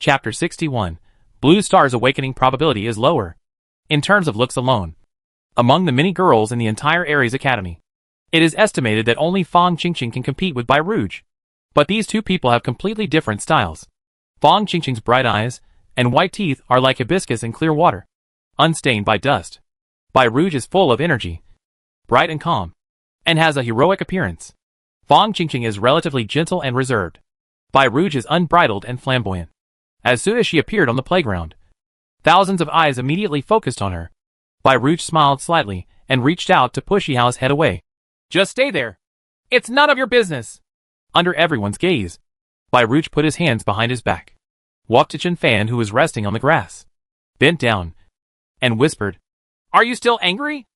Chapter 61. Blue Star's awakening probability is lower. In terms of looks alone. Among the many girls in the entire Aries Academy, it is estimated that only Fang Qingqing can compete with Bai Rouge. But these two people have completely different styles. Fang Qingqing's bright eyes and white teeth are like hibiscus in clear water, unstained by dust. Bai Rouge is full of energy, bright and calm, and has a heroic appearance. Fang Qingqing is relatively gentle and reserved. Bai Rouge is unbridled and flamboyant. As soon as she appeared on the playground, thousands of eyes immediately focused on her. Bai Rouge smiled slightly and reached out to push Yihao's head away. Just stay there. It's none of your business. Under everyone's gaze, Bai Rouge put his hands behind his back, walked to Chen Fan, who was resting on the grass, bent down, and whispered, Are you still angry?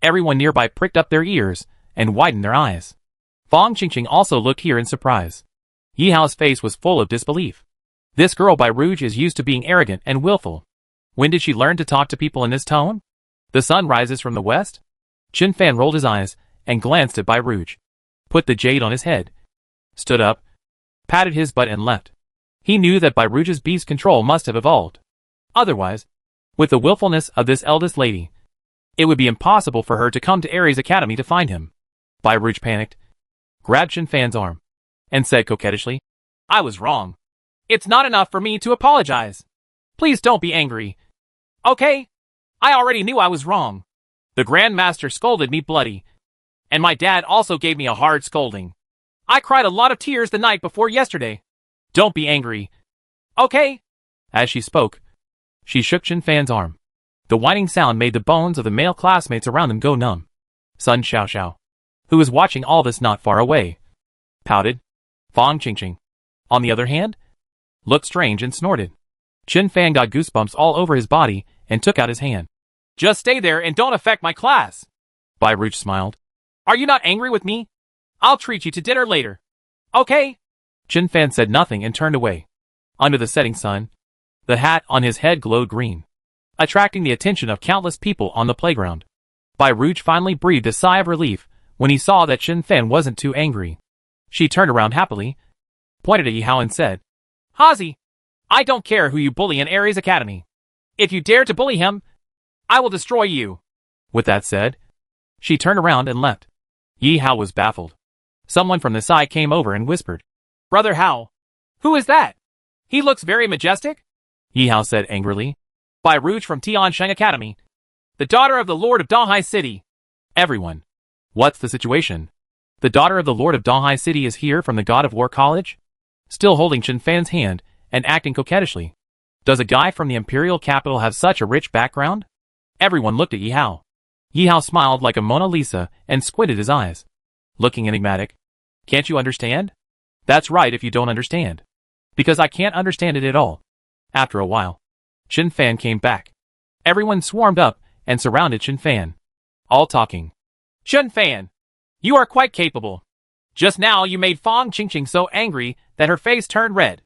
Everyone nearby pricked up their ears and widened their eyes. Fang Qingqing also looked here in surprise. Yihao's face was full of disbelief. This girl Bai Rouge is used to being arrogant and willful. When did she learn to talk to people in this tone? The sun rises from the west? Chen Fan rolled his eyes and glanced at Bai Rouge, put the jade on his head, stood up, patted his butt and left. He knew that Bai Rouge's beast control must have evolved. Otherwise, with the willfulness of this eldest lady, it would be impossible for her to come to Aries Academy to find him. Bai Rouge panicked, grabbed Chen Fan's arm, and said coquettishly, I was wrong. It's not enough for me to apologize. Please don't be angry. Okay? I already knew I was wrong. The Grand Master scolded me bloody, and my dad also gave me a hard scolding. I cried a lot of tears the night before yesterday. Don't be angry. Okay? As she spoke, she shook Chen Fan's arm. The whining sound made the bones of the male classmates around them go numb. Sun Xiaoxiao, who was watching all this not far away, pouted. Fang Qingqing, on the other hand, looked strange and snorted. Chen Fan got goosebumps all over his body and took out his hand. Just stay there and don't affect my class. Bai Rouge smiled. Are you not angry with me? I'll treat you to dinner later. Okay? Chen Fan said nothing and turned away. Under the setting sun, the hat on his head glowed green, attracting the attention of countless people on the playground. Bai Rouge finally breathed a sigh of relief when he saw that Chen Fan wasn't too angry. She turned around happily, pointed at Yihao and said, Hazi, I don't care who you bully in Aries Academy. If you dare to bully him, I will destroy you. With that said, she turned around and left. Yihao was baffled. Someone from the side came over and whispered, Brother Hao, who is that? He looks very majestic. Yihao said angrily, Bai Rouge from Tiansheng Academy, the daughter of the Lord of Donghai City. Everyone. What's the situation? The daughter of the Lord of Donghai City is here from the God of War College? Still holding Chen Fan's hand and acting coquettishly. Does a guy from the imperial capital have such a rich background? Everyone looked at Yihao. Yihao smiled like a Mona Lisa and squinted his eyes, looking enigmatic. Can't you understand? That's right if you don't understand. Because I can't understand it at all. After a while, Chen Fan came back. Everyone swarmed up and surrounded Chen Fan, all talking. Chen Fan, you are quite capable. Just now you made Fang Qingqing so angry that her face turned red.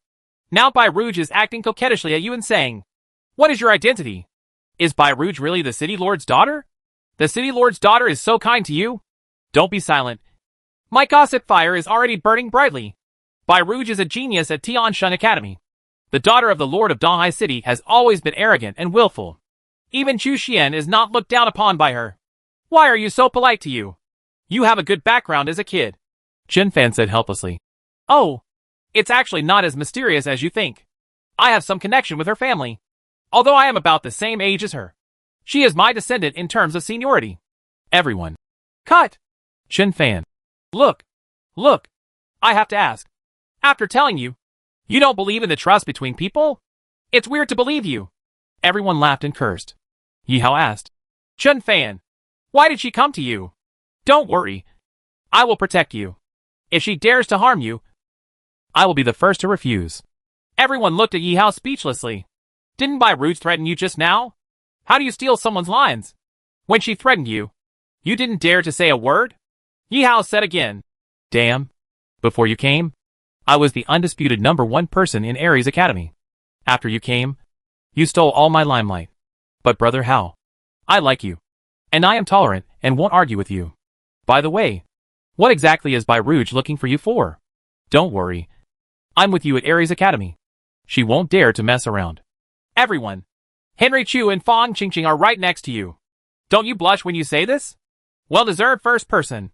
Now Bai Rouge is acting coquettishly at you and saying, What is your identity? Is Bai Rouge really the City Lord's daughter? The City Lord's daughter is so kind to you? Don't be silent. My gossip fire is already burning brightly. Bai Rouge is a genius at Tiansheng Academy. The daughter of the Lord of Donghai City has always been arrogant and willful. Even Chu Xian is not looked down upon by her. Why are you so polite to you? You have a good background as a kid. Chen Fan said helplessly. Oh, it's actually not as mysterious as you think. I have some connection with her family. Although I am about the same age as her, she is my descendant in terms of seniority. Everyone. Cut! Chen Fan. Look. I have to ask. After telling you, you don't believe in the trust between people? It's weird to believe you. Everyone laughed and cursed. Yihao asked. Chen Fan, why did she come to you? Don't worry. I will protect you. If she dares to harm you, I will be the first to refuse. Everyone looked at Yihao speechlessly. Didn't Bai Rouge threaten you just now? How do you steal someone's lines? When she threatened you, you didn't dare to say a word? Yihao said again. Damn. Before you came, I was the undisputed #1 person in Aries Academy. After you came, you stole all my limelight. But Brother Hao, I like you. And I am tolerant and won't argue with you. By the way, what exactly is Bai Rouge looking for you for? Don't worry. I'm with you at Aries Academy. She won't dare to mess around. Everyone. Henry Chu and Fong Qingqing are right next to you. Don't you blush when you say this? Well-deserved first person.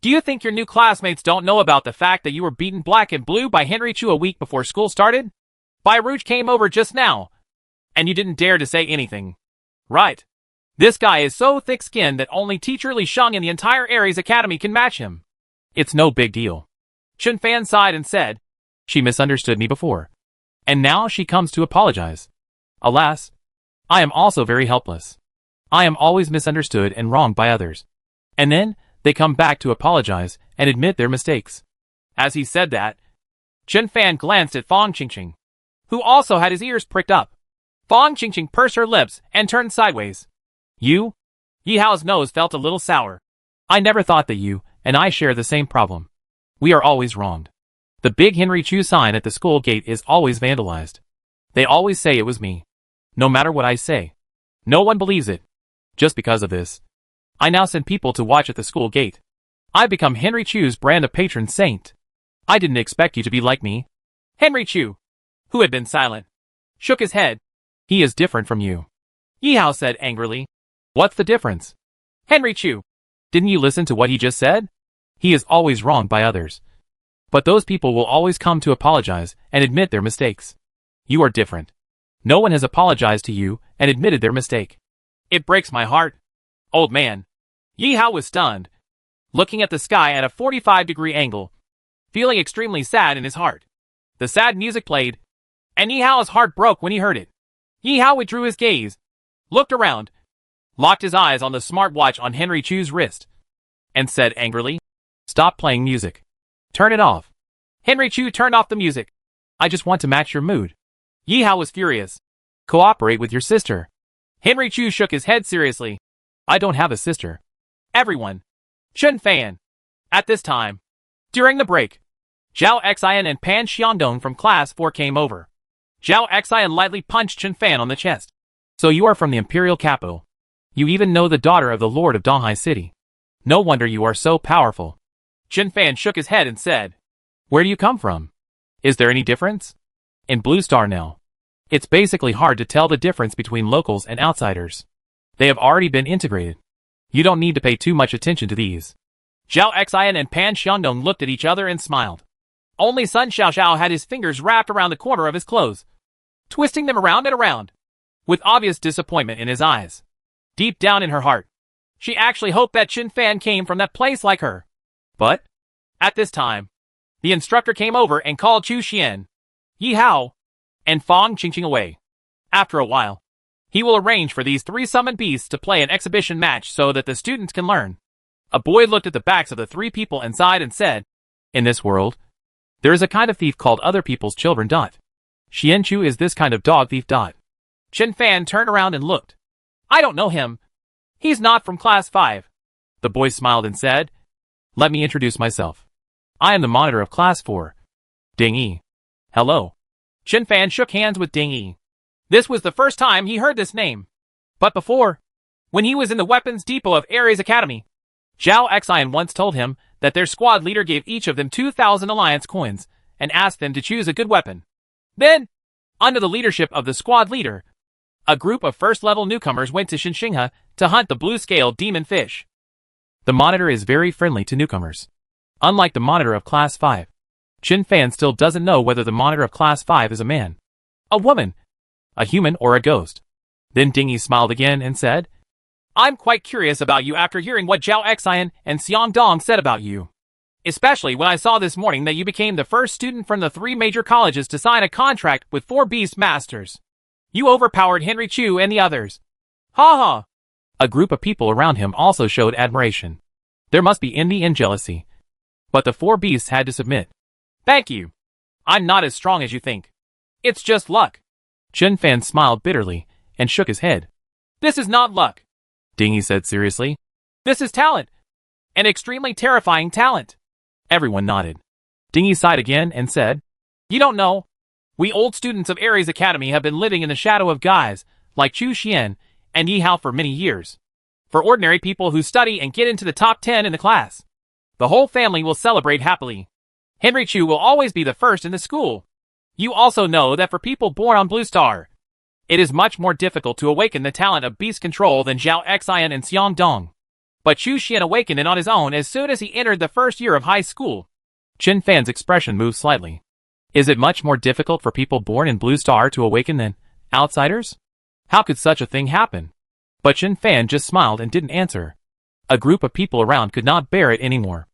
Do you think your new classmates don't know about the fact that you were beaten black and blue by Henry Chu a week before school started? Bai Rouge came over just now, and you didn't dare to say anything. Right. This guy is so thick-skinned that only teacher Li Sheng in the entire Aries Academy can match him. It's no big deal. Chun Fan sighed and said, she misunderstood me before, and now she comes to apologize. Alas, I am also very helpless. I am always misunderstood and wronged by others. And then, they come back to apologize and admit their mistakes. As he said that, Chun Fan glanced at Fong Qingqing, who also had his ears pricked up. Fong Qingqing pursed her lips and turned sideways. You? Yi Hao's nose felt a little sour. I never thought that you and I share the same problem. We are always wronged. The big Henry Chu sign at the school gate is always vandalized. They always say it was me. No matter what I say. No one believes it. Just because of this, I now send people to watch at the school gate. I've become Henry Chu's brand of patron saint. I didn't expect you to be like me. Henry Chu, who had been silent, shook his head. He is different from you. Yi Hao said angrily. What's the difference? Henry Chu, didn't you listen to what he just said? He is always wronged by others. But those people will always come to apologize and admit their mistakes. You are different. No one has apologized to you and admitted their mistake. It breaks my heart. Old man. Yi Hao was stunned, looking at the sky at a 45-degree angle, feeling extremely sad in his heart. The sad music played, and Yi Hao's heart broke when he heard it. Yi Hao withdrew his gaze, looked around, locked his eyes on the smartwatch on Henry Chu's wrist, and said angrily, Stop playing music. Turn it off. Henry Chu turned off the music. I just want to match your mood. Yi Hao was furious. Cooperate with your sister. Henry Chu shook his head seriously. I don't have a sister. Everyone. Chun Fan. At this time, during the break, Zhao Xian and Pan Xiangdong from class 4 came over. Zhao Xian lightly punched Chun Fan on the chest. So you are from the imperial capital. You even know the daughter of the lord of Donghai City. No wonder you are so powerful. Chun Fan shook his head and said, Where do you come from? Is there any difference? In Blue Star now, it's basically hard to tell the difference between locals and outsiders. They have already been integrated. You don't need to pay too much attention to these. Zhao Xian and Pan Xiangdong looked at each other and smiled. Only Sun Xiaoxiao had his fingers wrapped around the corner of his clothes, twisting them around and around, with obvious disappointment in his eyes. Deep down in her heart, she actually hoped that Chun Fan came from that place like her. But, at this time, the instructor came over and called Chu Xian, Yi Hao, and Fong Qingqing away. After a while, he will arrange for these 3 summoned beasts to play an exhibition match so that the students can learn. A boy looked at the backs of the 3 people inside and said, In this world, there is a kind of thief called other people's children. Xian Chu is this kind of dog thief. Chun Fan turned around and looked. I don't know him. He's not from class 5. The boy smiled and said, Let me introduce myself. I am the monitor of class 4. Ding Yi. Hello. Chun Fan shook hands with Ding Yi. This was the first time he heard this name. But before, when he was in the weapons depot of Aries Academy, Zhao Xian once told him that their squad leader gave each of them 2,000 alliance coins and asked them to choose a good weapon. Then, under the leadership of the squad leader, a group of first-level newcomers went to Xinxinghe to hunt the blue-scale demon fish. The monitor is very friendly to newcomers. Unlike the monitor of class 5, Chun Fan still doesn't know whether the monitor of class 5 is a man, a woman, a human, or a ghost. Then Ding Yi smiled again and said, I'm quite curious about you after hearing what Zhao Xian and Xiang Dong said about you. Especially when I saw this morning that you became the first student from the 3 major colleges to sign a contract with 4 beast masters. You overpowered Henry Chu and the others. Ha ha! A group of people around him also showed admiration. There must be envy and jealousy. But the 4 beasts had to submit. Thank you. I'm not as strong as you think. It's just luck. Chun Fan smiled bitterly and shook his head. This is not luck, Ding Yi said seriously. This is talent. An extremely terrifying talent. Everyone nodded. Ding Yi sighed again and said, You don't know. We old students of Aries Academy have been living in the shadow of guys like Chu Xian and Yi Hao for many years. For ordinary people who study and get into the top 10 in the class, the whole family will celebrate happily. Henry Chu will always be the first in the school. You also know that for people born on Blue Star, it is much more difficult to awaken the talent of beast control than Zhao Xian and Xiang Dong. But Chu Xian awakened it on his own as soon as he entered the first year of high school. Chen Fan's expression moved slightly. Is it much more difficult for people born in Blue Star to awaken than outsiders? How could such a thing happen? But Chen Fan just smiled and didn't answer. A group of people around could not bear it anymore.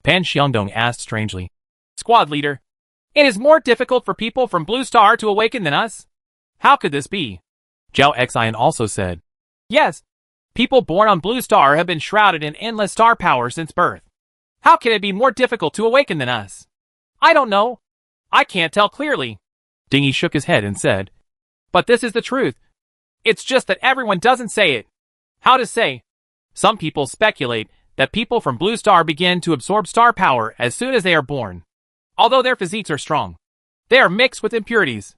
Pan Xiangdong asked strangely. Squad leader, it is more difficult for people from Blue Star to awaken than us? How could this be? Zhao Xian also said. Yes. People born on Blue Star have been shrouded in endless star power since birth. How can it be more difficult to awaken than us? I don't know. I can't tell clearly. Dingy shook his head and said. But this is the truth. It's just that everyone doesn't say it. How to say? Some people speculate that people from Blue Star begin to absorb star power as soon as they are born. Although their physiques are strong, they are mixed with impurities.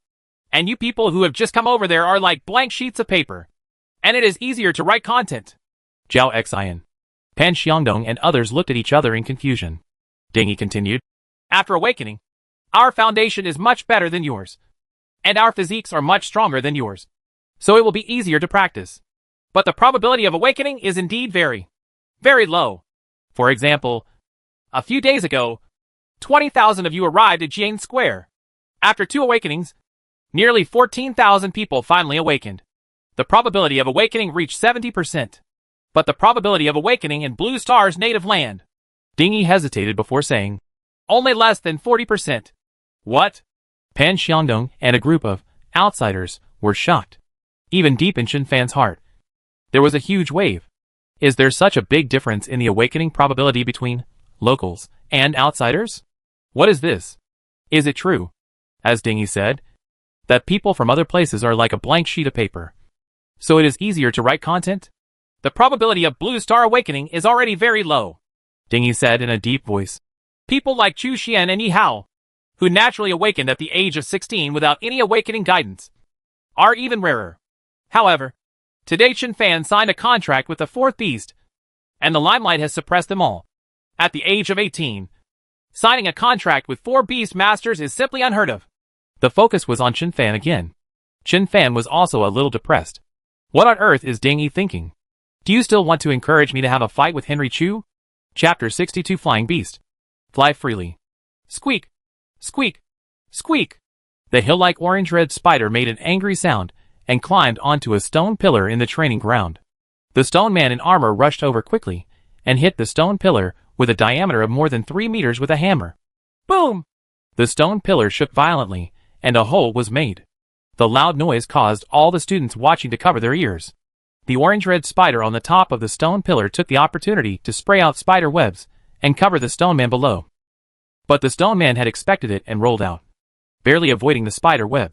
And you people who have just come over there are like blank sheets of paper. And it is easier to write content. Zhao Xian, Pan Xiangdong and others looked at each other in confusion. Dingy continued. After awakening, our foundation is much better than yours. And our physiques are much stronger than yours. So it will be easier to practice. But the probability of awakening is indeed very, very low. For example, a few days ago, 20,000 of you arrived at Jian Square. After 2 awakenings, nearly 14,000 people finally awakened. The probability of awakening reached 70%. But the probability of awakening in Blue Star's native land. Dingy hesitated before saying, only less than 40%. What? Pan Xiangdong and a group of outsiders were shocked. Even deep in Chen Fan's heart, there was a huge wave. Is there such a big difference in the awakening probability between locals and outsiders? What is this? Is it true, as Dingy said, that people from other places are like a blank sheet of paper? So it is easier to write content? The probability of Blue Star awakening is already very low, Dingy said in a deep voice. People like Chu Xian and Yi Hao, who naturally awakened at the age of 16 without any awakening guidance, are even rarer. However, today Chen Fan signed a contract with the 4th beast, and the limelight has suppressed them all. At the age of 18, signing a contract with 4 beast masters is simply unheard of. The focus was on Chen Fan again. Chen Fan was also a little depressed. What on earth is Dingy thinking? Do you still want to encourage me to have a fight with Henry Chu? Chapter 62 Flying Beast. Fly freely. Squeak! Squeak! Squeak! The hill-like orange-red spider made an angry sound and climbed onto a stone pillar in the training ground. The stone man in armor rushed over quickly and hit the stone pillar with a diameter of more than 3 meters with a hammer. Boom! The stone pillar shook violently, and a hole was made. The loud noise caused all the students watching to cover their ears. The orange-red spider on the top of the stone pillar took the opportunity to spray out spider webs and cover the stone man below. But the stone man had expected it and rolled out, barely avoiding the spider web.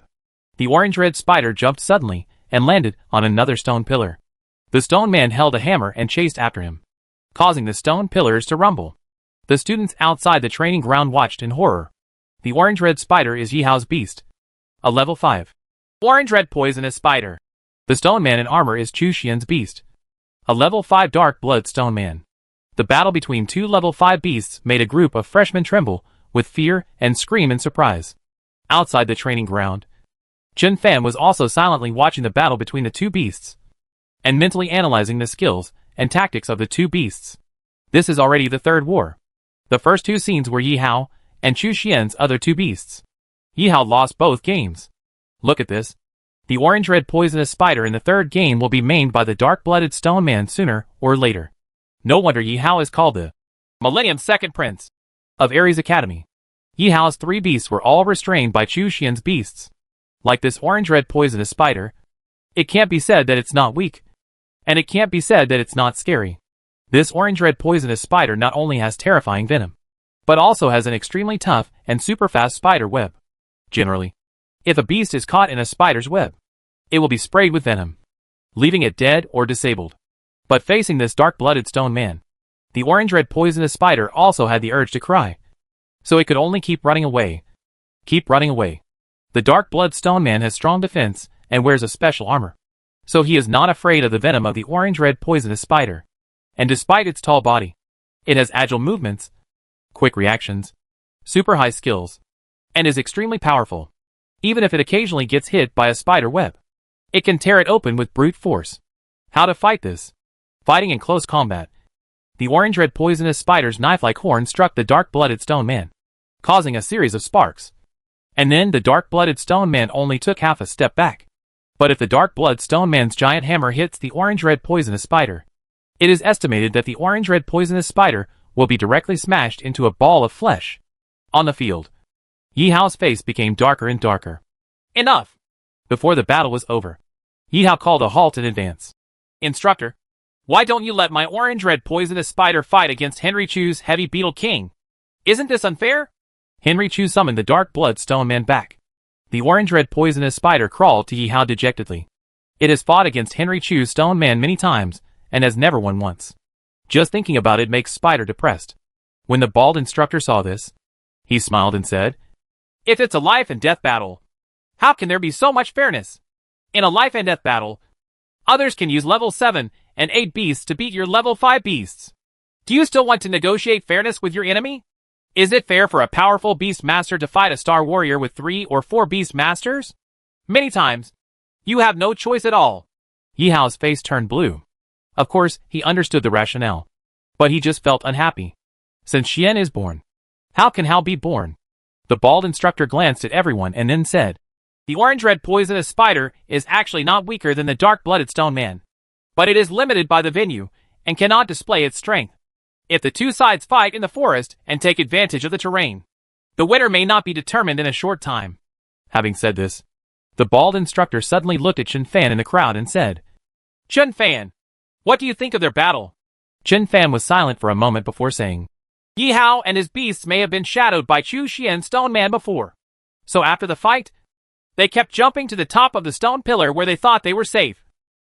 The orange-red spider jumped suddenly and landed on another stone pillar. The stone man held a hammer and chased after him, causing the stone pillars to rumble. The students outside the training ground watched in horror. The orange-red spider is Yi Hao's beast, a level 5. Orange-red poisonous spider. The stone man in armor is Chu Xian's beast, a level 5 dark blood stone man. The battle between 2 level 5 beasts made a group of freshmen tremble with fear and scream in surprise. Outside the training ground, Chen Fan was also silently watching the battle between the 2 beasts and mentally analyzing the skills and tactics of the 2 beasts. This is already the 3rd war. The first 2 scenes were Yi Hao and Chu Xian's other 2 beasts. Yi Hao lost both games. Look at this. The orange-red poisonous spider in the 3rd game will be maimed by the dark-blooded stone man sooner or later. No wonder Yi Hao is called the Millennium's Second Prince of Ares Academy. Yi Hao's 3 beasts were all restrained by Chu Xian's beasts. Like this orange-red poisonous spider, it can't be said that it's not weak, and it can't be said that it's not scary. This orange-red poisonous spider not only has terrifying venom, but also has an extremely tough and super-fast spider web. Generally, if a beast is caught in a spider's web, it will be sprayed with venom, leaving it dead or disabled. But facing this dark-blooded stone man, the orange-red poisonous spider also had the urge to cry. So it could only keep running away. Keep running away. The dark-blood stone man has strong defense and wears a special armor. So he is not afraid of the venom of the orange-red poisonous spider. And despite its tall body, it has agile movements, quick reactions, super high skills, and is extremely powerful. even if it occasionally gets hit by a spider web. It can tear it open with brute force. How to fight this? Fighting in close combat. The orange-red poisonous spider's knife-like horn struck the dark-blooded stone man, causing a series of sparks. And then the dark-blooded stone man only took half a step back. But if the dark-blood stone man's giant hammer hits the orange-red poisonous spider, it is estimated that the orange-red poisonous spider will be directly smashed into a ball of flesh. On the field, Yi Hao's face became darker and darker. Enough! Before the battle was over, Yi Hao called a halt in advance. Instructor, why don't you let my orange-red poisonous spider fight against Henry Chu's heavy beetle king? Isn't this unfair? Henry Chu summoned the dark blood stone man back. The orange-red poisonous spider crawled to Yi Hao dejectedly. It has fought against Henry Chu's stone man many times, and has never won once. Just thinking about it makes Spider depressed. When the bald instructor saw this, he smiled and said, if it's a life and death battle, how can there be so much fairness? In a life and death battle, others can use level 7 and 8 beasts to beat your level 5 beasts. Do you still want to negotiate fairness with your enemy? Is it fair for a powerful beast master to fight a star warrior with 3 or 4 beast masters? Many times, you have no choice at all. Yi Hao's face turned blue. Of course, he understood the rationale. But he just felt unhappy. Since Xian is born, how can Hao be born? The bald instructor glanced at everyone and then said, the orange-red poisonous spider is actually not weaker than the dark-blooded stone man. But it is limited by the venue, and cannot display its strength. If the two sides fight in the forest and take advantage of the terrain, the winner may not be determined in a short time. Having said this, the bald instructor suddenly looked at Chen Fan in the crowd and said, Chen Fan, what do you think of their battle? Chen Fan was silent for a moment before saying, Yi Hao and his beasts may have been shadowed by Chu Xian's stone man before. So after the fight, they kept jumping to the top of the stone pillar where they thought they were safe,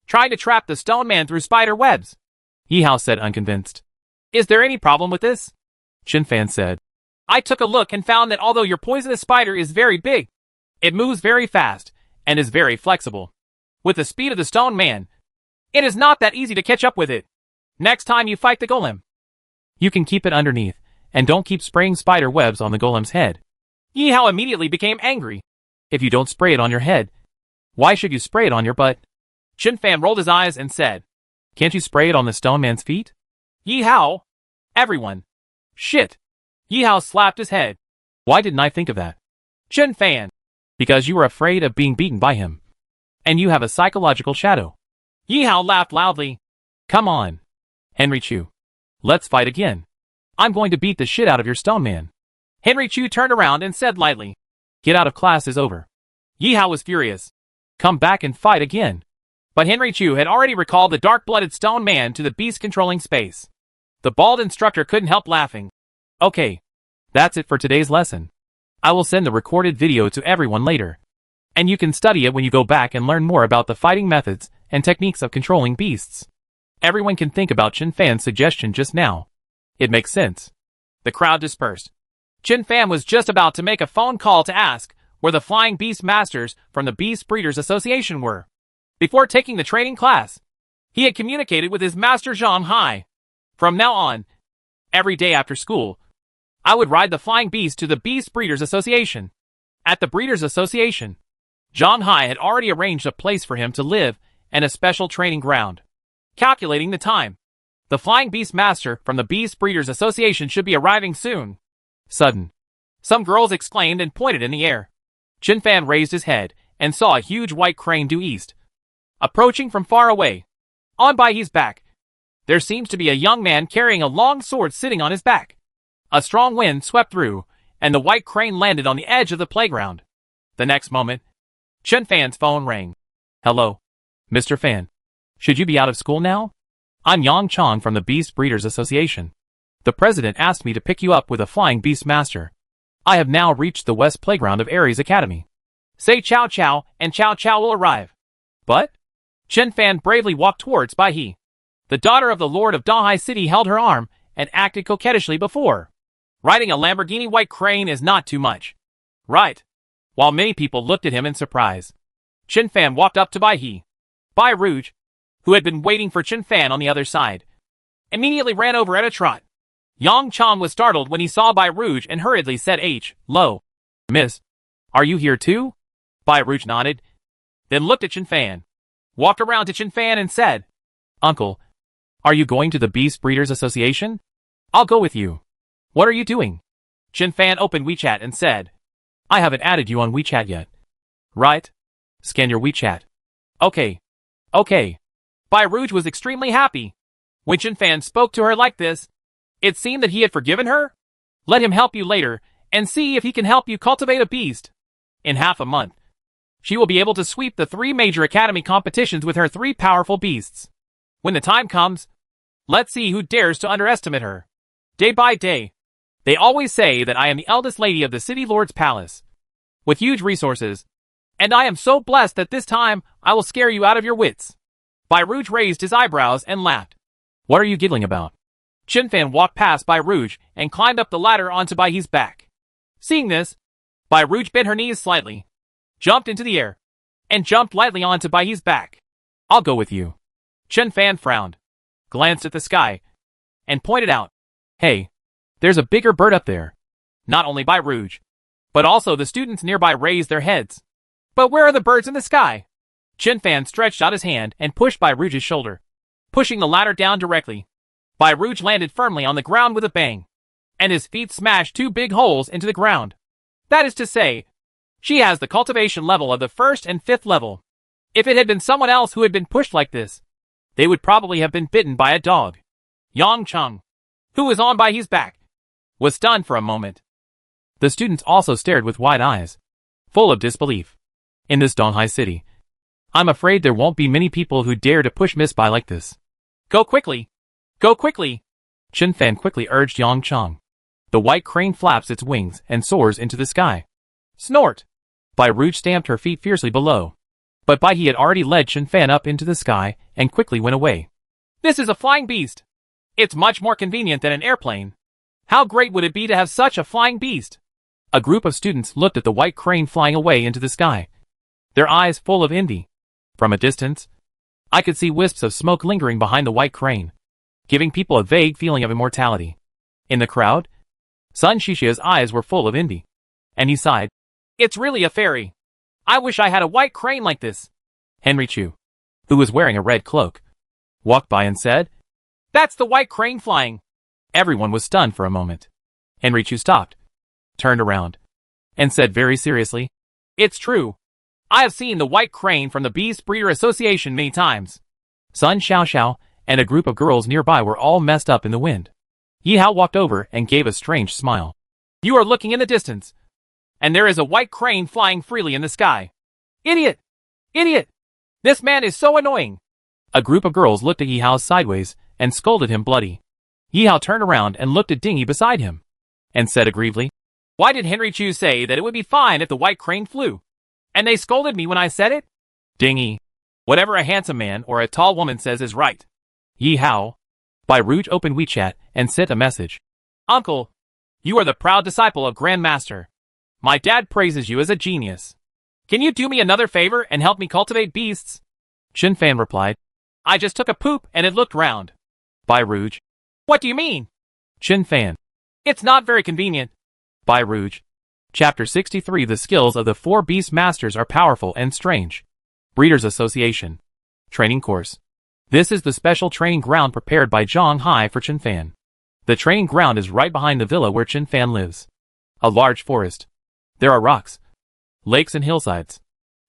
trying to trap the stone man through spider webs. Yi Hao said unconvinced. Is there any problem with this? Chen Fan said, I took a look and found that although your poisonous spider is very big, it moves very fast and is very flexible. With the speed of the stone man, it is not that easy to catch up with it. Next time you fight the golem, you can keep it underneath, and don't keep spraying spider webs on the golem's head. Yi Hao immediately became angry. If you don't spray it on your head, why should you spray it on your butt? Chen Fan rolled his eyes and said, can't you spray it on the stone man's feet? Yi Hao! Everyone! Shit! Yi Hao slapped his head. Why didn't I think of that? Chen Fan! Because you were afraid of being beaten by him. And you have a psychological shadow. Yi Hao laughed loudly. Come on, Henry Chu. Let's fight again. I'm going to beat the shit out of your stone man. Henry Chu turned around and said lightly, get out of class is over. Yi Hao was furious. Come back and fight again. But Henry Chu had already recalled the dark-blooded stone man to the beast-controlling space. The bald instructor couldn't help laughing. Okay, that's it for today's lesson. I will send the recorded video to everyone later. And you can study it when you go back and learn more about the fighting methods and techniques of controlling beasts. Everyone can think about Chen Fan's suggestion just now. It makes sense. The crowd dispersed. Chen Fan was just about to make a phone call to ask where the flying beast masters from the Beast Breeders Association were. Before taking the training class, he had communicated with his master Zhang Hai. From now on, every day after school, I would ride the flying beast to the Beast Breeders Association. At the Breeders Association, Zhang Hai had already arranged a place for him to live and a special training ground. Calculating the time, the flying beast master from the Beast Breeders Association should be arriving soon. Sudden, some girls exclaimed and pointed in the air. Chen Fan raised his head and saw a huge white crane due east. Approaching from far away, on by his back, there seems to be a young man carrying a long sword sitting on his back. A strong wind swept through, and the white crane landed on the edge of the playground. The next moment, Chen Fan's phone rang. Hello, Mr. Fan. Should you be out of school now? I'm Yang Chong from the Beast Breeders Association. The president asked me to pick you up with a flying beast master. I have now reached the west playground of Ares Academy. Say Chow Chow, and Chow Chow will arrive. But Chen Fan bravely walked towards Bai He. The daughter of the Lord of Dahai City held her arm and acted coquettishly before. Riding a Lamborghini white crane is not too much. Right. While many people looked at him in surprise, Chen Fan walked up to Bai He. Bai Rouge, who had been waiting for Chen Fan on the other side, immediately ran over at a trot. Yang Chong was startled when he saw Bai Rouge and hurriedly said, Lo, miss, are you here too? Bai Rouge nodded, then looked at Chen Fan, walked around to Chen Fan and said, Uncle, are you going to the Beast Breeders Association? I'll go with you. What are you doing? Chen Fan opened WeChat and said, I haven't added you on WeChat yet. Right? Scan your WeChat. Okay. Okay. Bai Rouge was extremely happy. When Chen Fan spoke to her like this, it seemed that he had forgiven her. Let him help you later, and see if he can help you cultivate a beast. In half a month, she will be able to sweep the 3 major academy competitions with her 3 powerful beasts. When the time comes, let's see who dares to underestimate her. Day by day, they always say that I am the eldest lady of the City Lord's Palace, with huge resources, and I am so blessed that this time I will scare you out of your wits. Bai Rouge raised his eyebrows and laughed. What are you giggling about? Chen Fan walked past Bai Rouge and climbed up the ladder onto Bai He's back. Seeing this, Bai Rouge bent her knees slightly, jumped into the air, and jumped lightly onto Bai He's back. I'll go with you. Chen Fan frowned, glanced at the sky, and pointed out, Hey, there's a bigger bird up there. Not only Bai Rouge, but also the students nearby raised their heads. But where are the birds in the sky? Chen Fan stretched out his hand and pushed Bai Rouge's shoulder, pushing the ladder down directly. Bai Rouge landed firmly on the ground with a bang, and his feet smashed 2 big holes into the ground. That is to say, she has the cultivation level of the 1st and 5th level. If it had been someone else who had been pushed like this, they would probably have been bitten by a dog. Yang Cheng, who was on Bai He's back, was stunned for a moment. The students also stared with wide eyes, full of disbelief. In this Donghai city, I'm afraid there won't be many people who dare to push Miss Bai like this. Go quickly! Go quickly! Chen Fan quickly urged Yang Cheng. The white crane flaps its wings and soars into the sky. Snort! Bai Rouge stamped her feet fiercely below. But Bai He had already led Chen Fan up into the sky and quickly went away. This is a flying beast! It's much more convenient than an airplane. How great would it be to have such a flying beast? A group of students looked at the white crane flying away into the sky, their eyes full of envy. From a distance, I could see wisps of smoke lingering behind the white crane, giving people a vague feeling of immortality. In the crowd, Sun Shishia's eyes were full of envy, and he sighed. It's really a fairy. I wish I had a white crane like this. Henry Chu, who was wearing a red cloak, walked by and said, That's the white crane flying. Everyone was stunned for a moment. Henry Chu stopped, turned around, and said very seriously, It's true. I have seen the white crane from the Beast Breeder Association many times. Sun Xiaoxiao and a group of girls nearby were all messed up in the wind. Yi Hao walked over and gave a strange smile. You are looking in the distance, and there is a white crane flying freely in the sky. Idiot! Idiot! This man is so annoying! A group of girls looked at Yi Hao sideways and scolded him bloody. Yi Hao turned around and looked at Dingy beside him, and said aggrievedly, Why did Henry Chu say that it would be fine if the white crane flew? And they scolded me when I said it? Dingy, whatever a handsome man or a tall woman says is right. Yi Hao. Bai Rouge opened WeChat and sent a message. Uncle, you are the proud disciple of Grandmaster. My dad praises you as a genius. Can you do me another favor and help me cultivate beasts? Chen Fan replied, I just took a poop and it looked round. Bai Rouge. What do you mean? Chen Fan. It's not very convenient. Bai Rouge. Chapter 63 The skills of the 4 beast masters are powerful and strange. Breeders Association. Training course. This is the special training ground prepared by Zhang Hai for Chen Fan. The training ground is right behind the villa where Chen Fan lives. A large forest. There are rocks, lakes and hillsides.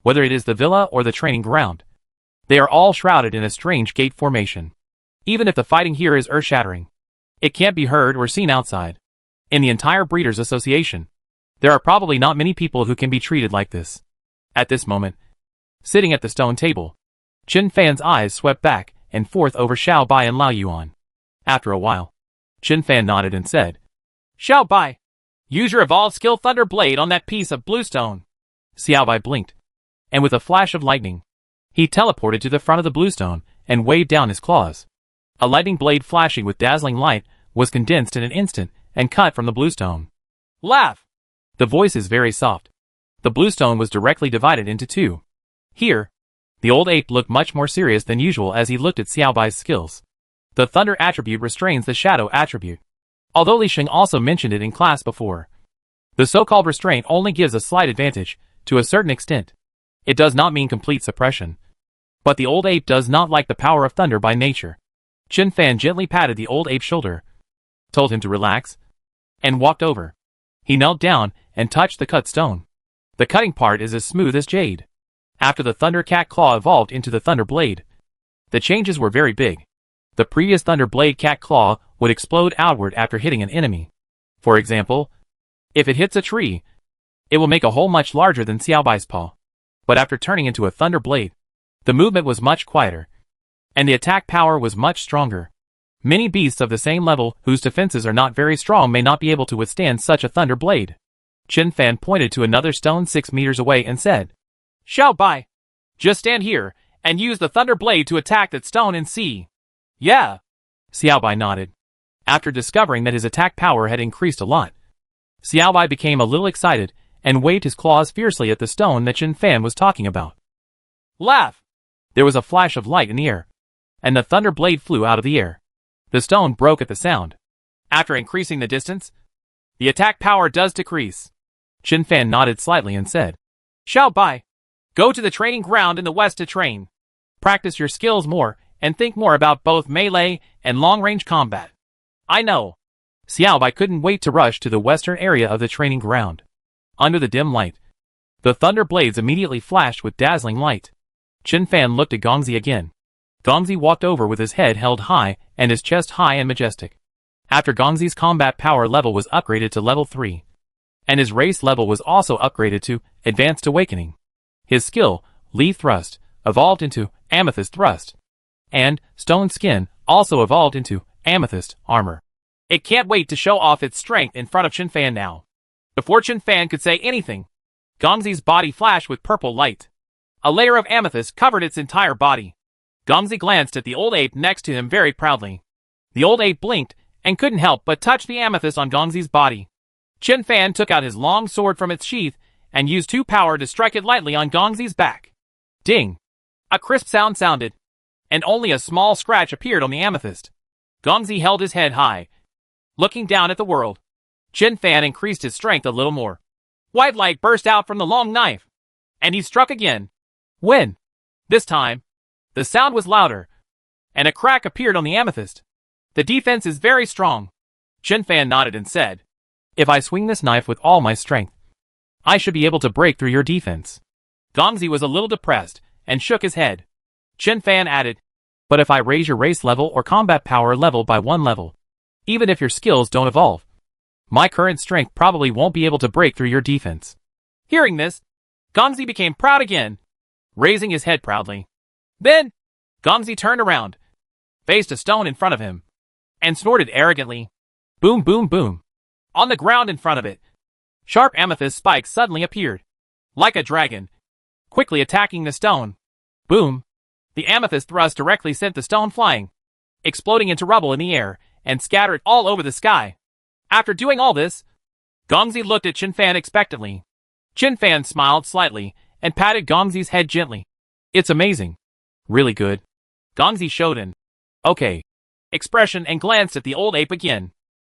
Whether it is the villa or the training ground, they are all shrouded in a strange gate formation. Even if the fighting here is earth-shattering, it can't be heard or seen outside. In the entire Breeders Association, there are probably not many people who can be treated like this. At this moment, sitting at the stone table, Chen Fan's eyes swept back and forth over Xiao Bai and Lao Yuan. After a while, Chen Fan nodded and said, Xiao Bai, use your evolved skill Thunder Blade on that piece of blue stone. Xiao Bai blinked, and with a flash of lightning, he teleported to the front of the blue stone and waved down his claws. A lightning blade flashing with dazzling light was condensed in an instant and cut from the blue stone. Laugh! The voice is very soft. The blue stone was directly divided into 2. Here, the old ape looked much more serious than usual as he looked at Xiao Bai's skills. The thunder attribute restrains the shadow attribute. Although Li Sheng also mentioned it in class before, the so-called restraint only gives a slight advantage, to a certain extent. It does not mean complete suppression. But the old ape does not like the power of thunder by nature. Chen Fan gently patted the old ape's shoulder, told him to relax, and walked over. He knelt down and touched the cut stone. The cutting part is as smooth as jade. After the Thunder Cat Claw evolved into the Thunder Blade, the changes were very big. The previous Thunder Blade Cat Claw would explode outward after hitting an enemy. For example, if it hits a tree, it will make a hole much larger than Xiaobai's paw. But after turning into a Thunder Blade, the movement was much quieter, and the attack power was much stronger. Many beasts of the same level whose defenses are not very strong may not be able to withstand such a Thunder Blade. Chen Fan pointed to another stone 6 meters away and said, Xiaobai, just stand here and use the Thunder Blade to attack that stone and see. Yeah. Xiaobai nodded. After discovering that his attack power had increased a lot, Xiaobai became a little excited and waved his claws fiercely at the stone that Chen Fan was talking about. Laugh! There was a flash of light in the air, and the Thunder Blade flew out of the air. The stone broke at the sound. After increasing the distance, the attack power does decrease. Chen Fan nodded slightly and said, Xiaobai, go to the training ground in the west to train. Practice your skills more and think more about both melee and long-range combat. I know. Xiaobai couldn't wait to rush to the western area of the training ground. Under the dim light, the thunder blades immediately flashed with dazzling light. Chen Fan looked at Gongzi again. Gongzi walked over with his head held high and his chest high and majestic. After Gongzi's combat power level was upgraded to level 3, and his race level was also upgraded to Advanced Awakening. His skill, Li Thrust, evolved into Amethyst Thrust, and Stone Skin also evolved into Amethyst Armor. It can't wait to show off its strength in front of Chen Fan now. Before Chen Fan could say anything, Gongzi's body flashed with purple light. A layer of amethyst covered its entire body. Gongzi glanced at the old ape next to him very proudly. The old ape blinked and couldn't help but touch the amethyst on Gongzi's body. Chen Fan took out his long sword from its sheath and used 2 power to strike it lightly on Gongzi's back. Ding! A crisp sound sounded, and only a small scratch appeared on the amethyst. Gongzi held his head high, looking down at the world. Chen Fan increased his strength a little more. White light burst out from the long knife, and he struck again. When? This time, the sound was louder, and a crack appeared on the amethyst. The defense is very strong. Chen Fan nodded and said, If I swing this knife with all my strength, I should be able to break through your defense. Gongzi was a little depressed and shook his head. Chen Fan added, But if I raise your race level or combat power level by 1 level, even if your skills don't evolve, my current strength probably won't be able to break through your defense. Hearing this, Gongzi became proud again, raising his head proudly. Then, Gongzi turned around, faced a stone in front of him, and snorted arrogantly. Boom, boom, boom. On the ground in front of it, sharp amethyst spikes suddenly appeared, like a dragon, quickly attacking the stone. Boom! The amethyst thrust directly sent the stone flying, exploding into rubble in the air, and scattered all over the sky. After doing all this, Gongzi looked at Chen Fan expectantly. Chen Fan smiled slightly and patted Gongzi's head gently. It's amazing. Really good. Gongzi showed an okay expression and glanced at the old ape again.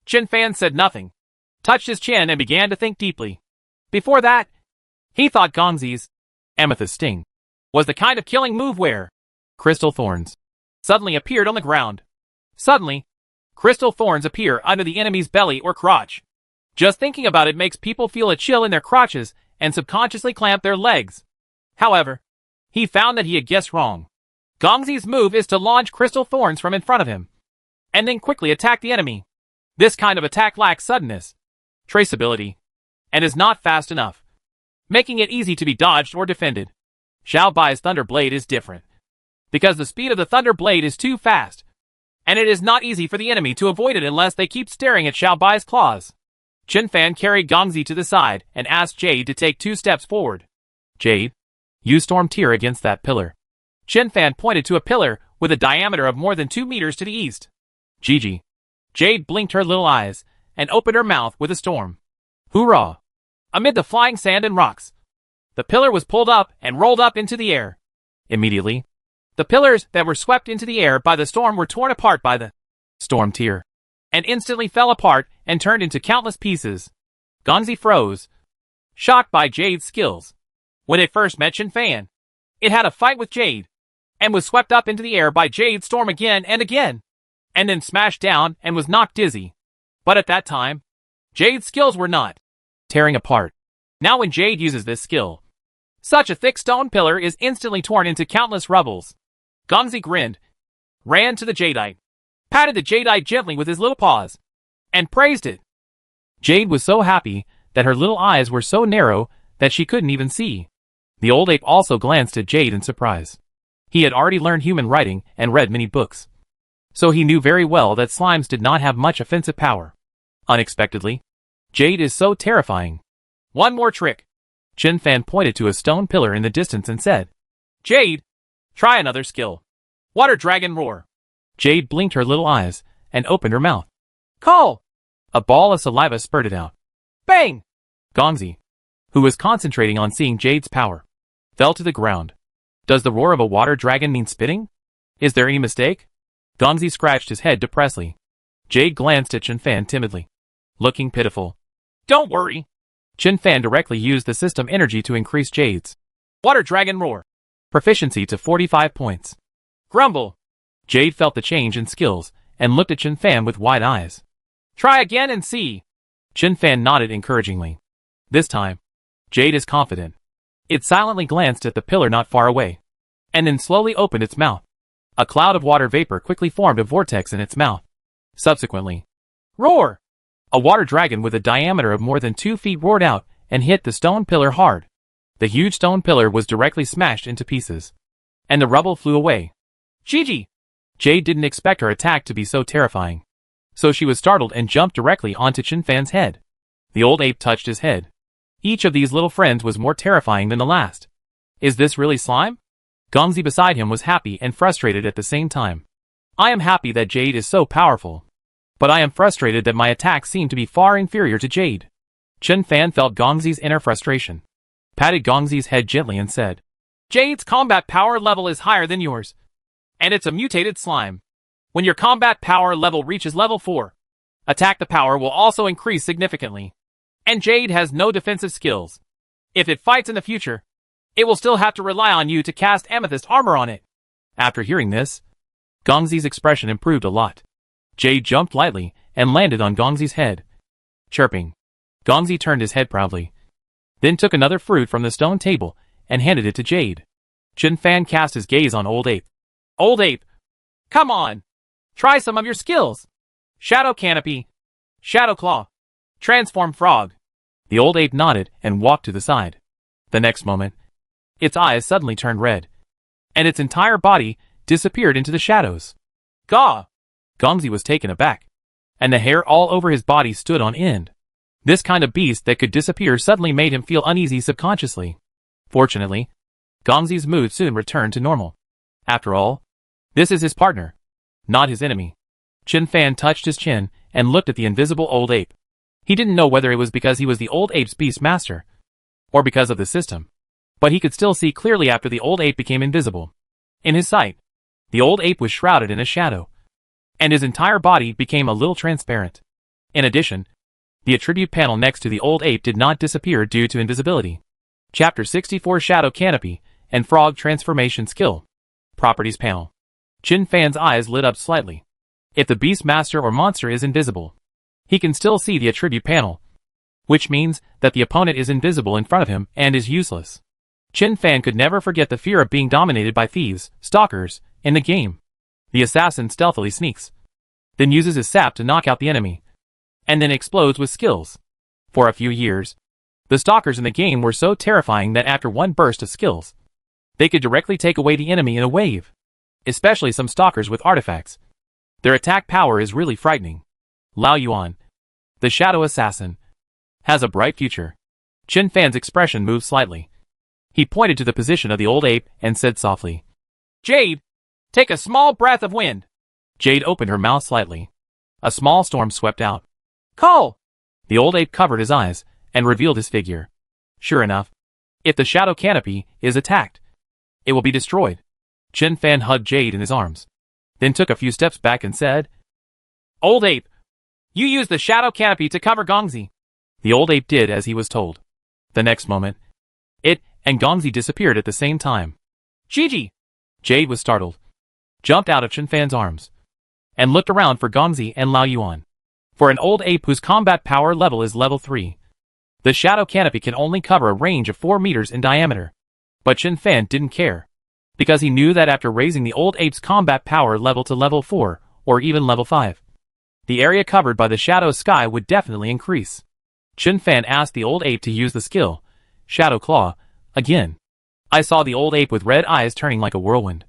Chen Fan said nothing, touched his chin and began to think deeply. Before that, he thought Gongzi's amethyst sting was the kind of killing move where crystal thorns suddenly appeared on the ground. Suddenly, crystal thorns appear under the enemy's belly or crotch. Just thinking about it makes people feel a chill in their crotches and subconsciously clamp their legs. However, he found that he had guessed wrong. Gongzi's move is to launch crystal thorns from in front of him, and then quickly attack the enemy. This kind of attack lacks suddenness, traceability, and is not fast enough, making it easy to be dodged or defended. Xiaobai's Thunder Blade is different, because the speed of the Thunder Blade is too fast, and it is not easy for the enemy to avoid it unless they keep staring at Xiaobai's claws. Chen Fan carried Gongzi to the side and asked Jade to take 2 steps forward. Jade, you storm Tear against that pillar. Chen Fan pointed to a pillar with a diameter of more than 2 meters to the east. Gigi. Jade blinked her little eyes and opened her mouth with a storm. Hoorah! Amid the flying sand and rocks, the pillar was pulled up and rolled up into the air. Immediately, the pillars that were swept into the air by the storm were torn apart by the storm Tear, and instantly fell apart and turned into countless pieces. Gongzi froze, shocked by Jade's skills. When it first met Chen Fan, it had a fight with Jade, and was swept up into the air by Jade's storm again and again, and then smashed down and was knocked dizzy. But at that time, Jade's skills were not tearing apart. Now when Jade uses this skill, such a thick stone pillar is instantly torn into countless rubbles. Gongzi grinned, ran to the Jadeite, patted the Jadeite gently with his little paws, and praised it. Jade was so happy that her little eyes were so narrow that she couldn't even see. The old ape also glanced at Jade in surprise. He had already learned human writing and read many books, so he knew very well that slimes did not have much offensive power. Unexpectedly, Jade is so terrifying. One more trick. Chen Fan pointed to a stone pillar in the distance and said, Jade, try another skill. Water Dragon Roar. Jade blinked her little eyes and opened her mouth. Call! A ball of saliva spurted out. Bang! Gongzi, who was concentrating on seeing Jade's power, fell to the ground. Does the roar of a water dragon mean spitting? Is there any mistake? Gongzi scratched his head depressedly. Jade glanced at Chen Fan timidly, looking pitiful. Don't worry. Chen Fan directly used the system energy to increase Jade's Water Dragon Roar proficiency to 45 points. Grumble. Jade felt the change in skills and looked at Chen Fan with wide eyes. Try again and see. Chen Fan nodded encouragingly. This time, Jade is confident. It silently glanced at the pillar not far away, and then slowly opened its mouth. A cloud of water vapor quickly formed a vortex in its mouth. Subsequently, roar! A water dragon with a diameter of more than 2 feet roared out and hit the stone pillar hard. The huge stone pillar was directly smashed into pieces, and the rubble flew away. Gigi! Jade didn't expect her attack to be so terrifying, so she was startled and jumped directly onto Chen Fan's head. The old ape touched his head. Each of these little friends was more terrifying than the last. Is this really slime? Gongzi beside him was happy and frustrated at the same time. I am happy that Jade is so powerful, but I am frustrated that my attacks seem to be far inferior to Jade. Chen Fan felt Gongzi's inner frustration, patted Gongzi's head gently and said, Jade's combat power level is higher than yours, and it's a mutated slime. When your combat power level reaches level 4, attack the power will also increase significantly. And Jade has no defensive skills. If it fights in the future, it will still have to rely on you to cast amethyst armor on it. After hearing this, Gongzi's expression improved a lot. Jade jumped lightly and landed on Gongzi's head. Chirping, Gongzi turned his head proudly, then took another fruit from the stone table and handed it to Jade. Chen Fan cast his gaze on Old Ape. Old Ape, come on! Try some of your skills! Shadow Canopy, Shadow Claw, Transform Frog. The old ape nodded and walked to the side. The next moment, its eyes suddenly turned red, and its entire body disappeared into the shadows. Gaw! Gongzi was taken aback, and the hair all over his body stood on end. This kind of beast that could disappear suddenly made him feel uneasy subconsciously. Fortunately, Gongzi's mood soon returned to normal. After all, this is his partner, not his enemy. Chen Fan touched his chin and looked at the invisible old ape. He didn't know whether it was because he was the old ape's beast master, or because of the system, but he could still see clearly after the old ape became invisible. In his sight, the old ape was shrouded in a shadow, and his entire body became a little transparent. In addition, the attribute panel next to the old ape did not disappear due to invisibility. Chapter 64 Shadow Canopy and Frog Transformation Skill. Properties Panel. Chen Fan's eyes lit up slightly. If the beast master or monster is invisible, he can still see the attribute panel, which means that the opponent is invisible in front of him and is useless. Chen Fan could never forget the fear of being dominated by thieves, stalkers, in the game. The assassin stealthily sneaks, then uses his sap to knock out the enemy, and then explodes with skills. For a few years, the stalkers in the game were so terrifying that after one burst of skills, they could directly take away the enemy in a wave. Especially some stalkers with artifacts. Their attack power is really frightening. Lao Yuan, the shadow assassin, has a bright future. Chen Fan's expression moved slightly. He pointed to the position of the old ape and said softly, Jade, take a small breath of wind. Jade opened her mouth slightly. A small storm swept out. Call! The old ape covered his eyes and revealed his figure. Sure enough, if the shadow canopy is attacked, it will be destroyed. Chen Fan hugged Jade in his arms, then took a few steps back and said, Old ape, you use the shadow canopy to cover Gongzi. The old ape did as he was told. The next moment, it and Gongzi disappeared at the same time. Gigi! Jade was startled, jumped out of Chen Fan's arms, and looked around for Gongzi and Lao Yuan. For an old ape whose combat power level is level 3, the shadow canopy can only cover a range of 4 meters in diameter. But Chen Fan didn't care, because he knew that after raising the old ape's combat power level to level 4, or even level 5, the area covered by the shadow sky would definitely increase. Chen Fan asked the old ape to use the skill, Shadow Claw, again. I saw the old ape with red eyes turning like a whirlwind,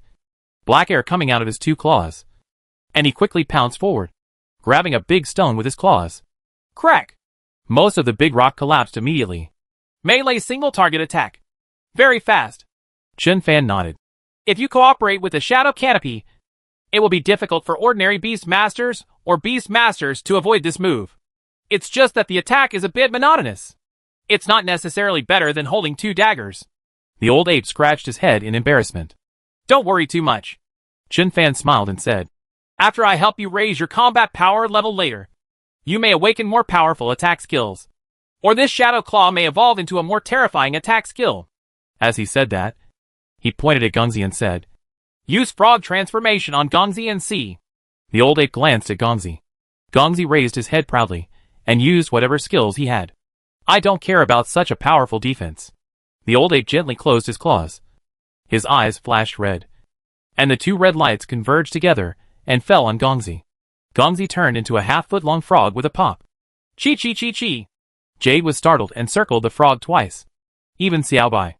black air coming out of his 2 claws, and he quickly pounced forward, grabbing a big stone with his claws. Crack! Most of the big rock collapsed immediately. Melee single target attack. Very fast. Chen Fan nodded. If you cooperate with the shadow canopy, it will be difficult for ordinary beast masters or beast masters to avoid this move. It's just that the attack is a bit monotonous. It's not necessarily better than holding 2 daggers. The old ape scratched his head in embarrassment. Don't worry too much. Chen Fan smiled and said, after I help you raise your combat power level later, you may awaken more powerful attack skills. Or this Shadow Claw may evolve into a more terrifying attack skill. As he said that, he pointed at Gongzi and said, use frog transformation on Gongzi and see. The old ape glanced at Gongzi. Gongzi raised his head proudly, and used whatever skills he had. I don't care about such a powerful defense. The old ape gently closed his claws. His eyes flashed red, and the 2 red lights converged together and fell on Gongzi. Gongzi turned into a half-foot-long frog with a pop. Chi chi chi chi. Jade was startled and circled the frog twice. Even Xiaobai,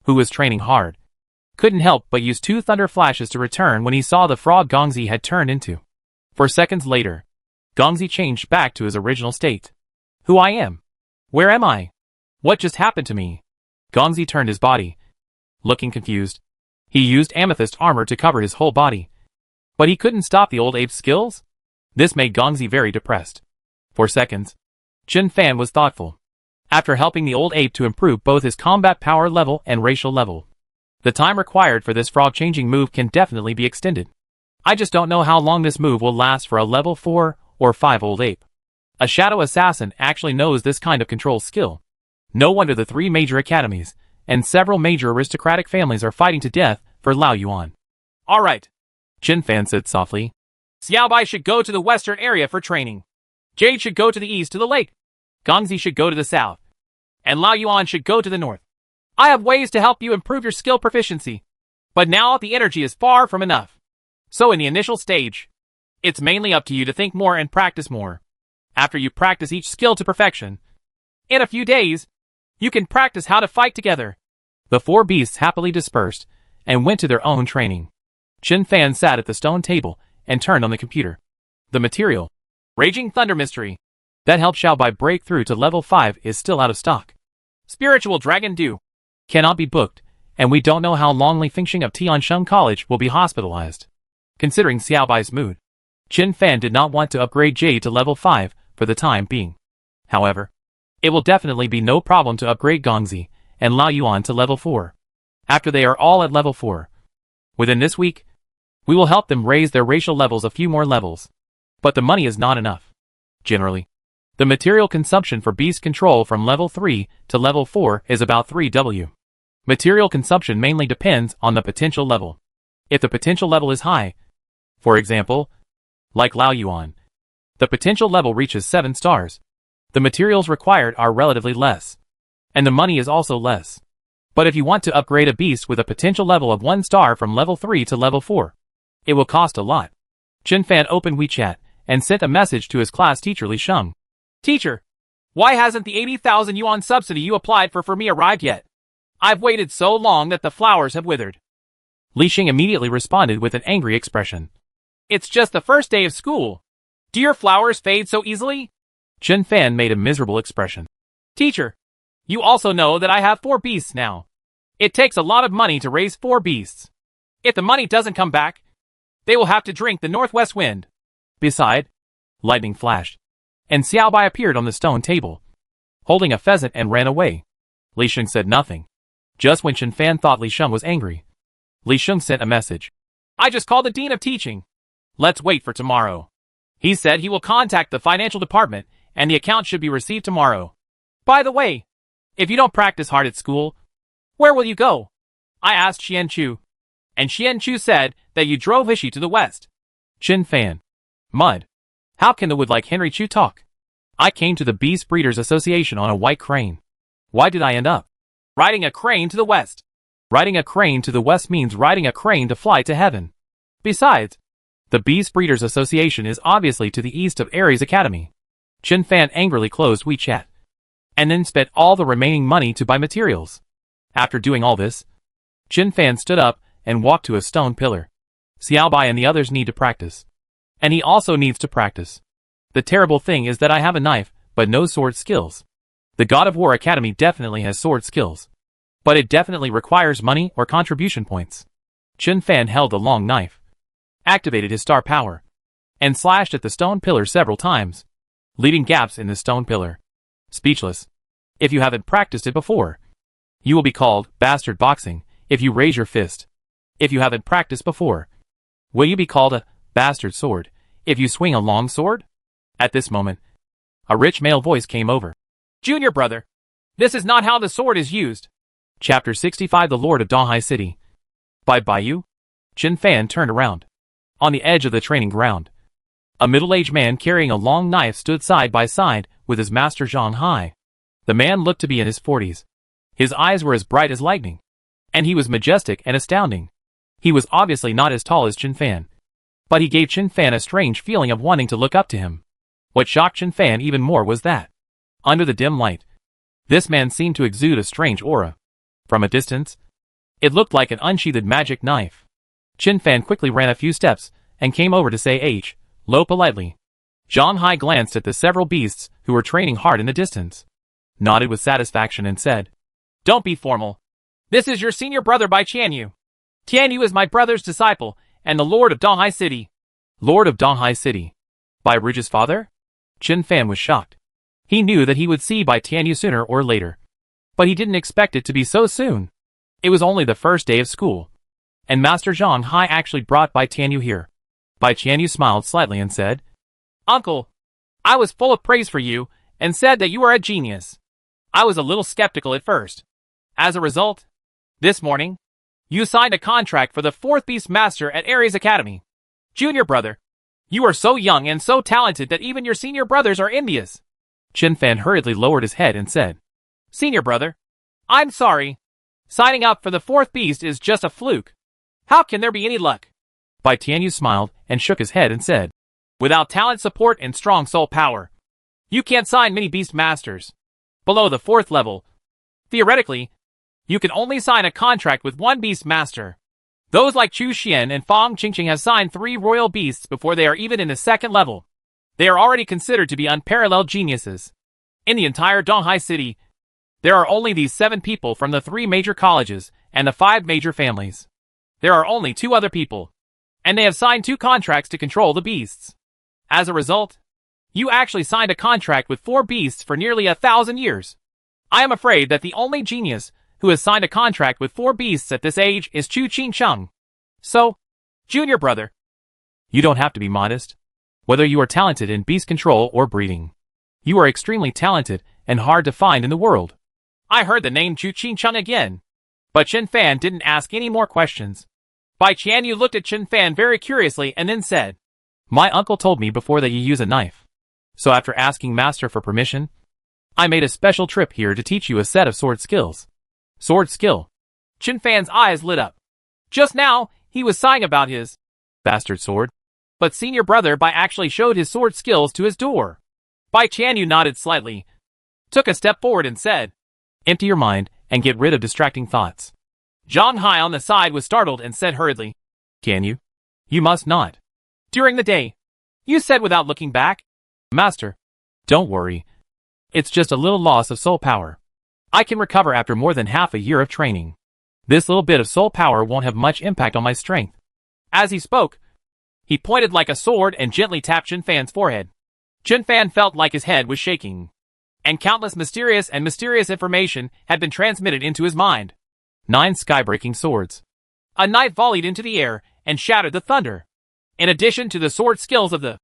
who was training hard, couldn't help but use 2 thunder flashes to return when he saw the frog Gongzi had turned into. 4 seconds later, Gongzi changed back to his original state. Who I am? Where am I? What just happened to me? Gongzi turned his body, looking confused. He used amethyst armor to cover his whole body, but he couldn't stop the old ape's skills? This made Gongzi very depressed. 4 seconds. Chen Fan was thoughtful. After helping the old ape to improve both his combat power level and racial level, the time required for this frog-changing move can definitely be extended. I just don't know how long this move will last for a level 4 or 5 old ape. A shadow assassin actually knows this kind of control skill. No wonder the 3 major academies and several major aristocratic families are fighting to death for Lao Yuan. Alright, Chen Fan said softly. Xiaobai should go to the western area for training. Jade should go to the east to the lake. Gongzi should go to the south. And Lao Yuan should go to the north. I have ways to help you improve your skill proficiency. But now the energy is far from enough. So in the initial stage, it's mainly up to you to think more and practice more. After you practice each skill to perfection, in a few days, you can practice how to fight together. The 4 beasts happily dispersed and went to their own training. Chen Fan sat at the stone table and turned on the computer. The material, Raging Thunder Mystery, that helped Xiaobai break through to level 5 is still out of stock. Spiritual Dragon Dew cannot be booked, and we don't know how long Li Fengxing of Tiansheng College will be hospitalized. Considering Xiaobai's mood, Chen Fan did not want to upgrade Jade to level 5 for the time being. However, it will definitely be no problem to upgrade Gongzi and Lao Yuan to level 4. After they are all at level 4. Within this week, we will help them raise their racial levels a few more levels. But the money is not enough. Generally, the material consumption for beast control from level 3 to level 4 is about 3W. Material consumption mainly depends on the potential level. If the potential level is high, for example, like Lao Yuan, the potential level reaches 7 stars. The materials required are relatively less, and the money is also less. But if you want to upgrade a beast with a potential level of 1 star from level 3 to level 4, it will cost a lot. Chen Fan opened WeChat and sent a message to his class teacher Li Sheng. Teacher, why hasn't the 80,000 yuan subsidy you applied for me arrived yet? I've waited so long that the flowers have withered. Li Sheng immediately responded with an angry expression. It's just the first day of school. Do your flowers fade so easily? Chen Fan made a miserable expression. Teacher, you also know that I have 4 beasts now. It takes a lot of money to raise 4 beasts. If the money doesn't come back, they will have to drink the northwest wind. Beside, lightning flashed, and Xiaobai appeared on the stone table, holding a pheasant and ran away. Li Sheng said nothing. Just when Chen Fan thought Li Sheng was angry, Li Sheng sent a message. I just called the Dean of Teaching. Let's wait for tomorrow. He said he will contact the financial department and the account should be received tomorrow. By the way, if you don't practice hard at school, Where will you go? I asked Xian Chu. And Xian Chu said that you drove Hishi to the west. Chin Fan. Mud. How can the wood like Henry Chu talk? I came to the Beast Breeders Association on a white crane. Why did I end up riding a crane to the west? Riding a crane to the west means riding a crane to fly to heaven. Besides, the Beast Breeders Association is obviously to the east of Ares Academy. Chin Fan angrily closed WeChat. And then spent all the remaining money to buy materials. After doing all this, Chin Fan stood up and walked to a stone pillar. Xiao Bai and the others need to practice. And he also needs to practice. The terrible thing is that I have a knife, but no sword skills. The God of War Academy definitely has sword skills. But it definitely requires money or contribution points. Chin Fan held a long knife, activated his star power, and slashed at the stone pillar several times, leaving gaps in the stone pillar. Speechless. If you haven't practiced it before, you will be called bastard boxing if you raise your fist. If you haven't practiced before, will you be called a bastard sword if you swing a long sword? At this moment, a rich male voice came over. Junior brother, this is not how the sword is used. Chapter 65 The Lord of Donghai City. By Baiyu? Chin Fan turned around. On the edge of the training ground, a middle-aged man carrying a long knife stood side by side with his master Zhang Hai. The man looked to be in his 40s. His eyes were as bright as lightning, and he was majestic and astounding. He was obviously not as tall as Chin Fan, but he gave Chin Fan a strange feeling of wanting to look up to him. What shocked Chin Fan even more was that, under the dim light, this man seemed to exude a strange aura. From a distance, it looked like an unsheathed magic knife. Chin Fan quickly ran a few steps and came over to say hello politely. Zhang Hai glanced at the several beasts who were training hard in the distance, nodded with satisfaction and said, Don't be formal. This is your senior brother by Tianyu. Tianyu is my brother's disciple and the Lord of Donghai City. Lord of Donghai City. Bai Rouge's father? Chin Fan was shocked. He knew that he would see Bai Tianyu sooner or later, but he didn't expect it to be so soon. It was only the first day of school, and Master Zhang Hai actually brought Bai Tianyu here. Bai Tianyu smiled slightly and said, Uncle, I was full of praise for you and said that you are a genius. I was a little skeptical at first. As a result, this morning, you signed a contract for the 4th Beast Master at Ares Academy. Junior brother, you are so young and so talented that even your senior brothers are envious. Chin Fan hurriedly lowered his head and said, Senior brother, I'm sorry. Signing up for the 4th Beast is just a fluke. How can there be any luck? Bai Tianyu smiled and shook his head and said, Without talent, support, and strong soul power, you can't sign many Beast Masters. Below the 4th level, theoretically, you can only sign a contract with one Beast Master. Those like Chu Xian and Fang Qingqing have signed 3 royal beasts before they are even in the 2nd level. They are already considered to be unparalleled geniuses. In the entire Donghai City, there are only these 7 people from the 3 major colleges and the 5 major families. There are only 2 other people, and they have signed 2 contracts to control the beasts. As a result, you actually signed a contract with 4 beasts for nearly 1,000 years. I am afraid that the only genius who has signed a contract with 4 beasts at this age is Chu Qingcheng. So, junior brother, you don't have to be modest. Whether you are talented in beast control or breeding, you are extremely talented and hard to find in the world. I heard the name Chu Qingcheng again, but Chin Fan didn't ask any more questions. Bai Tianyu looked at Chin Fan very curiously and then said, My uncle told me before that you use a knife. So after asking Master for permission, I made a special trip here to teach you a set of sword skills. Sword skill. Chin Fan's eyes lit up. Just now, he was sighing about his bastard sword, but senior brother Bai actually showed his sword skills to his door. Bai Tianyu nodded slightly, took a step forward and said, Empty your mind and get rid of distracting thoughts. Zhang Hai on the side was startled and said hurriedly, Can you must not. During the day, you said without looking back, Master, don't worry. It's just a little loss of soul power. I can recover after more than half a year of training. This little bit of soul power won't have much impact on my strength. As he spoke, he pointed like a sword and gently tapped Chin Fan's forehead. Chin Fan felt like his head was shaking, and countless mysterious information had been transmitted into his mind. 9 sky-breaking swords. A knife volleyed into the air and shattered the thunder. In addition to the sword skills of the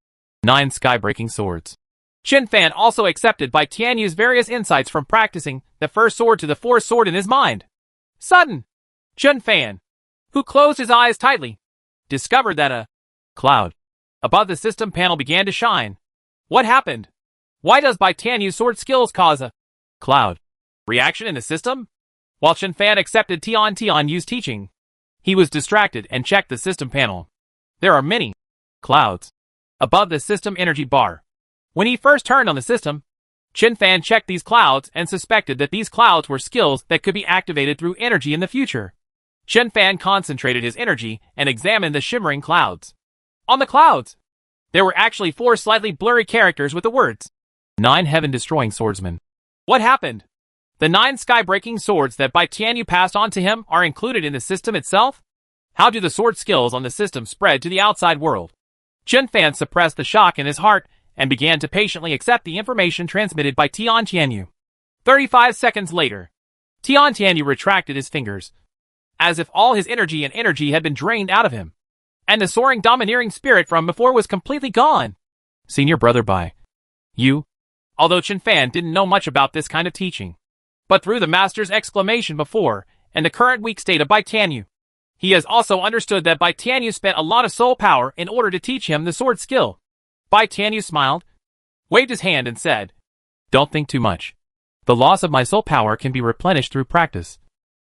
9 sky-breaking swords, Chin Fan also accepted Bai Tianyu's various insights from practicing the first sword to the 4th sword in his mind. Sudden, Chun Fan, who closed his eyes tightly, discovered that a cloud above the system panel began to shine. What happened? Why does Bai Tianyu's sword skills cause a cloud reaction in the system? While Chun Fan accepted Tianyu's teaching, he was distracted and checked the system panel. There are many clouds above the system energy bar. When he first turned on the system, Chun Fan checked these clouds and suspected that these clouds were skills that could be activated through energy in the future. Chun Fan concentrated his energy and examined the shimmering clouds. On the clouds, there were actually 4 slightly blurry characters with the words 9 heaven-destroying swordsmen. What happened? The 9 sky-breaking swords that Bai Tianyu passed on to him are included in the system itself? How do the sword skills on the system spread to the outside world? Chun Fan suppressed the shock in his heart and began to patiently accept the information transmitted by Tianyu. 35 seconds later, Tianyu retracted his fingers, as if all his energy had been drained out of him, and the soaring domineering spirit from before was completely gone. Senior brother Bai. You? Although Chun Fan didn't know much about this kind of teaching, but through the master's exclamation before and the current weak state of Bai Tianyu, he has also understood that Bai Tianyu spent a lot of soul power in order to teach him the sword skill. Bai Tianyu smiled, waved his hand and said, "Don't think too much. The loss of my soul power can be replenished through practice,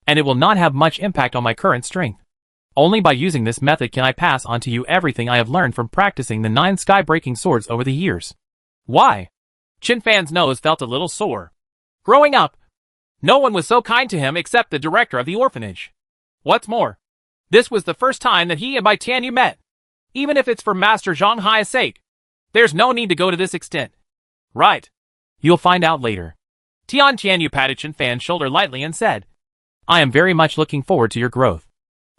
and it will not have much impact on my current strength. Only by using this method can I pass on to you everything I have learned from practicing the 9 sky-breaking swords over the years." Why? Chun Fan's nose felt a little sore. Growing up, no one was so kind to him except the director of the orphanage. What's more, this was the first time that he and Bai Tianyu met. Even if it's for Master Zhang Hai's sake, there's no need to go to this extent. Right. You'll find out later. Tianyu patted Chun Fan's shoulder lightly and said, "I am very much looking forward to your growth.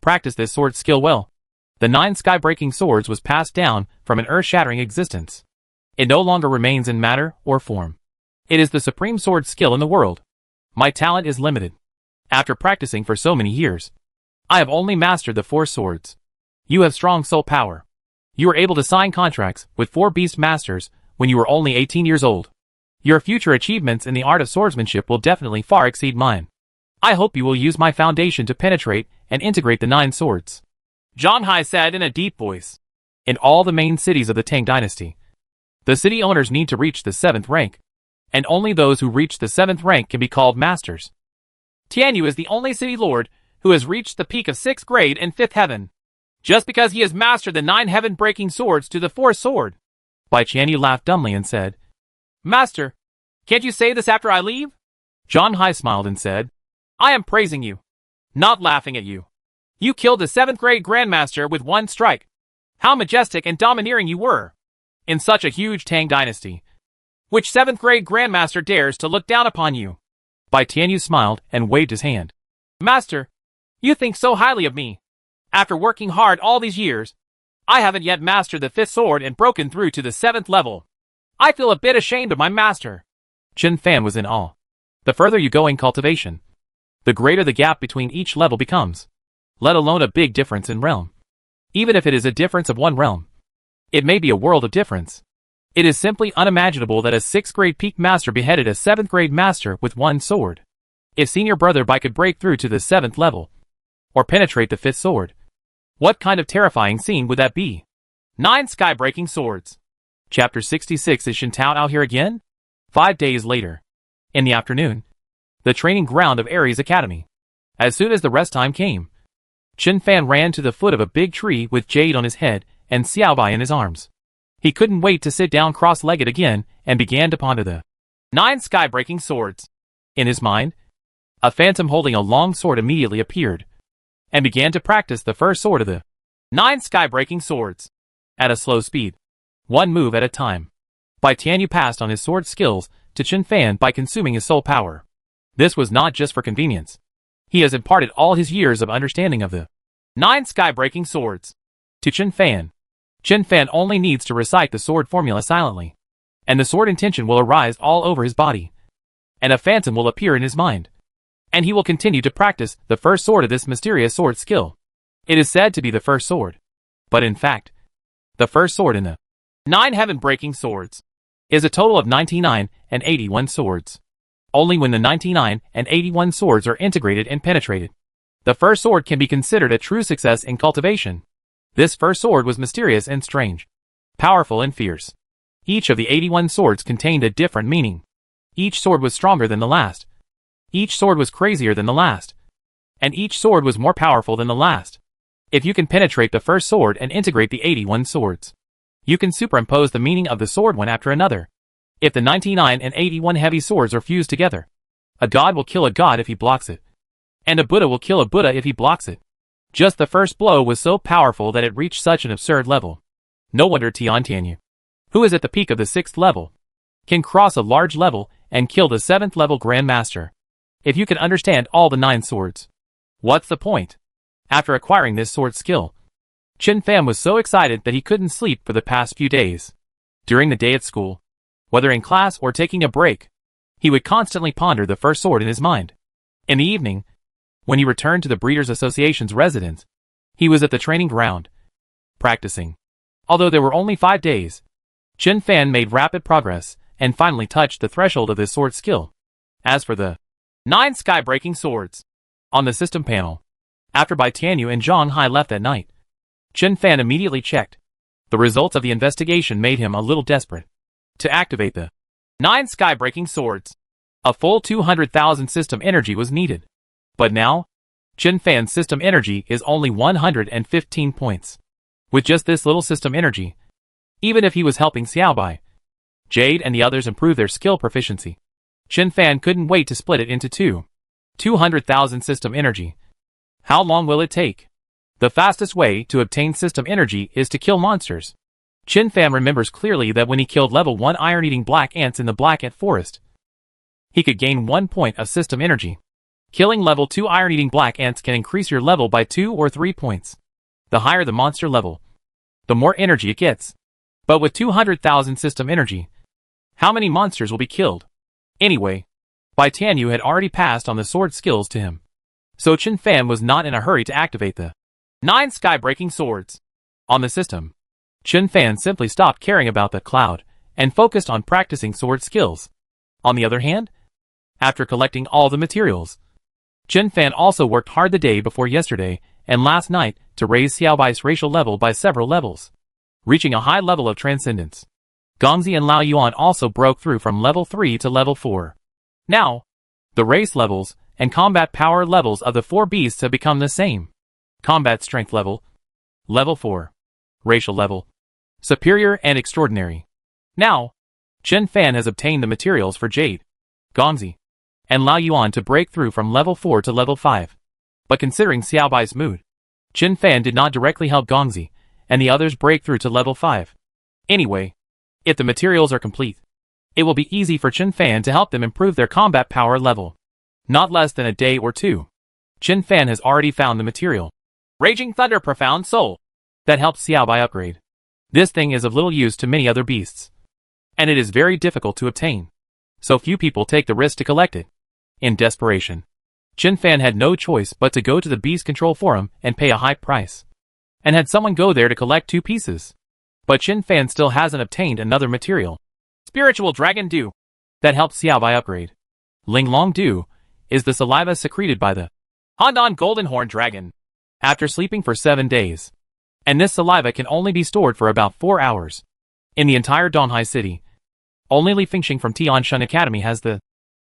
Practice this sword skill well." The 9 sky-breaking swords was passed down from an earth-shattering existence. It no longer remains in matter or form. It is the supreme sword skill in the world. My talent is limited. After practicing for so many years, I have only mastered the 4 swords. You have strong soul power. You were able to sign contracts with 4 beast masters when you were only 18 years old. Your future achievements in the art of swordsmanship will definitely far exceed mine. I hope you will use my foundation to penetrate and integrate the 9 swords. Zhang Hai said in a deep voice. In all the main cities of the Tang dynasty, the city owners need to reach the 7th rank, and only those who reach the 7th rank can be called masters. Tianyu is the only city lord who has reached the peak of 6th grade and 5th heaven, just because he has mastered the 9 heaven-breaking swords to the 4th sword. Bai Tianyu laughed dumbly and said, "Master, can't you say this after I leave?" Zhang Hai smiled and said, "I am praising you, not laughing at you. You killed the 7th grade grandmaster with 1 strike. How majestic and domineering you were. In such a huge Tang dynasty, which 7th grade grandmaster dares to look down upon you?" Bai Tianyu smiled and waved his hand. "Master, you think so highly of me. After working hard all these years, I haven't yet mastered the 5th sword and broken through to the 7th level. I feel a bit ashamed of my master." Chun Fan was in awe. The further you go in cultivation, the greater the gap between each level becomes, let alone a big difference in realm. Even if it is a difference of 1 realm, it may be a world of difference. It is simply unimaginable that a 6th grade peak master beheaded a 7th grade master with 1 sword. If senior brother Bai could break through to the 7th level, or penetrate the 5th sword, what kind of terrifying scene would that be? 9 sky-breaking swords. Chapter 66. Is Shintao out here again? 5 days later. In the afternoon, the training ground of Ares Academy. As soon as the rest time came, Chun Fan ran to the foot of a big tree with Jade on his head and Xiaobai in his arms. He couldn't wait to sit down cross-legged again and began to ponder the 9 sky-breaking swords. In his mind, a phantom holding a long sword immediately appeared, and began to practice the first sword of the 9 sky-breaking swords. At a slow speed, 1 move at a time, Bai Tianyu passed on his sword skills to Chun Fan by consuming his soul power. This was not just for convenience. He has imparted all his years of understanding of the 9 sky-breaking swords to Chun Fan. Chun Fan only needs to recite the sword formula silently, and the sword intention will arise all over his body, and a phantom will appear in his mind, and he will continue to practice the first sword of this mysterious sword skill. It is said to be the first sword, but in fact, the first sword in the 9 heaven-breaking swords is a total of 99 and 81 swords. Only when the 99 and 81 swords are integrated and penetrated. The first sword can be considered a true success in cultivation. This first sword was mysterious and strange, powerful and fierce. Each of the 81 swords contained a different meaning. Each sword was stronger than the last. Each sword was crazier than the last. And each sword was more powerful than the last. If you can penetrate the first sword and integrate the 81 swords, you can superimpose the meaning of the sword one after another. If the 99 and 81 heavy swords are fused together, a god will kill a god if he blocks it. And a Buddha will kill a Buddha if he blocks it. Just the first blow was so powerful that it reached such an absurd level. No wonder Tiantianyu, who is at the peak of the 6th level, can cross a large level and kill the 7th level Grandmaster. If you can understand all the 9 swords, what's the point? After acquiring this sword skill, Chen Fan was so excited that he couldn't sleep for the past few days. During the day at school, whether in class or taking a break, he would constantly ponder the first sword in his mind. In the evening, when he returned to the Breeders' Association's residence, he was at the training ground, practicing. Although there were only 5 days, Chen Fan made rapid progress and finally touched the threshold of his sword skill. As for the 9 sky-breaking swords on the system panel, after Bai Tianyu and Zhang Hai left that night, Chen Fan immediately checked. The results of the investigation made him a little desperate. To activate the 9 sky-breaking swords, a full 200,000 system energy was needed. But now, Chen Fan's system energy is only 115 points. With just this little system energy, even if he was helping Xiaobai, Jade and the others improve their skill proficiency, Chen Fan couldn't wait to split it into 200,000 system energy. How long will it take? The fastest way to obtain system energy is to kill monsters. Chen Fan remembers clearly that when he killed level 1 iron-eating black ants in the Black Ant Forest, he could gain 1 point of system energy. Killing level 2 iron-eating black ants can increase your level by 2 or 3 points. The higher the monster level, the more energy it gets. But with 200,000 system energy, how many monsters will be killed? Anyway, Bai Tianyu had already passed on the sword skills to him. So Chen Fan was not in a hurry to activate the 9 sky-breaking swords on the system. Chen Fan simply stopped caring about the cloud and focused on practicing sword skills. On the other hand, after collecting all the materials, Chen Fan also worked hard the day before yesterday and last night to raise Xiaobai's racial level by several levels, reaching a high level of transcendence. Gongzi and Lao Yuan also broke through from level 3 to level 4. Now, the race levels and combat power levels of the 4 beasts have become the same. Combat strength level, level 4. Racial level, superior and extraordinary. Now, Chen Fan has obtained the materials for Jade, Gongzi, and Lao Yuan to break through from level 4 to level 5. But considering Xiaobai's mood, Chen Fan did not directly help Gongzi and the others break through to level 5. Anyway, if the materials are complete, it will be easy for Chen Fan to help them improve their combat power level. Not less than a day or 2. Chen Fan has already found the material, Raging Thunder Profound Soul, that helps Xiaobai upgrade. This thing is of little use to many other beasts, and it is very difficult to obtain. So few people take the risk to collect it. In desperation, Chen Fan had no choice but to go to the Beast Control Forum and pay a high price, and had someone go there to collect 2 pieces. But Chen Fan still hasn't obtained another material, Spiritual Dragon Dew, that helps Xiaobai upgrade. Ling Long Dew is the saliva secreted by the Handan Golden Horn Dragon after sleeping for 7 days. And this saliva can only be stored for about 4 hours. In the entire Donghai city, only Li Fingxing from Tianshan Academy has the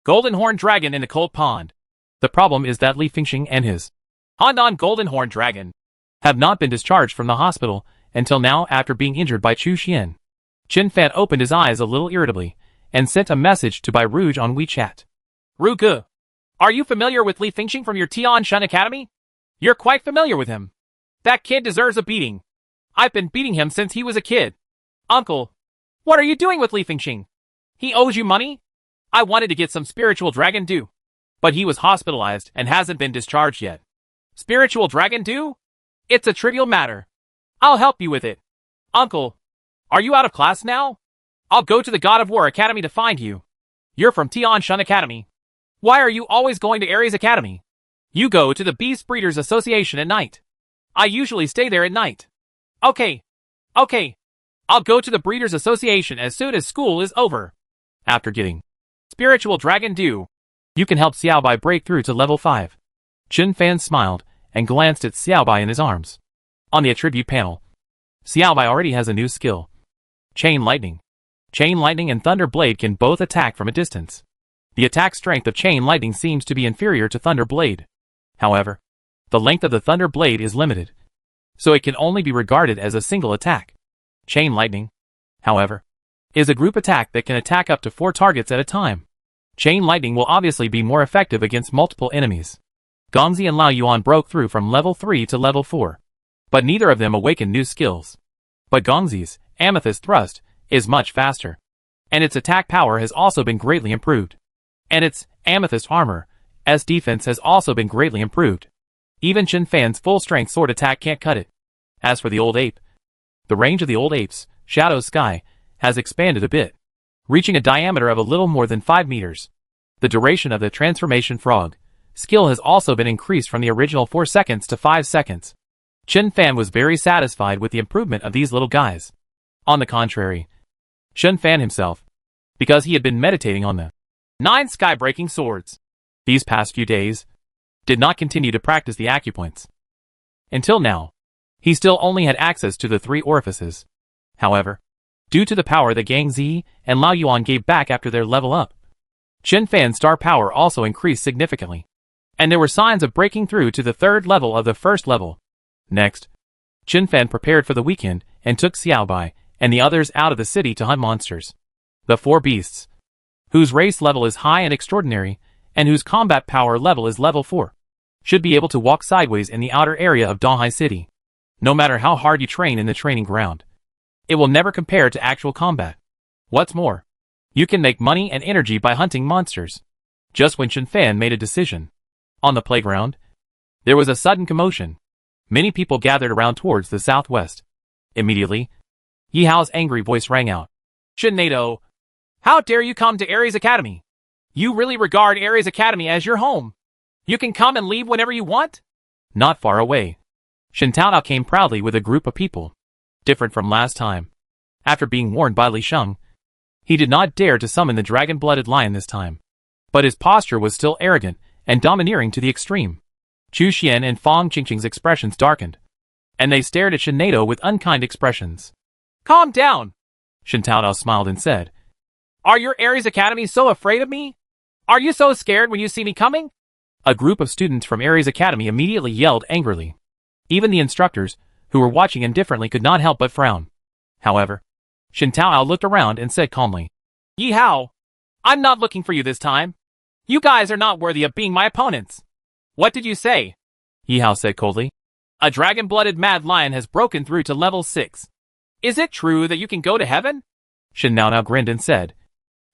Golden Horn Dragon in the cold pond. The problem is that Li Fingxing and his Handan Golden Horn Dragon have not been discharged from the hospital until now after being injured by Chu Xian. Chen Fan opened his eyes a little irritably and sent a message to Bai Rouge on WeChat. Ruge, are you familiar with Li Fingxing from your Tianshan Academy? You're quite familiar with him. That kid deserves a beating. I've been beating him since he was a kid. Uncle, what are you doing with Li Fingxing? He owes you money? I wanted to get some Spiritual Dragon Dew, but he was hospitalized and hasn't been discharged yet. Spiritual Dragon Dew? It's a trivial matter. I'll help you with it. Uncle, are you out of class now? I'll go to the God of War Academy to find you. You're from Tianshan Academy. Why are you always going to Ares Academy? You go to the Beast Breeders Association at night. I usually stay there at night. Okay. I'll go to the Breeders Association as soon as school is over. After getting Spiritual Dragon Dew, You can help Xiaobai break through to level 5. Chen Fan smiled and glanced at Xiaobai in his arms. On the attribute panel, Xiaobai already has a new skill. Chain Lightning. Chain Lightning and Thunder Blade can both attack from a distance. The attack strength of Chain Lightning seems to be inferior to Thunder Blade. However, the length of the Thunder Blade is limited, so it can only be regarded as a single attack. Chain Lightning, however, is a group attack that can attack up to 4 targets at a time. Chain Lightning will obviously be more effective against multiple enemies. Gongzi and Lao Yuan broke through from level 3 to level 4, but neither of them awakened new skills. But Gongzi's Amethyst Thrust is much faster, and its attack power has also been greatly improved. And its Amethyst Armor's defense has also been greatly improved. Even Chen Fan's full-strength sword attack can't cut it. As for the old ape, the range of the old ape's Shadow Sky has expanded a bit, reaching a diameter of a little more than 5 meters. The duration of the transformation frog skill has also been increased from the original 4 seconds to 5 seconds. Chen Fan was very satisfied with the improvement of these little guys. On the contrary, Chen Fan himself, because he had been meditating on the 9 sky-breaking swords these past few days, did not continue to practice the acupoints. Until now, he still only had access to the 3 orifices. However, due to the power that Gang Zi and Lao Yuan gave back after their level up, Chen Fan's star power also increased significantly, and there were signs of breaking through to the 3rd level of the 1st level. Next, Chen Fan prepared for the weekend and took Xiaobai and the others out of the city to hunt monsters. The 4 beasts, whose race level is high and extraordinary, and whose combat power level is level 4, should be able to walk sideways in the outer area of Donghai City. No matter how hard you train in the training ground, it will never compare to actual combat. What's more, you can make money and energy by hunting monsters. Just when Chen Fan made a decision, on the playground, there was a sudden commotion. Many people gathered around towards the southwest. Immediately, Yi Hao's angry voice rang out. Shin Nato, how dare you come to Ares Academy? You really regard Ares Academy as your home? You can come and leave whenever you want? Not far away, Shin Taotao came proudly with a group of people. Different from last time. After being warned by Li Sheng, he did not dare to summon the dragon-blooded lion this time. But his posture was still arrogant and domineering to the extreme. Chu Xian and Fang Qingqing's expressions darkened, and they stared at Shin Nato with unkind expressions. Calm down, Shin Taotao smiled and said. Are your Ares Academy so afraid of me? Are you so scared when you see me coming? A group of students from Ares Academy immediately yelled angrily. Even the instructors, who were watching indifferently, could not help but frown. However, Shin Taotao looked around and said calmly, Yi Hao, I'm not looking for you this time. You guys are not worthy of being my opponents. What did you say? Yi Hao said coldly. A dragon-blooded mad lion has broken through to level 6. Is it true that you can go to heaven? Shin Naotao grinned and said,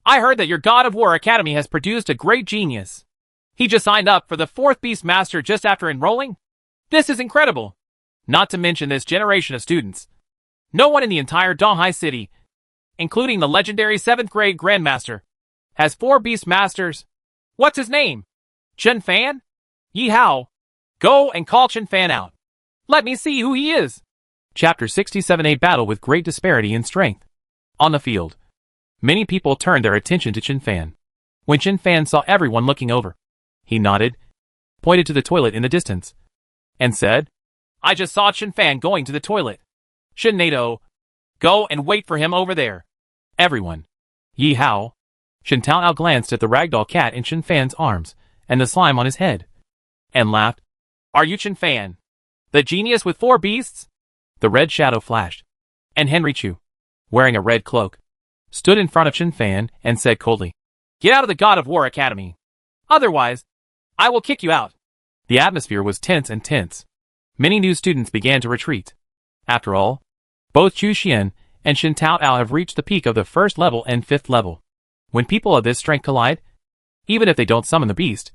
I heard that your God of War Academy has produced a great genius. He just signed up for the 4th Beast Master just after enrolling? This is incredible. Not to mention this generation of students. No one in the entire Donghai City, including the legendary 7th grade Grandmaster, has 4 Beast Masters. What's his name? Chen Fan? Yi Hao, go and call Chen Fan out. Let me see who he is. Chapter 67. A battle with great disparity in strength. On the field, many people turned their attention to Chen Fan. When Chen Fan saw everyone looking over, he nodded, pointed to the toilet in the distance, and said, I just saw Chen Fan going to the toilet. Shin Nato, go and wait for him over there. Everyone. Yi Hao. Shin Taotao glanced at the ragdoll cat in Chen Fan's arms and the slime on his head, and laughed. Are you Chen Fan, the genius with 4 beasts? The red shadow flashed, and Henry Chu, wearing a red cloak, stood in front of Chen Fan and said coldly, Get out of the God of War Academy. Otherwise, I will kick you out. The atmosphere was tense and tense. Many new students began to retreat. After all, both Chu Xian and Shin Taotao have reached the peak of the 1st level and 5th level. When people of this strength collide, even if they don't summon the beast,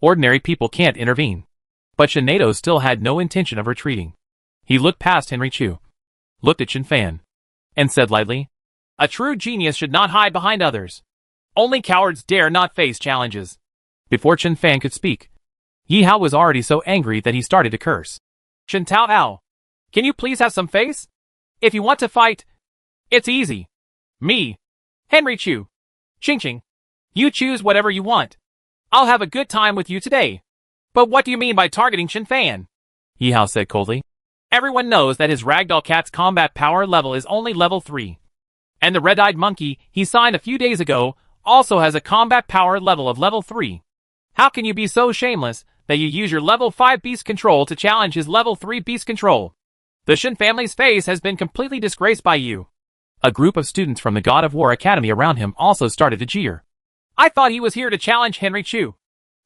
ordinary people can't intervene. But Shin Nato still had no intention of retreating. He looked past Henry Chu, looked at Chen Fan, and said lightly, A true genius should not hide behind others. Only cowards dare not face challenges. Before Chen Fan could speak, Yi Hao was already so angry that he started to curse. Chen Taotao, can you please have some face? If you want to fight, it's easy. Me, Henry Chu, Qingqing, you choose whatever you want. I'll have a good time with you today. But what do you mean by targeting Chen Fan? Yi Hao said coldly. Everyone knows that his ragdoll cat's combat power level is only level 3. And the red-eyed monkey he signed a few days ago also has a combat power level of level 3. How can you be so shameless that you use your level 5 beast control to challenge his level 3 beast control? The Shen family's face has been completely disgraced by you. A group of students from the God of War Academy around him also started to jeer. I thought he was here to challenge Henry Chu.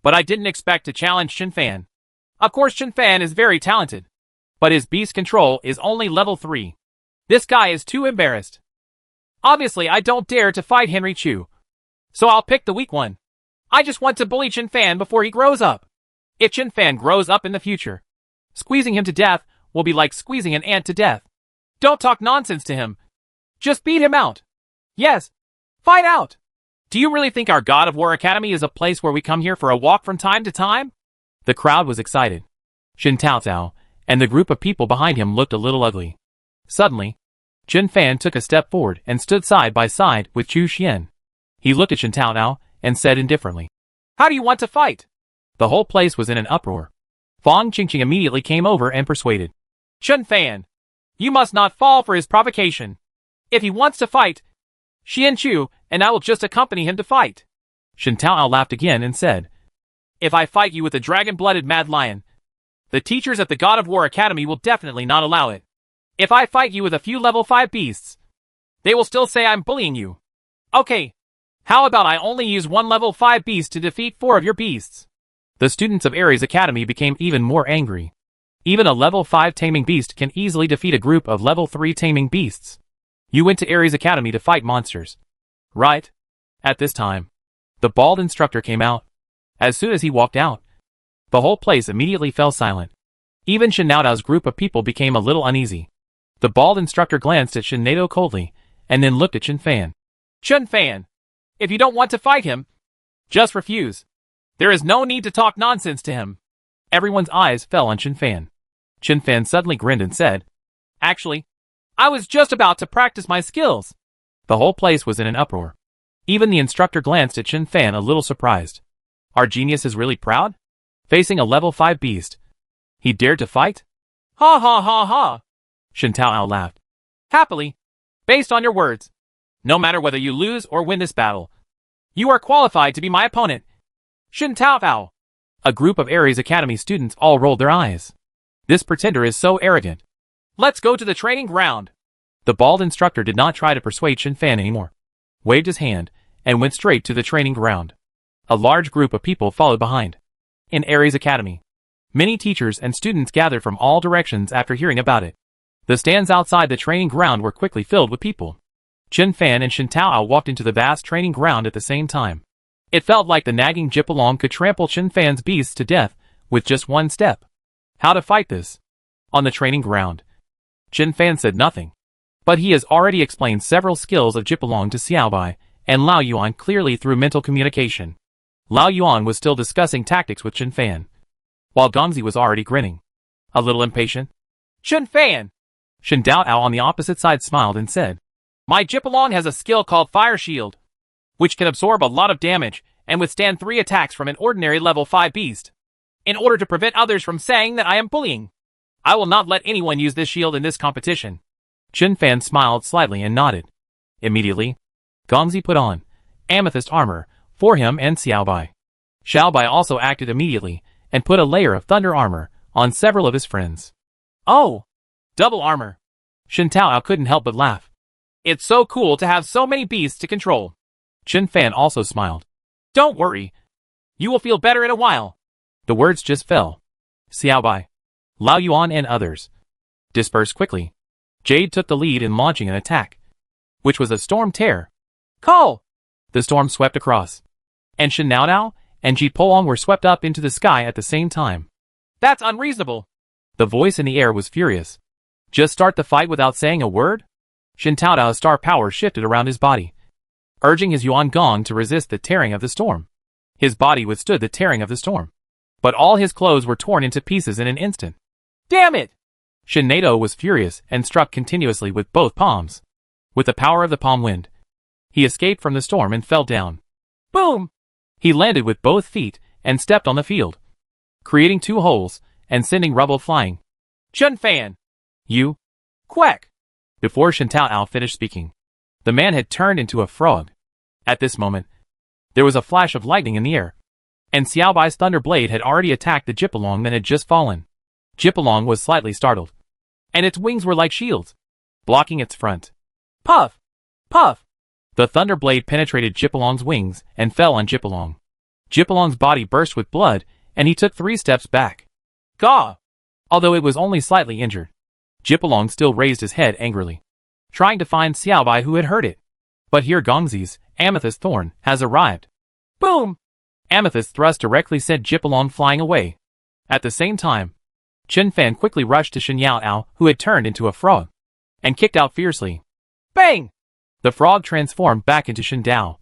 But I didn't expect to challenge Chen Fan. Of course Chen Fan is very talented. But his beast control is only level 3. This guy is too embarrassed. Obviously I don't dare to fight Henry Chu. So I'll pick the weak one. I just want to bully Chen Fan before he grows up. If Chen Fan grows up in the future, squeezing him to death will be like squeezing an ant to death. Don't talk nonsense to him. Just beat him out. Yes. Fight out. Do you really think our God of War Academy is a place where we come here for a walk from time to time? The crowd was excited. Shen Taotao and the group of people behind him looked a little ugly. Suddenly, Chen Fan took a step forward and stood side by side with Chu Xian. He looked at Shen Taotao and said indifferently, How do you want to fight? The whole place was in an uproar. Fang Qingqing immediately came over and persuaded. Chen Fan, you must not fall for his provocation. If he wants to fight, Xian Chu and I will just accompany him to fight. Shen Taotao laughed again and said, If I fight you with a dragon-blooded mad lion, the teachers at the God of War Academy will definitely not allow it. If I fight you with a few level 5 beasts, they will still say I'm bullying you. Okay, how about I only use one level 5 beast to defeat 4 of your beasts? The students of Ares Academy became even more angry. Even a level 5 taming beast can easily defeat a group of level 3 taming beasts. You went to Ares Academy to fight monsters, right? At this time, the bald instructor came out. As soon as he walked out, the whole place immediately fell silent. Even Shen Naodao's group of people became a little uneasy. The bald instructor glanced at Shen Naodao coldly, and then looked at Chen Fan. Chen Fan, if you don't want to fight him, just refuse. There is no need to talk nonsense to him. Everyone's eyes fell on Chen Fan. Chen Fan suddenly grinned and said, Actually, I was just about to practice my skills. The whole place was in an uproar. Even the instructor glanced at Chen Fan a little surprised. Our genius is really proud? Facing a level 5 beast, he dared to fight? Ha ha ha ha! Shen Taotao laughed. Happily, based on your words. No matter whether you lose or win this battle, you are qualified to be my opponent. Shen Taotao. A group of Ares Academy students all rolled their eyes. This pretender is so arrogant. Let's go to the training ground. The bald instructor did not try to persuade Chen Fan anymore. Waved his hand and went straight to the training ground. A large group of people followed behind. In Ares Academy, many teachers and students gathered from all directions after hearing about it. The stands outside the training ground were quickly filled with people. Chen Fan and Shen Taoao walked into the vast training ground at the same time. It felt like the nagging Jipalong could trample Chen Fan's beasts to death with just one step. How to fight this? On the training ground, Chen Fan said nothing. But he has already explained several skills of Jipalong to Xiaobai and Lao Yuan clearly through mental communication. Lao Yuan was still discussing tactics with Chen Fan, while Gongzi was already grinning. A little impatient. Chen Fan! Shen Daoao on the opposite side smiled and said, My Jipalong has a skill called Fire Shield, which can absorb a lot of damage and withstand 3 attacks from an ordinary level 5 beast. In order to prevent others from saying that I am bullying, I will not let anyone use this shield in this competition. Chen Fan smiled slightly and nodded. Immediately, Gongzi put on amethyst armor for him and Xiaobai. Xiaobai also acted immediately and put a layer of thunder armor on several of his friends. Oh! Double armor. Shen Taoao couldn't help but laugh. It's so cool to have so many beasts to control. Chen Fan also smiled. Don't worry. You will feel better in a while. The words just fell. Xiaobai, Lao Yuan and others dispersed quickly. Jade took the lead in launching an attack, which was a storm tear. Call! The storm swept across, and Shen Naodao and Ji Polong were swept up into the sky at the same time. That's unreasonable. The voice in the air was furious. Just start the fight without saying a word? Shen Taodao's star power shifted around his body, urging his Yuan Gong to resist the tearing of the storm. His body withstood the tearing of the storm, but all his clothes were torn into pieces in an instant. Damn it! Shen Naodao was furious and struck continuously with both palms. With the power of the palm wind, he escaped from the storm and fell down. Boom! He landed with both feet and stepped on the field, creating 2 holes and sending rubble flying. Chun Fan! You! Quack! Before Shen Tao finished speaking, the man had turned into a frog. At this moment, there was a flash of lightning in the air, and Xiao Bai's thunder blade had already attacked the Jipalong that had just fallen. Jipalong was slightly startled, and its wings were like shields, blocking its front. Puff! Puff! The thunder blade penetrated Jipalong's wings and fell on Jipalong. Jipalong's body burst with blood, and he took 3 steps back. Gaw! Although it was only slightly injured, Jipalong still raised his head angrily, trying to find Xiao Bai who had heard it. But here Gongzi's amethyst thorn has arrived. Boom! Amethyst thrust directly sent Jipalong flying away. At the same time, Chen Fan quickly rushed to Shen Yao, who had turned into a frog, and kicked out fiercely. Bang! The frog transformed back into Shen Dao.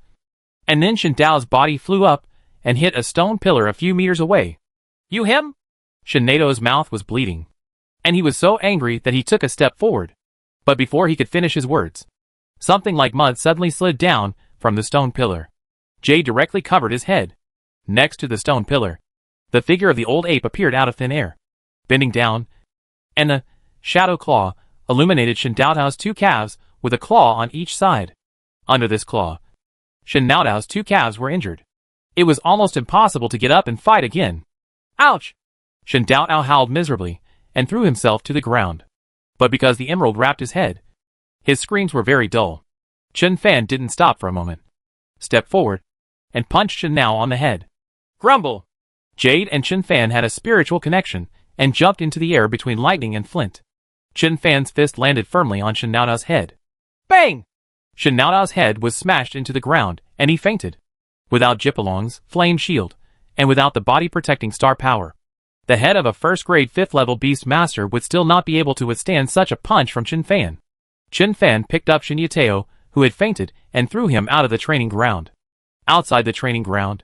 And then Shen Dao's body flew up and hit a stone pillar a few meters away. You him? Shen Nado's mouth was bleeding, and he was so angry that he took a step forward. But before he could finish his words, something like mud suddenly slid down from the stone pillar. Jade directly covered his head. Next to the stone pillar, the figure of the old ape appeared out of thin air, bending down, and a shadow claw illuminated Shen Dao's 2 calves with a claw on each side. Under this claw, Shen Dao's 2 calves were injured. It was almost impossible to get up and fight again. Ouch! Shen Dao howled miserably and threw himself to the ground. But because the emerald wrapped his head, his screams were very dull. Chen Fan didn't stop for a moment, stepped forward, and punched Shen Dao on the head. Grumble! Jade and Chen Fan had a spiritual connection and jumped into the air between lightning and flint. Chen Fan's fist landed firmly on Shen Dao's head. Bang! Shen Dao's head was smashed into the ground, and he fainted. Without Jipalong's flame shield, and without the body-protecting star power, the head of a first-grade 5th-level beast master would still not be able to withstand such a punch from Chen Fan. Chen Fan picked up Shen Yateo, who had fainted, and threw him out of the training ground. Outside the training ground,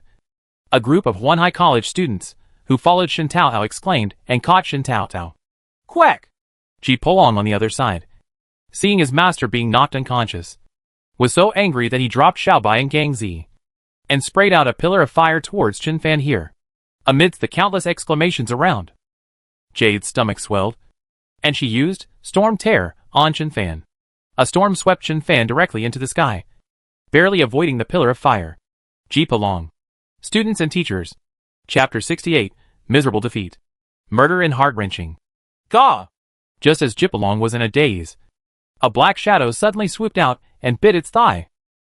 a group of Huanhai College students, who followed Shen Tao exclaimed and caught Shen Tao. Quack! Ji Polong on the other side, seeing his master being knocked unconscious, was so angry that he dropped Xiaobai and Gangzi, and sprayed out a pillar of fire towards Chen Fan here. Amidst the countless exclamations around, Jade's stomach swelled, and she used Storm Tear on Chen Fan. A storm swept Chen Fan directly into the sky, barely avoiding the pillar of fire. Ji Polong. Students and Teachers. Chapter 68, Miserable Defeat. Murder and Heart-Wrenching. Gaw! Just as Jipalong was in a daze, a black shadow suddenly swooped out and bit its thigh.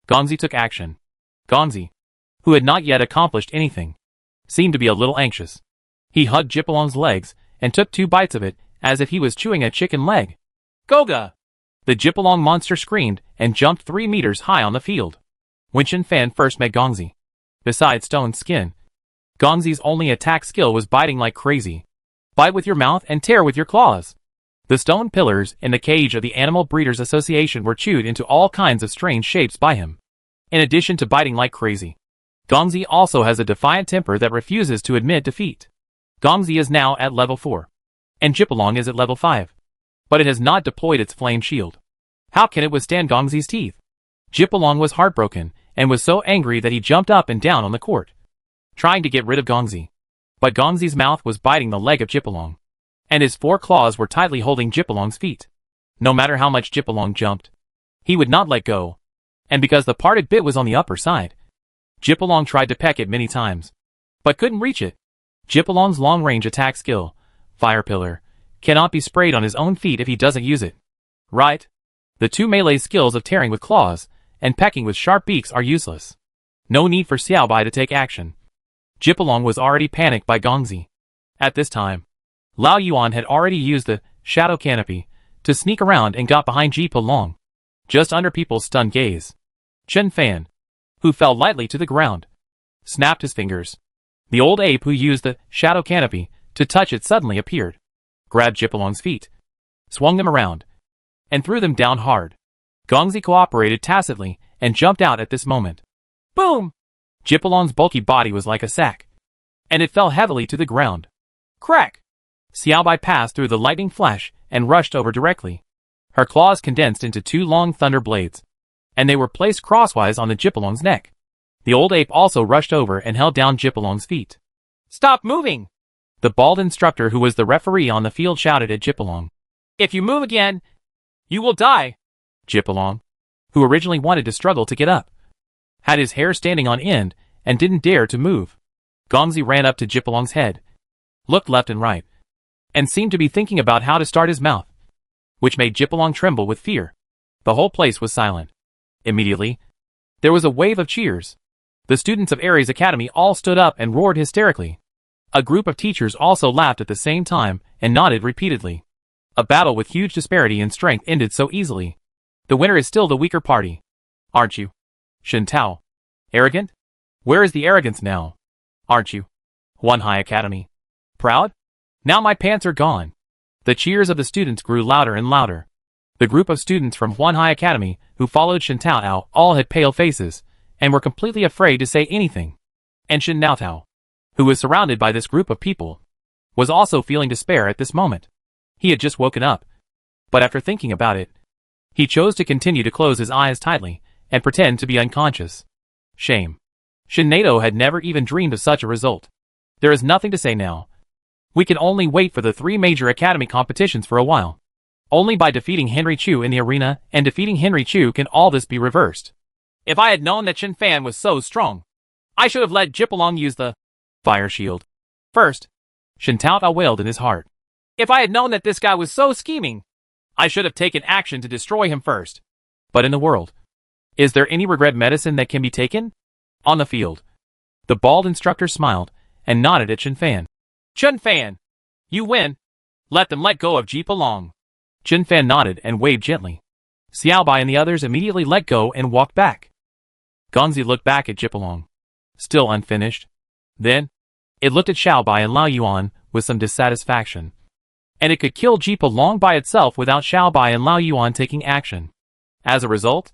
Gongzi took action. Gongzi, who had not yet accomplished anything, seemed to be a little anxious. He hugged Jipalong's legs and took 2 bites of it as if he was chewing a chicken leg. Goga! The Jipalong monster screamed and jumped 3 meters high on the field. When Chen Fan first met Gongzi, besides stone skin, Gongzi's only attack skill was biting like crazy. Bite with your mouth and tear with your claws. The stone pillars in the cage of the Animal Breeders Association were chewed into all kinds of strange shapes by him. In addition to biting like crazy, Gongzi also has a defiant temper that refuses to admit defeat. Gongzi is now at level 4, and Jipalong is at level 5, but it has not deployed its flame shield. How can it withstand Gongzi's teeth? Jipalong was heartbroken and was so angry that he jumped up and down on the court, trying to get rid of Gongzi. But Gongzi's mouth was biting the leg of Jipalong, and his 4 claws were tightly holding Jipalong's feet. No matter how much Jipalong jumped, he would not let go, and because the parted bit was on the upper side, Jipalong tried to peck it many times, but couldn't reach it. Jipalong's long-range attack skill, Fire Pillar, cannot be sprayed on his own feet if he doesn't use it. Right? The 2 melee skills of tearing with claws and pecking with sharp beaks are useless. No need for Xiaobai to take action. Jipalong was already panicked by Gongzi. At this time, Lao Yuan had already used the shadow canopy to sneak around and got behind Ji Polong, just under people's stunned gaze. Chen Fan, who fell lightly to the ground, snapped his fingers. The old ape who used the shadow canopy to touch it suddenly appeared, grabbed Jipalong's feet, swung them around, and threw them down hard. Gongzi cooperated tacitly and jumped out at this moment. Boom! Jipalong's bulky body was like a sack, and it fell heavily to the ground. Crack! Xiaobai passed through the lightning flash and rushed over directly. Her claws condensed into 2 long thunder blades, and they were placed crosswise on the Jipalong's neck. The old ape also rushed over and held down Jipalong's feet. "Stop moving!" The bald instructor who was the referee on the field shouted at Jipalong. "If you move again, you will die." Jipalong, who originally wanted to struggle to get up, had his hair standing on end and didn't dare to move. Gongzi ran up to Jipalong's head, looked left and right, and seemed to be thinking about how to start his mouth, which made Jipalong tremble with fear. The whole place was silent. Immediately, there was a wave of cheers. The students of Ares Academy all stood up and roared hysterically. A group of teachers also laughed at the same time and nodded repeatedly. A battle with huge disparity in strength ended so easily. The winner is still the weaker party. Aren't you, Shen Tao? Arrogant? Where is the arrogance now? Aren't you, Huanhai Academy? Proud? Now my pants are gone. The cheers of the students grew louder and louder. The group of students from Huanhai Academy who followed Shen Tao all had pale faces and were completely afraid to say anything. And Shen Tao, who was surrounded by this group of people, was also feeling despair at this moment. He had just woken up, but after thinking about it, he chose to continue to close his eyes tightly and pretend to be unconscious. Shame. Shen Tao had never even dreamed of such a result. There is nothing to say now. We can only wait for the 3 major academy competitions for a while. Only by defeating Henry Chu in the arena and defeating Henry Chu can all this be reversed. If I had known that Shen Fan was so strong, I should have let Jipalong use the fire shield first. Shen Tao wailed in his heart. If I had known that this guy was so scheming, I should have taken action to destroy him first. But in the world, is there any regret medicine that can be taken? On the field, the bald instructor smiled and nodded at Shen Fan. Chen Fan, you win. Let them let go of Jipalong. Chen Fan nodded and waved gently. Xiaobai and the others immediately let go and walked back. Gongzi looked back at Jipalong, still unfinished. Then, it looked at Xiaobai and Lao Yuan with some dissatisfaction. And it could kill Jipalong by itself without Xiaobai and Lao Yuan taking action. As a result,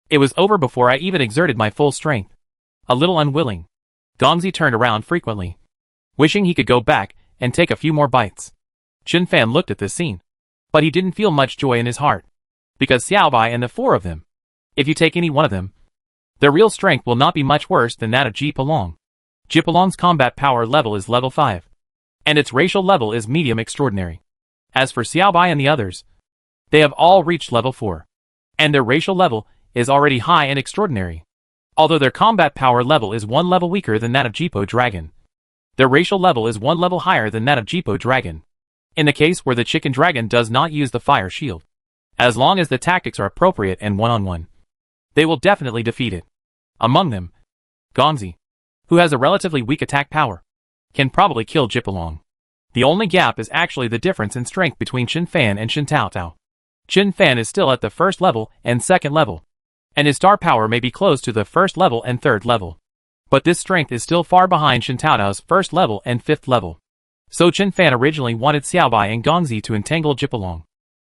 it was over before I even exerted my full strength. A little unwilling, Gongzi turned around frequently, wishing he could go back and take a few more bites. Chen Fan looked at this scene, but he didn't feel much joy in his heart, because Xiaobai and the 4 of them, if you take any one of them, their real strength will not be much worse than that of Jipalong. Jipalong's combat power level is level 5, and its racial level is medium extraordinary. As for Xiaobai and the others, they have all reached level 4, and their racial level is already high and extraordinary. Although their combat power level is 1 level weaker than that of Jipo Dragon, their racial level is 1 level higher than that of Jipo Dragon. In the case where the Chicken Dragon does not use the fire shield, as long as the tactics are appropriate and one-on-one, they will definitely defeat it. Among them, Gongzi, who has a relatively weak attack power, can probably kill Jipalong. The only gap is actually the difference in strength between Shen Fan and Shen Tao. Shen Fan is still at the 1st level and 2nd level, and his star power may be close to the 1st level and 3rd level. But this strength is still far behind Shen Tao's 1st level and 5th level. So Chen Fan originally wanted Xiaobai and Gongzi to entangle Jipalong,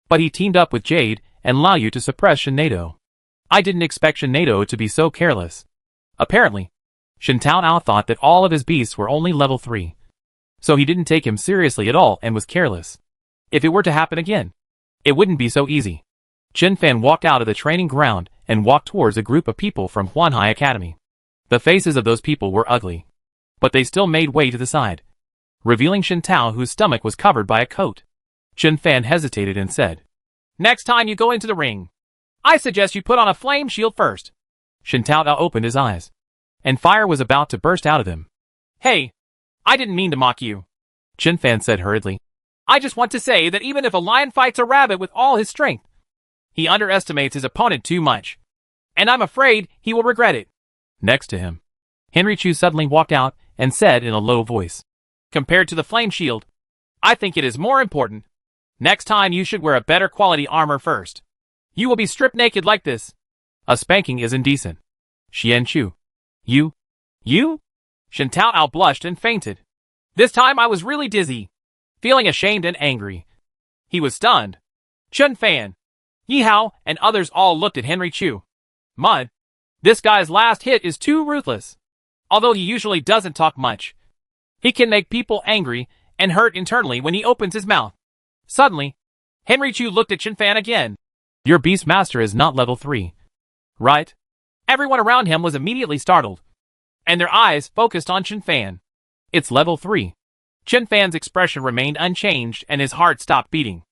but he teamed up with Jade and Lao Yu to suppress Shen Tao. I didn't expect Shen Tao to be so careless. Apparently, Shen Tao thought that all of his beasts were only level 3. So he didn't take him seriously at all and was careless. If it were to happen again, it wouldn't be so easy. Chen Fan walked out of the training ground and walked towards a group of people from Huanhai Academy. The faces of those people were ugly, but they still made way to the side, revealing Shen Tao, whose stomach was covered by a coat. Chen Fan hesitated and said, "Next time you go into the ring, I suggest you put on a flame shield first." Shen Tao opened his eyes, and fire was about to burst out of him. "Hey, I didn't mean to mock you," Chen Fan said hurriedly. "I just want to say that even if a lion fights a rabbit with all his strength, he underestimates his opponent too much, and I'm afraid he will regret it." Next to him, Henry Chu suddenly walked out and said in a low voice, "Compared to the flame shield, I think it is more important. Next time you should wear a better quality armor first. You will be stripped naked like this. A spanking is indecent." Xian Chu. You? Shen Tao blushed and fainted. This time I was really dizzy, feeling ashamed and angry. He was stunned. Chen Fan, Yi Hao, and others all looked at Henry Chu. Mud, this guy's last hit is too ruthless. Although he usually doesn't talk much, he can make people angry and hurt internally when he opens his mouth. Suddenly, Henry Chu looked at Chen Fan again. "Your beast master is not level 3. Right?" Everyone around him was immediately startled. and their eyes focused on Chen Fan. It's level 3. Chen Fan's expression remained unchanged and his heart stopped beating.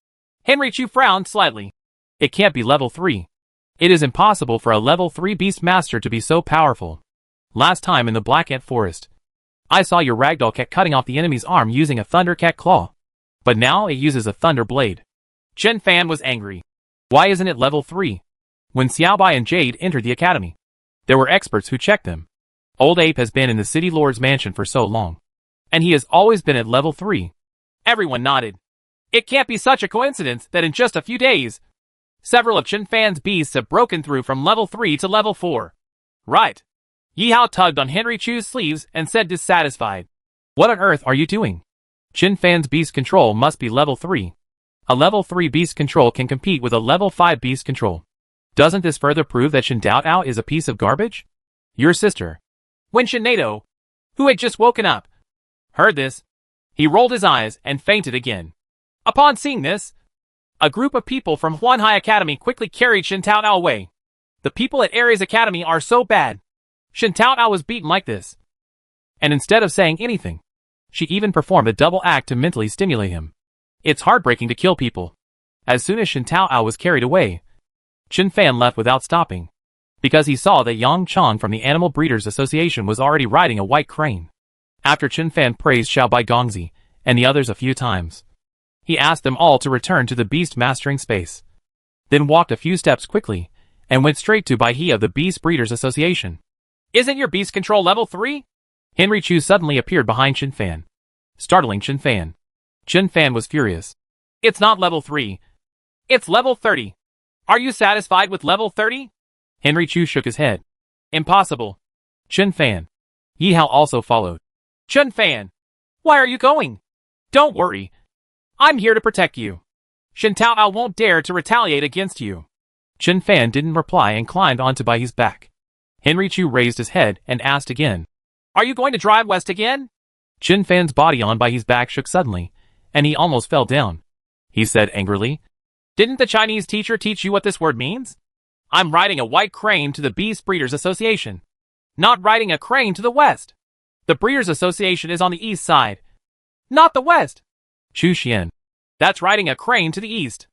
Henry Chu frowned slightly. It can't be level 3. It is impossible for a level 3 beast master to be so powerful. Last time in the Black Ant Forest, I saw your ragdoll cat cutting off the enemy's arm using a thundercat claw. But now it uses a thunder blade. Chen Fan was angry. Why isn't it level 3? When Xiaobai and Jade entered the academy, there were experts who checked them. Old Ape has been in the City Lord's mansion for so long, and he has always been at level 3. Everyone nodded. It can't be such a coincidence that in just a few days, several of Chen Fan's beasts have broken through from level 3 to level 4. Right. Yi Hao tugged on Henry Chu's sleeves and said dissatisfied. What on earth are you doing? Chen Fan's beast control must be level 3. A level 3 beast control can compete with a level 5 beast control. Doesn't this further prove that Shen Daotao is a piece of garbage? Your sister. When Shen Nato, who had just woken up, heard this, he rolled his eyes and fainted again. Upon seeing this, a group of people from Huanhai Academy quickly carried Shen Daotao away. The people at Ares Academy are so bad. Shen Daotao was beaten like this. And instead of saying anything, she even performed a double act to mentally stimulate him. It's heartbreaking to kill people. As soon as Shen Daotao was carried away, Chen Fan left without stopping, because he saw that Yang Chong from the Animal Breeders Association was already riding a white crane. After Chen Fan praised Xiaobai Gongzi and the others a few times, he asked them all to return to the beast mastering space, then walked a few steps quickly and went straight to Bai He of the Beast Breeders Association. Isn't your beast control level 3? Henry Chu suddenly appeared behind Chen Fan, startling Chen Fan. Chen Fan was furious. It's not level 3. It's level 30. Are you satisfied with level 30? Henry Chu shook his head. Impossible. Chen Fan. Yi Hao also followed. Chen Fan. Why are you going? Don't worry. I'm here to protect you. Shen Daotao won't dare to retaliate against you. Chen Fan didn't reply and climbed onto Bai He's back. Henry Chu raised his head and asked again. Are you going to drive west again? Chen Fan's body on Bai He's back shook suddenly, and he almost fell down. He said angrily. Didn't the Chinese teacher teach you what this word means? I'm riding a white crane to the Beast Breeders Association, not riding a crane to the west. The Breeders Association is on the east side, not the west. Chu Xian. That's riding a crane to the east.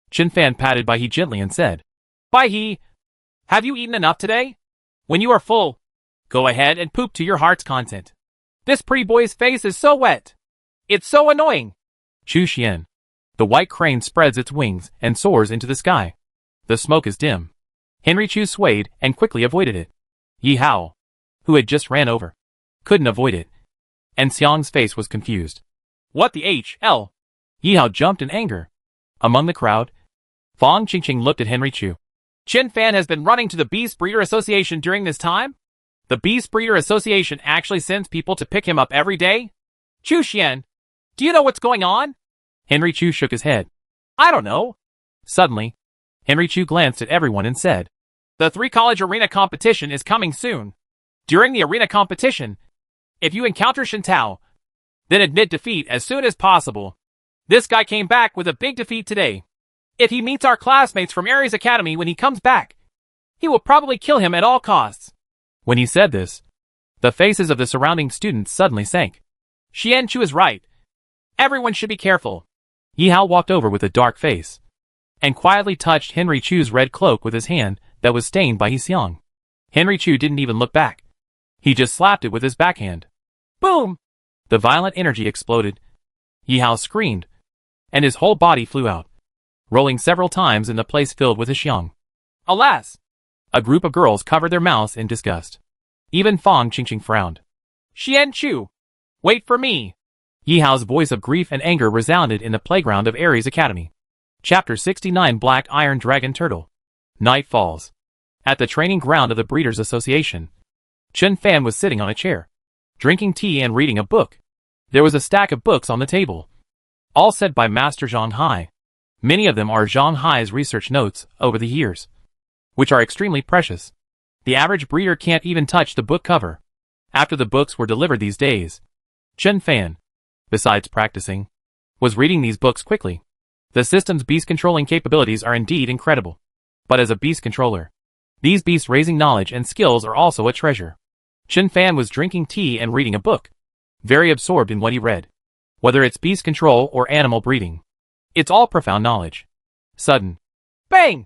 Chen Fan patted Bai He gently and said, Bai He, have you eaten enough today? When you are full, go ahead and poop to your heart's content. This pretty boy's face is so wet. It's so annoying. Chu Xian. The white crane spreads its wings and soars into the sky. The smoke is dim. Henry Chu swayed and quickly avoided it. Yi Hao, who had just ran over, couldn't avoid it, and Xiang's face was confused. What the hell? Yi Hao jumped in anger. Among the crowd, Fang Qingqing looked at Henry Chu. Chen Fan has been running to the Beast Breeder Association during this time? The Beast Breeder Association actually sends people to pick him up every day? Chu Xian, do you know what's going on? Henry Chu shook his head. I don't know. Suddenly, Henry Chu glanced at everyone and said, The 3-college arena competition is coming soon. During the arena competition, if you encounter Shen Tao, then admit defeat as soon as possible. This guy came back with a big defeat today. If he meets our classmates from Ares Academy when he comes back, he will probably kill him at all costs. When he said this, the faces of the surrounding students suddenly sank. Xian Chu is right. Everyone should be careful. Yi Hao walked over with a dark face, and quietly touched Henry Chu's red cloak with his hand that was stained by Yi Xiang. Henry Chu didn't even look back. He just slapped it with his backhand. Boom! The violent energy exploded. Yi Hao screamed, and his whole body flew out, rolling several times in the place filled with his xiang. Alas! A group of girls covered their mouths in disgust. Even Fang Qingqing frowned. Xian Chu! Wait for me! Yi Hao's voice of grief and anger resounded in the playground of Ares Academy. Chapter 69 Black Iron Dragon Turtle. Night falls. At the training ground of the Breeders Association, Chen Fan was sitting on a chair, drinking tea and reading a book. There was a stack of books on the table, all set by Master Zhang Hai. Many of them are Zhang Hai's research notes over the years, which are extremely precious. The average breeder can't even touch the book cover. After the books were delivered these days, Chen Fan, besides practicing, was reading these books quickly. The system's beast controlling capabilities are indeed incredible. But as a beast controller, these beast raising knowledge and skills are also a treasure. Chen Fan was drinking tea and reading a book, very absorbed in what he read. Whether it's beast control or animal breeding, it's all profound knowledge. Sudden bang!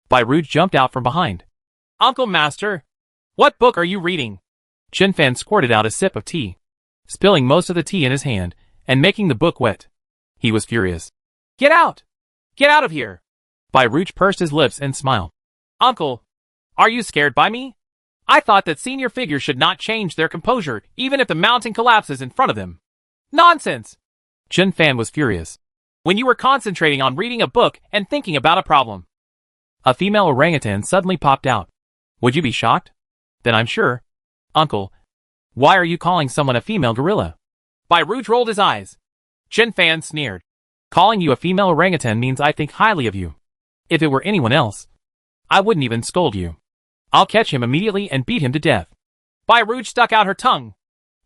Bai Ruj jumped out from behind. Uncle Master, what book are you reading? Chen Fan squirted out a sip of tea, spilling most of the tea in his hand and making the book wet. He was furious. Get out! Get out of here! Bai Ruj pursed his lips and smiled. Uncle, are you scared by me? I thought that senior figures should not change their composure even if the mountain collapses in front of them. Nonsense! Chen Fan was furious. When you were concentrating on reading a book and thinking about a problem. A female orangutan suddenly popped out. Would you be shocked? Then I'm sure. Uncle, why are you calling someone a female gorilla? Bai Ruj rolled his eyes. Chen Fan sneered. Calling you a female orangutan means I think highly of you. If it were anyone else, I wouldn't even scold you. I'll catch him immediately and beat him to death. Bai Ruj stuck out her tongue,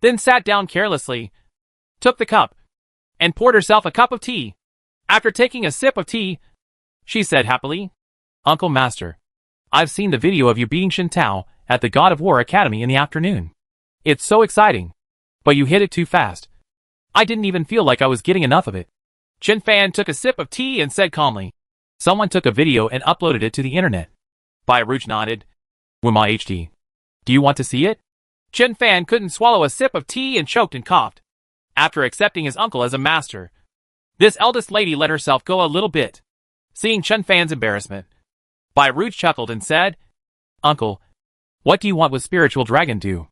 then sat down carelessly, took the cup, and poured herself a cup of tea. After taking a sip of tea, she said happily, Uncle Master, I've seen the video of you beating Shin Tao at the God of War Academy in the afternoon. It's so exciting, but you hit it too fast. I didn't even feel like I was getting enough of it. Chen Fan took a sip of tea and said calmly, someone took a video and uploaded it to the internet. Bai Ruj nodded. Wuma HD. Do you want to see it? Chen Fan couldn't swallow a sip of tea and choked and coughed. After accepting his uncle as a master, this eldest lady let herself go a little bit. Seeing Chen Fan's embarrassment, Bai Ruj chuckled and said, Uncle, what do you want with Spiritual Dragon do?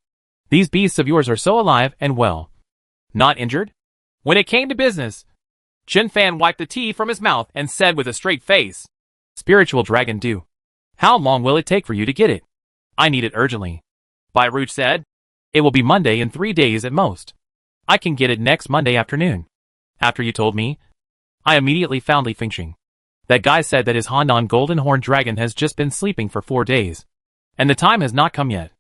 These beasts of yours are so alive and well. Not injured? When it came to business, Chen Fan wiped the tea from his mouth and said with a straight face, Spiritual Dragon do. How long will it take for you to get it? I need it urgently. Bai Ruj said, it will be Monday in 3 days at most. I can get it next Monday afternoon. After you told me, I immediately found Li Fingxing. That guy said that his Handan Golden Horn Dragon has just been sleeping for 4 days. And the time has not come yet.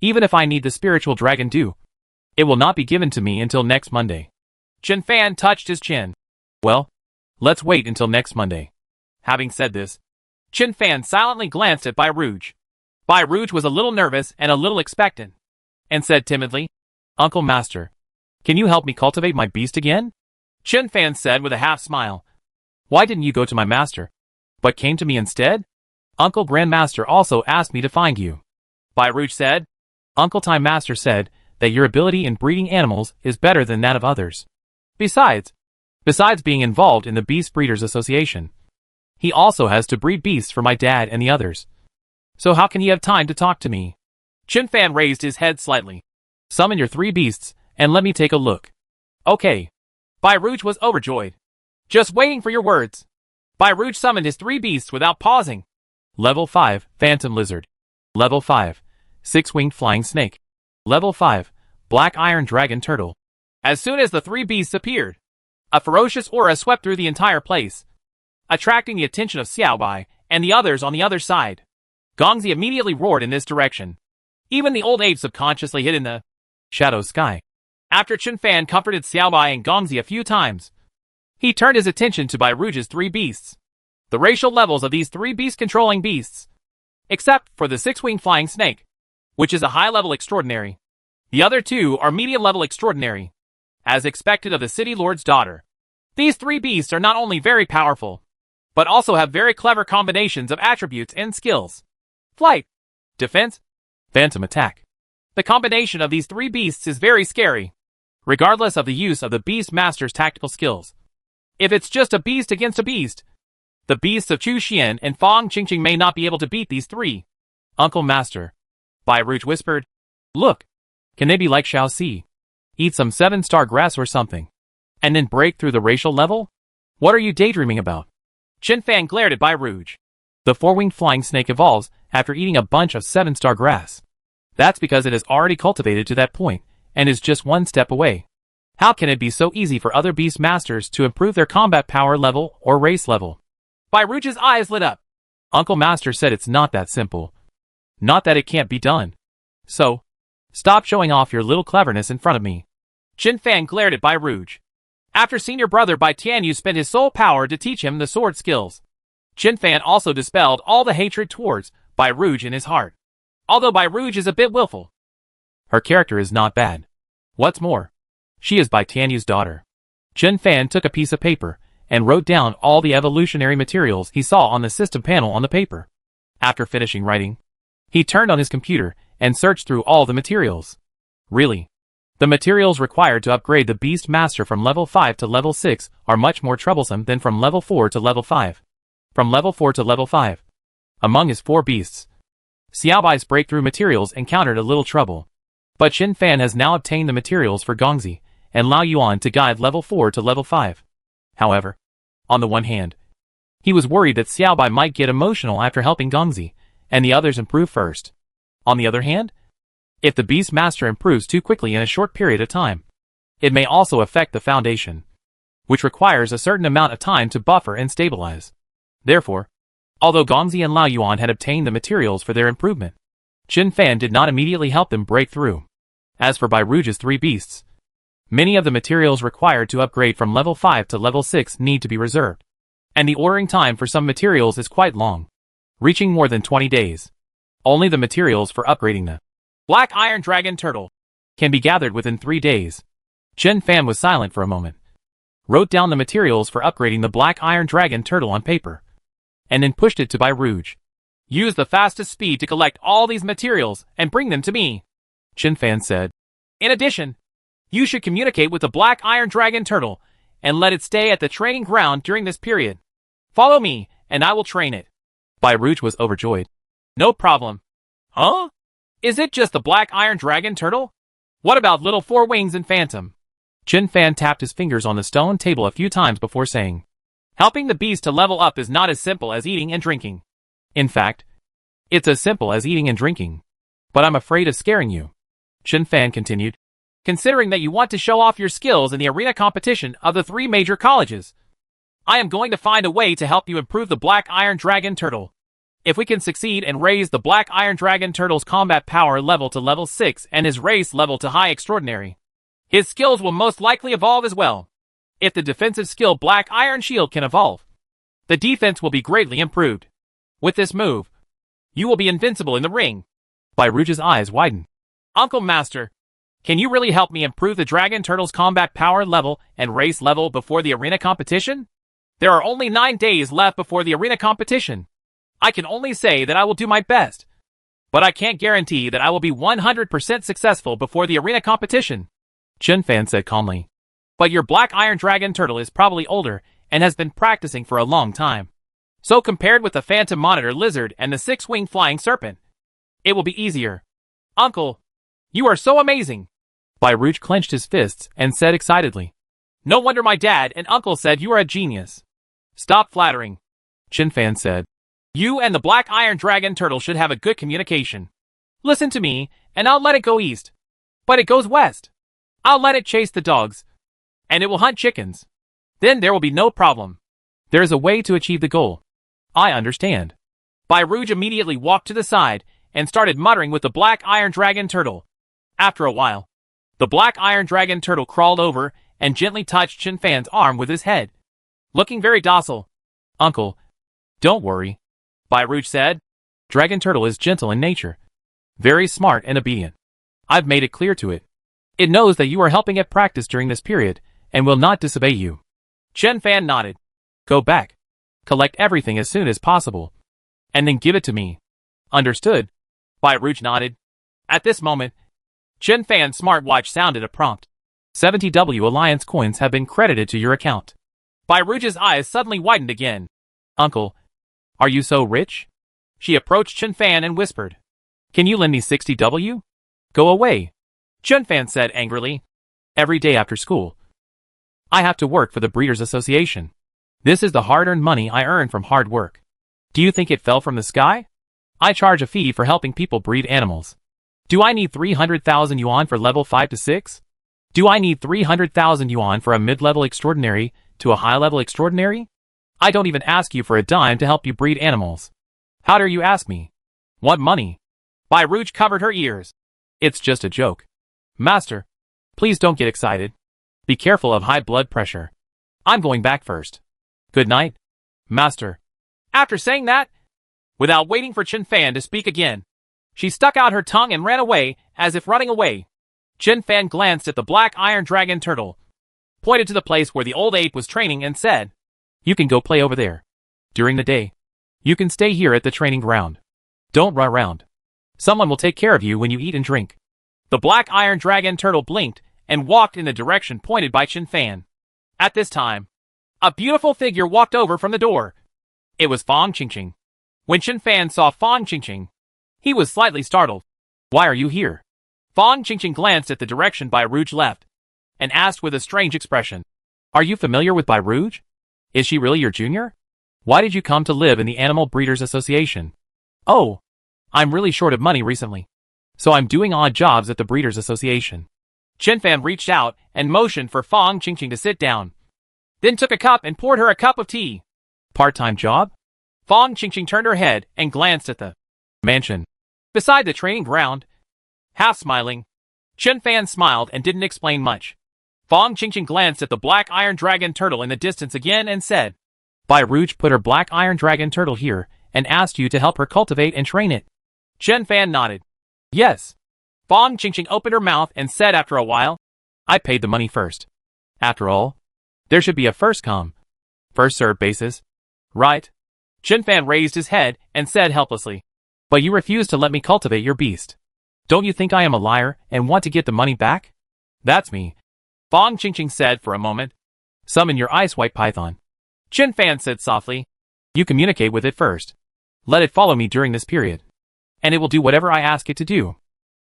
Even if I need the Spiritual Dragon do, it will not be given to me until next Monday. Chen Fan touched his chin. Well, let's wait until next Monday. Having said this, Chen Fan silently glanced at Bai Ruj. Bai Ruj was a little nervous and a little expectant, and said timidly, Uncle Master, can you help me cultivate my beast again? Chen Fan said with a half smile, why didn't you go to my master, but came to me instead? Uncle Grandmaster also asked me to find you. Bai Ruj said, Uncle Time Master said that your ability in breeding animals is better than that of others. Besides being involved in the Beast Breeders Association, he also has to breed beasts for my dad and the others. So how can he have time to talk to me? Chen Fan raised his head slightly. Summon your 3 beasts, and let me take a look. Okay. Bai Ruj was overjoyed. Just waiting for your words. Bai Ruj summoned his 3 beasts without pausing. Level 5, Phantom Lizard. Level 5, 6-Winged Flying Snake. Level 5, Black Iron Dragon Turtle. As soon as the 3 beasts appeared, a ferocious aura swept through the entire place, attracting the attention of Xiaobai and the others on the other side. Gongzi immediately roared in this direction. Even the old ape subconsciously hid in the shadow sky. After Chen Fan comforted Xiaobai and Gongzi a few times, he turned his attention to Bai Ruj's 3 beasts. The racial levels of these 3 beast-controlling beasts, except for the 6-Winged Flying Snake, which is a high-level extraordinary. The other 2 are medium-level extraordinary, as expected of the City Lord's daughter. These 3 beasts are not only very powerful, but also have very clever combinations of attributes and skills. Flight, defense, phantom attack. The combination of these 3 beasts is very scary, regardless of the use of the Beast Master's tactical skills. If it's just a beast against a beast, the beasts of Chu Xian and Fang Qingqing may not be able to beat these 3. Uncle Master, Bai Ruj whispered. Look, can they be like Xiao Si? Eat some 7-star grass or something, and then break through the racial level? What are you daydreaming about? Chen Fan glared at Bai Ruj. The 4-winged flying snake evolves after eating a bunch of 7-star grass. That's because it has already cultivated to that point, and is just 1 step away. How can it be so easy for other beast masters to improve their combat power level or race level? Bai Ruj's eyes lit up. Uncle Master said it's not that simple. Not that it can't be done. So, stop showing off your little cleverness in front of me. Chen Fan glared at Bai Ruj. After senior brother Bai Tianyu spent his soul power to teach him the sword skills, Chen Fan also dispelled all the hatred towards Bai Ruj in his heart. Although Bai Ruj is a bit willful, Her character is not bad. What's more, she is Bai Tianyu's daughter. Chen Fan took a piece of paper and wrote down all the evolutionary materials he saw on the system panel on the paper. After finishing writing, he turned on his computer and searched through all the materials. Really? The materials required to upgrade the Beast Master from level 5 to level 6 are much more troublesome than from level 4 to level 5. From level 4 to level 5. Among his 4 beasts, Xiaobai's breakthrough materials encountered a little trouble. But Chen Fan has now obtained the materials for Gongzi and Lao Yuan to guide level 4 to level 5. However, on the one hand, he was worried that Xiaobai might get emotional after helping Gongzi, and the others improve first. On the other hand, if the Beast Master improves too quickly in a short period of time, it may also affect the foundation, which requires a certain amount of time to buffer and stabilize. Therefore, although Gongzi and Lao Yuan had obtained the materials for their improvement, Chen Fan did not immediately help them break through. As for Bai Rouge's 3 beasts, many of the materials required to upgrade from level 5 to level 6 need to be reserved, and the ordering time for some materials is quite long, reaching more than 20 days. Only the materials for upgrading the Black Iron Dragon Turtle can be gathered within 3 days. Chen Fan was silent for a moment, wrote down the materials for upgrading the Black Iron Dragon Turtle on paper, and then pushed it to Bai Rouge. Use the fastest speed to collect all these materials and bring them to me, Chen Fan said. In addition, you should communicate with the Black Iron Dragon Turtle and let it stay at the training ground during this period. Follow me, and I will train it. Bai Rouge was overjoyed. No problem. Huh? Is it just the Black Iron Dragon Turtle? What about Little Four Wings and Phantom? Chen Fan tapped his fingers on the stone table a few times before saying, helping the beast to level up is not as simple as eating and drinking. In fact, it's as simple as eating and drinking. But I'm afraid of scaring you, Chen Fan continued. Considering that you want to show off your skills in the arena competition of the 3 major colleges, I am going to find a way to help you improve the Black Iron Dragon Turtle. If we can succeed and raise the Black Iron Dragon Turtle's combat power level to level 6 and his race level to High Extraordinary, his skills will most likely evolve as well. If the defensive skill Black Iron Shield can evolve, the defense will be greatly improved. With this move, you will be invincible in the ring. Bai Rouge's eyes widened. Uncle Master, can you really help me improve the Dragon Turtle's combat power level and race level before the arena competition? There are only 9 days left before the arena competition. I can only say that I will do my best, but I can't guarantee that I will be 100% successful before the arena competition, Chen Fan said calmly. But your Black Iron Dragon Turtle is probably older and has been practicing for a long time. So compared with the Phantom Monitor Lizard and the 6-winged Flying Serpent, it will be easier. Uncle, you are so amazing. Bai Rouge clenched his fists and said excitedly. No wonder my dad and uncle said you are a genius. Stop flattering, Chen Fan said. You and the Black Iron Dragon Turtle should have a good communication. Listen to me, and I'll let it go east. But it goes west. I'll let it chase the dogs, and it will hunt chickens. Then there will be no problem. There is a way to achieve the goal. I understand. Bai Rouge immediately walked to the side and started muttering with the Black Iron Dragon Turtle. After a while, the Black Iron Dragon Turtle crawled over and gently touched Chen Fan's arm with his head, looking very docile. Uncle, don't worry, Bai Rouge said. Dragon Turtle is gentle in nature, very smart and obedient. I've made it clear to it. It knows that you are helping it practice during this period and will not disobey you. Chen Fan nodded. Go back. Collect everything as soon as possible, and then give it to me. Understood? Bai Rouge nodded. At this moment, Chen Fan's smartwatch sounded a prompt. 70W Alliance coins have been credited to your account. Bai Rouge's eyes suddenly widened again. Uncle, are you so rich? She approached Chen Fan and whispered. Can you lend me 60W? Go away, Chen Fan said angrily. Every day after school, I have to work for the Breeders' Association. This is the hard-earned money I earn from hard work. Do you think it fell from the sky? I charge a fee for helping people breed animals. Do I need 300,000 yuan for level 5 to 6? Do I need 300,000 yuan for a mid-level extraordinary to a high-level extraordinary? I don't even ask you for a dime to help you breed animals. How dare you ask me? What money? Bai Rouge covered her ears. It's just a joke. Master, please don't get excited. Be careful of high blood pressure. I'm going back first. Good night, Master. After saying that, without waiting for Chen Fan to speak again, She stuck out her tongue and ran away, as if running away. Chen Fan glanced at the black iron dragon turtle, pointed to the place where the old ape was training and said, "You can go play over there. During the day, you can stay here at the training ground. Don't run around. Someone will take care of you when you eat and drink." The black iron dragon turtle blinked and walked in the direction pointed by Chen Fan. At this time, a beautiful figure walked over from the door. It was Fang Qingqing. When Chen Fan saw Fang Qingqing, he was slightly startled. "Why are you here?" Fang Qingqing glanced at the direction Bai Rouge left and asked with a strange expression, "Are you familiar with Bai Rouge? Is she really your junior? Why did you come to live in the Animal Breeders Association?" "Oh, I'm really short of money recently, so I'm doing odd jobs at the Breeders Association." Chen Fan reached out and motioned for Fang Qingqing to sit down, then took a cup and poured her a cup of tea. "Part-time job?" Fang Qingqing turned her head and glanced at the mansion beside the training ground. Half smiling, Chen Fan smiled and didn't explain much. Fang Qingqing glanced at the black iron dragon turtle in the distance again and said, "Bai Rouge put her black iron dragon turtle here and asked you to help her cultivate and train it." Chen Fan nodded. "Yes." Fang Qingqing opened her mouth and said after a while, "I paid the money first. After all, there should be a first-come, first-served basis, right?" Chen Fan raised his head and said helplessly, "But you refuse to let me cultivate your beast. Don't you think I am a liar and want to get the money back?" "That's me," Fang Qingqing said for a moment. "Summon your ice-white python." Chen Fan said softly, "You communicate with it first. Let it follow me during this period, and it will do whatever I ask it to do."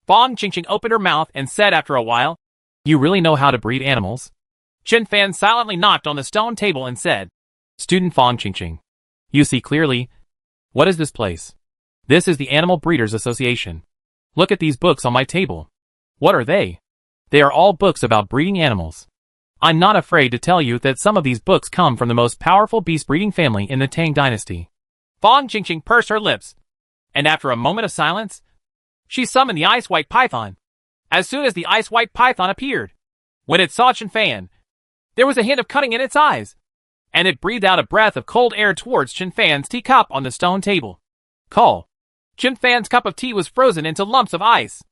Fang Qingqing opened her mouth and said after a while, "You really know how to breed animals?" Chen Fan silently knocked on the stone table and said, "Student Fang Qingqing, you see clearly. What is this place? This is the Animal Breeders Association. Look at these books on my table. What are they? They are all books about breeding animals. I'm not afraid to tell you that some of these books come from the most powerful beast breeding family in the Tang dynasty." Fang Qingqing pursed her lips, and after a moment of silence, she summoned the ice-white python. As soon as the ice-white python appeared, when it saw Chen Fan, there was a hint of cunning in its eyes, and it breathed out a breath of cold air towards Chen Fan's teacup on the stone table. "Call." Chen Fan's cup of tea was frozen into lumps of ice.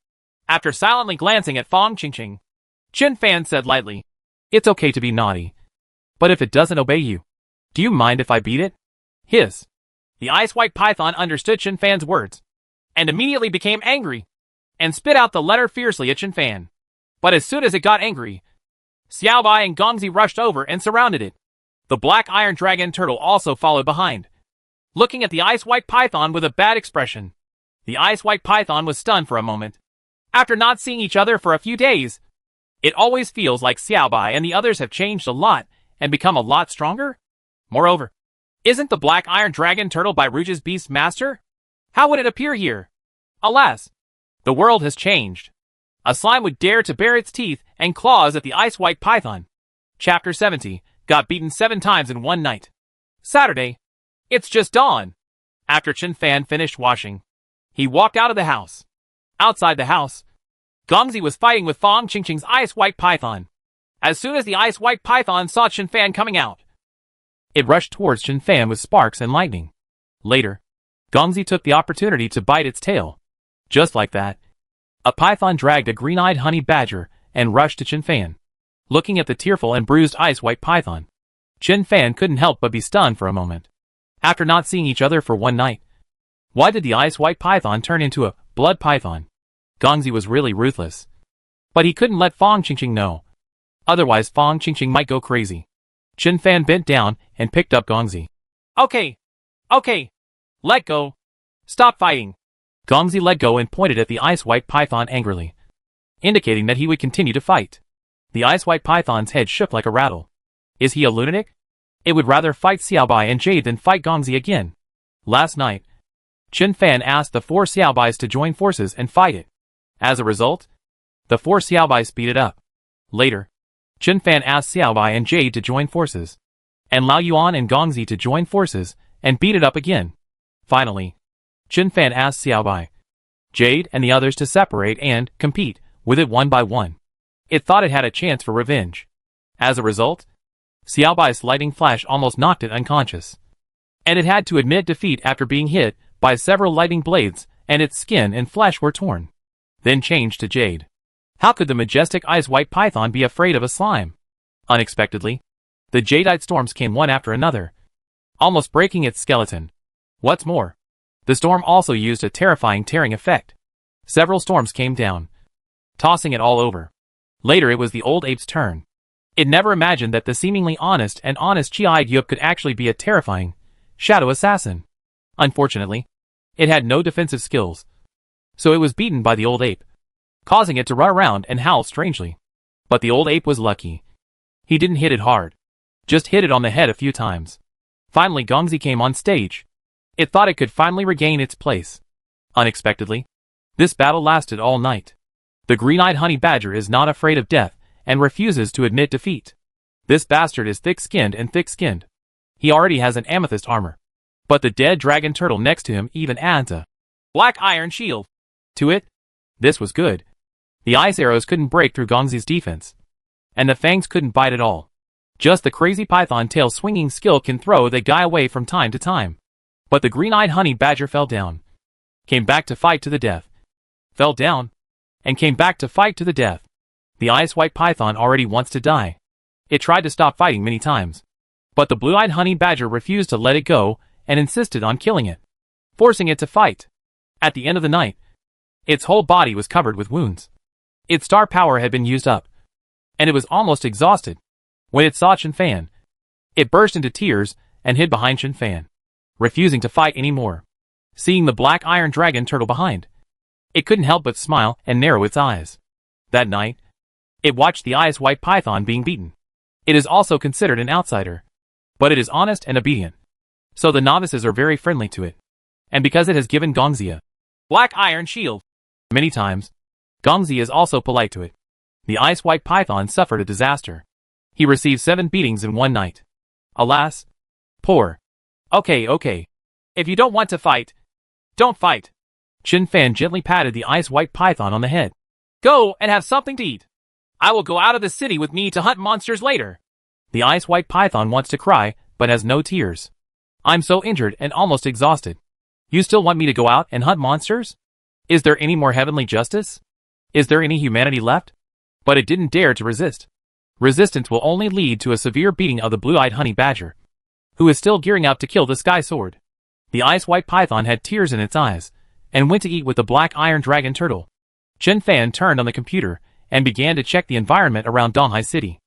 After silently glancing at Fang Qingqing, Chen Fan said lightly, "It's okay to be naughty, but if it doesn't obey you, do you mind if I beat it?" Hiss. The ice-white python understood Chen Fan's words, and immediately became angry, and spit out the letter fiercely at Chen Fan. But as soon as it got angry, Xiaobai and Gongzi rushed over and surrounded it. The black iron dragon turtle also followed behind, looking at the ice-white python with a bad expression. The ice-white python was stunned for a moment. After not seeing each other for a few days, it always feels like Xiaobai and the others have changed a lot and become a lot stronger. Moreover, isn't the black iron dragon turtle Bai Rouge's beast master? How would it appear here? Alas, the world has changed. A slime would dare to bare its teeth and claws at the ice-white python. Chapter 70, got beaten 7 times in one night. Saturday. It's just dawn. After Chen Fan finished washing, he walked out of the house. Outside the house, Gongzi was fighting with Fang Qingqing's ice-white python. As soon as the ice-white python saw Chen Fan coming out, it rushed towards Chen Fan with sparks and lightning. Later, Gongzi took the opportunity to bite its tail. Just like that, a python dragged a green-eyed honey badger and rushed to Chen Fan. Looking at the tearful and bruised ice-white python, Chen Fan couldn't help but be stunned for a moment. After not seeing each other for one night, why did the ice-white python turn into a blood python? Gongzi was really ruthless. But he couldn't let Fang Qingqing know. Otherwise Fang Qingqing might go crazy. Chen Fan bent down and picked up Gongzi. Okay. Let go. Stop fighting." Gongzi let go and pointed at the ice-white python angrily, indicating that he would continue to fight. The ice-white python's head shook like a rattle. Is he a lunatic? It would rather fight Xiaobai and Jade than fight Gongzi again. Last night, Chen Fan asked the 4 Xiaobais to join forces and fight it. As a result, the 4 Xiaobai speeded up. Later, Chen Fan asked Xiaobai and Jade to join forces, and Lao Yuan and Gongzi to join forces and beat it up again. Finally, Chen Fan asked Xiaobai, Jade and the others to separate and compete with it one by one. It thought it had a chance for revenge. As a result, Xiaobai's lightning flash almost knocked it unconscious, and it had to admit defeat after being hit by several lightning blades and its skin and flesh were torn, then changed to jade. How could the majestic ice-white python be afraid of a slime? Unexpectedly, the jadeite storms came one after another, almost breaking its skeleton. What's more, the storm also used a terrifying tearing effect. Several storms came down, tossing it all over. Later it was the old ape's turn. It never imagined that the seemingly honest Chi-eyed Yup could actually be a terrifying shadow assassin. Unfortunately, it had no defensive skills, so it was beaten by the old ape, causing it to run around and howl strangely. But the old ape was lucky. He didn't hit it hard, just hit it on the head a few times. Finally Gongzi came on stage. It thought it could finally regain its place. Unexpectedly, this battle lasted all night. The green-eyed honey badger is not afraid of death and refuses to admit defeat. This bastard is thick-skinned. He already has an amethyst armor, but the dead dragon turtle next to him even adds a black iron shield to it. This was good. The ice arrows couldn't break through Gongzi's defense, and the fangs couldn't bite at all. Just the crazy python tail swinging skill can throw the guy away from time to time. But the green-eyed honey badger fell down, came back to fight to the death, fell down, and came back to fight to the death. The ice-white python already wants to die. It tried to stop fighting many times, but the blue-eyed honey badger refused to let it go and insisted on killing it, forcing it to fight. At the end of the night, its whole body was covered with wounds. Its star power had been used up, and it was almost exhausted. When it saw Chen Fan, it burst into tears and hid behind Chen Fan, refusing to fight anymore. Seeing the black iron dragon turtle behind, it couldn't help but smile and narrow its eyes. That night, it watched the ice-white python being beaten. It is also considered an outsider, but it is honest and obedient, so the novices are very friendly to it. And because it has given Gongzi a black iron shield many times, Gongzi is also polite to it. The ice-white python suffered a disaster. He received 7 beatings in one night. Alas, poor. Okay. If you don't want to fight, don't fight. Chen Fan gently patted the ice-white python on the head. Go and have something to eat. I will go out of the city with me to hunt monsters later. The ice-white python wants to cry, but has no tears. I'm so injured and almost exhausted. You still want me to go out and hunt monsters? Is there any more heavenly justice? Is there any humanity left? But it didn't dare to resist. Resistance will only lead to a severe beating of the blue-eyed honey badger, who is still gearing up to kill the sky sword. The ice-white python had tears in its eyes, and went to eat with the black iron dragon turtle. Chen Fan turned on the computer, and began to check the environment around Donghai City.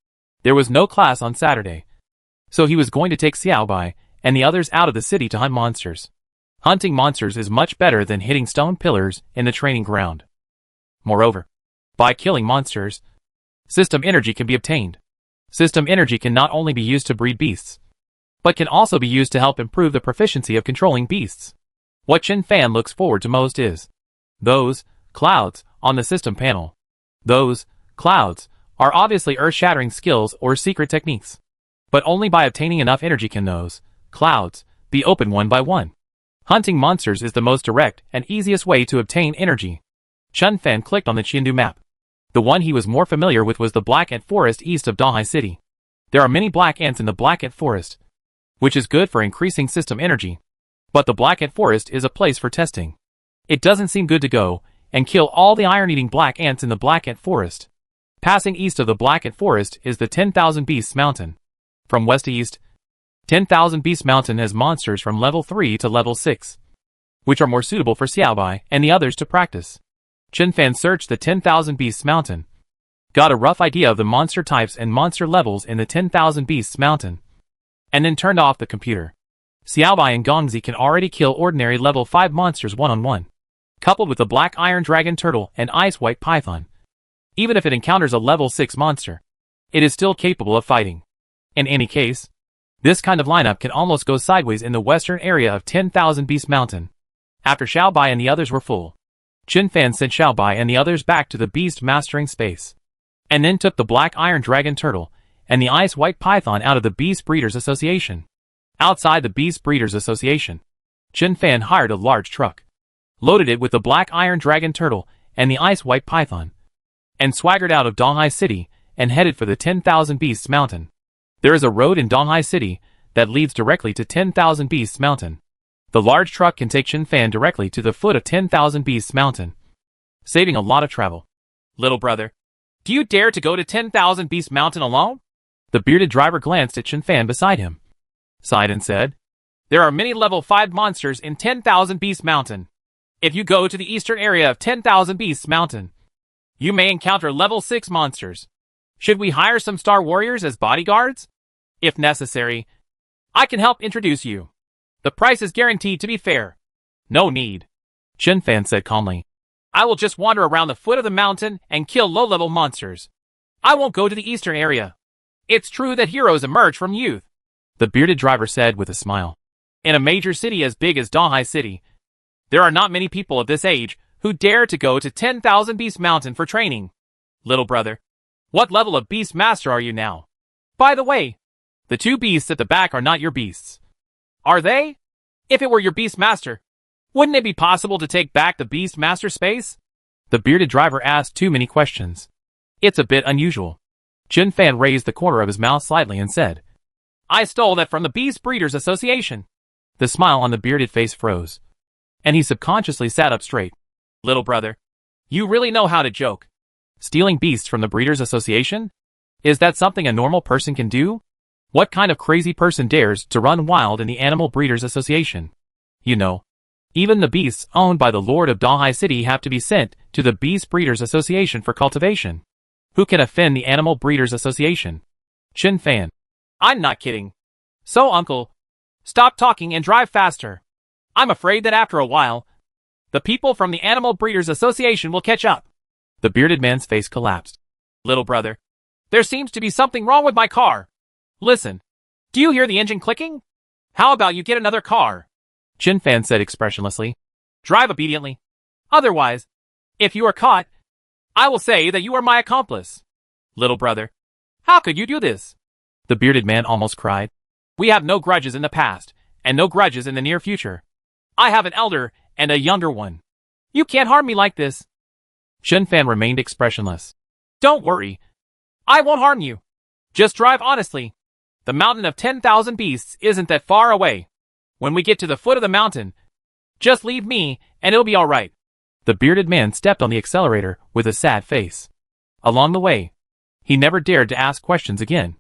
There was no class on Saturday, so he was going to take Xiaobai and the others out of the city to hunt monsters. Hunting monsters is much better than hitting stone pillars in the training ground. Moreover, by killing monsters, system energy can be obtained. System energy can not only be used to breed beasts, but can also be used to help improve the proficiency of controlling beasts. What Chen Fan looks forward to most is those clouds on the system panel. Those clouds are obviously earth-shattering skills or secret techniques, but only by obtaining enough energy can those clouds be opened one by one. Hunting monsters is the most direct and easiest way to obtain energy. Chen Fan clicked on the Chengdu map. The one he was more familiar with was the Black Ant Forest east of Donghai City. There are many black ants in the Black Ant Forest, which is good for increasing system energy. But the Black Ant Forest is a place for testing. It doesn't seem good to go and kill all the iron-eating black ants in the Black Ant Forest. Passing east of the Black Ant Forest is the 10,000 Beasts Mountain. From west to east, 10,000 Beasts Mountain has monsters from level 3 to level 6, which are more suitable for Xiaobai and the others to practice. Chen Fan searched the 10,000 Beasts Mountain, got a rough idea of the monster types and monster levels in the 10,000 Beasts Mountain, and then turned off the computer. Xiaobai and Gongzi can already kill ordinary level 5 monsters one-on-one, coupled with the black iron dragon turtle and ice-white python. Even if it encounters a level 6 monster, it is still capable of fighting. In any case, this kind of lineup can almost go sideways in the western area of 10,000 Beast Mountain. After Xiaobai and the others were full, Chen Fan sent Xiaobai and the others back to the beast mastering space, and then took the black iron dragon turtle and the ice-white python out of the Beast Breeders Association. Outside the Beast Breeders Association, Chen Fan hired a large truck, loaded it with the black iron dragon turtle and the ice-white python, and swaggered out of Donghai City and headed for the 10,000 Beasts Mountain. There is a road in Donghai City that leads directly to 10,000 Beasts Mountain. The large truck can take Chen Fan directly to the foot of 10,000 Beasts Mountain, saving a lot of travel. Little brother, do you dare to go to 10,000 Beast Mountain alone? The bearded driver glanced at Chen Fan beside him, sighed and said, there are many level 5 monsters in 10,000 Beast Mountain. If you go to the eastern area of 10,000 Beasts Mountain, you may encounter level 6 monsters. Should we hire some star warriors as bodyguards? If necessary, I can help introduce you. The price is guaranteed to be fair. No need, Chen Fan said calmly. I will just wander around the foot of the mountain and kill low-level monsters. I won't go to the eastern area. It's true that heroes emerge from youth, the bearded driver said with a smile. In a major city as big as Donghai City, there are not many people of this age who dare to go to 10,000 Beast Mountain for training. Little brother, what level of Beast Master are you now? By the way, the 2 beasts at the back are not your beasts. Are they? If it were your Beast Master, wouldn't it be possible to take back the Beast Master space? The bearded driver asked too many questions. It's a bit unusual. Chen Fan raised the corner of his mouth slightly and said, I stole that from the Beast Breeders Association. The smile on the bearded face froze, and he subconsciously sat up straight. Little brother, you really know how to joke. Stealing beasts from the Breeders Association? Is that something a normal person can do? What kind of crazy person dares to run wild in the Animal Breeders Association? You know, even the beasts owned by the Lord of Donghai City have to be sent to the Beast Breeders Association for cultivation. Who can offend the Animal Breeders Association? Chen Fan. I'm not kidding. So uncle, stop talking and drive faster. I'm afraid that after a while, the people from the Animal Breeders Association will catch up. The bearded man's face collapsed. Little brother, there seems to be something wrong with my car. Listen, do you hear the engine clicking? How about you get another car? Chen Fan said expressionlessly. Drive obediently. Otherwise, if you are caught, I will say that you are my accomplice. Little brother, how could you do this? The bearded man almost cried. We have no grudges in the past, and no grudges in the near future. I have an elder and a younger one. You can't harm me like this. Chen Fan remained expressionless. Don't worry. I won't harm you. Just drive honestly. The mountain of 10,000 beasts isn't that far away. When we get to the foot of the mountain, just leave me and it'll be all right. The bearded man stepped on the accelerator with a sad face. Along the way, he never dared to ask questions again.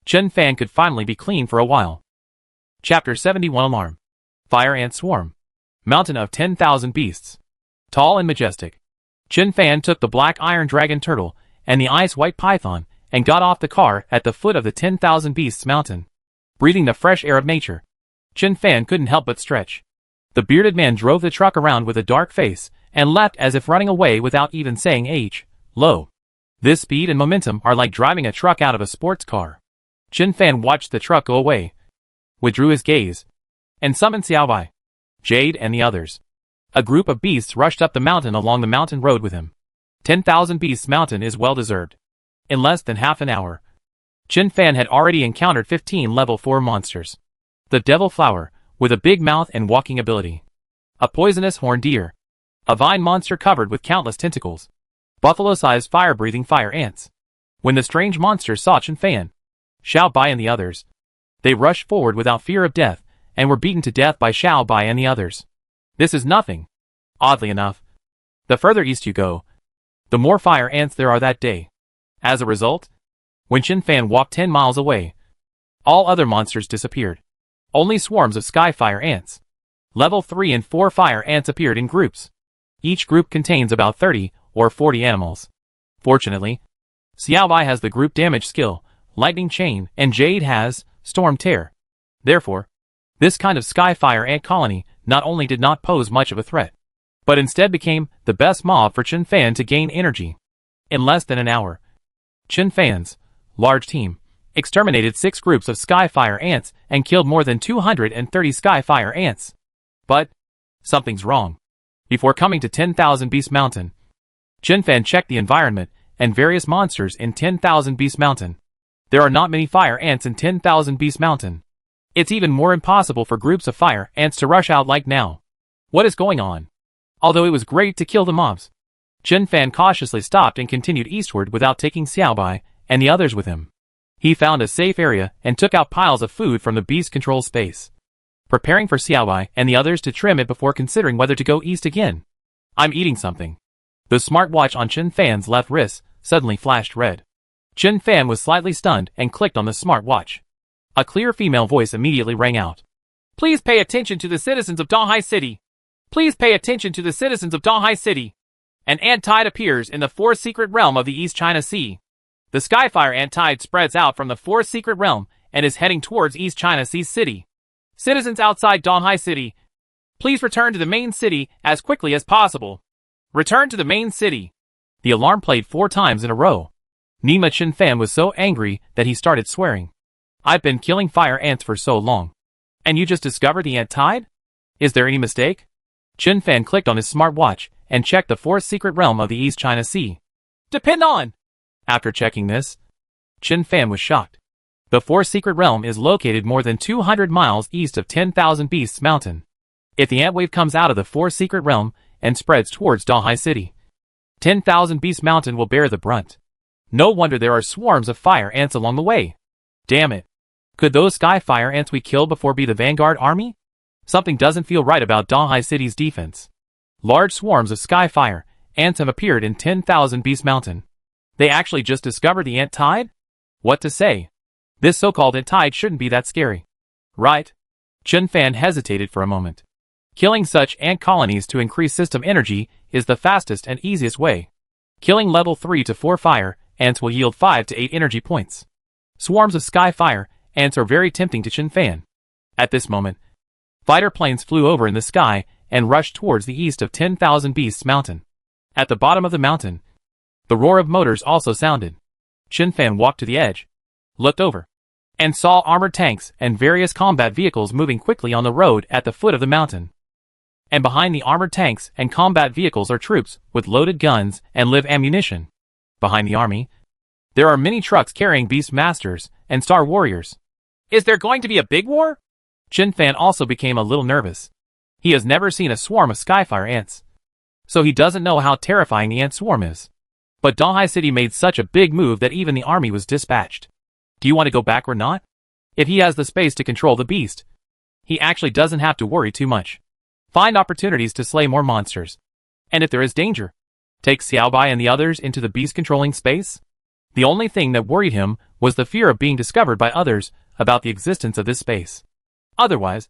Chen Fan could finally be clean for a while. Chapter 71 Alarm. Fire Ant Swarm. Mountain of 10,000 Beasts. Tall and majestic, Chen Fan took the black iron dragon turtle and the ice white python and got off the car at the foot of the 10,000 Beasts mountain. Breathing the fresh air of nature, Chen Fan couldn't help but stretch. The bearded man drove the truck around with a dark face and leapt as if running away without even saying hello. This speed and momentum are like driving a truck out of a sports car. Chen Fan watched the truck go away, withdrew his gaze, and summoned Xiaobai, Jade and the others. A group of beasts rushed up the mountain along the mountain road with him. 10,000 Beasts Mountain is well deserved. In less than half an hour, Chen Fan had already encountered 15 level 4 monsters. The Devil Flower, with a big mouth and walking ability. A poisonous horned deer. A vine monster covered with countless tentacles. Buffalo-sized fire-breathing fire ants. When the strange monsters saw Chen Fan, Xiao Bai and the others, they rushed forward without fear of death and were beaten to death by Xiao Bai and the others. This is nothing. Oddly enough, the further east you go, the more fire ants there are that day. As a result, when Chen Fan walked 10 miles away, all other monsters disappeared. Only swarms of sky fire ants. Level 3 and 4 fire ants appeared in groups. Each group contains about 30 or 40 animals. Fortunately, Xiaobai has the group damage skill, Lightning Chain, and Jade has Storm Tear. Therefore, this kind of sky fire ant colony not only did not pose much of a threat, but instead became the best mob for Chen Fan to gain energy. In less than an hour, Chen Fan's large team exterminated 6 groups of sky fire ants and killed more than 230 sky fire ants. But something's wrong. Before coming to 10,000 Beast Mountain, Chen Fan checked the environment and various monsters in 10,000 Beast Mountain. There are not many fire ants in 10,000 Beast Mountain. It's even more impossible for groups of fire ants to rush out like now. What is going on? Although it was great to kill the mobs, Chen Fan cautiously stopped and continued eastward without taking Xiaobai and the others with him. He found a safe area and took out piles of food from the beast control space. preparing for Xiaobai and the others to trim it before considering whether to go east again. I'm eating something. The smartwatch on Chen Fan's left wrist suddenly flashed red. Chen Fan was slightly stunned and clicked on the smartwatch. A clear female voice immediately rang out. Please pay attention to the citizens of Donghai City. Please pay attention to the citizens of Donghai City. An ant tide appears in the fourth secret realm of the East China Sea. The Skyfire ant tide spreads out from the fourth secret realm and is heading towards East China Sea City. Citizens outside Donghai City, please return to the main city as quickly as possible. Return to the main city. The alarm played 4 times in a row. Nima Chen Fan was so angry that he started swearing. I've been killing fire ants for so long. And you just discovered the ant tide? Is there any mistake? Chen Fan clicked on his smartwatch and checked the fourth secret realm of the East China Sea. Depend on! After checking this, Chen Fan was shocked. The fourth secret realm is located more than 200 miles east of 10,000 Beasts Mountain. If the ant wave comes out of the fourth secret realm and spreads towards Donghai City, 10,000 Beast Mountain will bear the brunt. No wonder there are swarms of fire ants along the way. Damn it. Could those sky fire ants we killed before be the vanguard army? Something doesn't feel right about Donghai City's defense. Large swarms of sky fire ants have appeared in 10,000 Beast Mountain. They actually just discovered the ant tide? What to say? This so-called ant tide shouldn't be that scary. Right? Chen Fan hesitated for a moment. Killing such ant colonies to increase system energy is the fastest and easiest way. Killing level 3 to 4 fire ants will yield 5 to 8 energy points. Swarms of sky fire ants are very tempting to Chen Fan. At this moment, fighter planes flew over in the sky and rushed towards the east of 10,000 Beasts Mountain. At the bottom of the mountain, the roar of motors also sounded. Chen Fan walked to the edge, looked over, and saw armored tanks and various combat vehicles moving quickly on the road at the foot of the mountain. And behind the armored tanks and combat vehicles are troops with loaded guns and live ammunition. Behind the army, there are many trucks carrying Beast Masters and Star Warriors. Is there going to be a big war? Chen Fan also became a little nervous. He has never seen a swarm of skyfire ants, so he doesn't know how terrifying the ant swarm is. But Donghai City made such a big move that even the army was dispatched. Do you want to go back or not? If he has the space to control the beast, he actually doesn't have to worry too much. Find opportunities to slay more monsters. And if there is danger, take Xiaobai and the others into the beast-controlling space? The only thing that worried him was the fear of being discovered by others about the existence of this space. Otherwise,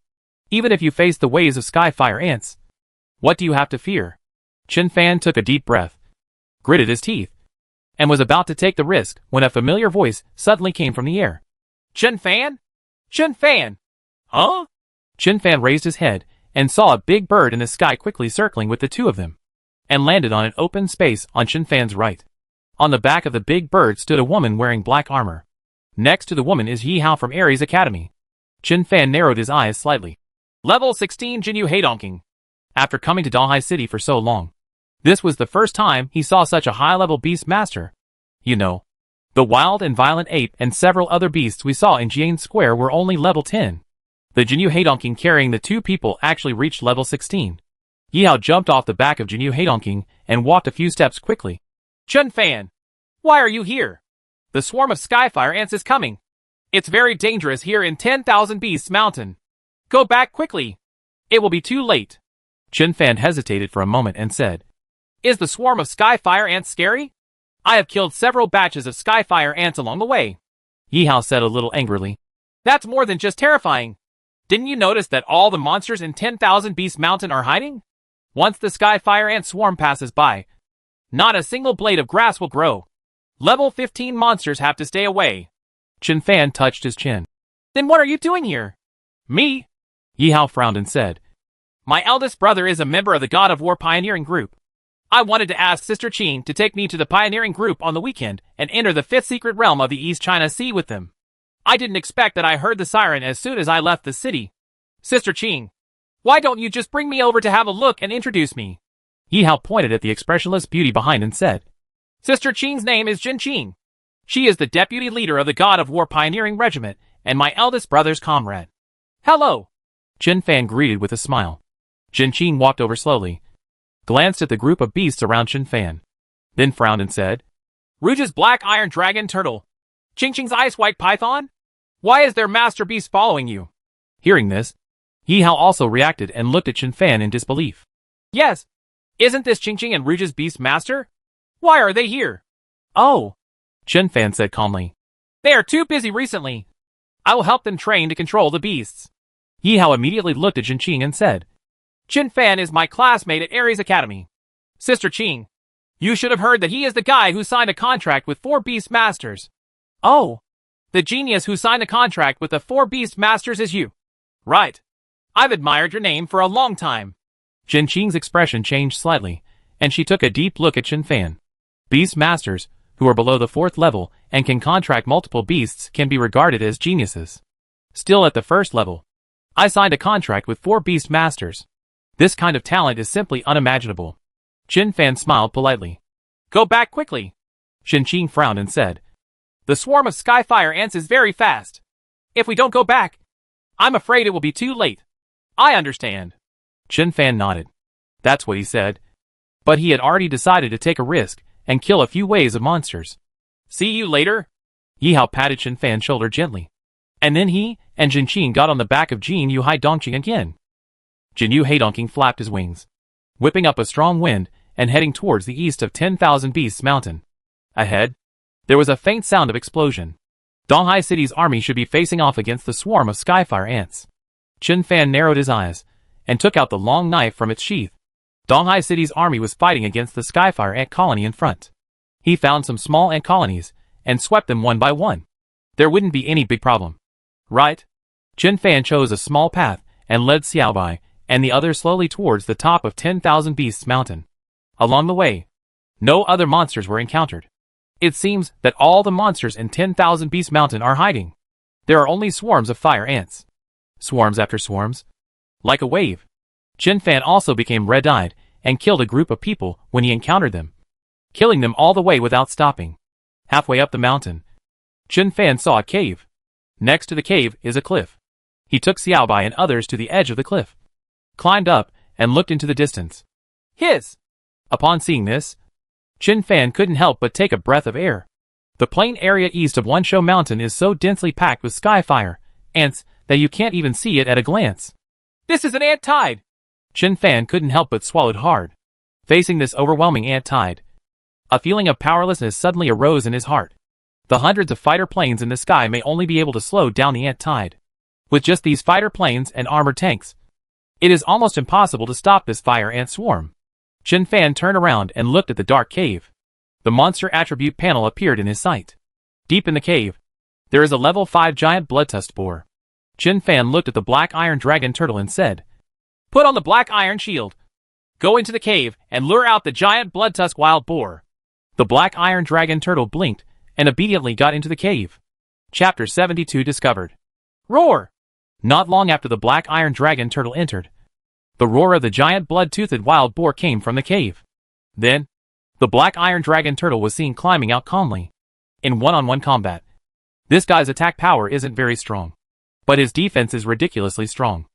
even if you face the waves of skyfire ants, what do you have to fear? Chen Fan took a deep breath, gritted his teeth, and was about to take the risk when a familiar voice suddenly came from the air. Chen Fan? Chen Fan! Huh? Chen Fan raised his head and saw a big bird in the sky quickly circling with the two of them, and landed on an open space on Chen Fan's right. On the back of the big bird stood a woman wearing black armor. Next to the woman is Yi Hao from Ares Academy. Chen Fan narrowed his eyes slightly. Level 16 Jinyu Heidongking. After coming to Donghai City for so long, this was the first time he saw such a high-level beast master. You know, the wild and violent ape and several other beasts we saw in Jian Square were only level 10. The Jinyu Heidongking carrying the two people actually reached level 16. Yi Hao jumped off the back of Jinyu Heidongking and walked a few steps quickly. Chen Fan, why are you here? The swarm of skyfire ants is coming. It's very dangerous here in 10,000 Beasts Mountain. Go back quickly. It will be too late. Chen Fan hesitated for a moment and said, Is the swarm of skyfire ants scary? I have killed several batches of skyfire ants along the way. Yi Hao said a little angrily. That's more than just terrifying. Didn't you notice that all the monsters in 10,000 Beast Mountain are hiding? Once the skyfire ant swarm passes by, not a single blade of grass will grow. Level 15 monsters have to stay away. Chen Fan touched his chin. Then what are you doing here? Me? Yi Hao frowned and said, My eldest brother is a member of the God of War pioneering group. I wanted to ask Sister Qing to take me to the pioneering group on the weekend and enter the fifth secret realm of the East China Sea with them. I didn't expect that I heard the siren as soon as I left the city. Sister Qing, why don't you just bring me over to have a look and introduce me? Yi Hao pointed at the expressionless beauty behind and said, Sister Qing's name is Jin Qing. She is the deputy leader of the God of War pioneering regiment and my eldest brother's comrade. Hello. Chen Fan greeted with a smile. Jin Qing walked over slowly, glanced at the group of beasts around Chen Fan, then frowned and said, Rouge's black iron dragon turtle. Qing Qing's ice white python? Why is their master beast following you? Hearing this, Yi Hao also reacted and looked at Chen Fan in disbelief. Yes. Isn't this Qingqing and Rouge's beast master? Why are they here? Oh, Chen Fan said calmly. They are too busy recently. I will help them train to control the beasts. Yi Hao immediately looked at Chen Qing and said, Chen Fan is my classmate at Ares Academy. Sister Qing, you should have heard that he is the guy who signed a contract with 4 beast masters. Oh, the genius who signed a contract with the 4 beast masters is you. Right. I've admired your name for a long time. Chen Qing's expression changed slightly, and she took a deep look at Chen Fan. Beast masters, who are below the 4th level and can contract multiple beasts, can be regarded as geniuses. Still at the 1st level, I signed a contract with 4 beast masters. This kind of talent is simply unimaginable. Chen Fan smiled politely. Go back quickly. Chen Qing frowned and said, The swarm of skyfire ants is very fast. If we don't go back, I'm afraid it will be too late. I understand. Chen Fan nodded. That's what he said. But he had already decided to take a risk and kill a few waves of monsters. See you later? Yi Hao patted Chen Fan's shoulder gently. And then he and Chen Qing got on the back of Jin Yu Haidongqing again. Jin Yu Haidongqing flapped his wings, whipping up a strong wind and heading towards the east of 10,000 Beasts Mountain. Ahead, there was a faint sound of explosion. Donghai City's army should be facing off against the swarm of skyfire ants. Chen Fan narrowed his eyes and took out the long knife from its sheath. Donghai City's army was fighting against the skyfire ant colony in front. He found some small ant colonies and swept them one by one. There wouldn't be any big problem. Right? Chen Fan chose a small path and led Xiaobai and the others slowly towards the top of 10,000 Beasts Mountain. Along the way, no other monsters were encountered. It seems that all the monsters in 10,000 Beast Mountain are hiding. There are only swarms of fire ants. Swarms after swarms. Like a wave. Chen Fan also became red-eyed and killed a group of people when he encountered them, killing them all the way without stopping. Halfway up the mountain, Chen Fan saw a cave. Next to the cave is a cliff. He took Xiaobai and others to the edge of the cliff, climbed up, and looked into the distance. Hiss! Upon seeing this, Chen Fan couldn't help but take a breath of air. The plain area east of Wanshou Mountain is so densely packed with skyfire ants that you can't even see it at a glance. This is an ant tide! Chen Fan couldn't help but swallowed hard. Facing this overwhelming ant tide, a feeling of powerlessness suddenly arose in his heart. The hundreds of fighter planes in the sky may only be able to slow down the ant tide. With just these fighter planes and armored tanks, it is almost impossible to stop this fire ant swarm. Chen Fan turned around and looked at the dark cave. The monster attribute panel appeared in his sight. Deep in the cave, there is a level 5 giant bloodtusk boar. Chen Fan looked at the black iron dragon turtle and said, Put on the black iron shield. Go into the cave and lure out the giant bloodtusk wild boar. The black iron dragon turtle blinked and obediently got into the cave. Chapter 72 discovered. Roar! Not long after the black iron dragon turtle entered, the roar of the giant blood-toothed wild boar came from the cave. Then, the black iron dragon turtle was seen climbing out calmly. In one-on-one combat, this guy's attack power isn't very strong, but his defense is ridiculously strong.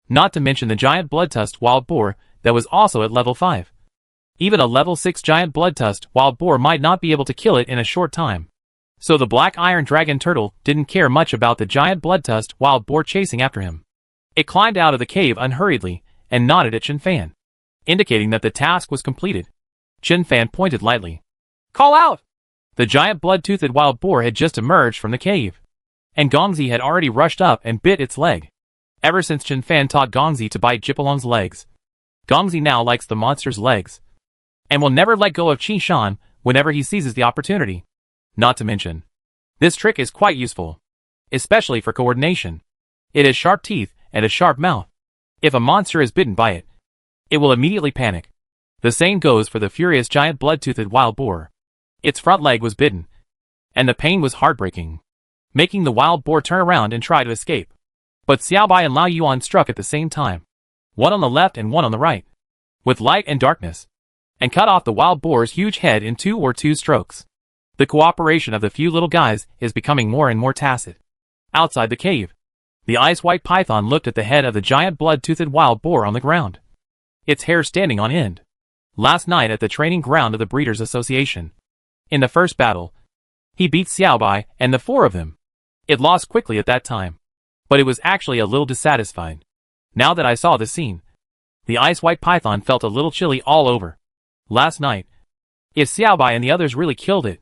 Not to mention the giant blood-tusked wild boar that was also at level 5. Even a level 6 giant blood-tusked wild boar might not be able to kill it in a short time. So the black iron dragon turtle didn't care much about the giant blood-tusked wild boar chasing after him. It climbed out of the cave unhurriedly and nodded at Chen Fan, indicating that the task was completed. Chen Fan pointed lightly. Call out! The giant blood-toothed wild boar had just emerged from the cave, and Gongzi had already rushed up and bit its leg. Ever since Chen Fan taught Gongzi to bite Jipalong's legs, Gongzi now likes the monster's legs, and will never let go of Qi Shan whenever he seizes the opportunity. Not to mention, this trick is quite useful, especially for coordination. It has sharp teeth and a sharp mouth. If a monster is bitten by it, it will immediately panic. The same goes for the furious giant blood-toothed wild boar. Its front leg was bitten, and the pain was heartbreaking, making the wild boar turn around and try to escape. But Xiaobai and Lao Yuan struck at the same time, one on the left and one on the right, with light and darkness, and cut off the wild boar's huge head in 2 strokes. The cooperation of the few little guys is becoming more and more tacit. Outside the cave, the ice-white python looked at the head of the giant blood-toothed wild boar on the ground, its hair standing on end. Last night at the training ground of the Breeders' Association, in the first battle, he beat Xiaobai and the 4 of them. It lost quickly at that time, but it was actually a little dissatisfied. Now that I saw the scene, the ice-white python felt a little chilly all over. Last night, if Xiaobai and the others really killed it,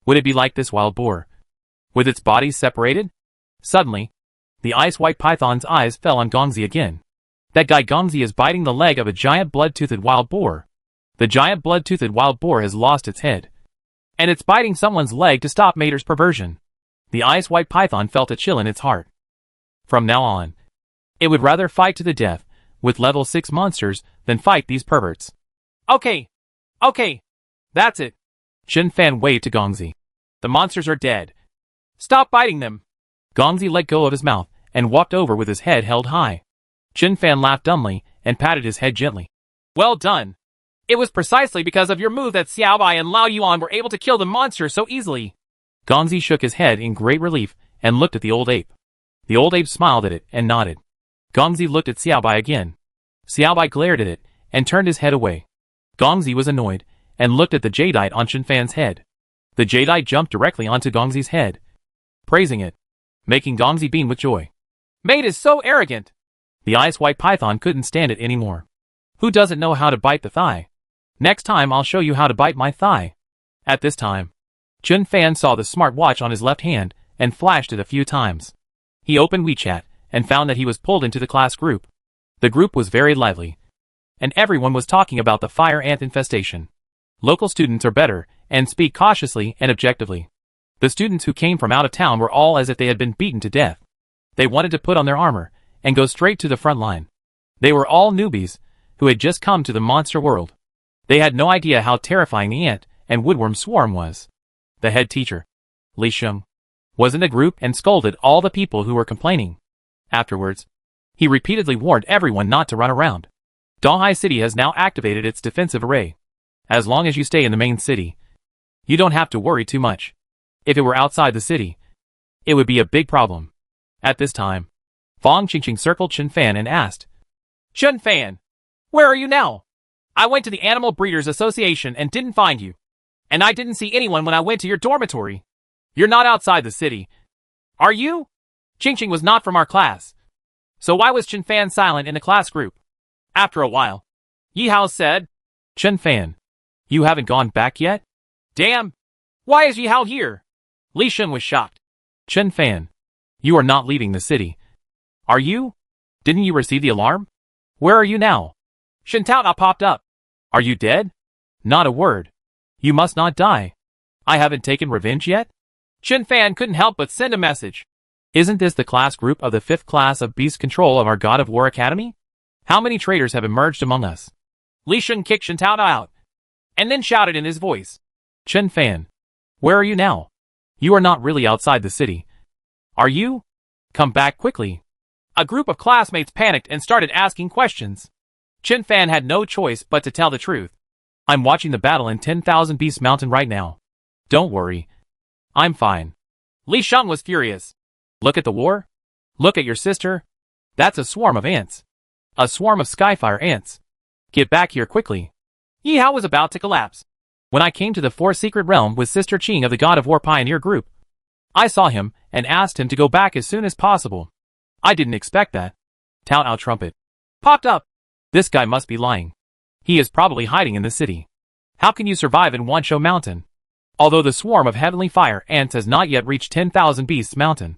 would it be like this wild boar, with its bodies separated? Suddenly, the ice-white python's eyes fell on Gongzi again. That guy Gongzi is biting the leg of a giant blood-toothed wild boar. The giant blood-toothed wild boar has lost its head, and it's biting someone's leg to stop Mater's perversion. The ice-white python felt a chill in its heart. From now on, it would rather fight to the death with level 6 monsters than fight these perverts. Okay, that's it. Chen Fan waved to Gongzi. The monsters are dead. Stop biting them. Gongzi let go of his mouth and walked over with his head held high. Chen Fan laughed dumbly and patted his head gently. Well done. It was precisely because of your move that Xiaobai and Lao Yuan were able to kill the monster so easily. Gongzi shook his head in great relief and looked at the old ape. The old ape smiled at it and nodded. Gongzi looked at Xiaobai again. Xiaobai glared at it and turned his head away. Gongzi was annoyed and looked at the jadeite on Chen Fan's head. The jadeite jumped directly onto Gongzi's head, praising it, making Gongzi beam with joy. Mate is so arrogant. The ice-white python couldn't stand it anymore. Who doesn't know how to bite the thigh? Next time I'll show you how to bite my thigh. At this time, Chen Fan saw the smart watch on his left hand and flashed it a few times. He opened WeChat and found that he was pulled into the class group. The group was very lively, and everyone was talking about the fire ant infestation. Local students are better and speak cautiously and objectively. The students who came from out of town were all as if they had been beaten to death. They wanted to put on their armor and go straight to the front line. They were all newbies who had just come to the monster world. They had no idea how terrifying the ant and woodworm swarm was. The head teacher, Li Sheng, was in the group and scolded all the people who were complaining. Afterwards, he repeatedly warned everyone not to run around. Donghai City has now activated its defensive array. As long as you stay in the main city, you don't have to worry too much. If it were outside the city, it would be a big problem. At this time, Fang Qingqing circled Chen Fan and asked, Chen Fan, where are you now? I went to the Animal Breeders Association and didn't find you. And I didn't see anyone when I went to your dormitory. You're not outside the city. Are you? Qingqing was not from our class. So why was Chen Fan silent in the class group? After a while, Yi Hao said, Chen Fan, you haven't gone back yet? Damn! Why is Yi Hao here? Li Sheng was shocked. Chen Fan, you are not leaving the city. Are you? Didn't you receive the alarm? Where are you now? Shen Tao popped up. Are you dead? Not a word. You must not die. I haven't taken revenge yet? Chen Fan couldn't help but send a message. Isn't this the class group of the 5th class of Beast Control of our God of War Academy? How many traitors have emerged among us? Li Sheng kicked Shen Tao out, and then shouted in his voice. Chen Fan, where are you now? You are not really outside the city. Are you? Come back quickly. A group of classmates panicked and started asking questions. Chen Fan had no choice but to tell the truth. I'm watching the battle in 10,000 Beast Mountain right now. Don't worry. I'm fine. Li Sheng was furious. Look at the war. Look at your sister. That's a swarm of ants. A swarm of skyfire ants. Get back here quickly. Yi Hao was about to collapse. When I came to the 4th secret realm with Sister Qing of the God of War Pioneer group, I saw him and asked him to go back as soon as possible. I didn't expect that. Tao Ao trumpet popped up. This guy must be lying. He is probably hiding in the city. How can you survive in Wanshou Mountain? Although the swarm of heavenly fire ants has not yet reached 10,000 Beasts Mountain,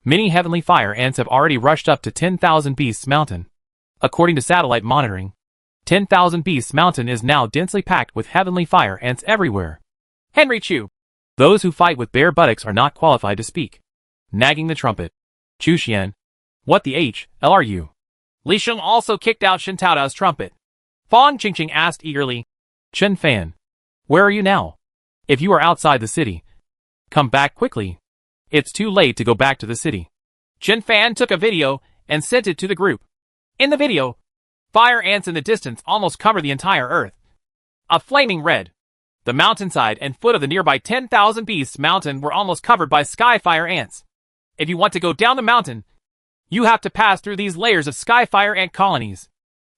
many heavenly fire ants have already rushed up to 10,000 Beasts Mountain. According to satellite monitoring, 10,000 Beasts Mountain is now densely packed with heavenly fire ants everywhere. Henry Chu. Those who fight with bare buttocks are not qualified to speak. Nagging the trumpet. Chu Xian. What the hell are you? Li Sheng also kicked out Shen Taodao's trumpet. Fang Qingqing asked eagerly. Chen Fan, where are you now? If you are outside the city, come back quickly. It's too late to go back to the city. Chen Fan took a video and sent it to the group. In the video, fire ants in the distance almost cover the entire earth. A flaming red. The mountainside and foot of the nearby 10,000 Beasts Mountain were almost covered by skyfire ants. If you want to go down the mountain, you have to pass through these layers of skyfire ant colonies.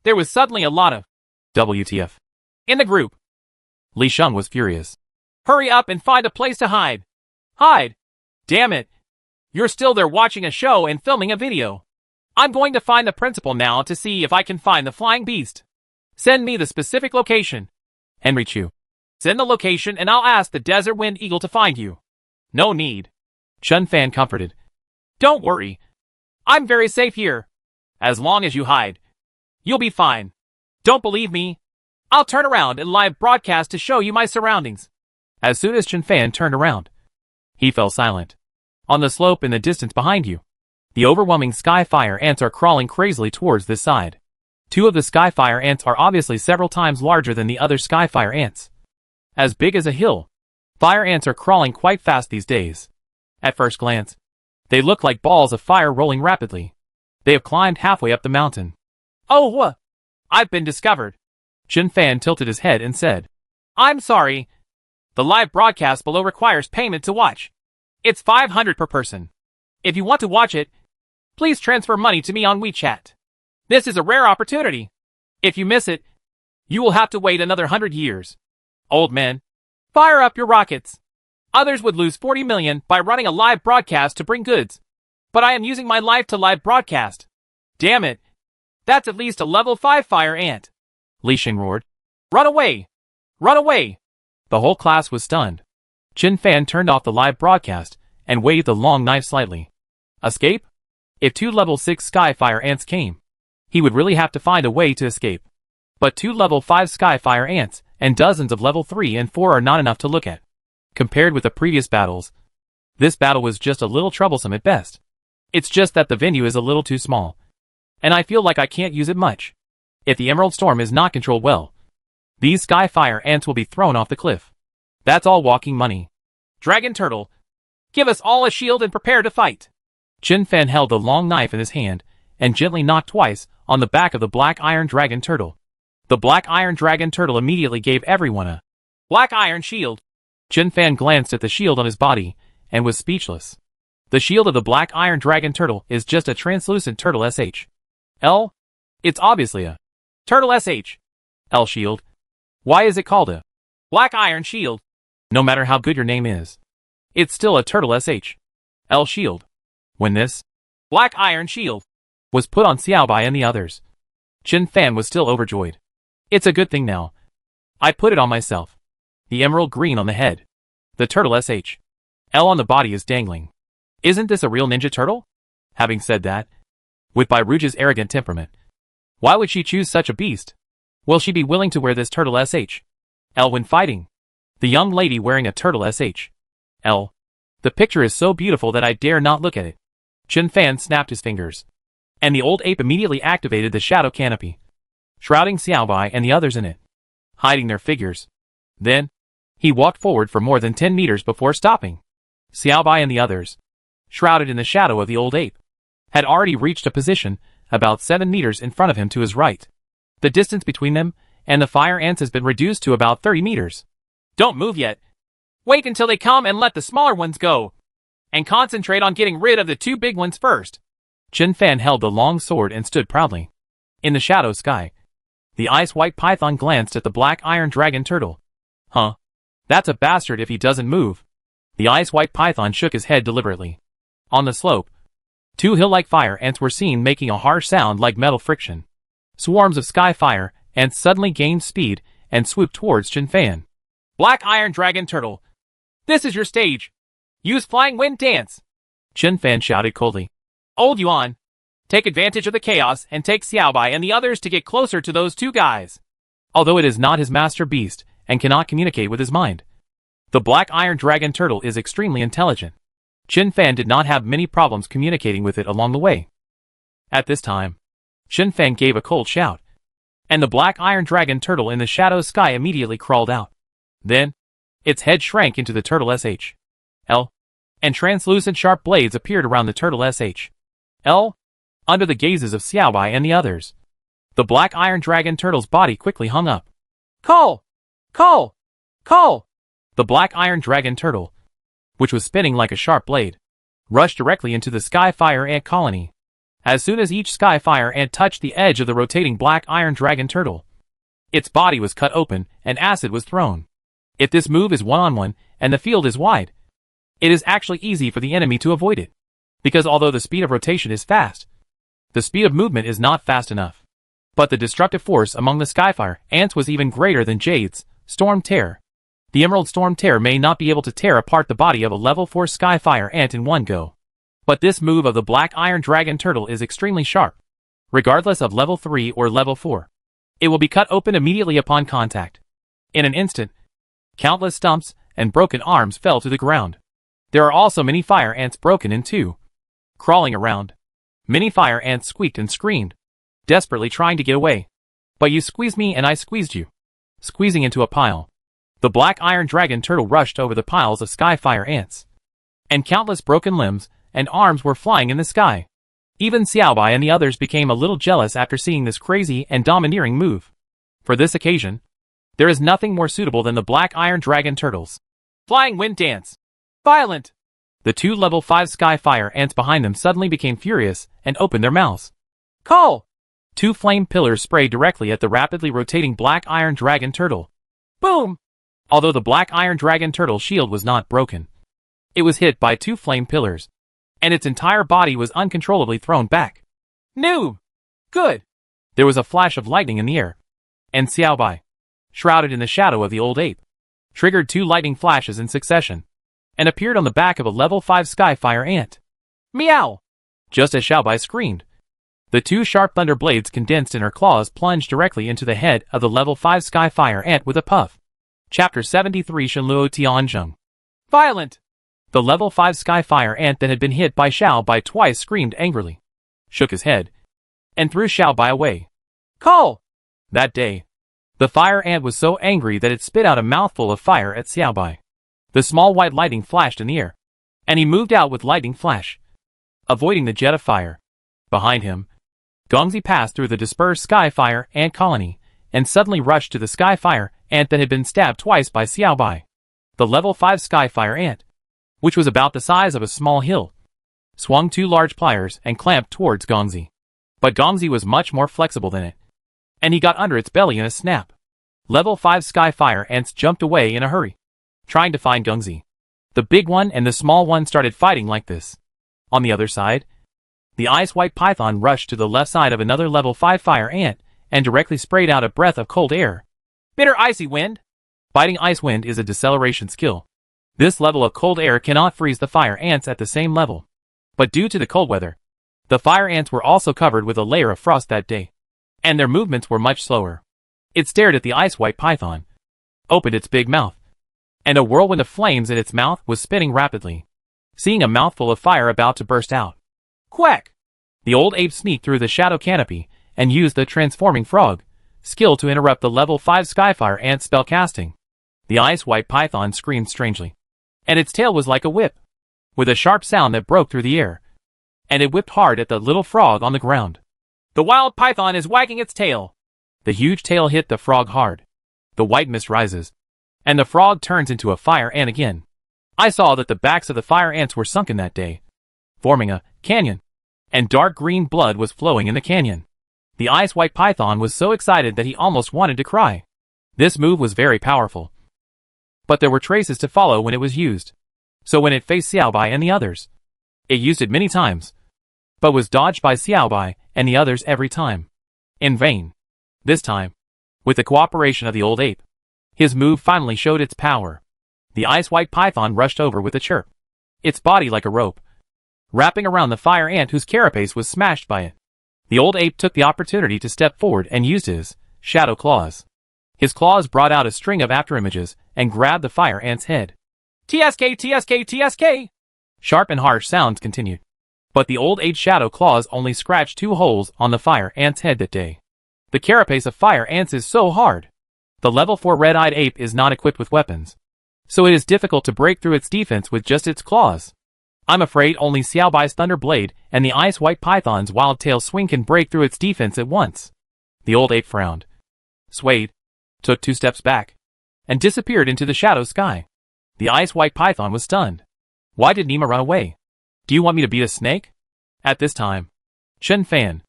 There was suddenly a lot of WTF in the group. Li Sheng was furious. Hurry up and find a place to hide. Hide! Damn it! You're still there watching a show and filming a video. I'm going to find the principal now to see if I can find the flying beast. Send me the specific location. Henry Chu. Send the location and I'll ask the Desert Wind Eagle to find you. No need. Chun Fan comforted. Don't worry. I'm very safe here. As long as you hide. You'll be fine. Don't believe me? I'll turn around and live broadcast to show you my surroundings. As soon as Chun Fan turned around, he fell silent. On the slope in the distance behind you, the overwhelming Skyfire ants are crawling crazily towards this side. Two of the Skyfire ants are obviously several times larger than the other Skyfire ants. As big as a hill. Fire ants are crawling quite fast these days. At first glance, they look like balls of fire rolling rapidly. They have climbed halfway up the mountain. Oh, I've been discovered. Chun Fan tilted his head and said, I'm sorry. The live broadcast below requires payment to watch. It's 500 per person. If you want to watch it, please transfer money to me on WeChat. This is a rare opportunity. If you miss it, you will have to wait another 100 years. Old men, fire up your rockets. Others would lose 40 million by running a live broadcast to bring goods. But I am using my life to live broadcast. Damn it. That's at least a level 5 fire ant. Li Xing roared. Run away! Run away! The whole class was stunned. Chun Fan turned off the live broadcast and waved the long knife slightly. Escape? If 2 level 6 Skyfire ants came, he would really have to find a way to escape. But 2 level 5 Skyfire ants and dozens of level 3 and 4 are not enough to look at. Compared with the previous battles, this battle was just a little troublesome at best. It's just that the venue is a little too small, and I feel like I can't use it much. If the Emerald Storm is not controlled well, these Skyfire ants will be thrown off the cliff. That's all walking money. Dragon Turtle, give us all a shield and prepare to fight. Chun Fan held the long knife in his hand and gently knocked twice on the back of the Black Iron Dragon Turtle. The Black Iron Dragon Turtle immediately gave everyone a Black Iron Shield. Chun Fan glanced at the shield on his body and was speechless. The shield of the Black Iron Dragon Turtle is just a translucent turtle SH.L. It's obviously a turtle SH.L. shield. Why is it called a Black Iron Shield? No matter how good your name is, it's still a turtle SH.L. shield. When this Black Iron Shield was put on Xiaobai and the others, Chun Fan was still overjoyed. It's a good thing now. I put it on myself. The emerald green on the head. The turtle SH.L. on the body is dangling. Isn't this a real ninja turtle? Having said that, with Bai Rouge's arrogant temperament, why would she choose such a beast? Will she be willing to wear this turtle SH.L. when fighting? The young lady wearing a turtle SH.L. The picture is so beautiful that I dare not look at it. Chun Fan snapped his fingers, and the old ape immediately activated the shadow canopy, shrouding Xiaobai and the others in it, hiding their figures. Then, he walked forward for more than 10 meters before stopping. Xiaobai and the others, shrouded in the shadow of the old ape, had already reached a position about 7 meters in front of him to his right. The distance between them and the fire ants has been reduced to about 30 meters. Don't move yet. Wait until they come and let the smaller ones go. And concentrate on getting rid of the 2 big ones first. Chun Fan held the long sword and stood proudly. In the shadow sky, the ice-white python glanced at the Black Iron Dragon Turtle. Huh? That's a bastard if he doesn't move. The ice-white python shook his head deliberately. On the slope, 2 hill-like fire ants were seen making a harsh sound like metal friction. Swarms of sky fire ants suddenly gained speed and swooped towards Chun Fan. Black Iron Dragon Turtle, this is your stage. Use Flying Wind Dance. Chun Fan shouted coldly. Old Yuan, take advantage of the chaos and take Xiaobai and the others to get closer to those 2 guys. Although it is not his master beast and cannot communicate with his mind, the Black Iron Dragon Turtle is extremely intelligent. Chun Fan did not have many problems communicating with it along the way. At this time, Chun Fan gave a cold shout, and the Black Iron Dragon Turtle in the shadow sky immediately crawled out. Then, its head shrank into the turtle SH.L. and translucent sharp blades appeared around the turtle SH.L. under the gazes of Xiaobai and the others. The Black Iron Dragon Turtle's body quickly hung up. Call! Call! Call! The Black Iron Dragon Turtle, which was spinning like a sharp blade, rushed directly into the Skyfire ant colony. As soon as each Skyfire ant touched the edge of the rotating Black Iron Dragon Turtle, its body was cut open and acid was thrown. If this move is one-on-one and the field is wide, it is actually easy for the enemy to avoid it, because although the speed of rotation is fast, The speed of movement is not fast enough. But the destructive force among the Skyfire ants was even greater than Jade's Storm Tear. The Emerald Storm Tear may not be able to tear apart the body of a level 4 Skyfire ant in one go. But this move of the Black Iron Dragon Turtle is extremely sharp. Regardless of level 3 or level 4. It will be cut open immediately upon contact. In an instant, countless stumps and broken arms fell to the ground. There are also many fire ants broken in two. Crawling around. Many fire ants squeaked and screamed, desperately trying to get away. But you squeezed me and I squeezed you. Squeezing into a pile. The Black Iron Dragon Turtle rushed over the piles of Skyfire ants. And countless broken limbs and arms were flying in the sky. Even Xiaobai and the others became a little jealous after seeing this crazy and domineering move. For this occasion, there is nothing more suitable than the Black Iron Dragon Turtles. Flying Wind Dance. Violent! The two level 5 Skyfire ants behind them suddenly became furious and opened their mouths. Call! Two flame pillars sprayed directly at the rapidly rotating Black Iron Dragon Turtle. Boom! Although the Black Iron Dragon Turtle shield was not broken, it was hit by two flame pillars, and its entire body was uncontrollably thrown back. Noob! Good! There was a flash of lightning in the air, and Xiaobai, shrouded in the shadow of the old ape, triggered two lightning flashes in succession, and appeared on the back of a level 5 Skyfire ant. Meow! Just as Xiaobai screamed, the two sharp thunder blades condensed in her claws plunged directly into the head of the level 5 Skyfire ant with a puff. Chapter 73 Shenluo Tianzheng. Violent! The level 5 Skyfire ant that had been hit by Xiaobai twice screamed angrily, shook his head, and threw Xiaobai away. Call! That day, the fire ant was so angry that it spit out a mouthful of fire at Xiaobai. The small white lightning flashed in the air, and he moved out with lightning flash, avoiding the jet of fire. Behind him, Gongzi passed through the dispersed Skyfire ant colony, and suddenly rushed to the Skyfire ant that had been stabbed twice by Xiaobai. The level 5 Skyfire ant, which was about the size of a small hill, swung two large pliers and clamped towards Gongzi. But Gongzi was much more flexible than it, and he got under its belly in a snap. Level 5 Skyfire ants jumped away in a hurry, trying to find Gongzi. The big one and the small one started fighting like this. On the other side, the ice white python rushed to the left side of another level 5 fire ant and directly sprayed out a breath of cold air. Bitter icy wind! Fighting ice wind is a deceleration skill. This level of cold air cannot freeze the fire ants at the same level. But due to the cold weather, the fire ants were also covered with a layer of frost that day, and their movements were much slower. It stared at the ice white python, opened its big mouth, and a whirlwind of flames in its mouth was spinning rapidly, seeing a mouthful of fire about to burst out. Quack! The old ape sneaked through the shadow canopy and used the transforming frog skill to interrupt the level 5 Skyfire ant spell casting. The ice white python screamed strangely, and its tail was like a whip, with a sharp sound that broke through the air, and it whipped hard at the little frog on the ground. The wild python is wagging its tail. The huge tail hit the frog hard. The white mist rises, and the frog turns into a fire ant again. I saw that the backs of the fire ants were sunken that day, forming a canyon, and dark green blood was flowing in the canyon. The ice white python was so excited that he almost wanted to cry. This move was very powerful, but there were traces to follow when it was used. So when it faced Xiaobai and the others, it used it many times, but was dodged by Xiaobai and the others every time. In vain. This time, with the cooperation of the old ape, his move finally showed its power. The ice white python rushed over with a chirp, its body like a rope, wrapping around the fire ant whose carapace was smashed by it. The old ape took the opportunity to step forward and used his shadow claws. His claws brought out a string of afterimages and grabbed the fire ant's head. TSK, TSK, TSK! Sharp and harsh sounds continued. But the old ape's shadow claws only scratched two holes on the fire ant's head that day. The carapace of fire ants is so hard. The level 4 red-eyed ape is not equipped with weapons, so it is difficult to break through its defense with just its claws. I'm afraid only Xiaobai's Thunder Blade and the Ice White Python's Wild Tail Swing can break through its defense at once. The old ape frowned, swayed, took 2 steps back, and disappeared into the shadow sky. The Ice White Python was stunned. Why did Nima run away? Do you want me to beat a snake? At this time, Chen Fan,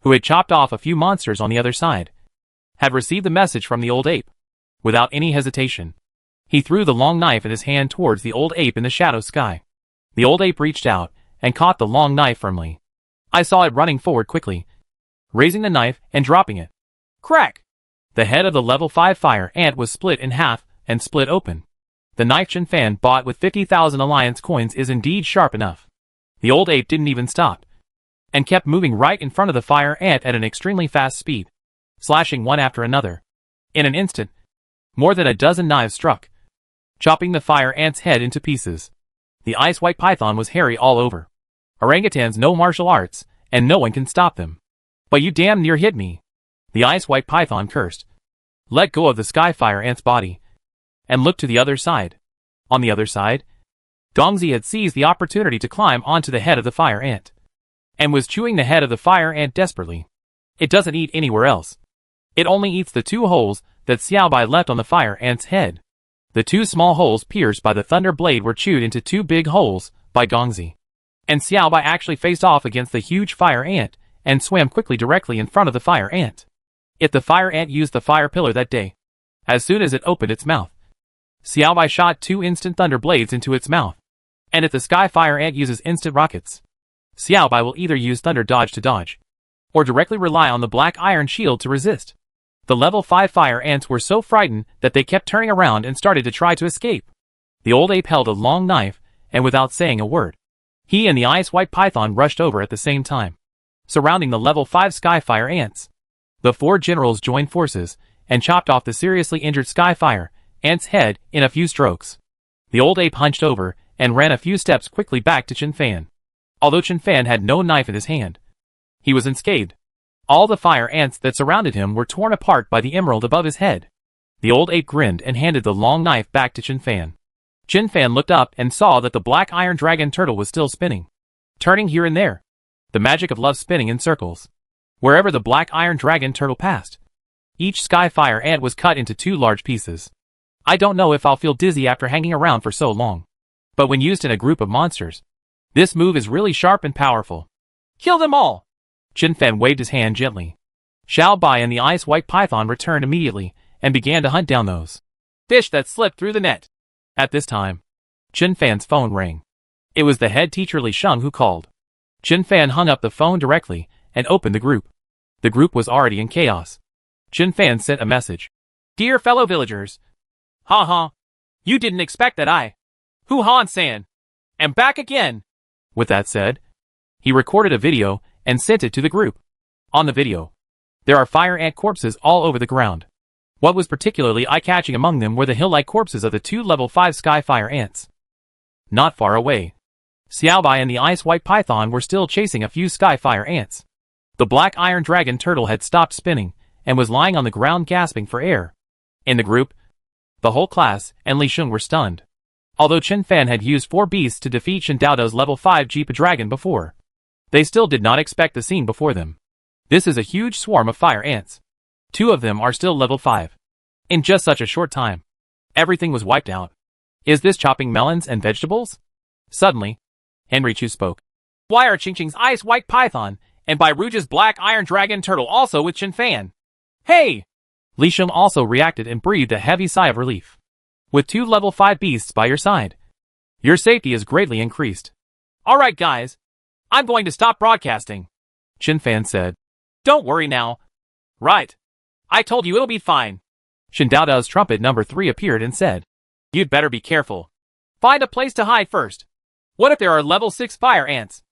who had chopped off a few monsters on the other side, had received the message from the old ape. Without any hesitation, he threw the long knife in his hand towards the old ape in the shadow sky. The old ape reached out and caught the long knife firmly. I saw it running forward quickly, raising the knife and dropping it. Crack! The head of the level 5 fire ant was split in half and split open. The knife Chen Fan bought with 50,000 alliance coins is indeed sharp enough. The old ape didn't even stop, and kept moving right in front of the fire ant at an extremely fast speed, slashing one after another. In an instant, more than a dozen knives struck, chopping the fire ant's head into pieces. The ice white python was hairy all over. Orangutans know martial arts, and no one can stop them. But you damn near hit me. The ice white python cursed, let go of the sky fire ant's body, and looked to the other side. On the other side, Dongzi had seized the opportunity to climb onto the head of the fire ant, and was chewing the head of the fire ant desperately. It doesn't eat anywhere else. It only eats the 2 holes that Xiaobai left on the fire ant's head. The 2 small holes pierced by the thunder blade were chewed into 2 big holes by Gongzi. And Xiaobai actually faced off against the huge fire ant and swam quickly directly in front of the fire ant. If the fire ant used the fire pillar that day, as soon as it opened its mouth, Xiaobai shot 2 instant thunder blades into its mouth. And if the sky fire ant uses instant rockets, Xiaobai will either use thunder dodge to dodge, or directly rely on the black iron shield to resist. The level 5 fire ants were so frightened that they kept turning around and started to try to escape. The old ape held a long knife, and without saying a word, he and the ice white python rushed over at the same time, surrounding the level 5 sky fire ants. The 4 generals joined forces, and chopped off the seriously injured sky fire ant's head in a few strokes. The old ape hunched over, and ran a few steps quickly back to Chen Fan. Although Chen Fan had no knife in his hand, he was unscathed. All the fire ants that surrounded him were torn apart by the emerald above his head. The old ape grinned and handed the long knife back to Chen Fan. Chen Fan looked up and saw that the black iron dragon turtle was still spinning, turning here and there. The magic of love spinning in circles. Wherever the black iron dragon turtle passed, each sky fire ant was cut into 2 large pieces. I don't know if I'll feel dizzy after hanging around for so long, but when used in a group of monsters, this move is really sharp and powerful. Kill them all! Chen Fan waved his hand gently. Xiao Bai and the ice white python returned immediately and began to hunt down those fish that slipped through the net. At this time, Chen Fan's phone rang. It was the head teacher Li Sheng who called. Chen Fan hung up the phone directly and opened the group. The group was already in chaos. Chen Fan sent a message. Dear fellow villagers. Ha. You didn't expect that I, Hu Han-san, am back again. With that said, he recorded a video and sent it to the group. On the video, there are fire ant corpses all over the ground. What was particularly eye-catching among them were the hill-like corpses of the 2 level 5 sky fire ants. Not far away, Xiaobai and the ice white python were still chasing a few sky fire ants. The black iron dragon turtle had stopped spinning and was lying on the ground gasping for air. In the group, the whole class and Li Sheng were stunned. Although Chen Fan had used 4 beasts to defeat Shen Daodao's level 5 Jeepa dragon before, they still did not expect the scene before them. This is a huge swarm of fire ants. 2 of them are still level 5. In just such a short time, everything was wiped out. Is this chopping melons and vegetables? Suddenly, Henry Chu spoke. Why are Qingqing's ice white python and Bai Ruge's black iron dragon turtle also with Chen Fan? Hey! Li Sheng also reacted and breathed a heavy sigh of relief. With 2 level 5 beasts by your side, your safety is greatly increased. Alright guys, I'm going to stop broadcasting, Chen Fan said. Don't worry now. Right. I told you it'll be fine. Shen Daodao's trumpet number 3 appeared and said, You'd better be careful. Find a place to hide first. What if there are level 6 fire ants?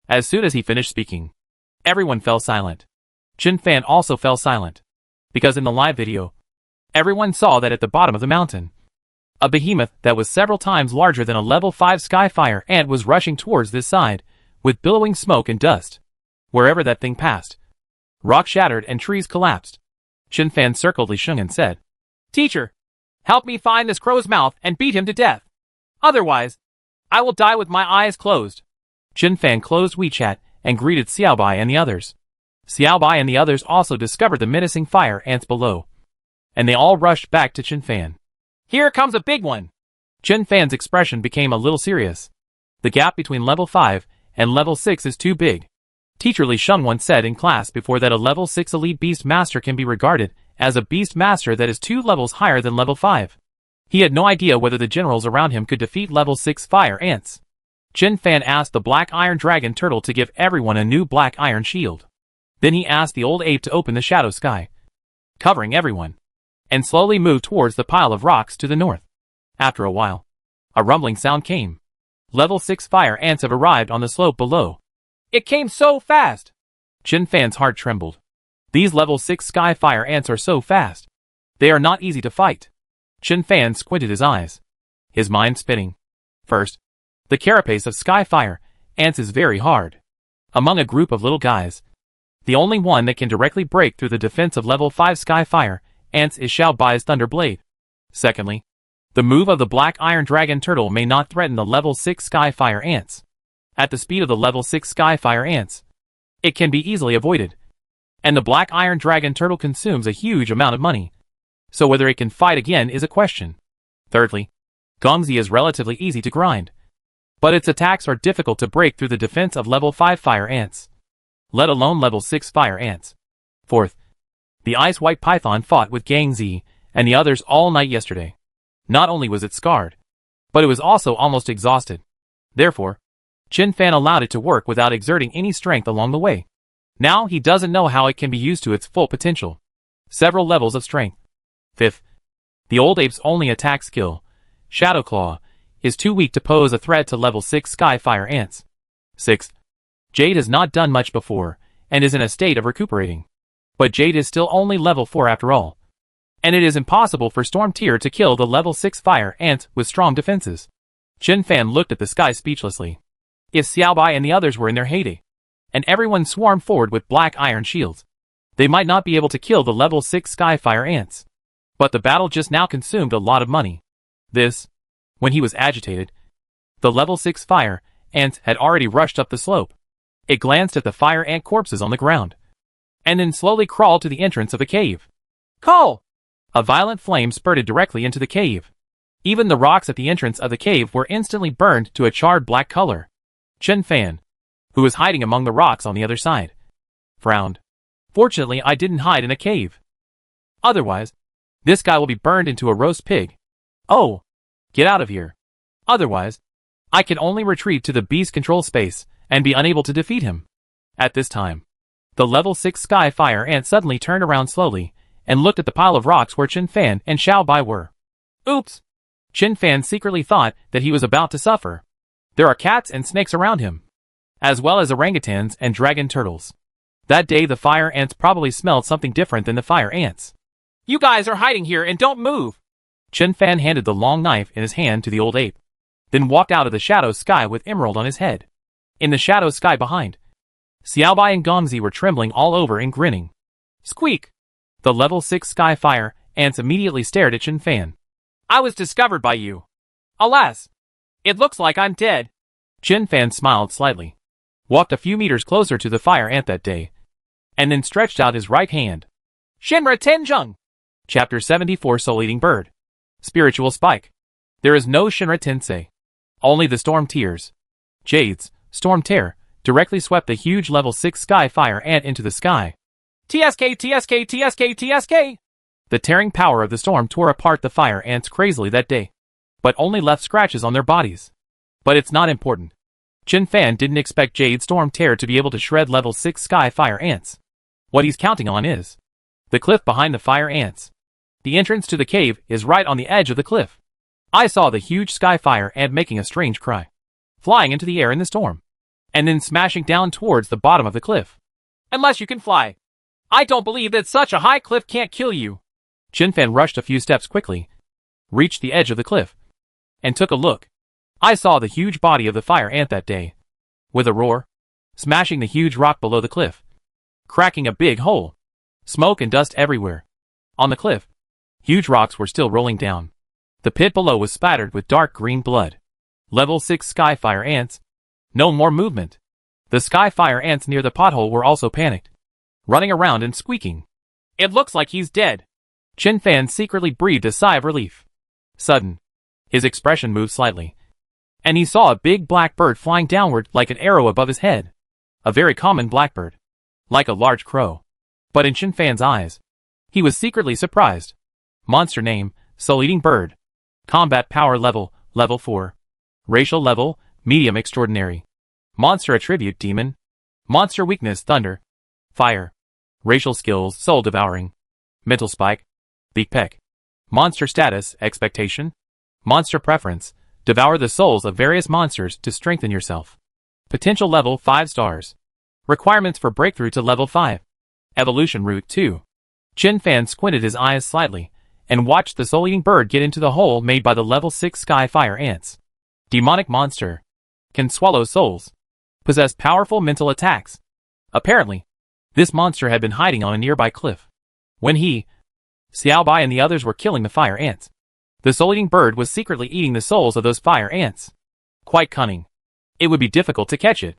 As soon as he finished speaking, everyone fell silent. Chen Fan also fell silent, because in the live video, everyone saw that at the bottom of the mountain, a behemoth that was several times larger than a level 5 sky fire ant was rushing towards this side, with billowing smoke and dust. Wherever that thing passed, rock shattered and trees collapsed. Chen Fan circled Li Sheng and said, Teacher, help me find this crow's mouth and beat him to death. Otherwise, I will die with my eyes closed. Chen Fan closed WeChat and greeted Xiaobai and the others. Xiaobai and the others also discovered the menacing fire ants below, and they all rushed back to Chen Fan. Here comes a big one. Chen Fan's expression became a little serious. The gap between level 5 and level 6 is too big. Teacher Li Sheng once said in class before that a level 6 elite beast master can be regarded as a beast master that is 2 levels higher than level 5. He had no idea whether the generals around him could defeat level 6 fire ants. Chin Fan asked the black iron dragon turtle to give everyone a new black iron shield. Then he asked the old ape to open the shadow sky, covering everyone, and slowly moved towards the pile of rocks to the north. After a while, a rumbling sound came. Level 6 fire ants have arrived on the slope below. It came so fast! Chin Fan's heart trembled. These level 6 sky fire ants are so fast. They are not easy to fight. Chin Fan squinted his eyes, his mind spinning. First, the carapace of sky fire ants is very hard. Among a group of little guys, the only one that can directly break through the defense of level 5 sky fire ants is Xiao Bai's Thunderblade. Secondly, the move of the black iron dragon turtle may not threaten the level 6 sky fire ants. At the speed of the level 6 sky fire ants, it can be easily avoided. And the black iron dragon turtle consumes a huge amount of money. So whether it can fight again is a question. Thirdly, Gongzi is relatively easy to grind, but its attacks are difficult to break through the defense of level 5 fire ants, let alone level 6 fire ants. Fourth, the ice white python fought with Gangzi and the others all night yesterday. Not only was it scarred, but it was also almost exhausted. Therefore, Chin Fan allowed it to work without exerting any strength along the way. Now he doesn't know how it can be used to its full potential. Several levels of strength. Fifth, the old ape's only attack skill, Shadow Claw, is too weak to pose a threat to level 6 sky fire ants. Sixth, Jade has not done much before, and is in a state of recuperating. But Jade is still only level 4 after all. And it is impossible for Storm Tier to kill the level 6 fire ants with strong defenses. Chin Fan looked at the sky speechlessly. If Xiaobai and the others were in their heyday, and everyone swarmed forward with black iron shields, they might not be able to kill the level 6 sky fire ants. But the battle just now consumed a lot of money. This, when he was agitated, the level 6 fire ants had already rushed up the slope. It glanced at the fire ant corpses on the ground, and then slowly crawled to the entrance of the cave. Call! A violent flame spurted directly into the cave. Even the rocks at the entrance of the cave were instantly burned to a charred black color. Chin Fan, who was hiding among the rocks on the other side, frowned. Fortunately, I didn't hide in a cave. Otherwise, this guy will be burned into a roast pig. Oh, get out of here. Otherwise, I can only retreat to the beast control space and be unable to defeat him. At this time, the level 6 sky fire ant suddenly turned around slowly and looked at the pile of rocks where Chin Fan and Xiao Bai were. Oops! Chin Fan secretly thought that he was about to suffer. There are cats and snakes around him, as well as orangutans and dragon turtles. That day the fire ants probably smelled something different than the fire ants. You guys are hiding here and don't move! Chin Fan handed the long knife in his hand to the old ape, then walked out of the shadow sky with Emerald on his head. In the shadow sky behind, Xiaobai and Gongzi were trembling all over and grinning. Squeak! The level 6 sky fire ants immediately stared at Chin Fan. I was discovered by you. Alas! It looks like I'm dead. Chin Fan smiled slightly, walked a few meters closer to the fire ant that day, and then stretched out his right hand. Shinra Tenjung! Chapter 74 Soul Eating Bird. Spiritual Spike. There is no Shinra Tensei. Only the Storm Tears. Jade's Storm Tear directly swept the huge level 6 sky fire ant into the sky. TSK TSK TSK TSK! The tearing power of the storm tore apart the fire ants crazily that day, but only left scratches on their bodies. But it's not important. Chin Fan didn't expect Jade's Storm Tear to be able to shred level 6 sky fire ants. What he's counting on is the cliff behind the fire ants. The entrance to the cave is right on the edge of the cliff. I saw the huge sky fire ant making a strange cry, flying into the air in the storm, and then smashing down towards the bottom of the cliff. Unless you can fly. I don't believe that such a high cliff can't kill you. Chin Fan rushed a few steps quickly, reached the edge of the cliff, and took a look. I saw the huge body of the fire ant that day, with a roar, smashing the huge rock below the cliff, cracking a big hole, smoke and dust everywhere. On the cliff, huge rocks were still rolling down. The pit below was spattered with dark green blood. Level 6 sky fire ants. No more movement. The sky fire ants near the pothole were also panicked, running around and squeaking. It looks like he's dead. Chin Fan secretly breathed a sigh of relief. Sudden, his expression moved slightly, and he saw a big black bird flying downward like an arrow above his head. A very common blackbird, like a large crow. But in Chin Fan's eyes, he was secretly surprised. Monster name, Soul Eating Bird. Combat power level, level 4. Racial level, Medium extraordinary. Monster attribute demon. Monster weakness thunder. Fire. Racial skills soul devouring. Mental spike. Beak peck. Monster status expectation. Monster preference. Devour the souls of various monsters to strengthen yourself. Potential level 5 stars. Requirements for breakthrough to level 5. Evolution route 2. Chin Fan squinted his eyes slightly and watched the soul-eating bird get into the hole made by the level 6 sky fire ants. Demonic monster. Can swallow souls. Possess powerful mental attacks. Apparently, this monster had been hiding on a nearby cliff. When he, Xiao Bai and the others were killing the fire ants, the soul-eating bird was secretly eating the souls of those fire ants. Quite cunning. It would be difficult to catch it.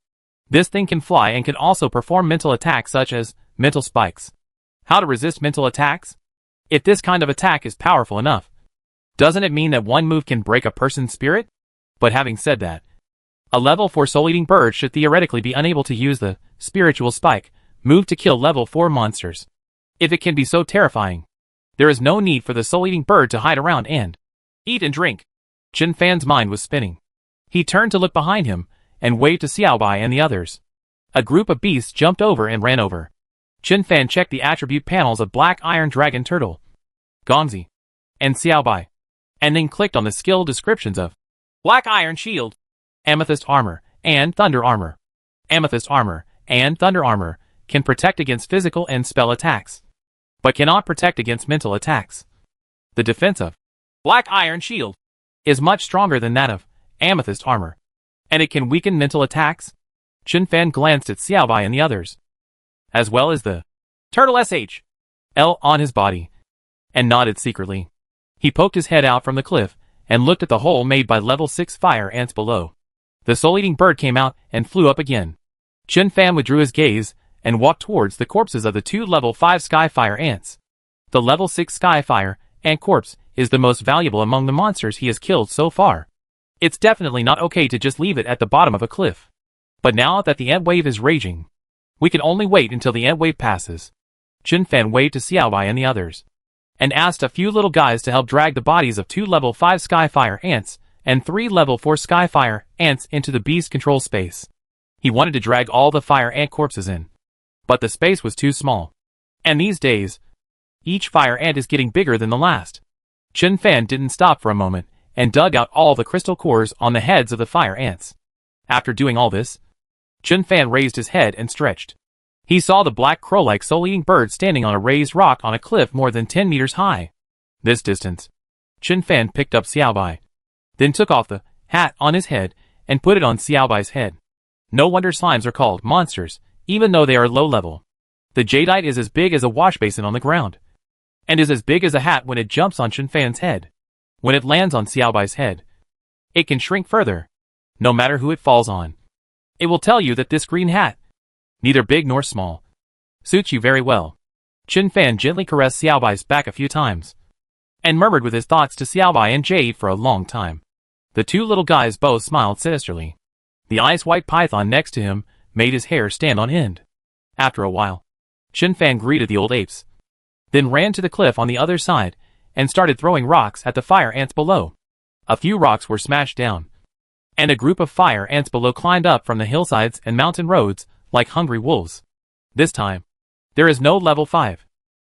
This thing can fly and can also perform mental attacks such as mental spikes. How to resist mental attacks? If this kind of attack is powerful enough, doesn't it mean that one move can break a person's spirit? But having said that, a level 4 soul-eating bird should theoretically be unable to use the spiritual spike move to kill level 4 monsters. If it can be so terrifying, there is no need for the soul-eating bird to hide around and eat and drink. Chin Fan's mind was spinning. He turned to look behind him and waved to Xiao Bai and the others. A group of beasts jumped over and ran over. Chin Fan checked the attribute panels of Black Iron Dragon Turtle, Gongzi, and Xiao Bai, and then clicked on the skill descriptions of Black Iron Shield, Amethyst Armor, and Thunder Armor. Amethyst Armor and Thunder Armor can protect against physical and spell attacks, but cannot protect against mental attacks. The defense of Black Iron Shield is much stronger than that of Amethyst Armor, and it can weaken mental attacks. Chin Fan glanced at Xiao Bai and the others, as well as the turtle SHL on his body, and nodded secretly. He poked his head out from the cliff and looked at the hole made by level 6 fire ants below. The soul-eating bird came out and flew up again. Chin Fan withdrew his gaze and walked towards the corpses of the 2 level 5 sky fire ants. The level 6 sky fire ant corpse is the most valuable among the monsters he has killed so far. It's definitely not okay to just leave it at the bottom of a cliff. But now that the ant wave is raging, we can only wait until the ant wave passes. Chin Fan waved to Xiao Bai and the others, and asked a few little guys to help drag the bodies of 2 level 5 sky fire ants and 3 level 4 sky fire ants into the beast control space. He wanted to drag all the fire ant corpses in, but the space was too small. And these days, each fire ant is getting bigger than the last. Chin Fan didn't stop for a moment and dug out all the crystal cores on the heads of the fire ants. After doing all this, Chin Fan raised his head and stretched. He saw the black crow-like soul-eating bird standing on a raised rock on a cliff more than 10 meters high. This distance, Chin Fan picked up Xiao Bai, then took off the hat on his head and put it on Xiao Bai's head. No wonder slimes are called monsters, even though they are low level. The jadeite is as big as a wash basin on the ground, and is as big as a hat when it jumps on Chin Fan's head. When it lands on Xiao Bai's head, it can shrink further, no matter who it falls on. It will tell you that this green hat, neither big nor small, suits you very well. Chin Fan gently caressed Xiao Bai's back a few times, and murmured with his thoughts to Xiao Bai and Jade for a long time. The 2 little guys both smiled sinisterly. The ice-white python next to him made his hair stand on end. After a while, Chin Fan greeted the old apes, then ran to the cliff on the other side and started throwing rocks at the fire ants below. A few rocks were smashed down, and a group of fire ants below climbed up from the hillsides and mountain roads like hungry wolves. This time, there is no level 5.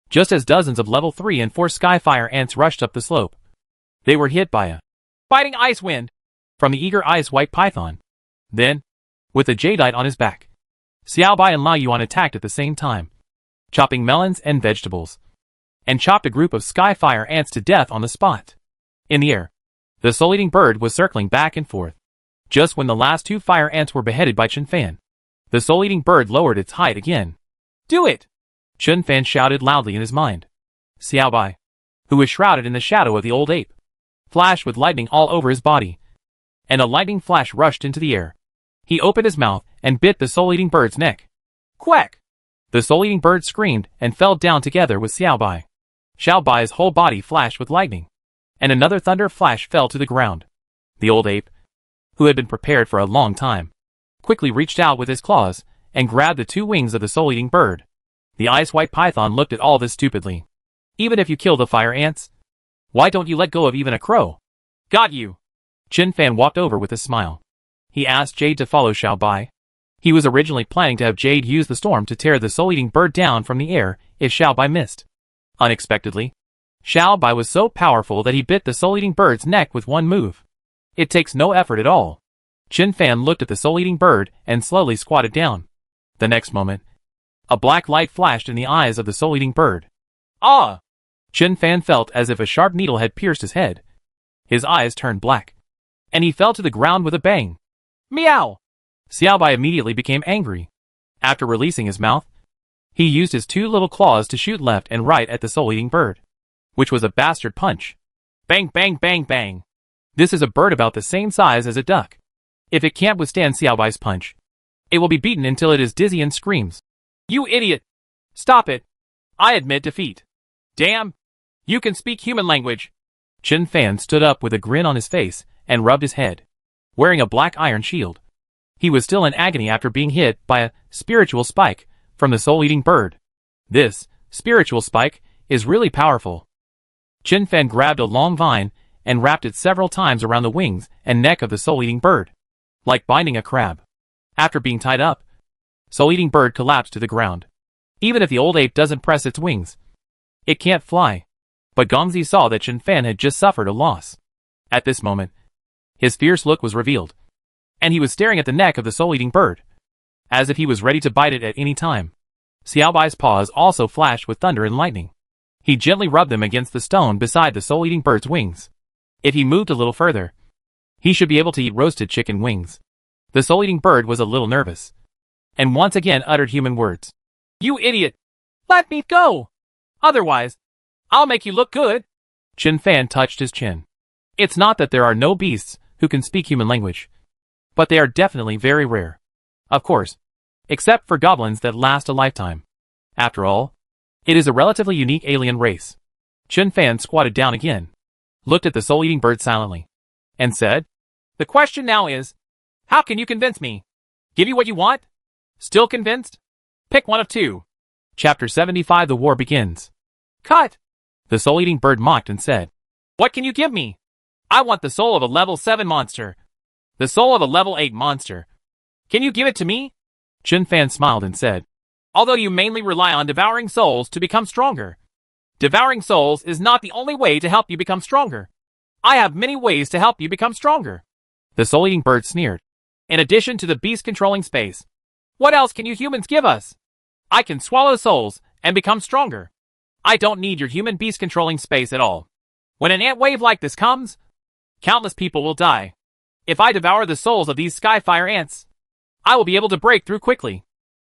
Just as dozens of level 3 and 4 sky fire ants rushed up the slope, they were hit by a biting ice wind from the eager ice-white python. Then, with the jadeite on his back, Xiao Bai and Lao Yuan attacked at the same time, chopping melons and vegetables, and chopped a group of sky fire ants to death on the spot. In the air, the soul-eating bird was circling back and forth. Just when the last 2 fire ants were beheaded by Chin Fan, the soul-eating bird lowered its height again. Do it! Chin Fan shouted loudly in his mind. Xiao Bai, who was shrouded in the shadow of the old ape, flashed with lightning all over his body, and a lightning flash rushed into the air. He opened his mouth and bit the soul-eating bird's neck. Quack! The soul-eating bird screamed and fell down together with Xiao Bai. Xiao Bai's whole body flashed with lightning, and another thunder flash fell to the ground. The old ape, who had been prepared for a long time, quickly reached out with his claws and grabbed the 2 wings of the soul-eating bird. The ice-white python looked at all this stupidly. Even if you kill the fire ants, why don't you let go of even a crow? Got you! Chin Fan walked over with a smile. He asked Jade to follow Xiao Bai. He was originally planning to have Jade use the storm to tear the soul-eating bird down from the air if Xiao Bai missed. Unexpectedly, Xiao Bai was so powerful that he bit the soul-eating bird's neck with one move. It takes no effort at all. Chen Fan looked at the soul-eating bird and slowly squatted down. The next moment, a black light flashed in the eyes of the soul-eating bird. Ah! Chen Fan felt as if a sharp needle had pierced his head. His eyes turned black, and he fell to the ground with a bang. Meow! Xiao Bai immediately became angry. After releasing his mouth, he used his two little claws to shoot left and right at the soul-eating bird, which was a bastard punch. Bang, bang, bang, bang. This is a bird about the same size as a duck. If it can't withstand Xiao Bai's punch, it will be beaten until it is dizzy and screams. You idiot! Stop it! I admit defeat. Damn! You can speak human language. Chen Fan stood up with a grin on his face and rubbed his head, wearing a black iron shield. He was still in agony after being hit by a spiritual spike from the soul-eating bird. This spiritual spike is really powerful. Chen Fan grabbed a long vine and wrapped it several times around the wings and neck of the soul-eating bird, like binding a crab. After being tied up, soul-eating bird collapsed to the ground. Even if the old ape doesn't press its wings, it can't fly. But Gongzi saw that Chen Fan had just suffered a loss. At this moment, his fierce look was revealed, and he was staring at the neck of the soul-eating bird, as if he was ready to bite it at any time. Xiao Bai's paws also flashed with thunder and lightning. He gently rubbed them against the stone beside the soul-eating bird's wings. If he moved a little further, he should be able to eat roasted chicken wings. The soul-eating bird was a little nervous, and once again uttered human words. You idiot! Let me go! Otherwise, I'll make you look good. Chen Fan touched his chin. It's not that there are no beasts who can speak human language, but they are definitely very rare. Of course, except for goblins that last a lifetime. After all, it is a relatively unique alien race. Chen Fan squatted down again, looked at the soul-eating bird silently, and said, The question now is, how can you convince me? Give you what you want? Still convinced? Pick one of two. Chapter 75 The War Begins. Cut! The soul-eating bird mocked and said, What can you give me? I want the soul of a level 7 monster. The soul of a level 8 monster. Can you give it to me? Chen Fan smiled and said, Although you mainly rely on devouring souls to become stronger, devouring souls is not the only way to help you become stronger. I have many ways to help you become stronger. The soul-eating bird sneered. In addition to the beast controlling space, what else can you humans give us? I can swallow souls and become stronger. I don't need your human beast controlling space at all. When an ant wave like this comes, countless people will die. If I devour the souls of these skyfire ants, I will be able to break through quickly.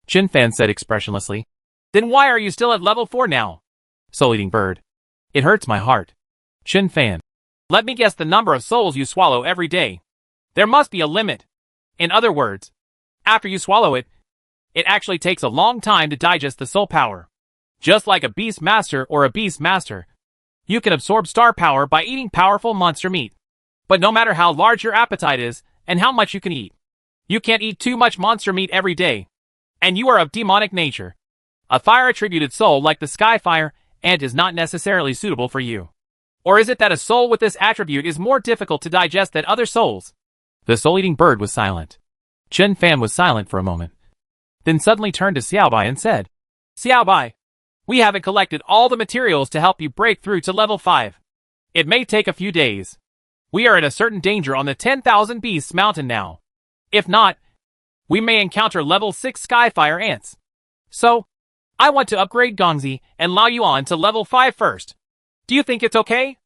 Chen Fan said expressionlessly. Then why are you still at level 4 now? Soul-eating bird. It hurts my heart. Chen Fan. Let me guess the number of souls you swallow every day. There must be a limit. In other words, after you swallow it, it actually takes a long time to digest the soul power. Just like a beast master or a beast master, you can absorb star power by eating powerful monster meat. But no matter how large your appetite is and how much you can eat, you can't eat too much monster meat every day. And you are of demonic nature. A fire-attributed soul like the Skyfire ant is not necessarily suitable for you. Or is it that a soul with this attribute is more difficult to digest than other souls? The soul-eating bird was silent. Chen Fan was silent for a moment, then suddenly turned to Xiao Bai and said, Xiao Bai, we haven't collected all the materials to help you break through to level 5. It may take a few days. We are in a certain danger on the 10,000 Beasts mountain now. If not, we may encounter level 6 Skyfire ants. So, I want to upgrade Gongzi and allow you on to level 5 first. Do you think it's okay?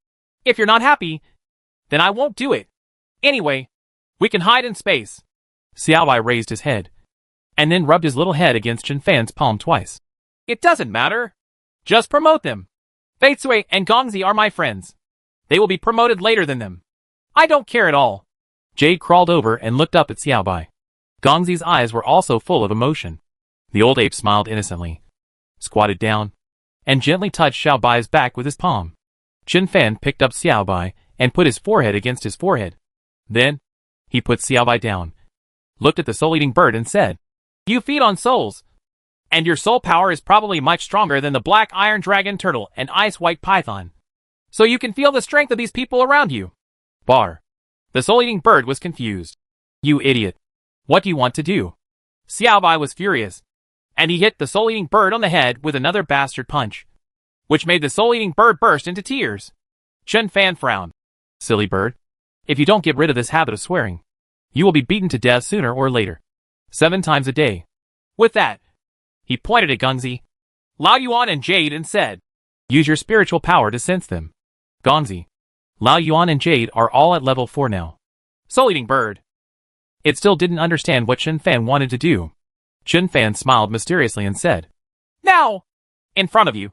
If you're not happy, then I won't do it. Anyway, we can hide in space. Xiao Bai raised his head, and then rubbed his little head against Chen Fan's palm twice. It doesn't matter. Just promote them. Fei Cui and Gongzi are my friends. They will be promoted later than them. I don't care at all. Jade crawled over and looked up at Xiao Bai. Gongzi's eyes were also full of emotion. The old ape smiled innocently, squatted down, and gently touched Xiao Bai's back with his palm. Chen Fan picked up Xiao Bai and put his forehead against his forehead. Then, he put Xiao Bai down, looked at the soul-eating bird and said, You feed on souls, and your soul power is probably much stronger than the black iron dragon turtle and ice white python. So you can feel the strength of these people around you. Bar. The soul-eating bird was confused. You idiot. What do you want to do? Xiaobai was furious, and he hit the soul-eating bird on the head with another bastard punch, which made the soul-eating bird burst into tears. Chen Fan frowned. Silly bird. If you don't get rid of this habit of swearing, you will be beaten to death sooner or later. 7 times a day. With that, he pointed at Gongzi, Lao Yuan and Jade and said, use your spiritual power to sense them. Gongzi, Lao Yuan and Jade are all at level 4 now. Soul-eating bird. It still didn't understand what Chen Fan wanted to do. Chen Fan smiled mysteriously and said, now, in front of you,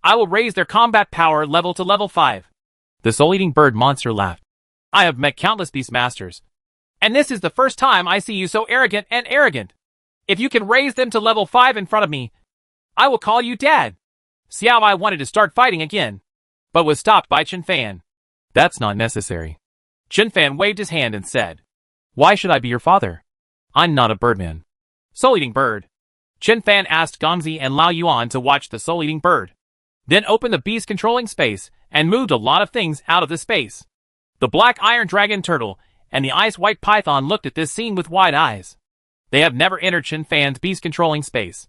I will raise their combat power level to level 5. The soul-eating bird monster laughed. I have met countless beast masters, and this is the first time I see you so arrogant and arrogant. If you can raise them to level 5 in front of me, I will call you dad. Xiaobai wanted to start fighting again, but was stopped by Chen Fan. That's not necessary. Chen Fan waved his hand and said, why should I be your father? I'm not a birdman. Soul-eating bird. Chen Fan asked Gongzi and Lao Yuan to watch the soul-eating bird, then opened the beast controlling space and moved a lot of things out of the space. The black iron dragon turtle and the ice white python looked at this scene with wide eyes. They have never entered Chen Fan's beast controlling space,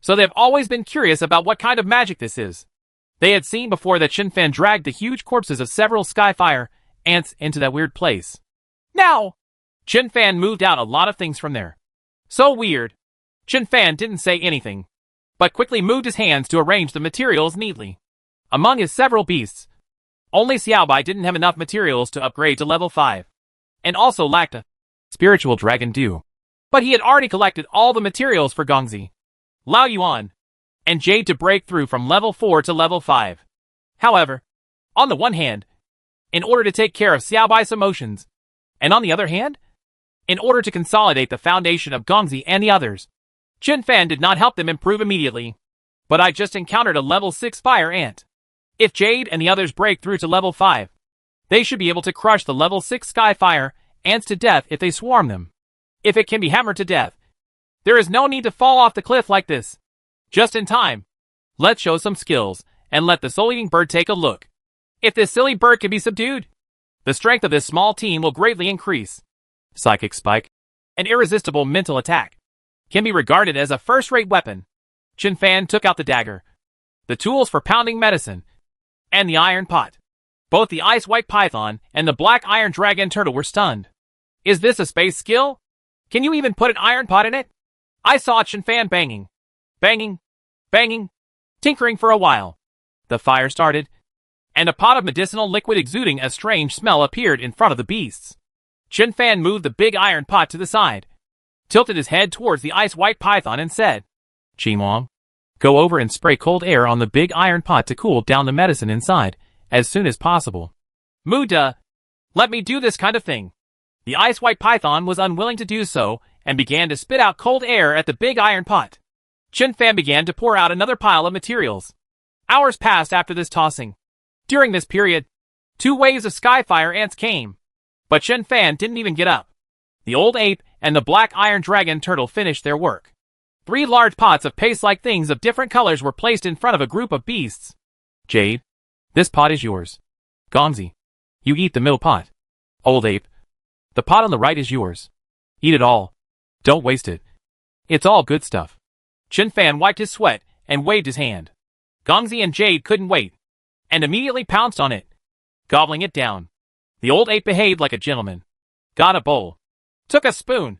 so they have always been curious about what kind of magic this is. They had seen before that Chen Fan dragged the huge corpses of several skyfire ants into that weird place. Now, Chen Fan moved out a lot of things from there. So weird. Chen Fan didn't say anything, but quickly moved his hands to arrange the materials neatly. Among his several beasts, only Xiaobai didn't have enough materials to upgrade to level 5, and also lacked a spiritual dragon due. But he had already collected all the materials for Gongzi, Lao Yuan, and Jade to break through from level 4 to level 5. However, on the one hand, in order to take care of Xiaobai's emotions, and on the other hand, in order to consolidate the foundation of Gongzi and the others, Chen Fan did not help them improve immediately. But I just encountered a level 6 fire ant. If Jade and the others break through to level 5, they should be able to crush the level 6 skyfire ants to death if they swarm them. If it can be hammered to death, there is no need to fall off the cliff like this. Just in time. Let's show some skills, and let the soul-eating bird take a look. If this silly bird can be subdued, the strength of this small team will greatly increase. Psychic Spike, an irresistible mental attack, can be regarded as a first-rate weapon. Chen Fan took out the dagger, the tools for pounding medicine, and the iron pot. Both the ice white python and the black iron dragon turtle were stunned. Is this a space skill? Can you even put an iron pot in it? I saw Chen Fan banging, tinkering for a while. The fire started, and a pot of medicinal liquid exuding a strange smell appeared in front of the beasts. Chen Fan moved the big iron pot to the side, tilted his head towards the ice white python and said, Qimong, go over and spray cold air on the big iron pot to cool down the medicine inside as soon as possible. Muda, let me do this kind of thing. The ice white python was unwilling to do so and began to spit out cold air at the big iron pot. Chen Fan began to pour out another pile of materials. Hours passed after this tossing. During this period, 2 waves of skyfire ants came, but Chen Fan didn't even get up. The old ape and the black iron dragon turtle finished their work. 3 large pots of paste-like things of different colors were placed in front of a group of beasts. Jade, this pot is yours. Gongzi, you eat the middle pot. Old ape, the pot on the right is yours. Eat it all. Don't waste it. It's all good stuff. Chen Fan wiped his sweat and waved his hand. Gongzi and Jade couldn't wait, and immediately pounced on it, gobbling it down. The old ape behaved like a gentleman, got a bowl, took a spoon,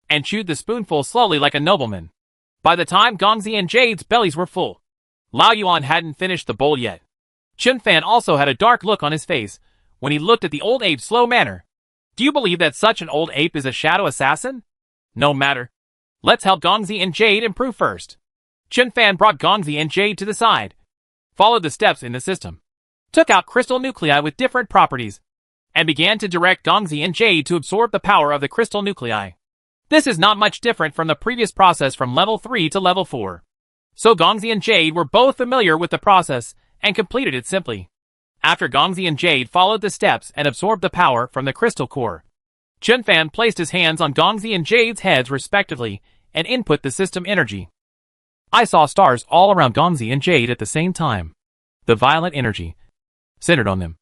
and chewed the spoonful slowly like a nobleman. By the time Gongzi and Jade's bellies were full, Lao Yuan hadn't finished the bowl yet. Chen Fan also had a dark look on his face when he looked at the old ape's slow manner. Do you believe that such an old ape is a shadow assassin? No matter. Let's help Gongzi and Jade improve first. Chen Fan brought Gongzi and Jade to the side, followed the steps in the system, took out crystal nuclei with different properties, and began to direct Gongzi and Jade to absorb the power of the crystal nuclei. This is not much different from the previous process from level 3 to level 4. So Gongzi and Jade were both familiar with the process and completed it simply. After Gongzi and Jade followed the steps and absorbed the power from the crystal core, Chen Fan placed his hands on Gongzi and Jade's heads respectively and input the system energy. I saw stars all around Gongzi and Jade at the same time. The violet energy, centered on them,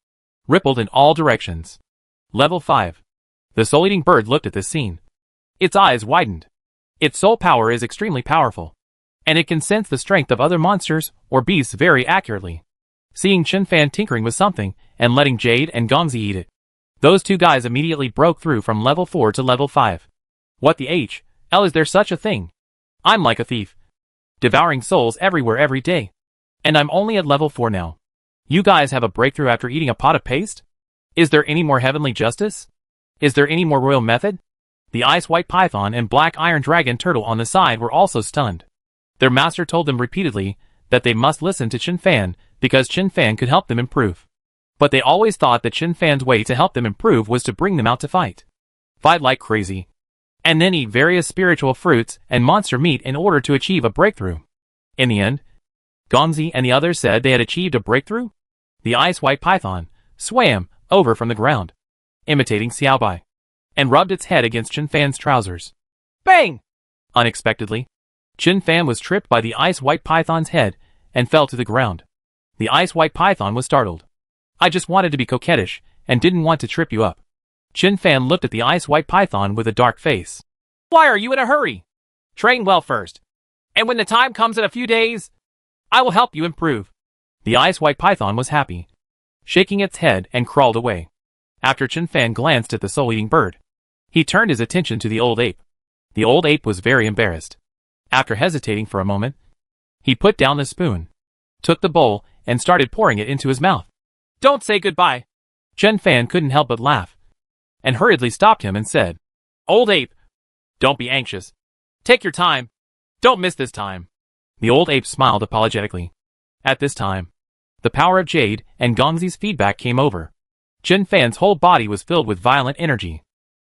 rippled in all directions. Level 5. The soul-eating bird looked at this scene. Its eyes widened. Its soul power is extremely powerful, and it can sense the strength of other monsters or beasts very accurately. Seeing Chen-Fan tinkering with something and letting Jade and Gongzi eat it, those two guys immediately broke through from level 4 to level 5. What the hell is there such a thing? I'm like a thief, devouring souls everywhere every day. And I'm only at level 4 now. You guys have a breakthrough after eating a pot of paste? Is there any more heavenly justice? Is there any more royal method? The ice white python and black iron dragon turtle on the side were also stunned. Their master told them repeatedly that they must listen to Chen-Fan because Chen-Fan could help them improve. But they always thought that Chen-Fan's way to help them improve was to bring them out to fight. Fight like crazy. And then eat various spiritual fruits and monster meat in order to achieve a breakthrough. In the end, Gongzi and the others said they had achieved a breakthrough. The ice white python swam over from the ground, imitating Xiaobai, and rubbed its head against Chen-Fan's trousers. Bang! Unexpectedly, Chen-Fan was tripped by the ice white python's head and fell to the ground. The ice white python was startled. I just wanted to be coquettish and didn't want to trip you up. Chen-Fan looked at the ice white python with a dark face. Why are you in a hurry? Train well first, and when the time comes in a few days, I will help you improve. The ice white python was happy, shaking its head and crawled away. After Chen-Fan glanced at the soul-eating bird, he turned his attention to the old ape. The old ape was very embarrassed. After hesitating for a moment, he put down the spoon, took the bowl, and started pouring it into his mouth. Don't say goodbye. Chen-Fan couldn't help but laugh, and hurriedly stopped him and said, Old ape, don't be anxious. Take your time. Don't miss this time. The old ape smiled apologetically. At this time, the power of Jade and Gongzi's feedback came over. Chen-Fan's whole body was filled with violent energy.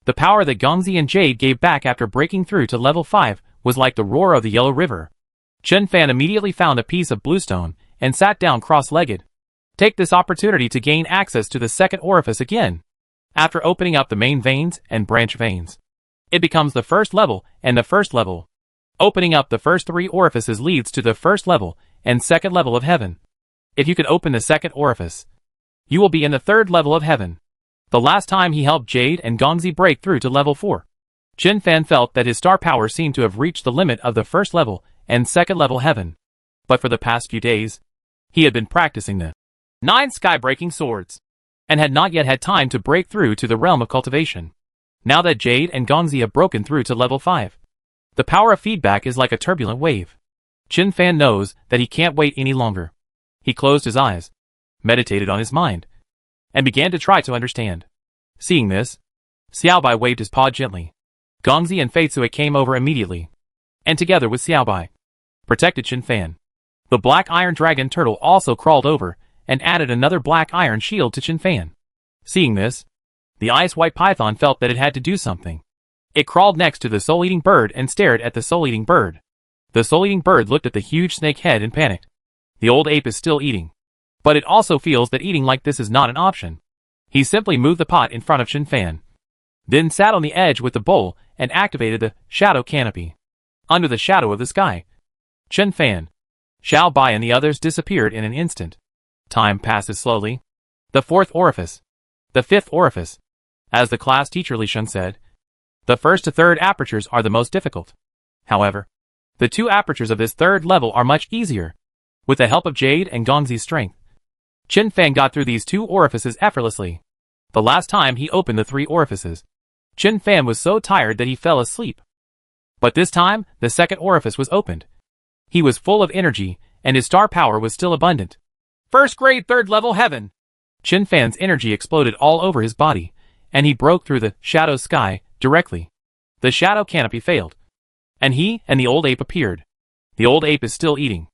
The power that Gongzi and Jade gave back after breaking through to level 5 was like the roar of the Yellow River. Chen-Fan immediately found a piece of bluestone and sat down cross-legged. Take this opportunity to gain access to the second orifice again. After opening up the main veins and branch veins, it becomes the first level and the first level. Opening up the first 3 orifices leads to the first level and second level of heaven. If you can open the second orifice, you will be in the 3rd level of heaven. The last time he helped Jade and Gongzi break through to level 4, Chen-Fan felt that his star power seemed to have reached the limit of the first level and second level heaven. But for the past few days, he had been practicing the 9 sky-breaking swords, and had not yet had time to break through to the realm of cultivation. Now that Jade and Gongzi have broken through to level 5, the power of feedback is like a turbulent wave. Chen-Fan knows that he can't wait any longer. He closed his eyes, meditated on his mind, and began to try to understand. Seeing this, Xiaobai waved his paw gently. Gongzi and Feitsui came over immediately, and together with Xiaobai, protected Chen-Fan. The black iron dragon turtle also crawled over and added another black iron shield to Chen-Fan. Seeing this, the ice white python felt that it had to do something. It crawled next to the soul-eating bird and stared at the soul-eating bird. The soul-eating bird looked at the huge snake head and panicked. The old ape is still eating, but it also feels that eating like this is not an option. He simply moved the pot in front of Chen-Fan, then sat on the edge with the bowl and activated the shadow canopy. Under the shadow of the sky, Chen-Fan, Xiaobai and the others disappeared in an instant. Time passes slowly. The 4th orifice. The 5th orifice. As the class teacher Li Sheng said, the 1st to 3rd apertures are the most difficult. However, the 2 apertures of this 3rd level are much easier. With the help of Jade and Gongzi's strength, Chen-Fan got through these 2 orifices effortlessly. The last time he opened the 3 orifices, Chen-Fan was so tired that he fell asleep. But this time, the 2nd orifice was opened. He was full of energy, and his star power was still abundant. First grade 3rd level heaven! Chen-Fan's energy exploded all over his body, and he broke through the shadow sky directly. The shadow canopy failed, and he and the old ape appeared. The old ape is still eating.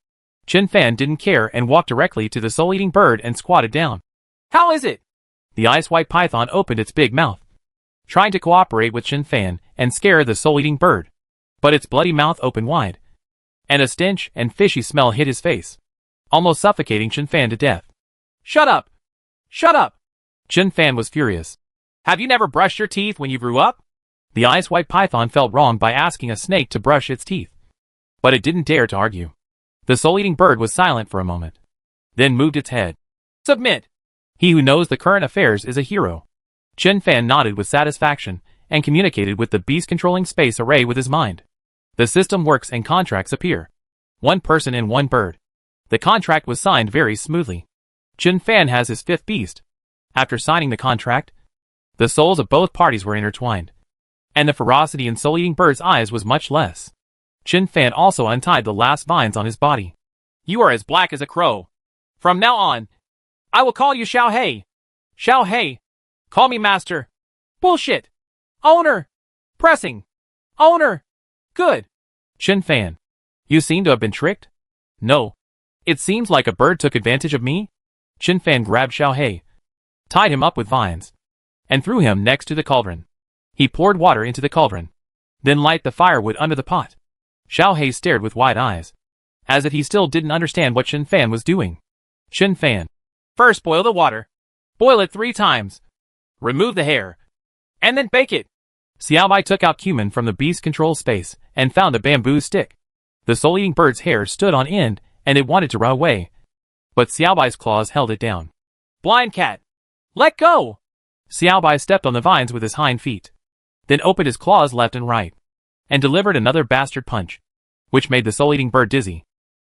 Chen-Fan didn't care and walked directly to the soul-eating bird and squatted down. How is it? The ice-white python opened its big mouth, trying to cooperate with Chen-Fan and scare the soul-eating bird. But its bloody mouth opened wide, and a stench and fishy smell hit his face, almost suffocating Chen-Fan to death. Shut up! Shut up! Chen-Fan was furious. Have you never brushed your teeth when you grew up? The ice-white python felt wrong by asking a snake to brush its teeth, but it didn't dare to argue. The soul-eating bird was silent for a moment, then moved its head. Submit! He who knows the current affairs is a hero. Chen-Fan nodded with satisfaction and communicated with the beast controlling space array with his mind. The system works and contracts appear. One person and one bird. The contract was signed very smoothly. Chen Fan has his fifth beast. After signing the contract, the souls of both parties were intertwined, and the ferocity in soul-eating bird's eyes was much less. Chen Fan also untied the last vines on his body. You are as black as a crow. From now on, I will call you Xiao Hei. Xiao Hei. Call me master. Bullshit. Owner. Pressing. Owner. Good. Chen Fan. You seem to have been tricked? No. It seems like a bird took advantage of me. Chen Fan grabbed Xiao Hei, tied him up with vines, and threw him next to the cauldron. He poured water into the cauldron, then light the firewood under the pot. Xiao Hei stared with wide eyes, as if he still didn't understand what Chen Fan was doing. Chen Fan. First boil the water. Boil it 3 times. Remove the hair. And then bake it. Xiaobai took out cumin from the beast control space and found a bamboo stick. The soul-eating bird's hair stood on end and it wanted to run away, but Xiaobai's claws held it down. Blind cat. Let go! Xiaobai stepped on the vines with his hind feet, then opened his claws left and right, and delivered another bastard punch, which made the soul-eating bird dizzy.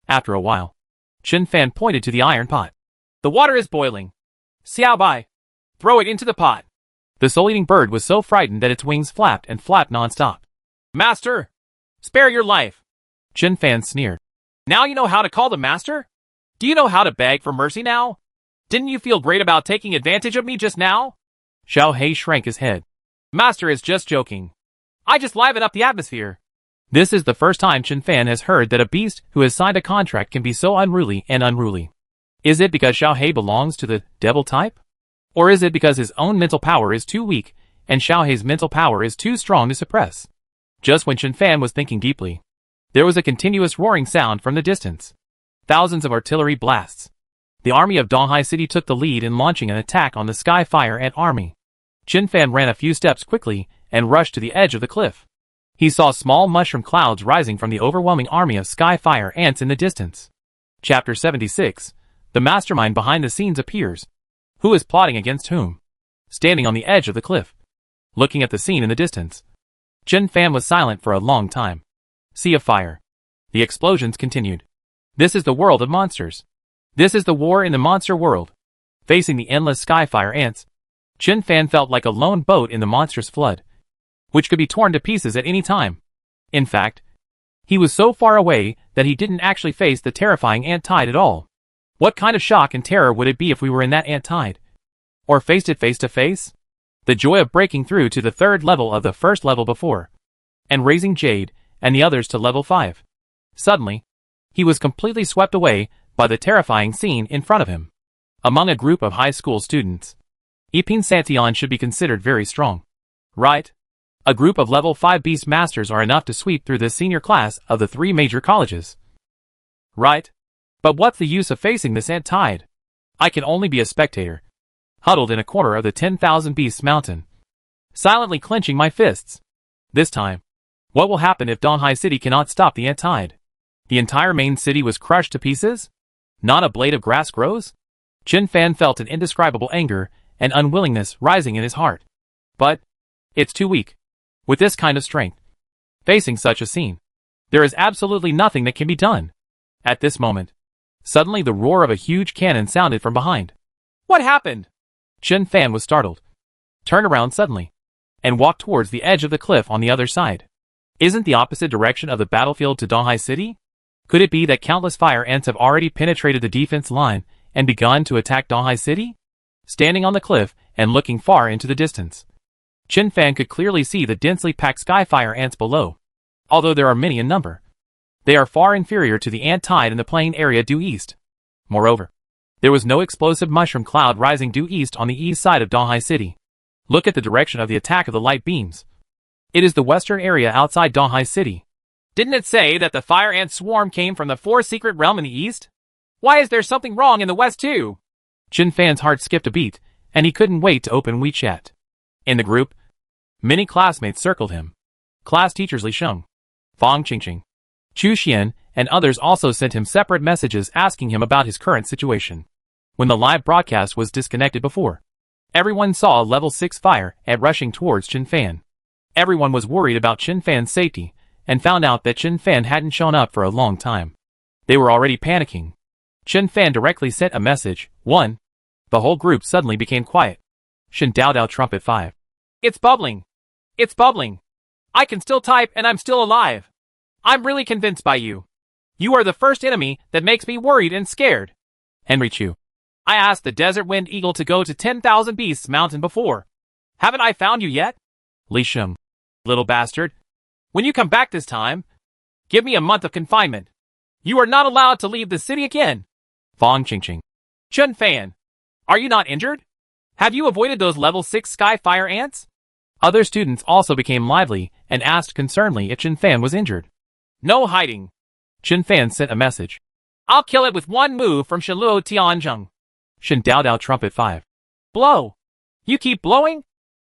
After a while, Chen Fan pointed to the iron pot. The water is boiling. Xiaobai, throw it into the pot. The soul-eating bird was so frightened that its wings flapped and flapped non-stop. Master! Spare your life! Chen Fan sneered. Now you know how to call the master? Do you know how to beg for mercy now? Didn't you feel great about taking advantage of me just now? Xiao Hei shrank his head. Master is just joking. I just liven up the atmosphere. This is the first time Chen Fan has heard that a beast who has signed a contract can be so unruly and unruly. Is it because Xiao Hei belongs to the devil type? Or is it because his own mental power is too weak and Xiao Hei's mental power is too strong to suppress? Just when Chen Fan was thinking deeply, there was a continuous roaring sound from the distance. Thousands of artillery blasts. The army of Donghai City took the lead in launching an attack on the Skyfire Ant army. Chen Fan ran a few steps quickly and rushed to the edge of the cliff. He saw small mushroom clouds rising from the overwhelming army of Skyfire Ants in the distance. Chapter 76. The mastermind behind the scenes appears. Who is plotting against whom? Standing on the edge of the cliff, looking at the scene in the distance, Chen Fan was silent for a long time. Sea of fire. The explosions continued. This is the world of monsters. This is the war in the monster world. Facing the endless Skyfire Ants, Chen Fan felt like a lone boat in the monstrous flood, which could be torn to pieces at any time. In fact, he was so far away that he didn't actually face the terrifying ant tide at all. What kind of shock and terror would it be if we were in that ant tide? Or faced it face to face? The joy of breaking through to the 3rd level of the 1st level before, and raising Jade and the others to level 5. Suddenly, he was completely swept away by the terrifying scene in front of him. Among a group of high school students, Yiping Santion should be considered very strong. Right? A group of level 5 beast masters are enough to sweep through the senior class of the 3 major colleges. Right? But what's the use of facing this ant tide? I can only be a spectator, huddled in a corner of the 10,000 Beasts Mountain, silently clenching my fists. This time, what will happen if Donghai City cannot stop the ant tide? The entire main city was crushed to pieces? Not a blade of grass grows? Chen Fan felt an indescribable anger and unwillingness rising in his heart. But it's too weak. With this kind of strength, facing such a scene, there is absolutely nothing that can be done. At this moment, suddenly the roar of a huge cannon sounded from behind. What happened? Chen Fan was startled, turned around suddenly, and walked towards the edge of the cliff on the other side. Isn't the opposite direction of the battlefield to Donghai City? Could it be that countless fire ants have already penetrated the defense line and begun to attack Donghai City? Standing on the cliff and looking far into the distance, Chen Fan could clearly see the densely packed Skyfire ants below. Although there are many in number, they are far inferior to the ant tide in the plain area due east. Moreover, there was no explosive mushroom cloud rising due east on the east side of Donghai City. Look at the direction of the attack of the light beams. It is the western area outside Donghai City. Didn't it say that the fire ant swarm came from the 4th secret realm in the east? Why is there something wrong in the west too? Chen Fan's heart skipped a beat, and he couldn't wait to open WeChat. In the group, many classmates circled him. Class teachers Li Sheng, Fang Qingqing, Chu Xian, and others also sent him separate messages asking him about his current situation. When the live broadcast was disconnected before, everyone saw a level 6 fire ant rushing towards Chen Fan. Everyone was worried about Qin Fan's safety, and found out that Qin Fan hadn't shown up for a long time. They were already panicking. Qin Fan directly sent a message. 1. The whole group suddenly became quiet. Shin Dao Dao Trumpet 5. It's bubbling. It's bubbling. I can still type and I'm still alive. I'm really convinced by you. You are the first enemy that makes me worried and scared. Henry Chu. I asked the Desert Wind Eagle to go to 10,000 Beasts Mountain before. Haven't I found you yet? Li Sheng. Little bastard. When you come back this time, give me a month of confinement. You are not allowed to leave the city again. Fong Qingqing. Qin Fan. Are you not injured? Have you avoided those level 6 sky fire ants? Other students also became lively and asked concernedly if Qin Fan was injured. No hiding. Qin Fan sent a message. I'll kill it with one move from Shiluo Tianzheng. Shin Dao Dao Trumpet 5. Blow. You keep blowing?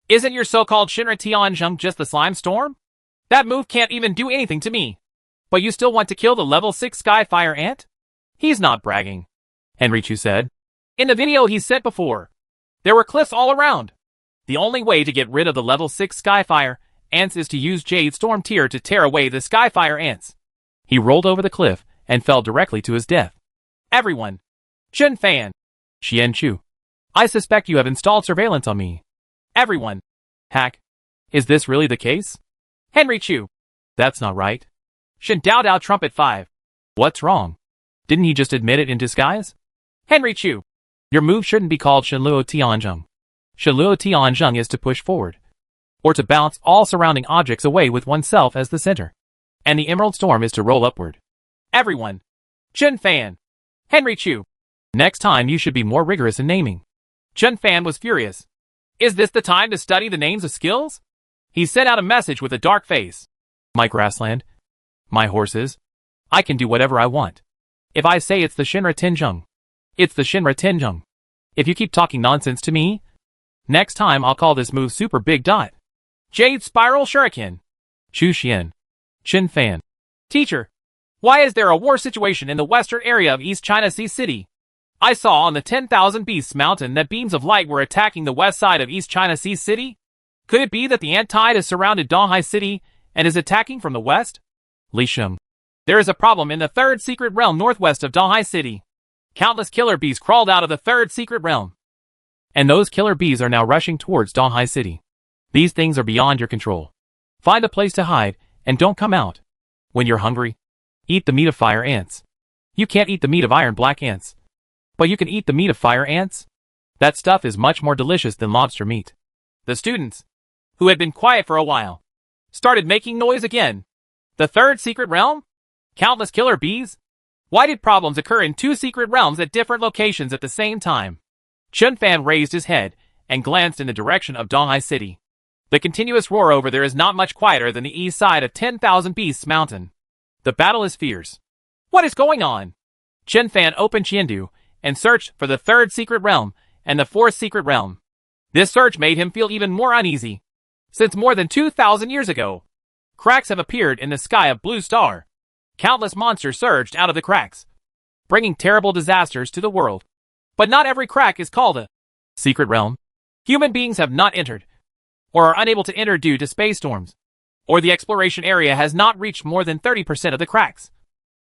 Isn't your so-called Shinra Tianzheng just the slime storm? That move can't even do anything to me. But you still want to kill the level 6 sky fire ant? He's not bragging. Henry Chu said. In the video he sent before, there were cliffs all around. The only way to get rid of the level 6 Skyfire ants is to use Jade Storm Tier to tear away the Skyfire ants. He rolled over the cliff and fell directly to his death. Everyone. Qin Fan. Xian Chu. I suspect you have installed surveillance on me. Everyone. Hack. Is this really the case? Henry Chu. That's not right. Shin Dao Dao Trumpet 5. What's wrong? Didn't he just admit it in disguise? Henry Chu. Your move shouldn't be called Shiluo Tianzheng. Shiluo Tianzheng is to push forward, or to bounce all surrounding objects away with oneself as the center. And the Emerald Storm is to roll upward. Everyone. Qin Fan. Henry Chu. Next time you should be more rigorous in naming. Qin Fan was furious. Is this the time to study the names of skills? He sent out a message with a dark face. My grassland. My horses. I can do whatever I want. If I say it's the Shinra Tianzheng, it's the Shinra Tianzheng. If you keep talking nonsense to me, next time I'll call this move Super Big Dot. Jade Spiral Shuriken. Chu Xian. Qin Fan. Teacher, why is there a war situation in the western area of East China Sea City? I saw on the 10,000 Beasts Mountain that beams of light were attacking the west side of East China Sea City. Could it be that the ant tide has surrounded Donghai City and is attacking from the west? Li Sheng. There is a problem in the third secret realm northwest of Donghai City. Countless killer bees crawled out of the third secret realm. And those killer bees are now rushing towards Donghai City. These things are beyond your control. Find a place to hide, and don't come out. When you're hungry, eat the meat of fire ants. You can't eat the meat of iron black ants. But you can eat the meat of fire ants. That stuff is much more delicious than lobster meat. The students, who had been quiet for a while, started making noise again. The third secret realm? Countless killer bees? Why did problems occur in two secret realms at different locations at the same time? Qin Fan raised his head and glanced in the direction of Donghai City. The continuous roar over there is not much quieter than the east side of 10,000 Beasts Mountain. The battle is fierce. What is going on? Qin Fan opened Qiandu and searched for the third secret realm and the fourth secret realm. This search made him feel even more uneasy. Since more than 2,000 years ago, cracks have appeared in the sky of Blue Star. Countless monsters surged out of the cracks, bringing terrible disasters to the world. But not every crack is called a secret realm. Human beings have not entered, or are unable to enter due to space storms, or the exploration area has not reached more than 30% of the cracks.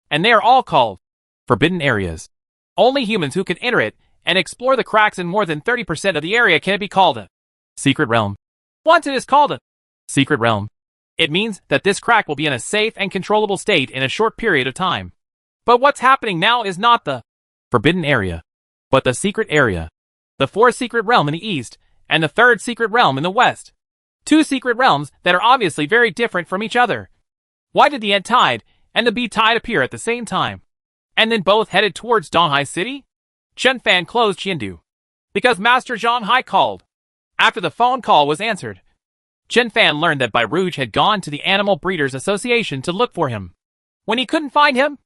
And they are all called forbidden areas. Only humans who can enter it and explore the cracks in more than 30% of the area can be called a secret realm. Once it is called a secret realm, it means that this crack will be in a safe and controllable state in a short period of time. But what's happening now is not the forbidden area, but the secret area. The fourth secret realm in the east, and the third secret realm in the west. Two secret realms that are obviously very different from each other. Why did the ant tide and the bee tide appear at the same time? And then both headed towards Donghai City? Qin Fan closed Qiandu. Because Master Zhang Hai called. After the phone call was answered, Qin Fan learned that Bai Rouge had gone to the Animal Breeders Association to look for him. When he couldn't find him,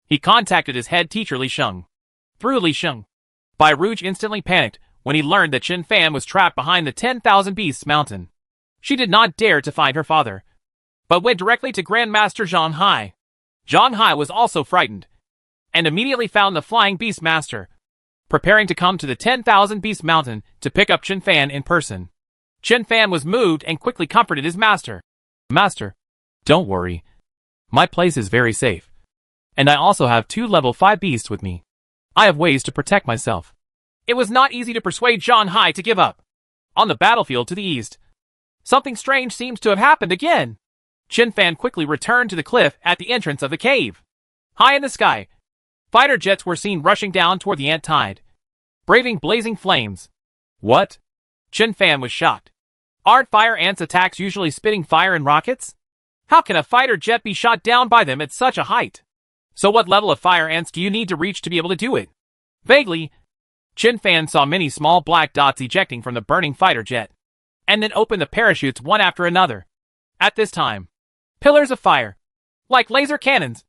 he contacted his head teacher Li Sheng. Through Li Sheng, Bai Rouge instantly panicked when he learned that Qin Fan was trapped behind the 10,000 Beasts Mountain. She did not dare to find her father, but went directly to Grandmaster Zhang Hai. Zhang Hai was also frightened, and immediately found the Flying Beast Master, preparing to come to the 10,000 Beast Mountain to pick up Qin Fan in person. Qin Fan was moved and quickly comforted his master. Master, don't worry. My place is very safe. And I also have 2 level 5 beasts with me. I have ways to protect myself. It was not easy to persuade Zhang Hai to give up. On the battlefield to the east, something strange seems to have happened again. Chen Fan quickly returned to the cliff at the entrance of the cave. High in the sky, fighter jets were seen rushing down toward the ant tide, braving blazing flames. What? Chen Fan was shocked. Aren't fire ants' attacks usually spitting fire and rockets? How can a fighter jet be shot down by them at such a height? So what level of fire ants do you need to reach to be able to do it? Vaguely, Chen Fan saw many small black dots ejecting from the burning fighter jet, and then opened the parachutes one after another. At this time, pillars of fire, like laser cannons,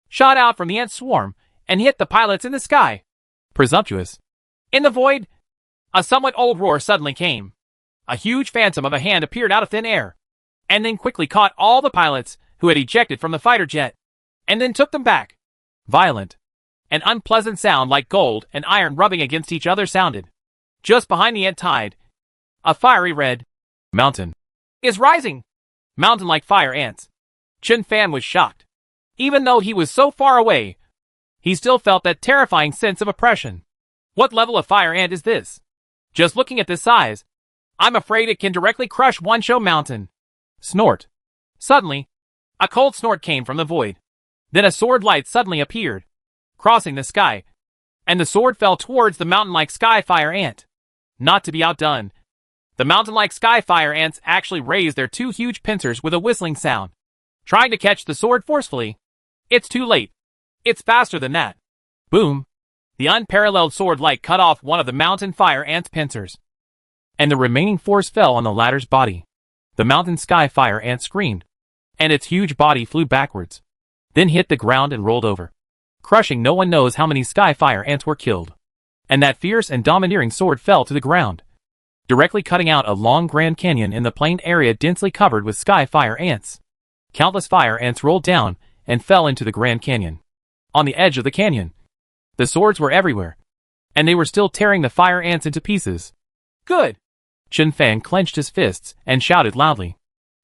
shot out from the ant swarm and hit the pilots in the sky. Presumptuous. In the void, a somewhat old roar suddenly came. A huge phantom of a hand appeared out of thin air, and then quickly caught all the pilots who had ejected from the fighter jet, and then took them back. Violent. An unpleasant sound like gold and iron rubbing against each other sounded. Just behind the ant tide, a fiery red mountain is rising. Mountain like fire ants. Chen Fan was shocked. Even though he was so far away, he still felt that terrifying sense of oppression. What level of fire ant is this? Just looking at this size, I'm afraid it can directly crush Wansho Mountain. Snort. Suddenly, a cold snort came from the void. Then a sword light suddenly appeared, crossing the sky, and the sword fell towards the mountain-like sky fire ant. Not to be outdone, the mountain-like sky fire ants actually raised their 2 huge pincers with a whistling sound, trying to catch the sword forcefully. It's too late. It's faster than that. Boom. The unparalleled sword light cut off one of the mountain fire ant's pincers, and the remaining force fell on the latter's body. The mountain sky fire ant screamed, and its huge body flew backwards, then hit the ground and rolled over, crushing no one knows how many sky fire ants were killed. And that fierce and domineering sword fell to the ground, directly cutting out a long Grand Canyon in the plain area densely covered with sky fire ants. Countless fire ants rolled down and fell into the Grand Canyon. On the edge of the canyon, the swords were everywhere, and they were still tearing the fire ants into pieces. Good! Chen Fan clenched his fists and shouted loudly.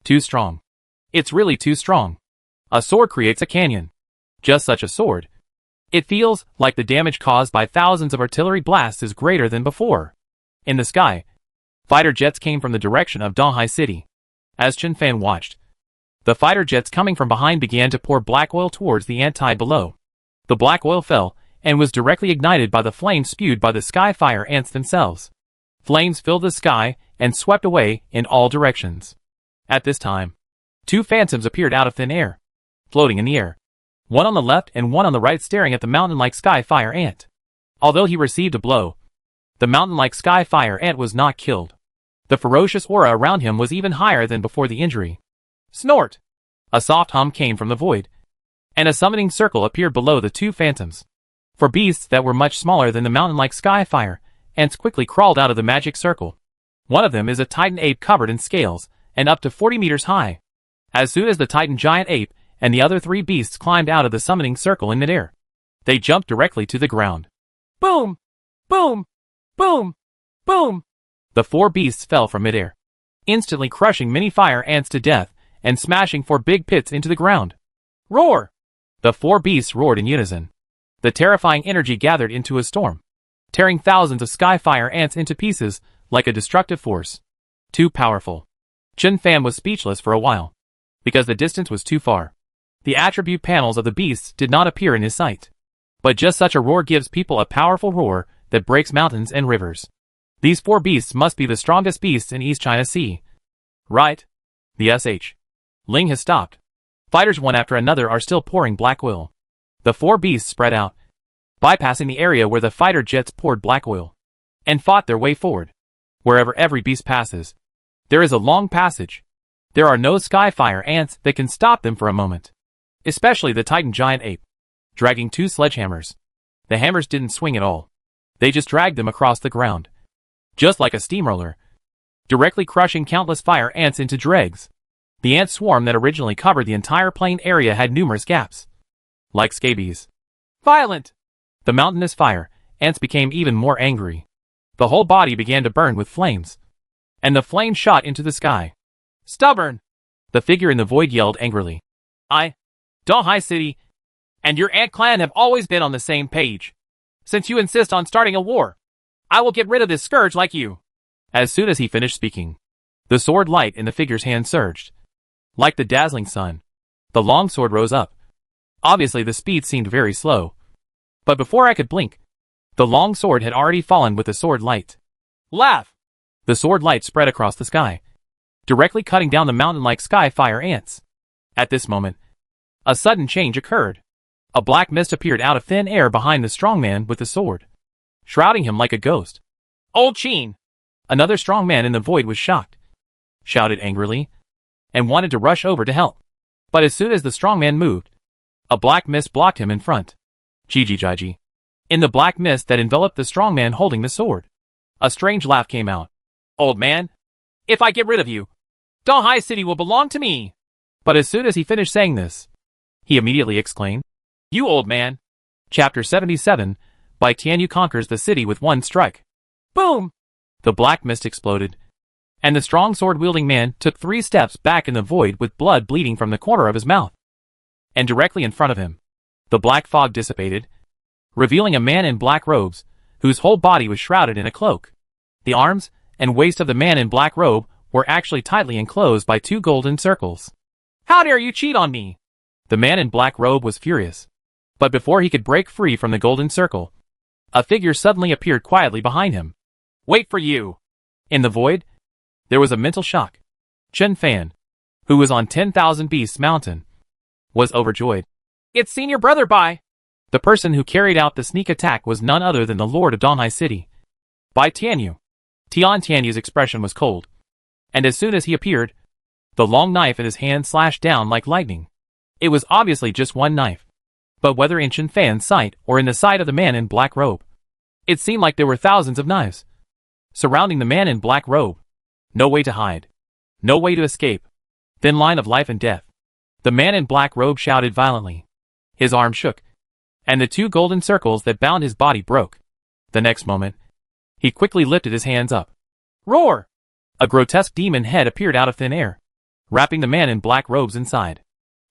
Too strong. It's really too strong. A sword creates a canyon. Just such a sword. It feels like the damage caused by thousands of artillery blasts is greater than before. In the sky, fighter jets came from the direction of Donghai City. As Chen Fan watched, the fighter jets coming from behind began to pour black oil towards the ant tide below. The black oil fell and was directly ignited by the flames spewed by the sky fire ants themselves. Flames filled the sky and swept away in all directions. At this time, 2 phantoms appeared out of thin air, floating in the air, one on the left and one on the right staring at the mountain-like sky fire ant. Although he received a blow, the mountain-like sky fire ant was not killed. The ferocious aura around him was even higher than before the injury. Snort! A soft hum came from the void, and a summoning circle appeared below the 2 phantoms. For beasts that were much smaller than the mountain-like sky fire ants quickly crawled out of the magic circle. One of them is a titan ape covered in scales and up to 40 meters high. As soon as the titan giant ape and the other 3 beasts climbed out of the summoning circle in midair, they jumped directly to the ground. Boom! Boom! Boom! Boom! The 4 beasts fell from midair, instantly crushing many fire ants to death and smashing 4 big pits into the ground. Roar! The 4 beasts roared in unison. The terrifying energy gathered into a storm, tearing thousands of sky fire ants into pieces like a destructive force. Too powerful. Chen Fan was speechless for a while, because the distance was too far. The attribute panels of the beasts did not appear in his sight. But just such a roar gives people a powerful roar that breaks mountains and rivers. These 4 beasts must be the strongest beasts in East China Sea. Right? The SH. Ling has stopped. Fighters one after another are still pouring black oil. The 4 beasts spread out, bypassing the area where the fighter jets poured black oil, and fought their way forward. Wherever every beast passes, there is a long passage. There are no sky fire ants that can stop them for a moment. Especially the titan giant ape, dragging 2 sledgehammers. The hammers didn't swing at all. They just dragged them across the ground, just like a steamroller, directly crushing countless fire ants into dregs. The ant swarm that originally covered the entire plain area had numerous gaps, like scabies. Violent! The mountainous fire ants became even more angry. The whole body began to burn with flames, and the flames shot into the sky. Stubborn! The figure in the void yelled angrily. Donghai City and your Ant Clan have always been on the same page. Since you insist on starting a war, I will get rid of this scourge like you. As soon as he finished speaking, the sword light in the figure's hand surged. Like the dazzling sun, the long sword rose up. Obviously the speed seemed very slow. But before I could blink, the long sword had already fallen with the sword light. Laugh! The sword light spread across the sky, directly cutting down the mountain-like sky fire ants. At this moment, a sudden change occurred. A black mist appeared out of thin air behind the strong man with the sword, shrouding him like a ghost. Old Chin! Another strong man in the void was shocked, shouted angrily, and wanted to rush over to help. But as soon as the strong man moved, a black mist blocked him in front. Jiji. In the black mist that enveloped the strong man holding the sword, a strange laugh came out. Old man, if I get rid of you, Donghai City will belong to me. But as soon as he finished saying this, he immediately exclaimed, You old man. Chapter 77, by Tianyu conquers the city with one strike. Boom! The black mist exploded, and the strong sword-wielding man took 3 steps back in the void with blood bleeding from the corner of his mouth. And directly in front of him, the black fog dissipated, revealing a man in black robes, whose whole body was shrouded in a cloak. The arms and waist of the man in black robe were actually tightly enclosed by 2 golden circles. How dare you cheat on me? The man in black robe was furious. But before he could break free from the golden circle, a figure suddenly appeared quietly behind him. Wait for you! In the void, there was a mental shock. Chen Fan, who was on 10,000 Beasts Mountain, was overjoyed. It's seen your brother Bai! The person who carried out the sneak attack was none other than the Lord of Donghai City, Bai Tianyu. Tianyu's expression was cold, and as soon as he appeared, the long knife in his hand slashed down like lightning. It was obviously just one knife, but whether in Chen Fan's sight or in the sight of the man in black robe, it seemed like there were thousands of knives surrounding the man in black robe. No way to hide, no way to escape. Thin line of life and death. The man in black robe shouted violently. His arm shook, and the 2 golden circles that bound his body broke. The next moment, he quickly lifted his hands up. Roar! A grotesque demon head appeared out of thin air, wrapping the man in black robes inside.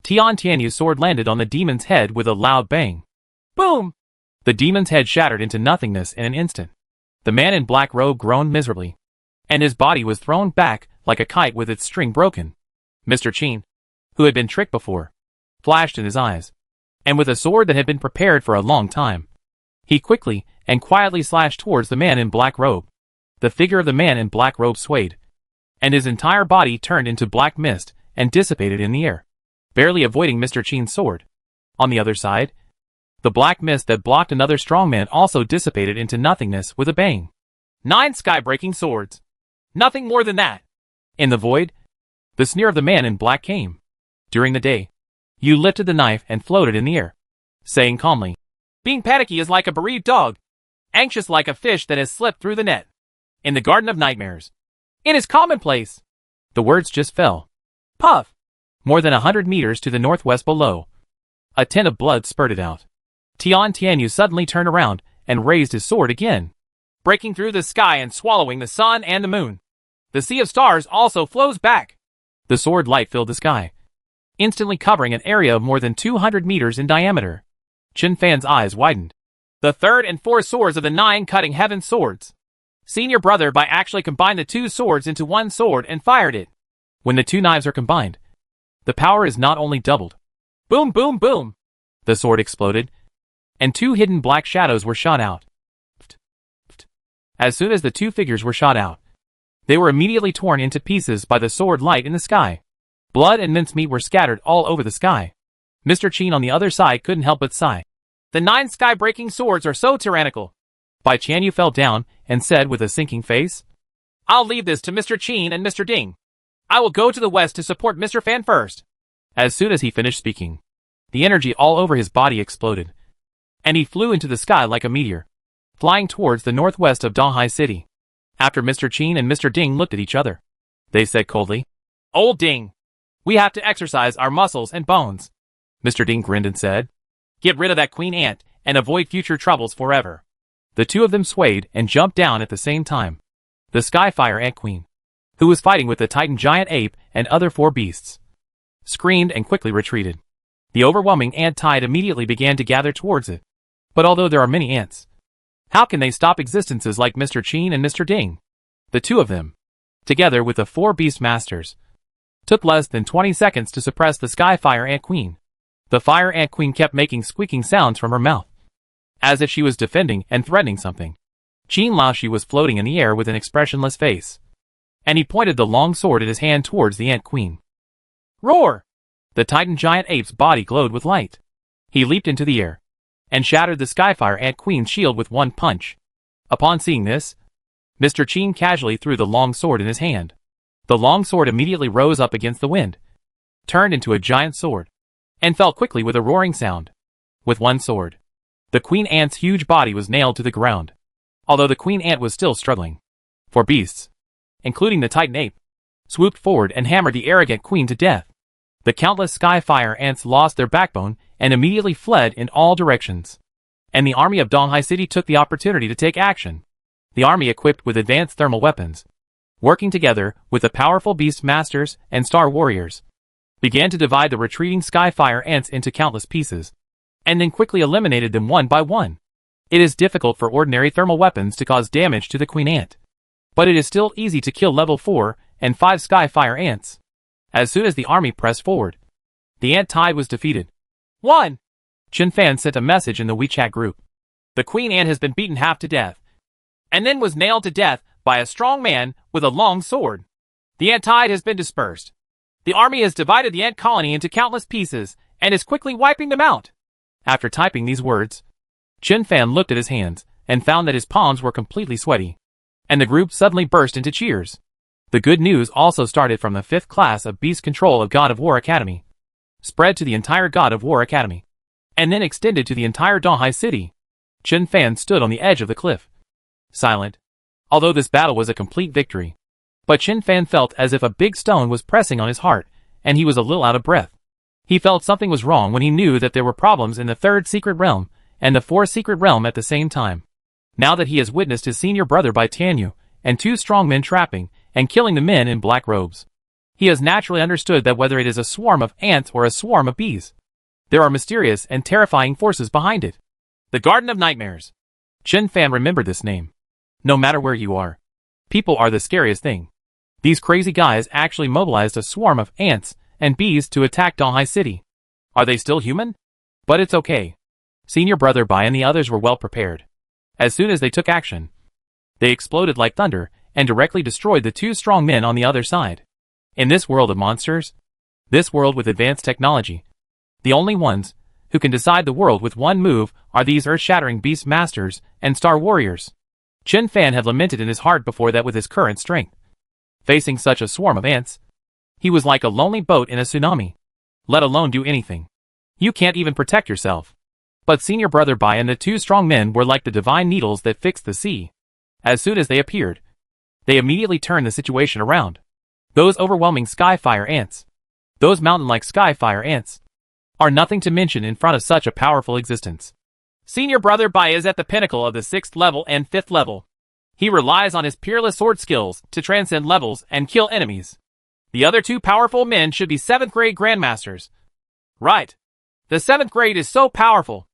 Tianyu's sword landed on the demon's head with a loud bang. Boom! The demon's head shattered into nothingness in an instant. The man in black robe groaned miserably, and his body was thrown back like a kite with its string broken. Mr. Chin, who had been tricked before, flashed in his eyes, and with a sword that had been prepared for a long time, he quickly and quietly slashed towards the man in black robe. The figure of the man in black robe swayed, and his entire body turned into black mist and dissipated in the air, barely avoiding Mr. Chin's sword. On the other side, the black mist that blocked another strongman also dissipated into nothingness with a bang. 9 sky-breaking swords. Nothing more than that. In the void, the sneer of the man in black came. During the day, you lifted the knife and floated in the air, saying calmly, Being panicky is like a bereaved dog, anxious like a fish that has slipped through the net. In the Garden of Nightmares. It is commonplace. The words just fell. Puff! More than 100 meters to the northwest below, a tent of blood spurted out. Tianyu suddenly turned around and raised his sword again, breaking through the sky and swallowing the sun and the moon. The sea of stars also flows back. The sword light filled the sky, instantly covering an area of more than 200 meters in diameter. Chen Fan's eyes widened. The 3rd and 4th swords of the 9 cutting heaven swords. Senior brother Bai actually combined the 2 swords into one sword and fired it. When the 2 knives are combined, the power is not only doubled. Boom, boom, boom! The sword exploded, and 2 hidden black shadows were shot out. As soon as the 2 figures were shot out, they were immediately torn into pieces by the sword light in the sky. Blood and mincemeat were scattered all over the sky. Mr. Chin on the other side couldn't help but sigh. The 9 sky-breaking swords are so tyrannical. Bai Tianyu fell down and said with a sinking face, I'll leave this to Mr. Chin and Mr. Ding. I will go to the west to support Mr. Fan first. As soon as he finished speaking, the energy all over his body exploded, and he flew into the sky like a meteor, flying towards the northwest of Donghai City. After Mr. Chin and Mr. Ding looked at each other, they said coldly, Old Ding, we have to exercise our muscles and bones. Mr. Ding grinned and said, Get rid of that queen ant and avoid future troubles forever. The 2 of them swayed and jumped down at the same time. The Skyfire Ant Queen, who was fighting with the Titan Giant Ape and other 4 beasts, screamed and quickly retreated. The overwhelming ant tide immediately began to gather towards it. But although there are many ants, how can they stop existences like Mr. Chin and Mr. Ding? The two of them, together with the 4 beast masters, took less than 20 seconds to suppress the Sky Fire Ant Queen. The Fire Ant Queen kept making squeaking sounds from her mouth, as if she was defending and threatening something. Qin Laoshi was floating in the air with an expressionless face, and he pointed the long sword in his hand towards the Ant Queen. Roar! The Titan giant ape's body glowed with light. He leaped into the air and shattered the Skyfire Ant Queen's shield with one punch. Upon seeing this, Mr. Qin casually threw the long sword in his hand. The long sword immediately rose up against the wind, turned into a giant sword, and fell quickly with a roaring sound. With one sword, the Queen Ant's huge body was nailed to the ground, although the Queen Ant was still struggling. 4 beasts, including the Titan ape, swooped forward and hammered the arrogant queen to death. The countless Skyfire ants lost their backbone and immediately fled in all directions. And the army of Donghai City took the opportunity to take action. The army equipped with advanced thermal weapons, working together with the powerful Beast Masters and Star Warriors, began to divide the retreating Skyfire ants into countless pieces, and then quickly eliminated them one by one. It is difficult for ordinary thermal weapons to cause damage to the Queen Ant, but it is still easy to kill level 4 and 5 Skyfire ants. As soon as the army pressed forward, the ant tide was defeated. 1. Chen Fan sent a message in the WeChat group. The Queen Ant has been beaten half to death, and then was nailed to death by a strong man with a long sword. The ant tide has been dispersed. The army has divided the ant colony into countless pieces and is quickly wiping them out. After typing these words, Chen Fan looked at his hands and found that his palms were completely sweaty, and the group suddenly burst into cheers. The good news also started from the 5th class of Beast Control of God of War Academy, spread to the entire God of War Academy, and then extended to the entire Donghai City. Chen Fan stood on the edge of the cliff, silent, although this battle was a complete victory. But Chen Fan felt as if a big stone was pressing on his heart, and he was a little out of breath. He felt something was wrong when he knew that there were problems in the 3rd secret realm and the 4th secret realm at the same time. Now that he has witnessed his senior brother by Tanyu and 2 strong men trapping and killing the men in black robes, he has naturally understood that whether it is a swarm of ants or a swarm of bees, there are mysterious and terrifying forces behind it. The Garden of Nightmares. Chen Fan remembered this name. No matter where you are, people are the scariest thing. These crazy guys actually mobilized a swarm of ants and bees to attack Donghai City. Are they still human? But it's okay. Senior brother Bai and the others were well prepared. As soon as they took action, they exploded like thunder and directly destroyed the 2 strong men on the other side. In this world of monsters, this world with advanced technology, the only ones who can decide the world with one move are these earth-shattering beast masters and star warriors. Chen Fan had lamented in his heart before that with his current strength. Facing such a swarm of ants, he was like a lonely boat in a tsunami. Let alone do anything. You can't even protect yourself. But senior brother Bai and the 2 strong men were like the divine needles that fixed the sea. As soon as they appeared, they immediately turned the situation around. Those overwhelming Skyfire ants, those mountain-like Skyfire ants, are nothing to mention in front of such a powerful existence. Senior brother Bai is at the pinnacle of the 6th level and 5th level. He relies on his peerless sword skills to transcend levels and kill enemies. The other 2 powerful men should be 7th grade grandmasters. Right. The 7th grade is so powerful.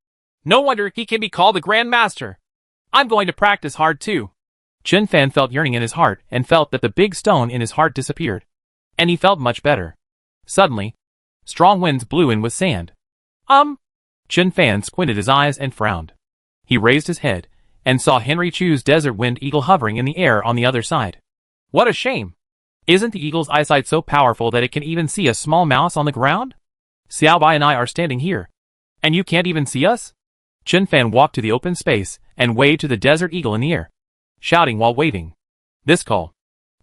No wonder he can be called the grandmaster. I'm going to practice hard too. Chen Fan felt yearning in his heart and felt that the big stone in his heart disappeared. And he felt much better. Suddenly, strong winds blew in with sand. Chen Fan squinted his eyes and frowned. He raised his head and saw Henry Chu's desert wind eagle hovering in the air on the other side. What a shame! Isn't the eagle's eyesight so powerful that it can even see a small mouse on the ground? Xiao Bai and I are standing here, and you can't even see us? Chen Fan walked to the open space and waved to the desert eagle in the air, shouting while waving. This call.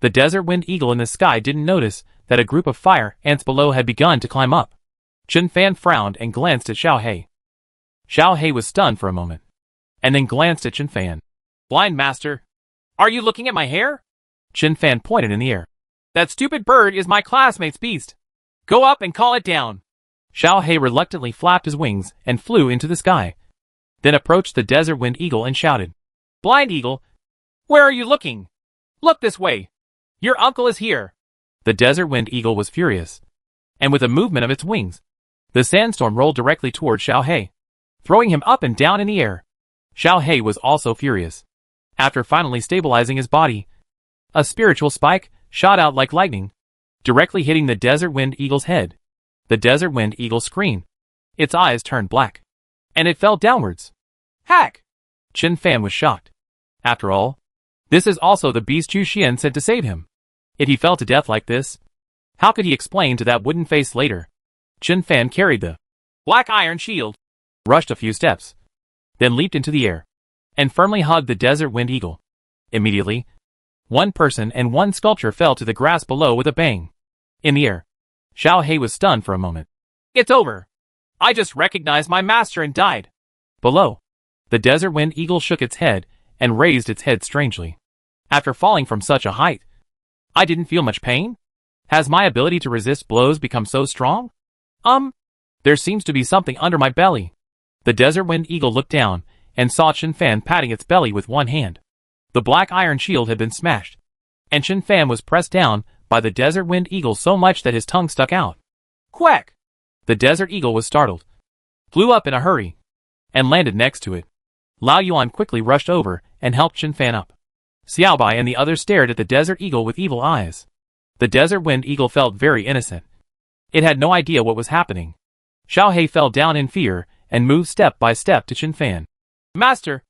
The desert wind eagle in the sky didn't notice that a group of fire ants below had begun to climb up. Chen Fan frowned and glanced at Xiao He. Xiao He was stunned for a moment, and then glanced at Chen Fan. Blind master, are you looking at my hair? Chen Fan pointed in the air. That stupid bird is my classmate's beast. Go up and call it down. Xiao He reluctantly flapped his wings and flew into the sky, then approached the desert wind eagle and shouted, Blind eagle, where are you looking? Look this way. Your uncle is here. The desert wind eagle was furious, and with a movement of its wings, the sandstorm rolled directly toward Xiao He, throwing him up and down in the air. Xiao He was also furious. After finally stabilizing his body, a spiritual spike shot out like lightning, directly hitting the Desert Wind Eagle's head. The Desert Wind Eagle screamed. Its eyes turned black, and it fell downwards. Hack! Chen Fan was shocked. After all, this is also the beast Chu Xian sent to save him. If he fell to death like this, how could he explain to that wooden face later? Chen Fan carried the black iron shield, rushed a few steps, then leaped into the air, and firmly hugged the Desert Wind Eagle. Immediately, one person and one sculpture fell to the grass below with a bang. In the air, Xiao He was stunned for a moment. It's over. I just recognized my master and died. Below, the Desert Wind Eagle shook its head and raised its head strangely. After falling from such a height, I didn't feel much pain? Has my ability to resist blows become so strong? There seems to be something under my belly. The Desert Wind Eagle looked down and saw Chen Fan patting its belly with one hand. The black iron shield had been smashed, and Chen Fan was pressed down by the Desert Wind Eagle so much that his tongue stuck out. Quack! The Desert Eagle was startled, flew up in a hurry, and landed next to it. Lao Yuan quickly rushed over and helped Chen Fan up. Xiaobai and the others stared at the Desert Eagle with evil eyes. The Desert Wind Eagle felt very innocent. It had no idea what was happening. Xiao He fell down in fear and moved step by step to Chen Fan. Master,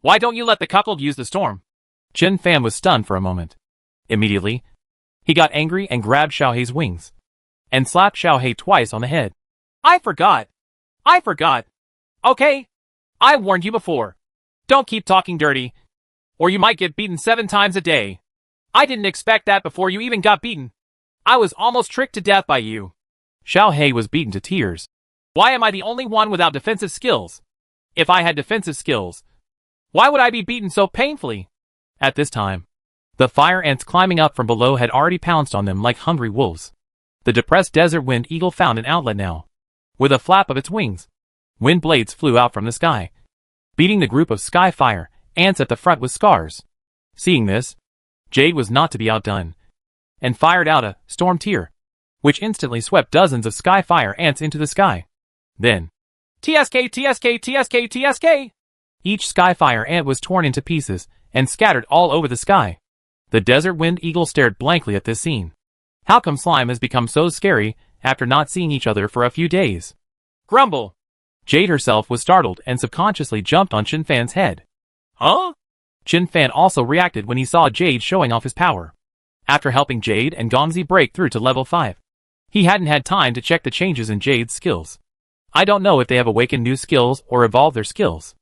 why don't you let the cuckold use the storm? Chen Fan was stunned for a moment. Immediately, he got angry and grabbed Xiao He's wings, and slapped Xiao He twice on the head. I forgot. Okay, I warned you before. Don't keep talking dirty, or you might get beaten 7 times a day. I didn't expect that before you even got beaten. I was almost tricked to death by you. Xiao He was beaten to tears. Why am I the only one without defensive skills? If I had defensive skills, why would I be beaten so painfully? At this time, the fire ants climbing up from below had already pounced on them like hungry wolves. The depressed Desert Wind Eagle found an outlet now. With a flap of its wings, wind blades flew out from the sky, beating the group of sky fire ants at the front with scars. Seeing this, Jade was not to be outdone, and fired out a storm tear, which instantly swept dozens of sky fire ants into the sky. Then, TSK, TSK, TSK, TSK! Each sky fire ant was torn into pieces and scattered all over the sky. The Desert Wind Eagle stared blankly at this scene. How come slime has become so scary after not seeing each other for a few days? Grumble! Jade herself was startled and subconsciously jumped on Chen Fan's head. Huh? Chen Fan also reacted when he saw Jade showing off his power. After helping Jade and Gongzi break through to level 5, he hadn't had time to check the changes in Jade's skills. I don't know if they have awakened new skills or evolved their skills.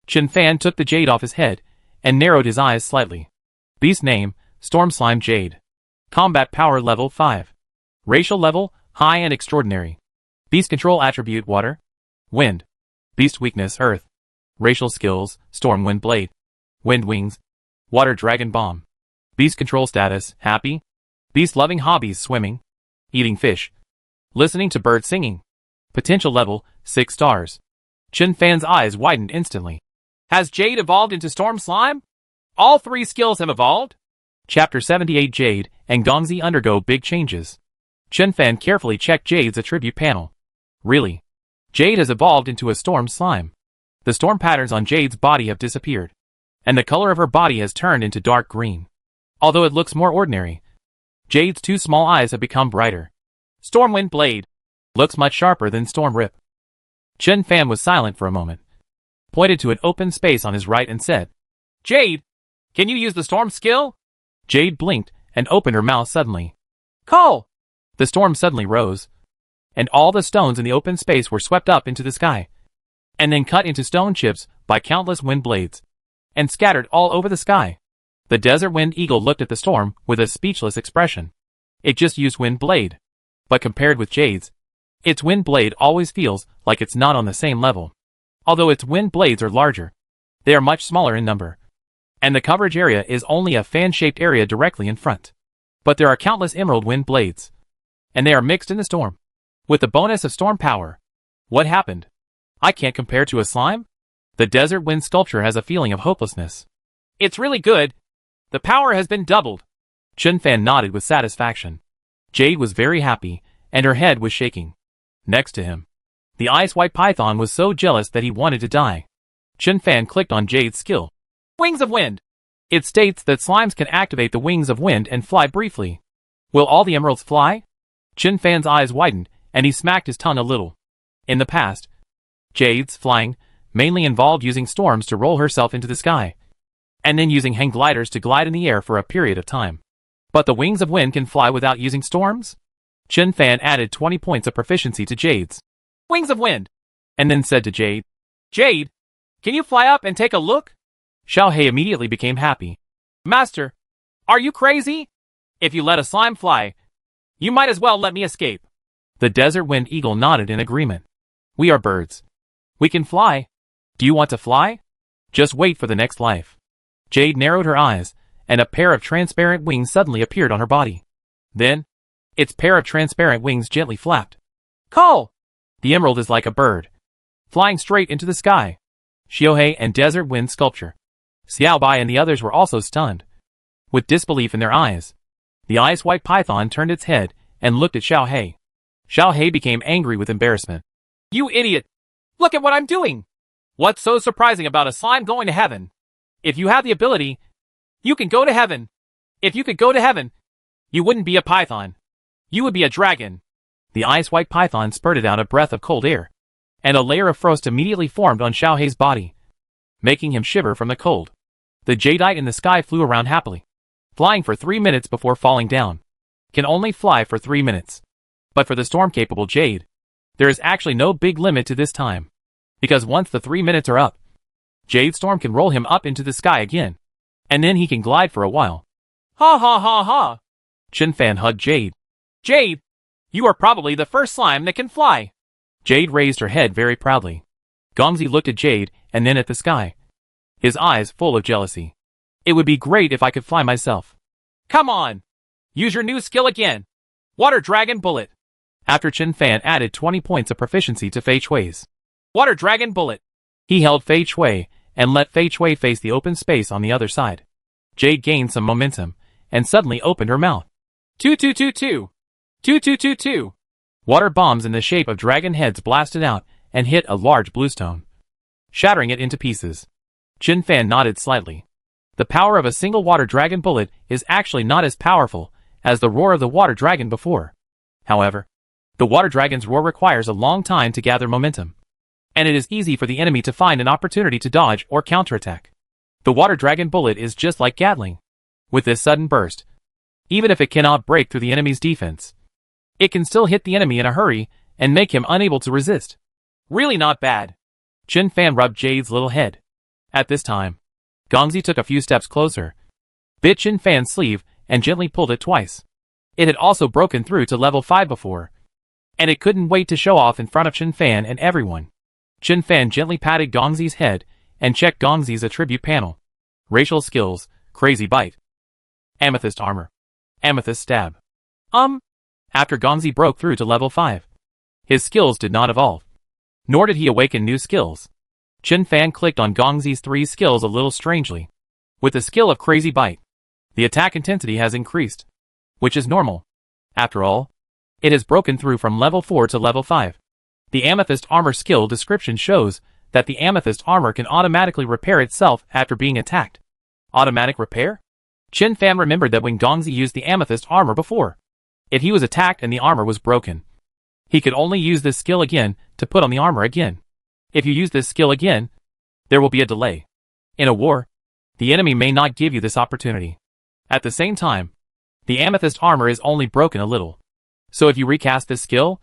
Chen Fan took the Jade off his head and narrowed his eyes slightly. Beast name, Storm Slime Jade. Combat power level 5. Racial level, high and extraordinary. Beast control attribute water, wind. Beast weakness earth. Racial skills, Storm Wind Blade. Wind wings, water dragon bomb. Beast control status, happy. Beast loving hobbies, swimming, eating fish, listening to birds singing. Potential level, 6 stars. Chen Fan's eyes widened instantly. Has Jade evolved into Storm Slime? All 3 skills have evolved? Chapter 78 Jade and Gongzi undergo big changes. Chen Fan carefully checked Jade's attribute panel. Really? Jade has evolved into a Storm Slime. The storm patterns on Jade's body have disappeared, and the color of her body has turned into dark green. Although it looks more ordinary, Jade's 2 small eyes have become brighter. Stormwind Blade looks much sharper than Storm Rip. Chen Fan was silent for a moment, pointed to an open space on his right and said, Jade, can you use the storm skill? Jade blinked and opened her mouth suddenly. Call! The storm suddenly rose, and all the stones in the open space were swept up into the sky, and then cut into stone chips by countless wind blades, and scattered all over the sky. The Desert Wind Eagle looked at the storm with a speechless expression. It just used wind blade, but compared with Jade's, its wind blade always feels like it's not on the same level. Although its wind blades are larger, they are much smaller in number, and the coverage area is only a fan-shaped area directly in front. But there are countless emerald wind blades, and they are mixed in the storm, with the bonus of storm power. What happened? I can't compare to a slime? The Desert Wind sculpture has a feeling of hopelessness. It's really good. The power has been doubled. Chen Fan nodded with satisfaction. Jade was very happy and her head was shaking. Next to him, the ice white python was so jealous that he wanted to die. Chen Fan clicked on Jade's skill. Wings of Wind. It states that slimes can activate the wings of wind and fly briefly. Will all the emeralds fly? Chen Fan's eyes widened, and he smacked his tongue a little. In the past, Jade's flying mainly involved using storms to roll herself into the sky, and then using hang gliders to glide in the air for a period of time. But the wings of wind can fly without using storms? Chen Fan added 20 points of proficiency to Jade's Wings of Wind, and then said to Jade, Jade, can you fly up and take a look? Xiao Hei immediately became happy. Master, are you crazy? If you let a slime fly, you might as well let me escape. The desert wind eagle nodded in agreement. We are birds. We can fly. Do you want to fly? Just wait for the next life. Jade narrowed her eyes, and a pair of transparent wings suddenly appeared on her body. Then, its pair of transparent wings gently flapped. Call! The emerald is like a bird, flying straight into the sky. Xiaohei and Desert Wind Sculpture. Xiaobai and the others were also stunned. With disbelief in their eyes, the ice white python turned its head and looked at Xiaohei. Xiaohei became angry with embarrassment. You idiot! Look at what I'm doing! What's so surprising about a slime going to heaven? If you have the ability, you can go to heaven. If you could go to heaven, you wouldn't be a python. You would be a dragon. The ice white python spurted out a breath of cold air, and a layer of frost immediately formed on Xiaohei's body, making him shiver from the cold. The jadeite in the sky flew around happily, flying for 3 minutes before falling down. Can only fly for 3 minutes. But for the storm-capable jade, there is actually no big limit to this time, because once the 3 minutes are up, Jade Storm can roll him up into the sky again, and then he can glide for a while. Ha ha ha ha! Chen Fan hugged Jade. Jade, you are probably the first slime that can fly. Jade raised her head very proudly. Gongzi looked at Jade and then at the sky, his eyes full of jealousy. It would be great if I could fly myself. Come on! Use your new skill again! Water Dragon Bullet! After Chen Fan added 20 points of proficiency to Fei Chui's Water Dragon Bullet, he held Fei Chui and let Fei Chui face the open space on the other side. Jade gained some momentum and suddenly opened her mouth. 2222! 2222! Water bombs in the shape of dragon heads blasted out and hit a large bluestone, shattering it into pieces. Chen Fan nodded slightly. The power of a single water dragon bullet is actually not as powerful as the roar of the water dragon before. However, the water dragon's roar requires a long time to gather momentum, and it is easy for the enemy to find an opportunity to dodge or counterattack. The water dragon bullet is just like Gatling. With this sudden burst, even if it cannot break through the enemy's defense, it can still hit the enemy in a hurry and make him unable to resist. Really not bad. Chen Fan rubbed Jade's little head. At this time, Gongzi took a few steps closer, bit Chen Fan's sleeve, and gently pulled it twice. It had also broken through to level 5 before, and it couldn't wait to show off in front of Chen Fan and everyone. Chen Fan gently patted Gongzi's head and checked Gongzi's attribute panel. Racial skills, Crazy Bite. Amethyst Armor. Amethyst Stab. After Gongzi broke through to level 5, his skills did not evolve, nor did he awaken new skills. Chen Fan clicked on Gongzi's 3 skills a little strangely. With the skill of Crazy Bite, the attack intensity has increased, which is normal. After all, it has broken through from level 4 to level 5. The Amethyst Armor skill description shows that the Amethyst Armor can automatically repair itself after being attacked. Automatic repair? Chen Fan remembered that when Gongzi used the Amethyst Armor before, if he was attacked and the armor was broken, he could only use this skill again to put on the armor again. If you use this skill again, there will be a delay. In a war, the enemy may not give you this opportunity. At the same time, the Amethyst Armor is only broken a little. So if you recast this skill,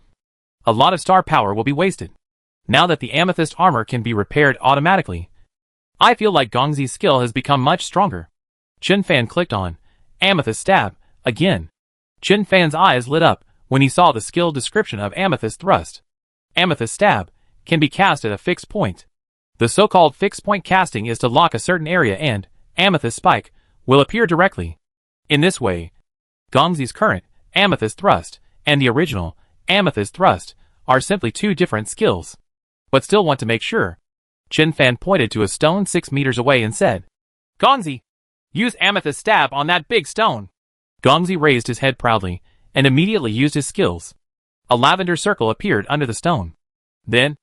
a lot of star power will be wasted. Now that the Amethyst Armor can be repaired automatically, I feel like Gongzi's skill has become much stronger. Chen Fan clicked on Amethyst Stab again. Chen Fan's eyes lit up when he saw the skill description of Amethyst Thrust. Amethyst Stab can be cast at a fixed point. The so-called fixed point casting is to lock a certain area and Amethyst Spike will appear directly. In this way, Gongzi's current Amethyst Thrust and the original Amethyst Thrust are simply 2 different skills. But still want to make sure. Chen Fan pointed to a stone 6 meters away and said, Gongzi, use Amethyst Stab on that big stone. Gongzi raised his head proudly and immediately used his skills. A lavender circle appeared under the stone. Then,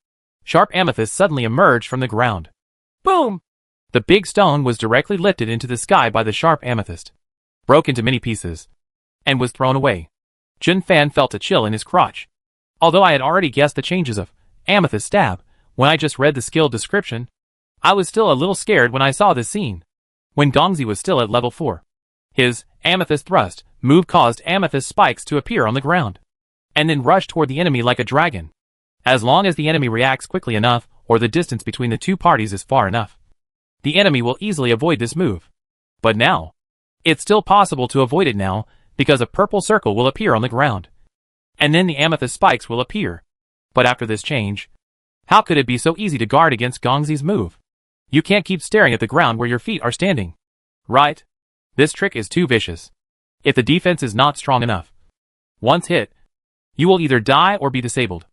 sharp amethyst suddenly emerged from the ground. Boom! The big stone was directly lifted into the sky by the sharp amethyst, broke into many pieces, and was thrown away. Chen Fan felt a chill in his crotch. Although I had already guessed the changes of amethyst stab when I just read the skill description, I was still a little scared when I saw this scene. When Gongzi was still at level 4. His amethyst thrust move caused amethyst spikes to appear on the ground, and then rush toward the enemy like a dragon. As long as the enemy reacts quickly enough, or the distance between the two parties is far enough, the enemy will easily avoid this move. But now, it's still possible to avoid it now, because a purple circle will appear on the ground, and then the amethyst spikes will appear. But after this change, how could it be so easy to guard against Gongzi's move? You can't keep staring at the ground where your feet are standing. Right? This trick is too vicious. If the defense is not strong enough, once hit, you will either die or be disabled.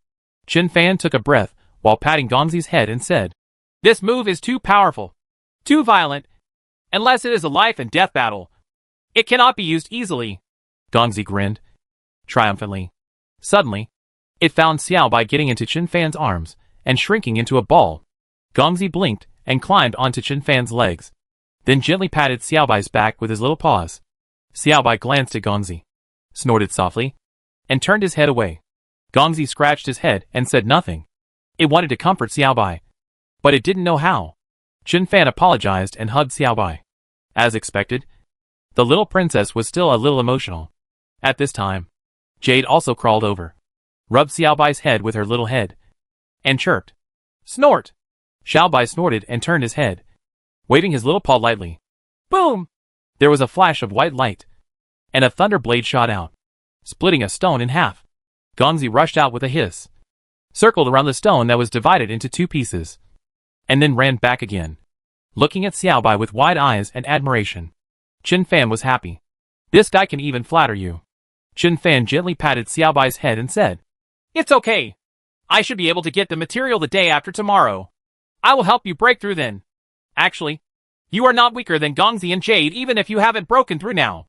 Chen Fan took a breath while patting Gongzi's head and said, "This move is too powerful, too violent. Unless it is a life and death battle, it cannot be used easily." Gongzi grinned triumphantly. Suddenly, it found Xiao Bai getting into Chen Fan's arms and shrinking into a ball. Gongzi blinked and climbed onto Chen Fan's legs, then gently patted Xiao Bai's back with his little paws. Xiao Bai glanced at Gongzi, snorted softly, and turned his head away. Gongzi scratched his head and said nothing. It wanted to comfort Xiao Bai, but it didn't know how. Chen Fan apologized and hugged Xiao Bai. As expected, the little princess was still a little emotional. At this time, Jade also crawled over, rubbed Xiao Bai's head with her little head, and chirped. "Snort!" Xiao Bai snorted and turned his head, waving his little paw lightly. Boom! There was a flash of white light, and a thunder blade shot out, splitting a stone in half. Gongzi rushed out with a hiss, circled around the stone that was divided into 2 pieces, and then ran back again, looking at Xiao Bai with wide eyes and admiration. Chen Fan was happy. This guy can even flatter you. Chen Fan gently patted Xiao Bai's head and said, "It's okay. I should be able to get the material the day after tomorrow. I will help you break through then. Actually, you are not weaker than Gongzi and Jade even if you haven't broken through now."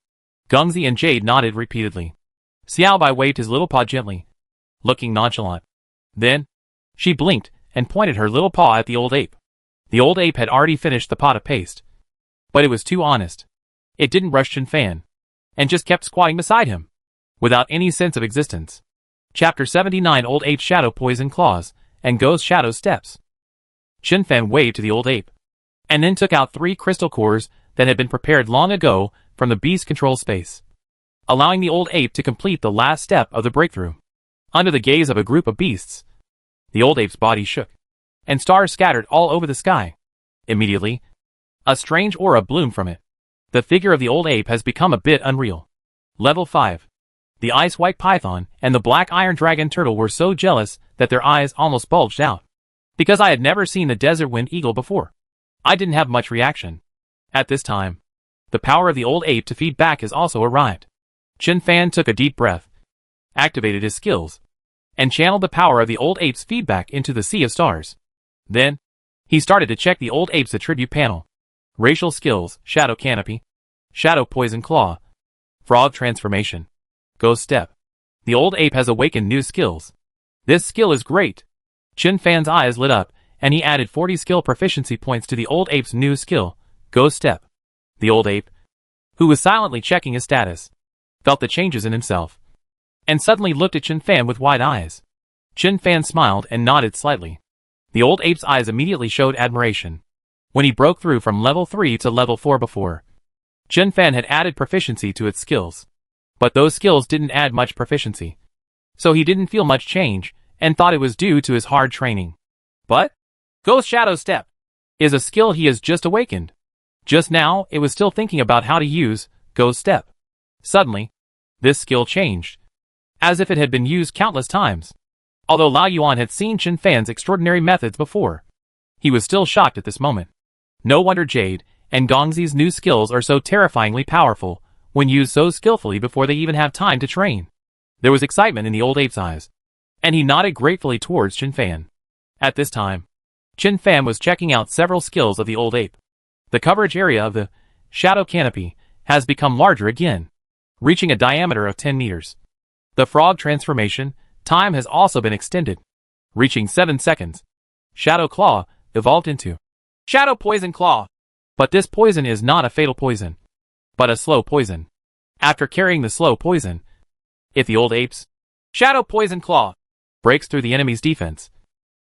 Gongzi and Jade nodded repeatedly. Xiao Bai waved his little paw gently, looking nonchalant. Then, she blinked and pointed her little paw at the old ape. The old ape had already finished the pot of paste, but it was too honest. It didn't rush Chen Fan, and just kept squatting beside him, without any sense of existence. Chapter 79 Old Ape's Shadow Poison Claws, and Ghost Shadow Steps. Chen Fan waved to the old ape, and then took out 3 crystal cores that had been prepared long ago from the beast control space, allowing the old ape to complete the last step of the breakthrough. Under the gaze of a group of beasts, the old ape's body shook, and stars scattered all over the sky. Immediately, a strange aura bloomed from it. The figure of the old ape has become a bit unreal. Level 5. The ice-white python and the black iron dragon turtle were so jealous that their eyes almost bulged out. Because I had never seen the desert wind eagle before, I didn't have much reaction. At this time, the power of the old ape to feed back has also arrived. Chen Fan took a deep breath, activated his skills, and channeled the power of the old ape's feedback into the sea of stars. Then, he started to check the old ape's attribute panel. Racial skills, Shadow Canopy, Shadow Poison Claw, Frog Transformation, Ghost Step. The old ape has awakened new skills. This skill is great. Chen Fan's eyes lit up, and he added 40 skill proficiency points to the old ape's new skill, Ghost Step. The old ape, who was silently checking his status, felt the changes in himself, and suddenly looked at Chen Fan with wide eyes. Chen Fan smiled and nodded slightly. The old ape's eyes immediately showed admiration. When he broke through from level 3 to level 4 before, Chen Fan had added proficiency to its skills. But those skills didn't add much proficiency, so he didn't feel much change, and thought it was due to his hard training. But Ghost Shadow Step is a skill he has just awakened. Just now, it was still thinking about how to use Ghost Step. Suddenly, this skill changed, as if it had been used countless times. Although Lao Yuan had seen Chen Fan's extraordinary methods before, he was still shocked at this moment. No wonder Jade and Gongzi's new skills are so terrifyingly powerful when used so skillfully before they even have time to train. There was excitement in the old ape's eyes, and he nodded gratefully towards Chen Fan. At this time, Chen Fan was checking out several skills of the old ape. The coverage area of the Shadow Canopy has become larger again, reaching a diameter of 10 meters. The Frog Transformation Time has also been extended, reaching 7 seconds. Shadow Claw evolved into Shadow Poison Claw. But this poison is not a fatal poison, but a slow poison. After carrying the slow poison, if the old ape's Shadow Poison Claw breaks through the enemy's defense,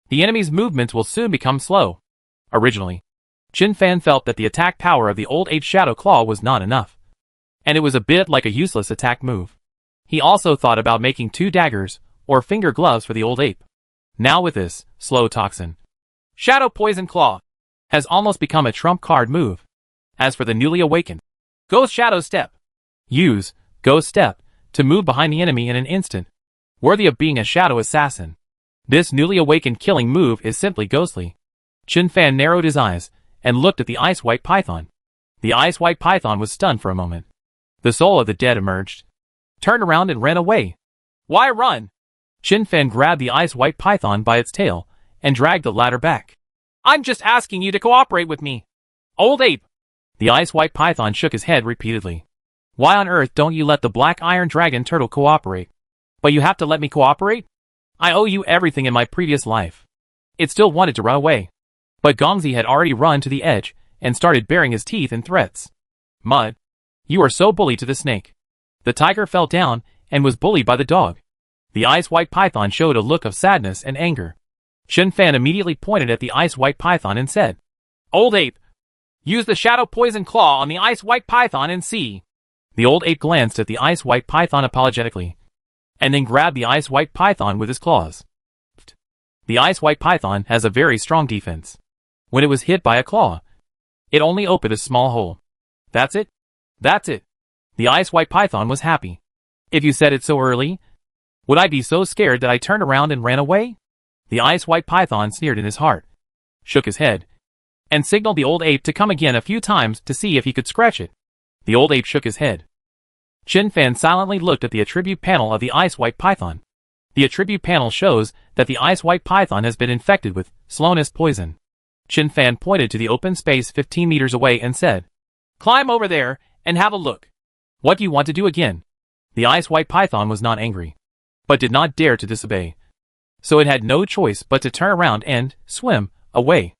the enemy's movements will soon become slow. Originally, Qin Fan felt that the attack power of the old ape's Shadow Claw was not enough, and it was a bit like a useless attack move. He also thought about making 2 daggers or finger gloves for the old ape. Now with this slow toxin, Shadow Poison Claw has almost become a trump card move. As for the newly awakened Ghost Shadow Step, use Ghost Step to move behind the enemy in an instant, worthy of being a shadow assassin. This newly awakened killing move is simply ghostly. Qin Fan narrowed his eyes and looked at the ice white python. The ice white python was stunned for a moment. The soul of the dead emerged, turned around and ran away. Why run? Qin Fan grabbed the ice white python by its tail and dragged the latter back. I'm just asking you to cooperate with me, old ape. The ice white python shook his head repeatedly. Why on earth don't you let the black iron dragon turtle cooperate? But you have to let me cooperate? I owe you everything in my previous life. It still wanted to run away, but Gongzi had already run to the edge and started baring his teeth in threats. Mud, you are so bully to the snake. The tiger fell down and was bullied by the dog. The ice white python showed a look of sadness and anger. Qin Fan immediately pointed at the ice white python and said, Old ape, use the Shadow Poison Claw on the ice white python and see. The old ape glanced at the ice white python apologetically, and then grabbed the ice white python with his claws. The ice white python has a very strong defense. When it was hit by a claw, it only opened a small hole. That's it? That's it. The ice white python was happy. If you said it so early, would I be so scared that I turned around and ran away? The ice white python sneered in his heart, shook his head, and signaled the old ape to come again a few times to see if he could scratch it. The old ape shook his head. Qin Fan silently looked at the attribute panel of the ice white python. The attribute panel shows that the ice white python has been infected with slowness poison. Qin Fan pointed to the open space 15 meters away and said, Climb over there and have a look. What do you want to do again? The ice white python was not angry, but did not dare to disobey. So it had no choice but to turn around and swim away.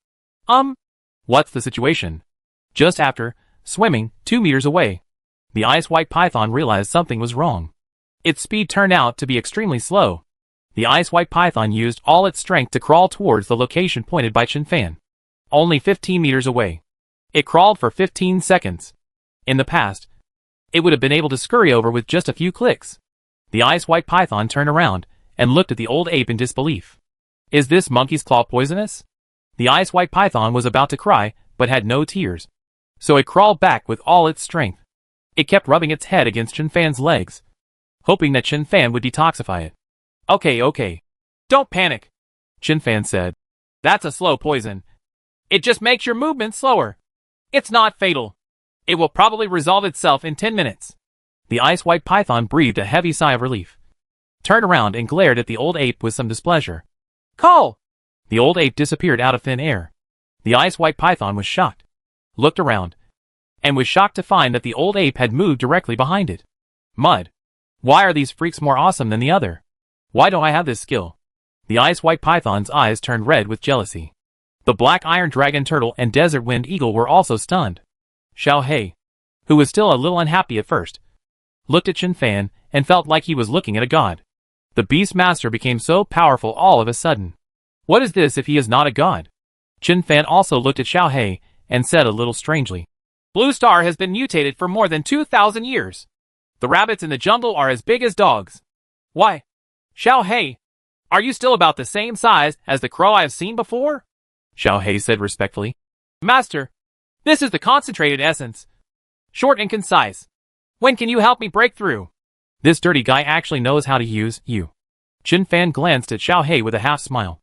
What's the situation? Just after swimming 2 meters away, the ice white python realized something was wrong. Its speed turned out to be extremely slow. The ice white python used all its strength to crawl towards the location pointed by Qin Fan. Only 15 meters away. It crawled for 15 seconds. In the past, it would have been able to scurry over with just a few clicks. The ice white python turned around and looked at the old ape in disbelief. Is this monkey's claw poisonous? The ice white python was about to cry, but had no tears. So it crawled back with all its strength. It kept rubbing its head against Qin Fan's legs, hoping that Qin Fan would detoxify it. Okay. Don't panic, Qin Fan said. That's a slow poison. It just makes your movement slower. It's not fatal. It will probably resolve itself in 10 minutes. The ice white python breathed a heavy sigh of relief, turned around and glared at the old ape with some displeasure. Call! The old ape disappeared out of thin air. The ice white python was shocked, looked around, and was shocked to find that the old ape had moved directly behind it. Mud. Why are these freaks more awesome than the other? Why don't I have this skill? The ice white python's eyes turned red with jealousy. The black iron dragon turtle and desert wind eagle were also stunned. Xiao He, who was still a little unhappy at first, looked at Qin Fan and felt like he was looking at a god. The beast master became so powerful all of a sudden. What is this if he is not a god? Qin Fan also looked at Xiao He and said a little strangely, Blue Star has been mutated for more than 2,000 years. The rabbits in the jungle are as big as dogs. Why? Xiao He, are you still about the same size as the crow I have seen before? Xiao He said respectfully. Master, this is the concentrated essence. Short and concise. When can you help me break through? This dirty guy actually knows how to use you. Qin Fan glanced at Xiao He with a half smile,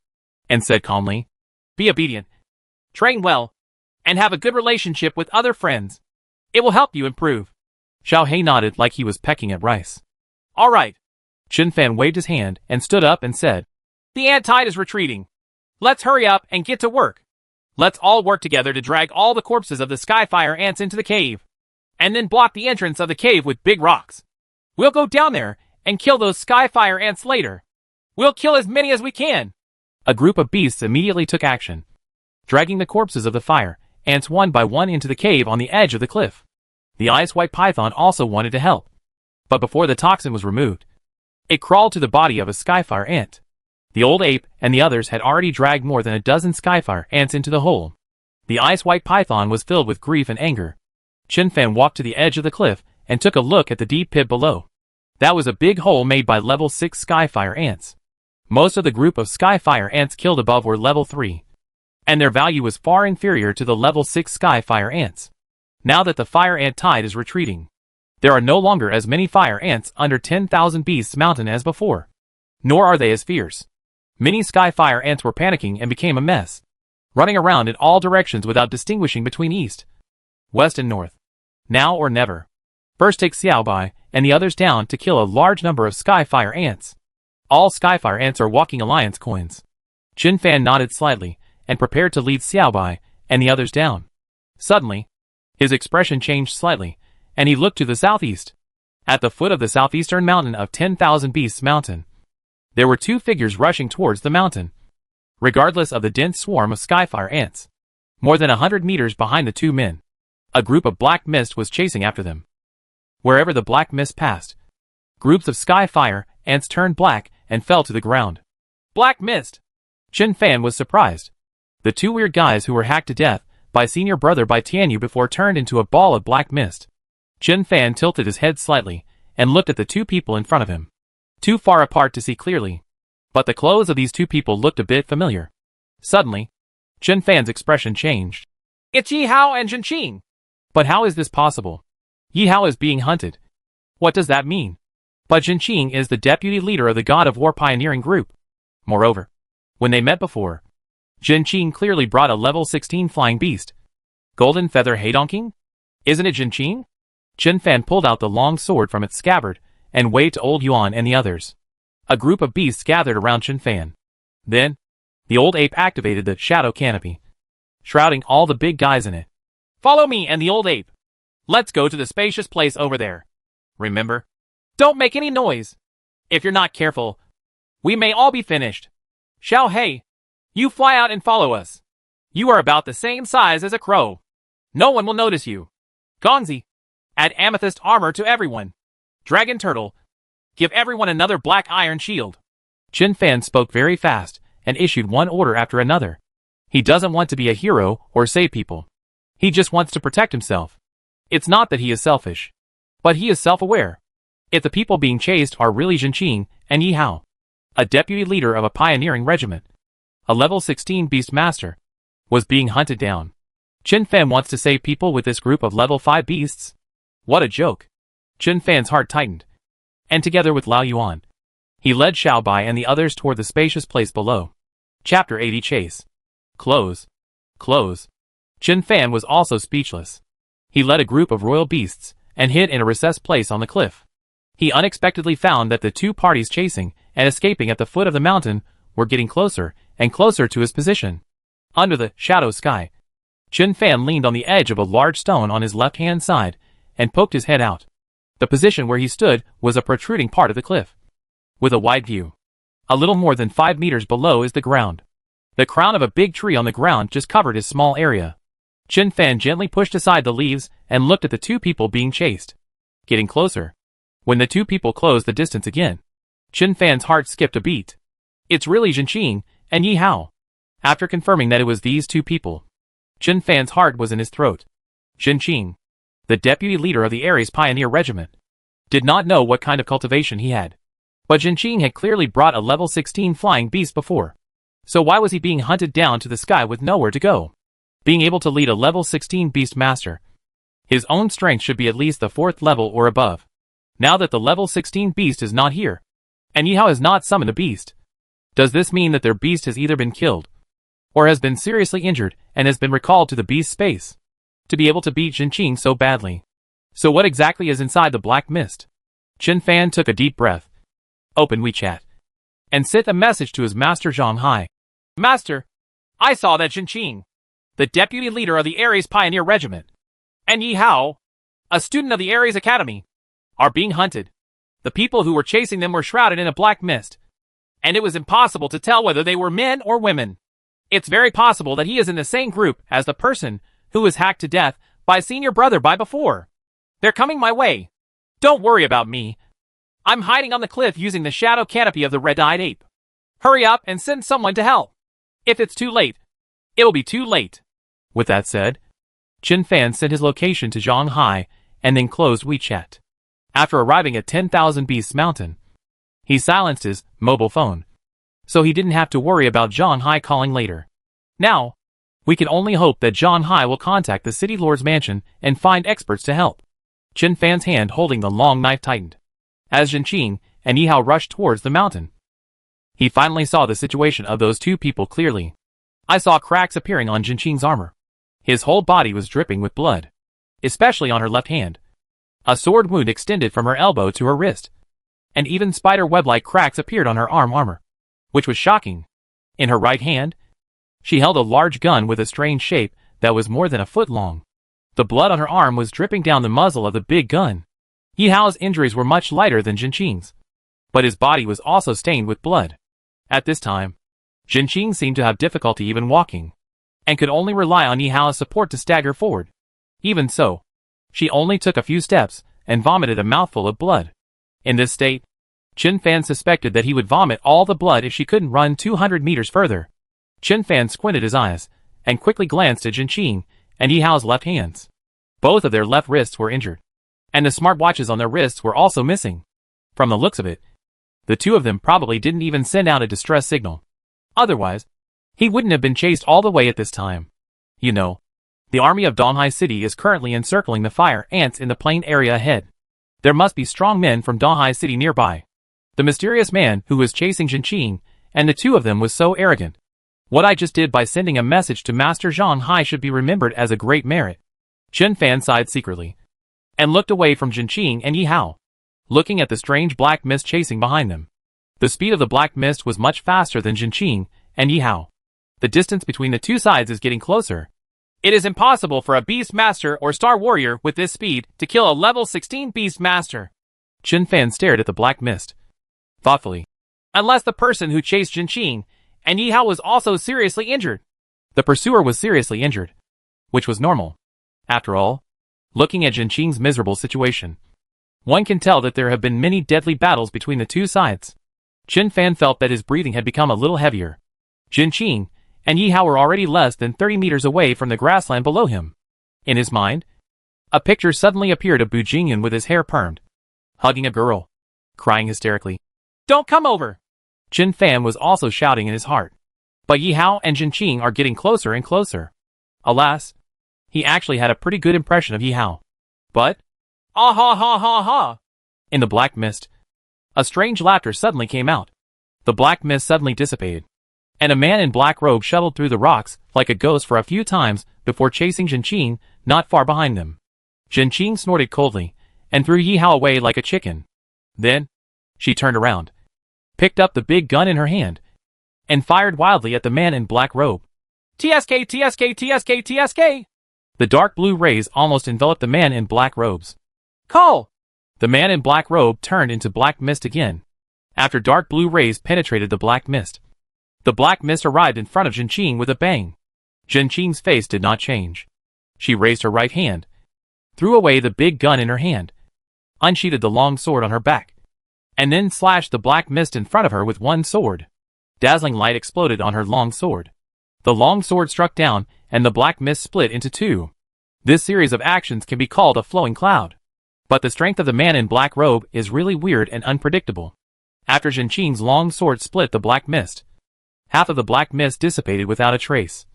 and said calmly, Be obedient, train well, and have a good relationship with other friends. It will help you improve. Xiao He nodded like he was pecking at rice. All right. Qin Fan waved his hand and stood up and said, The ant tide is retreating. Let's hurry up and get to work. Let's all work together to drag all the corpses of the Skyfire ants into the cave, and then block the entrance of the cave with big rocks. We'll go down there and kill those Skyfire ants later. We'll kill as many as we can. A group of beasts immediately took action, dragging the corpses of the fire ants one by one into the cave on the edge of the cliff. The ice-white python also wanted to help, but before the toxin was removed, it crawled to the body of a skyfire ant. The old ape and the others had already dragged more than a dozen skyfire ants into the hole. The ice-white python was filled with grief and anger. Chen Fan walked to the edge of the cliff and took a look at the deep pit below. That was a big hole made by level 6 skyfire ants. Most of the group of skyfire ants killed above were level 3, and their value was far inferior to the level 6 skyfire ants. Now that the fire ant tide is retreating, there are no longer as many fire ants under 10,000 Beasts Mountain as before. Nor are they as fierce. Many skyfire ants were panicking and became a mess, running around in all directions without distinguishing between east, west and north. Now or never. First take Xiaobai and the others down to kill a large number of skyfire ants. All skyfire ants are walking alliance coins. Chen Fan nodded slightly and prepared to lead Xiaobai and the others down. Suddenly, his expression changed slightly, and he looked to the southeast. At the foot of the southeastern mountain of 10,000 Beasts Mountain, there were two figures rushing towards the mountain, regardless of the dense swarm of skyfire ants. More than 100 meters behind the two men, a group of black mist was chasing after them. Wherever the black mist passed, groups of skyfire ants turned black and fell to the ground. Black mist! Chen Fan was surprised. The two weird guys who were hacked to death by senior brother by Tianyu before turned into a ball of black mist. Chen Fan tilted his head slightly and looked at the two people in front of him, too far apart to see clearly, but the clothes of these two people looked a bit familiar. Suddenly, Chen Fan's expression changed. It's Yi Hao and Zhen Qing! But how is this possible? Yi Hao is being hunted. What does that mean? But Zhen Qing is the deputy leader of the God of War pioneering group. Moreover, when they met before, Zhen Qing clearly brought a level 16 flying beast. Golden Feather Heidongking? Isn't it Zhen Qing? Chen Fan pulled out the long sword from its scabbard and waved to Old Yuan and the others. A group of beasts gathered around Chen Fan. Then, the old ape activated the shadow canopy, shrouding all the big guys in it. Follow me and the old ape. Let's go to the spacious place over there. Remember, don't make any noise. If you're not careful, we may all be finished. Xiao Hei, you fly out and follow us. You are about the same size as a crow. No one will notice you. Gongzi, add amethyst armor to everyone. Dragon Turtle, give everyone another black iron shield. Chen Fan spoke very fast and issued one order after another. He doesn't want to be a hero or save people. He just wants to protect himself. It's not that he is selfish, but he is self-aware. If the people being chased are really Zhen Qing and Yi Hao, a deputy leader of a pioneering regiment, a level 16 beast master, was being hunted down. Chen Fan wants to save people with this group of level 5 beasts? What a joke. Chen Fan's heart tightened, and together with Lao Yuan, he led Xiaobai and the others toward the spacious place below. Chapter 80 Chase. Close. Close. Chen Fan was also speechless. He led a group of royal beasts and hid in a recessed place on the cliff. He unexpectedly found that the two parties chasing and escaping at the foot of the mountain were getting closer and closer to his position. Under the shadow sky, Chen Fan leaned on the edge of a large stone on his left-hand side and poked his head out. The position where he stood was a protruding part of the cliff, with a wide view. A little more than 5 meters below is the ground. The crown of a big tree on the ground just covered his small area. Chen Fan gently pushed aside the leaves and looked at the two people being chased, getting closer. When the two people closed the distance again, Chen Fan's heart skipped a beat. It's really Zhen Qing and Yi Hao. After confirming that it was these two people, Chen Fan's heart was in his throat. Zhen Qing, the deputy leader of the Ares Pioneer Regiment, did not know what kind of cultivation he had. But Zhen Qing had clearly brought a level 16 flying beast before. So why was he being hunted down to the sky with nowhere to go? Being able to lead a level 16 beast master, his own strength should be at least the 4th level or above. Now that the level 16 beast is not here, and Yi Hao has not summoned a beast, does this mean that their beast has either been killed, or has been seriously injured and has been recalled to the beast space, to be able to beat Zhen Qing so badly? So what exactly is inside the black mist? Chen Fan took a deep breath, opened WeChat, and sent a message to his master Zhang Hai. Master, I saw that Zhen Qing, the deputy leader of the Ares Pioneer Regiment, and Yi Hao, a student of the Ares Academy, are being hunted. The people who were chasing them were shrouded in a black mist. and it was impossible to tell whether they were men or women. It's very possible that he is in the same group as the person who was hacked to death by senior brother by before. They're coming my way. Don't worry about me. I'm hiding on the cliff using the shadow canopy of the red-eyed ape. Hurry up and send someone to help. If it's too late, it'll be too late. With that said, Chen Fan sent his location to Zhang Hai and then closed WeChat. After arriving at 10,000 Beasts Mountain, he silenced his mobile phone, so he didn't have to worry about Zhang Hai calling later. Now, we can only hope that Zhang Hai will contact the City Lord's mansion and find experts to help. Chen Fan's hand holding the long knife tightened, as Zhenqing and Yihao rushed towards the mountain. He finally saw the situation of those two people clearly. I saw cracks appearing on Zhenqing's armor. His whole body was dripping with blood, especially on her left hand. A sword wound extended from her elbow to her wrist, and even spider web-like cracks appeared on her armor, which was shocking. In her right hand, she held a large gun with a strange shape that was more than a foot long. The blood on her arm was dripping down the muzzle of the big gun. Yihao's injuries were much lighter than Zhenqing's, but his body was also stained with blood. At this time, Zhenqing seemed to have difficulty even walking, and could only rely on Yihao's support to stagger forward. Even so, she only took a few steps and vomited a mouthful of blood. In this state, Chen Fan suspected that he would vomit all the blood if she couldn't run 200 meters further. Chen Fan squinted his eyes and quickly glanced at Zhenqing and Yihao's left hands. Both of their left wrists were injured, and the smartwatches on their wrists were also missing. From the looks of it, the two of them probably didn't even send out a distress signal. Otherwise, he wouldn't have been chased all the way at this time. You know, the army of Donghai City is currently encircling the fire ants in the plain area ahead. There must be strong men from Donghai City nearby. The mysterious man who was chasing Zhenqing and the two of them was so arrogant. What I just did by sending a message to Master Zhang Hai should be remembered as a great merit. Chen Fan sighed secretly and looked away from Zhenqing and Yihao, looking at the strange black mist chasing behind them. The speed of the black mist was much faster than Zhenqing and Yihao. The distance between the two sides is getting closer. It is impossible for a Beast Master or Star Warrior with this speed to kill a level 16 Beast Master. Chen Fan stared at the black mist thoughtfully. Unless the person who chased Zhenqing and Yihao was also seriously injured. The pursuer was seriously injured, which was normal. After all, looking at Zhenqing's miserable situation, one can tell that there have been many deadly battles between the two sides. Chen Fan felt that his breathing had become a little heavier. Zhenqing and Yihao were already less than 30 meters away from the grassland below him. In his mind, a picture suddenly appeared of Bu Jingyun with his hair permed, hugging a girl, crying hysterically. Don't come over! Chen Fan was also shouting in his heart. But Yihao and Zhenqing are getting closer and closer. Alas, he actually had a pretty good impression of Yihao. But, ah ha ha ha ha! In the black mist, a strange laughter suddenly came out. The black mist suddenly dissipated, and a man in black robe shuttled through the rocks like a ghost for a few times before chasing Zhenqing not far behind them. Zhenqing snorted coldly and threw Yihao away like a chicken. Then, she turned around, picked up the big gun in her hand, and fired wildly at the man in black robe. TSK, TSK, TSK, TSK! The dark blue rays almost enveloped the man in black robes. Call! The man in black robe turned into black mist again. After dark blue rays penetrated the black mist, the black mist arrived in front of Zhenqing with a bang. Zhenqing's face did not change. She raised her right hand, threw away the big gun in her hand, unsheathed the long sword on her back, and then slashed the black mist in front of her with one sword. Dazzling light exploded on her long sword. The long sword struck down, and the black mist split into two. This series of actions can be called a flowing cloud. But the strength of the man in black robe is really weird and unpredictable. After Zhenqing's long sword split the black mist, half of the black mist dissipated without a trace.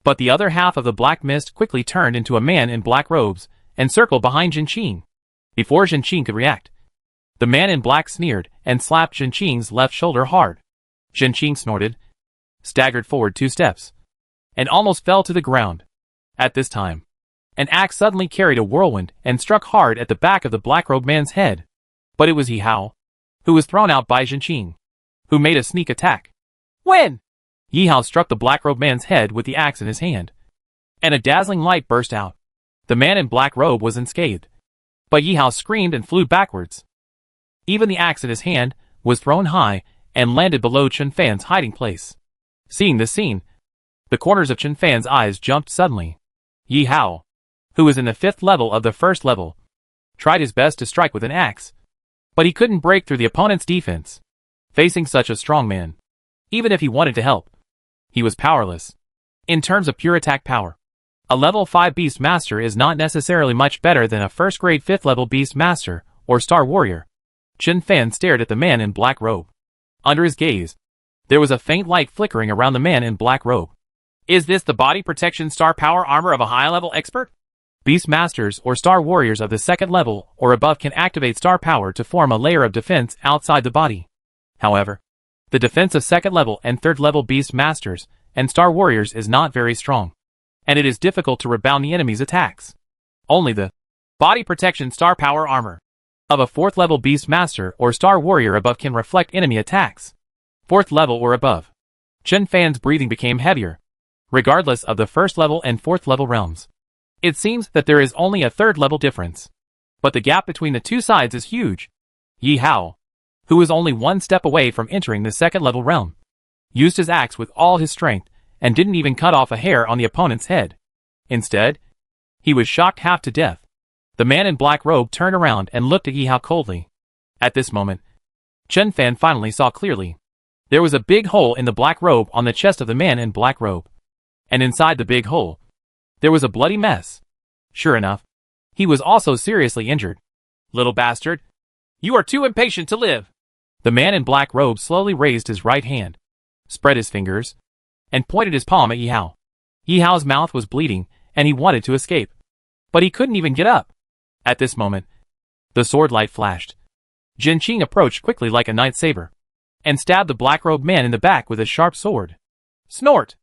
But the other half of the black mist quickly turned into a man in black robes and circled behind Zhenqing. Before Zhenqing could react, the man in black sneered and slapped Zhenqing's left shoulder hard. Zhenqing snorted, staggered forward 2 steps, and almost fell to the ground. At this time, an axe suddenly carried a whirlwind and struck hard at the back of the black-robed man's head. But it was Yihao, who was thrown out by Zhenqing, who made a sneak attack. When? Yihao struck the black-robed man's head with the axe in his hand, and a dazzling light burst out. The man in black robe was unscathed, but Yihao screamed and flew backwards. Even the axe in his hand was thrown high, and landed below Chen Fan's hiding place. Seeing this scene, the corners of Chen Fan's eyes jumped suddenly. Yi Hao, who was in the 5th level of the 1st level, tried his best to strike with an axe, but he couldn't break through the opponent's defense. Facing such a strong man, even if he wanted to help, he was powerless. In terms of pure attack power, a level 5 Beast Master is not necessarily much better than a first-grade 5th level Beast Master or Star Warrior. Chen Fan stared at the man in black robe. Under his gaze, there was a faint light flickering around the man in black robe. Is this the body protection star power armor of a high-level expert? Beast Masters or Star Warriors of the 2nd level or above can activate star power to form a layer of defense outside the body. However, the defense of 2nd level and 3rd level Beast Masters and Star Warriors is not very strong, and it is difficult to rebound the enemy's attacks. Only the body protection star power armor of a 4th level Beast Master or Star Warrior above can reflect enemy attacks. 4th level or above. Chen Fan's breathing became heavier, regardless of the 1st level and 4th level realms. It seems that there is only a 3rd level difference, but the gap between the two sides is huge. Yi Hao, who was only 1 step away from entering the 2nd level realm, used his axe with all his strength and didn't even cut off a hair on the opponent's head. Instead, he was shocked half to death. The man in black robe turned around and looked at Yi Hao coldly. At this moment, Chen Fan finally saw clearly. There was a big hole in the black robe on the chest of the man in black robe, and inside the big hole, there was a bloody mess. Sure enough, he was also seriously injured. Little bastard, you are too impatient to live. The man in black robe slowly raised his right hand, spread his fingers, and pointed his palm at Yi Hao. Yi Hao's mouth was bleeding, and he wanted to escape, but he couldn't even get up. At this moment, the sword light flashed. Jin Qing approached quickly like a knight saber, and stabbed the black-robed man in the back with a sharp sword. Snort!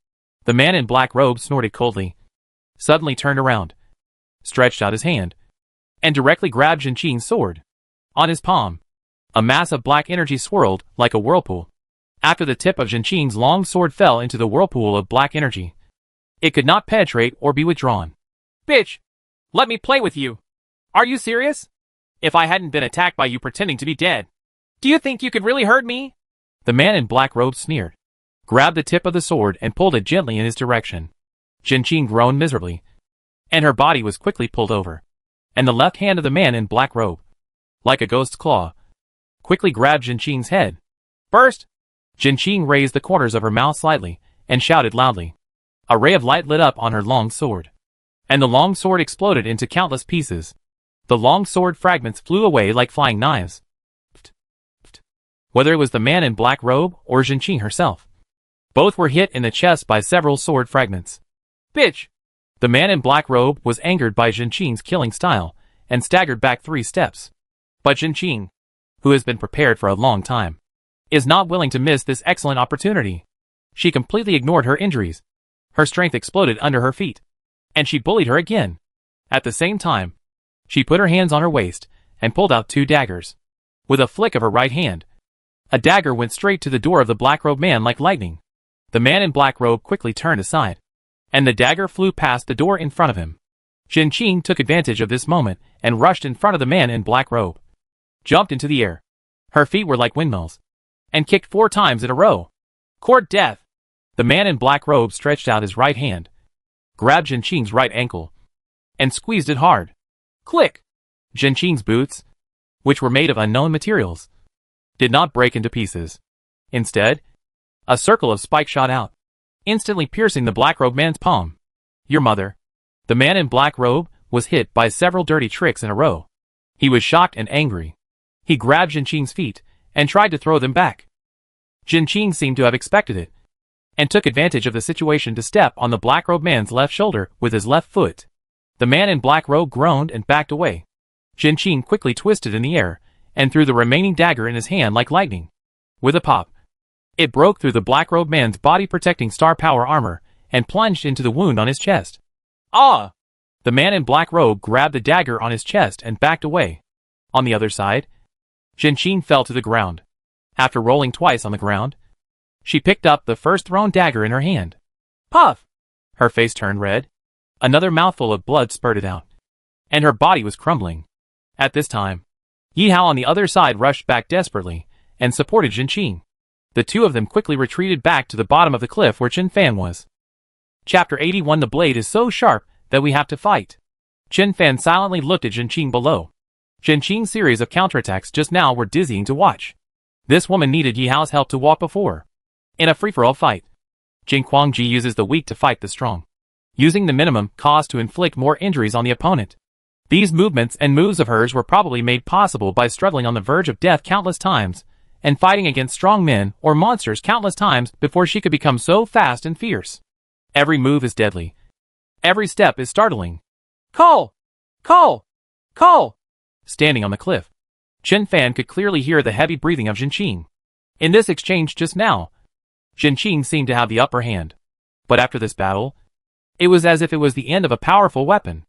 The man in black robe snorted coldly, suddenly turned around, stretched out his hand, and directly grabbed Jin Qing's sword. On his palm, a mass of black energy swirled like a whirlpool. After the tip of Jin Qing's long sword fell into the whirlpool of black energy, it could not penetrate or be withdrawn. Bitch! Let me play with you! Are you serious? If I hadn't been attacked by you pretending to be dead, do you think you could really hurt me? The man in black robe sneered, grabbed the tip of the sword and pulled it gently in his direction. Jin Qing groaned miserably, and her body was quickly pulled over, and the left hand of the man in black robe, like a ghost's claw, quickly grabbed Jin Qing's head. Burst! Jin Qing raised the corners of her mouth slightly, and shouted loudly. A ray of light lit up on her long sword, and the long sword exploded into countless pieces. The long sword fragments flew away like flying knives. Whether it was the man in black robe or Jin Qing herself, both were hit in the chest by several sword fragments. Bitch! The man in black robe was angered by Jin Qing's killing style, and staggered back 3 steps. But Jin Qing, who has been prepared for a long time, is not willing to miss this excellent opportunity. She completely ignored her injuries. Her strength exploded under her feet, and she bullied her again. At the same time, she put her hands on her waist, and pulled out 2 daggers. With a flick of her right hand, a dagger went straight to the door of the black-robed man like lightning. The man in black robe quickly turned aside, and the dagger flew past the door in front of him. Jin Qing took advantage of this moment and rushed in front of the man in black robe, jumped into the air. Her feet were like windmills, and kicked 4 times in a row. Court death! The man in black robe stretched out his right hand, grabbed Jin Qing's right ankle, and squeezed it hard. Click! Jin Qing's boots, which were made of unknown materials, did not break into pieces. Instead, a circle of spikes shot out, instantly piercing the black-robed man's palm. Your mother. The man in black robe was hit by several dirty tricks in a row. He was shocked and angry. He grabbed Jin Qing's feet and tried to throw them back. Jin Qing seemed to have expected it, and took advantage of the situation to step on the black-robed man's left shoulder with his left foot. The man in black robe groaned and backed away. Jin Qing quickly twisted in the air and threw the remaining dagger in his hand like lightning. With a pop, it broke through the black-robed man's body-protecting star power armor and plunged into the wound on his chest. Ah! The man in black robe grabbed the dagger on his chest and backed away. On the other side, Jin Qing fell to the ground. After rolling twice on the ground, she picked up the first thrown dagger in her hand. Puff! Her face turned red. Another mouthful of blood spurted out, and her body was crumbling. At this time, Yi Hao on the other side rushed back desperately and supported Jin Qing. The two of them quickly retreated back to the bottom of the cliff where Chen Fan was. Chapter 81. The blade is so sharp that we have to fight. Chen Fan silently looked at Zhenqing below. Zhenqing's series of counterattacks just now were dizzying to watch. This woman needed Yi Hao's help to walk before. In a free-for-all fight, Jing Guangji uses the weak to fight the strong, using the minimum cost to inflict more injuries on the opponent. These movements and moves of hers were probably made possible by struggling on the verge of death countless times, and fighting against strong men or monsters countless times before she could become so fast and fierce. Every move is deadly. Every step is startling. Call! Call! Call! Standing on the cliff, Chen Fan could clearly hear the heavy breathing of Zhenqing. In this exchange just now, Zhenqing seemed to have the upper hand. But after this battle, it was as if it was the end of a powerful weapon.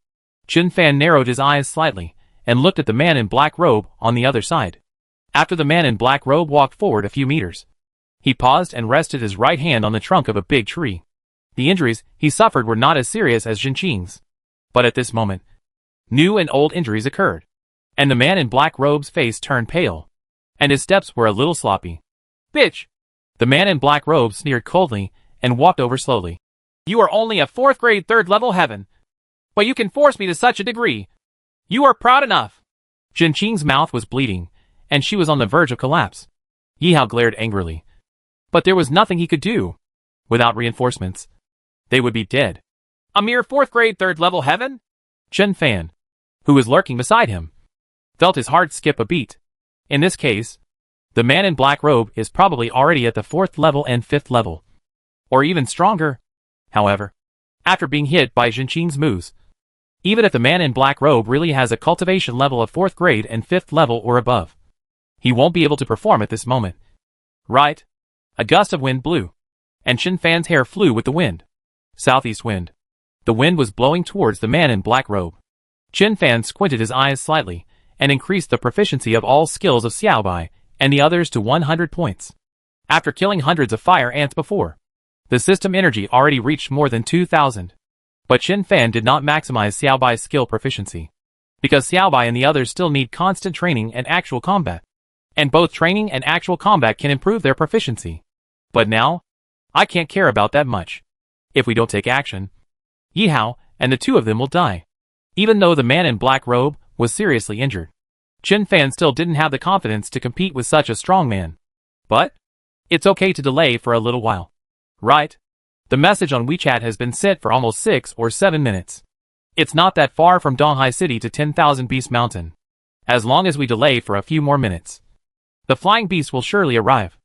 Chen Fan narrowed his eyes slightly, and looked at the man in black robe on the other side. After the man in black robe walked forward a few meters, he paused and rested his right hand on the trunk of a big tree. The injuries he suffered were not as serious as Zhenqing's. But at this moment, new and old injuries occurred, and the man in black robe's face turned pale, and his steps were a little sloppy. Bitch! The man in black robe sneered coldly, and walked over slowly. You are only a 4th grade 3rd level heaven, but you can force me to such a degree. You are proud enough. Zhenqing's mouth was bleeding, and she was on the verge of collapse. Yi Hao glared angrily. But there was nothing he could do. Without reinforcements, they would be dead. A mere 4th grade 3rd level heaven? Chen Fan, who was lurking beside him, felt his heart skip a beat. In this case, the man in black robe is probably already at the 4th level and 5th level. Or even stronger. However, after being hit by Zhenqing's moves, even if the man in black robe really has a cultivation level of 4th grade and 5th level or above, he won't be able to perform at this moment. Right? A gust of wind blew, and Chen Fan's hair flew with the wind. Southeast wind. The wind was blowing towards the man in black robe. Chen Fan squinted his eyes slightly, and increased the proficiency of all skills of Xiaobai, and the others to 100 points. After killing hundreds of fire ants before, the system energy already reached more than 2,000. But Chen Fan did not maximize Xiaobai's skill proficiency, because Xiaobai and the others still need constant training and actual combat. And both training and actual combat can improve their proficiency. But now, I can't care about that much. If we don't take action, Yi Hao and the two of them will die. Even though the man in black robe was seriously injured, Chen Fan still didn't have the confidence to compete with such a strong man. But it's okay to delay for a little while. Right? The message on WeChat has been sent for almost 6 or 7 minutes. It's not that far from Donghai City to 10,000 Beast Mountain. As long as we delay for a few more minutes, the flying beast will surely arrive.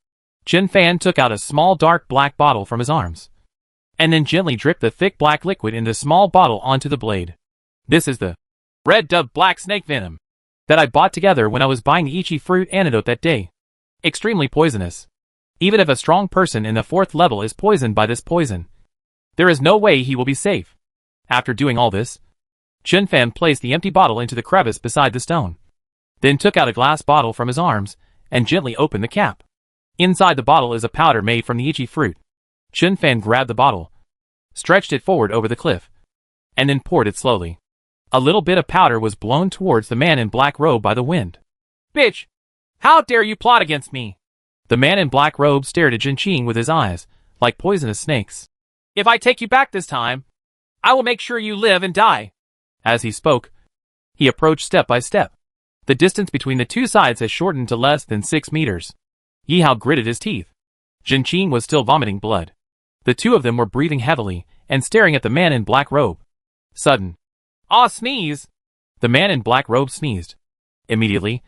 Chen Fan took out a small dark black bottle from his arms, and then gently dripped the thick black liquid in the small bottle onto the blade. This is the red dove black snake venom that I bought together when I was buying the Ichi fruit antidote that day. Extremely poisonous. Even if a strong person in the 4th level is poisoned by this poison, there is no way he will be safe. After doing all this, Chen Fan placed the empty bottle into the crevice beside the stone, then took out a glass bottle from his arms, and gently opened the cap. Inside the bottle is a powder made from the Ichi fruit. Chen Fan grabbed the bottle, stretched it forward over the cliff, and then poured it slowly. A little bit of powder was blown towards the man in black robe by the wind. Bitch! How dare you plot against me? The man in black robe stared at Zhenqing with his eyes, like poisonous snakes. If I take you back this time, I will make sure you live and die. As he spoke, he approached step by step. The distance between the two sides has shortened to less than 6 meters. Yi Hao gritted his teeth. Zhenqing was still vomiting blood. The two of them were breathing heavily and staring at the man in black robe. Sudden. Ah, sneeze! The man in black robe sneezed. Immediately,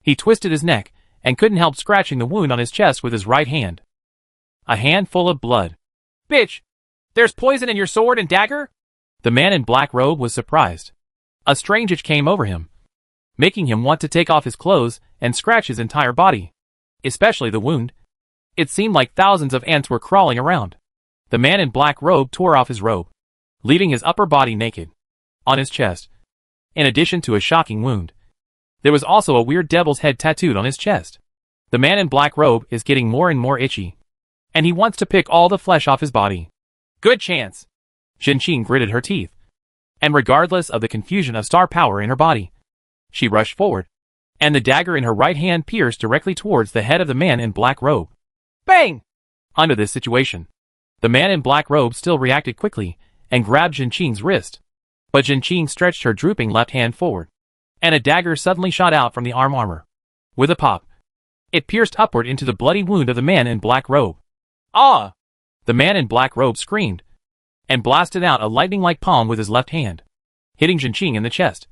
he twisted his neck and couldn't help scratching the wound on his chest with his right hand. A handful of blood. Bitch! There's poison in your sword and dagger? The man in black robe was surprised. A strange itch came over him, making him want to take off his clothes and scratch his entire body. Especially the wound. It seemed like thousands of ants were crawling around. The man in black robe tore off his robe, leaving his upper body naked. On his chest, in addition to a shocking wound, there was also a weird devil's head tattooed on his chest. The man in black robe is getting more and more itchy, and he wants to pick all the flesh off his body. Good chance. Zhenqing gritted her teeth, and regardless of the confusion of star power in her body, she rushed forward, and the dagger in her right hand pierced directly towards the head of the man in black robe. Bang! Under this situation, the man in black robe still reacted quickly and grabbed Jinqing's wrist. But Jinqing stretched her drooping left hand forward, and a dagger suddenly shot out from the armor. With a pop, it pierced upward into the bloody wound of the man in black robe. Ah! The man in black robe screamed, and blasted out a lightning-like palm with his left hand, hitting Jinqing in the chest,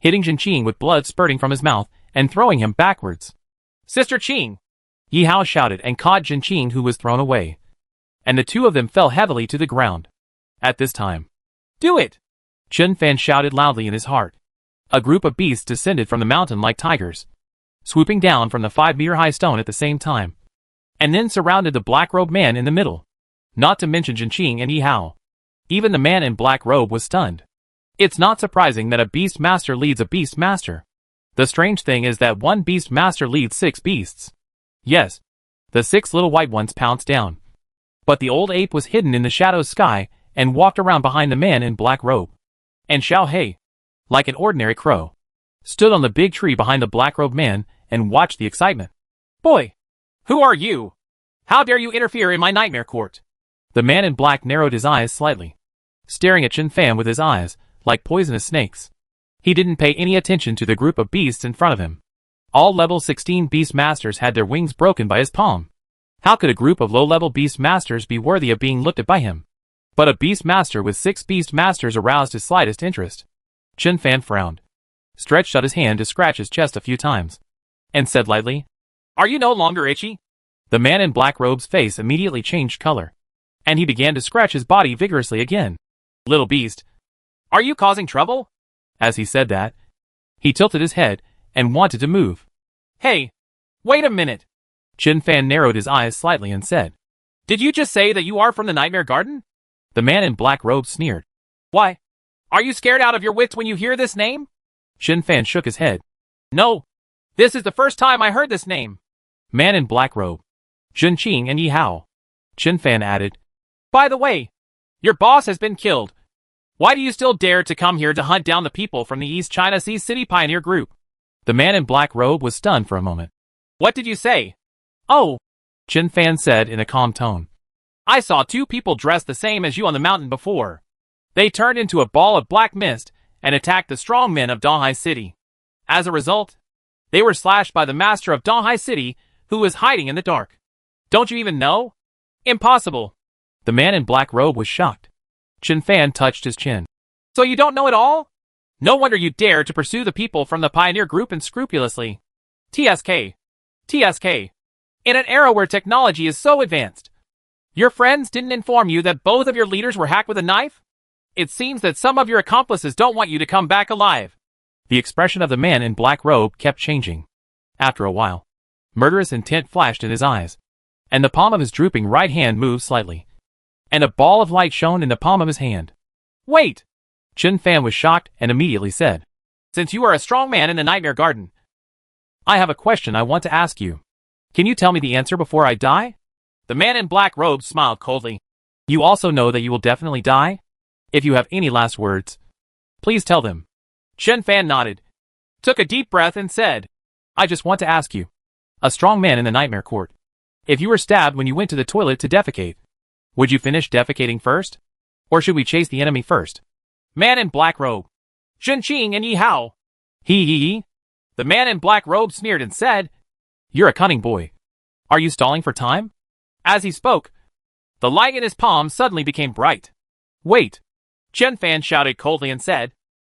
hitting Jinqing with blood spurting from his mouth and throwing him backwards. Sister Qing! Yi Hao shouted and caught Jinqing, who was thrown away, and the two of them fell heavily to the ground. At this time, do it! Chen Fan shouted loudly in his heart. A group of beasts descended from the mountain like tigers, swooping down from the 5-meter-high stone at the same time, and then surrounded the black-robed man in the middle, not to mention Jinqing and Yi Hao. Even the man in black robe was stunned. It's not surprising that a beast master leads a beast master. The strange thing is that one beast master leads 6 beasts. Yes, the 6 little white ones pounced down. But the old ape was hidden in the shadow's sky and walked around behind the man in black robe. And Xiao Hei, like an ordinary crow, stood on the big tree behind the black-robed man and watched the excitement. Boy! Who are you? How dare you interfere in my nightmare court? The man in black narrowed his eyes slightly, staring at Chen Fan with his eyes like poisonous snakes. He didn't pay any attention to the group of beasts in front of him. All level 16 beast masters had their wings broken by his palm. How could a group of low-level beast masters be worthy of being looked at by him? But a beast master with 6 beast masters aroused his slightest interest. Chen Fan frowned, stretched out his hand to scratch his chest a few times, and said lightly, Are you no longer itchy? The man in black robe's face immediately changed color, and he began to scratch his body vigorously again. Little beast, are you causing trouble? As he said that, he tilted his head and wanted to move. Hey, wait a minute. Chen Fan narrowed his eyes slightly and said, Did you just say that you are from the Nightmare Garden? The man in black robe sneered. Why? Are you scared out of your wits when you hear this name? Chen Fan shook his head. No, this is the first time I heard this name. Man in black robe, Jinqing and Yi Hao. Chen Fan added, By the way, your boss has been killed. Why do you still dare to come here to hunt down the people from the East China Sea City Pioneer Group? The man in black robe was stunned for a moment. What did you say? Oh, Chen Fan said in a calm tone. I saw 2 people dressed the same as you on the mountain before. They turned into a ball of black mist and attacked the strong men of Donghai City. As a result, they were slashed by the master of Donghai City, who was hiding in the dark. Don't you even know? Impossible. The man in black robe was shocked. Chen Fan touched his chin. So you don't know it all? No wonder you dare to pursue the people from the Pioneer Group unscrupulously. TSK. TSK. In an era where technology is so advanced, your friends didn't inform you that both of your leaders were hacked with a knife? It seems that some of your accomplices don't want you to come back alive. The expression of the man in black robe kept changing. After a while, murderous intent flashed in his eyes, and the palm of his drooping right hand moved slightly, and a ball of light shone in the palm of his hand. Wait! Chen Fan was shocked and immediately said, Since you are a strong man in the Nightmare Garden, I have a question I want to ask you. Can you tell me the answer before I die? The man in black robe smiled coldly. You also know that you will definitely die? If you have any last words, please tell them. Chen Fan nodded, took a deep breath and said, I just want to ask you, a strong man in the Nightmare Court, if you were stabbed when you went to the toilet to defecate, would you finish defecating first? Or should we chase the enemy first? Man in black robe, Jinqing and Yi Hao. He. The man in black robe sneered and said, You're a cunning boy. Are you stalling for time? As he spoke, the light in his palm suddenly became bright. Wait! Chen Fan shouted coldly and said,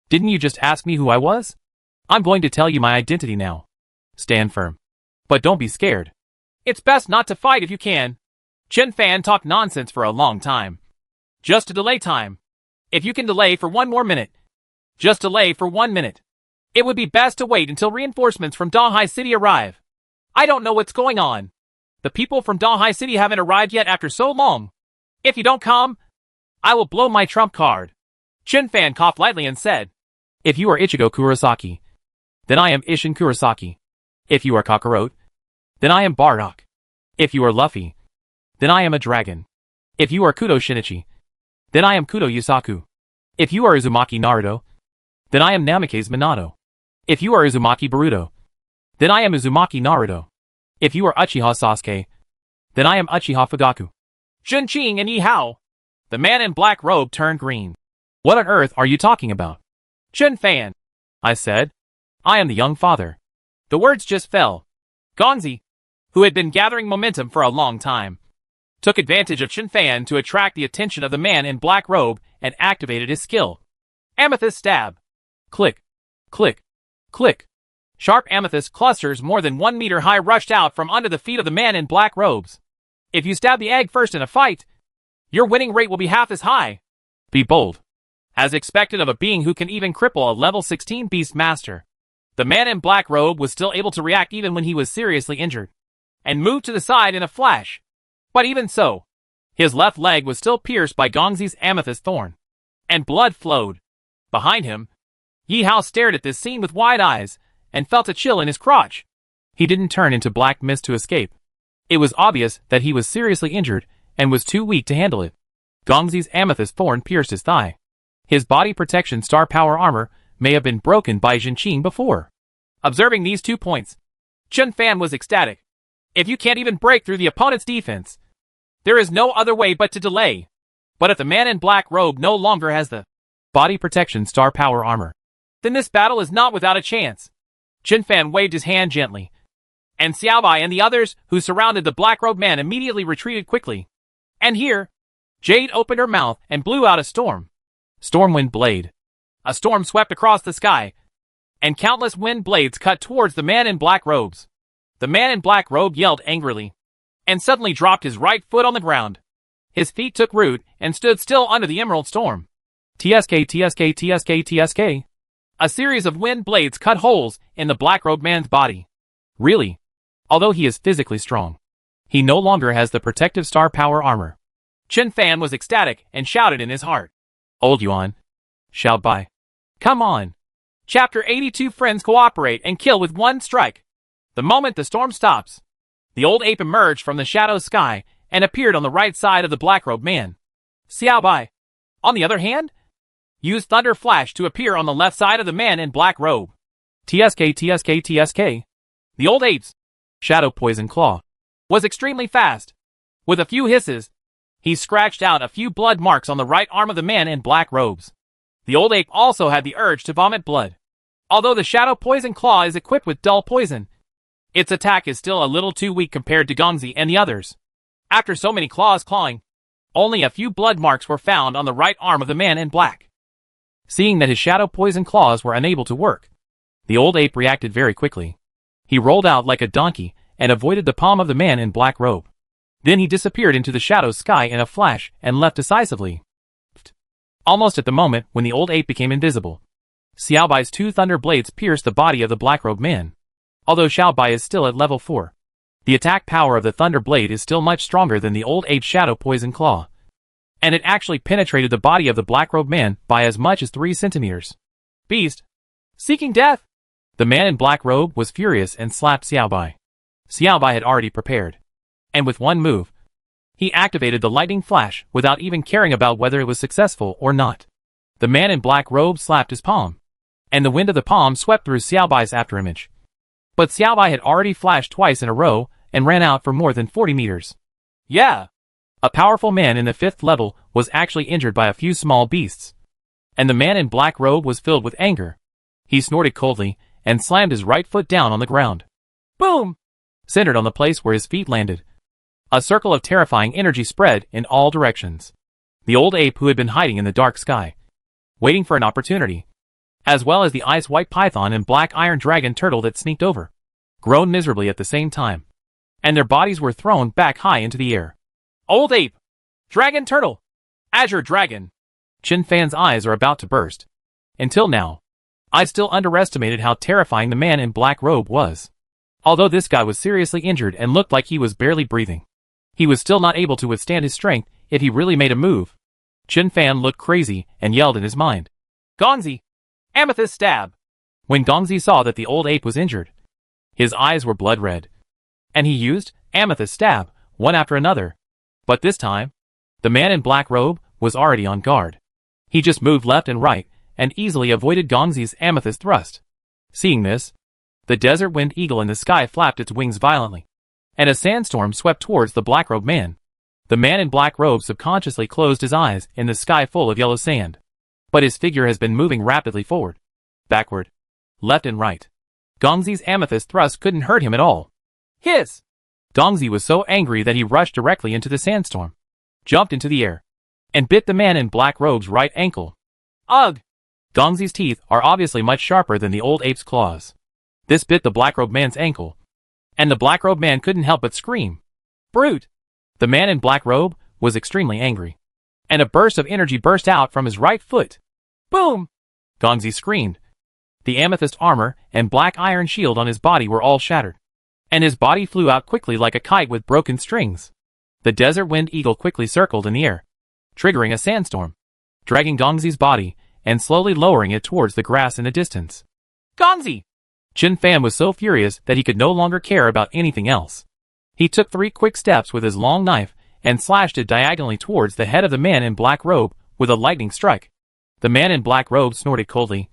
Didn't you just ask me who I was? I'm going to tell you my identity now. Stand firm. But don't be scared. It's best not to fight if you can. Chen Fan talked nonsense for a long time. Just to delay time. If you can delay for 1 more minute. Just delay for 1 minute. It would be best to wait until reinforcements from Donghai City arrive. I don't know what's going on. The people from Donghai City haven't arrived yet after so long. If you don't come, I will blow my trump card. Chen Fan coughed lightly and said, If you are Ichigo Kurosaki, then I am Isshin Kurosaki. If you are Kakarot, then I am Bardock. If you are Luffy, then I am a dragon. If you are Kudo Shinichi, then I am Kudo Yusaku. If you are Uzumaki Naruto, then I am Namikaze Minato. If you are Uzumaki Boruto, then I am Uzumaki Naruto. If you are Uchiha Sasuke, Then I am Uchiha Fugaku. Zhenqing and Yi Hao. The man in black robe turned green. What on earth are you talking about? Chen Fan, I said. I am the young father. The words just fell. Gongzi, who had been gathering momentum for a long time, took advantage of Chen Fan to attract the attention of the man in black robe and activated his skill. Amethyst stab. Click. Click. Click. Sharp amethyst clusters more than 1 meter high rushed out from under the feet of the man in black robes. If you stab the egg first in a fight, your winning rate will be half as high. Be bold. As expected of a being who can even cripple a level 16 beast master, the man in black robe was still able to react even when he was seriously injured, and moved to the side in a flash. But even so, his left leg was still pierced by Gongzi's amethyst thorn, and blood flowed. Behind him, Yi Hao stared at this scene with wide eyes, and felt a chill in his crotch. He didn't turn into black mist to escape. It was obvious that he was seriously injured, and was too weak to handle it. Gongzi's amethyst thorn pierced his thigh. His body protection star power armor may have been broken by Zhenqing before. Observing these 2 points, Chen Fan was ecstatic. If you can't even break through the opponent's defense, there is no other way but to delay. But if the man in black robe no longer has the body protection star power armor, then this battle is not without a chance. Chen Fan waved his hand gently, and Xiaobai and the others who surrounded the black robe man immediately retreated quickly. And here, Jade opened her mouth and blew out a storm. Stormwind blade. A storm swept across the sky, and countless wind blades cut towards the man in black robes. The man in black robe yelled angrily, and suddenly dropped his right foot on the ground. His feet took root and stood still under the emerald storm. TSK, TSK, TSK, TSK. A series of wind blades cut holes in the black robe man's body. Really, although he is physically strong, he no longer has the protective star power armor. Chen Fan was ecstatic and shouted in his heart. Old Yuan. Shout by. Come on. Chapter 82. Friends cooperate and kill with one strike. The moment the storm stops, the old ape emerged from the shadow sky and appeared on the right side of the black-robed man. Xiaobai, on the other hand, used Thunder Flash to appear on the left side of the man in black robe. TSK, TSK, TSK. The old ape's Shadow Poison Claw was extremely fast. With a few hisses, he scratched out a few blood marks on the right arm of the man in black robes. The old ape also had the urge to vomit blood. Although the Shadow Poison Claw is equipped with dull poison, its attack is still a little too weak compared to Gongzi and the others. After so many claws clawing, only a few blood marks were found on the right arm of the man in black. Seeing that his Shadow Poison Claws were unable to work, the old ape reacted very quickly. He rolled out like a donkey and avoided the palm of the man in black robe. Then he disappeared into the shadow sky in a flash and left decisively. Almost at the moment when the old ape became invisible, Xiaobai's 2 thunder blades pierced the body of the black-robed man. Although Xiaobai is still at level 4, the attack power of the thunder blade is still much stronger than the old ape's Shadow Poison Claw, and it actually penetrated the body of the black-robed man by as much as 3 centimeters. Beast! Seeking death! The man in black robe was furious and slapped Xiaobai. Xiaobai had already prepared, and with one move, he activated the lightning flash without even caring about whether it was successful or not. The man in black robe slapped his palm, and the wind of the palm swept through Xiaobai's afterimage. But Xiaobai had already flashed twice in a row and ran out for more than 40 meters. Yeah! A powerful man in the 5th level was actually injured by a few small beasts, and the man in black robe was filled with anger. He snorted coldly and slammed his right foot down on the ground. Boom! Centered on the place where his feet landed, a circle of terrifying energy spread in all directions. The old ape who had been hiding in the dark sky, waiting for an opportunity, as well as the ice-white python and black iron dragon turtle that sneaked over, groaned miserably at the same time, and their bodies were thrown back high into the air. Old ape! Dragon turtle! Azure dragon! Chen Fan's eyes are about to burst. Until now, I still underestimated how terrifying the man in black robe was. Although this guy was seriously injured and looked like he was barely breathing, he was still not able to withstand his strength if he really made a move. Chen Fan looked crazy and yelled in his mind. Gongzi! Amethyst stab! When Gongzi saw that the old ape was injured, his eyes were blood red, and he used amethyst stab, one after another. But this time, the man in black robe was already on guard. He just moved left and right, and easily avoided Gongzi's amethyst thrust. Seeing this, the desert wind eagle in the sky flapped its wings violently, and a sandstorm swept towards the black-robed man. The man in black robe subconsciously closed his eyes in the sky full of yellow sand. But his figure has been moving rapidly forward, backward, left and right. Gongzi's amethyst thrust couldn't hurt him at all. Hiss! Gongzi was so angry that he rushed directly into the sandstorm, jumped into the air, and bit the man in black robe's right ankle. Ugh! Gongzi's teeth are obviously much sharper than the old ape's claws. This bit the black-robed man's ankle, and the black-robed man couldn't help but scream. Brute! The man in black robe was extremely angry, and a burst of energy burst out from his right foot. Boom! Gongzi screamed. The amethyst armor and black iron shield on his body were all shattered, and his body flew out quickly like a kite with broken strings. The desert wind eagle quickly circled in the air, triggering a sandstorm, dragging Gongzi's body and slowly lowering it towards the grass in the distance. Gongzi! Chen Fan was so furious that he could no longer care about anything else. He took 3 quick steps with his long knife and slashed it diagonally towards the head of the man in black robe with a lightning strike. The man in black robe snorted coldly,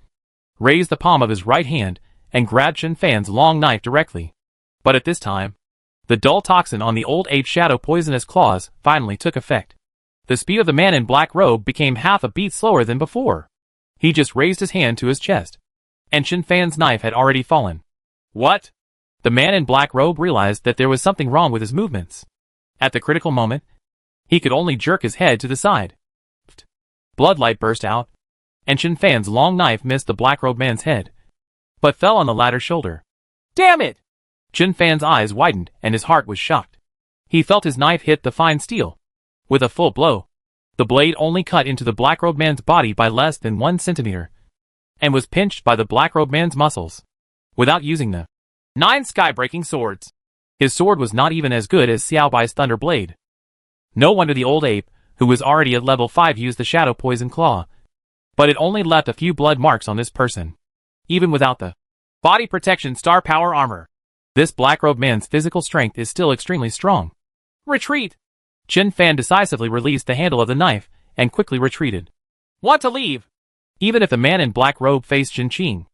raised the palm of his right hand, and grabbed Chen Fan's long knife directly. But at this time, the dull toxin on the old ape's shadow poisonous claws finally took effect. The speed of the man in black robe became half a beat slower than before. He just raised his hand to his chest, and Chen Fan's knife had already fallen. What? The man in black robe realized that there was something wrong with his movements. At the critical moment, he could only jerk his head to the side. Bloodlight burst out, and Chen Fan's long knife missed the black-robed man's head, but fell on the latter's shoulder. Damn it! Chen Fan's eyes widened and his heart was shocked. He felt his knife hit the fine steel. With a full blow, the blade only cut into the black-robed man's body by less than 1 centimeter, and was pinched by the black-robed man's muscles. Without using the 9 sky-breaking swords, his sword was not even as good as Xiao Bai's thunder blade. No wonder the old ape, who was already at level 5, used the shadow poison claw. But it only left a few blood marks on this person. Even without the body protection star power armor, this black-robed man's physical strength is still extremely strong. Retreat! Chen Fan decisively released the handle of the knife and quickly retreated. Want to leave? Even if the man in black robe faced Chen Qing,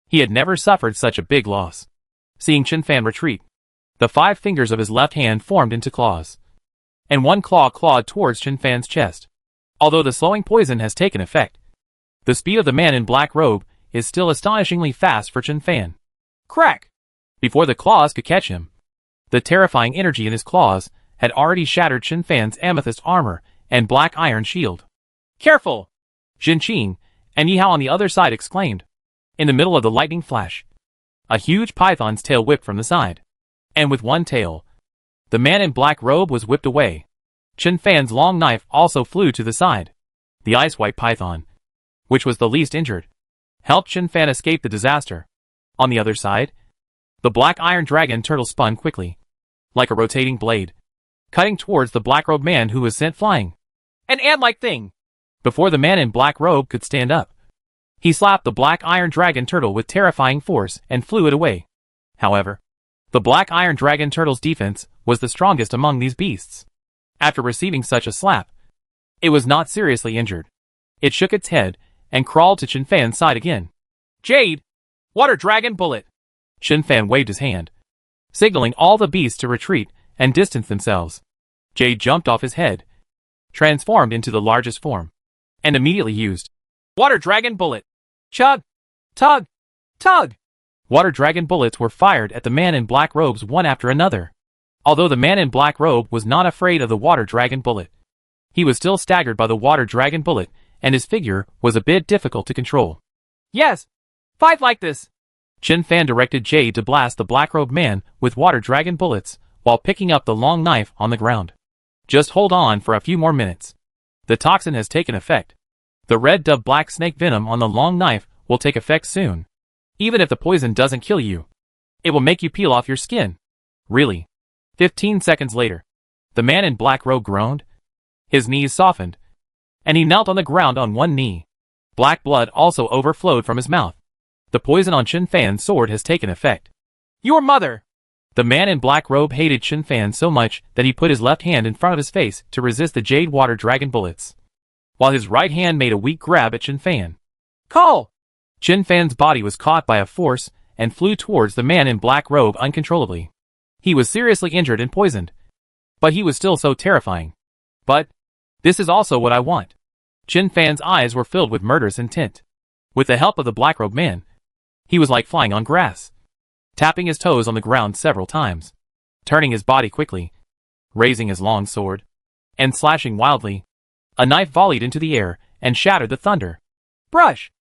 he had never suffered such a big loss. Seeing Chen Fan retreat, the 5 fingers of his left hand formed into claws, and one claw clawed towards Chen Fan's chest. Although the slowing poison has taken effect, the speed of the man in black robe is still astonishingly fast for Chen Fan. Crack! Before the claws could catch him, the terrifying energy in his claws had already shattered Chen Fan's amethyst armor and black iron shield. Careful! Chen Qing and Yi Hao on the other side exclaimed. In the middle of the lightning flash, a huge python's tail whipped from the side, and with one tail, the man in black robe was whipped away. Chen Fan's long knife also flew to the side. The ice-white python, which was the least injured, helped Chen Fan escape the disaster. On the other side, the black iron dragon turtle spun quickly, like a rotating blade, cutting towards the black-robed man who was sent flying. An ant-like thing! Before the man in black robe could stand up, he slapped the black iron dragon turtle with terrifying force and flew it away. However, the black iron dragon turtle's defense was the strongest among these beasts. After receiving such a slap, it was not seriously injured. It shook its head and crawled to Chen Fan's side again. Jade! Water dragon bullet! Chen Fan waved his hand, signaling all the beasts to retreat and distance themselves. Jade jumped off his head, transformed into the largest form, and immediately used Water Dragon Bullet. Chug! Tug! Tug! Water Dragon bullets were fired at the man in black robes one after another. Although the man in black robe was not afraid of the Water Dragon bullet, he was still staggered by the Water Dragon bullet, and his figure was a bit difficult to control. Yes! Fight like this! Chen Fan directed Jade to blast the black-robed man with Water Dragon bullets while picking up the long knife on the ground. Just hold on for a few more minutes. The toxin has taken effect. The red dove black snake venom on the long knife will take effect soon. Even if the poison doesn't kill you, it will make you peel off your skin. Really? 15 seconds later, the man in black robe groaned. His knees softened, and he knelt on the ground on one knee. Black blood also overflowed from his mouth. The poison on Chen Fan's sword has taken effect. Your mother! The man in black robe hated Chen Fan so much that he put his left hand in front of his face to resist the Jade Water Dragon bullets, while his right hand made a weak grab at Chen Fan. Call! Chen Fan's body was caught by a force and flew towards the man in black robe uncontrollably. He was seriously injured and poisoned. But he was still so terrifying. But this is also what I want. Chen Fan's eyes were filled with murderous intent. With the help of the black-robed man, he was like flying on grass, tapping his toes on the ground several times, turning his body quickly, raising his long sword, and slashing wildly. A knife volleyed into the air and shattered the thunder. Brush!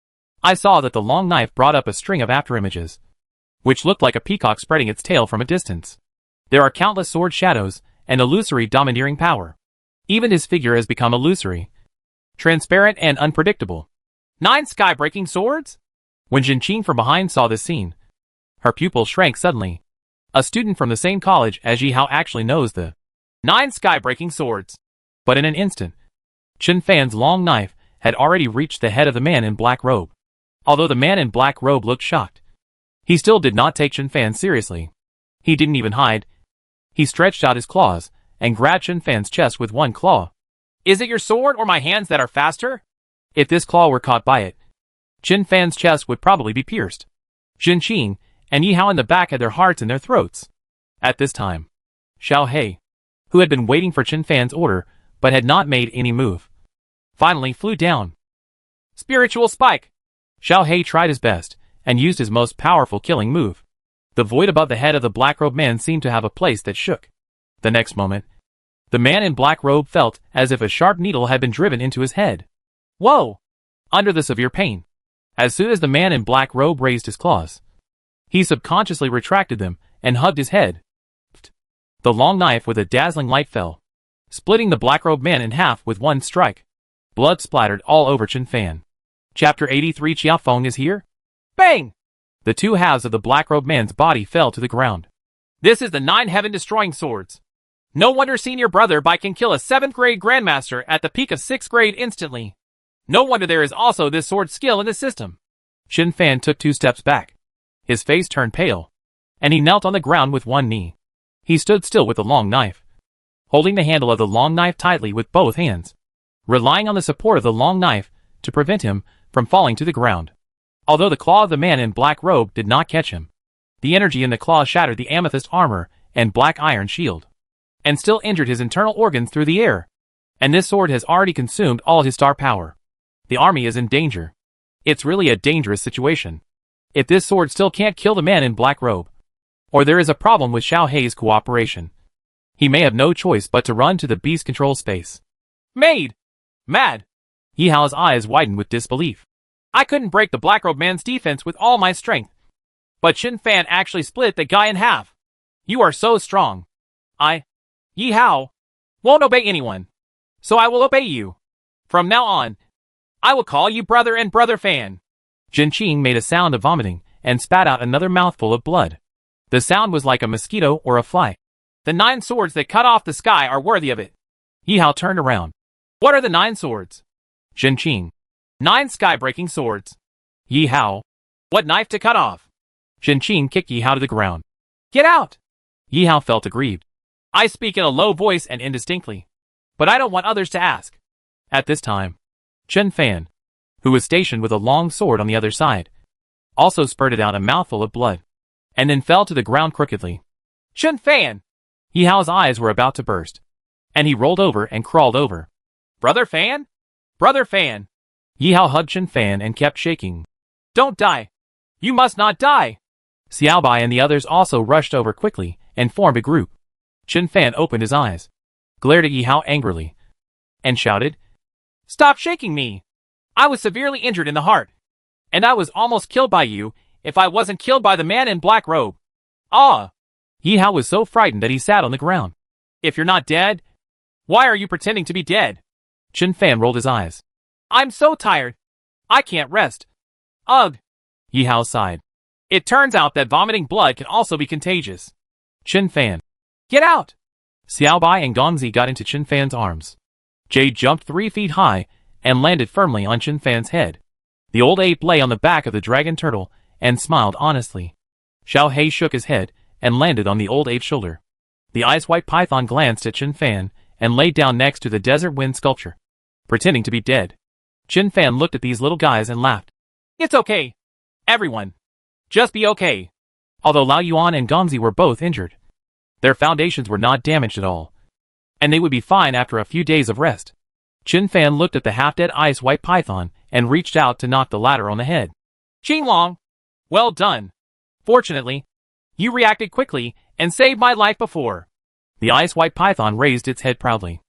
I saw that the long knife brought up a string of afterimages, which looked like a peacock spreading its tail from a distance. There are countless sword shadows and illusory domineering power. Even his figure has become illusory, transparent and unpredictable. 9 sky-breaking swords? When Jinqing from behind saw this scene, her pupil shrank suddenly. A student from the same college as Yi Hao actually knows the 9 sky-breaking swords. But in an instant, Chen Fan's long knife had already reached the head of the man in black robe. Although the man in black robe looked shocked, he still did not take Chen Fan seriously. He didn't even hide. He stretched out his claws and grabbed Chen Fan's chest with one claw. Is it your sword or my hands that are faster? If this claw were caught by it, Chen Fan's chest would probably be pierced. Jinqing and Yi Hao in the back had their hearts in their throats. At this time, Xiao He, who had been waiting for Chen Fan's order but had not made any move, finally flew down. Spiritual Spike! Xiao He tried his best and used his most powerful killing move. The void above the head of the black-robed man seemed to have a place that shook. The next moment, the man in black robe felt as if a sharp needle had been driven into his head. Whoa! Under the severe pain, as soon as the man in black robe raised his claws, he subconsciously retracted them and hugged his head. The long knife with a dazzling light fell, splitting the black-robed man in half with one strike. Blood splattered all over Chen Fan. Chapter 83 Chia Feng is here? Bang! The two halves of the black-robed man's body fell to the ground. This is the 9 heaven-destroying swords. No wonder senior brother Bai can kill a 7th grade grandmaster at the peak of 6th grade instantly. No wonder there is also this sword skill in the system. Chen Fan took 2 steps back. His face turned pale, and he knelt on the ground with one knee. He stood still with the long knife, holding the handle of the long knife tightly with both hands, relying on the support of the long knife to prevent him from falling to the ground. Although the claw of the man in black robe did not catch him, the energy in the claw shattered the amethyst armor and black iron shield, and still injured his internal organs through the air. And this sword has already consumed all his star power. The army is in danger. It's really a dangerous situation. If this sword still can't kill the man in black robe, or there is a problem with Xiao He's cooperation, he may have no choice but to run to the beast control space. Mad! Yi Hao's eyes widened with disbelief. I couldn't break the black-robed man's defense with all my strength, but Chen Fan actually split the guy in half. You are so strong. Yi Hao, won't obey anyone, so I will obey you. From now on, I will call you brother and brother Fan. Jinqing made a sound of vomiting and spat out another mouthful of blood. The sound was like a mosquito or a fly. The 9 swords that cut off the sky are worthy of it. Yi Hao turned around. What are the 9 swords? Jinqing. 9 sky-breaking swords. Yi Hao. What knife to cut off? Jinqing kicked Yi Hao to the ground. Get out! Yi Hao felt aggrieved. I speak in a low voice and indistinctly, but I don't want others to ask. At this time, Chen Fan, who was stationed with a long sword on the other side, also spurted out a mouthful of blood, and then fell to the ground crookedly. Chen Fan! Yi Hao's eyes were about to burst, and he rolled over and crawled over. Brother Fan? Brother Fan! Yi Hao hugged Chen Fan and kept shaking. Don't die! You must not die! Xiao Bai and the others also rushed over quickly and formed a group. Chen Fan opened his eyes, glared at Yi Hao angrily, and shouted, Stop shaking me! I was severely injured in the heart, and I was almost killed by you if I wasn't killed by the man in black robe. Ah! Yi Hao was so frightened that he sat on the ground. If you're not dead, why are you pretending to be dead? Chen Fan rolled his eyes. I'm so tired. I can't rest. Ugh! Yi Hao sighed. It turns out that vomiting blood can also be contagious. Chen Fan. Get out! Xiao Bai and Gongzi got into Chen Fan's arms. Jade jumped 3 feet high and landed firmly on Chen Fan's head. The old ape lay on the back of the dragon turtle and smiled honestly. Xiao He shook his head and landed on the old ape's shoulder. The ice-white python glanced at Chen Fan and laid down next to the desert wind sculpture, pretending to be dead. Chen Fan looked at these little guys and laughed. It's okay. Everyone. Just be okay. Although Lao Yuan and Gongzi were both injured, Their foundations were not damaged at all, and they would be fine after a few days of rest. Chen Fan looked at the half-dead ice white python and reached out to knock the latter on the head. Qinglong! Well done. Fortunately, you reacted quickly and saved my life before. The ice white python raised its head proudly.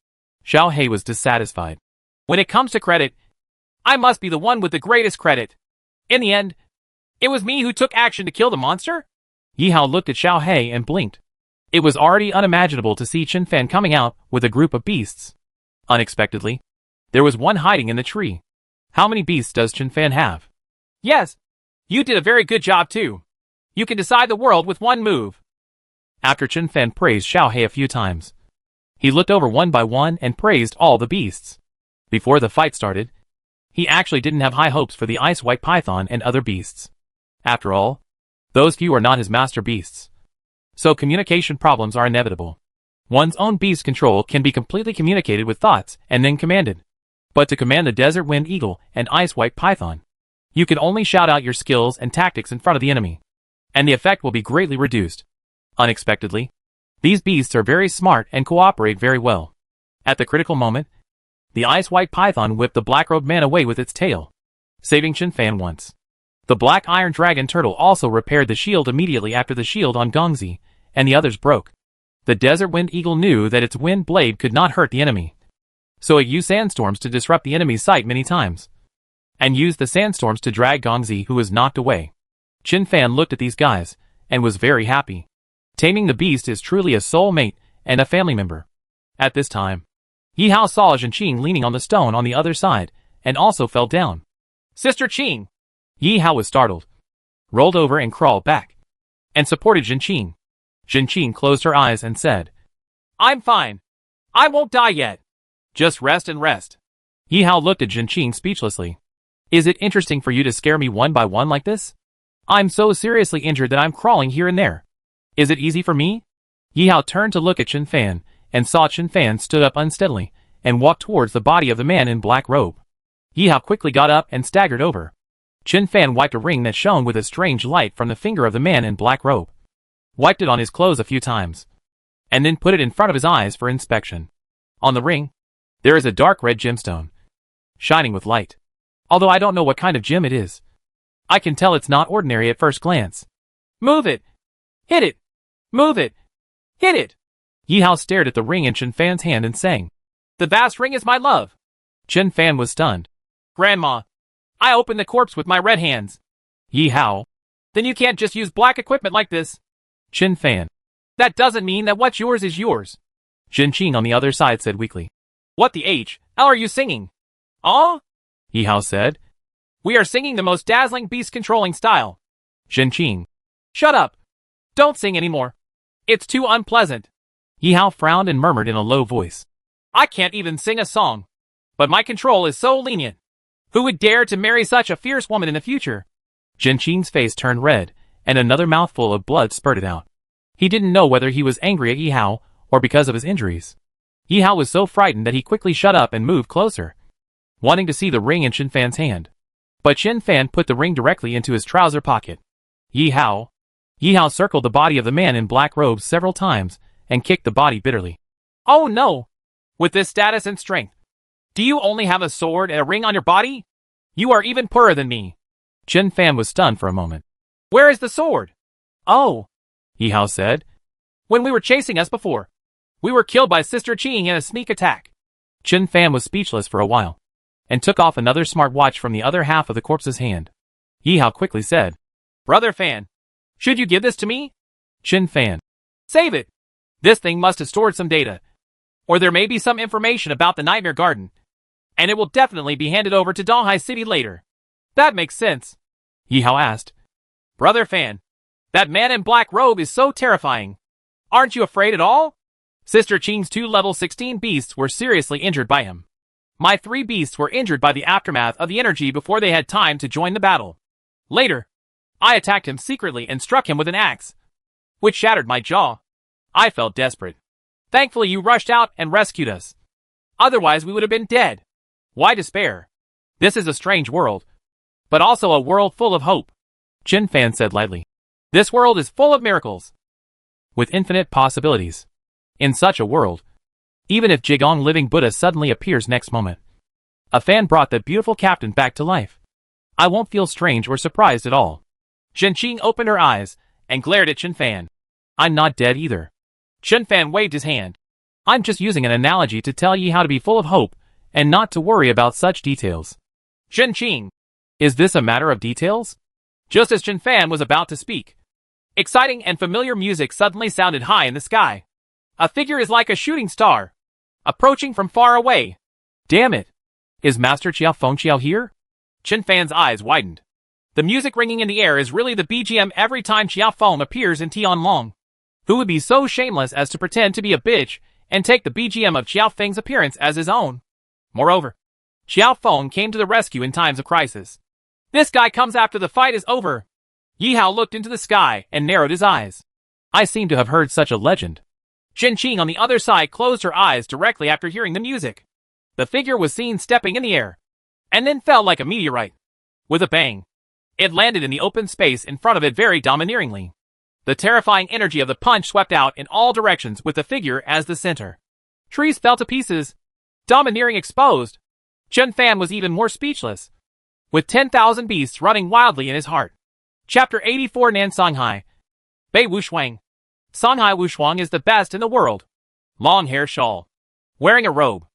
Xiao Hei was dissatisfied. When it comes to credit, I must be the one with the greatest credit. In the end, it was me who took action to kill the monster? Yi Hao looked at Xiao Hei and blinked. It was already unimaginable to see Chen Fan coming out with a group of beasts. Unexpectedly, there was one hiding in the tree. How many beasts does Chen Fan have? Yes, you did a very good job too. You can decide the world with one move. After Chen Fan praised Xiao Hei a few times, he looked over one by one and praised all the beasts. Before the fight started, he actually didn't have high hopes for the ice white python and other beasts. After all, those few are not his master beasts. So communication problems are inevitable. One's own beast control can be completely communicated with thoughts and then commanded. But to command the desert wind eagle and ice white python, you can only shout out your skills and tactics in front of the enemy, and the effect will be greatly reduced. Unexpectedly, these beasts are very smart and cooperate very well. At the critical moment, the ice white python whipped the black-robed man away with its tail, saving Chen Fan once. The black iron dragon turtle also repaired the shield immediately after the shield on Gongzi and the others broke. The desert wind eagle knew that its wind blade could not hurt the enemy, so it used sandstorms to disrupt the enemy's sight many times, and used the sandstorms to drag Gongzi, who was knocked away. Chen Fan looked at these guys and was very happy. Taming the beast is truly a soul mate and a family member. At this time, Yi Hao saw Zhenqing leaning on the stone on the other side and also fell down. Sister Qing! Yi Hao was startled, rolled over and crawled back, and supported Zhenqing. Zhenqing closed her eyes and said, I'm fine. I won't die yet. Just rest and rest. Yi Hao looked at Zhenqing speechlessly. Is it interesting for you to scare me one by one like this? I'm so seriously injured that I'm crawling here and there. Is it easy for me? Yi Hao turned to look at Chen Fan and saw Chen Fan stood up unsteadily and walked towards the body of the man in black robe. Yi Hao quickly got up and staggered over. Chen Fan wiped a ring that shone with a strange light from the finger of the man in black robe, wiped it on his clothes a few times, and then put it in front of his eyes for inspection. On the ring, there is a dark red gemstone, shining with light. Although I don't know what kind of gem it is, I can tell it's not ordinary at first glance. Move it! Hit it! Move it! Hit it! Yi Hao stared at the ring in Chen Fan's hand and sang, The vast ring is my love! Chen Fan was stunned. Grandma, I opened the corpse with my red hands. Yi Hao, then you can't just use black equipment like this. Chen Fan, that doesn't mean that what's yours is yours. Zhenqing on the other side said weakly. What the H L are you singing? Oh? Yi Hao said. We are singing the most dazzling beast-controlling style. Zhenqing, shut up. Don't sing anymore. It's too unpleasant. Yi Hao frowned and murmured in a low voice. I can't even sing a song. But my control is so lenient. Who would dare to marry such a fierce woman in the future? Zhenqing's face turned red, and another mouthful of blood spurted out. He didn't know whether he was angry at Yi Hao or because of his injuries. Yi Hao was so frightened that he quickly shut up and moved closer, wanting to see the ring in Chen Fan's hand. But Chen Fan put the ring directly into his trouser pocket. Yi Hao circled the body of the man in black robes several times and kicked the body bitterly. Oh no! With this status and strength, do you only have a sword and a ring on your body? You are even poorer than me. Chen Fan was stunned for a moment. Where is the sword? Oh, Yi Hao said. When we were chasing us before, we were killed by Sister Qing in a sneak attack. Chen Fan was speechless for a while, and took off another smart watch from the other half of the corpse's hand. Yi Hao quickly said, Brother Fan, should you give this to me? Chen Fan, save it. This thing must have stored some data, or there may be some information about the Nightmare Garden, and it will definitely be handed over to Donghai City later. That makes sense. Yi Hao asked. Brother Fan, that man in black robe is so terrifying. Aren't you afraid at all? Sister Qing's 2 level 16 beasts were seriously injured by him. My 3 beasts were injured by the aftermath of the energy before they had time to join the battle. Later, I attacked him secretly and struck him with an axe, which shattered my jaw. I felt desperate. Thankfully you rushed out and rescued us. Otherwise we would have been dead. Why despair? This is a strange world, but also a world full of hope. Chen Fan said lightly. This world is full of miracles. with infinite possibilities. In such a world, even if Jigong living Buddha suddenly appears next moment, a fan brought the beautiful captain back to life, I won't feel strange or surprised at all. Zhenqing opened her eyes and glared at Chen Fan. I'm not dead either. Chen Fan waved his hand. I'm just using an analogy to tell ye how to be full of hope and not to worry about such details. Zhenqing, is this a matter of details? Just as Chen Fan was about to speak, exciting and familiar music suddenly sounded high in the sky. A figure is like a shooting star, approaching from far away. Damn it! Is Master Chiao Fengqiao here? Chen Fan's eyes widened. The music ringing in the air is really the BGM every time Chiao Feng appears in Tianlong. Who would be so shameless as to pretend to be a bitch and take the BGM of Chiao Feng's appearance as his own? Moreover, Chiao Feng came to the rescue in times of crisis. This guy comes after the fight is over. Yi Hao looked into the sky and narrowed his eyes. I seem to have heard such a legend. Zhenqing on the other side closed her eyes directly after hearing the music. The figure was seen stepping in the air, and then fell like a meteorite. With a bang, it landed in the open space in front of it very domineeringly. The terrifying energy of the punch swept out in all directions with the figure as the center. Trees fell to pieces. Domineering exposed. Chen Fan was even more speechless, with 10,000 beasts running wildly in his heart. Chapter 84 Nan Songhai. Bei Wushuang. Songhai Wushuang is the best in the world. Long hair shawl. Wearing a robe.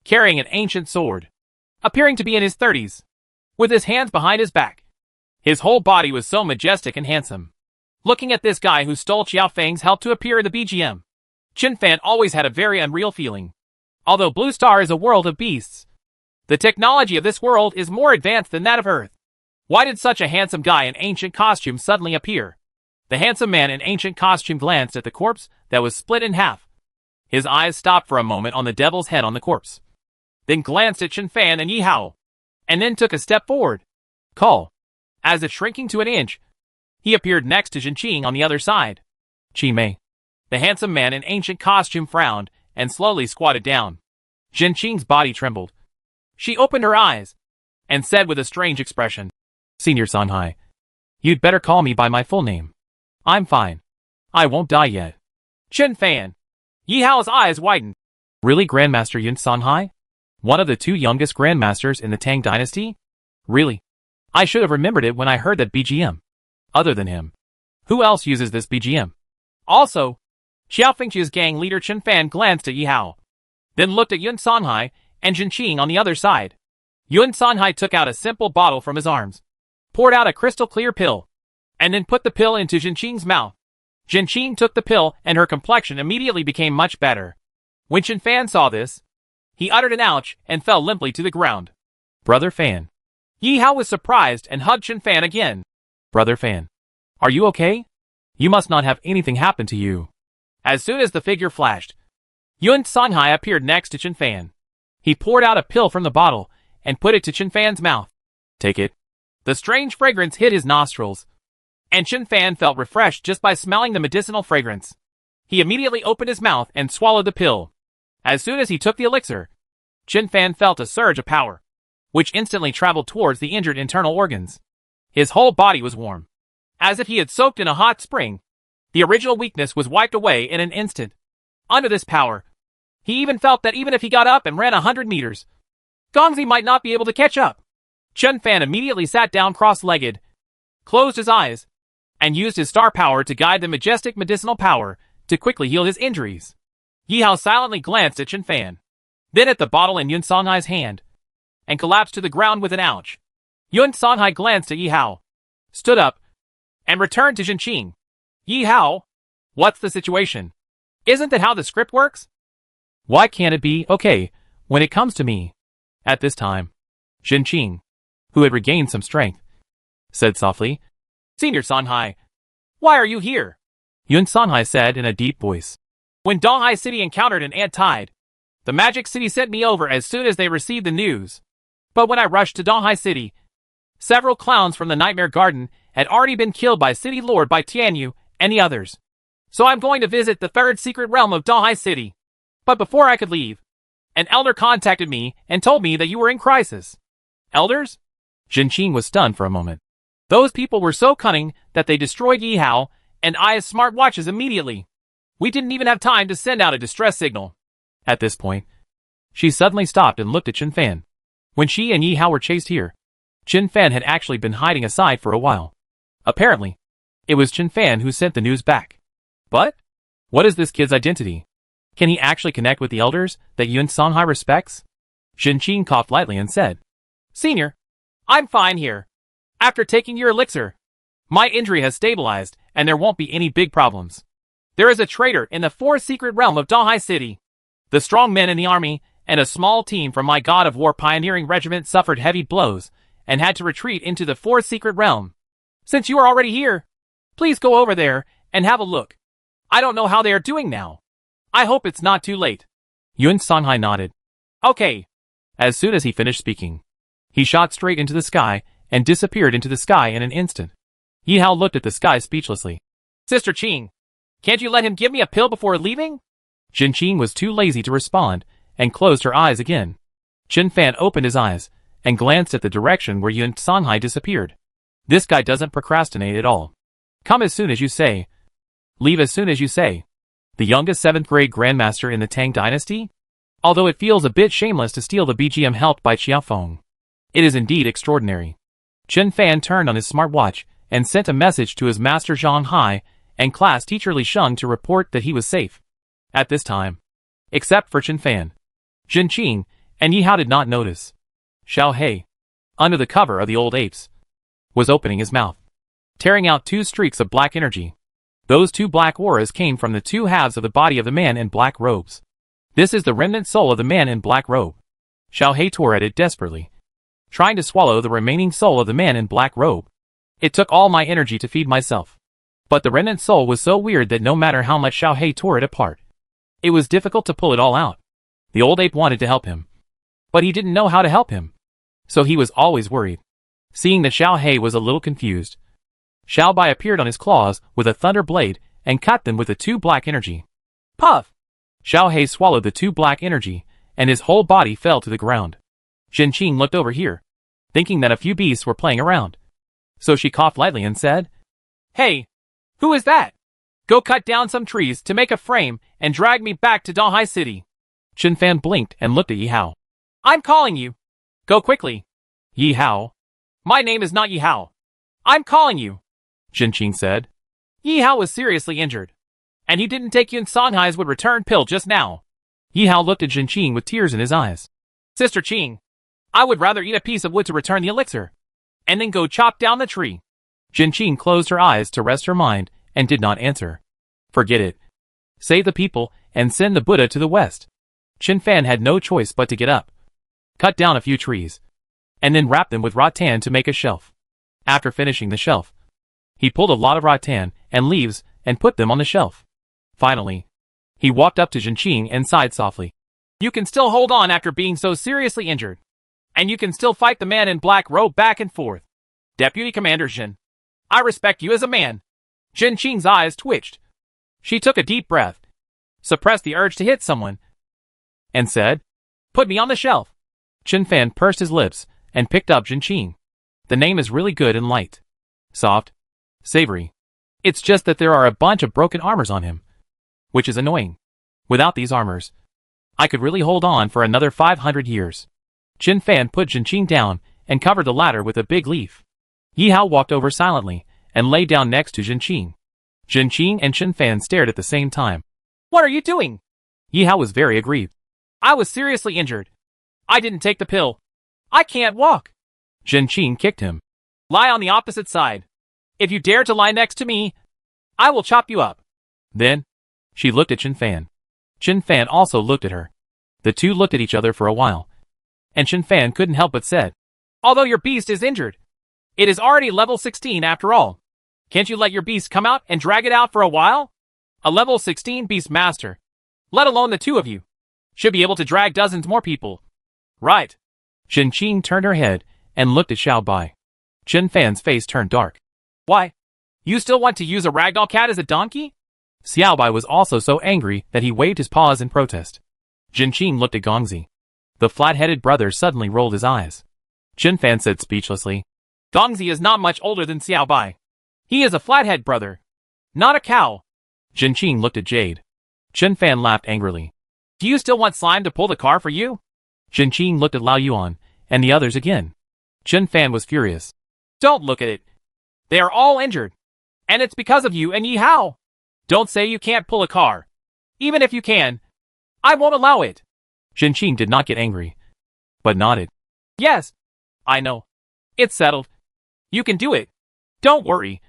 Carrying an ancient sword. Appearing to be in his 30s. With his hands behind his back. His whole body was so majestic and handsome. Looking at this guy who stole Chiao Feng's help to appear in the BGM, Chen Fan always had a very unreal feeling. Although Blue Star is a world of beasts, the technology of this world is more advanced than that of Earth. Why did such a handsome guy in ancient costume suddenly appear? The handsome man in ancient costume glanced at the corpse that was split in half. His eyes stopped for a moment on the devil's head on the corpse, then glanced at Chen Fan and Yi Hao, and then took a step forward. Call. As if shrinking to an inch, he appeared next to Zhenqing on the other side. Chi Mei. The handsome man in ancient costume frowned and slowly squatted down. Zhenqing's body trembled. She opened her eyes and said with a strange expression, Senior Songhai, you'd better call me by my full name. I'm fine. I won't die yet. Chen Fan. Yi Hao's eyes widened. Really, Grandmaster Yun Songhai? One of the two youngest grandmasters in the Tang dynasty? Really? I should have remembered it when I heard that BGM. Other than him, who else uses this BGM? Also, Chiao Fengqia's gang leader Chen Fan glanced at Yi Hao, then looked at Yun Songhai and Zhenqing on the other side. Yun Songhai took out a simple bottle from his arms, poured out a crystal clear pill, and then put the pill into Zhenqing's mouth. Zhenqing took the pill and her complexion immediately became much better. When Chen Fan saw this, he uttered an ouch and fell limply to the ground. Brother Fan. Yi Hao was surprised and hugged Chen Fan again. Brother Fan. Are you okay? You must not have anything happen to you. As soon as the figure flashed, Yun Songhai appeared next to Chen Fan. He poured out a pill from the bottle and put it to Chen Fan's mouth. Take it. The strange fragrance hit his nostrils, and Chen Fan felt refreshed just by smelling the medicinal fragrance. He immediately opened his mouth and swallowed the pill. As soon as he took the elixir, Chen Fan felt a surge of power, which instantly traveled towards the injured internal organs. His whole body was warm, as if he had soaked in a hot spring. The original weakness was wiped away in an instant. Under this power, he even felt that even if he got up and ran 100 meters, Gongzi might not be able to catch up. Chen Fan immediately sat down cross-legged, closed his eyes, and used his star power to guide the majestic medicinal power to quickly heal his injuries. Yi Hao silently glanced at Chen Fan, then at the bottle in Yun Songhai's hand, and collapsed to the ground with an ouch. Yun Songhai glanced at Yi Hao, stood up, and returned to Zhenqing. Yi Hao, what's the situation? Isn't that how the script works? Why can't it be okay when it comes to me? At this time, Zhenqing, who had regained some strength, said softly, Senior Songhai, why are you here? Yun Songhai said in a deep voice. When Donghai City encountered an ant tide, the Magic City sent me over as soon as they received the news. But when I rushed to Donghai City, several clowns from the Nightmare Garden had already been killed by City Lord by Tianyu and the others. So I'm going to visit the third secret realm of Donghai City. But before I could leave, an elder contacted me and told me that you were in crisis. Elders? Zhenqing was stunned for a moment. Those people were so cunning that they destroyed Yi Hao and Aya's smartwatches immediately. We didn't even have time to send out a distress signal. At this point, she suddenly stopped and looked at Chen Fan. When she and Yi Hao were chased here, Chen Fan had actually been hiding aside for a while. Apparently, it was Chen Fan who sent the news back. But what is this kid's identity? Can he actually connect with the elders that Yuan Songhai respects? Zhenqing coughed lightly and said, Senior, I'm fine here. After taking your elixir, my injury has stabilized and there won't be any big problems. There is a traitor in the fourth secret realm of Dahai City. The strong men in the army and a small team from my God of War pioneering regiment suffered heavy blows and had to retreat into the fourth secret realm. Since you are already here, please go over there and have a look. I don't know how they are doing now. I hope it's not too late. Yuan Songhai nodded. Okay. As soon as he finished speaking, he shot straight into the sky and disappeared into the sky in an instant. Yi Hao looked at the sky speechlessly. Sister Qing, can't you let him give me a pill before leaving? Zhenqing was too lazy to respond and closed her eyes again. Chen Fan opened his eyes and glanced at the direction where Yuan Songhai disappeared. This guy doesn't procrastinate at all. Come as soon as you say. Leave as soon as you say. The youngest 7th grade grandmaster in the Tang dynasty? Although it feels a bit shameless to steal the BGM helped by Qiaofeng. It is indeed extraordinary. Chen Fan turned on his smartwatch and sent a message to his master Zhang Hai and class teacher Li Sheng to report that he was safe. At this time, except for Chen Fan, Zhenqing and Yi Hao did not notice. Xiao He, under the cover of the old apes, was opening his mouth, tearing out 2 streaks of black energy. Those 2 black auras came from the 2 halves of the body of the man in black robes. This is the remnant soul of the man in black robe. Xiao He tore at it desperately, trying to swallow the remaining soul of the man in black robe. It took all my energy to feed myself. But the remnant soul was so weird that no matter how much Xiao He tore it apart, it was difficult to pull it all out. The old ape wanted to help him, but he didn't know how to help him. So he was always worried. Seeing that Xiao He was a little confused, Xiao Bai appeared on his claws with a thunder blade and cut them with the 2 black energy. Puff! Xiao He swallowed the 2 black energy, and his whole body fell to the ground. Zhenqing looked over here, thinking that a few beasts were playing around. So she coughed lightly and said, Hey! Who is that? Go cut down some trees to make a frame and drag me back to Dahai City. Chen Fan blinked and looked at Yi Hao. I'm calling you. Go quickly. Yi Hao. My name is not Yi Hao. I'm calling you. Zhenqing said. Yi Hao was seriously injured, and he didn't take Yuan Songhai's would return pill just now. Yi Hao looked at Zhenqing with tears in his eyes. Sister Qing, I would rather eat a piece of wood to return the elixir, and then go chop down the tree. Zhenqing closed her eyes to rest her mind and did not answer. Forget it. Save the people and send the Buddha to the west. Chen Fan had no choice but to get up, cut down a few trees, and then wrap them with rattan to make a shelf. After finishing the shelf, he pulled a lot of rattan and leaves and put them on the shelf. Finally, he walked up to Zhenqing and sighed softly. You can still hold on after being so seriously injured, and you can still fight the man in black robe back and forth. Deputy Commander Zhen, I respect you as a man. Zhenqing's eyes twitched. She took a deep breath, suppressed the urge to hit someone, and said, Put me on the shelf. Chen Fan pursed his lips and picked up Zhenqing. The name is really good and light. Soft. Savory. It's just that there are a bunch of broken armors on him, which is annoying. Without these armors, I could really hold on for another 500 years. Chen Fan put Zhenqing down and covered the latter with a big leaf. Yi Hao walked over silently and lay down next to Zhenqing. Zhenqing and Chen Fan stared at the same time. What are you doing? Yi Hao was very aggrieved. I was seriously injured. I didn't take the pill. I can't walk. Zhenqing kicked him. Lie on the opposite side. If you dare to lie next to me, I will chop you up. Then, she looked at Chen Fan. Chen Fan also looked at her. The two looked at each other for a while, and Chen Fan couldn't help but said, Although your beast is injured, it is already level 16 after all. Can't you let your beast come out and drag it out for a while? A level 16 beast master, let alone the 2 of you, should be able to drag dozens more people. Right. Zhenqing turned her head and looked at Xiao Bai. Chen Fan's face turned dark. Why? You still want to use a ragdoll cat as a donkey? Xiao Bai was also so angry that he waved his paws in protest. Zhenqing looked at Gongzi. The flat-headed brother suddenly rolled his eyes. Chen Fan said speechlessly, Gongzi is not much older than Xiao Bai. He is a flathead brother, not a cow. Zhenqing looked at Jade. Chen Fan laughed angrily. Do you still want slime to pull the car for you? Zhen Qing looked at Lao Yuan and the others again. Chen Fan was furious. Don't look at it. They are all injured. And it's because of you and Yi Hao. Don't say you can't pull a car. Even if you can, I won't allow it. Zhen Qing did not get angry, but nodded. Yes, I know. It's settled. You can do it. Don't worry.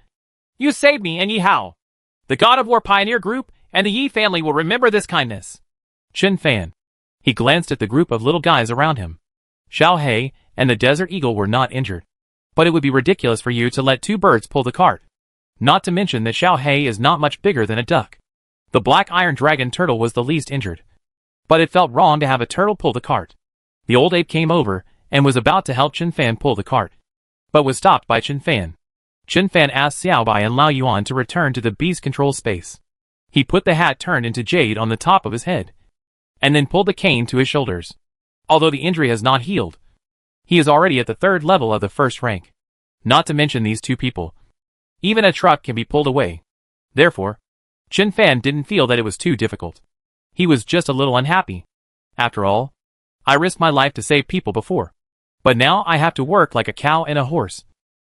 You saved me and Yi Hao. The God of War Pioneer Group and the Yi family will remember this kindness. Chen Fan. He glanced at the group of little guys around him. Xiao He and the Desert Eagle were not injured. But it would be ridiculous for you to let two birds pull the cart. Not to mention that Xiao He is not much bigger than a duck. The black iron dragon turtle was the least injured. But it felt wrong to have a turtle pull the cart. The old ape came over and was about to help Chen Fan pull the cart, but was stopped by Chen Fan. Chen Fan asked Xiao Bai and Lao Yuan to return to the beast control space. He put the hat turned into jade on the top of his head, and then pulled the cane to his shoulders. Although the injury has not healed, he is already at the 3rd level of the 1st rank. Not to mention these two people. Even a truck can be pulled away. Therefore, Chen Fan didn't feel that it was too difficult. He was just a little unhappy. After all, I risked my life to save people before. But now I have to work like a cow and a horse,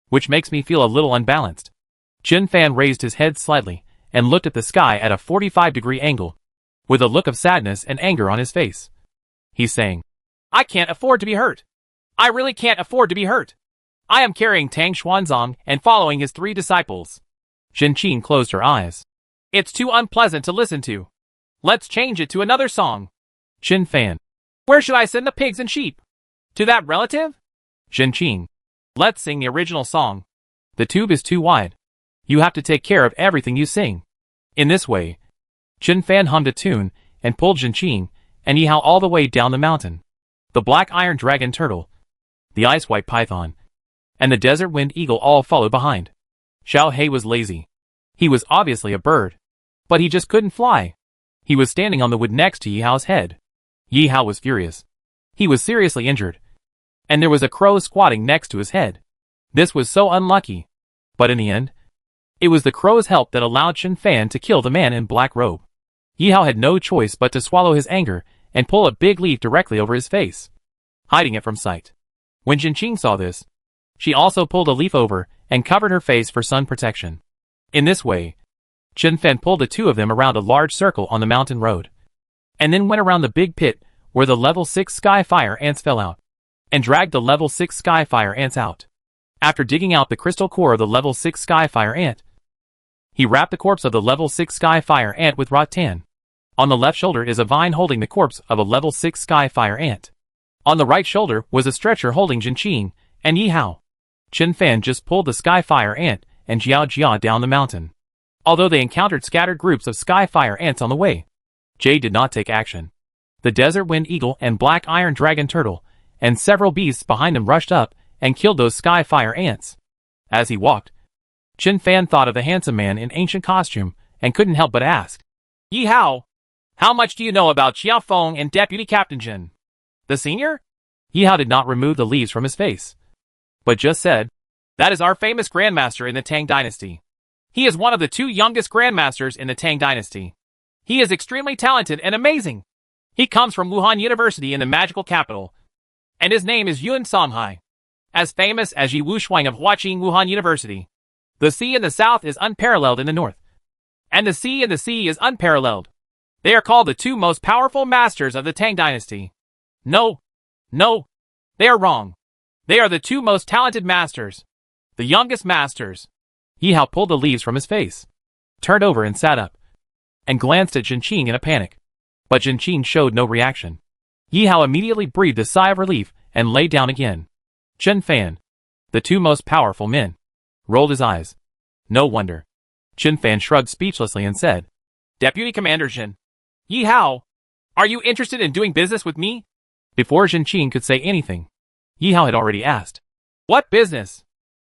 which makes me feel a little unbalanced. Chen Fan raised his head slightly and looked at the sky at a 45-degree angle, with a look of sadness and anger on his face. He sang, I can't afford to be hurt. I really can't afford to be hurt. I am carrying Tang Xuanzong and following his 3 disciples. Zhen Qing closed her eyes. It's too unpleasant to listen to. Let's change it to another song. Chen Fan. Where should I send the pigs and sheep? To that relative? Zhen Qing. Let's sing the original song. The tube is too wide. You have to take care of everything you sing. In this way, Chen Fan hummed a tune and pulled Zhen Qing and Yi Hao all the way down the mountain. The black iron dragon turtle, the ice white python, and the desert wind eagle all followed behind. Xiao He was lazy. He was obviously a bird, but he just couldn't fly. He was standing on the wood next to Yi Hao's head. Yi Hao was furious. He was seriously injured, and there was a crow squatting next to his head. This was so unlucky. But in the end, it was the crow's help that allowed Chen Fan to kill the man in black robe. Yi Hao had no choice but to swallow his anger and pull a big leaf directly over his face, hiding it from sight. When Zhen Qing saw this, she also pulled a leaf over and covered her face for sun protection. In this way, Chen Fan pulled the two of them around a large circle on the mountain road, and then went around the big pit where the level 6 sky fire ants fell out, and dragged the level 6 sky fire ants out. After digging out the crystal core of the level 6 sky fire ant, he wrapped the corpse of the level 6 sky fire ant with rattan. On the left shoulder is a vine holding the corpse of a level 6 sky fire ant. On the right shoulder was a stretcher holding Zhen Qing and Yi Hao. Chen Fan just pulled the sky fire ant and Jiao Jia down the mountain. Although they encountered scattered groups of sky fire ants on the way, Jay did not take action. The desert wind eagle and black iron dragon turtle and several beasts behind him rushed up and killed those sky fire ants. As he walked, Chen Fan thought of the handsome man in ancient costume and couldn't help but ask, Yi Hao, how much do you know about Xia Feng and Deputy Captain Jin, the senior? Yi Hao did not remove the leaves from his face, but just said, that is our famous grandmaster in the Tang dynasty. He is one of the 2 youngest grandmasters in the Tang dynasty. He is extremely talented and amazing. He comes from Wuhan University in the magical capital, and his name is Yun Songhai, as famous as Yi Wushuang of Huaqing Wuhan University. The sea in the south is unparalleled in the north, and the sea in the sea is unparalleled. They are called the 2 most powerful masters of the Tang dynasty. No, they are wrong. They are the 2 most talented masters, the youngest masters. Yi Hao pulled the leaves from his face, turned over and sat up, and glanced at Zhen Qing in a panic. But Zhen Qing showed no reaction. Yi Hao immediately breathed a sigh of relief and lay down again. Chen Fan, the 2 most powerful men, rolled his eyes. No wonder. Chen Fan shrugged speechlessly and said, Deputy Commander Zhen, Yi Hao, are you interested in doing business with me? Before Zhen Qing could say anything, Yi Hao had already asked, what business?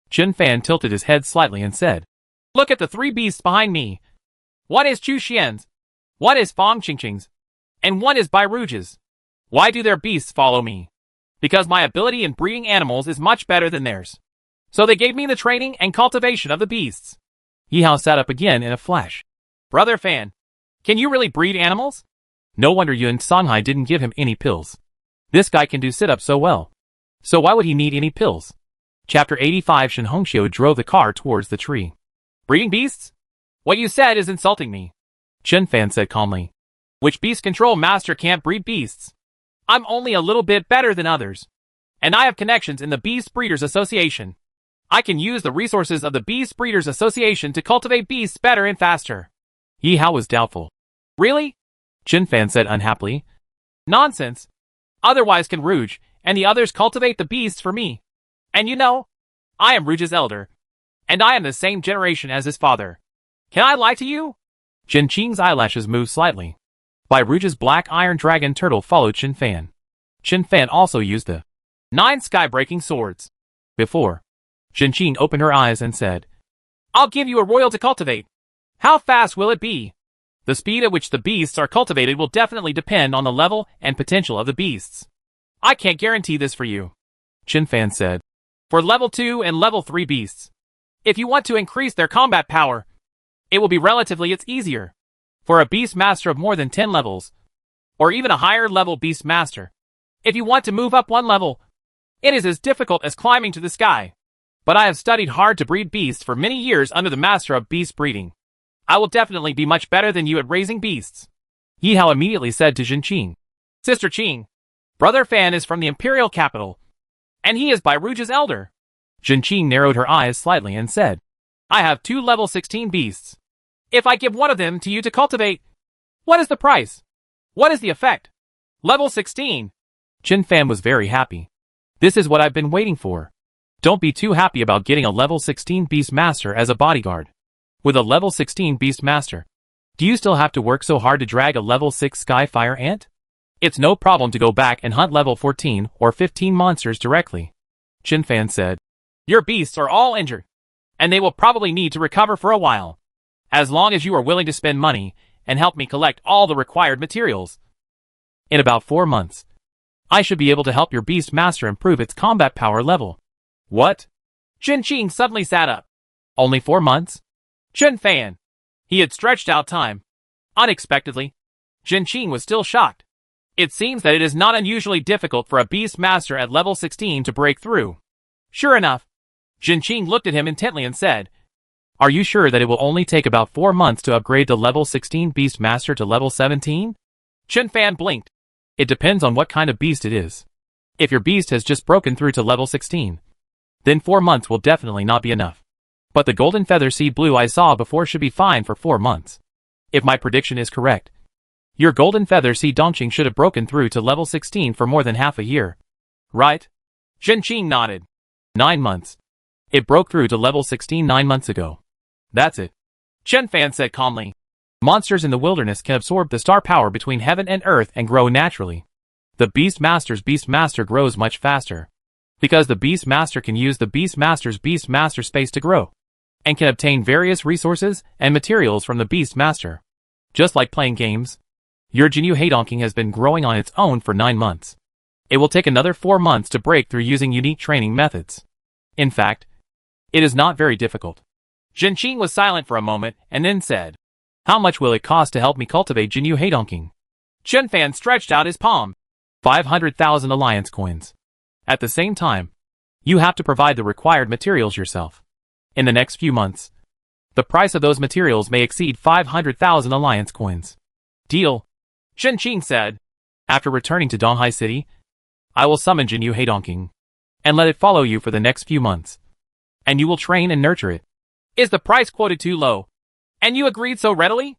Chen Fan tilted his head slightly and said, look at the 3 beasts behind me. One is Chu Xian's, one is Fang Qingqing's, and one is Bai Ruge's. Why do their beasts follow me? Because my ability in breeding animals is much better than theirs. So they gave me the training and cultivation of the beasts. Yi Hao sat up again in a flash. Brother Fan, Can you really breed animals? No wonder Yun Songhai didn't give him any pills. This guy can do sit-ups so well. So why would he need any pills? Chapter 85. Shen Hongxiu drove the car towards the tree. Breeding beasts? What you said is insulting me. Chen Fan said calmly. Which beast control master can't breed beasts? I'm only a little bit better than others. And I have connections in the Beast Breeders Association. I can use the resources of the Beast Breeders Association to cultivate beasts better and faster. Yi Hao was doubtful. Really? Chen Fan said unhappily. Nonsense. Otherwise can Rouge and the others cultivate the beasts for me. And you know, I am Rouge's elder. And I am the same generation as his father. Can I lie to you? Chen Qing's eyelashes moved slightly. By Rouge's black iron dragon turtle followed Chen Fan. Chen Fan also used the 9 sky-breaking swords. Before, Chen Qing opened her eyes and said, I'll give you a royal to cultivate. How fast will it be? The speed at which the beasts are cultivated will definitely depend on the level and potential of the beasts. I can't guarantee this for you, Chen Fan said. For level 2 and level 3 beasts, if you want to increase their combat power, it will be relatively easier. For a beast master of more than 10 levels, or even a higher level beast master, if you want to move up 1 level, it is as difficult as climbing to the sky. But I have studied hard to breed beasts for many years under the master of beast breeding. I will definitely be much better than you at raising beasts. Yi Hao immediately said to Jin Qing, Sister Qing, Brother Fan is from the imperial capital, and he is by Rouge's elder. Jin Qing narrowed her eyes slightly and said, I have 2 level 16 beasts. If I give one of them to you to cultivate, what is the price? What is the effect? Level 16. Chen Fan was very happy. This is what I've been waiting for. Don't be too happy about getting a level 16 beast master as a bodyguard. With a level 16 beast master, do you still have to work so hard to drag a level 6 sky fire ant? It's no problem to go back and hunt level 14 or 15 monsters directly. Chen Fan said, Your beasts are all injured, and they will probably need to recover for a while. As long as you are willing to spend money and help me collect all the required materials. In about 4 months, I should be able to help your beast master improve its combat power level. What? Jin Qing suddenly sat up. Only 4 months? Chen Fan. He had stretched out time. Unexpectedly, Jin Qing was still shocked. It seems that it is not unusually difficult for a beast master at level 16 to break through. Sure enough, Jin Qing looked at him intently and said, Are you sure that it will only take about 4 months to upgrade the level 16 beast master to level 17? Chen Fan blinked. It depends on what kind of beast it is. If your beast has just broken through to level 16, then 4 months will definitely not be enough. But the golden feather sea blue I saw before should be fine for 4 months. If my prediction is correct, your golden feather sea Dongqing should have broken through to level 16 for more than half a year. Right? Jin Qing nodded. 9 months. It broke through to level 16 9 months ago. That's it. Chen Fan said calmly. Monsters in the wilderness can absorb the star power between heaven and earth and grow naturally. The Beast Master's Beast Master grows much faster. Because the Beast Master can use the Beast Master's Beast Master space to grow, and can obtain various resources and materials from the Beast Master. Just like playing games, your Jinyu Heidongking has been growing on its own for 9 months. It will take another 4 months to break through using unique training methods. In fact, it is not very difficult. Jin Qing was silent for a moment and then said, How much will it cost to help me cultivate Jinyu Heidongking? Chen Fan stretched out his palm. 500,000 alliance coins. At the same time, you have to provide the required materials yourself. In the next few months, the price of those materials may exceed 500,000 alliance coins. Deal, Chen Qing said. After returning to Donghai City, I will summon Jinyu Heidongking, and let it follow you for the next few months. And you will train and nurture it. Is the price quoted too low? And you agreed so readily?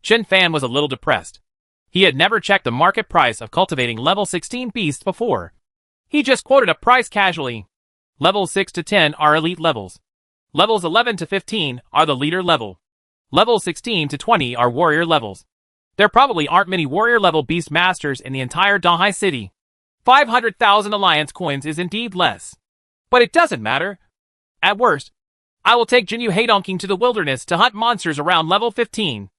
Chen Fan was a little depressed. He had never checked the market price of cultivating level 16 beasts before. He just quoted a price casually. Levels 6 to 10 are elite levels. Levels 11 to 15 are the leader level. Levels 16 to 20 are warrior levels. There probably aren't many warrior level beast masters in the entire Donghai City. 500,000 alliance coins is indeed less. But it doesn't matter. At worst, I will take Jinyu Heidongking to the wilderness to hunt monsters around level 15.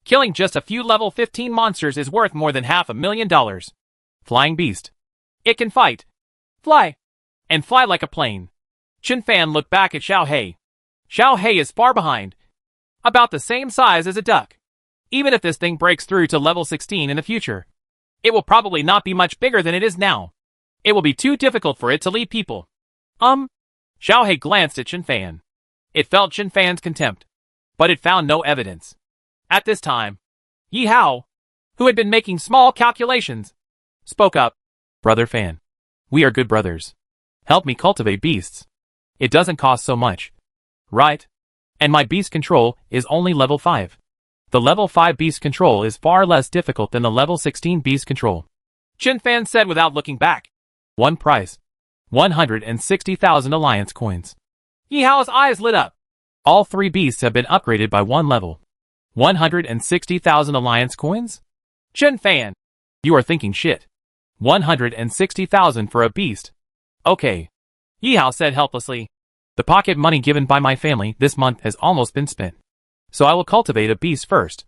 Killing just a few level 15 monsters is worth more than $500,000. Flying beast. It can fight, fly, and fly like a plane. Chen Fan looked back at Xiao Hei. Xiao Hei is far behind, about the same size as a duck. Even if this thing breaks through to level 16 in the future, it will probably not be much bigger than it is now. It will be too difficult for it to lead people. Xiao He glanced at Chen Fan. It felt Chen Fan's contempt, but it found no evidence. At this time, Yi Hao, who had been making small calculations, spoke up. Brother Fan, we are good brothers. Help me cultivate beasts. It doesn't cost so much. Right? And my beast control is only level 5. The level 5 beast control is far less difficult than the level 16 beast control. Chen Fan said without looking back. One price. 160,000 alliance coins. Yi Hao's eyes lit up. All 3 beasts have been upgraded by 1 level. 160,000 alliance coins? Chen Fan, you are thinking shit. 160,000 for a beast. Okay. Yi Hao said helplessly. The pocket money given by my family this month has almost been spent. So I will cultivate a beast first.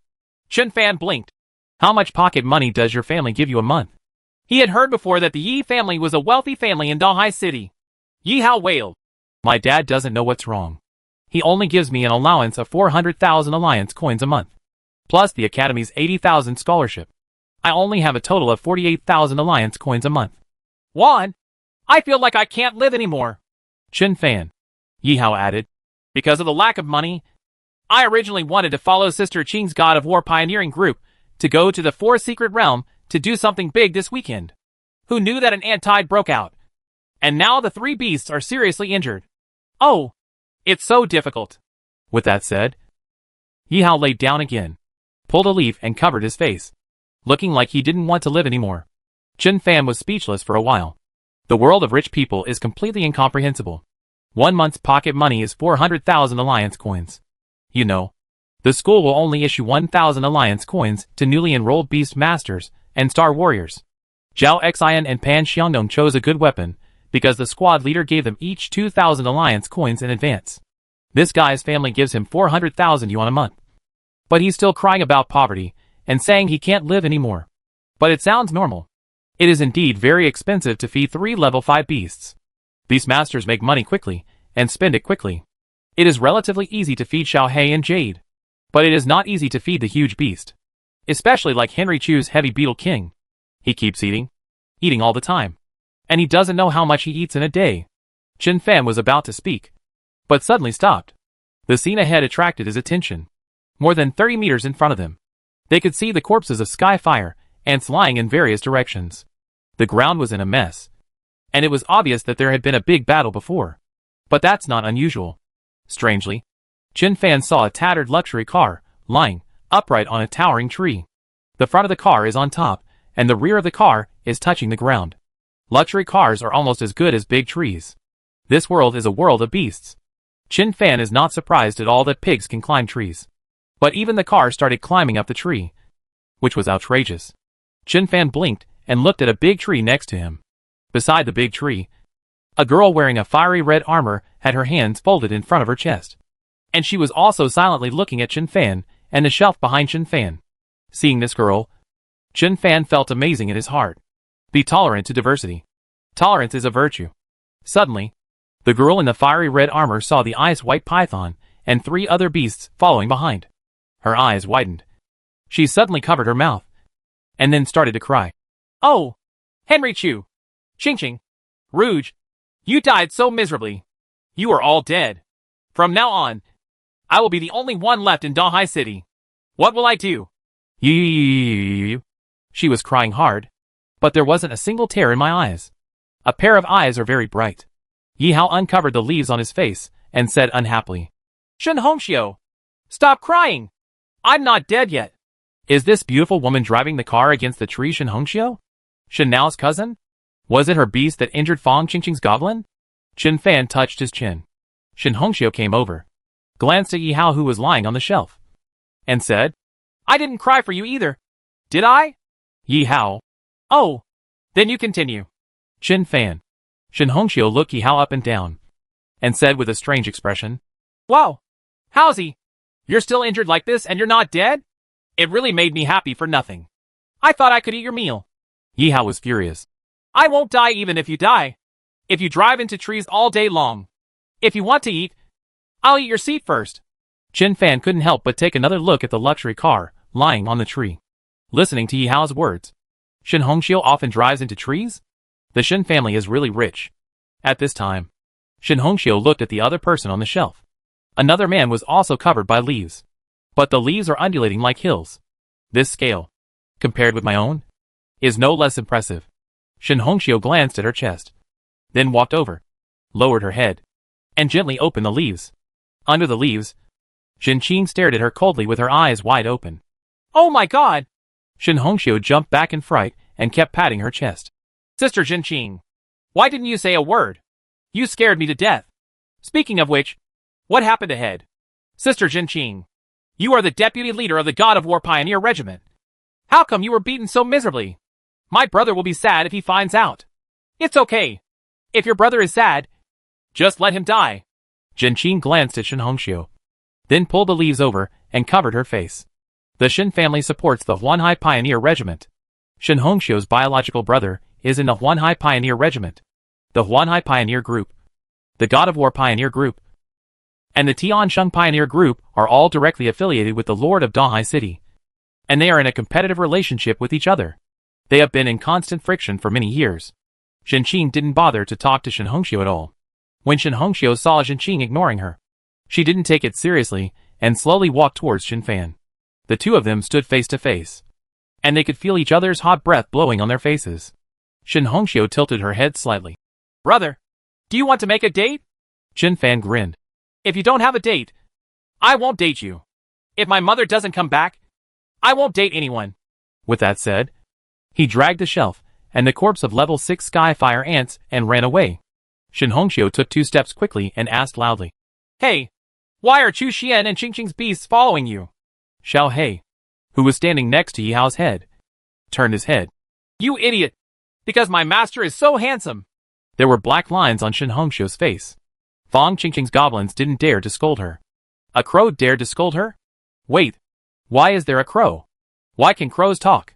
Chen Fan blinked. How much pocket money does your family give you a month? He had heard before that the Yi family was a wealthy family in Dahai City. Yi Hao wailed. My dad doesn't know what's wrong. He only gives me an allowance of 400,000 alliance coins a month. Plus the academy's 80,000 scholarship. I only have a total of 48,000 alliance coins a month. Juan, I feel like I can't live anymore. Chen Fan, Yi Hao added. Because of the lack of money, I originally wanted to follow Sister Qing's God of War pioneering group to go to the 4th secret realm to do something big this weekend. Who knew that an ant tide broke out? And now the 3 beasts are seriously injured. Oh, it's so difficult. With that said, Yi Hao laid down again, pulled a leaf and covered his face, looking like he didn't want to live anymore. Chen Fan was speechless for a while. The world of rich people is completely incomprehensible. 1 month's pocket money is 400,000 alliance coins. You know, the school will only issue 1,000 alliance coins to newly enrolled beast masters and star warriors. Zhao Xian and Pan Xiangdong chose a good weapon because the squad leader gave them each 2,000 alliance coins in advance. This guy's family gives him 400,000 yuan a month. But he's still crying about poverty and saying he can't live anymore. But it sounds normal. It is indeed very expensive to feed 3 level 5 beasts. Beast masters make money quickly and spend it quickly. It is relatively easy to feed Xiao He and Jade, but it is not easy to feed the huge beast. Especially like Henry Chu's heavy beetle king. He keeps eating all the time. And he doesn't know how much he eats in a day. Chen Fan was about to speak, but suddenly stopped. The scene ahead attracted his attention. More than 30 meters in front of them, they could see the corpses of Skyfire, ants lying in various directions. The ground was in a mess, and it was obvious that there had been a big battle before. But that's not unusual. Strangely, Chen Fan saw a tattered luxury car, lying upright on a towering tree. The front of the car is on top, and the rear of the car is touching the ground. Luxury cars are almost as good as big trees. This world is a world of beasts. Chen Fan is not surprised at all that pigs can climb trees. But even the car started climbing up the tree, which was outrageous. Chen Fan blinked and looked at a big tree next to him. Beside the big tree, a girl wearing a fiery red armor had her hands folded in front of her chest. And she was also silently looking at Chen Fan and the shelf behind Chen Fan. Seeing this girl, Chen Fan felt amazing in his heart. Be tolerant to diversity. Tolerance is a virtue. Suddenly, the girl in the fiery red armor saw the ice white python and 3 other beasts following behind. Her eyes widened. She suddenly covered her mouth and then started to cry. Oh, Henry Chu, Qingqing, Rouge, you died so miserably. You are all dead. From now on, I will be the only one left in Dahai City. What will I do? You. She was crying hard, but there wasn't a single tear in my eyes. A pair of eyes are very bright. Yi Hao uncovered the leaves on his face and said unhappily, Shen Hongxiu, stop crying. I'm not dead yet. Is this beautiful woman driving the car against the tree Shen Hongxiu? Shen Nao's cousin? Was it her beast that injured Fang Qingqing's goblin? Chen Fan touched his chin. Shen Hongxiu came over, glanced at Yi Hao who was lying on the shelf, and said, I didn't cry for you either. Did I? Yi Hao. Oh, then you continue. Chen Fan. Shen Hongxiu looked Yi Hao up and down, and said with a strange expression, Wow, how's he? You're still injured like this and you're not dead? It really made me happy for nothing. I thought I could eat your meal. Yi Hao was furious. I won't die even if you die. If you drive into trees all day long. If you want to eat, I'll eat your seat first. Chen Fan couldn't help but take another look at the luxury car, lying on the tree, listening to Yihao's words. Shen Hongxiu often drives into trees? The Shen family is really rich. At this time, Shen Hongxiu looked at the other person on the shelf. Another man was also covered by leaves. But the leaves are undulating like hills. This scale, compared with my own, is no less impressive. Shen Hongxiu glanced at her chest, then walked over, lowered her head, and gently opened the leaves. Under the leaves, Shen Qing stared at her coldly with her eyes wide open. Oh my god! Shen Hongxiu jumped back in fright and kept patting her chest. Sister Shen Qing, why didn't you say a word? You scared me to death. Speaking of which, what happened ahead? Sister Shen Qing, you are the deputy leader of the God of War Pioneer Regiment. How come you were beaten so miserably? My brother will be sad if he finds out. It's okay. If your brother is sad, just let him die. Shen Qing glanced at Shen Hongxiu, then pulled the leaves over and covered her face. The Shen family supports the Huanhai Pioneer Regiment. Shen Hongxiu's biological brother is in the Huanhai Pioneer Regiment, the Huanhai Pioneer Group, the God of War Pioneer Group, and the Tiansheng Pioneer Group are all directly affiliated with the Lord of Donghai City, and they are in a competitive relationship with each other. They have been in constant friction for many years. Shen Qing didn't bother to talk to Shen Hongxiu at all. When Shen Hongxiu saw Shen Qing ignoring her, she didn't take it seriously and slowly walked towards Shen Fan. The two of them stood face to face, and they could feel each other's hot breath blowing on their faces. Shen Hongxiu tilted her head slightly. Brother, do you want to make a date? Shen Fan grinned. If you don't have a date, I won't date you. If my mother doesn't come back, I won't date anyone. With that said, he dragged the shelf and the corpse of level 6 Skyfire ants and ran away. Shen Hongxiu took 2 steps quickly and asked loudly, Hey, why are Chu Xian and Qingqing's beasts following you? Xiao He, who was standing next to Yihao's head, turned his head. You idiot! Because my master is so handsome! There were black lines on Shen Hongxiu's face. Fang Qingqing's goblins didn't dare to scold her. A crow dared to scold her? Wait, why is there a crow? Why can crows talk?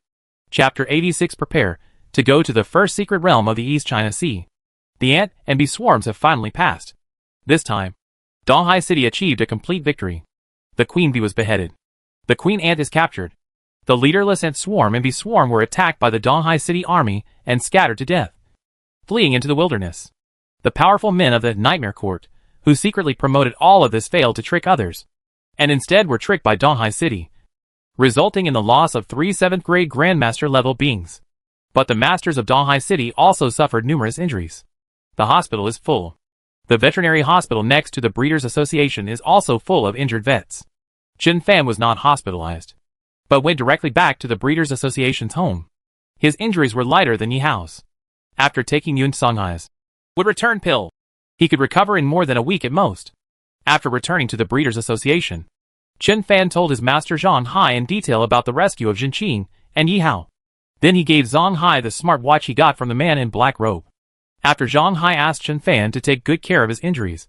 Chapter 86. Prepare to go to the first secret realm of the East China Sea. The ant and bee swarms have finally passed. This time, Donghai City achieved a complete victory. The queen bee was beheaded. The queen ant is captured. The leaderless ant swarm and bee swarm were attacked by the Donghai City army and scattered to death, fleeing into the wilderness. The powerful men of the Nightmare Court, who secretly promoted all of this, failed to trick others, and instead were tricked by Donghai City, resulting in the loss of 3 7th grade Grandmaster level beings. But the masters of Donghai City also suffered numerous injuries. The hospital is full. The veterinary hospital next to the Breeders' Association is also full of injured vets. Chen Fan was not hospitalized, but went directly back to the Breeders' Association's home. His injuries were lighter than Yihao's. After taking Yun Songhai's would return pill, he could recover in more than a week at most. After returning to the Breeders' Association, Chen Fan told his master Zhang Hai in detail about the rescue of Jin Qing and Yihao. Then he gave Zhang Hai the smart watch he got from the man in black robe. After Zhang Hai asked Chen Fan to take good care of his injuries,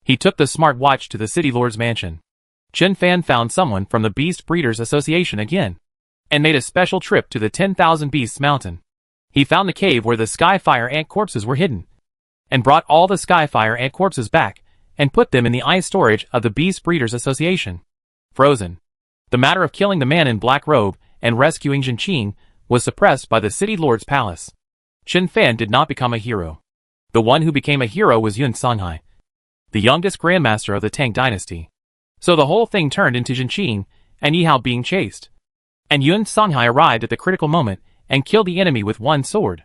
he took the smart watch to the city lord's mansion. Chen Fan found someone from the Beast Breeders Association again, and made a special trip to the 10,000 Beasts Mountain. He found the cave where the Skyfire ant corpses were hidden, and brought all the Skyfire ant corpses back, and put them in the ice storage of the Beast Breeders Association. Frozen. The matter of killing the man in black robe and rescuing Jin Qing was suppressed by the city lord's palace. Chen Fan did not become a hero. The one who became a hero was Yun Songhai, the youngest grandmaster of the Tang dynasty. So the whole thing turned into Jin Qing and Yihao being chased. And Yun Songhai arrived at the critical moment and killed the enemy with one sword.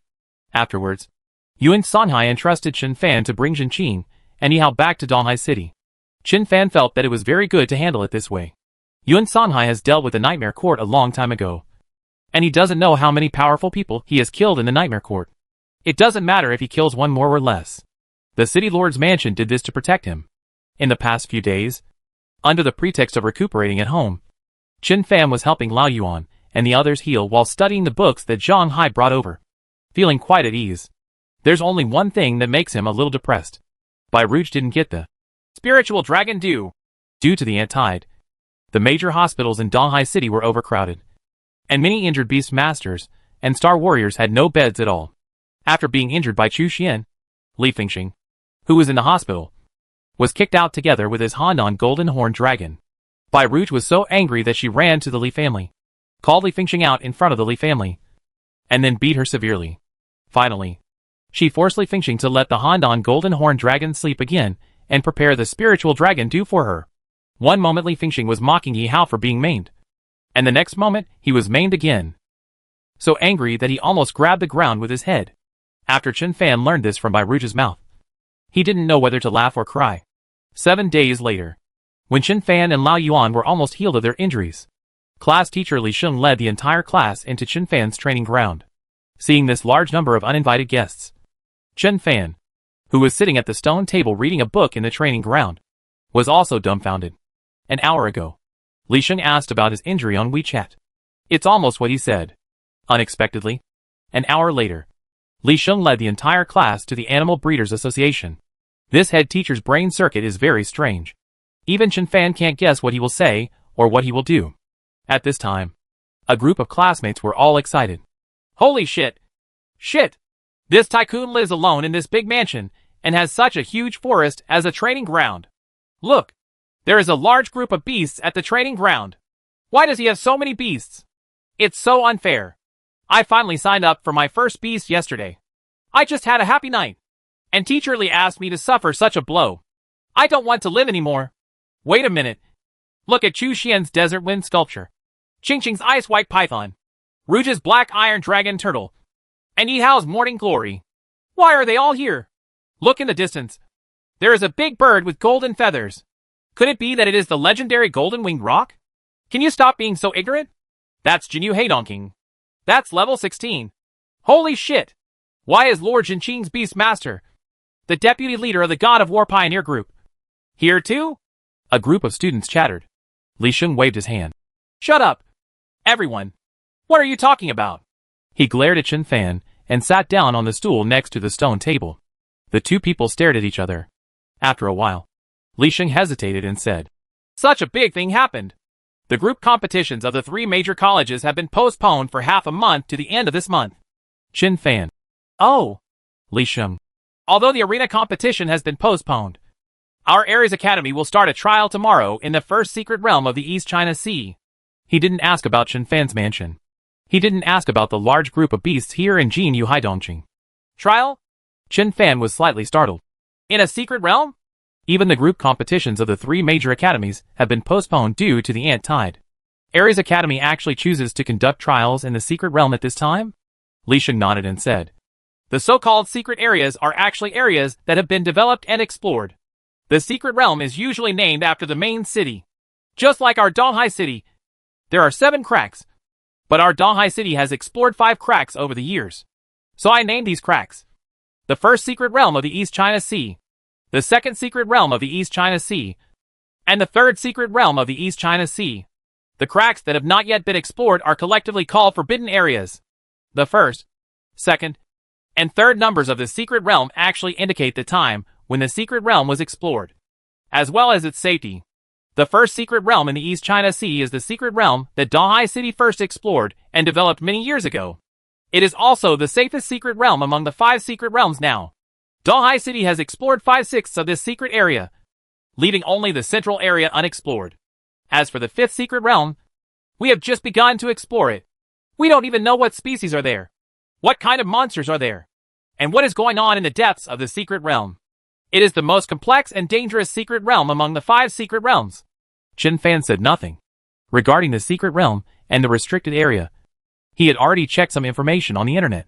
Afterwards, Yun Songhai entrusted Chen Fan to bring Jin Qing and Yihao back to Donghai City. Chen Fan felt that it was very good to handle it this way. Yun Songhai has dealt with the Nightmare Court a long time ago, and he doesn't know how many powerful people he has killed in the Nightmare Court. It doesn't matter if he kills one more or less. The city lord's mansion did this to protect him. In the past few days, under the pretext of recuperating at home, Chen Fan was helping Lao Yuan and the others heal while studying the books that Zhang Hai brought over. Feeling quite at ease. There's only one thing that makes him a little depressed. Bai Rouge didn't get the spiritual dragon due to the ant tide. The major hospitals in Donghai City were overcrowded, and many injured beast masters and star warriors had no beds at all. After being injured by Chu Xian, Li Fengxing, who was in the hospital, was kicked out together with his Hanan golden horn dragon. Bai Rouge was so angry that she ran to the Li family. called Li Fingxing out in front of the Li family, and then beat her severely. Finally, she forced Li Fingxing to let the Handan Golden Horn Dragon sleep again and prepare the spiritual dragon do for her. One moment Li Fingxing was mocking Yi Hao for being maimed, and the next moment he was maimed again. So angry that he almost grabbed the ground with his head. After Chen Fan learned this from Bai Ruge's mouth, he didn't know whether to laugh or cry. 7 days later, when Chen Fan and Lao Yuan were almost healed of their injuries, class teacher Li Sheng led the entire class into Chen Fan's training ground. Seeing this large number of uninvited guests, Chen Fan, who was sitting at the stone table reading a book in the training ground, was also dumbfounded. An hour ago, Li Sheng asked about his injury on WeChat. It's almost what he said. Unexpectedly, an hour later, Li Sheng led the entire class to the Animal Breeders Association. This head teacher's brain circuit is very strange. Even Chen Fan can't guess what he will say or what he will do. At this time, a group of classmates were all excited. Holy shit! Shit! This tycoon lives alone in this big mansion and has such a huge forest as a training ground. Look! There is a large group of beasts at the training ground. Why does he have so many beasts? It's so unfair. I finally signed up for my first beast yesterday. I just had a happy night. And teacher Li asked me to suffer such a blow. I don't want to live anymore. Wait a minute. Look at Chu Xian's desert wind sculpture. Qingqing's ice white python. Rouge's black iron dragon turtle. And Yi Hao's morning glory. Why are they all here? Look in the distance. There is a big bird with golden feathers. Could it be that it is the legendary golden-winged rock? Can you stop being so ignorant? That's Jinyu Heidongking. That's level 16. Holy shit! Why is Lord Jinqing's Beast Master, the deputy leader of the God of War Pioneer Group, here too? A group of students chattered. Li Sheng waved his hand. Shut up! Everyone! What are you talking about? He glared at Chen Fan and sat down on the stool next to the stone table. The two people stared at each other. After a while, Li Sheng hesitated and said, Such a big thing happened. The group competitions of the 3 major colleges have been postponed for half a month to the end of this month. Chen Fan. Oh! Li Sheng. Although the arena competition has been postponed, our Ares Academy will start a trial tomorrow in the first secret realm of the East China Sea. He didn't ask about Chen Fan's mansion. He didn't ask about the large group of beasts here in Jinyu Heidongqing. Trial? Chen Fan was slightly startled. In a secret realm? Even the group competitions of the 3 major academies have been postponed due to the ant tide. Ares Academy actually chooses to conduct trials in the secret realm at this time? Li Sheng nodded and said, The so-called secret areas are actually areas that have been developed and explored. The secret realm is usually named after the main city. Just like our Donghai city, there are 7 cracks. But our Donghai city has explored 5 cracks over the years. So I named these cracks. The first secret realm of the East China Sea, the second secret realm of the East China Sea, and the third secret realm of the East China Sea. The cracks that have not yet been explored are collectively called forbidden areas. The first, second, and third numbers of the secret realm actually indicate the time when the secret realm was explored, as well as its safety. The first secret realm in the East China Sea is the secret realm that Donghai City first explored and developed many years ago. It is also the safest secret realm among the 5 secret realms now. Donghai City has explored 5/6 of this secret area, leaving only the central area unexplored. As for the 5th secret realm, we have just begun to explore it. We don't even know what species are there, what kind of monsters are there, and what is going on in the depths of the secret realm. It is the most complex and dangerous secret realm among the 5 secret realms. Chen Fan said nothing. Regarding the secret realm and the restricted area, he had already checked some information on the internet.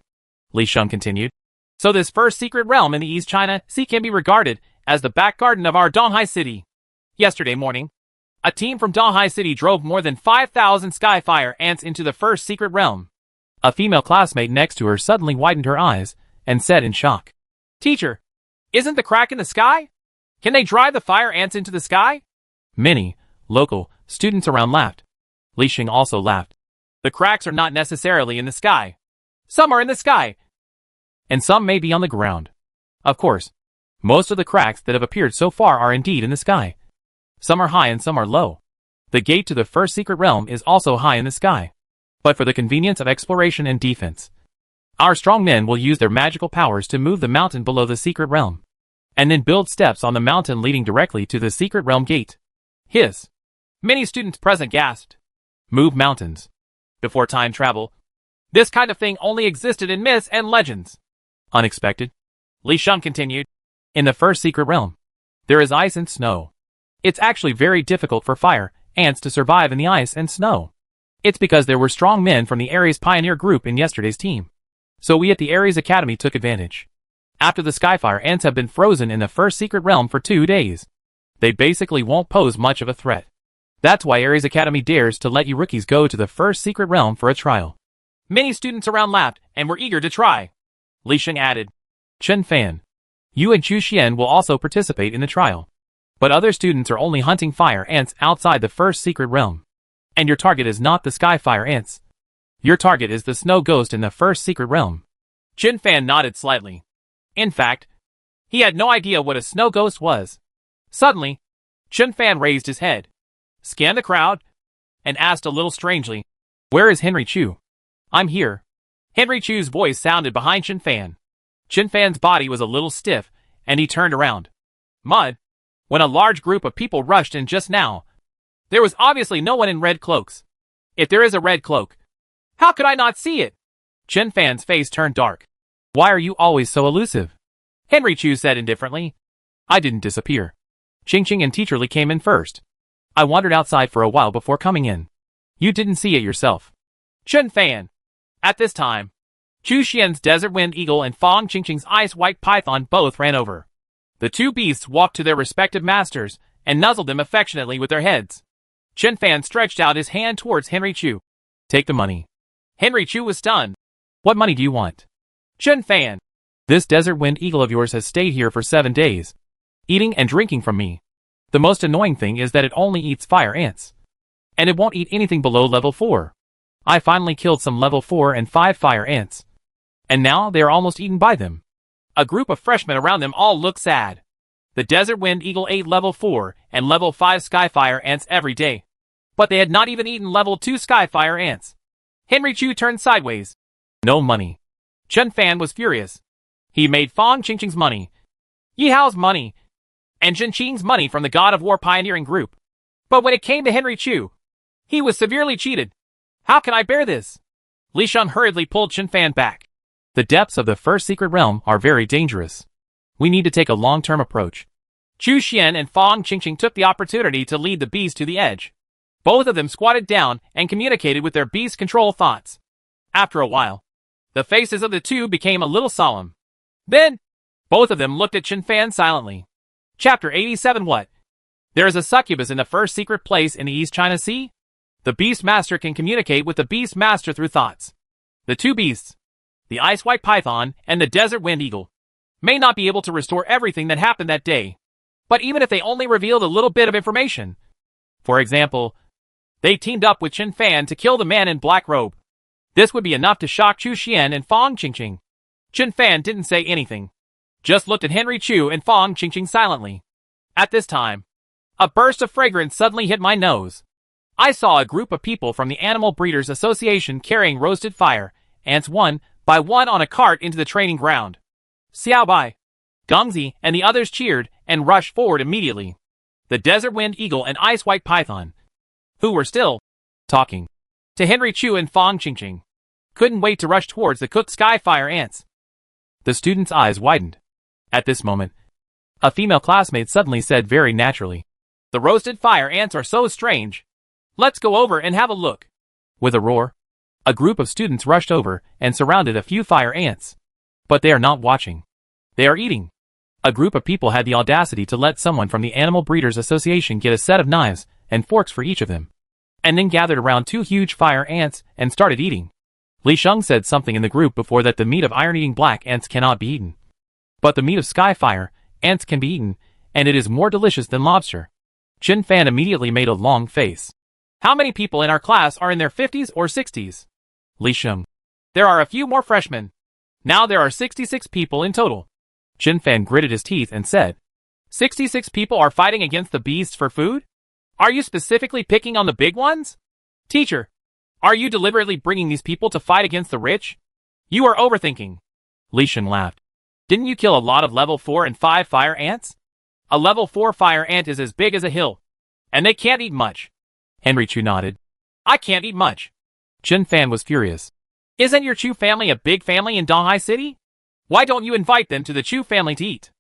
Li Sheng continued. So this first secret realm in the East China Sea can be regarded as the back garden of our Donghai City. Yesterday morning, a team from Donghai City drove more than 5,000 Skyfire ants into the first secret realm. A female classmate next to her suddenly widened her eyes and said in shock, Teacher, isn't the crack in the sky? Can they drive the fire ants into the sky? Many local students around laughed. Li Sheng also laughed. The cracks are not necessarily in the sky. Some are in the sky, and some may be on the ground. Of course, most of the cracks that have appeared so far are indeed in the sky. Some are high and some are low. The gate to the first secret realm is also high in the sky. But for the convenience of exploration and defense, our strong men will use their magical powers to move the mountain below the secret realm, and then build steps on the mountain leading directly to the secret realm gate. Many students present gasped. Move mountains. before time travel. This kind of thing only existed in myths and legends. Unexpected. Li Sheng continued. In the first secret realm, there is ice and snow. It's actually very difficult for fire ants to survive in the ice and snow. It's because there were strong men from the Ares pioneer group in yesterday's team. So we at the Ares Academy took advantage. After the Skyfire ants have been frozen in the first secret realm for 2 days, they basically won't pose much of a threat. That's why Ares Academy dares to let you rookies go to the first secret realm for a trial. Many students around laughed and were eager to try. Li Sheng added, Chen Fan, you and Chu Xian will also participate in the trial. But other students are only hunting fire ants outside the first secret realm. And your target is not the Skyfire ants. Your target is the snow ghost in the first secret realm. Chen Fan nodded slightly. In fact, he had no idea what a snow ghost was. Suddenly, Chen Fan raised his head, scanned the crowd, and asked a little strangely, Where is Henry Chu? I'm here. Henry Chu's voice sounded behind Chen Fan. Chen Fan's body was a little stiff, and he turned around. Mud. When a large group of people rushed in just now, there was obviously no one in red cloaks. If there is a red cloak, how could I not see it? Chen Fan's face turned dark. Why are you always so elusive? Henry Chu said indifferently. I didn't disappear. Qingqing and Teacher Li came in first. I wandered outside for a while before coming in. You didn't see it yourself. Chen Fan. At this time, Chu Xian's Desert Wind Eagle and Fang Qingqing's Ice White Python both ran over. The two beasts walked to their respective masters and nuzzled them affectionately with their heads. Chen Fan stretched out his hand towards Henry Chu. Take the money. Henry Chu was stunned. What money do you want? Chen Fan. This Desert Wind Eagle of yours has stayed here for 7 days, eating and drinking from me. The most annoying thing is that it only eats fire ants. And it won't eat anything below level 4. I finally killed some level 4 and 5 fire ants. And now they are almost eaten by them. A group of freshmen around them all looked sad. The Desert Wind Eagle ate level 4 and level 5 Skyfire ants every day. But they had not even eaten level 2 Skyfire ants. Henry Chu turned sideways. No money. Chen Fan was furious. He made Fang Qingqing's money, Yi Hao's money, and Zhen Qing's money from the God of War pioneering group. But when it came to Henry Chu, he was severely cheated. How can I bear this? Li Sheng hurriedly pulled Chen Fan back. The depths of the first secret realm are very dangerous. We need to take a long-term approach. Chu Xian and Fang Qingqing took the opportunity to lead the beast to the edge. Both of them squatted down and communicated with their beast control thoughts. After a while, the faces of the two became a little solemn. Then, both of them looked at Chen Fan silently. Chapter 87 What? There is a succubus in the first secret place in the East China Sea? The Beast Master can communicate with the Beast Master through thoughts. The two beasts, the Ice White Python and the Desert Wind Eagle, may not be able to restore everything that happened that day. But even if they only revealed a little bit of information, for example, they teamed up with Chen Fan to kill the man in black robe, this would be enough to shock Chu Xian and Fang Qingqing. Chen Fan didn't say anything, just looked at Henry Chu and Fang Qingqing silently. At this time, a burst of fragrance suddenly hit my nose. I saw a group of people from the Animal Breeders Association carrying roasted fire ants one by one on a cart into the training ground. Xiao Bai, Gongzi, and the others cheered and rushed forward immediately. The Desert Wind Eagle and Ice White Python, who were still talking to Henry Chu and Fang Qingqing, couldn't wait to rush towards the cooked Skyfire ants. The student's eyes widened. At this moment, a female classmate suddenly said very naturally, The roasted fire ants are so strange. Let's go over and have a look. With a roar, a group of students rushed over and surrounded a few fire ants. But they are not watching. They are eating. A group of people had the audacity to let someone from the Animal Breeders Association get a set of knives and forks for each of them, and then gathered around 2 huge fire ants and started eating. Li Sheng said something in the group before that the meat of iron-eating black ants cannot be eaten. But the meat of Skyfire ants can be eaten, and it is more delicious than lobster. Chen Fan immediately made a long face. How many people in our class are in their 50s or 60s? Li Sheng. There are a few more freshmen. Now there are 66 people in total. Chen Fan gritted his teeth and said, 66 people are fighting against the beasts for food? Are you specifically picking on the big ones? Teacher, are you deliberately bringing these people to fight against the rich? You are overthinking. Li Sheng laughed. Didn't you kill a lot of level 4 and 5 fire ants? A level 4 fire ant is as big as a hill, and they can't eat much. Henry Chu nodded. I can't eat much. Chen Fan was furious. Isn't your Chu family a big family in Donghai City? Why don't you invite them to the Chu family to eat?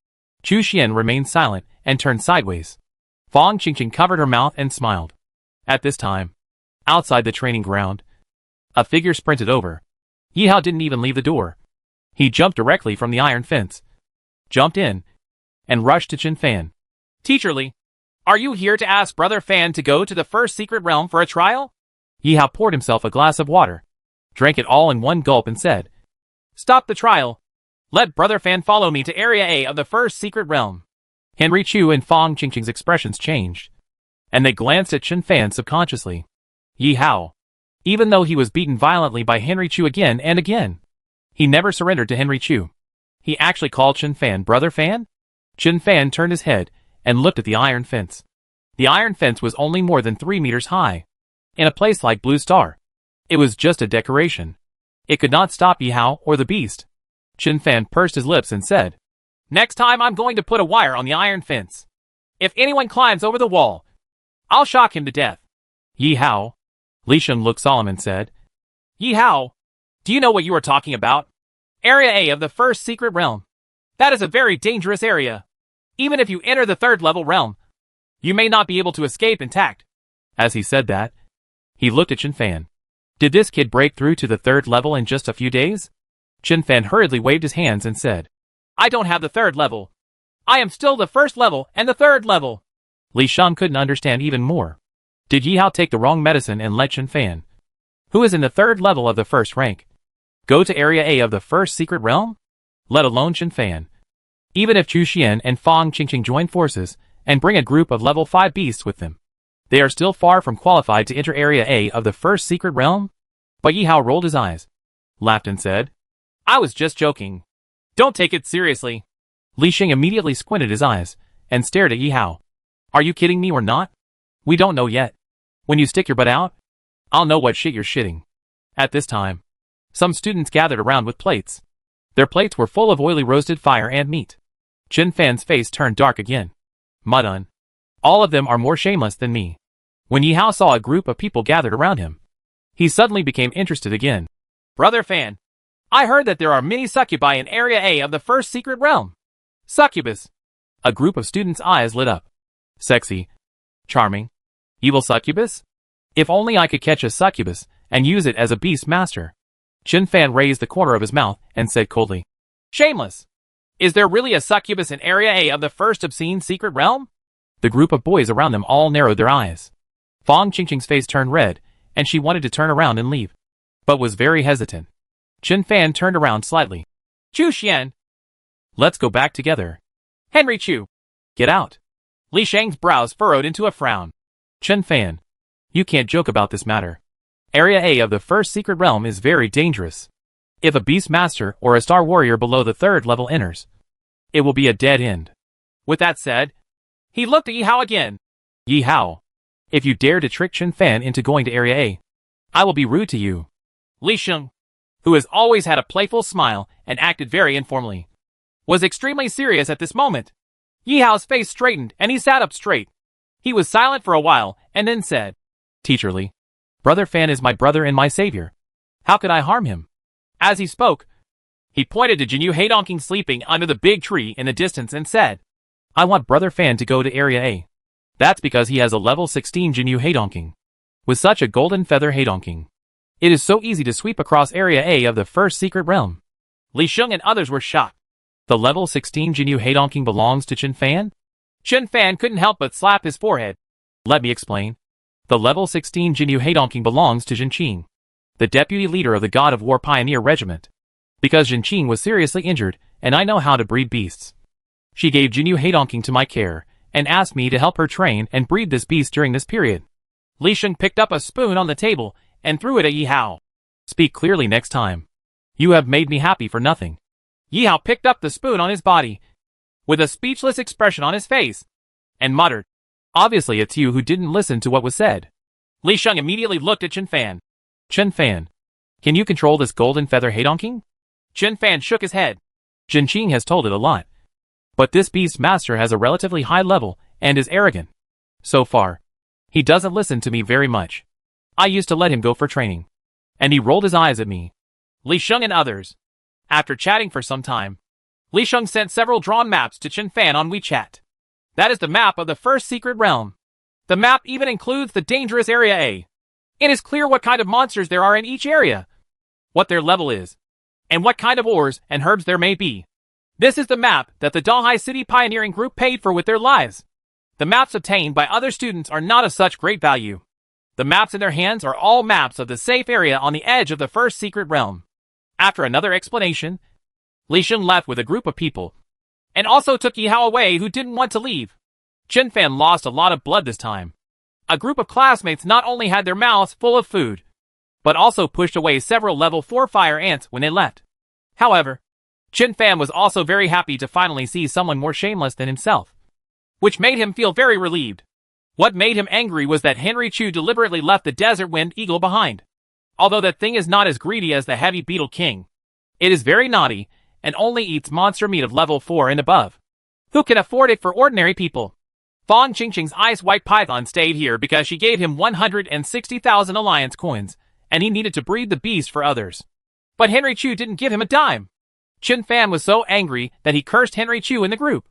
Chu Xian remained silent and turned sideways. Fang Qingqing covered her mouth and smiled. At this time, outside the training ground, a figure sprinted over. Yi Hao didn't even leave the door. He jumped directly from the iron fence, jumped in, and rushed to Chen Fan. Teacher Li, are you here to ask Brother Fan to go to the first secret realm for a trial? Yi Hao poured himself a glass of water, drank it all in one gulp and said, Stop the trial. Let Brother Fan follow me to Area A of the first secret realm. Henry Chu and Fang Qingqing's expressions changed, and they glanced at Chen Fan subconsciously. Yi Hao, even though he was beaten violently by Henry Chu again and again, he never surrendered to Henry Chu. He actually called Chen Fan Brother Fan? Chen Fan turned his head and looked at the iron fence. The iron fence was only more than 3 meters high. In a place like Blue Star, it was just a decoration. It could not stop Yi Hao or the beast. Chen Fan pursed his lips and said, Next time I'm going to put a wire on the iron fence. If anyone climbs over the wall, I'll shock him to death. Yi Hao. Li Sheng looked solemn and said, Yi Hao, do you know what you are talking about? Area A of the first secret realm. That is a very dangerous area. Even if you enter the third level realm, you may not be able to escape intact. As he said that, he looked at Chen Fan. Did this kid break through to the third level in just a few days? Chen Fan hurriedly waved his hands and said, I don't have the third level. I am still the first level and the third level. Li Sheng couldn't understand even more. Did Yi Hao take the wrong medicine and let Chen Fan, who is in the third level of the first rank, go to Area A of the first secret realm? Let alone Chen Fan. Even if Chu Xian and Fang Qingqing join forces and bring a group of level 5 beasts with them, they are still far from qualified to enter Area A of the first secret realm? But Yi Hao rolled his eyes, laughed and said, I was just joking. Don't take it seriously. Li Sheng immediately squinted his eyes and stared at Yi Hao. Are you kidding me or not? We don't know yet. When you stick your butt out, I'll know what shit you're shitting. At this time, some students gathered around with plates. Their plates were full of oily roasted fire and meat. Chen Fan's face turned dark again. Mudun. All of them are more shameless than me. When Yi Hao saw a group of people gathered around him, he suddenly became interested again. Brother Fan, I heard that there are many succubi in Area A of the first secret realm. Succubus. A group of students' eyes lit up. Sexy. Charming. Evil succubus? If only I could catch a succubus and use it as a beast master. Chen Fan raised the corner of his mouth and said coldly, Shameless. Is there really a succubus in Area A of the first obscene secret realm? The group of boys around them all narrowed their eyes. Fang Qingqing's face turned red, and she wanted to turn around and leave, but was very hesitant. Chen Fan turned around slightly. Chu Xian. Let's go back together. Henry Chu. Get out. Li Sheng's brows furrowed into a frown. Chen Fan. You can't joke about this matter. Area A of the first secret realm is very dangerous. If a beast master or a star warrior below the third level enters, it will be a dead end. With that said, he looked at Yi Hao again. Yi Hao. If you dare to trick Chen Fan into going to Area A, I will be rude to you. Li Sheng, who has always had a playful smile and acted very informally, was extremely serious at this moment. Yi Hao's face straightened and he sat up straight. He was silent for a while and then said, Teacher Li, Brother Fan is my brother and my savior. How could I harm him? As he spoke, he pointed to Jinyu Heidongking sleeping under the big tree in the distance and said, I want Brother Fan to go to Area A. That's because he has a level 16 Jinyu Heidongking. With such a golden feather Heidongking, it is so easy to sweep across Area A of the first secret realm. Li Sheng and others were shocked. The level 16 Jinyu Heidongking belongs to Chen Fan? Chen Fan couldn't help but slap his forehead. Let me explain. The level 16 Jinyu Heidongking belongs to Jin Qing, the deputy leader of the God of War Pioneer Regiment. Because Jin Qing was seriously injured, and I know how to breed beasts. She gave Jinyu Heidongking to my care, and asked me to help her train and breed this beast during this period. Li Sheng picked up a spoon on the table and threw it at Yi Hao. Speak clearly next time. You have made me happy for nothing. Yi Hao picked up the spoon on his body, with a speechless expression on his face, and muttered, Obviously it's you who didn't listen to what was said. Li Sheng immediately looked at Chen Fan. Chen Fan, can you control this golden feather Heidongking? Chen Fan shook his head. Jin Qing has told it a lot. But this beast master has a relatively high level and is arrogant. So far, he doesn't listen to me very much. I used to let him go for training. And he rolled his eyes at me. Li Sheng and others. After chatting for some time, Li Sheng sent several drawn maps to Chen Fan on WeChat. That is the map of the first secret realm. The map even includes the dangerous area A. It is clear what kind of monsters there are in each area, what their level is, and what kind of ores and herbs there may be. This is the map that the Dahai City Pioneering Group paid for with their lives. The maps obtained by other students are not of such great value. The maps in their hands are all maps of the safe area on the edge of the first secret realm. After another explanation, Li Sheng left with a group of people, and also took Yihao away who didn't want to leave. Chen Fan lost a lot of blood this time. A group of classmates not only had their mouths full of food, but also pushed away several level 4 fire ants when they left. However, Chen Fan was also very happy to finally see someone more shameless than himself, which made him feel very relieved. What made him angry was that Henry Chu deliberately left the Desert Wind Eagle behind. Although that thing is not as greedy as the Heavy Beetle King, it is very naughty and only eats monster meat of level 4 and above. Who can afford it for ordinary people? Fong Qingqing's Ice White Python stayed here because she gave him 160,000 alliance coins, and he needed to breed the beast for others. But Henry Chu didn't give him a dime. Chen Fan was so angry that he cursed Henry Chu in the group.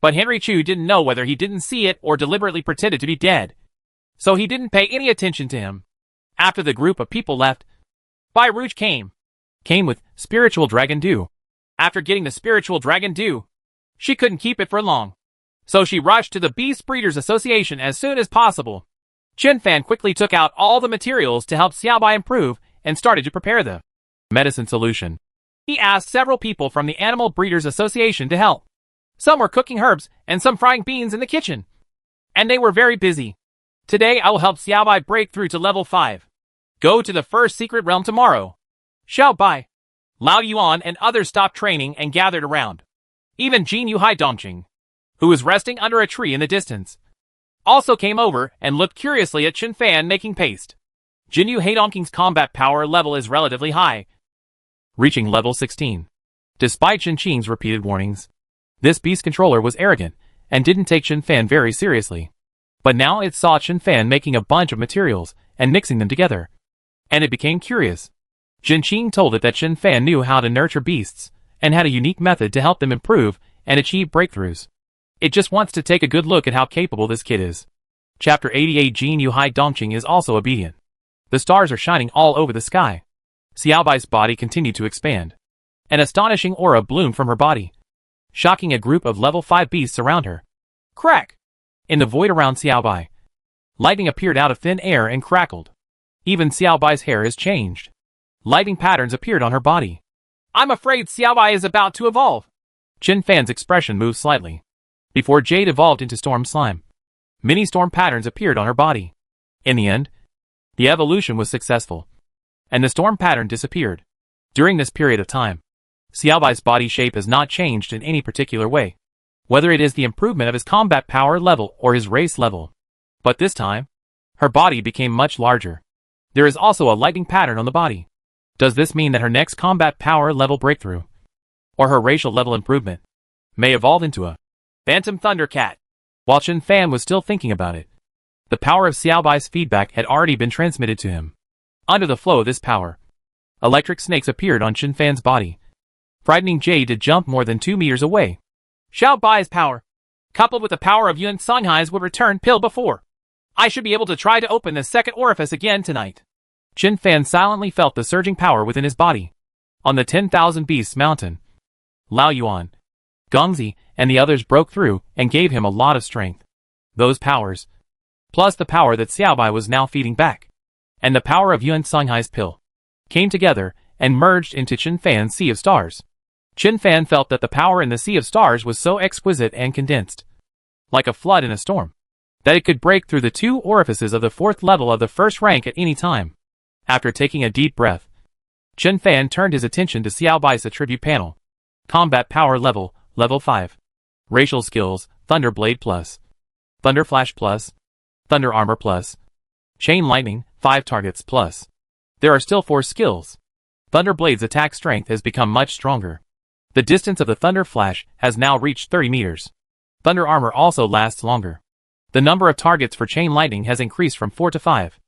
But Henry Chu didn't know whether he didn't see it or deliberately pretended to be dead. So he didn't pay any attention to him. After the group of people left, Bai Rouge came with Spiritual Dragon Dew. After getting the Spiritual Dragon Dew, she couldn't keep it for long. So she rushed to the Beast Breeders Association as soon as possible. Chen Fan quickly took out all the materials to help Xiaobai improve and started to prepare the medicine solution. He asked several people from the Animal Breeders Association to help. Some were cooking herbs and some frying beans in the kitchen. And they were very busy. Today I will help Xiaobai break through to level 5. Go to the first secret realm tomorrow. Xiaobai, Lao Yuan and others stopped training and gathered around. Even Jin Yuhai Dongqing, who was resting under a tree in the distance, also came over and looked curiously at Chen Fan making paste. Jin Yuhai Dongqing's combat power level is relatively high, reaching level 16. Despite Chen Qing's repeated warnings, this beast controller was arrogant and didn't take Chen Fan very seriously. But now it saw Chen Fan making a bunch of materials and mixing them together, and it became curious. Chen Qing told it that Chen Fan knew how to nurture beasts and had a unique method to help them improve and achieve breakthroughs. It just wants to take a good look at how capable this kid is. Chapter 88. Jin Yuhai Dongqing is also obedient. The stars are shining all over the sky. Xiaobai's body continued to expand. An astonishing aura bloomed from her body, shocking a group of level 5 beasts around her. Crack! In the void around Xiaobai, lightning appeared out of thin air and crackled. Even Xiaobai's hair has changed. Lightning patterns appeared on her body. I'm afraid Xiaobai is about to evolve. Chen Fan's expression moved slightly. Before Jade evolved into storm slime, many storm patterns appeared on her body. In the end, the evolution was successful, and the storm pattern disappeared. During this period of time, Xiaobai's body shape has not changed in any particular way, whether it is the improvement of his combat power level or his race level. But this time, her body became much larger. There is also a lightning pattern on the body. Does this mean that her next combat power level breakthrough, or her racial level improvement, may evolve into a Phantom Thundercat? While Chen Fan was still thinking about it, the power of Xiaobai's feedback had already been transmitted to him. Under the flow of this power, electric snakes appeared on Chen Fan's body, frightening Jade to jump more than 2 meters away. Xiaobai's power, coupled with the power of Yuan Songhai's, would return pill before. I should be able to try to open the second orifice again tonight. Chen Fan silently felt the surging power within his body. On the 10,000 Beasts Mountain, Lao Yuan, Gongzi, and the others broke through and gave him a lot of strength. Those powers, plus the power that Xiaobai was now feeding back, and the power of Yuan Songhai's pill, came together and merged into Chen Fan's Sea of Stars. Chen Fan felt that the power in the Sea of Stars was so exquisite and condensed, like a flood in a storm, that it could break through the 2 orifices of the 4th level of the first rank at any time. After taking a deep breath, Chen Fan turned his attention to Xiaobai's attribute panel. Combat power level, level 5. Racial skills, Thunderblade plus, Thunder Flash plus, Thunder Armor plus, Chain Lightning, 5 targets plus. There are still 4 skills. Thunderblade's attack strength has become much stronger. The distance of the Thunder Flash has now reached 30 meters. Thunder Armor also lasts longer. The number of targets for Chain Lightning has increased from 4 to 5.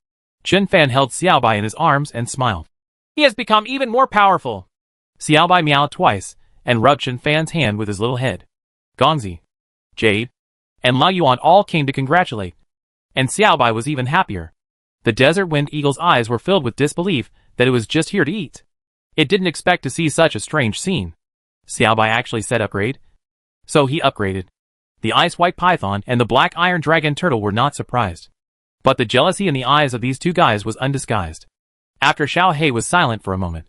Chen Fan held Xiaobai in his arms and smiled. He has become even more powerful. Xiaobai meowed twice, and rubbed Chen Fan's hand with his little head. Gongzi, Jade, and Lao Yuan all came to congratulate. And Xiaobai was even happier. The Desert Wind Eagle's eyes were filled with disbelief that it was just here to eat. It didn't expect to see such a strange scene. Xiaobai actually said upgrade. So he upgraded. The Ice White Python and the Black Iron Dragon Turtle were not surprised. But the jealousy in the eyes of these two guys was undisguised. After Xiao He was silent for a moment,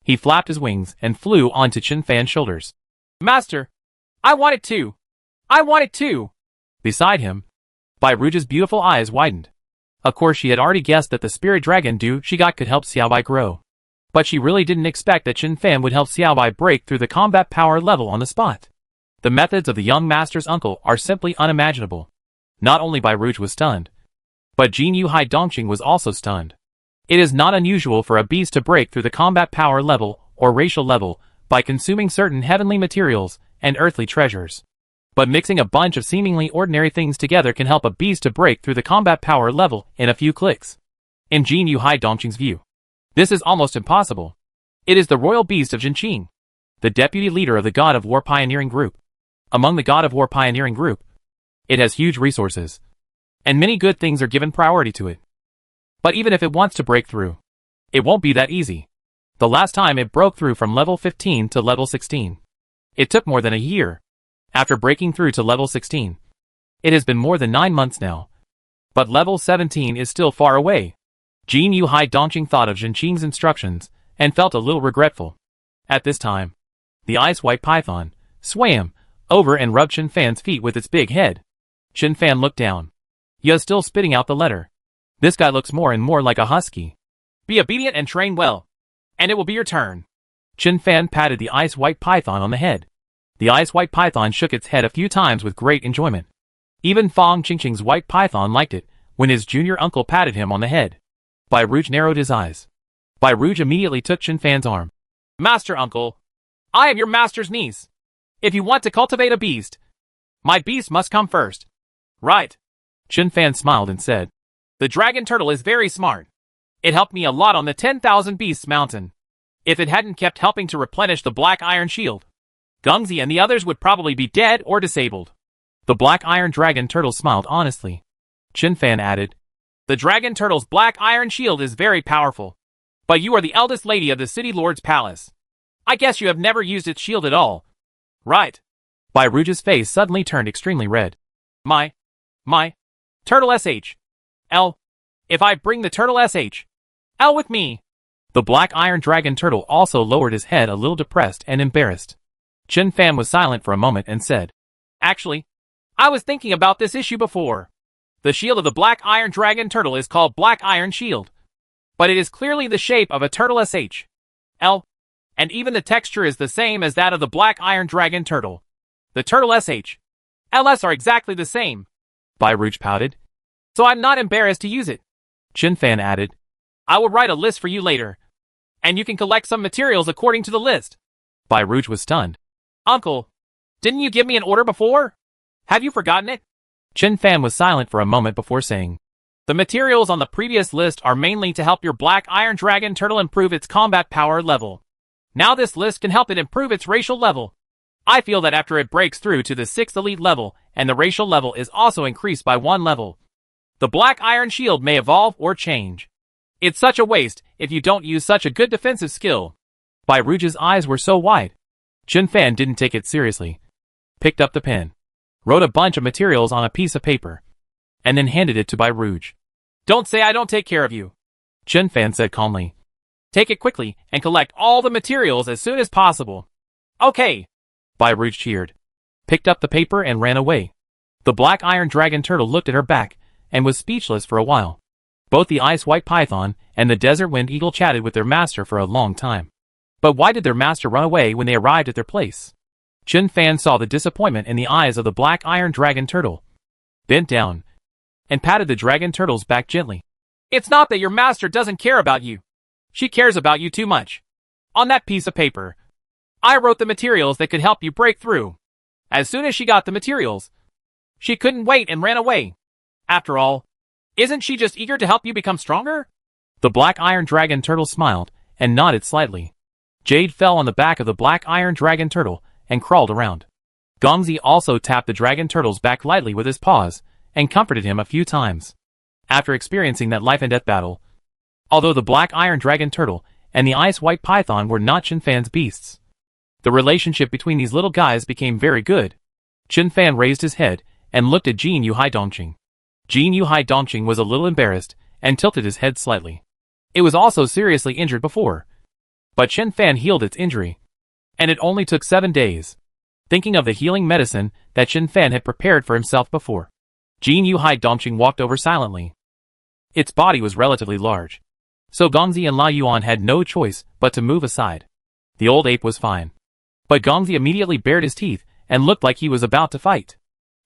he flapped his wings and flew onto Chen Fan's shoulders. Master! I want it too! I want it too! Beside him, Bai Ruja's beautiful eyes widened. Of course she had already guessed that the spirit dragon dew she got could help Xiaobai grow. But she really didn't expect that Chen Fan would help Xiaobai break through the combat power level on the spot. The methods of the young master's uncle are simply unimaginable. Not only Bai Ruj was stunned, but Jin Yuhai Dongqing was also stunned. It is not unusual for a beast to break through the combat power level or racial level by consuming certain heavenly materials and earthly treasures. But mixing a bunch of seemingly ordinary things together can help a beast to break through the combat power level in a few clicks. In Jin Yuhai Dongqing's view, this is almost impossible. It is the royal beast of Jinqing, the deputy leader of the God of War Pioneering Group. Among the God of War Pioneering Group, it has huge resources, and many good things are given priority to it. But even if it wants to break through, it won't be that easy. The last time it broke through from level 15 to level 16, it took more than a year. After breaking through to level 16, it has been more than 9 months now. But level 17 is still far away. Jin Yuhai Dongqing thought of Jinqing's instructions and felt a little regretful. At this time, the Ice White Python swam over and rubbed Chen Fan's feet with its big head. Chen Fan looked down. He is still spitting out the letter. This guy looks more and more like a husky. Be obedient and train well, and it will be your turn. Chen Fan patted the Ice White Python on the head. The Ice White Python shook its head a few times with great enjoyment. Even Fang Qingqing's White Python liked it when his junior uncle patted him on the head. Bai Ruj narrowed his eyes. Bai Ruj immediately took Chen Fan's arm. Master Uncle, I am your master's niece. If you want to cultivate a beast, my beast must come first. Right. Chen Fan smiled and said, the dragon turtle is very smart. It helped me a lot on the 10,000 Beasts mountain. If it hadn't kept helping to replenish the Black Iron Shield, Gongzi and the others would probably be dead or disabled. The Black Iron Dragon Turtle smiled honestly. Chen Fan added, the Dragon Turtle's Black Iron Shield is very powerful. But you are the eldest lady of the City Lord's palace. I guess you have never used its shield at all. Right. Bai Ruja's face suddenly turned extremely red. My. Turtle SH. L. If I bring the Turtle SH. L with me. The Black Iron Dragon Turtle also lowered his head a little depressed and embarrassed. Chen Fan was silent for a moment and said, actually, I was thinking about this issue before. The shield of the Black Iron Dragon Turtle is called Black Iron Shield. But it is clearly the shape of a turtle SH. L. And even the texture is the same as that of the Black Iron Dragon Turtle. The turtle SH. LS are exactly the same. Bai Ruj pouted. So I'm not embarrassed to use it. Chen Fan added, I will write a list for you later. And you can collect some materials according to the list. Bai Ruj was stunned. Uncle, didn't you give me an order before? Have you forgotten it? Chen Fan was silent for a moment before saying, the materials on the previous list are mainly to help your Black Iron Dragon Turtle improve its combat power level. Now this list can help it improve its racial level. I feel that after it breaks through to the 6th elite level and the racial level is also increased by 1 level, the Black Iron Shield may evolve or change. It's such a waste if you don't use such a good defensive skill. Bai Ruj's eyes were so wide. Chen Fan didn't take it seriously. Picked up the pen, wrote a bunch of materials on a piece of paper, and then handed it to Bai Ruj. Don't say I don't take care of you. Chen Fan said calmly. Take it quickly and collect all the materials as soon as possible. Okay. Bai Ruj cheered, picked up the paper and ran away. The Black Iron Dragon Turtle looked at her back and was speechless for a while. Both the Ice White Python and the Desert Wind Eagle chatted with their master for a long time. But why did their master run away when they arrived at their place? Chen Fan saw the disappointment in the eyes of the Black Iron Dragon Turtle, bent down, and patted the Dragon Turtle's back gently. It's not that your master doesn't care about you. She cares about you too much. On that piece of paper, I wrote the materials that could help you break through. As soon as she got the materials, she couldn't wait and ran away. After all, isn't she just eager to help you become stronger? The Black Iron Dragon Turtle smiled and nodded slightly. Jade fell on the back of the black iron dragon turtle and crawled around. Gongzi also tapped the dragon turtle's back lightly with his paws and comforted him a few times. After experiencing that life and death battle, although the black iron dragon turtle and the ice white python were not Chen Fan's beasts, the relationship between these little guys became very good. Chen Fan raised his head and looked at Jin Yuhai Dongqing. Jin Yuhai Dongqing was a little embarrassed and tilted his head slightly. It was also seriously injured before, but Chen Fan healed its injury, and it only took 7 days. Thinking of the healing medicine that Chen Fan had prepared for himself before, Jin Yuhai Dongqing walked over silently. Its body was relatively large, so Gongzi and La Yuan had no choice but to move aside. The old ape was fine, but Gongzi immediately bared his teeth and looked like he was about to fight.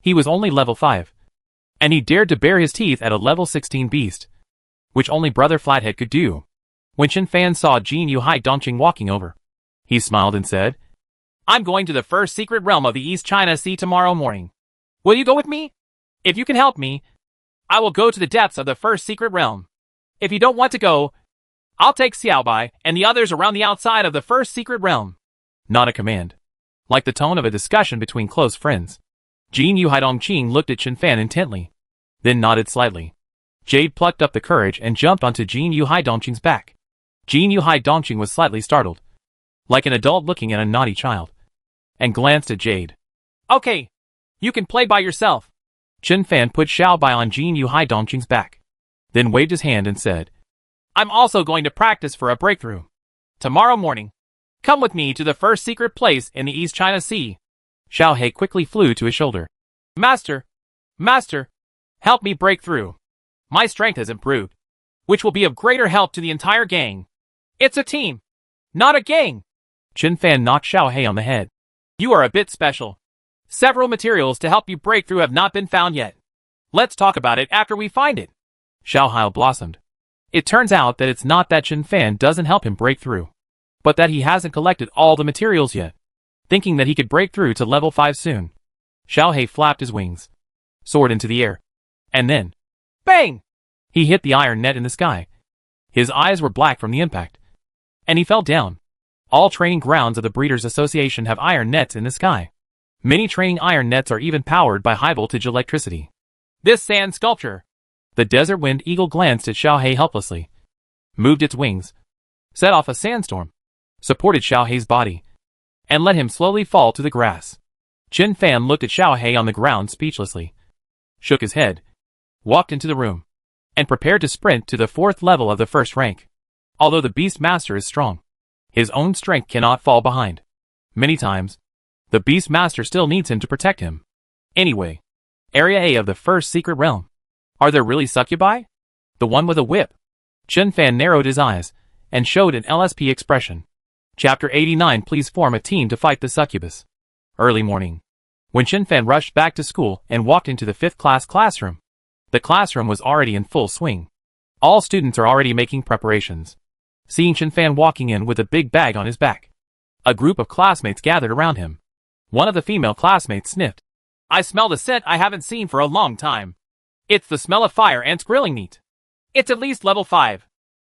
He was only level 5, and he dared to bare his teeth at a level 16 beast, which only Brother Flathead could do. When Chen Fan saw Jin Yuhai Dongqing walking over, he smiled and said, "I'm going to the first secret realm of the East China Sea tomorrow morning. Will you go with me? If you can help me, I will go to the depths of the first secret realm. If you don't want to go, I'll take Xiaobai and the others around the outside of the first secret realm." Not a command, like the tone of a discussion between close friends. Jin Yuhai Dongqing looked at Chen Fan intently, then nodded slightly. Jade plucked up the courage and jumped onto Jin Yuhai Dongqing's back. Jin Yuhai Dongqing was slightly startled, like an adult looking at a naughty child, and glanced at Jade. "Okay, you can play by yourself." Chen Fan put Xiaobai on Jin Yuhai Dongqing's back, then waved his hand and said, "I'm also going to practice for a breakthrough. Tomorrow morning, come with me to the first secret place in the East China Sea." Xiao He quickly flew to his shoulder. Master, help me break through. My strength has improved, which will be of greater help to the entire gang. It's a team, not a gang." Chen Fan knocked Xiao He on the head. "You are a bit special. Several materials to help you break through have not been found yet. Let's talk about it after we find it." Xiao Hai blossomed. It turns out that it's not that Chen Fan doesn't help him break through, but that he hasn't collected all the materials yet. Thinking that he could break through to level 5 soon, Xiao He flapped his wings, soared into the air, and then, bang! He hit the iron net in the sky. His eyes were black from the impact, and he fell down. All training grounds of the Breeders' Association have iron nets in the sky. Many training iron nets are even powered by high voltage electricity. This sand sculpture. The desert wind eagle glanced at Xiao He helplessly, moved its wings, set off a sandstorm, supported Xiao He's body, and let him slowly fall to the grass. Chen Fan looked at Xiao He on the ground speechlessly, shook his head, walked into the room, and prepared to sprint to the 4th level of the first rank. Although the Beast Master is strong, his own strength cannot fall behind. Many times, the Beast Master still needs him to protect him. Anyway, Area A of the first secret realm. Are there really succubi? The one with a whip? Chen Fan narrowed his eyes and showed an LSP expression. Chapter 89. Please form a team to fight the succubus. Early morning, when Chen Fan rushed back to school and walked into the 5th class classroom, the classroom was already in full swing. All students are already making preparations. Seeing Chen Fan walking in with a big bag on his back, a group of classmates gathered around him. One of the female classmates sniffed. "I smell the scent I haven't seen for a long time. It's the smell of fire ants grilling meat. It's at least level 5.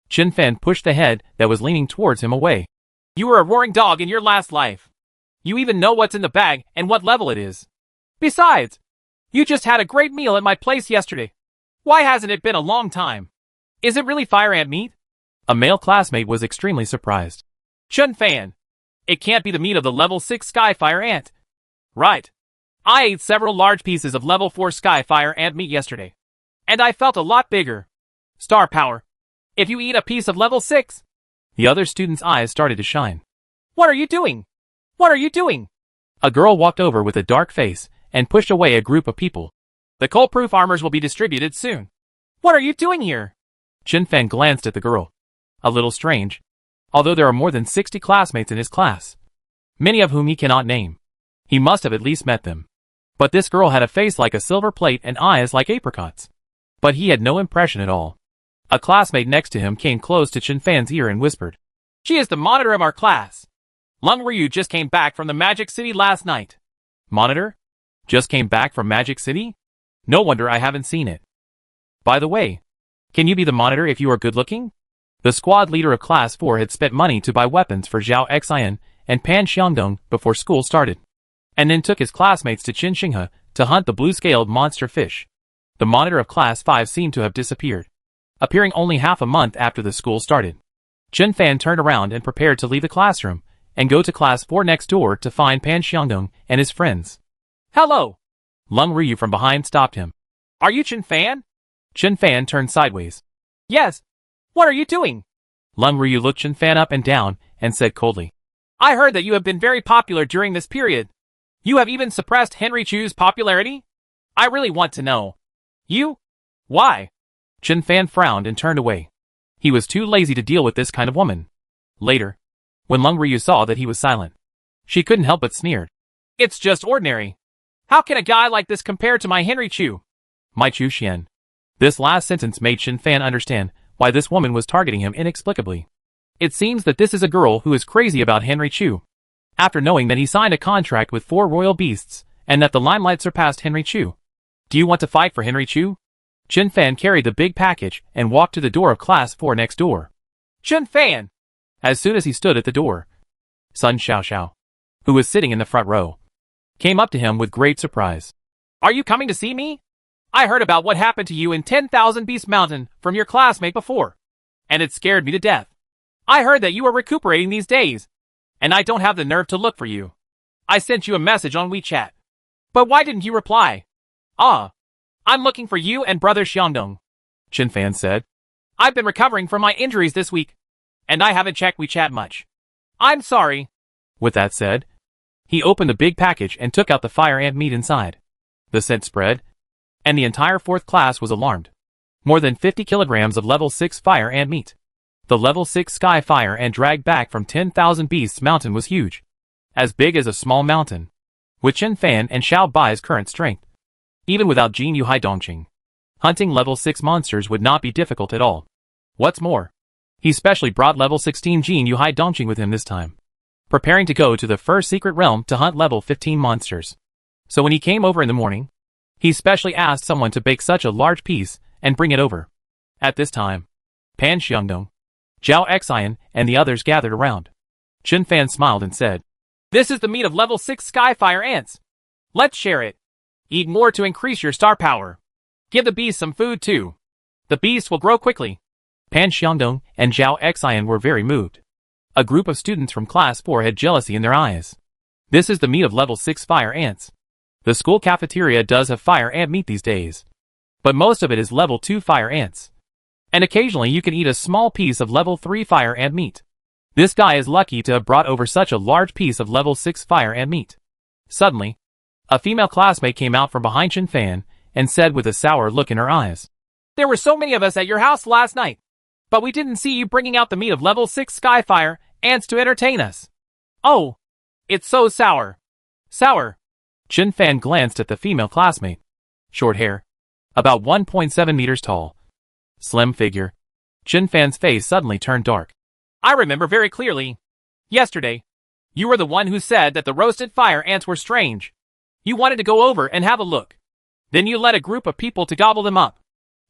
Chen Fan pushed the head that was leaning towards him away. "You were a roaring dog in your last life. You even know what's in the bag and what level it is. Besides, you just had a great meal at my place yesterday. Why hasn't it been a long time? Is it really fire ant meat?" A male classmate was extremely surprised. "Chen Fan, it can't be the meat of the level 6 sky fire ant." "Right. I ate several large pieces of level 4 sky fire ant meat yesterday, and I felt a lot bigger. Star power. If you eat a piece of level 6. The other student's eyes started to shine. "What are you doing? What are you doing?" A girl walked over with a dark face and pushed away a group of people. "The coal-proof armors will be distributed soon. What are you doing here?" Chen Fan glanced at the girl. A little strange, although there are more than 60 classmates in his class, many of whom he cannot name. He must have at least met them. But this girl had a face like a silver plate and eyes like apricots. But he had no impression at all. A classmate next to him came close to Chen Fan's ear and whispered, "She is the monitor of our class. Lung Ryu just came back from the Magic City last night." "Monitor? Just came back from Magic City? No wonder I haven't seen it. By the way, can you be the monitor if you are good looking?" The squad leader of Class 4 had spent money to buy weapons for Zhao Xian and Pan Xiangdong before school started, and then took his classmates to Qin Xinghe to hunt the blue-scaled monster fish. The monitor of Class 5 seemed to have disappeared, appearing only half a month after the school started. Chen Fan turned around and prepared to leave the classroom and go to Class 4 next door to find Pan Xiangdong and his friends. Hello! Lung Ruyu from behind stopped him. Are you Chen Fan? Chen Fan turned sideways. Yes. What are you doing? Lung Ruyu looked Chen Fan up and down and said coldly. I heard that you have been very popular during this period. You have even suppressed Henry Chu's popularity? I really want to know. You? Why? Chen Fan frowned and turned away. He was too lazy to deal with this kind of woman. Later, when Lung Ruyu saw that he was silent, she couldn't help but sneered. It's just ordinary. How can a guy like this compare to my Henry Chu? My Chu Xian. This last sentence made Chen Fan understand why this woman was targeting him inexplicably. It seems that this is a girl who is crazy about Henry Chu. After knowing that he signed a contract with 4 royal beasts, and that the limelight surpassed Henry Chu. Do you want to fight for Henry Chu? Chen Fan carried the big package and walked to the door of Class 4 next door. Chen Fan! As soon as he stood at the door, Sun Xiaoxiao, who was sitting in the front row, came up to him with great surprise. Are you coming to see me? I heard about what happened to you in 10,000 Beast Mountain from your classmate before, and it scared me to death. I heard that you were recuperating these days, and I don't have the nerve to look for you. I sent you a message on WeChat. But why didn't you reply? I'm looking for you and brother Xiangdong, Chen Fan said. I've been recovering from my injuries this week, and I haven't checked WeChat much. I'm sorry. With that said, he opened the big package and took out the fire ant meat inside. The scent spread, and the entire 4th class was alarmed. More than 50 kilograms of level 6 fire ant meat. The level 6 sky fire ant dragged back from 10,000 Beasts Mountain was huge. As big as a small mountain. With Chen Fan and Xiao Bai's current strength. Even without Jin Yuhai Dongqing, hunting level 6 monsters would not be difficult at all. What's more, he specially brought level 16 Jin Yuhai Dongqing with him this time, preparing to go to the first secret realm to hunt level 15 monsters. So when he came over in the morning, he specially asked someone to bake such a large piece and bring it over. At this time, Pan Xiangdong, Zhao Xian, and the others gathered around. Chen Fan smiled and said, This is the meat of level 6 Skyfire ants. Let's share it. Eat more to increase your star power. Give the beast some food too. The beast will grow quickly. Pan Xiangdong and Zhao Xian were very moved. A group of students from Class 4 had jealousy in their eyes. This is the meat of level 6 fire ants. The school cafeteria does have fire ant meat these days, but most of it is level 2 fire ants. And occasionally you can eat a small piece of level 3 fire ant meat. This guy is lucky to have brought over such a large piece of level 6 fire ant meat. Suddenly, a female classmate came out from behind Chen Fan and said with a sour look in her eyes, There were so many of us at your house last night, but we didn't see you bringing out the meat of level 6 Skyfire ants to entertain us. Oh, it's so sour. Sour. Chen Fan glanced at the female classmate. Short hair, about 1.7 meters tall. Slim figure. Chen Fan's face suddenly turned dark. I remember very clearly. Yesterday, you were the one who said that the roasted fire ants were strange. You wanted to go over and have a look. Then you led a group of people to gobble them up.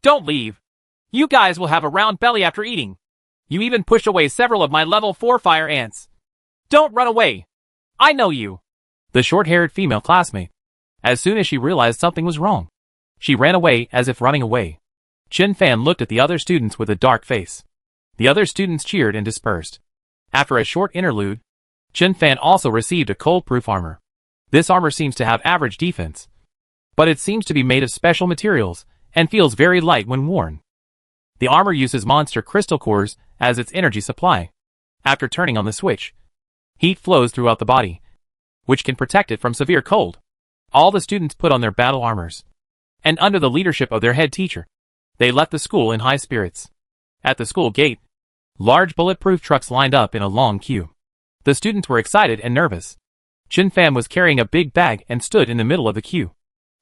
Don't leave. You guys will have a round belly after eating. You even pushed away several of my level 4 fire ants. Don't run away. I know you. The short-haired female classmate. As soon as she realized something was wrong, she ran away as if running away. Chen Fan looked at the other students with a dark face. The other students cheered and dispersed. After a short interlude, Chen Fan also received a cold-proof armor. This armor seems to have average defense, but it seems to be made of special materials and feels very light when worn. The armor uses monster crystal cores as its energy supply. After turning on the switch, heat flows throughout the body, which can protect it from severe cold. All the students put on their battle armors, and under the leadership of their head teacher, they left the school in high spirits. At the school gate, large bulletproof trucks lined up in a long queue. The students were excited and nervous. Chen Fan was carrying a big bag and stood in the middle of the queue,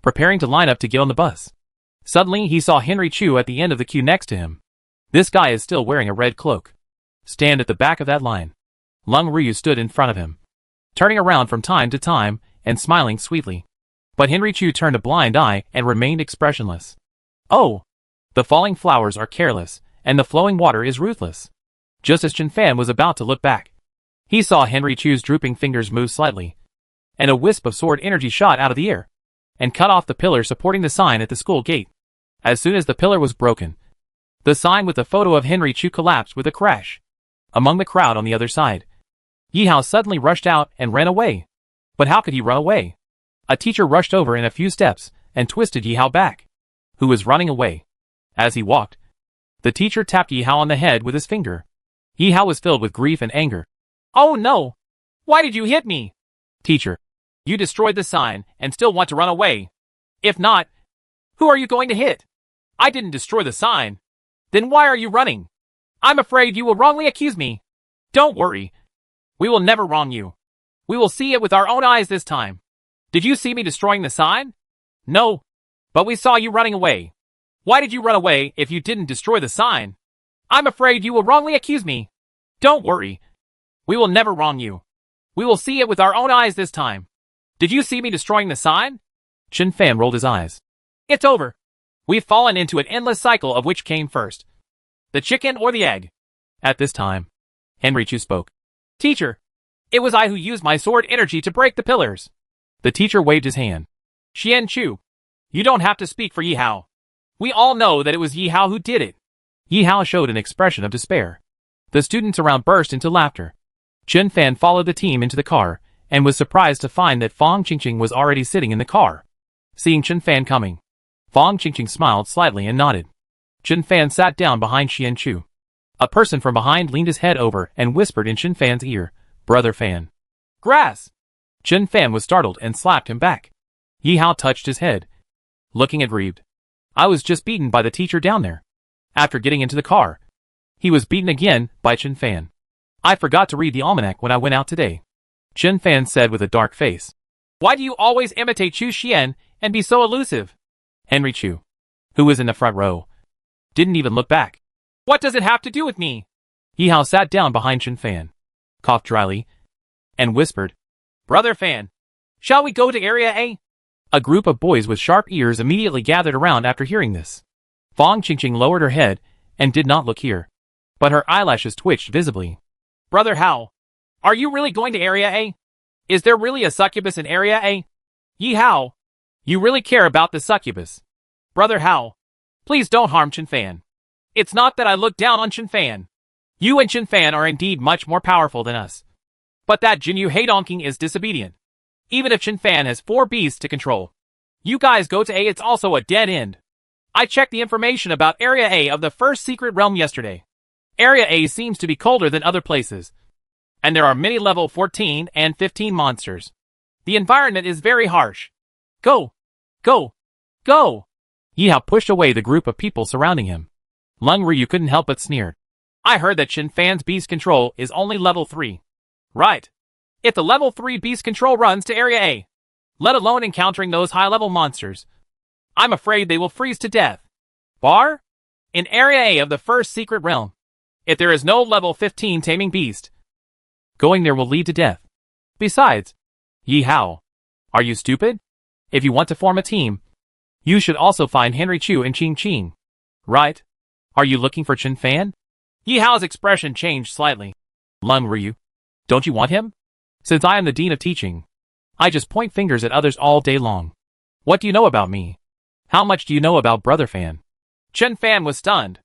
preparing to line up to get on the bus. Suddenly he saw Henry Chu at the end of the queue next to him. This guy is still wearing a red cloak. Stand at the back of that line. Lung Ruyu stood in front of him, turning around from time to time and smiling sweetly. But Henry Chu turned a blind eye and remained expressionless. Oh! The falling flowers are careless, and the flowing water is ruthless. Just as Chen Fan was about to look back, he saw Henry Chu's drooping fingers move slightly, and a wisp of sword energy shot out of the air, and cut off the pillar supporting the sign at the school gate. As soon as the pillar was broken, the sign with the photo of Henry Chu collapsed with a crash. Among the crowd on the other side, Yi Hao suddenly rushed out and ran away. But how could he run away? A teacher rushed over in a few steps and twisted Yi Hao back, who was running away. As he walked, the teacher tapped Yi Hao on the head with his finger. Yi Hao was filled with grief and anger. Oh no! Why did you hit me? Teacher, you destroyed the sign and still want to run away. If not, who are you going to hit? I didn't destroy the sign. Then why are you running? I'm afraid you will wrongly accuse me. Don't worry. We will never wrong you. We will see it with our own eyes this time. Did you see me destroying the sign? No. But we saw you running away. Why did you run away if you didn't destroy the sign? I'm afraid you will wrongly accuse me. Don't worry. We will never wrong you. We will see it with our own eyes this time. Did you see me destroying the sign? Chen Fan rolled his eyes. It's over. We've fallen into an endless cycle of which came first, the chicken or the egg. At this time, Henry Chu spoke. Teacher, it was I who used my sword energy to break the pillars. The teacher waved his hand. Xian Chu, you don't have to speak for Yi Hao. We all know that it was Yi Hao who did it. Yi Hao showed an expression of despair. The students around burst into laughter. Chen Fan followed the team into the car, and was surprised to find that Fang Qingqing was already sitting in the car. Seeing Chen Fan coming, Fang Qingqing smiled slightly and nodded. Chen Fan sat down behind Xian Chu. A person from behind leaned his head over and whispered in Chen Fan's ear, "Brother Fan." Grass! Chen Fan was startled and slapped him back. Yi Hao touched his head, looking aggrieved. I was just beaten by the teacher down there. After getting into the car, he was beaten again by Chen Fan. I forgot to read the almanac when I went out today. Chen Fan said with a dark face. Why do you always imitate Chu Xian and be so elusive? Henry Chu, who was in the front row, didn't even look back. What does it have to do with me? Yi Hao sat down behind Chen Fan, coughed dryly, and whispered, Brother Fan, shall we go to Area A? A group of boys with sharp ears immediately gathered around after hearing this. Fang Qingqing lowered her head and did not look here, but her eyelashes twitched visibly. Brother Hao, are you really going to Area A? Is there really a succubus in Area A? Yi Hao, you really care about the succubus. Brother Hao, please don't harm Chen Fan. It's not that I look down on Chen Fan. You and Chen Fan are indeed much more powerful than us. But that Jinyu Heidongking is disobedient. Even if Chen Fan has 4 beasts to control, you guys go to A, it's also a dead end. I checked the information about Area A of the first secret realm yesterday. Area A seems to be colder than other places, and there are many level 14 and 15 monsters. The environment is very harsh. Go! Go! Go! Yi Hao pushed away the group of people surrounding him. Lung Ryu couldn't help but sneer. I heard that Chen Fan's beast control is only level 3. Right. If the level 3 beast control runs to Area A, let alone encountering those high-level monsters, I'm afraid they will freeze to death. Bar? In Area A of the first secret realm, if there is no level 15 taming beast, going there will lead to death. Besides, Yi Hao, are you stupid? If you want to form a team, you should also find Henry Chu and Qing Qing. Right? Are you looking for Chen Fan? Yi Hao's expression changed slightly. Lung Ryu, don't you want him? Since I am the dean of teaching, I just point fingers at others all day long. What do you know about me? How much do you know about Brother Fan? Chen Fan was stunned.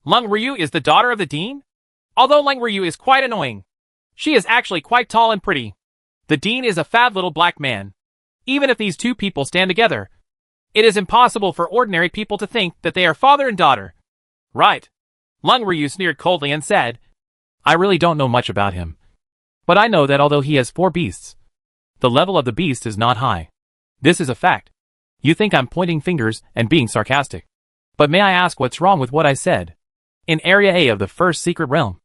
Lung Ryu is the daughter of the dean? Although Lung Ryu is quite annoying, she is actually quite tall and pretty. The dean is a fat little black man. Even if these two people stand together, it is impossible for ordinary people to think that they are father and daughter. Right. Lung Ryu sneered coldly and said, I really don't know much about him. But I know that although he has 4 beasts, the level of the beast is not high. This is a fact. You think I'm pointing fingers and being sarcastic. But may I ask what's wrong with what I said? In Area A of the first secret realm,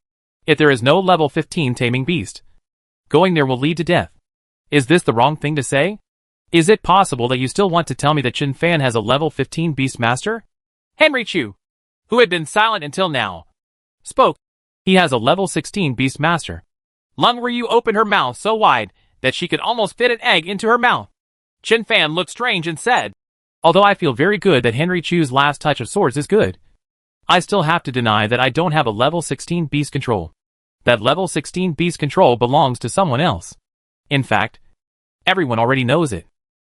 if there is no level 15 taming beast, going there will lead to death. Is this the wrong thing to say? Is it possible that you still want to tell me that Chen Fan has a level 15 beast master? Henry Chu, who had been silent until now, spoke. He has a level 16 beast master. Lung Ryu opened her mouth so wide that she could almost fit an egg into her mouth. Chen Fan looked strange and said, Although I feel very good that Henry Chu's last touch of swords is good, I still have to deny that I don't have a level 16 beast control. That level 16 beast control belongs to someone else. In fact, everyone already knows it.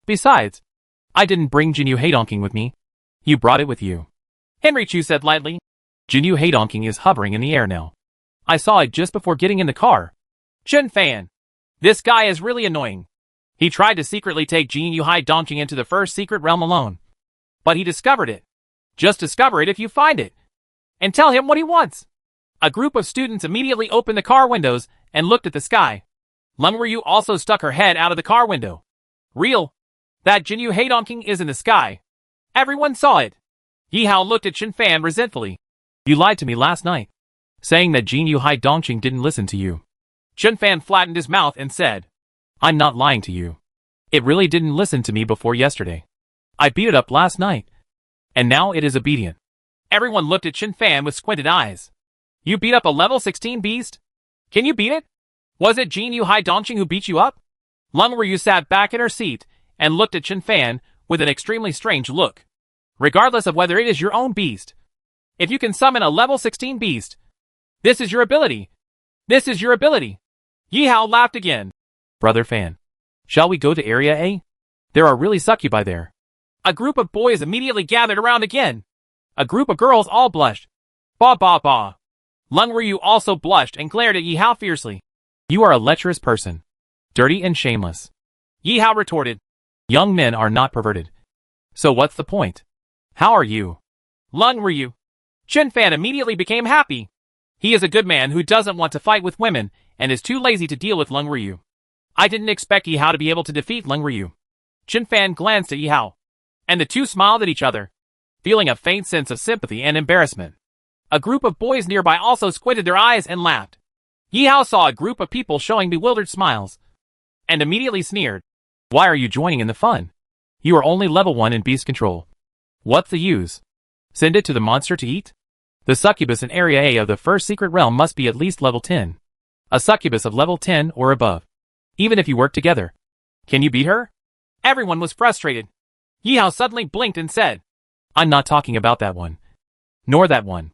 Besides, I didn't bring Jinyu Heidonking with me. You brought it with you. Henry Chu said lightly. Jinyu Heidonking is hovering in the air now. I saw it just before getting in the car. Chen Fan. This guy is really annoying. He tried to secretly take Jinyu Heidonking into the first secret realm alone. But he discovered it. Just discover it if you find it. And tell him what he wants. A group of students immediately opened the car windows and looked at the sky. Lung Ryu also stuck her head out of the car window. Real. That Jinyu Heidonking is in the sky. Everyone saw it. Yi Hao looked at Chen Fan resentfully. You lied to me last night, saying that Jinyu Heidonking didn't listen to you. Chen Fan flattened his mouth and said, I'm not lying to you. It really didn't listen to me before yesterday. I beat it up last night. And now it is obedient. Everyone looked at Chen Fan with squinted eyes. You beat up a level 16 beast? Can you beat it? Was it Jinyu Heidonking who beat you up? Lung Ryu sat back in her seat and looked at Chen Fan with an extremely strange look. Regardless of whether it is your own beast, if you can summon a level 16 beast, this is your ability. This is your ability. Yi Hao laughed again. Brother Fan, shall we go to Area A? There are really succubi there. A group of boys immediately gathered around again. A group of girls all blushed. Ba ba ba. Lung Ryu also blushed and glared at Yi Hao fiercely. You are a lecherous person. Dirty and shameless. Yi Hao retorted. Young men are not perverted. So what's the point? How are you? Lung Ryu. Chen Fan immediately became happy. He is a good man who doesn't want to fight with women and is too lazy to deal with Lung Ryu. I didn't expect Yi Hao to be able to defeat Lung Ryu. Chen Fan glanced at Yi Hao, and the two smiled at each other, feeling a faint sense of sympathy and embarrassment. A group of boys nearby also squinted their eyes and laughed. Yi Hao saw a group of people showing bewildered smiles, and immediately sneered. Why are you joining in the fun? You are only level 1 in beast control. What's the use? Send it to the monster to eat? The succubus in Area A of the first secret realm must be at least level 10. A succubus of level 10 or above. Even if you work together. Can you beat her? Everyone was frustrated. Yi Hao suddenly blinked and said, I'm not talking about that one. Nor that one.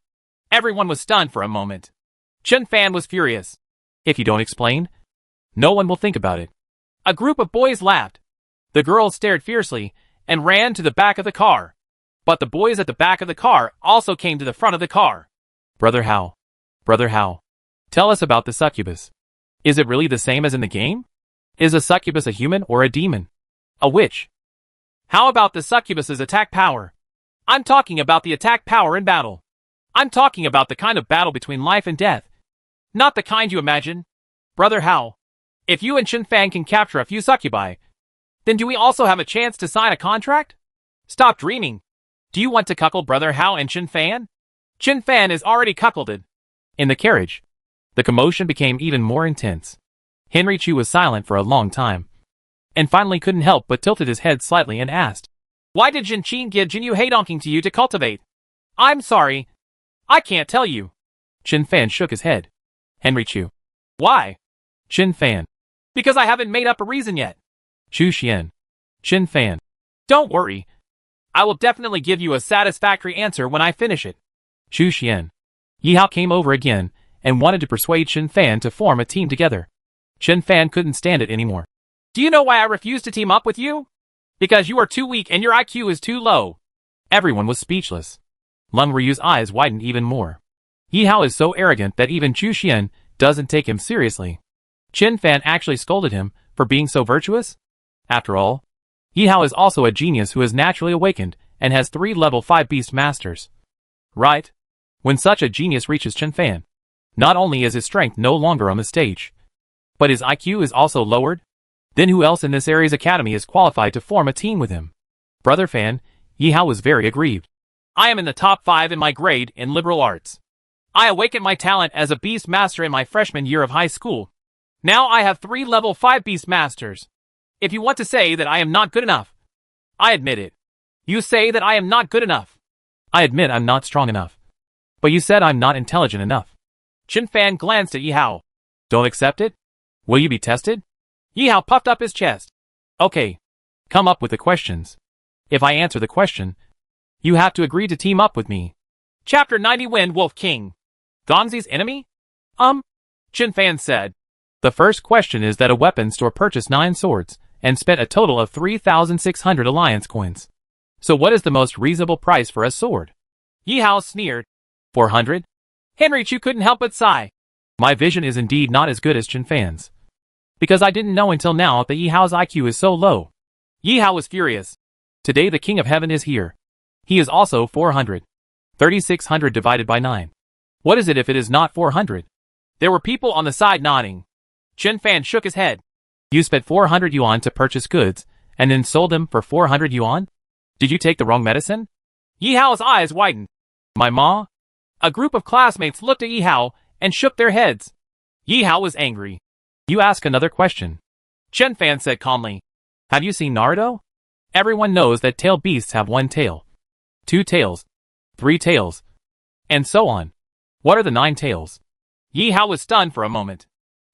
Everyone was stunned for a moment. Chen Fan was furious. If you don't explain, no one will think about it. A group of boys laughed. The girls stared fiercely and ran to the back of the car. But the boys at the back of the car also came to the front of the car. Brother Hao. Brother Hao. Tell us about the succubus. Is it really the same as in the game? Is a succubus a human or a demon? A witch? How about the succubus's attack power? I'm talking about the attack power in battle. I'm talking about the kind of battle between life and death. Not the kind you imagine. Brother Hao, if you and Chen Fan can capture a few succubi, then do we also have a chance to sign a contract? Stop dreaming. Do you want to cuckold Brother Hao and Chen Fan? Chen Fan is already cuckolded. In the carriage, the commotion became even more intense. Henry Chu was silent for a long time, and finally couldn't help but tilted his head slightly and asked, Why did Jin Qin give Jinyu Heidonking to you to cultivate? I'm sorry. I can't tell you. Chen Fan shook his head. Henry Chu. Why? Chen Fan. Because I haven't made up a reason yet. Chu Xian. Chen Fan. Don't worry. I will definitely give you a satisfactory answer when I finish it. Chu Xian. Yi Hao came over again and wanted to persuade Chen Fan to form a team together. Chen Fan couldn't stand it anymore. Do you know why I refuse to team up with you? Because you are too weak and your IQ is too low. Everyone was speechless. Lung Ryu's eyes widened even more. Yi Hao is so arrogant that even Chu Xian doesn't take him seriously. Chen Fan actually scolded him for being so virtuous? After all, Yi Hao is also a genius who is naturally awakened and has 3 level 5 beast masters. Right? When such a genius reaches Chen Fan, not only is his strength no longer on the stage, but his IQ is also lowered. Then who else in this area's academy is qualified to form a team with him? Brother Fan, Yi Hao was very aggrieved. I am in the top 5 in my grade in liberal arts. I awakened my talent as a beast master in my freshman year of high school. Now I have 3 level 5 beast masters. If you want to say that I am not good enough, I admit it. You say that I am not good enough. I admit I'm not strong enough. But you said I'm not intelligent enough. Chen Fan glanced at Yi Hao. Don't accept it? Will you be tested? Yi Hao puffed up his chest. Okay. Come up with the questions. If I answer the question, you have to agree to team up with me. Chapter 90 Wind Wolf King. Gonzi's enemy? Chen Fan said. The first question is that a weapon store purchased 9 swords and spent a total of 3,600 alliance coins. So what is the most reasonable price for a sword? Yi Hao sneered. 400? Henry Chu couldn't help but sigh. My vision is indeed not as good as Chen Fan's. Because I didn't know until now that Yi Hao's IQ is so low. Yi Hao was furious. Today the King of Heaven is here. He is also 400. 3,600 divided by 9. What is it if it is not 400? There were people on the side nodding. Chen Fan shook his head. You spent 400 yuan to purchase goods, and then sold them for 400 yuan? Did you take the wrong medicine? Yi Hao's eyes widened. My ma? A group of classmates looked at Yi Hao and shook their heads. Yi Hao was angry. You ask another question. Chen Fan said calmly. Have you seen Naruto? Everyone knows that tailed beasts have 1 tail, 2 tails, 3 tails, and so on. What are the 9 tails? Yi Hao was stunned for a moment.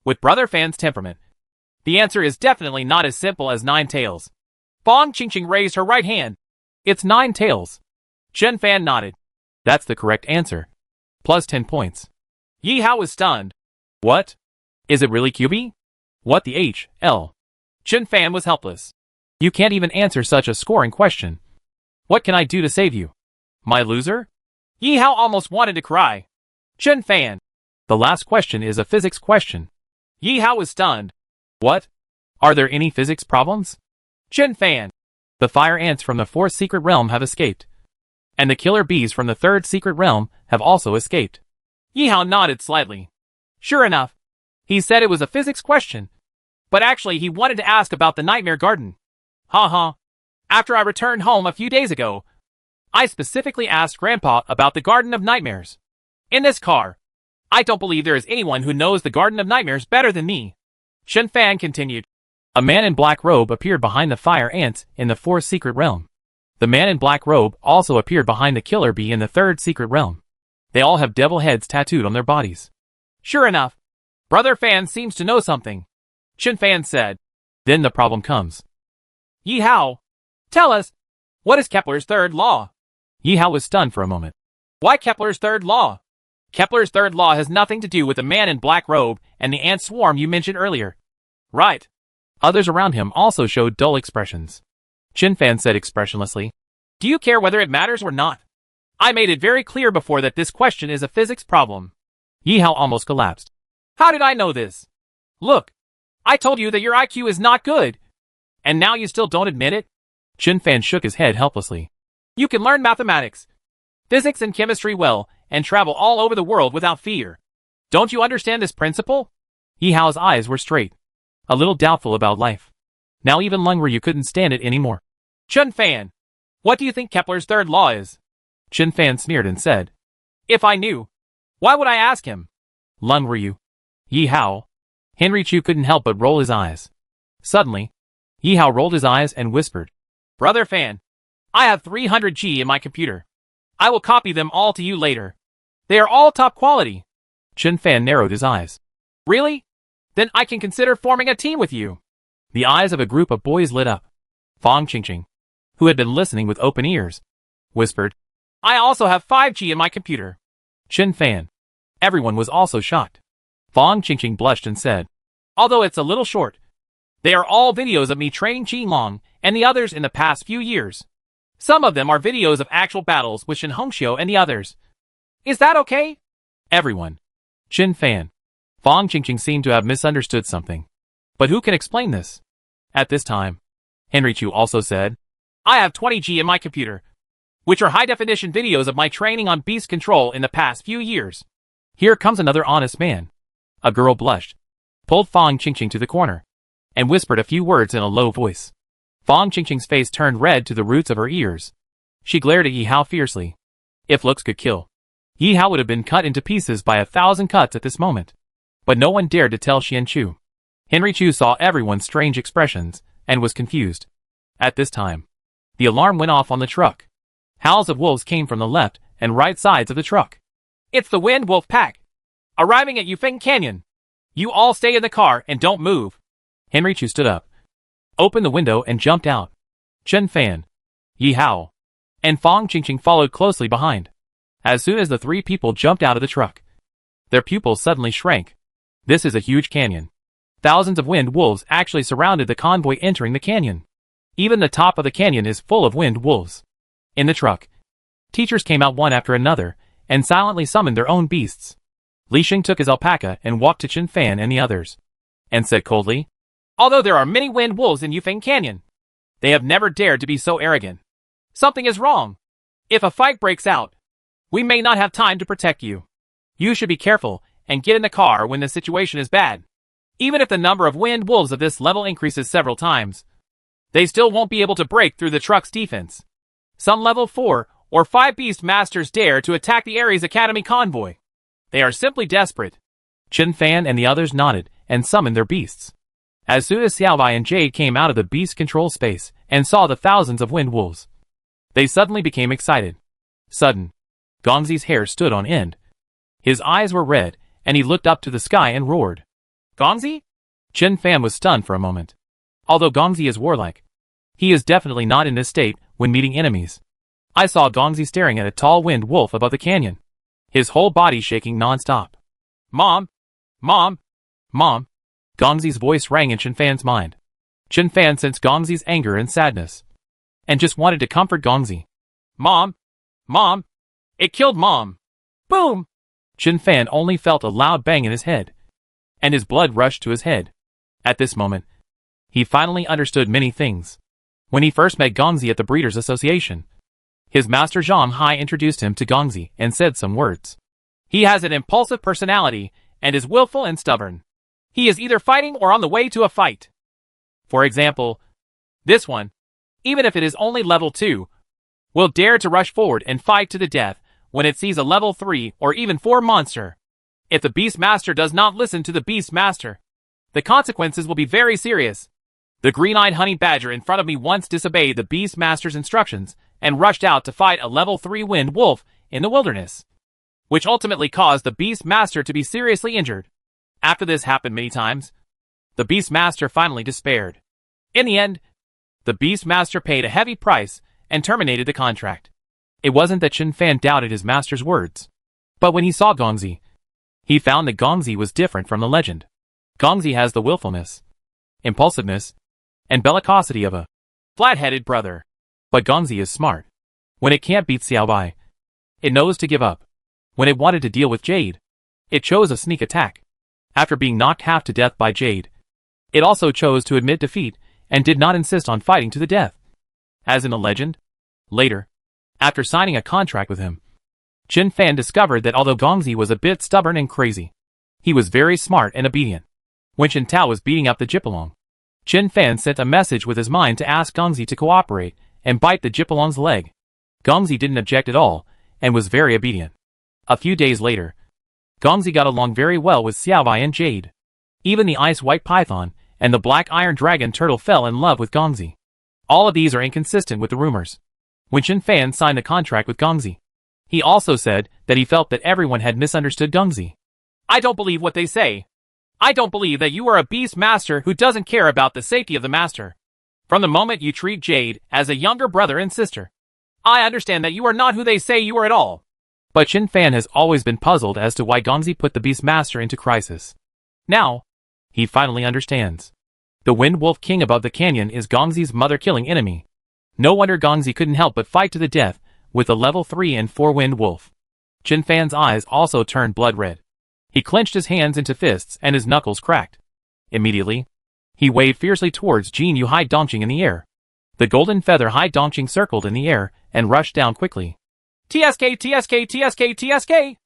With Brother Fan's temperament, the answer is definitely not as simple as 9 tails. Fong Qingqing raised her right hand. It's 9 tails. Chen Fan nodded. That's the correct answer. Plus 10 points. Yi Hao was stunned. What? Is it really QB? What the HL? Chen Fan was helpless. You can't even answer such a scoring question. What can I do to save you? My loser? Yi Hao almost wanted to cry. Chen Fan. The last question is a physics question. Yi Hao was stunned. What? Are there any physics problems? Chen Fan. The fire ants from the 4th secret realm have escaped. And the killer bees from the 3rd secret realm have also escaped. Yi Hao nodded slightly. Sure enough. He said it was a physics question. But actually he wanted to ask about the Nightmare Garden. Ha. After I returned home a few days ago, I specifically asked Grandpa about the Garden of Nightmares. In this car. I don't believe there is anyone who knows the Garden of Nightmares better than me. Chen Fan continued. A man in black robe appeared behind the fire ants in the 4th secret realm. The man in black robe also appeared behind the killer bee in the 3rd secret realm. They all have devil heads tattooed on their bodies. Sure enough. Brother Fan seems to know something. Chen Fan said. Then the problem comes. Yi Hao. Tell us. What is Kepler's 3rd law? Yi Hao was stunned for a moment. Why Kepler's 3rd law? Kepler's 3rd law has nothing to do with the man in black robe and the ant swarm you mentioned earlier. Right. Others around him also showed dull expressions. Chen Fan said expressionlessly. Do you care whether it matters or not? I made it very clear before that this question is a physics problem. Yi Hao almost collapsed. How did I know this? Look. I told you that your IQ is not good. And now you still don't admit it? Chen Fan shook his head helplessly. You can learn mathematics, physics and chemistry well, and travel all over the world without fear. Don't you understand this principle? Yi Hao's eyes were straight, a little doubtful about life. Now even Lung Ryu couldn't stand it anymore. Chen Fan, what do you think Kepler's 3rd law is? Chen Fan sneered and said. If I knew, why would I ask him? Lung Ryu. Yi Hao. Henry Chu couldn't help but roll his eyes. Suddenly, Yi Hao rolled his eyes and whispered. Brother Fan, I have 300G in my computer. I will copy them all to you later. They are all top quality. Chen Fan narrowed his eyes. Really? Then I can consider forming a team with you. The eyes of a group of boys lit up. Fong Qingqing, who had been listening with open ears, whispered. I also have 5G in my computer. Chen Fan. Everyone was also shocked. Fong Qingqing blushed and said. Although it's a little short. They are all videos of me training Qinglong and the others in the past few years. Some of them are videos of actual battles with Shen Hongxiu and the others. Is that okay? Everyone. Chen Fan. Fong Qingqing seemed to have misunderstood something. But who can explain this? At this time, Henry Chu also said, I have 20G in my computer, which are high-definition videos of my training on beast control in the past few years. Here comes another honest man. A girl blushed, pulled Fong Qingqing to the corner, and whispered a few words in a low voice. Fong Qingqing's face turned red to the roots of her ears. She glared at Yi Hao fiercely. If looks could kill, Yi Hao would have been cut into pieces by 1,000 cuts at this moment. But no one dared to tell Xian Chu. Henry Chu saw everyone's strange expressions, and was confused. At this time, the alarm went off on the truck. Howls of wolves came from the left and right sides of the truck. It's the Wind Wolf Pack. Arriving at Yufeng Canyon. You all stay in the car and don't move. Henry Chu stood up, opened the window and jumped out. Chen Fan, Yi Hao, and Fong Qingqing followed closely behind. As soon as the 3 people jumped out of the truck, their pupils suddenly shrank. This is a huge canyon. Thousands of wind wolves actually surrounded the convoy entering the canyon. Even the top of the canyon is full of wind wolves. In the truck, teachers came out one after another and silently summoned their own beasts. Li Xing took his alpaca and walked to Chen Fan and the others, and said coldly, Although there are many wind wolves in Yufeng Canyon, they have never dared to be so arrogant. Something is wrong. If a fight breaks out, we may not have time to protect you. You should be careful and get in the car when the situation is bad. Even if the number of wind wolves of this level increases several times, they still won't be able to break through the truck's defense. Some level 4 or 5 beast masters dare to attack the Ares Academy convoy. They are simply desperate. Chen Fan and the others nodded and summoned their beasts. As soon as Xiaobai and Jade came out of the beast control space and saw the thousands of wind wolves, they suddenly became excited. Sudden, Gongzi's hair stood on end. His eyes were red, and he looked up to the sky and roared. Gongzi? Chen Fan was stunned for a moment. Although Gongzi is warlike, he is definitely not in this state when meeting enemies. I saw Gongzi staring at a tall wind wolf above the canyon, his whole body shaking non-stop. Mom! Mom! Mom! Gongzi's voice rang in Chen Fan's mind. Chen Fan sensed Gongzi's anger and sadness, and just wanted to comfort Gongzi. Mom! Mom! It killed Mom! Boom! Chen Fan only felt a loud bang in his head, and his blood rushed to his head. At this moment, he finally understood many things. When he first met Gongzi at the Breeders' Association, his master Zhang Hai introduced him to Gongzi and said some words. He has an impulsive personality and is willful and stubborn. He is either fighting or on the way to a fight. For example, this one, even if it is only level 2, will dare to rush forward and fight to the death when it sees a level 3 or even 4 monster. If the Beast Master does not listen to the Beast Master, the consequences will be very serious. The green-eyed honey badger in front of me once disobeyed the Beast Master's instructions and rushed out to fight a level 3 wind wolf in the wilderness, which ultimately caused the Beast Master to be seriously injured. After this happened many times, the Beast Master finally despaired. In the end, the Beast Master paid a heavy price and terminated the contract. It wasn't that Chen Fan doubted his master's words, but when he saw Gongzi, he found that Gongzi was different from the legend. Gongzi has the willfulness, impulsiveness, and bellicosity of a flat-headed brother. But Gongzi is smart. When it can't beat Xiaobai, it knows to give up. When it wanted to deal with Jade, it chose a sneak attack. After being knocked half to death by Jade, it also chose to admit defeat and did not insist on fighting to the death. As in the legend, later, after signing a contract with him, Chen Fan discovered that although Gongzi was a bit stubborn and crazy, he was very smart and obedient. When Chen Tao was beating up the Jipalong, Chen Fan sent a message with his mind to ask Gongzi to cooperate and bite the Jipalong's leg. Gongzi didn't object at all and was very obedient. A few days later, Gongzi got along very well with Xiaobai and Jade. Even the ice-white python and the black iron dragon turtle fell in love with Gongzi. All of these are inconsistent with the rumors. When Chen Fan signed a contract with Gongzi, he also said that he felt that everyone had misunderstood Gongzi. I don't believe what they say. I don't believe that you are a beast master who doesn't care about the safety of the master. From the moment you treat Jade as a younger brother and sister, I understand that you are not who they say you are at all. But Chen Fan has always been puzzled as to why Gongzi put the Beast Master into crisis. Now, he finally understands. The Wind Wolf King above the canyon is Gongzi's mother-killing enemy. No wonder Gongzi couldn't help but fight to the death with the level 3 and 4 Wind Wolf. Chen Fan's eyes also turned blood red. He clenched his hands into fists and his knuckles cracked. Immediately, he waved fiercely towards Jin Yu Hai Dongqing in the air. The golden feather Hai Dongqing circled in the air and rushed down quickly. TSK, TSK, TSK, TSK!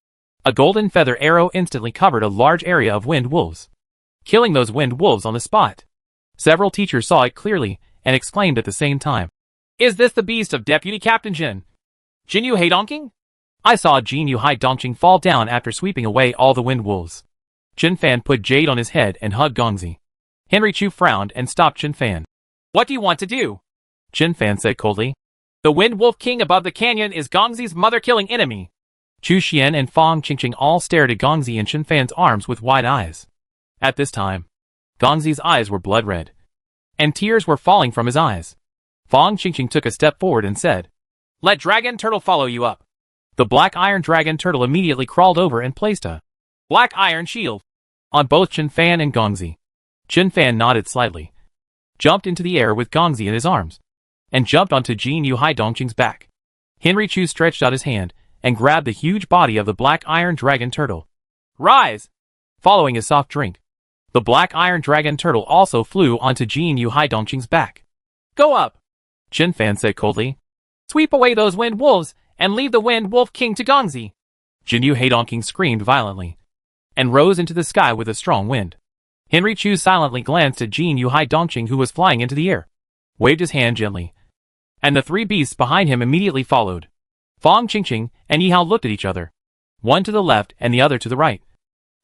A golden feather arrow instantly covered a large area of wind wolves, killing those wind wolves on the spot. Several teachers saw it clearly and exclaimed at the same time. Is this the beast of Deputy Captain Jin? Jin Yu Hai Dongqing? I saw Jin Yu Hai Dongqing fall down after sweeping away all the wind wolves. Chen Fan put Jade on his head and hugged Gongzi. Henry Chu frowned and stopped Chen Fan. What do you want to do? Chen Fan said coldly. The Wind Wolf King above the canyon is Gongzi's mother-killing enemy. Chu Xian and Fang Qingqing all stared at Gongzi and Chen Fan's arms with wide eyes. At this time, Gongzi's eyes were blood red, and tears were falling from his eyes. Fang Qingqing took a step forward and said, Let Dragon Turtle follow you up. The black iron dragon turtle immediately crawled over and placed a black iron shield on both Chen Fan and Gongzi. Chen Fan nodded slightly, jumped into the air with Gongzi in his arms, and jumped onto Jin Yu Haidongqing's back. Henry Chu stretched out his hand and grabbed the huge body of the black iron dragon turtle. Rise! Following his soft drink, the black iron dragon turtle also flew onto Jin Yu Haidongqing's back. Go up! Chen Fan said coldly. Sweep away those wind wolves and leave the wind wolf king to Gongzi. Jin Yu Haidongqing screamed violently and rose into the sky with a strong wind. Henry Chu silently glanced at Jin Yu Haidongqing, who was flying into the air, waved his hand gently, and the three beasts behind him immediately followed. Fang Qingqing and Yihao looked at each other, one to the left and the other to the right,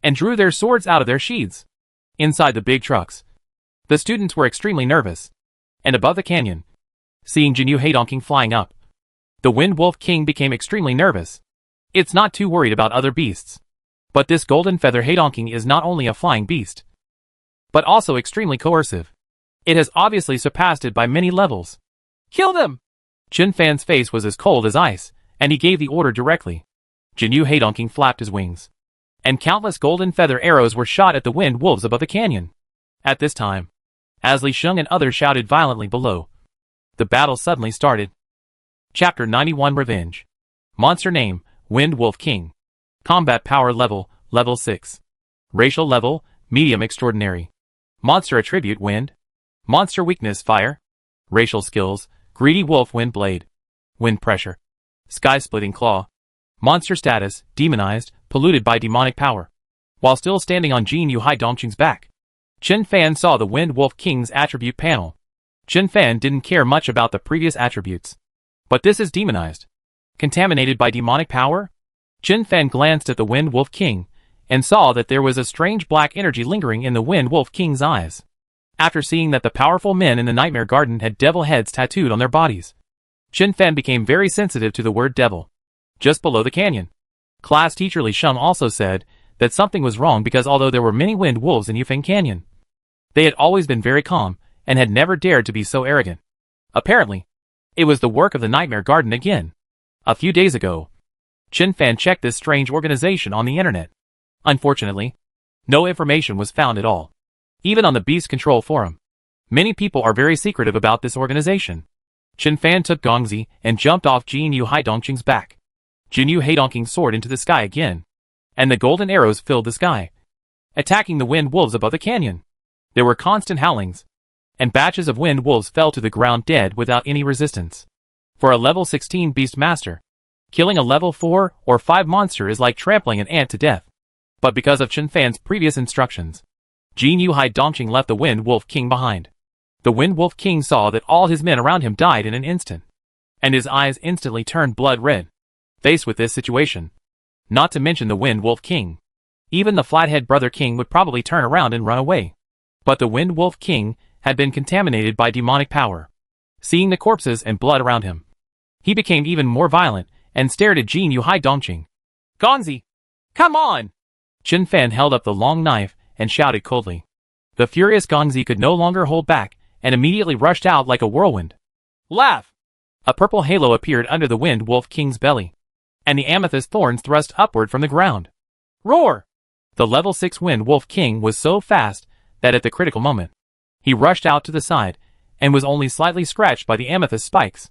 and drew their swords out of their sheaths. Inside the big trucks, the students were extremely nervous, and above the canyon, seeing Jin Yu Haidongqing flying up, the Wind Wolf King became extremely nervous. It's not too worried about other beasts, but this golden feather Haidongqing is not only a flying beast, but also extremely coercive. It has obviously surpassed it by many levels. Kill them! Chen Fan's face was as cold as ice, and he gave the order directly. Jin Yu Haidongqing flapped his wings, and countless golden feather arrows were shot at the wind wolves above the canyon. At this time, as Li Sheng and others shouted violently below, the battle suddenly started. Chapter 91 Revenge. Monster name, Wind Wolf King. Combat power level, level 6. Racial level, medium extraordinary. Monster attribute wind. Monster weakness fire. Racial skills, greedy wolf wind blade. Wind pressure. Sky splitting claw. Monster status, demonized, polluted by demonic power. While still standing on Jin Yu Haidongqing's back, Chen Fan saw the Wind Wolf King's attribute panel. Chen Fan didn't care much about the previous attributes, but this is demonized. Contaminated by demonic power? Chen Fan glanced at the Wind Wolf King and saw that there was a strange black energy lingering in the Wind Wolf King's eyes. After seeing that the powerful men in the Nightmare Garden had devil heads tattooed on their bodies, Chen Fan became very sensitive to the word devil. Just below the canyon, class teacher Li Sheng also said that something was wrong, because although there were many wind wolves in Yufeng Canyon, they had always been very calm and had never dared to be so arrogant. Apparently, it was the work of the Nightmare Garden again. A few days ago, Chen Fan checked this strange organization on the internet. Unfortunately, no information was found at all. Even on the Beast Control Forum, many people are very secretive about this organization. Chen Fan took Gongzi and jumped off Jin Yu Haidongqing's back. Jin Yu Haidongqing soared into the sky again, and the golden arrows filled the sky, attacking the wind wolves above the canyon. There were constant howlings, and batches of wind wolves fell to the ground dead without any resistance. For a level 16 beast master, killing a level 4 or 5 monster is like trampling an ant to death. But because of Chen Fan's previous instructions, Jin Yu Haidongqing left the Wind Wolf King behind. The Wind Wolf King saw that all his men around him died in an instant, and his eyes instantly turned blood red. Faced with this situation, not to mention the Wind Wolf King, even the Flathead Brother King would probably turn around and run away. But the Wind Wolf King had been contaminated by demonic power. Seeing the corpses and blood around him, he became even more violent and stared at Jin Yu Haidongqing. Gongzi, come on! Chen Fan held up the long knife and shouted coldly. The furious Gongzi could no longer hold back and immediately rushed out like a whirlwind. Laugh! A purple halo appeared under the Wind Wolf King's belly, and the amethyst thorns thrust upward from the ground. Roar! The level 6 Wind Wolf King was so fast that at the critical moment, he rushed out to the side and was only slightly scratched by the amethyst spikes.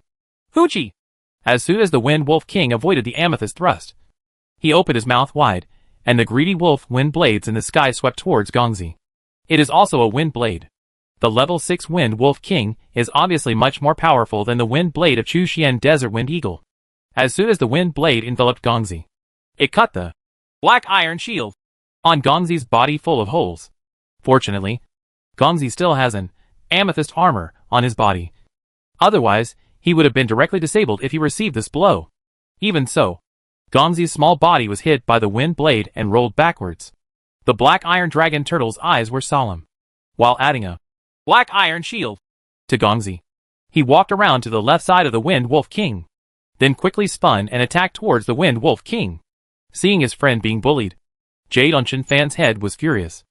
Hoochie! As soon as the Wind Wolf King avoided the amethyst thrust, he opened his mouth wide, and the greedy wolf wind blades in the sky swept towards Gongzi. It is also a wind blade. The level 6 Wind Wolf King is obviously much more powerful than the wind blade of Chuxian Desert Wind Eagle. As soon as the wind blade enveloped Gongzi, it cut the black iron shield on Gongzi's body full of holes. Fortunately, Gongzi still has an amethyst armor on his body. Otherwise, he would have been directly disabled if he received this blow. Even so, Gongzi's small body was hit by the wind blade and rolled backwards. The black iron dragon turtle's eyes were solemn. While adding a black iron shield to Gongzi, he walked around to the left side of the Wind Wolf King, then quickly spun and attacked towards the Wind Wolf King. Seeing his friend being bullied, Jade on Chen Fan's head was furious.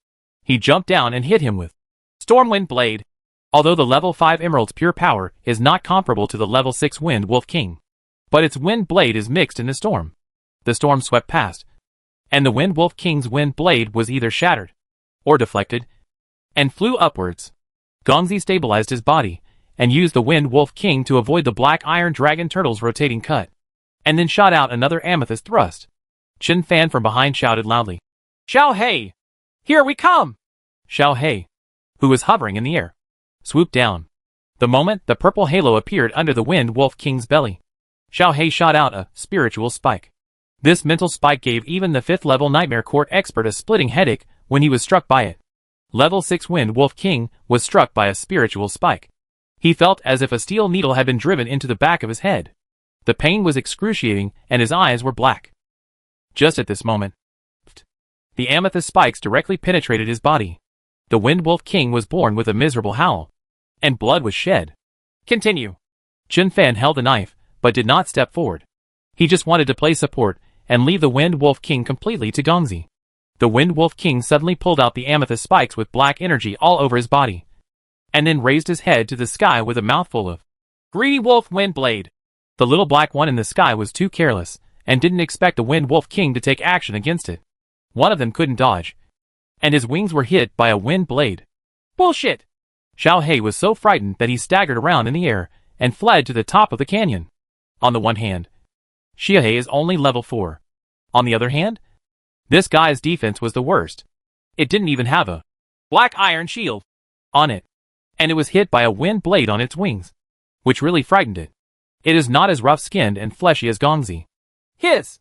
He jumped down and hit him with Stormwind Blade. Although the level 5 Emerald's pure power is not comparable to the level 6 Wind Wolf King, but its wind blade is mixed in the storm. The storm swept past, and the Wind Wolf King's wind blade was either shattered or deflected, and flew upwards. Gongzi stabilized his body, and used the Wind Wolf King to avoid the Black Iron Dragon Turtle's rotating cut, and then shot out another amethyst thrust. Chen Fan from behind shouted loudly, Xiao Hei! Here we come! Xiao Hei, who was hovering in the air, swooped down. The moment the purple halo appeared under the Wind Wolf King's belly, Xiao Hei shot out a spiritual spike. This mental spike gave even the 5th level Nightmare Court expert a splitting headache when he was struck by it. Level 6 Wind Wolf King was struck by a spiritual spike. He felt as if a steel needle had been driven into the back of his head. The pain was excruciating and his eyes were black. Just at this moment, the amethyst spikes directly penetrated his body. The Wind Wolf King was born with a miserable howl, and blood was shed. Continue. Chen Fan held the knife, but did not step forward. He just wanted to play support and leave the Wind Wolf King completely to Gongzi. The Wind Wolf King suddenly pulled out the amethyst spikes with black energy all over his body, and then raised his head to the sky with a mouthful of Greedy Wolf Wind Blade. The little black one in the sky was too careless, and didn't expect the Wind Wolf King to take action against it. One of them couldn't dodge, and his wings were hit by a wind blade. Bullshit! Xiao Hei was so frightened that he staggered around in the air and fled to the top of the canyon. On the one hand, Xiao Hei is only level 4. On the other hand, this guy's defense was the worst. It didn't even have a black iron shield on it, and it was hit by a wind blade on its wings, which really frightened it. It is not as rough-skinned and fleshy as Gongzi. Hiss!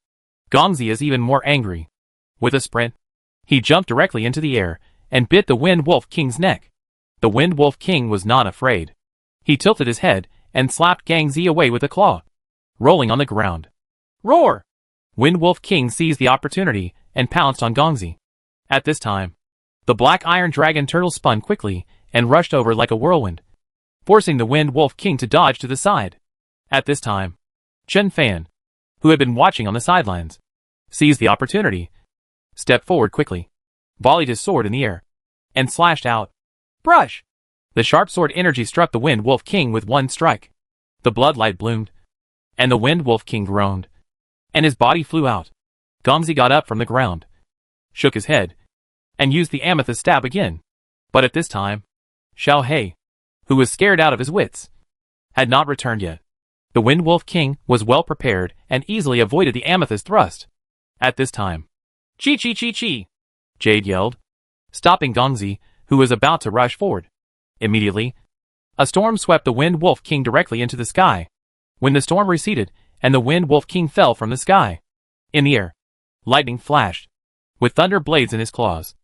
Gongzi is even more angry. With a sprint, he jumped directly into the air and bit the Wind Wolf King's neck. The Wind Wolf King was not afraid. He tilted his head and slapped Gongzi away with a claw, rolling on the ground. Roar! Wind Wolf King seized the opportunity and pounced on Gongzi. At this time, the Black Iron Dragon Turtle spun quickly and rushed over like a whirlwind, forcing the Wind Wolf King to dodge to the side. At this time, Chen Fan, who had been watching on the sidelines, seized the opportunity, stepped forward quickly, volleyed his sword in the air, and slashed out. Brush! The sharp sword energy struck the Wind Wolf King with one strike. The bloodlight bloomed, and the Wind Wolf King groaned, and his body flew out. Gongzi got up from the ground, shook his head, and used the amethyst stab again. But at this time, Xiao Hei, who was scared out of his wits, had not returned yet. The Wind Wolf King was well prepared and easily avoided the amethyst thrust. At this time, Chi chi chi chi! Jade yelled, stopping Gongzi, who was about to rush forward. Immediately, a storm swept the Wind Wolf King directly into the sky. When the storm receded, and the Wind Wolf King fell from the sky, in the air, lightning flashed, with thunder blades in his claws.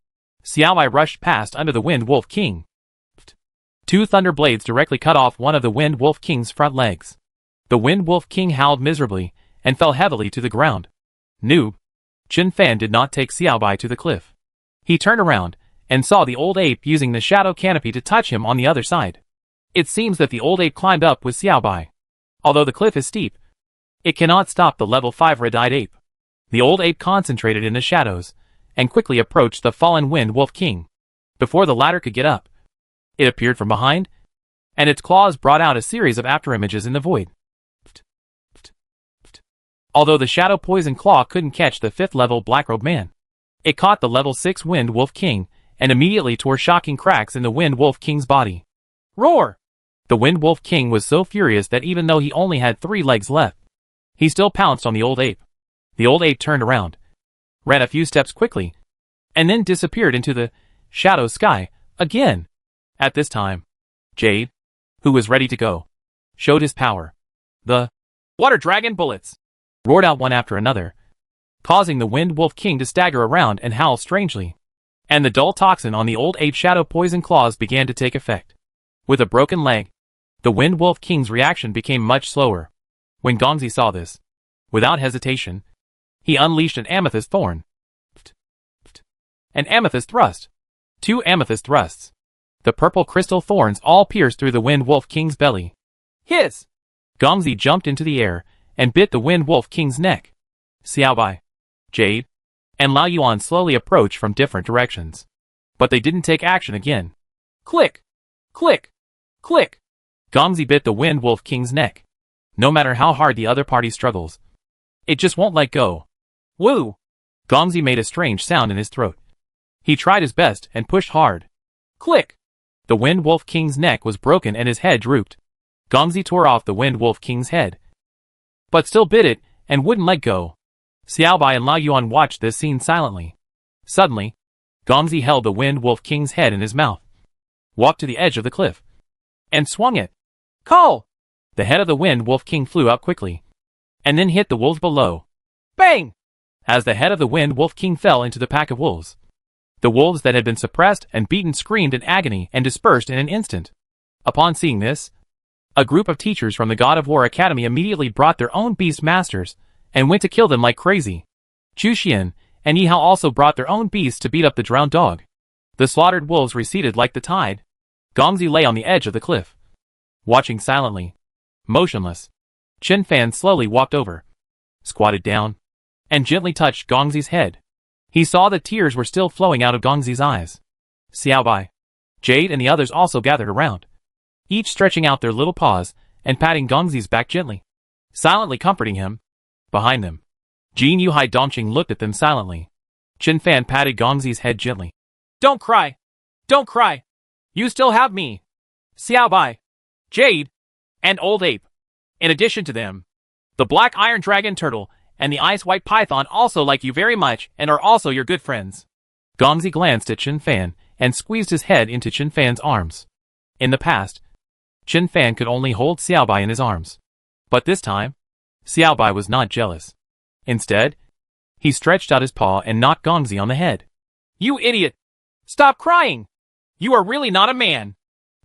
Xiaowai rushed past under the Wind Wolf King. 2 thunder blades directly cut off one of the Wind Wolf King's front legs. The Wind Wolf King howled miserably and fell heavily to the ground. Noob. Chen Fan did not take Xiaobai to the cliff. He turned around and saw the old ape using the shadow canopy to touch him on the other side. It seems that the old ape climbed up with Xiaobai. Although the cliff is steep, it cannot stop the level 5 red-eyed ape. The old ape concentrated in the shadows and quickly approached the fallen Wind Wolf King. Before the latter could get up, it appeared from behind, and its claws brought out a series of afterimages in the void. Although the Shadow Poison Claw couldn't catch the 5th level Blackrobe Man, it caught the level 6 Wind Wolf King and immediately tore shocking cracks in the Wind Wolf King's body. Roar! The Wind Wolf King was so furious that even though he only had 3 legs left, he still pounced on the old ape. The old ape turned around, ran a few steps quickly, and then disappeared into the shadow sky again. At this time, Jade, who was ready to go, showed his power. The Water Dragon Bullets roared out one after another, causing the Wind Wolf King to stagger around and howl strangely. And the dull toxin on the old ape's shadow poison claws began to take effect. With a broken leg, the Wind Wolf King's reaction became much slower. When Gongzi saw this, without hesitation, he unleashed an amethyst thorn. An amethyst thrust. 2 amethyst thrusts. The purple crystal thorns all pierced through the Wind Wolf King's belly. Hiss! Gongzi jumped into the air and bit the Wind Wolf King's neck. Xiaobai, Jade, and Lao Yuan slowly approached from different directions. But they didn't take action again. Click! Click! Click! Gongzi bit the Wind Wolf King's neck. No matter how hard the other party struggles, it just won't let go. Woo! Gongzi made a strange sound in his throat. He tried his best and pushed hard. Click! The Wind Wolf King's neck was broken and his head drooped. Gongzi tore off the Wind Wolf King's head, but still bit it and wouldn't let go. Xiaobai and Lao Yuan watched this scene silently. Suddenly, Gongzi held the Wind Wolf King's head in his mouth, walked to the edge of the cliff, and swung it. Call! The head of the Wind Wolf King flew out quickly, and then hit the wolves below. Bang! As the head of the Wind Wolf King fell into the pack of wolves, the wolves that had been suppressed and beaten screamed in agony and dispersed in an instant. Upon seeing this, a group of teachers from the God of War Academy immediately brought their own beast masters and went to kill them like crazy. Chu Xian and Yi Hao also brought their own beasts to beat up the drowned dog. The slaughtered wolves receded like the tide. Gongzi lay on the edge of the cliff, watching silently, motionless. Chen Fan slowly walked over, squatted down, and gently touched Gongzi's head. He saw that tears were still flowing out of Gongzi's eyes. Xiaobai, Jade and the others also gathered around, each stretching out their little paws and patting Gongzi's back gently, silently comforting him. Behind them, Jin Yuhai Dongqing looked at them silently. Chen Fan patted Gongzi's head gently. Don't cry! Don't cry! You still have me! Xiaobai, Jade, and Old Ape. In addition to them, the Black Iron Dragon Turtle and the Ice White Python also like you very much and are also your good friends. Gongzi glanced at Chen Fan and squeezed his head into Chen Fan's arms. In the past, Chen Fan could only hold Xiaobai in his arms. But this time, Xiaobai was not jealous. Instead, he stretched out his paw and knocked Gongzi on the head. You idiot! Stop crying! You are really not a man!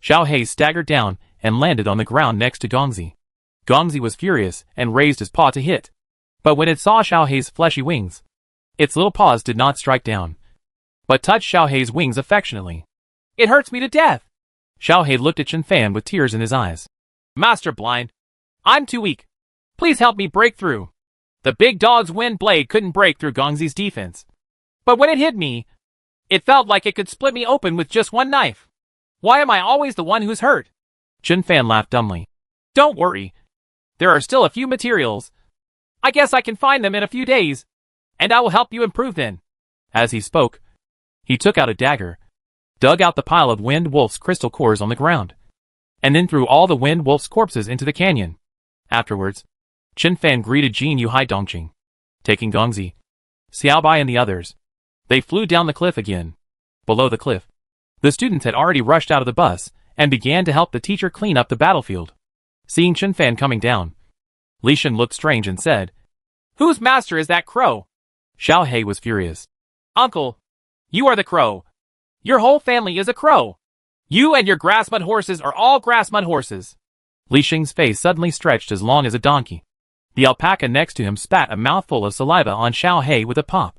Xiao Hei staggered down and landed on the ground next to Gongzi. Gongzi was furious and raised his paw to hit. But when it saw Xiao Hei's fleshy wings, its little paws did not strike down, but touched Xiao Hei's wings affectionately. It hurts me to death! Xiao Hei looked at Chen Fan with tears in his eyes. Master Blind, I'm too weak. Please help me break through. The big dog's wind blade couldn't break through Gongzi's defense. But when it hit me, it felt like it could split me open with just one knife. Why am I always the one who's hurt? Chen Fan laughed dumbly. Don't worry. There are still a few materials. I guess I can find them in a few days, and I will help you improve then. As he spoke, he took out a dagger, dug out the pile of Wind Wolf's crystal cores on the ground, and then threw all the Wind Wolf's corpses into the canyon. Afterwards, Chen Fan greeted Jin Yuhai Dongqing, taking Gongzi, Xiaobai and the others. They flew down the cliff again. Below the cliff, the students had already rushed out of the bus and began to help the teacher clean up the battlefield. Seeing Chen Fan coming down, Li Shen looked strange and said, Whose master is that crow? Xiao Hei was furious. Uncle, you are the crow. Your whole family is a crow. You and your grass mud horses are all grass mud horses. Li Sheng's face suddenly stretched as long as a donkey. The alpaca next to him spat a mouthful of saliva on Xiao Hei with a pop.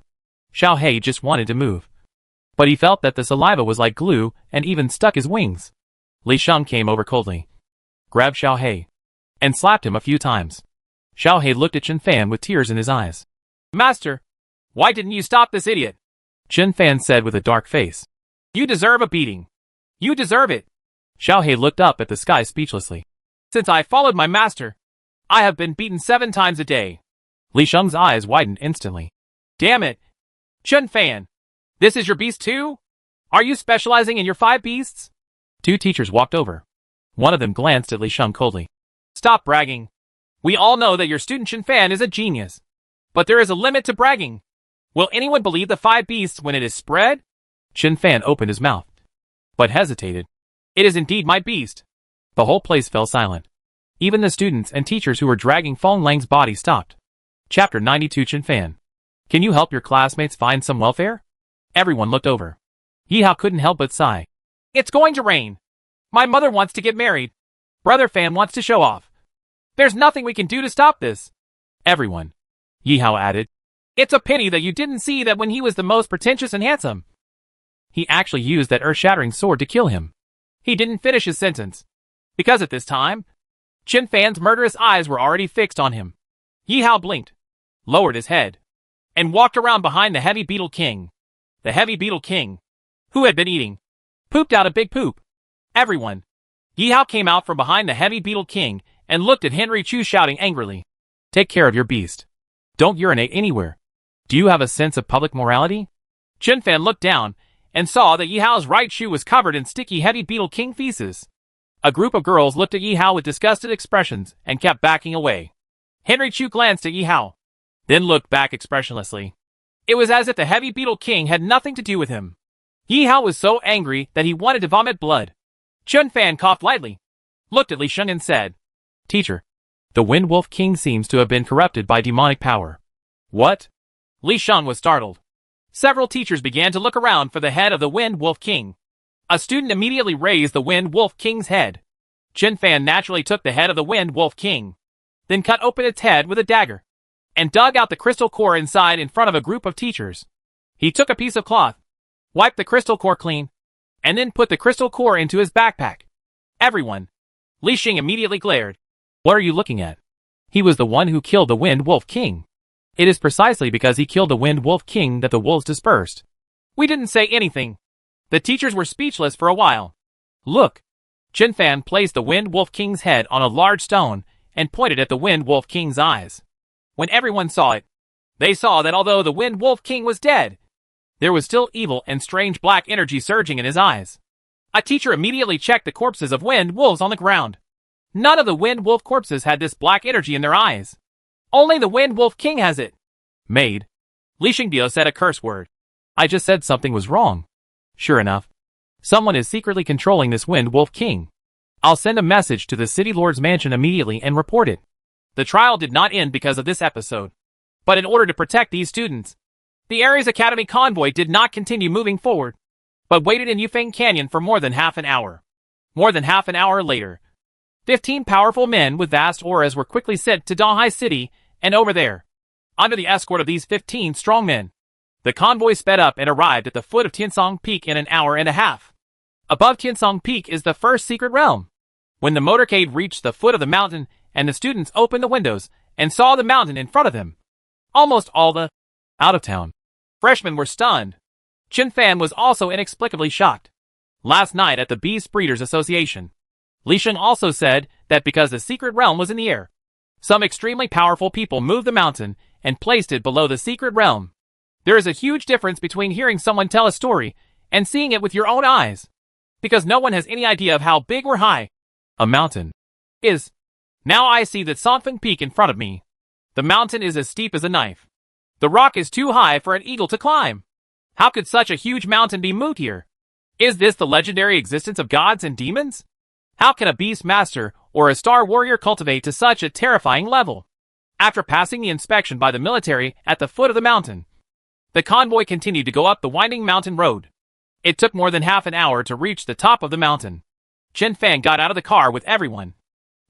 Xiao Hei just wanted to move, but he felt that the saliva was like glue and even stuck his wings. Li Sheng came over coldly, grabbed Xiao Hei, and slapped him a few times. Xiao Hei looked at Chen Fan with tears in his eyes. Master, why didn't you stop this idiot? Chen Fan said with a dark face. You deserve a beating. You deserve it. Xiao Hei looked up at the sky speechlessly. Since I followed my master, I have been beaten 7 times a day. Li Sheng's eyes widened instantly. Damn it. Chen Fan, this is your beast too? Are you specializing in your 5 beasts? 2 teachers walked over. One of them glanced at Li Sheng coldly. Stop bragging. We all know that your student Chen Fan is a genius. But there is a limit to bragging. Will anyone believe the 5 beasts when it is spread? Chen Fan opened his mouth, but hesitated. It is indeed my beast. The whole place fell silent. Even the students and teachers who were dragging Feng Lang's body stopped. Chapter 92 Chen Fan. Can you help your classmates find some welfare? Everyone looked over. Yi Hao couldn't help but sigh. It's going to rain. My mother wants to get married. Brother Fan wants to show off. There's nothing we can do to stop this. Everyone. Yi Hao added. It's a pity that you didn't see that when he was the most pretentious and handsome. He actually used that earth-shattering sword to kill him. He didn't finish his sentence, because at this time, Chen Fan's murderous eyes were already fixed on him. Yi Hao blinked, lowered his head, and walked around behind the Heavy Beetle King. The Heavy Beetle King, who had been eating, pooped out a big poop. Everyone. Yi Hao came out from behind the Heavy Beetle King and looked at Henry Chu shouting angrily. Take care of your beast. Don't urinate anywhere. Do you have a sense of public morality? Chen Fan looked down and saw that Yi Hao's right shoe was covered in sticky heavy beetle king feces. A group of girls looked at Yi Hao with disgusted expressions and kept backing away. Henry Chu glanced at Yi Hao, then looked back expressionlessly. It was as if the heavy beetle king had nothing to do with him. Yi Hao was so angry that he wanted to vomit blood. Chun Fan coughed lightly, looked at Li Shun and said, Teacher, the Wind Wolf King seems to have been corrupted by demonic power. What? Li Shun was startled. Several teachers began to look around for the head of the Wind Wolf King. A student immediately raised the Wind Wolf King's head. Chun Fan naturally took the head of the Wind Wolf King, then cut open its head with a dagger, and dug out the crystal core inside in front of a group of teachers. He took a piece of cloth, wiped the crystal core clean, and then put the crystal core into his backpack. Everyone. Li Xing immediately glared. What are you looking at? He was the one who killed the Wind Wolf King. It is precisely because he killed the Wind Wolf King that the wolves dispersed. We didn't say anything. The teachers were speechless for a while. Look. Chun Fan placed the Wind Wolf King's head on a large stone and pointed at the Wind Wolf King's eyes. When everyone saw it, they saw that although the Wind Wolf King was dead, there was still evil and strange black energy surging in his eyes. A teacher immediately checked the corpses of wind wolves on the ground. None of the Wind Wolf corpses had this black energy in their eyes. Only the Wind Wolf King has it. Maid. Li Xingdio said a curse word. I just said something was wrong. Sure enough, someone is secretly controlling this Wind Wolf King. I'll send a message to the City Lord's mansion immediately and report it. The trial did not end because of this episode. But in order to protect these students, the Ares Academy convoy did not continue moving forward, but waited in Yufeng Canyon for more than half an hour. More than half an hour later, 15 powerful men with vast auras were quickly sent to Donghai City, and over there, under the escort of these 15 strong men, the convoy sped up and arrived at the foot of Tiansong Peak in an hour and a half. Above Tiansong Peak is the first secret realm. When the motorcade reached the foot of the mountain and the students opened the windows and saw the mountain in front of them, almost all the out-of-town freshmen were stunned. Chun Fan was also inexplicably shocked. Last night at the Beast Breeders Association, Li Shun also said that because the secret realm was in the air, some extremely powerful people moved the mountain and placed it below the secret realm. There is a huge difference between hearing someone tell a story and seeing it with your own eyes, because no one has any idea of how big or high a mountain is. Now I see that Songfeng Peak in front of me. The mountain is as steep as a knife. The rock is too high for an eagle to climb. How could such a huge mountain be moved here? Is this the legendary existence of gods and demons? How can a beast master or a star warrior cultivate to such a terrifying level? After passing the inspection by the military at the foot of the mountain, the convoy continued to go up the winding mountain road. It took more than half an hour to reach the top of the mountain. Chun Fan got out of the car with everyone,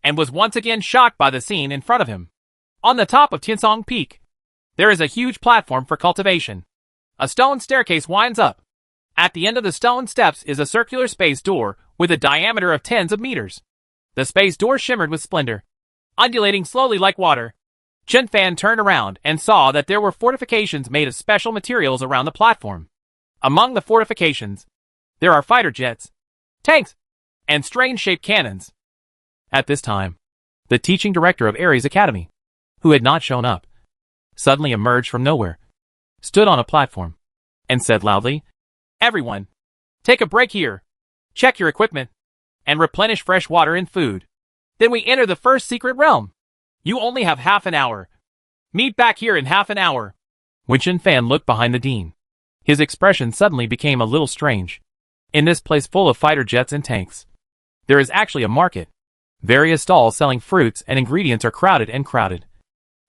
and was once again shocked by the scene in front of him. On the top of Tiansong Peak, there is a huge platform for cultivation. A stone staircase winds up. At the end of the stone steps is a circular space door with a diameter of tens of meters. The space door shimmered with splendor, undulating slowly like water. Chun Fan turned around and saw that there were fortifications made of special materials around the platform. Among the fortifications, there are fighter jets, tanks, and strange-shaped cannons. At this time, the teaching director of Ares Academy, who had not shown up, suddenly emerged from nowhere, stood on a platform, and said loudly, "Everyone, take a break here, check your equipment, and replenish fresh water and food. Then we enter the first secret realm. You only have half an hour. Meet back here in half an hour." When Chun Fan looked behind the dean, his expression suddenly became a little strange. In this place full of fighter jets and tanks, there is actually a market. Various stalls selling fruits and ingredients are crowded and crowded.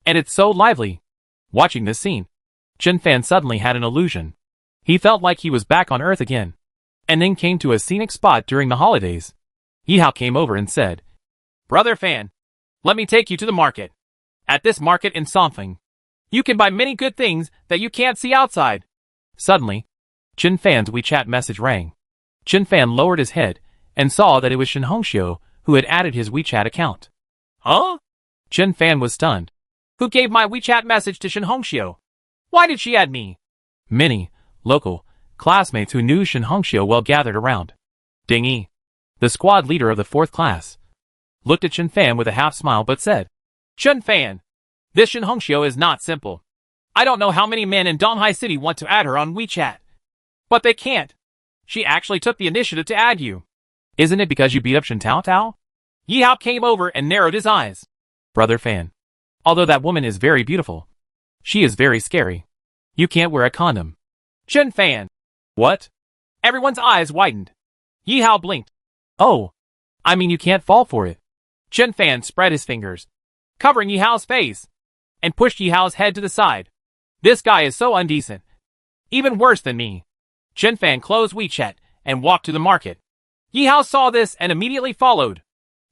And it's so lively. Watching this scene, Chun Fan suddenly had an illusion. He felt like he was back on Earth again, and then came to a scenic spot during the holidays. Yi Hao came over and said, "Brother Fan, let me take you to the market. At this market in Songfeng, you can buy many good things that you can't see outside." Suddenly, Chun Fan's WeChat message rang. Chun Fan lowered his head and saw that it was Shin Hongxiu who had added his WeChat account. Huh? Chun Fan was stunned. Who gave my WeChat message to Shin Hongxiu? Why did she add me? Many local classmates who knew Shin Hongxiu well gathered around. Ding Yi, the squad leader of the 4th class, looked at Chun Fan with a half smile but said, "Chun Fan, this Shin Hongxiu is not simple. I don't know how many men in Donghai City want to add her on WeChat, but they can't. She actually took the initiative to add you. Isn't it because you beat up Shen Tao Tao? Yi Hao came over and narrowed his eyes. Brother Fan. Although that woman is very beautiful, she is very scary. You can't wear a condom. Chen Fan. What? Everyone's eyes widened. Yi Hao blinked. Oh. I mean you can't fall for it. Chen Fan spread his fingers, covering Yi Hao's face, and pushed Yi Hao's head to the side. This guy is so undecent. Even worse than me. Chen Fan closed WeChat and walked to the market. Yi Hao saw this and immediately followed.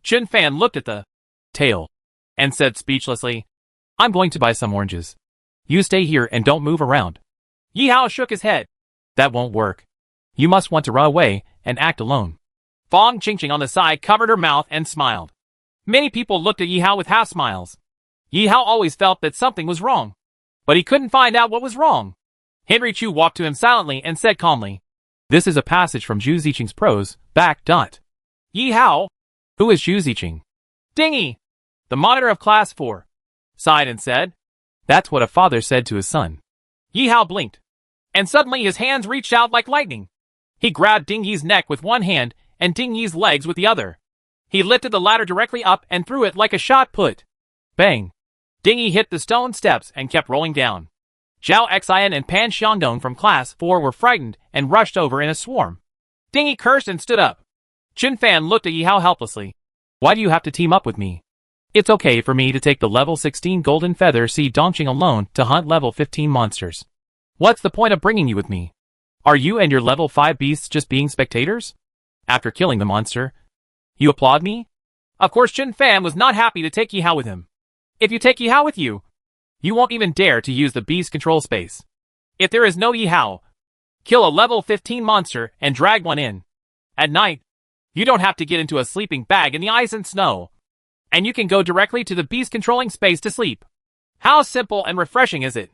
Chen Fan looked at the tail and said speechlessly, I'm going to buy some oranges. You stay here and don't move around. Yi Hao shook his head. That won't work. You must want to run away and act alone. Fong Qingqing on the side covered her mouth and smiled. Many people looked at Yi Hao with half smiles. Yi Hao always felt that something was wrong, but he couldn't find out what was wrong. Henry Chu walked to him silently and said calmly, This is a passage from Zhu Ziqing's prose, back. Yi Hao. Who is Zhu Ziqing? Dingy, the monitor of class 4, sighed and said, That's what a father said to his son. Yi Hao blinked, and suddenly his hands reached out like lightning. He grabbed Ding Yi's neck with one hand and Ding Yi's legs with the other. He lifted the ladder directly up and threw it like a shot put. Bang! Ding Yi hit the stone steps and kept rolling down. Zhao Xian and Pan Xiangdong from class 4 were frightened and rushed over in a swarm. Ding Yi cursed and stood up. Chen Fan looked at Yi Hao helplessly. Why do you have to team up with me? It's okay for me to take the level 16 Golden Feather Sea Dongqing alone to hunt level 15 monsters. What's the point of bringing you with me? Are you and your level 5 beasts just being spectators? After killing the monster, you applaud me? Of course Chen Fan was not happy to take Yi Hao with him. If you take Yi Hao with you, you won't even dare to use the beast control space. If there is no Yi Hao, kill a level 15 monster and drag one in. At night, you don't have to get into a sleeping bag in the ice and snow. And you can go directly to the beast controlling space to sleep. How simple and refreshing is it?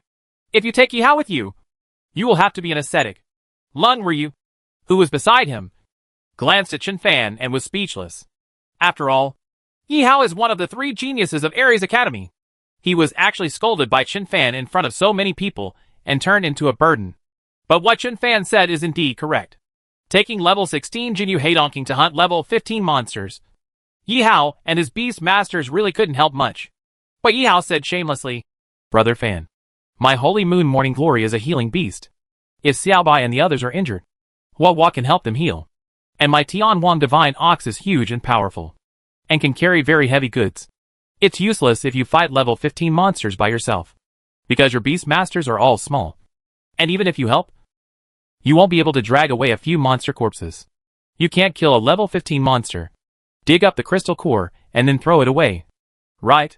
If you take Yi Hao with you, you will have to be an ascetic. Lun Ryu, who was beside him, glanced at Chen Fan and was speechless. After all, Yi Hao is one of the 3 geniuses of Ares Academy. He was actually scolded by Chen Fan in front of so many people and turned into a burden. But what Chen Fan said is indeed correct. Taking level 16 Jinyu Heidongqing to hunt level 15 monsters, Yi Hao and his beast masters really couldn't help much. But Yi Hao said shamelessly, Brother Fan, my Holy Moon Morning Glory is a healing beast. If Xiaobai and the others are injured, Hua can help them heal. And my Tian Wang Divine Ox is huge and powerful, and can carry very heavy goods. It's useless if you fight level 15 monsters by yourself, because your beast masters are all small. And even if you help, you won't be able to drag away a few monster corpses. You can't kill a level 15 monster, dig up the crystal core, and then throw it away. Right?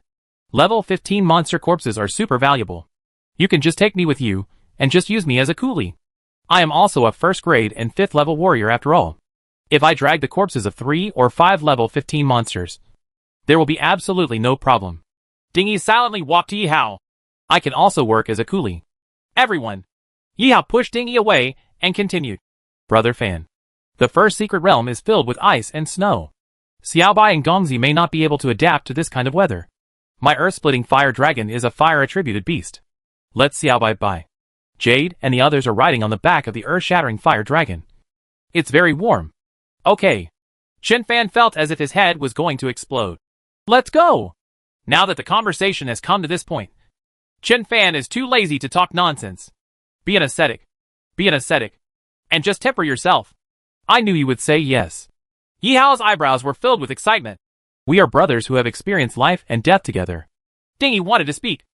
Level 15 monster corpses are super valuable. You can just take me with you, and just use me as a coolie. I am also a 1st grade and 5th level warrior after all. If I drag the corpses of 3 or 5 level 15 monsters, there will be absolutely no problem. Ding Yi silently walked to Yi Hao. I can also work as a coolie. Everyone. Yi Hao pushed Ding Yi away and continued. Brother Fan, the 1st secret realm is filled with ice and snow. Xiaobai and Gongzi may not be able to adapt to this kind of weather. My earth-splitting fire dragon is a fire-attributed beast. Let Xiaobai buy. Jade and the others are riding on the back of the earth-shattering fire dragon. It's very warm. Okay. Chen Fan felt as if his head was going to explode. Let's go! Now that the conversation has come to this point, Chen Fan is too lazy to talk nonsense. Be an ascetic. Be an ascetic. And just temper yourself. I knew you would say yes. Yi Hao's eyebrows were filled with excitement. We are brothers who have experienced life and death together. Ding Yi wanted to speak,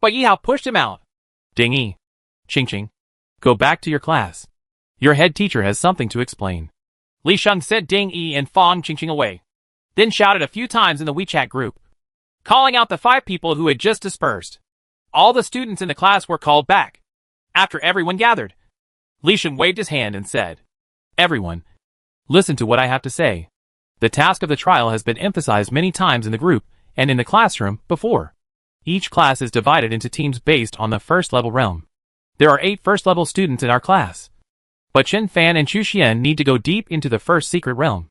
but Yi Hao pushed him out. Ding Yi. Qingqing. Go back to your class. Your head teacher has something to explain. Li Sheng sent Ding Yi and Fong Qingqing away, then shouted a few times in the WeChat group, calling out the 5 people who had just dispersed. All the students in the class were called back. After everyone gathered, Li Sheng waved his hand and said, Everyone, listen to what I have to say. The task of the trial has been emphasized many times in the group and in the classroom before. Each class is divided into teams based on the 1st level realm. There are 8 1st level students in our class. But Chen Fan and Chu Xian need to go deep into the 1st secret realm,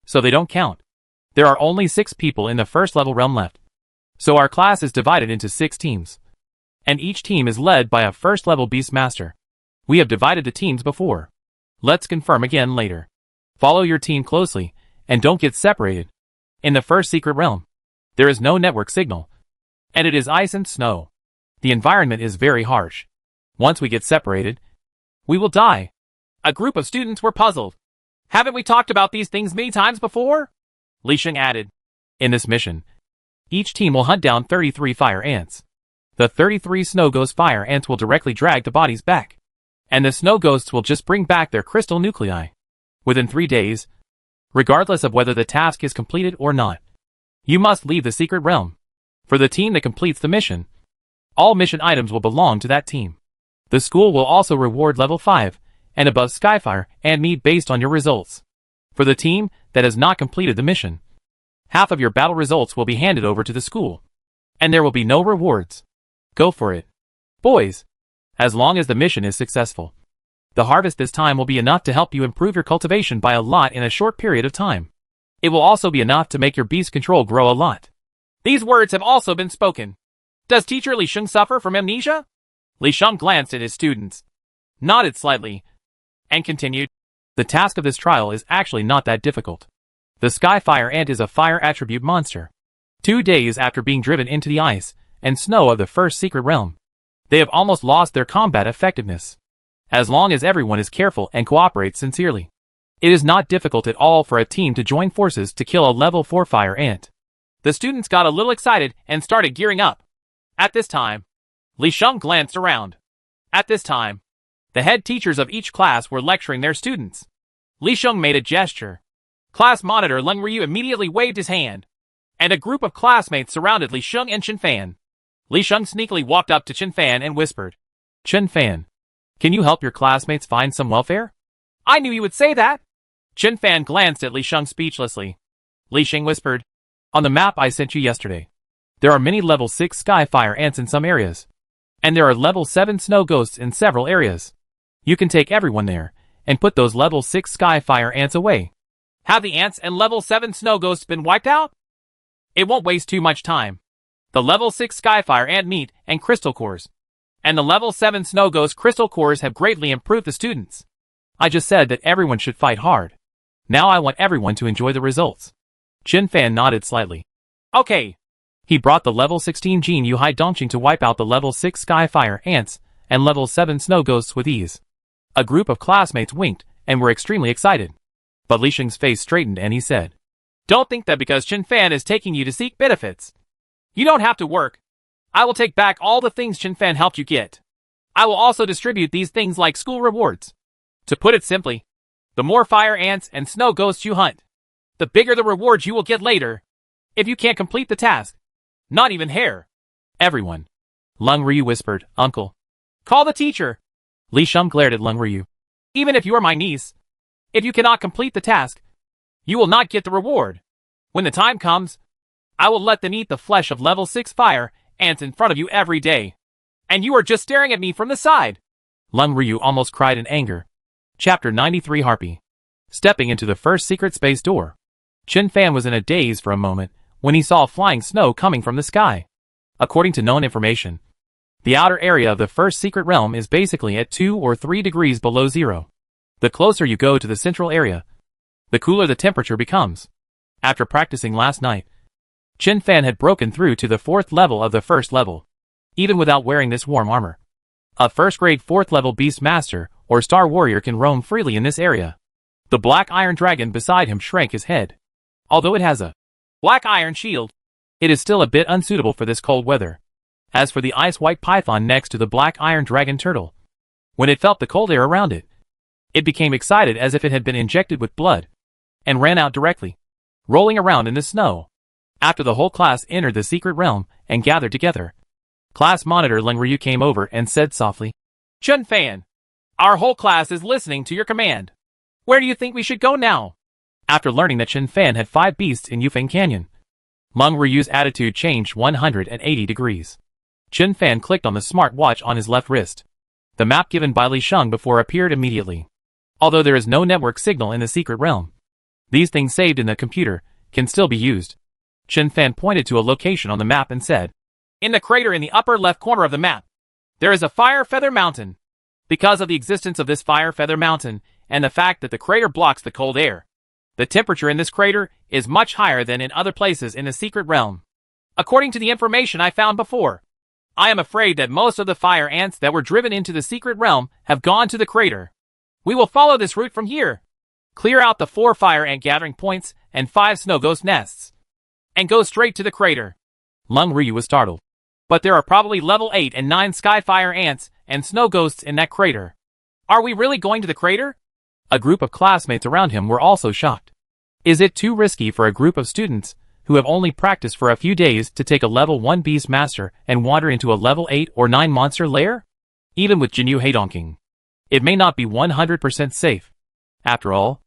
so they don't count. There are only 6 people in the 1st level realm left. So our class is divided into 6 teams. And each team is led by a 1st level beast master. We have divided the teams before. Let's confirm again later. Follow your team closely, and don't get separated. In the first secret realm, there is no network signal, and it is ice and snow. The environment is very harsh. Once we get separated, we will die. A group of students were puzzled. Haven't we talked about these things many times before? Li Sheng added. In this mission, each team will hunt down 33 fire ants. The 33 snow ghost fire ants will directly drag the bodies back, and the snow ghosts will just bring back their crystal nuclei. Within 3 days, regardless of whether the task is completed or not, you must leave the secret realm. For the team that completes the mission, all mission items will belong to that team. The school will also reward level 5 and above Skyfire and meat based on your results. For the team that has not completed the mission, half of your battle results will be handed over to the school, and there will be no rewards. Go for it, boys, as long as the mission is successful. The harvest this time will be enough to help you improve your cultivation by a lot in a short period of time. It will also be enough to make your beast control grow a lot. These words have also been spoken. Does teacher Li Sheng suffer from amnesia? Li Sheng glanced at his students, nodded slightly, and continued. The task of this trial is actually not that difficult. The Skyfire Ant is a fire attribute monster. 2 days after being driven into the ice and snow of the first secret realm, they have almost lost their combat effectiveness. As long as everyone is careful and cooperates sincerely, it is not difficult at all for a team to join forces to kill a level 4 fire ant. The students got a little excited and started gearing up. At this time, Li Sheng glanced around. At this time, the head teachers of each class were lecturing their students. Li Sheng made a gesture. Class monitor Leng Ryu immediately waved his hand, and a group of classmates surrounded Li Sheng and Chen Fan. Li Sheng sneakily walked up to Chen Fan and whispered, Chen Fan, can you help your classmates find some welfare? I knew you would say that. Chen Fan glanced at Li Sheng speechlessly. Li Sheng whispered, on the map I sent you yesterday, there are many level 6 Skyfire ants in some areas, and there are level 7 snow ghosts in several areas. You can take everyone there, and put those level 6 Skyfire ants away. Have the ants and level 7 snow ghosts been wiped out? It won't waste too much time. The level 6 Skyfire ant meat and crystal cores, and the level 7 snow ghost crystal cores have greatly improved the students. I just said that everyone should fight hard. Now I want everyone to enjoy the results. Chen Fan nodded slightly. Okay. He brought the level 16 Jin Yu Hai Dongqing to wipe out the level 6 Skyfire ants and level 7 snow ghosts with ease. A group of classmates winked and were extremely excited. But Li Sheng's face straightened and he said, don't think that because Chen Fan is taking you to seek benefits, you don't have to work. I will take back all the things Chen Fan helped you get. I will also distribute these things like school rewards. To put it simply, the more fire ants and snow ghosts you hunt, the bigger the rewards you will get later. If you can't complete the task, not even hair. Everyone. Leng Ryu whispered, Uncle. Call the teacher. Li Sheng glared at Leng Ryu. Even if you are my niece, if you cannot complete the task, you will not get the reward. When the time comes, I will let them eat the flesh of level 6 fire ants in front of you every day. And you are just staring at me from the side. Leng Ryu almost cried in anger. Chapter 93 Harpy. Stepping into the first secret space door, Chen Fan was in a daze for a moment when he saw flying snow coming from the sky. According to known information, the outer area of the first secret realm is basically at 2 or 3 degrees below zero. The closer you go to the central area, the cooler the temperature becomes. After practicing last night, Chen Fan had broken through to the 4th level of the first level, even without wearing this warm armor. A first-grade 4th level beast master or star warrior can roam freely in this area. The black iron dragon beside him shrank his head. Although it has a black iron shield, it is still a bit unsuitable for this cold weather. As for the ice-white python next to the black iron dragon turtle, when it felt the cold air around it, it became excited as if it had been injected with blood, and ran out directly, rolling around in the snow. After the whole class entered the secret realm and gathered together, class monitor Leng Ryu came over and said softly, Chen Fan, our whole class is listening to your command. Where do you think we should go now? After learning that Chen Fan had 5 beasts in Yufeng Canyon, Leng Ryu's attitude changed 180 degrees. Chen Fan clicked on the smart watch on his left wrist. The map given by Li Sheng before appeared immediately. Although there is no network signal in the secret realm, these things saved in the computer can still be used. Chen Fan pointed to a location on the map and said, in the crater in the upper left corner of the map, there is a fire feather mountain. Because of the existence of this fire feather mountain, and the fact that the crater blocks the cold air. The temperature in this crater is much higher than in other places in the secret realm. According to the information I found before, I am afraid that most of the fire ants that were driven into the secret realm have gone to the crater. We will follow this route from here. Clear out the 4 fire ant gathering points and 5 snow ghost nests, and go straight to the crater. Lung Ryu was startled. But there are probably level 8 and 9 sky fire ants and snow ghosts in that crater. Are we really going to the crater? A group of classmates around him were also shocked. Is it too risky for a group of students who have only practiced for a few days to take a level 1 beast master and wander into a level 8 or 9 monster lair? Even with Jinyu Heidongking, it may not be 100% safe. After all,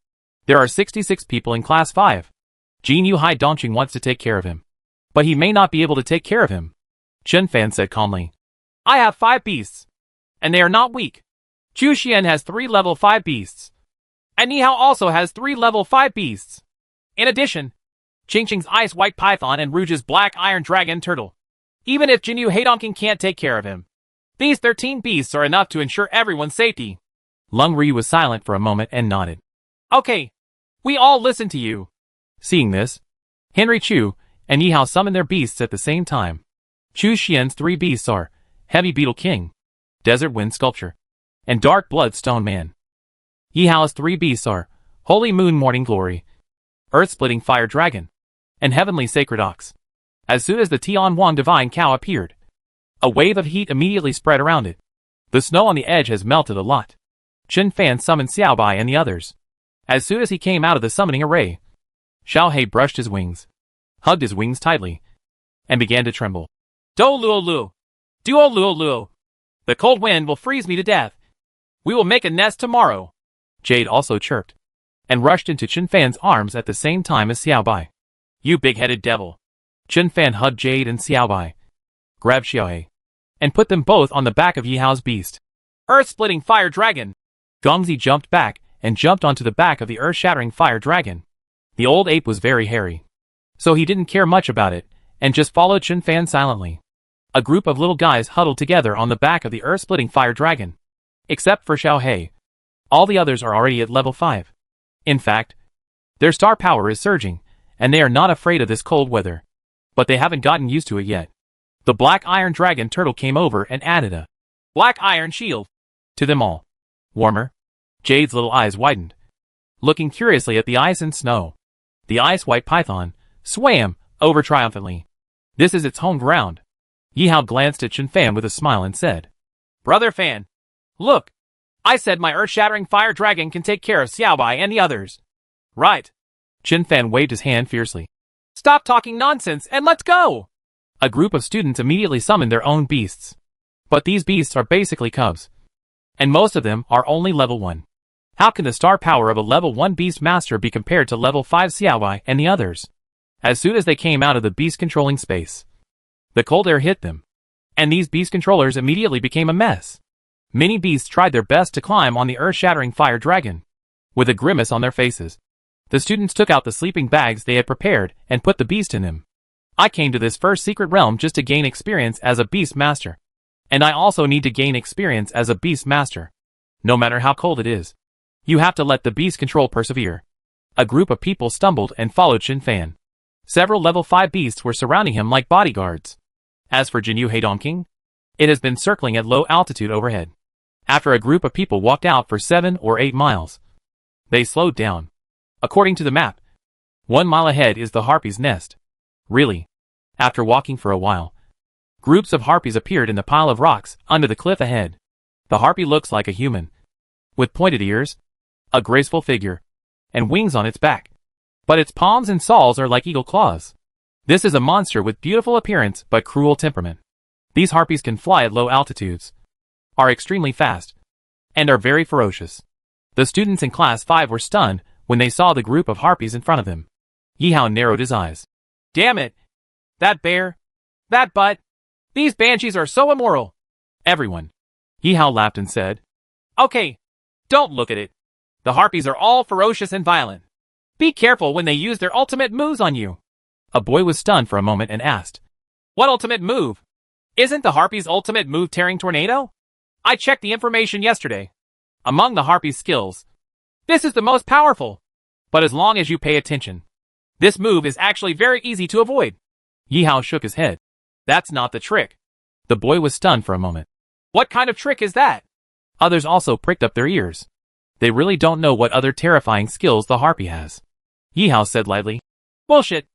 there are 66 people in class 5. Jinyu Heidongking wants to take care of him, but he may not be able to take care of him. Chen Fan said calmly. I have 5 beasts, and they are not weak. Chu Xian has 3 level 5 beasts, and Nihao also has 3 level 5 beasts. In addition, Qingqing's ice white python and Rouge's black iron dragon turtle. Even if Jinyu Heidongking can't take care of him, these 13 beasts are enough to ensure everyone's safety. Lung Ryu was silent for a moment and nodded. Okay, we all listen to you. Seeing this, Henry Chu and Yihao summoned their beasts at the same time. Chu Xian's 3 beasts are Heavy Beetle King, Desert Wind Sculpture, and Dark Blood Stone Man. Yihao's 3 beasts are Holy Moon Morning Glory, Earth-Splitting Fire Dragon, and Heavenly Sacred Ox. As soon as the Tian Wang Divine Cow appeared, a wave of heat immediately spread around it. The snow on the edge has melted a lot. Chen Fan summoned Xiaobai and the others. As soon as he came out of the summoning array, Xiao Hei brushed his wings, hugged his wings tightly, and began to tremble. Do luo luo. Duo luo luo. The cold wind will freeze me to death. We will make a nest tomorrow. Jade also chirped, and rushed into Chen Fan's arms at the same time as Xiaobai. You big-headed devil. Chen Fan hugged Jade and Xiaobai, grabbed Xiaohei, and put them both on the back of Yihao's beast. Earth-splitting fire dragon. Gongzi jumped back and jumped onto the back of the earth-shattering fire dragon. The old ape was very hairy, so he didn't care much about it, and just followed Chen Fan silently. A group of little guys huddled together on the back of the earth-splitting fire dragon. Except for Xiaohei, all the others are already at level 5. In fact, their star power is surging, and they are not afraid of this cold weather. But they haven't gotten used to it yet. The black iron dragon turtle came over and added a black iron shield to them all. Warmer. Jade's little eyes widened, looking curiously at the ice and snow. The ice white python swam over triumphantly. This is its home ground. Yihao glanced at Chen Fan with a smile and said, Brother Fan, look, I said my earth-shattering fire dragon can take care of Xiaobai and the others. Right. Chen Fan waved his hand fiercely. Stop talking nonsense and let's go! A group of students immediately summoned their own beasts. But these beasts are basically cubs, and most of them are only level 1. How can the star power of a level 1 beast master be compared to level 5 Xiaobai and the others? As soon as they came out of the beast controlling space, the cold air hit them, and these beast controllers immediately became a mess. Many beasts tried their best to climb on the earth-shattering fire dragon. With a grimace on their faces, the students took out the sleeping bags they had prepared and put the beast in them. I came to this first secret realm just to gain experience as a beast master. And I also need to gain experience as a beast master. No matter how cold it is, you have to let the beast control persevere. A group of people stumbled and followed Chen Fan. Several level 5 beasts were surrounding him like bodyguards. As for Jinyu Heidongking, it has been circling at low altitude overhead. After a group of people walked out for 7 or 8 miles, they slowed down. According to the map, 1 mile ahead is the harpy's nest. Really? After walking for a while, groups of harpies appeared in the pile of rocks under the cliff ahead. The harpy looks like a human, with pointed ears, a graceful figure, and wings on its back. But its palms and saws are like eagle claws. This is a monster with beautiful appearance but cruel temperament. These harpies can fly at low altitudes, are extremely fast, and are very ferocious. The students in class 5 were stunned when they saw the group of harpies in front of them. Yihao narrowed his eyes. Damn it! That bear! That butt! These banshees are so immoral! Everyone. Yihao laughed and said, Okay, don't look at it. The harpies are all ferocious and violent. Be careful when they use their ultimate moves on you. A boy was stunned for a moment and asked, What ultimate move? Isn't the harpy's ultimate move Tearing Tornado? I checked the information yesterday. Among the harpy's skills, This is the most powerful. But as long as you pay attention, this move is actually very easy to avoid. Yi Hao shook his head. That's not the trick. The boy was stunned for a moment. What kind of trick is that? Others also pricked up their ears. They really don't know what other terrifying skills the harpy has. Yi Hao said lightly. Bullshit.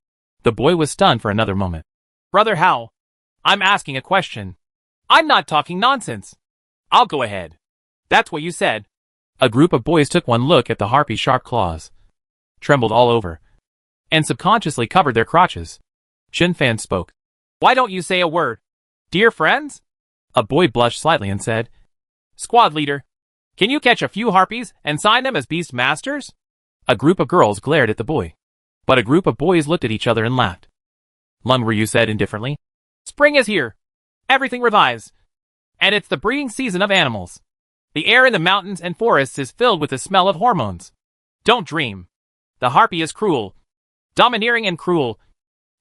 The boy was stunned for another moment. Brother Hao, I'm asking a question. I'm not talking nonsense. I'll go ahead. That's what you said. A group of boys took one look at the harpy's sharp claws, trembled all over, and subconsciously covered their crotches. Xin Fan spoke. Why don't you say a word? Dear friends? A boy blushed slightly and said, Squad leader, can you catch a few harpies and sign them as beast masters? A group of girls glared at the boy, but a group of boys looked at each other and laughed. Lung Ryu said indifferently, Spring is here. Everything revives. And it's the breeding season of animals. The air in the mountains and forests is filled with the smell of hormones. Don't dream. The harpy is cruel, domineering and cruel,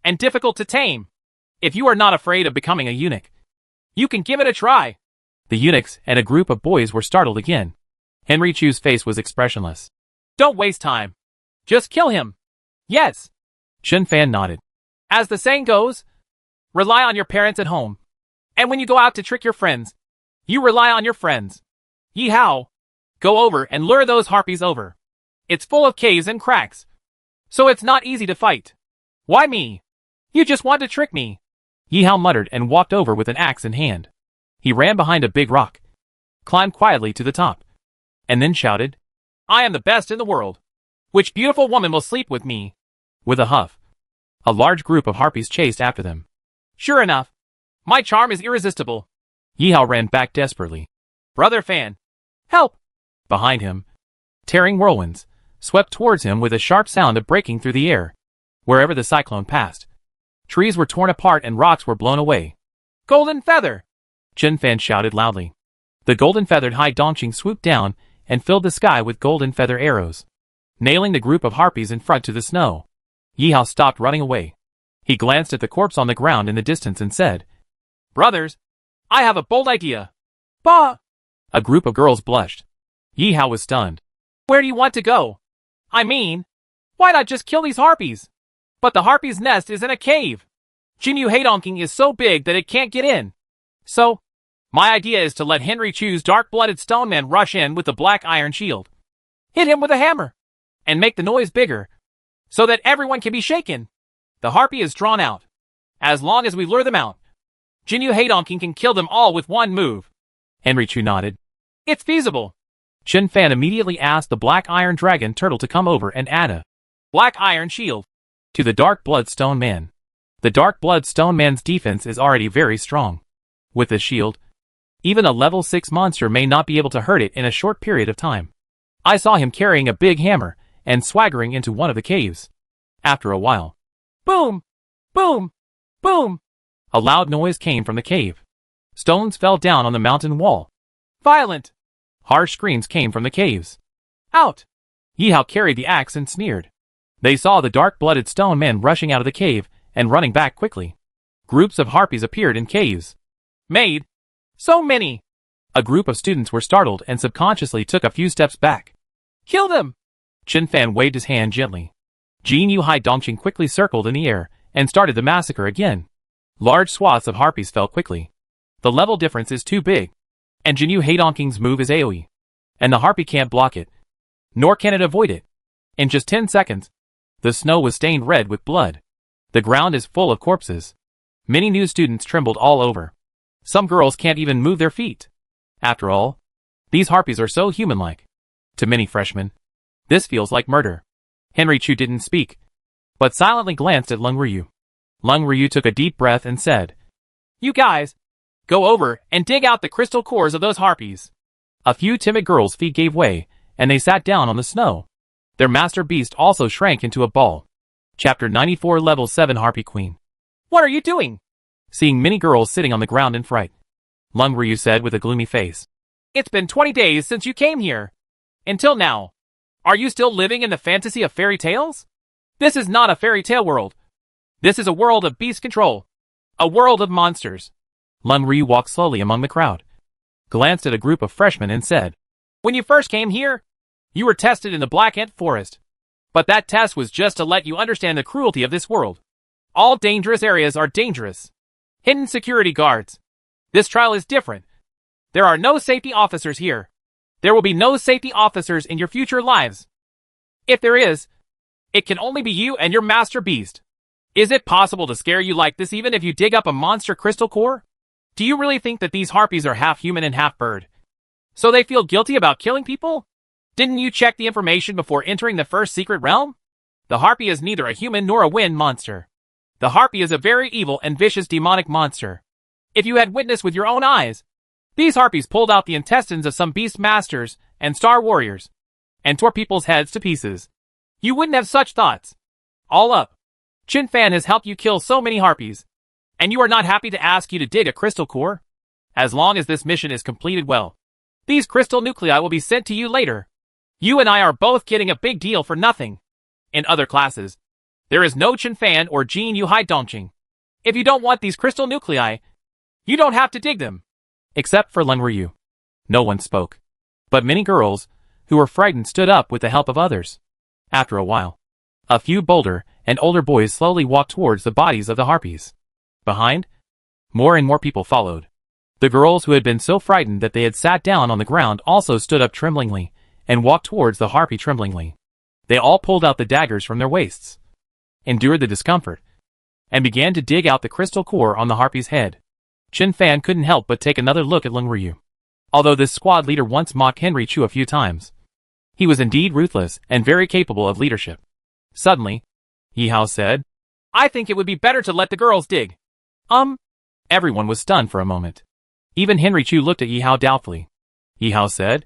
and difficult to tame. If you are not afraid of becoming a eunuch, you can give it a try. The eunuchs and a group of boys were startled again. Henry Chu's face was expressionless. Don't waste time. Just kill him. Yes. Xin Fan nodded. As the saying goes, rely on your parents at home. And when you go out to trick your friends, you rely on your friends. Yi Hao, go over and lure those harpies over. It's full of caves and cracks, so it's not easy to fight. Why me? You just want to trick me. Yi Hao muttered and walked over with an axe in hand. He ran behind a big rock, climbed quietly to the top, and then shouted, I am the best in the world. Which beautiful woman will sleep with me? With a huff, a large group of harpies chased after them. Sure enough, my charm is irresistible. Yi Hao ran back desperately. Brother Fan, help! Behind him, tearing whirlwinds, swept towards him with a sharp sound of breaking through the air. Wherever the cyclone passed, trees were torn apart and rocks were blown away. Golden feather! Xin Fan shouted loudly. The golden-feathered Hai Dongqing swooped down and filled the sky with golden feather arrows, nailing the group of harpies in front to the snow. Yi Hao stopped running away. He glanced at the corpse on the ground in the distance and said, Brothers, I have a bold idea. Bah! A group of girls blushed. Yi Hao was stunned. Where do you want to go? I mean, why not just kill these harpies? But the harpy's nest is in a cave. Jinyu Heidongking is so big that it can't get in. So, my idea is to let Henry Chu's dark-blooded stone man rush in with the black iron shield. Hit him with a hammer, and make the noise bigger, so that everyone can be shaken. The harpy is drawn out. As long as we lure them out, Jinyu Heidongking can kill them all with one move. Henry Chu nodded. It's feasible. Xin Fan immediately asked the black iron dragon turtle to come over and add a black iron shield to the dark blood stone man. The dark blood stone man's defense is already very strong. With the shield, even a level 6 monster may not be able to hurt it in a short period of time. I saw him carrying a big hammer and swaggering into one of the caves. After a while, boom! Boom! Boom! A loud noise came from the cave. Stones fell down on the mountain wall. Violent! Harsh screams came from the caves. Out! Yi Hao carried the axe and sneered. They saw the dark-blooded stone man rushing out of the cave and running back quickly. Groups of harpies appeared in caves. Maid! So many! A group of students were startled and subconsciously took a few steps back. Kill them! Xin Fan waved his hand gently. Jinyu Heidongqing quickly circled in the air and started the massacre again. Large swaths of harpies fell quickly. The level difference is too big, and Jinyu Heidongqing's move is AoE, and the harpy can't block it, nor can it avoid it. In just 10 seconds, the snow was stained red with blood. The ground is full of corpses. Many new students trembled all over. Some girls can't even move their feet. After all, these harpies are so human-like. To many freshmen, this feels like murder. Henry Chu didn't speak, but silently glanced at Lung Ryu. Lung Ryu took a deep breath and said, You guys, go over and dig out the crystal cores of those harpies. A few timid girls' feet gave way, and they sat down on the snow. Their master beast also shrank into a ball. Chapter 94 Level 7 Harpy Queen. What are you doing? Seeing many girls sitting on the ground in fright, Lung Ryu said with a gloomy face. It's been 20 days since you came here. Until now. Are you still living in the fantasy of fairy tales? This is not a fairy tale world. This is a world of beast control. A world of monsters. Lung Ryu walked slowly among the crowd, glanced at a group of freshmen and said, When you first came here, You were tested in the Black Ant Forest. But that test was just to let you understand the cruelty of this world. All dangerous areas are dangerous. Hidden security guards. This trial is different. There are no safety officers here. There will be no safety officers in your future lives. If there is, it can only be you and your master beast. Is it possible to scare you like this even if you dig up a monster crystal core? Do you really think that these harpies are half human and half bird? So they feel guilty about killing people? Didn't you check the information before entering the first secret realm? The harpy is neither a human nor a wind monster. The harpy is a very evil and vicious demonic monster. If you had witnessed with your own eyes, these harpies pulled out the intestines of some beast masters and star warriors, and tore people's heads to pieces. You wouldn't have such thoughts. All up, Chin Fan has helped you kill so many harpies, and you are not happy to ask you to dig a crystal core? As long as this mission is completed well, these crystal nuclei will be sent to you later. You and I are both getting a big deal for nothing. In other classes, there is no Chin Fan or Jin Yu Hai Dongqing. If you don't want these crystal nuclei, you don't have to dig them. Except for Leng Ryu. No one spoke. But many girls, who were frightened, stood up with the help of others. After a while, a few bolder and older boys slowly walked towards the bodies of the harpies. Behind, more and more people followed. The girls who had been so frightened that they had sat down on the ground also stood up tremblingly and walked towards the harpy tremblingly. They all pulled out the daggers from their waists, endured the discomfort, and began to dig out the crystal core on the harpy's head. Chin Fan couldn't help but take another look at Leng Ryu. Although this squad leader once mocked Henry Chu a few times, he was indeed ruthless and very capable of leadership. Suddenly, Yi Hao said, I think it would be better to let the girls dig. Everyone was stunned for a moment. Even Henry Chu looked at Yi Hao doubtfully. Yi Hao said,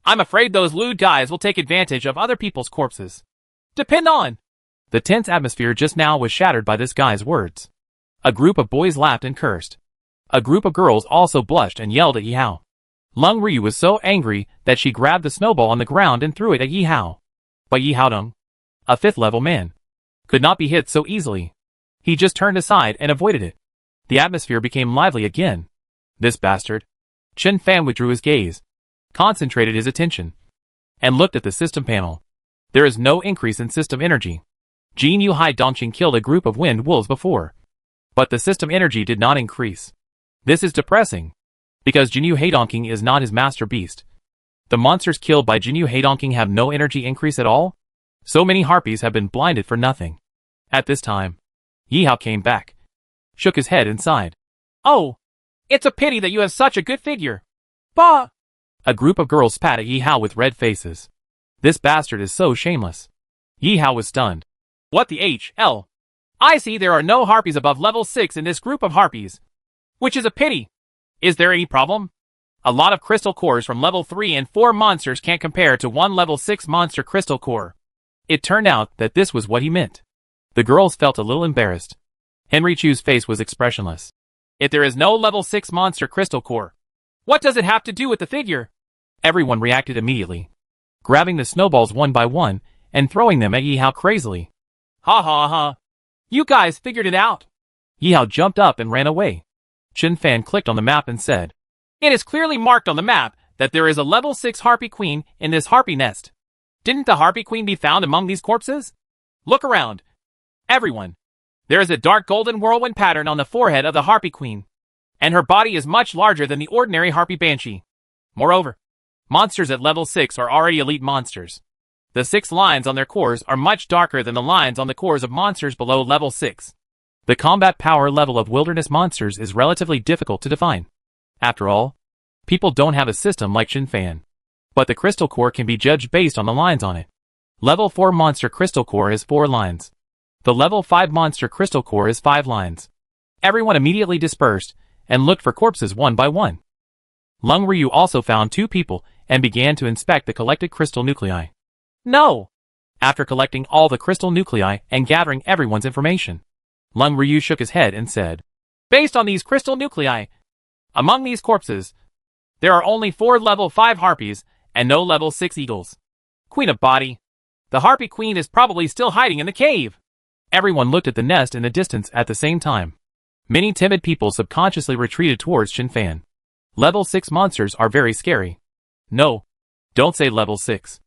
I'm afraid those lewd guys will take advantage of other people's corpses. Depend on. The tense atmosphere just now was shattered by this guy's words. A group of boys laughed and cursed. A group of girls also blushed and yelled at Yi Hao. Leng Ryu was so angry that she grabbed the snowball on the ground and threw it at Yi Hao. But Yi Haodong, a 5th level man, could not be hit so easily. He just turned aside and avoided it. The atmosphere became lively again. This bastard. Chin Fan withdrew his gaze, concentrated his attention, and looked at the system panel. There is no increase in system energy. Jin Yu Hai Dongqing killed a group of wind wolves before, but the system energy did not increase. This is depressing, because Jin Yu Hai Dongqing is not his master beast. The monsters killed by Jin Yu Hai Dongqing have no energy increase at all? So many harpies have been blinded for nothing. At this time, Yi Hao came back, shook his head and sighed. Oh, it's a pity that you have such a good figure. Bah! A group of girls spat at Yi Hao with red faces. This bastard is so shameless. Yi Hao was stunned. What the HL? I see there are no harpies above level 6 in this group of harpies, which is a pity. Is there any problem? A lot of crystal cores from level 3 and 4 monsters can't compare to one level 6 monster crystal core. It turned out that this was what he meant. The girls felt a little embarrassed. Henry Chu's face was expressionless. If there is no level 6 monster crystal core, what does it have to do with the figure? Everyone reacted immediately, grabbing the snowballs one by one and throwing them at Yi Hao crazily. Ha ha ha. You guys figured it out. Yi Hao jumped up and ran away. Chin Fan clicked on the map and said, It is clearly marked on the map that there is a level 6 harpy queen in this harpy nest. Didn't the harpy queen be found among these corpses? Look around. Everyone. There is a dark golden whirlwind pattern on the forehead of the harpy queen, and her body is much larger than the ordinary harpy banshee. Moreover, monsters at level 6 are already elite monsters. The 6 lines on their cores are much darker than the lines on the cores of monsters below level 6. The combat power level of wilderness monsters is relatively difficult to define. After all, people don't have a system like Chin Fan. But the crystal core can be judged based on the lines on it. Level 4 monster crystal core is 4 lines. The level 5 monster crystal core is 5 lines. Everyone immediately dispersed and looked for corpses one by one. Leng Ryu also found 2 people and began to inspect the collected crystal nuclei. No! After collecting all the crystal nuclei and gathering everyone's information, Leng Ryu shook his head and said, Based on these crystal nuclei, among these corpses, there are only 4 level 5 harpies and no level 6 eagles. Queen of Body. The harpy queen is probably still hiding in the cave. Everyone looked at the nest in the distance at the same time. Many timid people subconsciously retreated towards Chin Fan. Level 6 monsters are very scary. No, don't say level 6.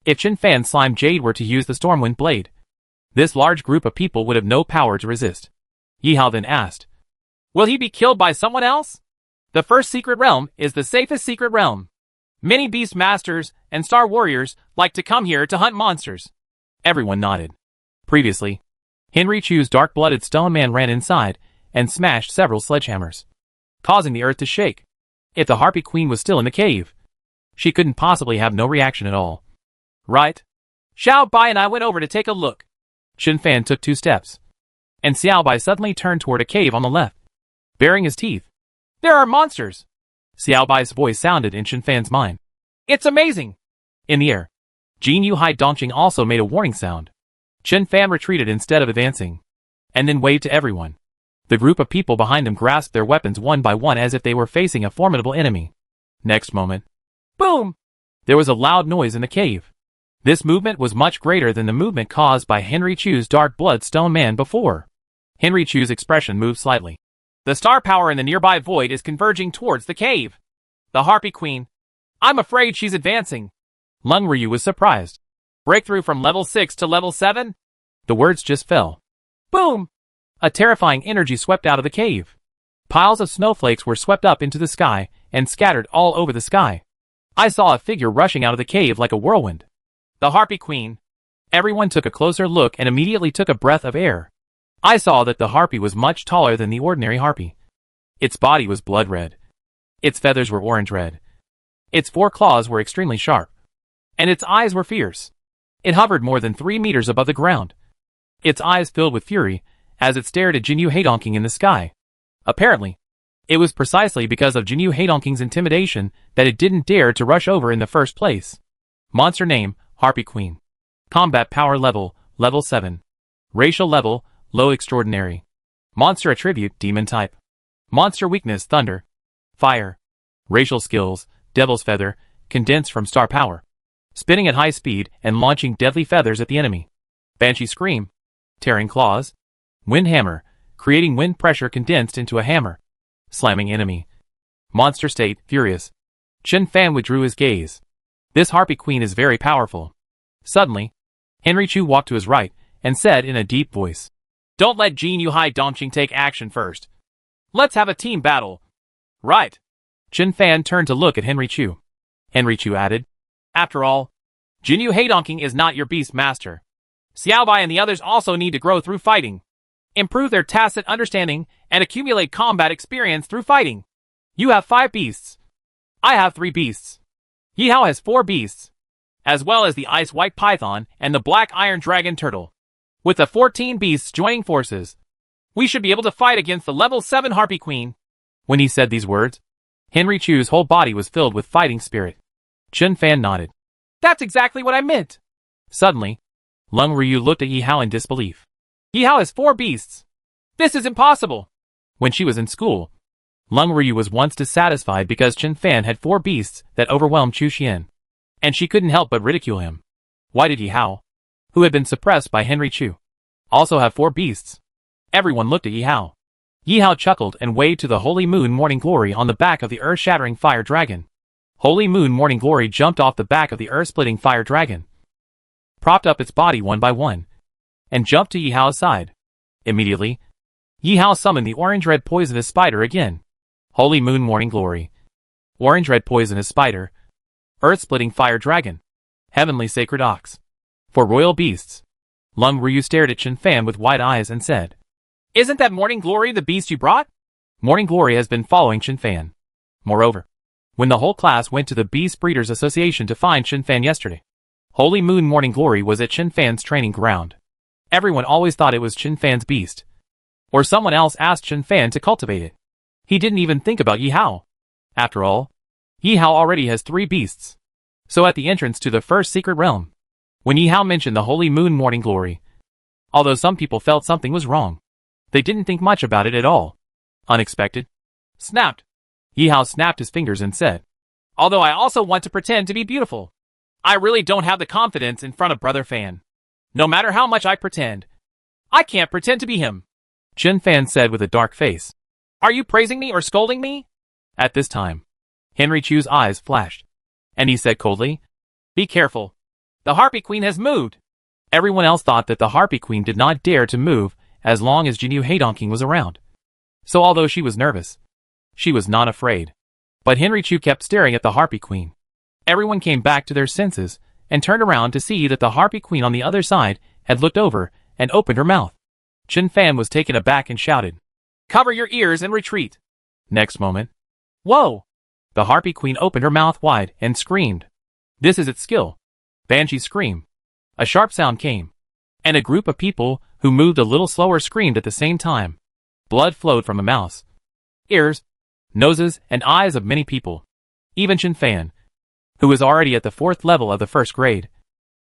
If Chen Fan Slime Jade were to use the Stormwind Blade, this large group of people would have no power to resist. Yi Hao then asked, Will he be killed by someone else? The first secret realm is the safest secret realm. Many beast masters and star warriors like to come here to hunt monsters. Everyone nodded. Previously, Henry Chu's dark-blooded stone man ran inside and smashed several sledgehammers, causing the earth to shake. If the Harpy Queen was still in the cave, she couldn't possibly have no reaction at all. Right? Xiao Bai and I went over to take a look. Chen Fan took 2 steps, and Xiao Bai suddenly turned toward a cave on the left, baring his teeth. There are monsters! Xiao Bai's voice sounded in Chen Fan's mind. It's amazing! In the air, Jin Yuhai Dongqing also made a warning sound. Chen Fan retreated instead of advancing, and then waved to everyone. The group of people behind him grasped their weapons one by one as if they were facing a formidable enemy. Next moment, boom! There was a loud noise in the cave. This movement was much greater than the movement caused by Henry Chu's dark blood stone man before. Henry Chu's expression moved slightly. The star power in the nearby void is converging towards the cave. The Harpy Queen. I'm afraid she's advancing. Lung Ryu was surprised. Breakthrough from level 6 to level 7? The words just fell. Boom! A terrifying energy swept out of the cave. Piles of snowflakes were swept up into the sky and scattered all over the sky. I saw a figure rushing out of the cave like a whirlwind. The Harpy Queen. Everyone took a closer look and immediately took a breath of air. I saw that the harpy was much taller than the ordinary harpy. Its body was blood red. Its feathers were orange red. Its 4 claws were extremely sharp. And its eyes were fierce. It hovered more than 3 meters above the ground. Its eyes filled with fury as it stared at Jinyu Heidongking in the sky. Apparently, it was precisely because of Jinyu Heidonking's intimidation that it didn't dare to rush over in the first place. Monster name, Harpy Queen. Combat power level, level 7. Racial level, low extraordinary. Monster attribute, demon type. Monster weakness, thunder. Fire. Racial skills, devil's feather, condensed from star power. Spinning at high speed and launching deadly feathers at the enemy. Banshee scream. Tearing claws. Wind hammer, creating wind pressure condensed into a hammer. Slamming enemy. Monster state, furious. Chen Fan withdrew his gaze. This Harpy Queen is very powerful. Suddenly, Henry Chu walked to his right and said in a deep voice, Don't let Jin Yuhai Dongqing take action first. Let's have a team battle. Right. Chen Fan turned to look at Henry Chu. Henry Chu added, After all, Jinyu Heidongking is not your beast master. Xiao Bai and the others also need to grow through fighting. Improve their tacit understanding and accumulate combat experience through fighting. You have 5 beasts. I have 3 beasts. Yi Hao has 4 beasts, as well as the ice white python and the black iron dragon turtle. With the 14 beasts joining forces, we should be able to fight against the level 7 Harpy Queen. When he said these words, Henry Chu's whole body was filled with fighting spirit. Chen Fan nodded. That's exactly what I meant. Suddenly, Lung Ryu looked at Yi Hao in disbelief. Yi Hao has 4 beasts. This is impossible. When she was in school, Lung Ryu was once dissatisfied because Chen Fan had 4 beasts that overwhelmed Chu Xian, and she couldn't help but ridicule him. Why did Yi Hao, who had been suppressed by Henry Chu, also have 4 beasts? Everyone looked at Yi Hao. Yi Hao chuckled and waved to the Holy Moon Morning Glory on the back of the earth-shattering fire dragon. Holy Moon Morning Glory jumped off the back of the earth-splitting fire dragon, propped up its body one by one, and jumped to Yi Hao's side. Immediately, Yi Hao summoned the orange-red poisonous spider again. Holy Moon Morning Glory. Orange-red poisonous spider. Earth-splitting fire dragon. Heavenly sacred ox. For royal beasts. Lung Ryu stared at Chen Fan with wide eyes and said, Isn't that Morning Glory the beast you brought? Morning Glory has been following Chen Fan. Moreover, when the whole class went to the Beast Breeders Association to find Chen Fan yesterday, Holy Moon Morning Glory was at Chen Fan's training ground. Everyone always thought it was Chen Fan's beast. Or someone else asked Chen Fan to cultivate it. He didn't even think about Yi Hao. After all, Yi Hao already has 3 beasts. So at the entrance to the first secret realm, when Yi Hao mentioned the Holy Moon Morning Glory, although some people felt something was wrong, they didn't think much about it at all. Unexpected. Snapped. Yi Hao snapped his fingers and said, Although I also want to pretend to be beautiful, I really don't have the confidence in front of Brother Fan. No matter how much I pretend, I can't pretend to be him. Chen Fan said with a dark face. Are you praising me or scolding me? At this time, Henry Chu's eyes flashed, and he said coldly, Be careful. The Harpy Queen has moved. Everyone else thought that the Harpy Queen did not dare to move as long as Jinyu Heidongking was around. So although she was nervous, she was not afraid. But Henrichu kept staring at the Harpy Queen. Everyone came back to their senses and turned around to see that the Harpy Queen on the other side had looked over and opened her mouth. Chen Fan was taken aback and shouted, Cover your ears and retreat. Next moment, Whoa! the Harpy Queen opened her mouth wide and screamed. This is its skill. Banshee scream. A sharp sound came, and a group of people who moved a little slower screamed at the same time. Blood flowed from the mouths, ears, noses, and eyes of many people. Even Chen Fan, who was already at the 4th level of the 1st grade,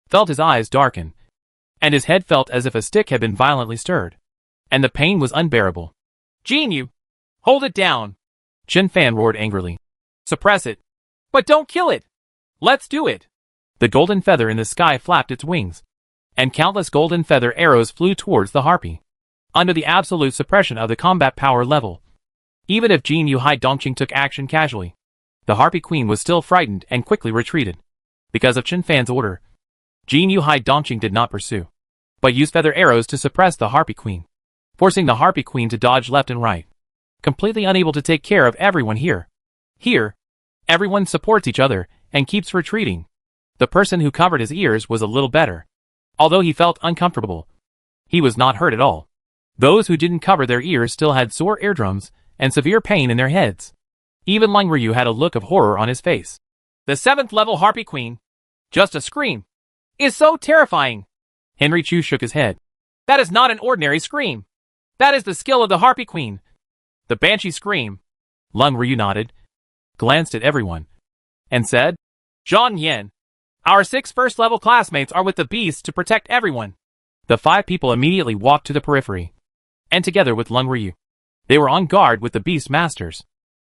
felt his eyes darken, and his head felt as if a stick had been violently stirred, and the pain was unbearable. Jinyu, hold it down. Chen Fan roared angrily. Suppress it. But don't kill it. Let's do it. The golden feather in the sky flapped its wings, and countless golden feather arrows flew towards the harpy. Under the absolute suppression of the combat power level, even if Jinyu Heidongking took action casually, the Harpy Queen was still frightened and quickly retreated. Because of Chen Fan's order, Jinyu Heidongking did not pursue, but used feather arrows to suppress the Harpy Queen, forcing the Harpy Queen to dodge left and right, completely unable to take care of everyone here. Here, everyone supports each other and keeps retreating. The person who covered his ears was a little better. Although he felt uncomfortable, he was not hurt at all. Those who didn't cover their ears still had sore eardrums and severe pain in their heads. Even Lung Ryu had a look of horror on his face. The 7th level Harpy Queen, just a scream, is so terrifying. Henrichu shook his head. That is not an ordinary scream. That is the skill of the Harpy Queen. The Banshee scream. Lung Ryu nodded, glanced at everyone, and said, Zhang Yan, our 6 1st level classmates are with the beasts to protect everyone. The 5 people immediately walked to the periphery, and together with Lung Ryu, they were on guard with the beast masters.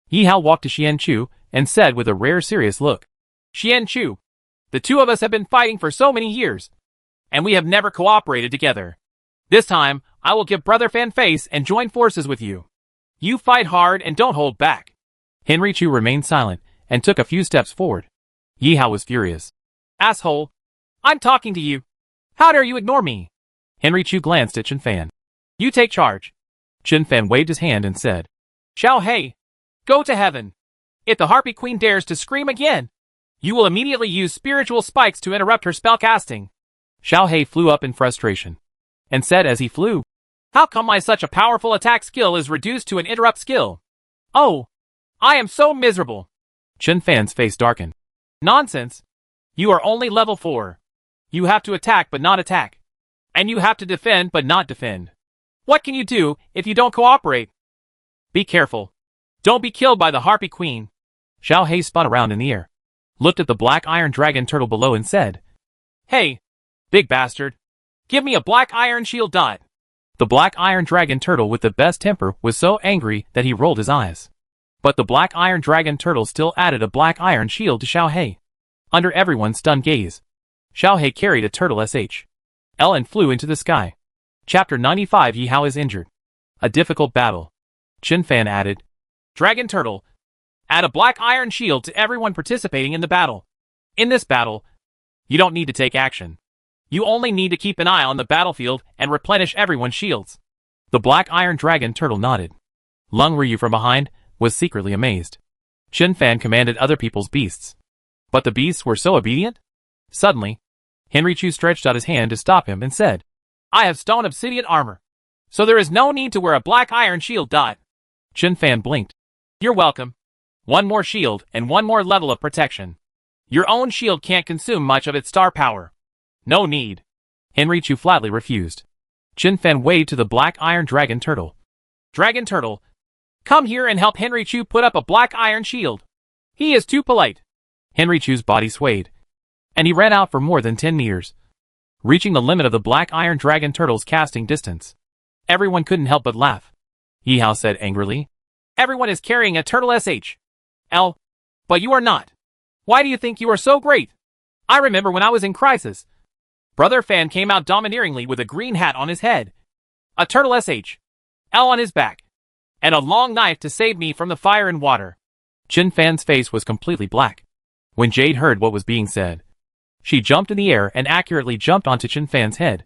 Yi Hao walked to Xian Chu and said with a rare serious look, Xian Chu, the 2 of us have been fighting for so many years, and we have never cooperated together. This time, I will give Brother Fan face and join forces with you. You fight hard and don't hold back. Henrichu remained silent and took a few steps forward. Yi Hao was furious. Asshole! I'm talking to you. How dare you ignore me? Henrichu glanced at Chen Fan. You take charge. Chen Fan waved his hand and said, Xiao Hei, go to heaven. If the Harpy Queen dares to scream again, you will immediately use spiritual spikes to interrupt her spellcasting. Xiao Hei flew up in frustration, and said as he flew, How come my such a powerful attack skill is reduced to an interrupt skill? Oh, I am so miserable. Chen Fan's face darkened. Nonsense. You are only level 4. You have to attack but not attack. And you have to defend but not defend. What can you do if you don't cooperate? Be careful. Don't be killed by the Harpy Queen. Xiao Hei spun around in the air, looked at the black iron dragon turtle below and said, Hey, big bastard. Give me a black iron shield dot. The black iron dragon turtle with the best temper was so angry that he rolled his eyes. But the black iron dragon turtle still added a black iron shield to Xiao Hei. Under everyone's stunned gaze, Xiao Hei carried a turtle SH.L and flew into the sky. Chapter 95 Yi Hao is injured. A difficult battle. Chen Fan added, Dragon Turtle, add a black iron shield to everyone participating in the battle. In this battle, you don't need to take action. You only need to keep an eye on the battlefield and replenish everyone's shields. The black iron dragon turtle nodded. Lung Ryu from behind was secretly amazed. Chen Fan commanded other people's beasts. But the beasts were so obedient? Suddenly, Henrichu stretched out his hand to stop him and said, I have stone obsidian armor, so there is no need to wear a black iron shield dot. Chen Fan blinked. You're welcome. One more shield and one more level of protection. Your own shield can't consume much of its star power. No need. Henrichu flatly refused. Chen Fan waved to the black iron dragon turtle. Dragon Turtle, come here and help Henrichu put up a black iron shield. He is too polite. Henrichu's body swayed, and he ran out for more than 10 meters, reaching the limit of the black iron dragon turtle's casting distance. Everyone couldn't help but laugh. Yi Hao said angrily, Everyone is carrying a turtle SH.L, but you are not. Why do you think you are so great? I remember when I was in crisis. Brother Fan came out domineeringly with a green hat on his head, a turtle SH.L on his back, and a long knife to save me from the fire and water. Chen Fan's face was completely black when Jade heard what was being said. She jumped in the air and accurately jumped onto Chen Fan's head.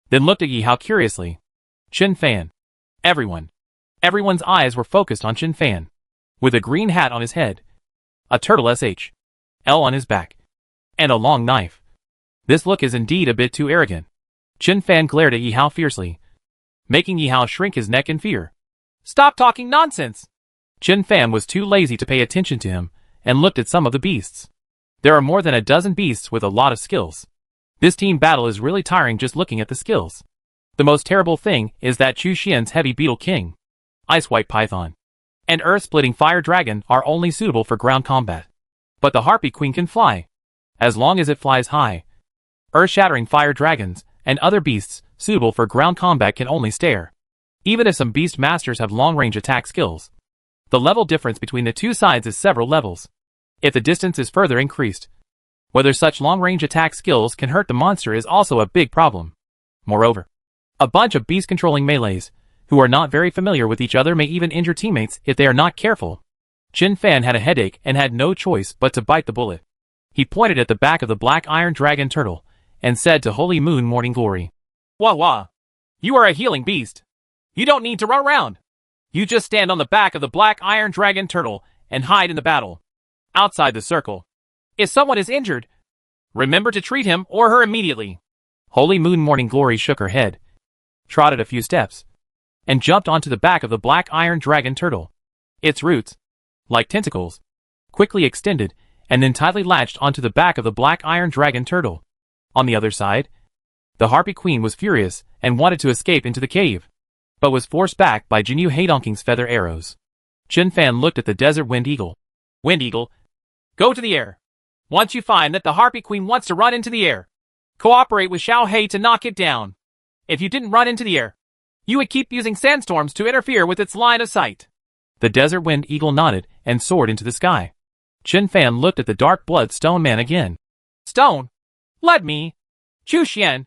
Then looked at Yi Hao curiously. Chen Fan. Everyone's eyes were focused on Chen Fan. With a green hat on his head, a turtle SHL on his back, and a long knife. This look is indeed a bit too arrogant. Chen Fan glared at Yi Hao fiercely, making Yi Hao shrink his neck in fear. Stop talking nonsense! Chen Fan was too lazy to pay attention to him, and looked at some of the beasts. There are more than a dozen beasts with a lot of skills. This team battle is really tiring just looking at the skills. The most terrible thing is that Chu Xian's Heavy Beetle King, Ice White Python, and Earth-Splitting Fire Dragon are only suitable for ground combat. But the Harpy Queen can fly. As long as it flies high. Earth-Shattering Fire Dragons and other beasts suitable for ground combat can only stare. Even if some beast masters have long-range attack skills. The level difference between the two sides is several levels. If the distance is further increased, whether such long-range attack skills can hurt the monster is also a big problem. Moreover, a bunch of beast-controlling melees, who are not very familiar with each other may even injure teammates if they are not careful. Chen Fan had a headache and had no choice but to bite the bullet. He pointed at the back of the black iron dragon turtle, and said to Holy Moon Morning Glory. Wah wah. You are a healing beast. You don't need to run around. You just stand on the back of the black iron dragon turtle and hide in the battle. Outside the circle. If someone is injured, remember to treat him or her immediately. Holy Moon Morning Glory shook her head, trotted a few steps, and jumped onto the back of the black iron dragon turtle. Its roots, like tentacles, quickly extended and then tightly latched onto the back of the black iron dragon turtle. On the other side, the Harpy Queen was furious and wanted to escape into the cave, but was forced back by Jinyu Heidonking's feather arrows. Chen Fan looked at the desert Wind Eagle. Wind Eagle, go to the air. Once you find that the Harpy Queen wants to run into the air, cooperate with Xiao Hei to knock it down. If you didn't run into the air, you would keep using sandstorms to interfere with its line of sight. The desert Wind Eagle nodded and soared into the sky. Chen Fan looked at the dark blood stone man again. Stone? Let me, Chu Xian,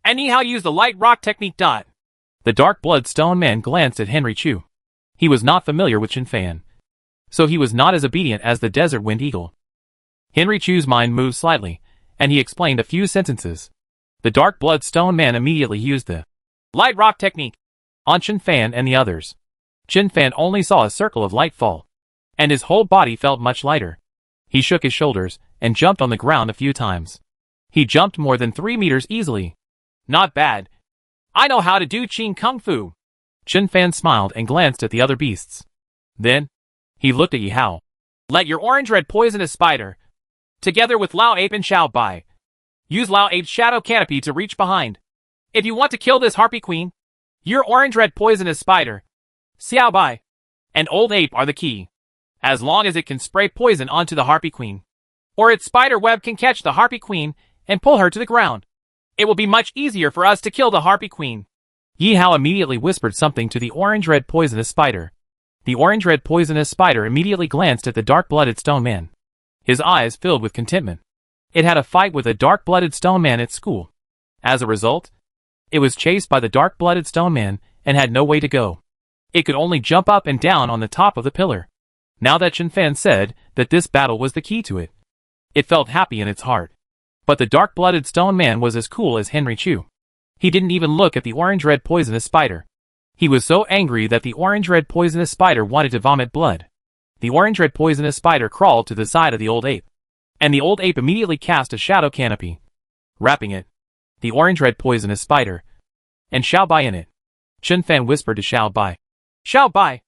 and Yi Hao use the light rock technique. The dark blood stone man glanced at Henry Chu. He was not familiar with Chen Fan, so he was not as obedient as the desert Wind Eagle. Henry Chu's mind moved slightly, and he explained a few sentences. The dark blood stone man immediately used the light rock technique on Chen Fan and the others. Chen Fan only saw a circle of light fall, and his whole body felt much lighter. He shook his shoulders and jumped on the ground a few times. He jumped more than 3 meters easily. Not bad. I know how to do Qing Kung Fu. Chen Fan smiled and glanced at the other beasts. Then, he looked at Yi Hao. Let your orange-red poisonous spider, together with Lao Ape and Xiao Bai, use Lao Ape's shadow canopy to reach behind. If you want to kill this Harpy Queen, your orange-red poisonous spider, Xiao Bai, and Old Ape are the key. As long as it can spray poison onto the Harpy Queen, or its spider web can catch the Harpy Queen and pull her to the ground, it will be much easier for us to kill the Harpy Queen. Yi Hao immediately whispered something to the orange-red poisonous spider. The orange-red poisonous spider immediately glanced at the dark-blooded stone man. His eyes filled with contentment. It had a fight with a dark-blooded stone man at school. As a result, it was chased by the dark-blooded stone man and had no way to go. It could only jump up and down on the top of the pillar. Now that Chen Fan said that this battle was the key to it, it felt happy in its heart. But the dark-blooded stone man was as cool as Henry Chu. He didn't even look at the orange-red poisonous spider. He was so angry that the orange-red poisonous spider wanted to vomit blood. The orange-red poisonous spider crawled to the side of the old ape, and the old ape immediately cast a shadow canopy, wrapping it, the orange-red poisonous spider, and Xiao Bai in it. Chen Fan whispered to Xiao Bai. Xiao Bai,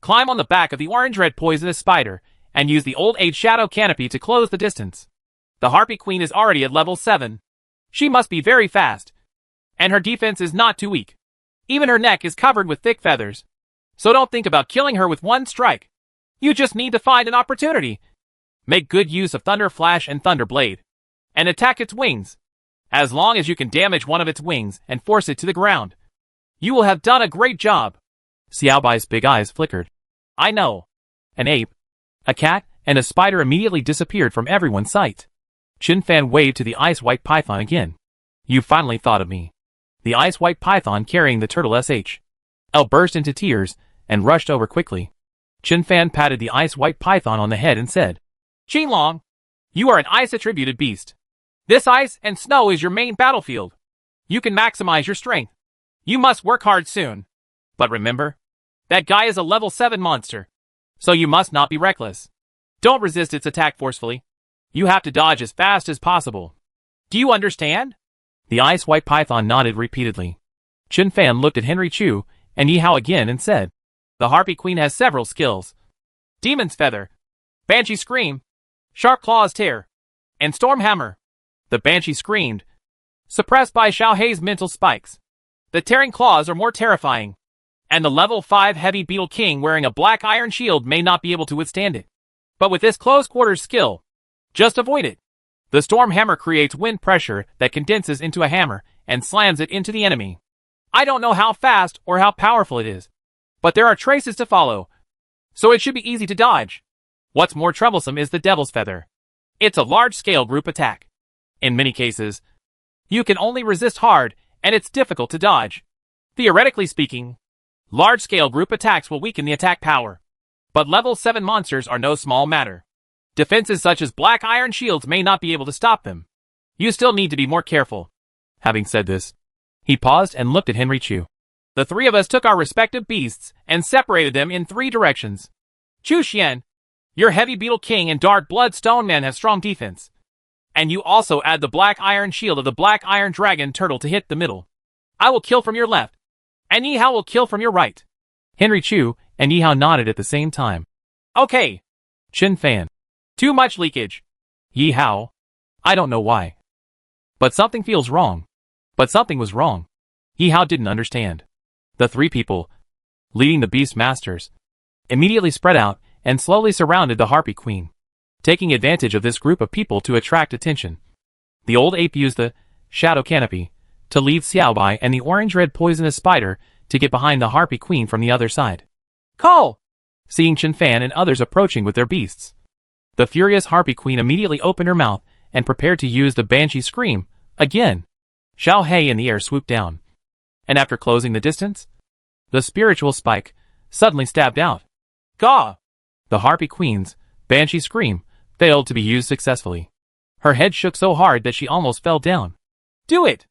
climb on the back of the orange-red poisonous spider, and use the old ape's shadow canopy to close the distance. The Harpy Queen is already at level 7. She must be very fast, and her defense is not too weak. Even her neck is covered with thick feathers, so don't think about killing her with one strike. You just need to find an opportunity. Make good use of Thunder Flash and Thunder Blade, and attack its wings. As long as you can damage one of its wings and force it to the ground, you will have done a great job. Xiao Bai's big eyes flickered. I know. An ape, a cat, and a spider immediately disappeared from everyone's sight. Chen Fan waved to the ice-white python again. You finally thought of me. The ice-white python carrying the turtle SHL burst into tears and rushed over quickly. Chen Fan patted the ice-white python on the head and said, Qinglong, you are an ice-attributed beast. This ice and snow is your main battlefield. You can maximize your strength. You must work hard soon. But remember, that guy is a level 7 monster. So you must not be reckless. Don't resist its attack forcefully. You have to dodge as fast as possible. Do you understand? The ice white python nodded repeatedly. Chen Fan looked at Henry Chu and Yi Hao again and said, The Harpy Queen has several skills. Demon's Feather, Banshee Scream, Sharp Claws Tear, and Storm Hammer. The Banshee screamed, suppressed by Xiao Hei's mental spikes. The Tearing Claws are more terrifying, and the level 5 Heavy Beetle King wearing a black iron shield may not be able to withstand it. But with this close quarters skill, just avoid it. The Storm Hammer creates wind pressure that condenses into a hammer and slams it into the enemy. I don't know how fast or how powerful it is, but there are traces to follow, so it should be easy to dodge. What's more troublesome is the Devil's Feather. It's a large-scale group attack. In many cases, you can only resist hard, and it's difficult to dodge. Theoretically speaking, large-scale group attacks will weaken the attack power. But level 7 monsters are no small matter. Defenses such as black iron shields may not be able to stop them. You still need to be more careful. Having said this, he paused and looked at Henry Chu. The three of us took our respective beasts and separated them in 3 directions. Chu Xian, your Heavy Beetle King and Dark Blood Stone Man have strong defense. And you also add the black iron shield of the black iron dragon turtle to hit the middle. I will kill from your left, and Yi Hao will kill from your right. Henry Chu and Yi Hao nodded at the same time. Okay. Chen Fan. Too much leakage. Yi Hao. I don't know why. But something feels wrong. But something was wrong. Yi Hao didn't understand. The 3 people, leading the Beast Masters, immediately spread out and slowly surrounded the Harpy Queen, taking advantage of this group of people to attract attention. The old ape used the shadow canopy to leave Xiaobai and the orange-red poisonous spider to get behind the Harpy Queen from the other side. Call! Seeing Chen Fan and others approaching with their beasts, the furious Harpy Queen immediately opened her mouth and prepared to use the Banshee Scream again. Xiao Hei in the air swooped down, and after closing the distance, the spiritual spike suddenly stabbed out. Gah! The Harpy Queen's Banshee Scream failed to be used successfully. Her head shook so hard that she almost fell down. Do it!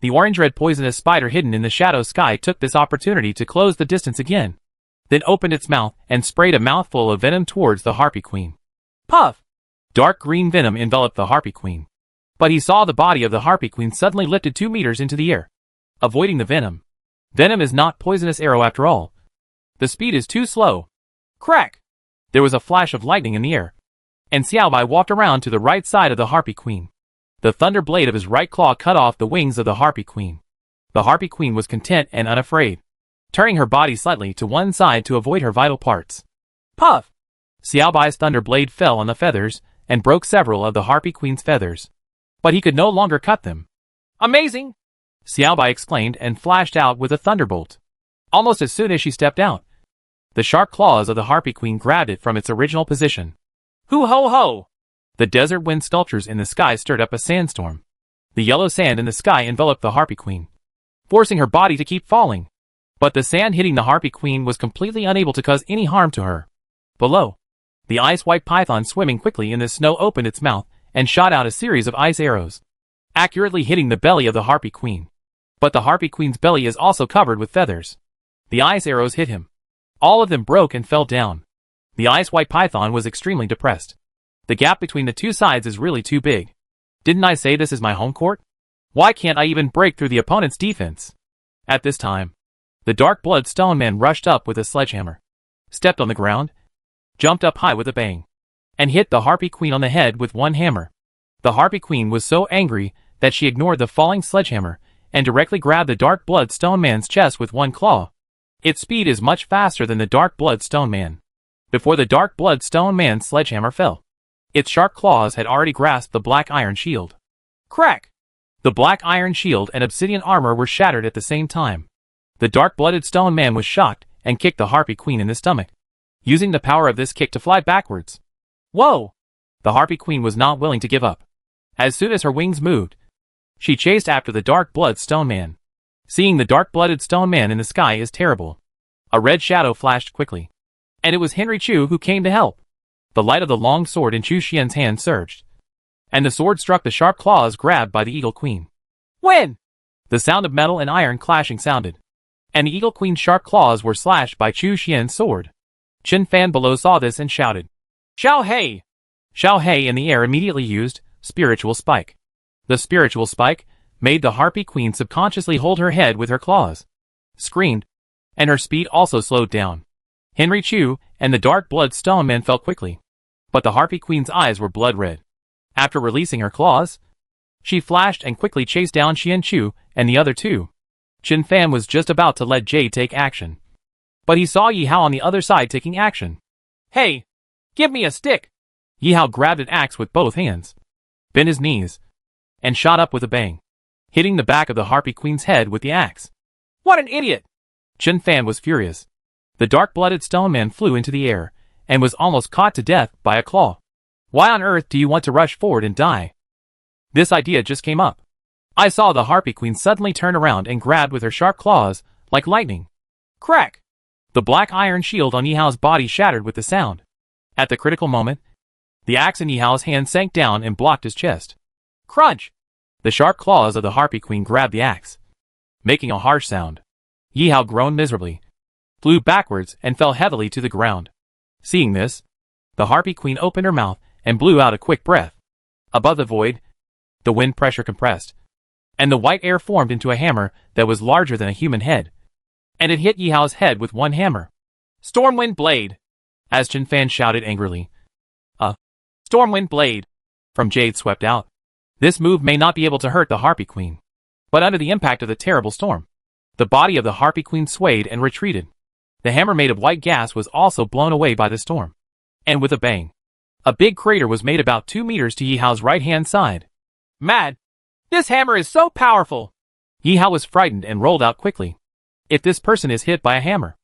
The orange-red poisonous spider hidden in the shadow sky took this opportunity to close the distance again, then opened its mouth and sprayed a mouthful of venom towards the Harpy Queen. Puff! Dark green venom enveloped the Harpy Queen. But he saw the body of the Harpy Queen suddenly lifted 2 meters into the air, avoiding the venom. Venom is not poisonous arrow after all. The speed is too slow. Crack! There was a flash of lightning in the air, and Xiaobai walked around to the right side of the Harpy Queen. The thunder blade of his right claw cut off the wings of the Harpy Queen. The Harpy Queen was content and unafraid, turning her body slightly to one side to avoid her vital parts. Puff! Xiaobai's thunder blade fell on the feathers and broke several of the Harpy Queen's feathers. But he could no longer cut them. Amazing! Xiaobai exclaimed and flashed out with a thunderbolt. Almost as soon as she stepped out, the sharp claws of the Harpy Queen grabbed it from its original position. Hoo ho ho! The desert wind sculptures in the sky stirred up a sandstorm. The yellow sand in the sky enveloped the Harpy Queen, forcing her body to keep falling. But the sand hitting the Harpy Queen was completely unable to cause any harm to her. Below, the ice-white python swimming quickly in the snow opened its mouth and shot out a series of ice arrows, accurately hitting the belly of the Harpy Queen. But the Harpy Queen's belly is also covered with feathers. The ice arrows hit him. All of them broke and fell down. The ice-white python was extremely depressed. The gap between the 2 sides is really too big. Didn't I say this is my home court? Why can't I even break through the opponent's defense? At this time, the Dark Blood Stone Man rushed up with a sledgehammer, stepped on the ground, jumped up high with a bang, and hit the Harpy Queen on the head with one hammer. The Harpy Queen was so angry that she ignored the falling sledgehammer and directly grabbed the Dark Blood Stone Man's chest with one claw. Its speed is much faster than the Dark Blood Stone Man. Before the Dark Blood Stone Man's sledgehammer fell, its sharp claws had already grasped the black iron shield. Crack! The black iron shield and obsidian armor were shattered at the same time. The dark-blooded stone man was shocked and kicked the Harpy Queen in the stomach, using the power of this kick to fly backwards. Whoa! The Harpy Queen was not willing to give up. As soon as her wings moved, she chased after the dark-blood stone man. Seeing the dark-blooded stone man in the sky is terrible. A red shadow flashed quickly, and it was Henry Chu who came to help. The light of the long sword in Chu Xian's hand surged, and the sword struck the sharp claws grabbed by the Eagle Queen. Win! The sound of metal and iron clashing sounded, and the Eagle Queen's sharp claws were slashed by Chu Xian's sword. Chen Fan below saw this and shouted, Xiao Hei! Xiao Hei in the air immediately used Spiritual Spike. The Spiritual Spike made the Harpy Queen subconsciously hold her head with her claws, screamed, and her speed also slowed down. Henry Chu and the Dark Blood Stone Man fell quickly, but the Harpy Queen's eyes were blood red. After releasing her claws, she flashed and quickly chased down Xian Chu and the other two. Chen Fan was just about to let Jade take action, but he saw Yi Hao on the other side taking action. Hey, give me a stick! Yi Hao grabbed an axe with both hands, bent his knees, and shot up with a bang, hitting the back of the Harpy Queen's head with the axe. What an idiot! Chen Fan was furious. The dark-blooded stone man flew into the air and was almost caught to death by a claw. Why on earth do you want to rush forward and die? This idea just came up. I saw the Harpy Queen suddenly turn around and grabbed with her sharp claws, like lightning. Crack! The black iron shield on Yi Hao's body shattered with the sound. At the critical moment, the axe in Yi Hao's hand sank down and blocked his chest. Crunch! The sharp claws of the Harpy Queen grabbed the axe, making a harsh sound. Yi Hao groaned miserably, flew backwards, and fell heavily to the ground. Seeing this, the Harpy Queen opened her mouth and blew out a quick breath. Above the void, the wind pressure compressed, and the white air formed into a hammer that was larger than a human head, and it hit Yi Hao's head with one hammer. Stormwind Blade! As Chen Fan shouted angrily. Stormwind Blade! From Jade swept out. This move may not be able to hurt the Harpy Queen, but under the impact of the terrible storm, the body of the Harpy Queen swayed and retreated. The hammer made of white gas was also blown away by the storm, and with a bang, a big crater was made about 2 meters to Yi Hao's right-hand side. Mad! This hammer is so powerful! Yi Hao was frightened and rolled out quickly. If this person is hit by a hammer,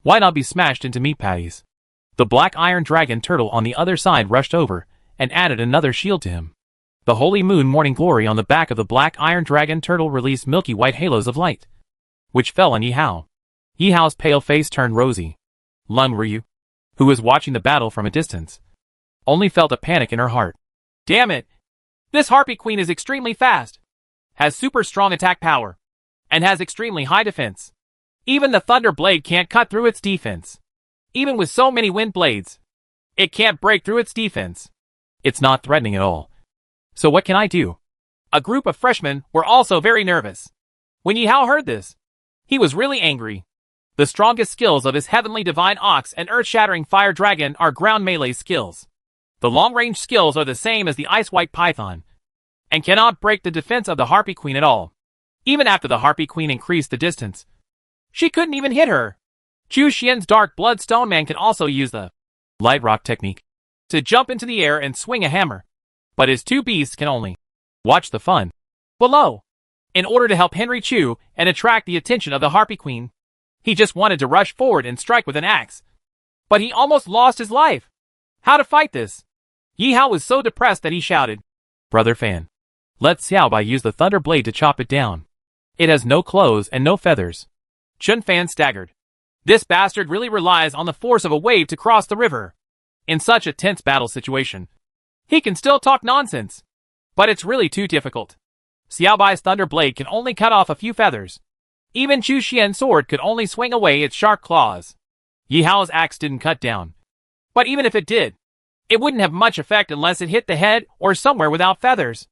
why not be smashed into meat patties? The black iron dragon turtle on the other side rushed over and added another shield to him. The holy moon morning glory on the back of the black iron dragon turtle released milky white halos of light, which fell on Yi Hao. Yi Hao's pale face turned rosy. Lun Ryu, who was watching the battle from a distance, only felt a panic in her heart. Damn it! This Harpy Queen is extremely fast, has super strong attack power, and has extremely high defense. Even the Thunder Blade can't cut through its defense. Even with so many wind blades, it can't break through its defense. It's not threatening at all. So what can I do? A group of freshmen were also very nervous. When Yi Hao heard this, he was really angry. The strongest skills of his Heavenly Divine Ox and Earth-Shattering Fire Dragon are ground melee skills. The long-range skills are the same as the Ice White Python, and cannot break the defense of the Harpy Queen at all. Even after the Harpy Queen increased the distance, she couldn't even hit her. Chu Xian's Dark Blood Stone Man can also use the Light Rock technique to jump into the air and swing a hammer, but his two beasts can only watch the fun below. In order to help Henry Chu and attract the attention of the Harpy Queen, he just wanted to rush forward and strike with an axe. But he almost lost his life. How to fight this? Yi Hao was so depressed that he shouted, Brother Fan, let Xiao Bai use the Thunder Blade to chop it down. It has no clothes and no feathers. Chen Fan staggered. This bastard really relies on the force of a wave to cross the river. In such a tense battle situation, he can still talk nonsense. But it's really too difficult. Xiao Bai's Thunder Blade can only cut off a few feathers. Even Chu Xian's sword could only swing away its sharp claws. Yi Hao's axe didn't cut down. But even if it did, it wouldn't have much effect unless it hit the head or somewhere without feathers.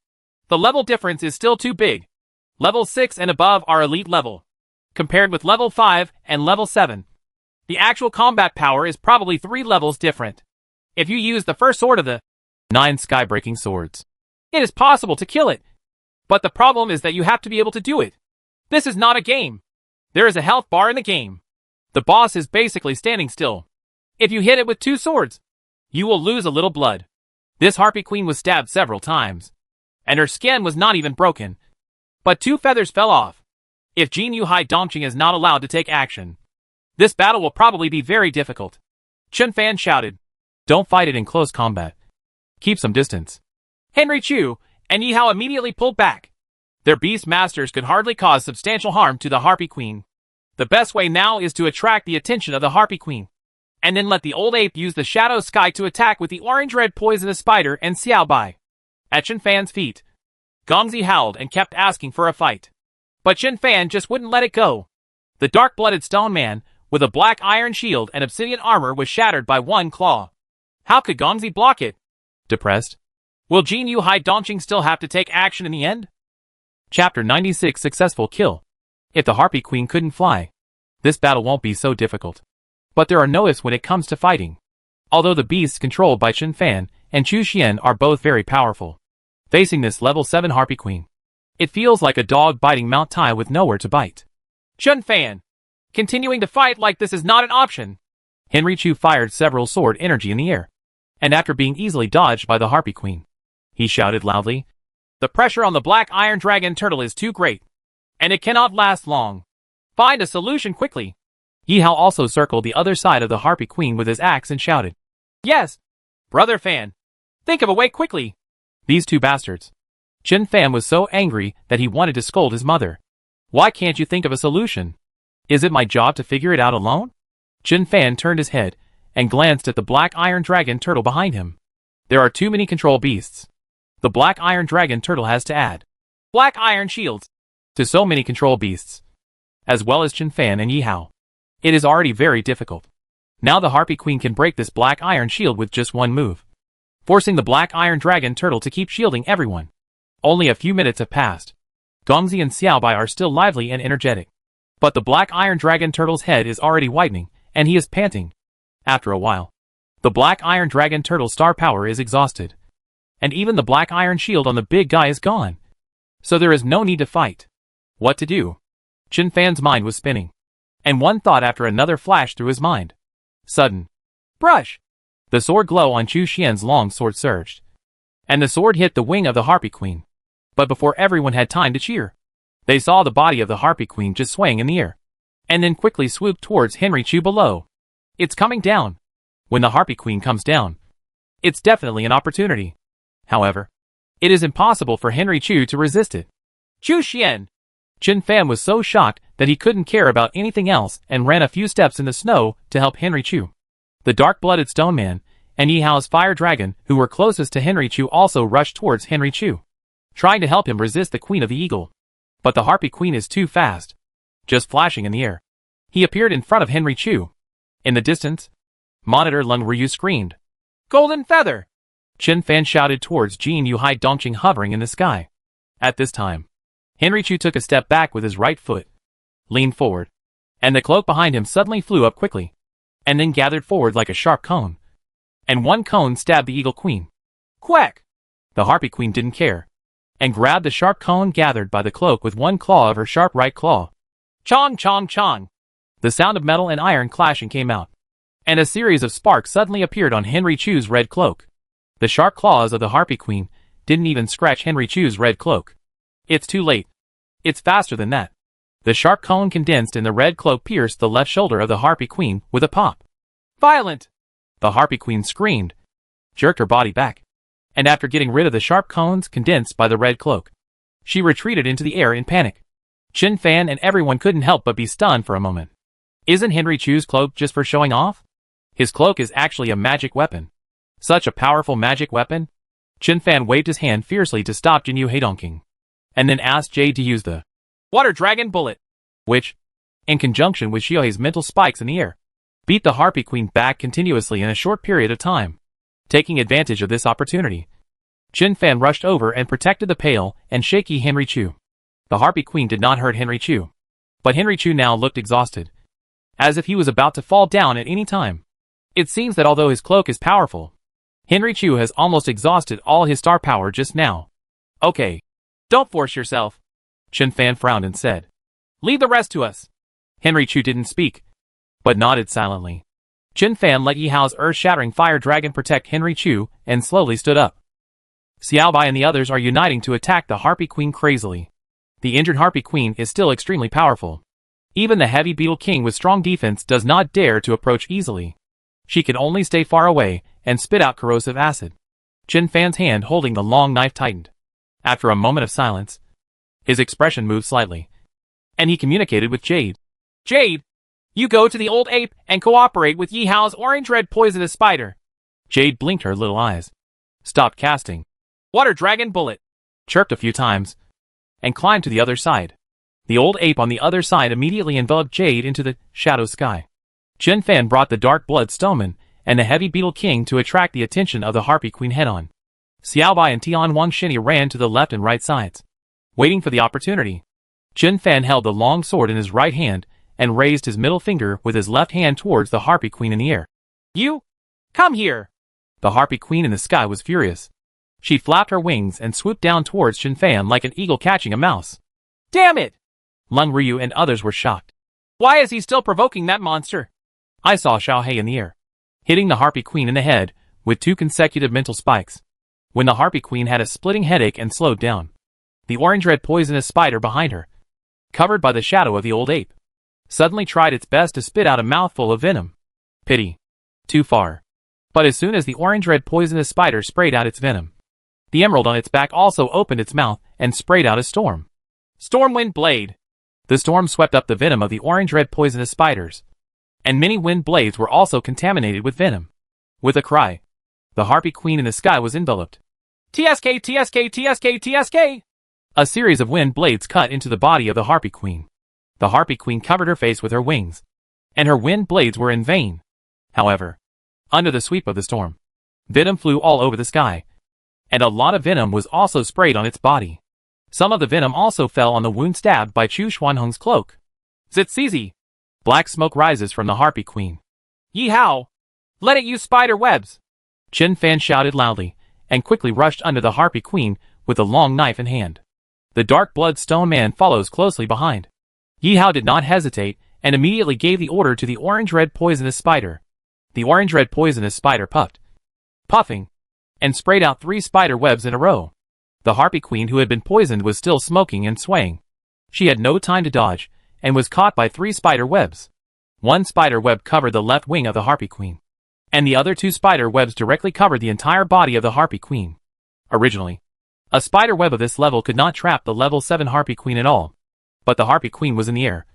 The level difference is still too big. Level 6 and above are elite level, compared with level 5 and level 7. The actual combat power is probably 3 levels different. If you use the first sword of the 9 sky-breaking swords, it is possible to kill it. But the problem is that you have to be able to do it. This is not a game. There is a health bar in the game. The boss is basically standing still. If you hit it with 2 swords, you will lose a little blood. This Harpy Queen was stabbed several times, and her skin was not even broken. But 2 feathers fell off. If Jin Yuhai Dongqing is not allowed to take action, this battle will probably be very difficult. Chen Fan shouted, Don't fight it in close combat. Keep some distance. Henry Chu and Yi Hao immediately pulled back. Their beast masters could hardly cause substantial harm to the Harpy Queen. The best way now is to attract the attention of the Harpy Queen, and then let the old ape use the Shadow Sky to attack with the orange-red poisonous spider and Xiao Bai. At Chen Fan's feet, Gongzi howled and kept asking for a fight. But Chen Fan just wouldn't let it go. The dark-blooded stone man, with a black iron shield and obsidian armor, was shattered by one claw. How could Gongzi block it? Depressed. Will Jin Yu Hai Dongqing still have to take action in the end? Chapter 96 Successful Kill. If the Harpy Queen couldn't fly, this battle won't be so difficult. But there are no ifs when it comes to fighting. Although the beasts controlled by Chen Fan and Chu Xian are both very powerful, facing this level 7 Harpy Queen, it feels like a dog biting Mount Tai with nowhere to bite. Chen Fan, continuing to fight like this is not an option. Henry Chu fired several sword energy in the air, and after being easily dodged by the Harpy Queen, he shouted loudly, "The pressure on the black iron dragon turtle is too great, and it cannot last long. Find a solution quickly." Yi Hao also circled the other side of the Harpy Queen with his axe and shouted, "Yes, Brother Fan, think of a way quickly." These two bastards. Chen Fan was so angry that he wanted to scold his mother. Why can't you think of a solution? Is it my job to figure it out alone? Chen Fan turned his head and glanced at the black iron dragon turtle behind him. There are too many control beasts. The black iron dragon turtle has to add black iron shields to so many control beasts, as well as Chen Fan and Yi Hao. It is already very difficult. Now the Harpy Queen can break this black iron shield with just one move, forcing the black iron dragon turtle to keep shielding everyone. Only a few minutes have passed. Gongzi and Xiaobai are still lively and energetic, but the black iron dragon turtle's head is already whitening, and he is panting. After a while, the black iron dragon turtle's star power is exhausted, and even the black iron shield on the big guy is gone. So there is no need to fight. What to do? Chen Fan's mind was spinning, and one thought after another flashed through his mind. Sudden. Brush! The sword glow on Chu Xian's long sword surged, and the sword hit the wing of the Harpy Queen. But before everyone had time to cheer, they saw the body of the Harpy Queen just swaying in the air, and then quickly swooped towards Henry Chu below. It's coming down. When the Harpy Queen comes down, it's definitely an opportunity. However, it is impossible for Henry Chu to resist it. Chu Xian! Chen Fan was so shocked that he couldn't care about anything else and ran a few steps in the snow to help Henry Chu. The dark-blooded stone man and Yi Hao's fire dragon, who were closest to Henry Chu, also rushed towards Henry Chu, trying to help him resist the Queen of the Eagle. But the Harpy Queen is too fast. Just flashing in the air, he appeared in front of Henry Chu. In the distance, Monitor Lung Ryu screamed, "Golden Feather!" Chen Fan shouted towards Jin Yu Hai Dongqing hovering in the sky. At this time, Henry Chu took a step back with his right foot, leaned forward, and the cloak behind him suddenly flew up quickly, and then gathered forward like a sharp cone. And one cone stabbed the Eagle Queen. Quack! The Harpy Queen didn't care, and grabbed the sharp cone gathered by the cloak with one claw of her sharp right claw. Chong chong chong! The sound of metal and iron clashing came out, and a series of sparks suddenly appeared on Henry Chu's red cloak. The sharp claws of the Harpy Queen didn't even scratch Henry Chu's red cloak. It's too late. It's faster than that. The sharp cone condensed in the red cloak pierced the left shoulder of the Harpy Queen with a pop. Violent! The Harpy Queen screamed, jerked her body back, and after getting rid of the sharp cones condensed by the red cloak, she retreated into the air in panic. Chen Fan and everyone couldn't help but be stunned for a moment. Isn't Henry Chu's cloak just for showing off? His cloak is actually a magic weapon. Such a powerful magic weapon? Chen Fan waved his hand fiercely to stop Jin Yu Heidongqing, and then asked Jade to use the Water Dragon Bullet, which, in conjunction with Xiaohei's mental spikes in the air, beat the Harpy Queen back continuously in a short period of time. Taking advantage of this opportunity, Chen Fan rushed over and protected the pale and shaky Henry Chu. The Harpy Queen did not hurt Henry Chu, but Henry Chu now looked exhausted, as if he was about to fall down at any time. It seems that although his cloak is powerful, Henry Chu has almost exhausted all his star power just now. Okay, don't force yourself. Chen Fan frowned and said, "Leave the rest to us." Henry Chu didn't speak, but nodded silently. Chen Fan let Yi Hao's earth-shattering fire dragon protect Henry Chu and slowly stood up. Xiaobai and the others are uniting to attack the Harpy Queen crazily. The injured Harpy Queen is still extremely powerful. Even the heavy Beetle King with strong defense does not dare to approach easily. She can only stay far away and spit out corrosive acid. Chen Fan's hand holding the long knife tightened. After a moment of silence, his expression moved slightly, and he communicated with Jade. "Jade, you go to the old ape and cooperate with Yi Hao's orange-red poisonous spider." Jade blinked her little eyes, stopped casting, Water dragon bullet. Chirped a few times, and climbed to the other side. The old ape on the other side immediately enveloped Jade into the shadow sky. Chen Fan brought the dark blood stoneman and the heavy beetle king to attract the attention of the harpy queen head-on. Xiaobai and Tian Wangshini ran to the left and right sides, waiting for the opportunity. Chen Fan held the long sword in his right hand and raised his middle finger with his left hand towards the harpy queen in the air. You? Come here! The harpy queen in the sky was furious. She flapped her wings and swooped down towards Chen Fan like an eagle catching a mouse. Damn it! Lung Ryu and others were shocked. Why is he still provoking that monster? I saw Xiao Hei in the air, hitting the harpy queen in the head with 2 consecutive mental spikes. When the harpy queen had a splitting headache and slowed down, the orange-red poisonous spider behind her, covered by the shadow of the old ape, suddenly tried its best to spit out a mouthful of venom. Pity. Too far. But as soon as the orange-red poisonous spider sprayed out its venom, the emerald on its back also opened its mouth and sprayed out a storm. Stormwind blade. The storm swept up the venom of the orange-red poisonous spiders, and many wind blades were also contaminated with venom. With a cry, the harpy queen in the sky was enveloped. TSK, TSK, TSK, TSK! A series of wind blades cut into the body of the harpy queen. The harpy queen covered her face with her wings, and her wind blades were in vain. However, under the sweep of the storm, venom flew all over the sky, and a lot of venom was also sprayed on its body. Some of the venom also fell on the wound stabbed by Chu Xuanheng's cloak. Zitsizi! Black smoke rises from the harpy queen. Yi Hao! Let it use spider webs! Chen Fan shouted loudly, and quickly rushed under the harpy queen with a long knife in hand. The dark blood stone man follows closely behind. Yi Hao did not hesitate, and immediately gave the order to the orange-red poisonous spider. The orange-red poisonous spider puffed, puffing, and sprayed out 3 spider webs in a row. The harpy queen who had been poisoned was still smoking and swaying. She had no time to dodge, and was caught by 3 spider webs. 1 spider web covered the left wing of the harpy queen, and the other 2 spider webs directly covered the entire body of the harpy queen. Originally, a spider web of this level could not trap the level 7 harpy queen at all, but the harpy queen was in the air,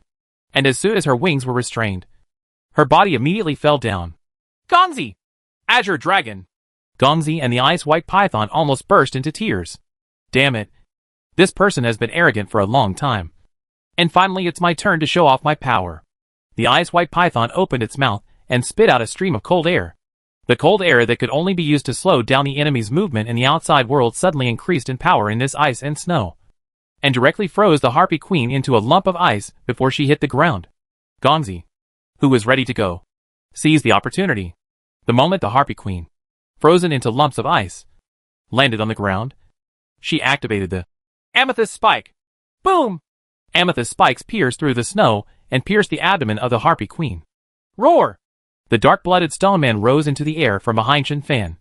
and as soon as her wings were restrained, her body immediately fell down. Gongzi! Azure Dragon! Gongzi and the ice-white python almost burst into tears. Damn it. This person has been arrogant for a long time. And finally it's my turn to show off my power. The ice-white python opened its mouth and spit out a stream of cold air. The cold air that could only be used to slow down the enemy's movement in the outside world suddenly increased in power in this ice and snow, and directly froze the harpy queen into a lump of ice before she hit the ground. Gongzi, who was ready to go, seized the opportunity. The moment the harpy queen, frozen into lumps of ice, landed on the ground, she activated the Amethyst Spike. Boom! Amethyst spikes pierced through the snow and pierced the abdomen of the harpy queen. Roar! The dark-blooded stone man rose into the air from behind Chen Fan,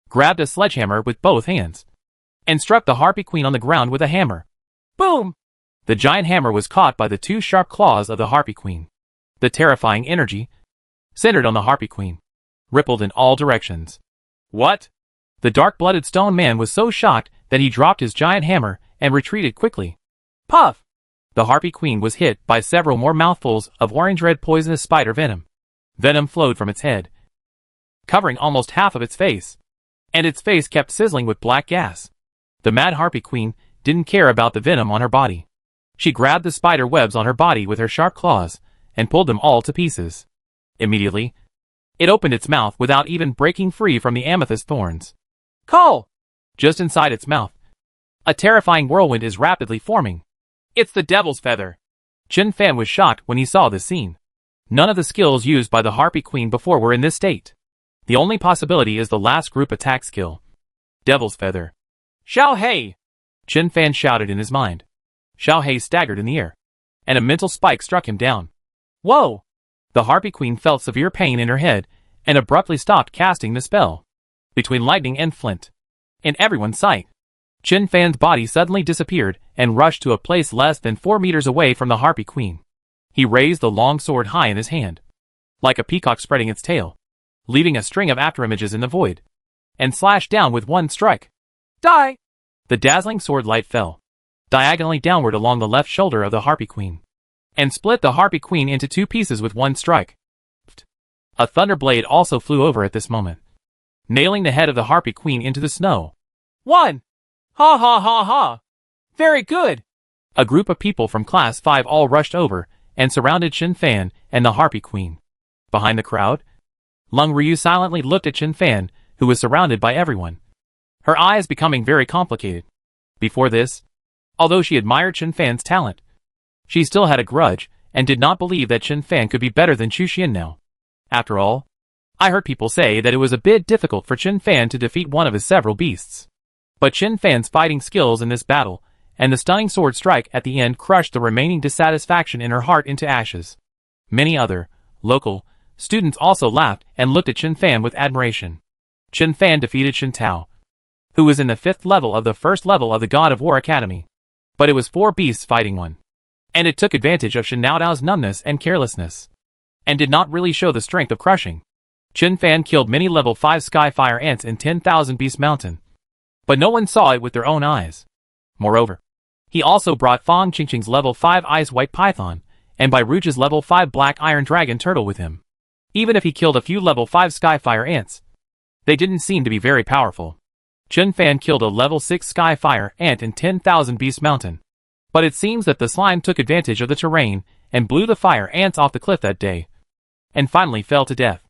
grabbed a sledgehammer with both hands, and struck the harpy queen on the ground with a hammer. Boom! The giant hammer was caught by the 2 sharp claws of the harpy queen. The terrifying energy, centered on the harpy queen, rippled in all directions. What? The dark-blooded stone man was so shocked that he dropped his giant hammer and retreated quickly. Puff! The harpy queen was hit by several more mouthfuls of orange-red poisonous spider venom. Venom flowed from its head, covering almost half of its face, and its face kept sizzling with black gas. The mad harpy queen didn't care about the venom on her body. She grabbed the spider webs on her body with her sharp claws and pulled them all to pieces. Immediately, it opened its mouth without even breaking free from the amethyst thorns. Call! Just inside its mouth, a terrifying whirlwind is rapidly forming. It's the devil's feather. Chen Fan was shocked when he saw this scene. None of the skills used by the harpy queen before were in this state. The only possibility is the last group attack skill. Devil's feather. Xiao Hei! Chen Fan shouted in his mind. Xiao Hei staggered in the air, and a mental spike struck him down. Whoa! The harpy queen felt severe pain in her head, and abruptly stopped casting the spell. Between lightning and flint, in everyone's sight, Chen Fan's body suddenly disappeared and rushed to a place less than 4 meters away from the harpy queen. He raised the long sword high in his hand, like a peacock spreading its tail, leaving a string of afterimages in the void, and slashed down with one strike. Die! The dazzling sword light fell, diagonally downward along the left shoulder of the harpy queen, and split the harpy queen into 2 pieces with one strike. A thunder blade also flew over at this moment, nailing the head of the harpy queen into the snow. 1! Ha ha ha ha. Very good. A group of people from Class 5 all rushed over and surrounded Chen Fan and the Harpy Queen. Behind the crowd, Lung Ryu silently looked at Chen Fan, who was surrounded by everyone. Her eyes becoming very complicated. Before this, although she admired Chen Fan's talent, she still had a grudge and did not believe that Chen Fan could be better than Chu Xian now. After all, I heard people say that it was a bit difficult for Chen Fan to defeat one of his several beasts. But Chen Fan's fighting skills in this battle and the stunning sword strike at the end crushed the remaining dissatisfaction in her heart into ashes. Many other, local, students also laughed and looked at Chen Fan with admiration. Chen Fan defeated Shen Tao, who was in the 5th level of the 1st level of the God of War Academy. But it was 4 beasts fighting one. And it took advantage of Shen Tao's numbness and carelessness, and did not really show the strength of crushing. Chen Fan killed many level 5 Skyfire ants in 10,000 Beast Mountain, but no one saw it with their own eyes. Moreover, he also brought Fong Qingqing's level 5 Ice White Python, and Bai Rouge's level 5 Black Iron Dragon Turtle with him. Even if he killed a few level 5 Skyfire ants, they didn't seem to be very powerful. Chen Fan killed a level 6 Skyfire ant in 10,000 Beast Mountain, but it seems that the slime took advantage of the terrain and blew the fire ants off the cliff that day, and finally fell to death.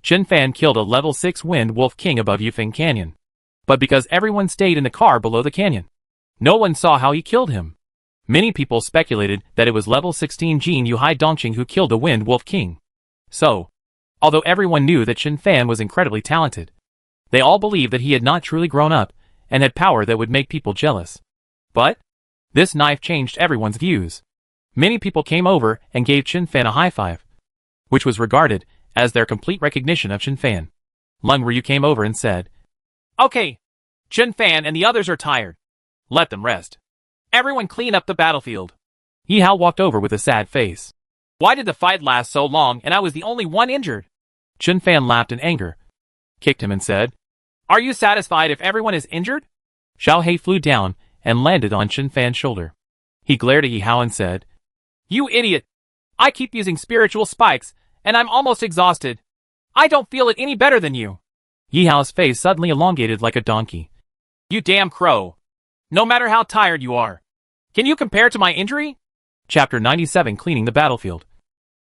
Chen Fan killed a level 6 Wind Wolf King above Yufeng Canyon, but because everyone stayed in the car below the canyon, no one saw how he killed him. Many people speculated that it was level 16 Jin Yuhai Dongqing who killed the Wind Wolf King. So, although everyone knew that Chen Fan was incredibly talented, they all believed that he had not truly grown up and had power that would make people jealous. But this knife changed everyone's views. Many people came over and gave Chen Fan a high five, which was regarded as their complete recognition of Chen Fan. Lung Ryu came over and said, Okay, Chen Fan and the others are tired. Let them rest. Everyone clean up the battlefield. Yi Hao walked over with a sad face. Why did the fight last so long and I was the only one injured? Chen Fan laughed in anger, kicked him and said, Are you satisfied if everyone is injured? Xiao Hei flew down and landed on Chen Fan's shoulder. He glared at Yi Hao and said, You idiot! I keep using spiritual spikes, and I'm almost exhausted. I don't feel it any better than you. Yi Hao's face suddenly elongated like a donkey. You damn crow. No matter how tired you are. Can you compare to my injury? Chapter 97 Cleaning the Battlefield.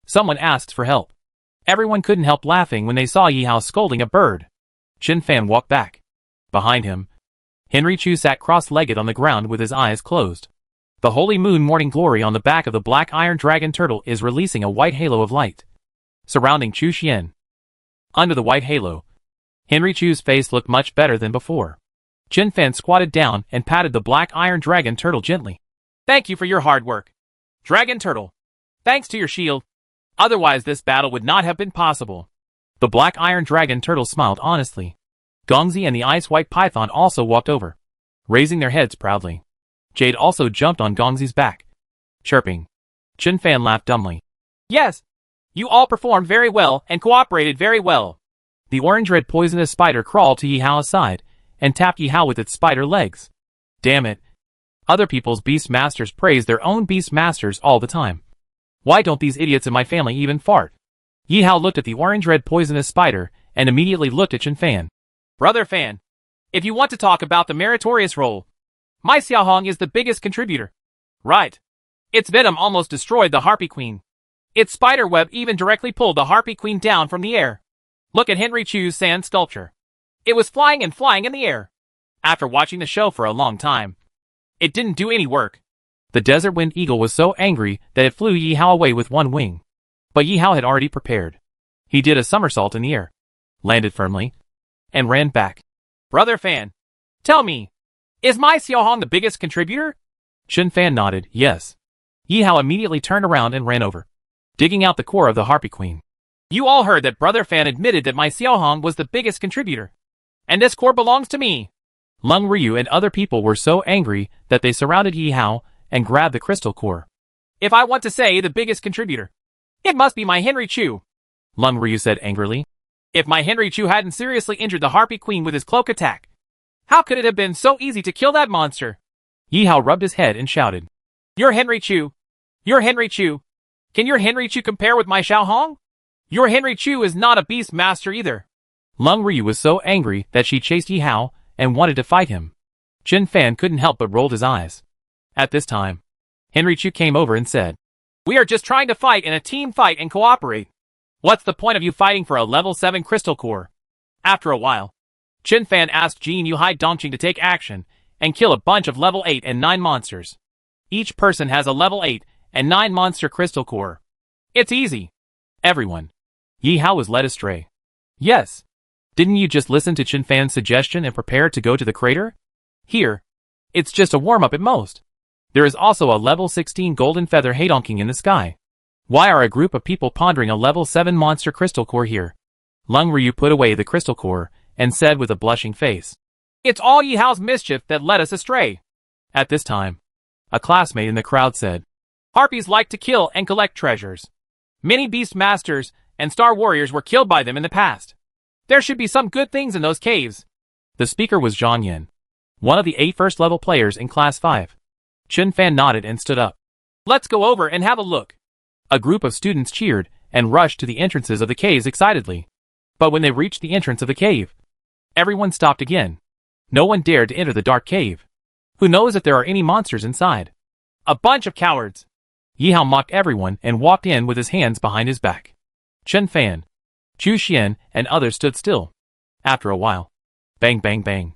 Someone asked for help. Everyone couldn't help laughing when they saw Yi Hao scolding a bird. Chen Fan walked back. Behind him, Henry Chu sat cross-legged on the ground with his eyes closed. The holy moon morning glory on the back of the black iron dragon turtle is releasing a white halo of light, surrounding Chu Xian. Under the white halo, Henry Chu's face looked much better than before. Chen Fan squatted down and patted the black iron dragon turtle gently. Thank you for your hard work, Dragon Turtle. Thanks to your shield. Otherwise this battle would not have been possible. The black iron dragon turtle smiled honestly. Gongzi and the ice white python also walked over, raising their heads proudly. Jade also jumped on Gongzi's back, chirping. Chen Fan laughed dumbly. Yes, you all performed very well and cooperated very well. The orange-red poisonous spider crawled to Yi Hao's side and tapped Yi Hao with its spider legs. Damn it. Other people's beast masters praise their own beast masters all the time. Why don't these idiots in my family even fart? Yi Hao looked at the orange-red poisonous spider and immediately looked at Chen Fan. Brother Fan, if you want to talk about the meritorious role, my Xiaohong is the biggest contributor. Right. Its venom almost destroyed the Harpy Queen. Its spider web even directly pulled the Harpy Queen down from the air. Look at Henry Chu's sand sculpture. It was flying and flying in the air. After watching the show for a long time, it didn't do any work. The desert wind eagle was so angry that it flew Yi Hao away with one wing. But Yi Hao had already prepared. He did a somersault in the air, landed firmly, and ran back. Brother Fan, tell me, is my Xiaohong the biggest contributor? Chen Fan nodded, yes. Yi Hao immediately turned around and ran over, digging out the core of the Harpy Queen. You all heard that Brother Fan admitted that my Xiaohong was the biggest contributor. And this core belongs to me. Lung Ryu and other people were so angry that they surrounded Yi Hao and grabbed the crystal core. If I want to say the biggest contributor, it must be my Henry Chu. Lung Ryu said angrily. If my Henry Chu hadn't seriously injured the Harpy Queen with his cloak attack, how could it have been so easy to kill that monster? Yi Hao rubbed his head and shouted. Your Henry Chu. Your Henry Chu. Can your Henry Chu compare with my Xiaohong? Your Henry Chu is not a beast master either. Lung Ryu was so angry that she chased Yi Hao and wanted to fight him. Chen Fan couldn't help but rolled his eyes. At this time, Henry Chu came over and said, We are just trying to fight in a team fight and cooperate. What's the point of you fighting for a level 7 crystal core? After a while, Chen Fan asked Jin Yuhai Dongqing to take action and kill a bunch of level 8 and 9 monsters. Each person has a level 8 and 9 monster crystal core. It's easy. Everyone. Yi Hao was led astray. Yes. Didn't you just listen to Chen Fan's suggestion and prepare to go to the crater? Here. It's just a warm-up at most. There is also a level 16 golden feather Heidongking in the sky. Why are a group of people pondering a level 7 monster crystal core here? Lung Ryu put away the crystal core and said with a blushing face, It's all Yi Hao's mischief that led us astray. At this time, a classmate in the crowd said, Harpies like to kill and collect treasures. Many beast masters and star warriors were killed by them in the past. There should be some good things in those caves. The speaker was Zhang Yan, one of the 8 first-level players in Class 5. Chen Fan nodded and stood up. Let's go over and have a look. A group of students cheered and rushed to the entrances of the caves excitedly. But when they reached the entrance of the cave, everyone stopped again. No one dared to enter the dark cave. Who knows if there are any monsters inside? A bunch of cowards. Yi Hao mocked everyone and walked in with his hands behind his back. Chen Fan, Chu Xian, and others stood still. After a while, bang bang bang.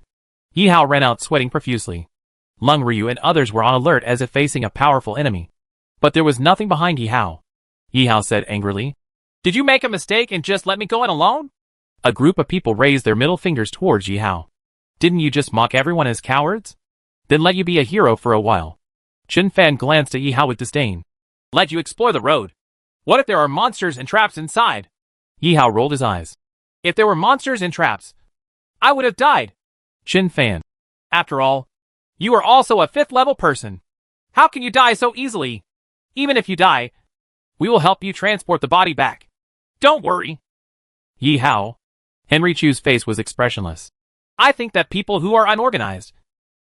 Yi Hao ran out sweating profusely. Lung Ryu and others were on alert as if facing a powerful enemy. But there was nothing behind Yi Hao. Yi Hao said angrily, Did you make a mistake and just let me go in alone? A group of people raised their middle fingers towards Yi Hao. Didn't you just mock everyone as cowards? Then let you be a hero for a while. Chen Fan glanced at Yi Hao with disdain. Let you explore the road. What if there are monsters and traps inside? Yi Hao rolled his eyes. If there were monsters and traps, I would have died. Chen Fan. After all, you are also a 5th level person. How can you die so easily? Even if you die, we will help you transport the body back. Don't worry. Yi Hao. Henry Chu's face was expressionless. I think that people who are unorganized,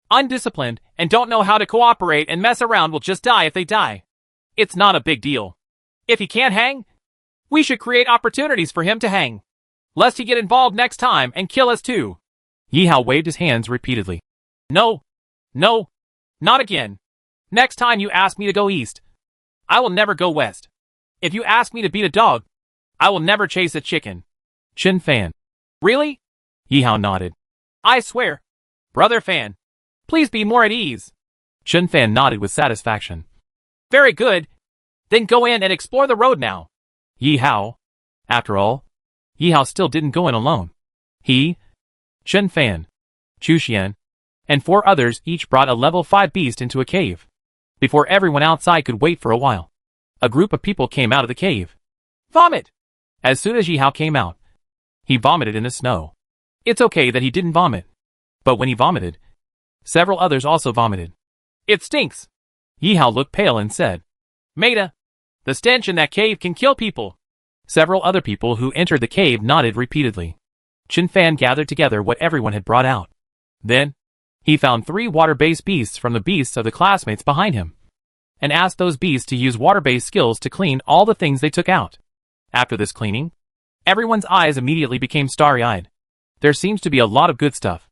undisciplined, and don't know how to cooperate and mess around will just die if they die. It's not a big deal. If he can't hang, we should create opportunities for him to hang. Lest he get involved next time and kill us too. Yi Hao waved his hands repeatedly. No. No. Not again. Next time you ask me to go east, I will never go west. If you ask me to beat a dog, I will never chase a chicken. Chen Fan. Really? Yi Hao nodded. I swear. Brother Fan, please be more at ease. Chen Fan nodded with satisfaction. Very good. Then go in and explore the road now. Yi Hao. After all, Yi Hao still didn't go in alone. He, Chen Fan, Chu Xian, and 4 others each brought a level 5 beast into a cave. Before everyone outside could wait for a while, a group of people came out of the cave. Vomit! As soon as Yi Hao came out, he vomited in the snow. It's okay that he didn't vomit. But when he vomited, several others also vomited. It stinks. Yi Hao looked pale and said, Maida, the stench in that cave can kill people. Several other people who entered the cave nodded repeatedly. Chen Fan gathered together what everyone had brought out. Then, he found 3 water-based beasts from the beasts of the classmates behind him, and asked those beasts to use water-based skills to clean all the things they took out. After this cleaning, everyone's eyes immediately became starry-eyed. There seems to be a lot of good stuff.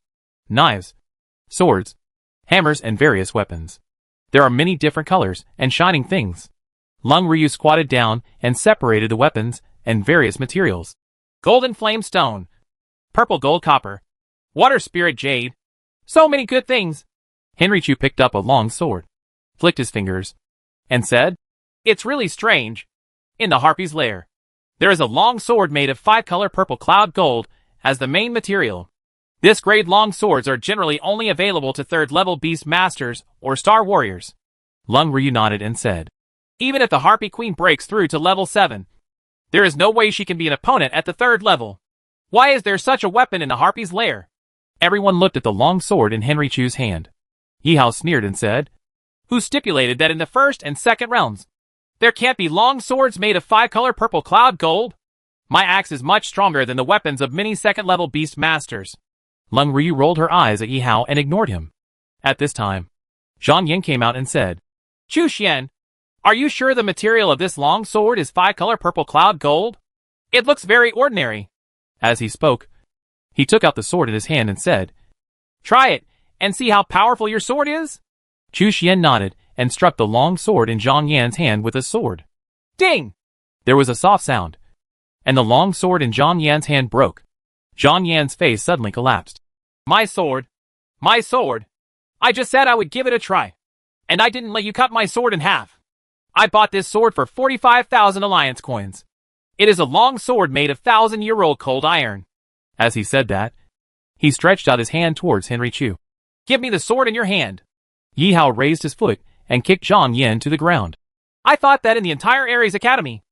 Knives, swords, hammers, and various weapons. There are many different colors and shining things. Lung Ryu squatted down and separated the weapons and various materials. Golden flame stone, purple gold copper, water spirit jade. So many good things. Henry Chu picked up a long sword, flicked his fingers, and said, It's really strange. In the Harpy's lair, there is a long sword made of 5-color purple cloud gold as the main material. This grade long swords are generally only available to 3rd level beast masters or star warriors. Lung Ryu nodded and said, Even if the Harpy Queen breaks through to level 7, there is no way she can be an opponent at the 3rd level. Why is there such a weapon in the Harpy's lair? Everyone looked at the long sword in Henry Chu's hand. Yi Hao sneered and said, Who stipulated that in the 1st and 2nd realms, there can't be long swords made of 5-color purple cloud gold? My axe is much stronger than the weapons of many 2nd level beast masters. Lung Ryu rolled her eyes at Yi Hao and ignored him. At this time, Zhang Yan came out and said, Chu Xian, are you sure the material of this long sword is 5-color purple cloud gold? It looks very ordinary. As he spoke, he took out the sword in his hand and said, Try it, and see how powerful your sword is? Chu Xian nodded and struck the long sword in Zhang Yan's hand with his sword. Ding! There was a soft sound, and the long sword in Zhang Yan's hand broke. Zhang Yan's face suddenly collapsed. My sword! My sword! I just said I would give it a try. And I didn't let you cut my sword in half. I bought this sword for 45,000 alliance coins. It is a long sword made of 1,000-year-old cold iron. As he said that, he stretched out his hand towards Henry Chu. Give me the sword in your hand. Yi Hao raised his foot and kicked Zhang Yan to the ground. I thought that in the entire Ares Academy,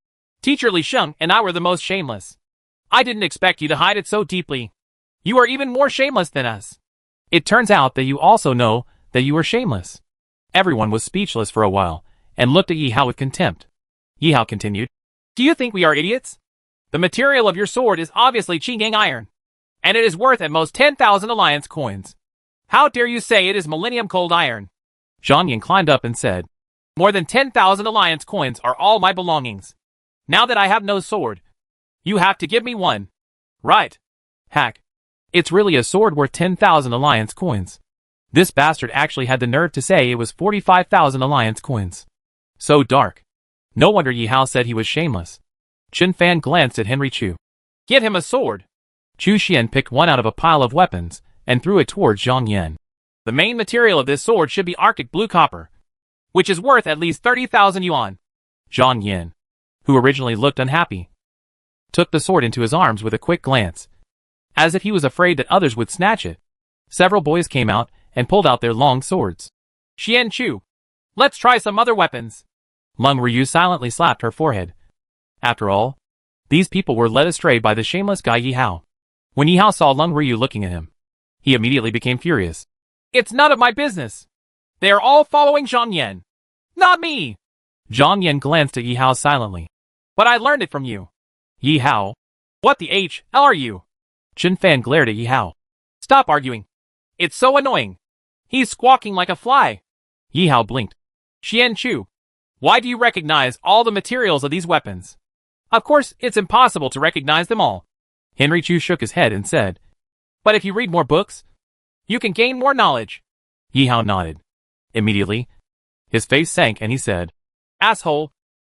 Teacher Li Sheng and I were the most shameless. I didn't expect you to hide it so deeply. You are even more shameless than us. It turns out that you also know that you are shameless. Everyone was speechless for a while and looked at Yi Hao with contempt. Yi Hao continued. Do you think we are idiots? The material of your sword is obviously Qinggang iron, and it is worth at most 10,000 alliance coins. How dare you say it is Millennium Cold Iron? Zhang Yan climbed up and said, More than 10,000 alliance coins are all my belongings. Now that I have no sword, you have to give me one. Right. Hack. It's really a sword worth 10,000 alliance coins. This bastard actually had the nerve to say it was 45,000 alliance coins. So dark. No wonder Yi Hao said he was shameless. Chen Fan glanced at Henry Chu. Get him a sword. Chu Xian picked one out of a pile of weapons and threw it towards Zhang Yan. The main material of this sword should be Arctic blue copper, which is worth at least 30,000 yuan. Zhang Yan, who originally looked unhappy, took the sword into his arms with a quick glance, as if he was afraid that others would snatch it. Several boys came out and pulled out their long swords. Xian Chu, let's try some other weapons. Lung Ryu silently slapped her forehead. After all, these people were led astray by the shameless guy Yi Hao. When Yi Hao saw Lung Ryu looking at him, he immediately became furious. It's none of my business. They are all following Zhang Yan. Not me. Zhang Yan glanced at Yi Hao silently. But I learned it from you. Yi Hao. What the hell are you? Chen Fan glared at Yi Hao. Stop arguing. It's so annoying. He's squawking like a fly. Yi Hao blinked. Xian Chu, why do you recognize all the materials of these weapons? Of course, it's impossible to recognize them all. Henry Chu shook his head and said, But if you read more books, you can gain more knowledge. Yi Hao nodded. Immediately, his face sank and he said, Asshole,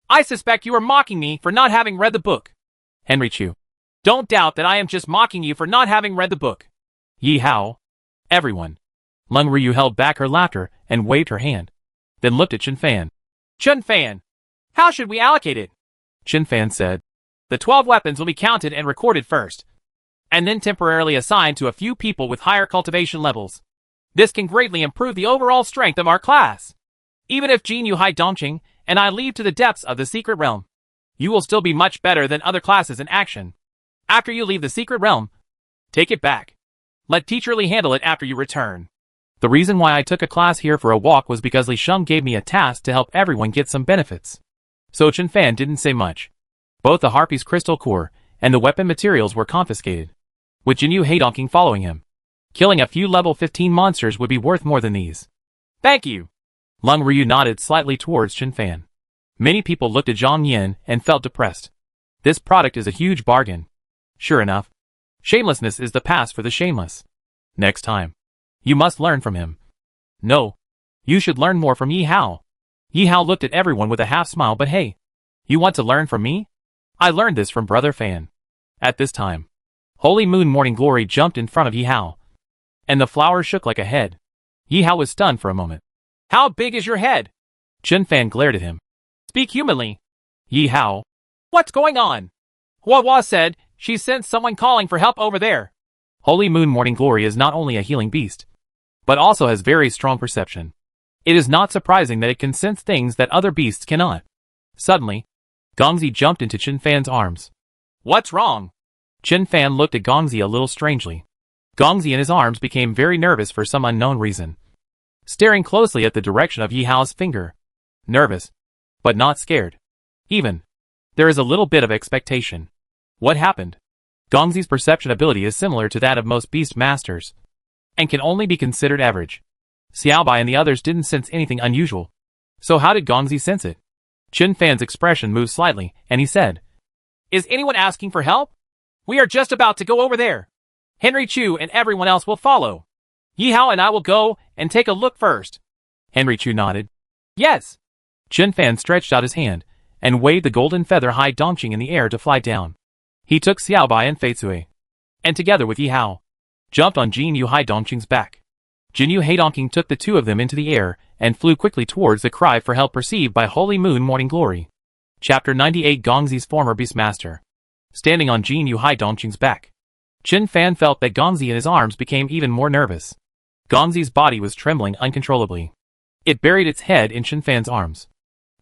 I suspect you are mocking me for not having read the book. Henry Chu, don't doubt that I am just mocking you for not having read the book. Yi Hao, everyone. Lung Ryu held back her laughter and waved her hand, then looked at Chen Fan. Chen Fan, how should we allocate it? Chen Fan said, The 12 weapons will be counted and recorded first, and then temporarily assigned to a few people with higher cultivation levels. This can greatly improve the overall strength of our class. Even if Jin Yu Hai Dongqing and I leave to the depths of the secret realm, you will still be much better than other classes in action. After you leave the secret realm, take it back. Let Teacher Li handle it after you return. The reason why I took a class here for a walk was because Li Sheng gave me a task to help everyone get some benefits. So Chen Fan didn't say much. Both the Harpy's crystal core and the weapon materials were confiscated, with Jinyu Heidongking following him. Killing a few level 15 monsters would be worth more than these. Thank you. Lung Ryu nodded slightly towards Chen Fan. Many people looked at Zhang Yan and felt depressed. This product is a huge bargain. Sure enough, shamelessness is the pass for the shameless. Next time, you must learn from him. No, you should learn more from Yi Hao. Yi Hao looked at everyone with a half smile, but hey, you want to learn from me? I learned this from Brother Fan. At this time, Holy Moon Morning Glory jumped in front of Yi Hao, and the flower shook like a head. Yi Hao was stunned for a moment. How big is your head? Chen Fan glared at him. Speak humanly. Yi Hao. What's going on? Hua said she sent someone calling for help over there. Holy Moon Morning Glory is not only a healing beast, but also has very strong perception. It is not surprising that it can sense things that other beasts cannot. Suddenly, Gongzi jumped into Chen Fan's arms. What's wrong? Chen Fan looked at Gongzi a little strangely. Gongzi in his arms became very nervous for some unknown reason, staring closely at the direction of Yi Hao's finger. Nervous, but not scared. Even, there is a little bit of expectation. What happened? Gongzi's perception ability is similar to that of most beast masters, and can only be considered average. Xiaobai and the others didn't sense anything unusual. So how did Gongzi sense it? Chen Fan's expression moved slightly, and he said, Is anyone asking for help? We are just about to go over there. Henry Chu and everyone else will follow. Yi Hao and I will go and take a look first. Henry Chu nodded. Yes. Chen Fan stretched out his hand and waved the golden feather Hai Dongqing in the air to fly down. He took Xiaobai and Fei Cui, and together with Yi Hao, jumped on Jin Yu Hai Dongqing's back. Jin Yu Hai Dongqing took the two of them into the air and flew quickly towards the cry for help perceived by Holy Moon Morning Glory. Chapter 98 Gongzi's former Beastmaster. Standing on Jin Yu Hai Dongqing's back, Chen Fan felt that Gongzi in his arms became even more nervous. Gongzi's body was trembling uncontrollably. It buried its head in Chen Fan's arms,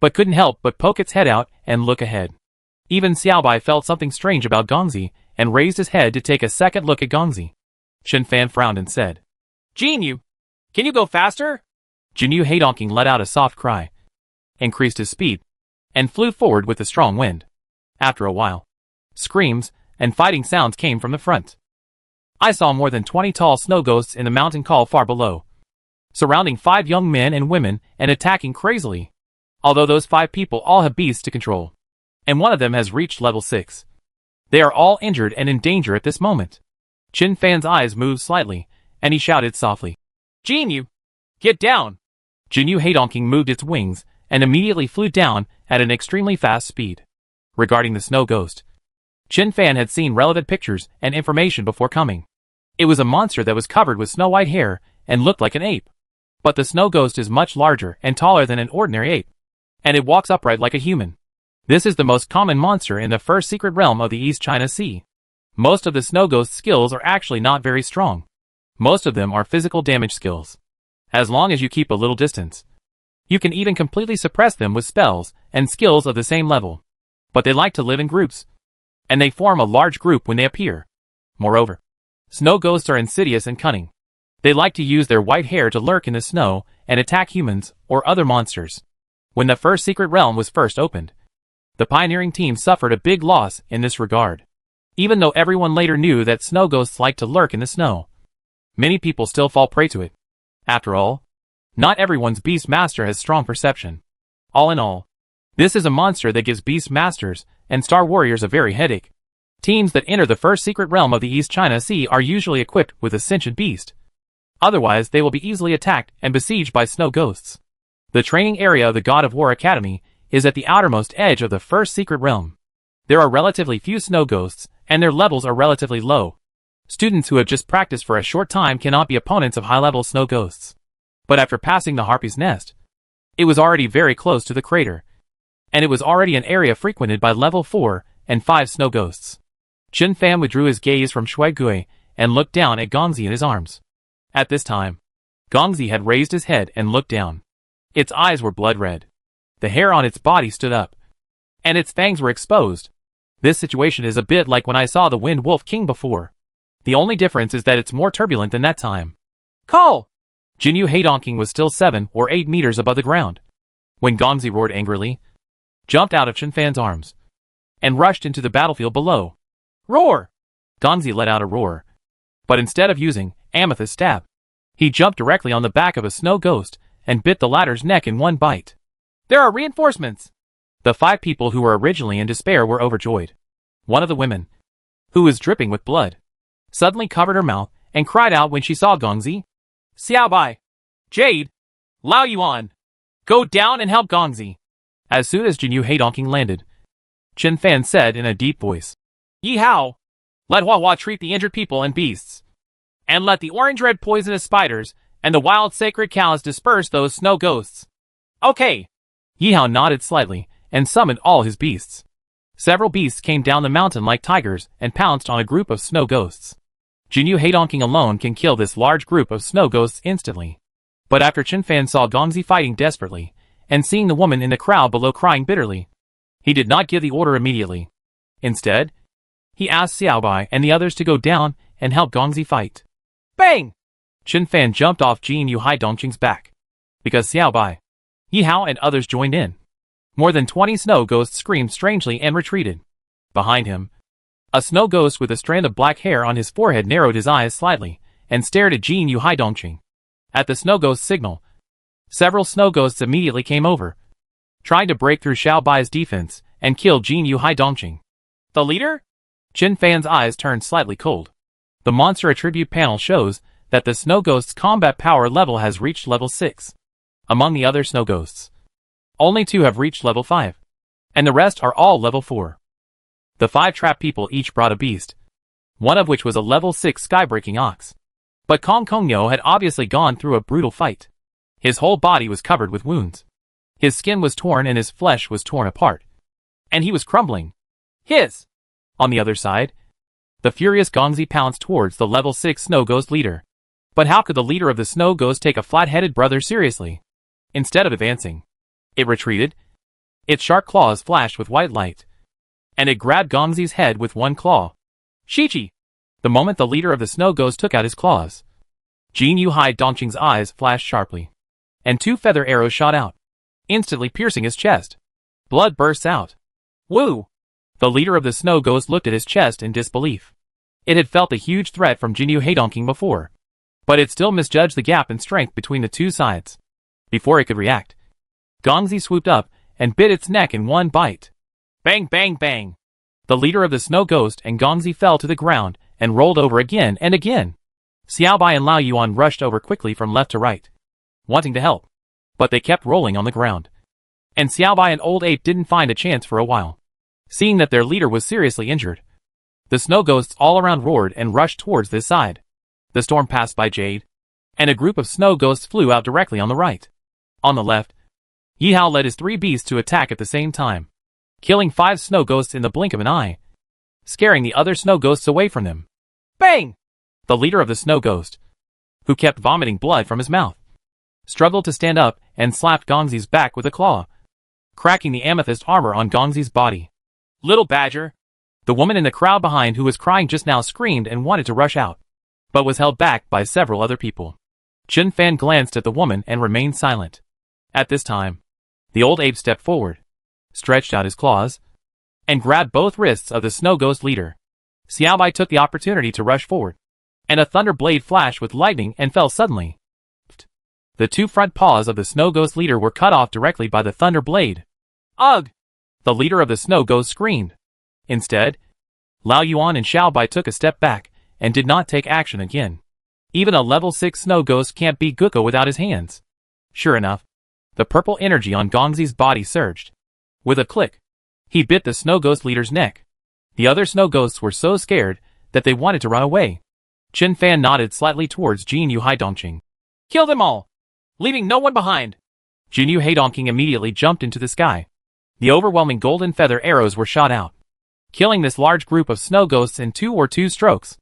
but couldn't help but poke its head out and look ahead. Even Xiaobai felt something strange about Gongzi and raised his head to take a second look at Gongzi. Chen Fan frowned and said, Jin Yu, can you go faster? Jin Yu Hai Dongqing let out a soft cry, increased his speed, and flew forward with a strong wind. After a while, screams and fighting sounds came from the front. I saw more than 20 tall snow ghosts in the mountain col far below, surrounding 5 young men and women and attacking crazily. Although those 5 people all have beasts to control, and one of them has reached level 6. They are all injured and in danger at this moment. Chen Fan's eyes moved slightly, and he shouted softly, Jin Yu, get down! Jin Yu Hai Dongqing moved its wings and immediately flew down at an extremely fast speed. Regarding the snow ghost, Chen Fan had seen relevant pictures and information before coming. It was a monster that was covered with snow-white hair and looked like an ape. But the snow ghost is much larger and taller than an ordinary ape, and it walks upright like a human. This is the most common monster in the first secret realm of the East China Sea. Most of the snow ghost's skills are actually not very strong. Most of them are physical damage skills. As long as you keep a little distance, you can even completely suppress them with spells and skills of the same level. But they like to live in groups, and they form a large group when they appear. Moreover, snow ghosts are insidious and cunning. They like to use their white hair to lurk in the snow and attack humans or other monsters. When the first secret realm was first opened, the pioneering team suffered a big loss in this regard. Even though everyone later knew that snow ghosts like to lurk in the snow, many people still fall prey to it. After all, not everyone's beast master has strong perception. All in all, this is a monster that gives beast masters and star warriors a very headache. Teams that enter the first secret realm of the East China Sea are usually equipped with a sentient beast. Otherwise, they will be easily attacked and besieged by snow ghosts. The training area of the God of War Academy is at the outermost edge of the first secret realm. There are relatively few snow ghosts, and their levels are relatively low. Students who have just practiced for a short time cannot be opponents of high-level snow ghosts. But after passing the Harpy's Nest, it was already very close to the crater, and it was already an area frequented by level 4 and 5 snow ghosts. Chen Fan withdrew his gaze from Shui Gui and looked down at Gongzi in his arms. At this time, Gongzi had raised his head and looked down. Its eyes were blood red. The hair on its body stood up, and its fangs were exposed. This situation is a bit like when I saw the Wind Wolf King before. The only difference is that it's more turbulent than that time. Call! Jin Yu Hai Dongqing was still 7 or 8 meters above the ground, when Gongzi roared angrily, jumped out of Chen Fan's arms, and rushed into the battlefield below. Roar! Gongzi let out a roar, but instead of using Amethyst Stab, he jumped directly on the back of a snow ghost and bit the latter's neck in one bite. There are reinforcements! The 5 people who were originally in despair were overjoyed. One of the women, who was dripping with blood, suddenly covered her mouth and cried out when she saw Gongzi. Xiaobai! Jade! Lao Yuan! Go down and help Gongzi! As soon as Jin Yu Hai Dongqing landed, Chen Fan said in a deep voice, Yi Hao! Let Hua Hua treat the injured people and beasts. And let the orange-red poisonous spiders and the wild sacred cows disperse those snow ghosts. Okay! Yi Hao nodded slightly and summoned all his beasts. Several beasts came down the mountain like tigers and pounced on a group of snow ghosts. Jin Yu Hai Dongqing alone can kill this large group of snow ghosts instantly. But after Chen Fan saw Gongzi fighting desperately, and seeing the woman in the crowd below crying bitterly, he did not give the order immediately. Instead, he asked Xiaobai and the others to go down and help Gongzi fight. Bang! Chen Fan jumped off Jin Yu Hai Dongqing's back, because Xiaobai, Yi Hao and others joined in. More than 20 snow ghosts screamed strangely and retreated. Behind him, a snow ghost with a strand of black hair on his forehead narrowed his eyes slightly and stared at Jin Yu Hai Dongqing. At the snow ghost's signal, several snow ghosts immediately came over, trying to break through Xiaobai's defense and kill Jin Yu Hai Dongqing. The leader? Chen Fan's eyes turned slightly cold. The monster attribute panel shows that the snow ghost's combat power level has reached level 6. Among the other snow ghosts, only 2 have reached level 5, and the rest are all level 4. The 5 trapped people each brought a beast, one of which was a level 6 skybreaking ox. But Kong Kongyo had obviously gone through a brutal fight. His whole body was covered with wounds. His skin was torn and his flesh was torn apart. And he was crumbling. On the other side, the furious Gongzi pounced towards the level 6 snow ghost leader. But how could the leader of the snow ghost take a flat-headed brother seriously? Instead of advancing, it retreated. Its sharp claws flashed with white light, and it grabbed Gongzi's head with one claw. Shichi! The moment the leader of the snow ghost took out his claws, Jin Yuhai Dongqing's eyes flashed sharply, and 2 feather arrows shot out, instantly piercing his chest. Blood bursts out. Woo! The leader of the snow ghost looked at his chest in disbelief. It had felt a huge threat from Jin Yuhai Dongqing before, but it still misjudged the gap in strength between the 2 sides. Before it could react, Gongzi swooped up and bit its neck in one bite. Bang, bang, bang! The leader of the snow ghost and Gongzi fell to the ground and rolled over again and again. Xiaobai and Lao Yuan rushed over quickly from left to right, wanting to help, but they kept rolling on the ground. And Xiaobai and Old Ape didn't find a chance for a while. Seeing that their leader was seriously injured, the snow ghosts all around roared and rushed towards this side. The storm passed by Jade, and a group of snow ghosts flew out directly on the right. On the left, Yihao led his 3 beasts to attack at the same time, killing 5 snow ghosts in the blink of an eye, scaring the other snow ghosts away from them. Bang! The leader of the snow ghost, who kept vomiting blood from his mouth, struggled to stand up and slapped Gongzi's back with a claw, cracking the amethyst armor on Gongzi's body. Little badger! The woman in the crowd behind who was crying just now screamed and wanted to rush out, but was held back by several other people. Chen Fan glanced at the woman and remained silent. At this time, the old ape stepped forward, stretched out his claws, and grabbed both wrists of the snow ghost leader. Xiaobai took the opportunity to rush forward, and a thunder blade flashed with lightning and fell suddenly. The 2 front paws of the snow ghost leader were cut off directly by the thunder blade. Ugh! The leader of the snow ghost screamed. Instead, Lao Yuan and Xiaobai took a step back and did not take action again. Even a level 6 snow ghost can't beat Guko without his hands. Sure enough, the purple energy on Gongzi's body surged. With a click, he bit the snow ghost leader's neck. The other snow ghosts were so scared that they wanted to run away. Chen Fan nodded slightly towards Jin Yuhai Dongqing. Kill them all, leaving no one behind. Jin Yuhai Dongqing immediately jumped into the sky. The overwhelming golden feather arrows were shot out, killing this large group of snow ghosts in 2 strokes.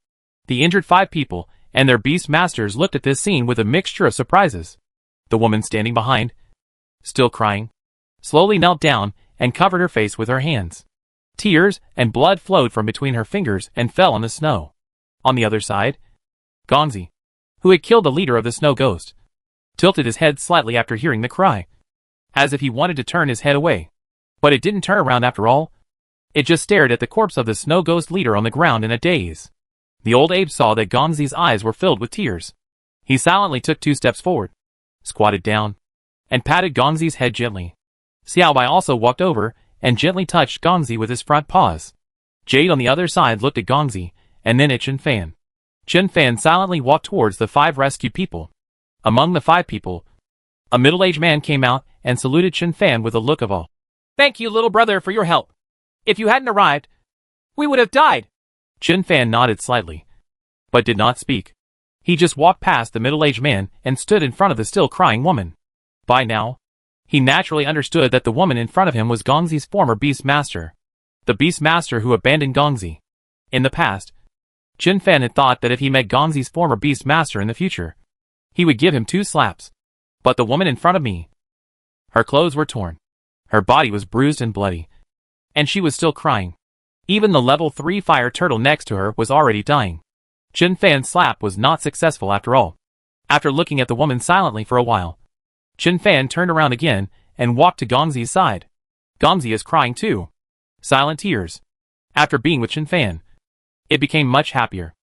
The injured 5 people and their beast masters looked at this scene with a mixture of surprises. The woman standing behind, still crying, slowly knelt down and covered her face with her hands. Tears and blood flowed from between her fingers and fell on the snow. On the other side, Gongzi, who had killed the leader of the snow ghost, tilted his head slightly after hearing the cry, as if he wanted to turn his head away. But it didn't turn around after all. It just stared at the corpse of the snow ghost leader on the ground in a daze. The old ape saw that Gongzi's eyes were filled with tears. He silently took 2 steps forward, squatted down, and patted Gongzi's head gently. Xiaobai also walked over and gently touched Gongzi with his front paws. Jade on the other side looked at Gongzi, and then at Chen Fan. Chen Fan silently walked towards the 5 rescued people. Among the 5 people, a middle-aged man came out and saluted Chen Fan with a look of awe. Thank you, little brother, for your help. If you hadn't arrived, we would have died. Chen Fan nodded slightly, but did not speak. He just walked past the middle-aged man and stood in front of the still crying woman. By now, he naturally understood that the woman in front of him was Gongzi's former beast master. The beast master who abandoned Gongzi. In the past, Chen Fan had thought that if he met Gongzi's former beast master in the future, he would give him 2 slaps. But the woman in front of me, her clothes were torn. Her body was bruised and bloody, and she was still crying. Even the level 3 fire turtle next to her was already dying. Chen Fan's slap was not successful after all. After looking at the woman silently for a while, Chen Fan turned around again and walked to Gongzi's side. Gongzi is crying too. Silent tears. After being with Chen Fan, it became much happier.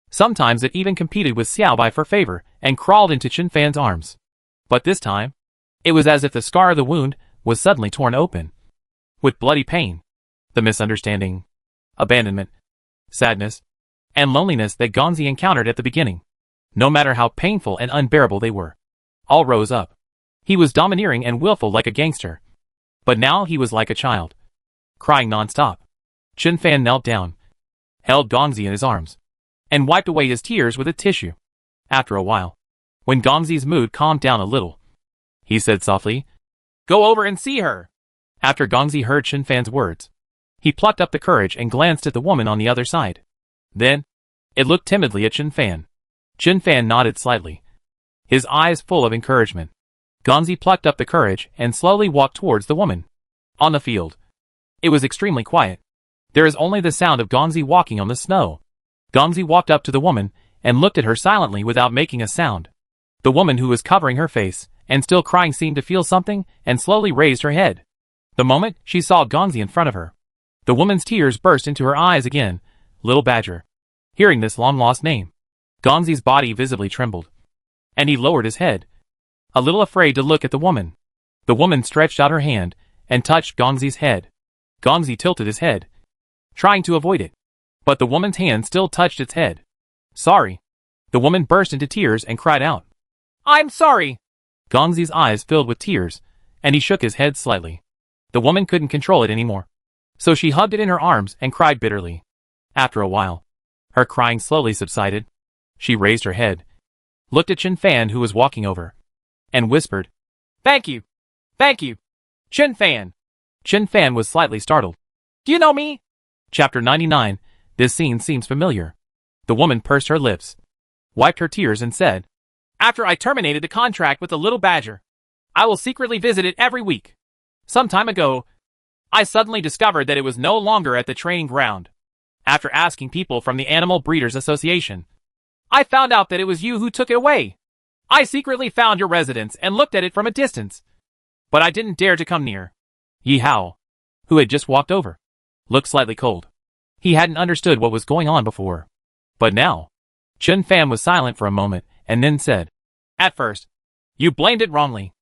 Sometimes it even competed with Xiaobai for favor and crawled into Chen Fan's arms. But this time, it was as if the scar of the wound was suddenly torn open. With bloody pain, the misunderstanding, abandonment, sadness, and loneliness that Gongzi encountered at the beginning no matter how painful and unbearable they were. All rose up. He was domineering and willful like a gangster. But now he was like a child, crying non-stop. Chen Fan knelt down, held Gongzi in his arms, and wiped away his tears with a tissue. After a while, when Gongzi's mood calmed down a little, he said softly, "Go over and see her." After Gongzi heard Chen Fan's words, he plucked up the courage and glanced at the woman on the other side. Then, it looked timidly at Chen Fan. Chen Fan nodded slightly, his eyes full of encouragement. Gongzi plucked up the courage and slowly walked towards the woman. On the field, it was extremely quiet. There is only the sound of Gongzi walking on the snow. Gongzi walked up to the woman and looked at her silently without making a sound. The woman, who was covering her face and still crying, seemed to feel something and slowly raised her head. The moment she saw Gongzi in front of her, the woman's tears burst into her eyes again. Little Badger. Hearing this long-lost name, Gongzi's body visibly trembled, and he lowered his head, a little afraid to look at the woman. The woman stretched out her hand and touched Gongzi's head. Gongzi tilted his head, trying to avoid it, but the woman's hand still touched its head. "Sorry." The woman burst into tears and cried out, "I'm sorry." Gongzi's eyes filled with tears, and he shook his head slightly. The woman couldn't control it anymore, so she hugged it in her arms and cried bitterly. After a while, her crying slowly subsided. She raised her head, looked at Chen Fan, who was walking over, and whispered, "Thank you. Thank you, Chen Fan." Chen Fan was slightly startled. "Do you know me?" Chapter 99. This scene seems familiar. The woman pursed her lips, wiped her tears, and said, "After I terminated the contract with the little badger, I will secretly visit it every week. Some time ago, I suddenly discovered that it was no longer at the training ground. After asking people from the Animal Breeders Association, I found out that it was you who took it away. I secretly found your residence and looked at it from a distance, but I didn't dare to come near." Yi Hao, who had just walked over, looked slightly cold. He hadn't understood what was going on before. But now, Chen Fan was silent for a moment and then said, "At first, you blamed it wrongly."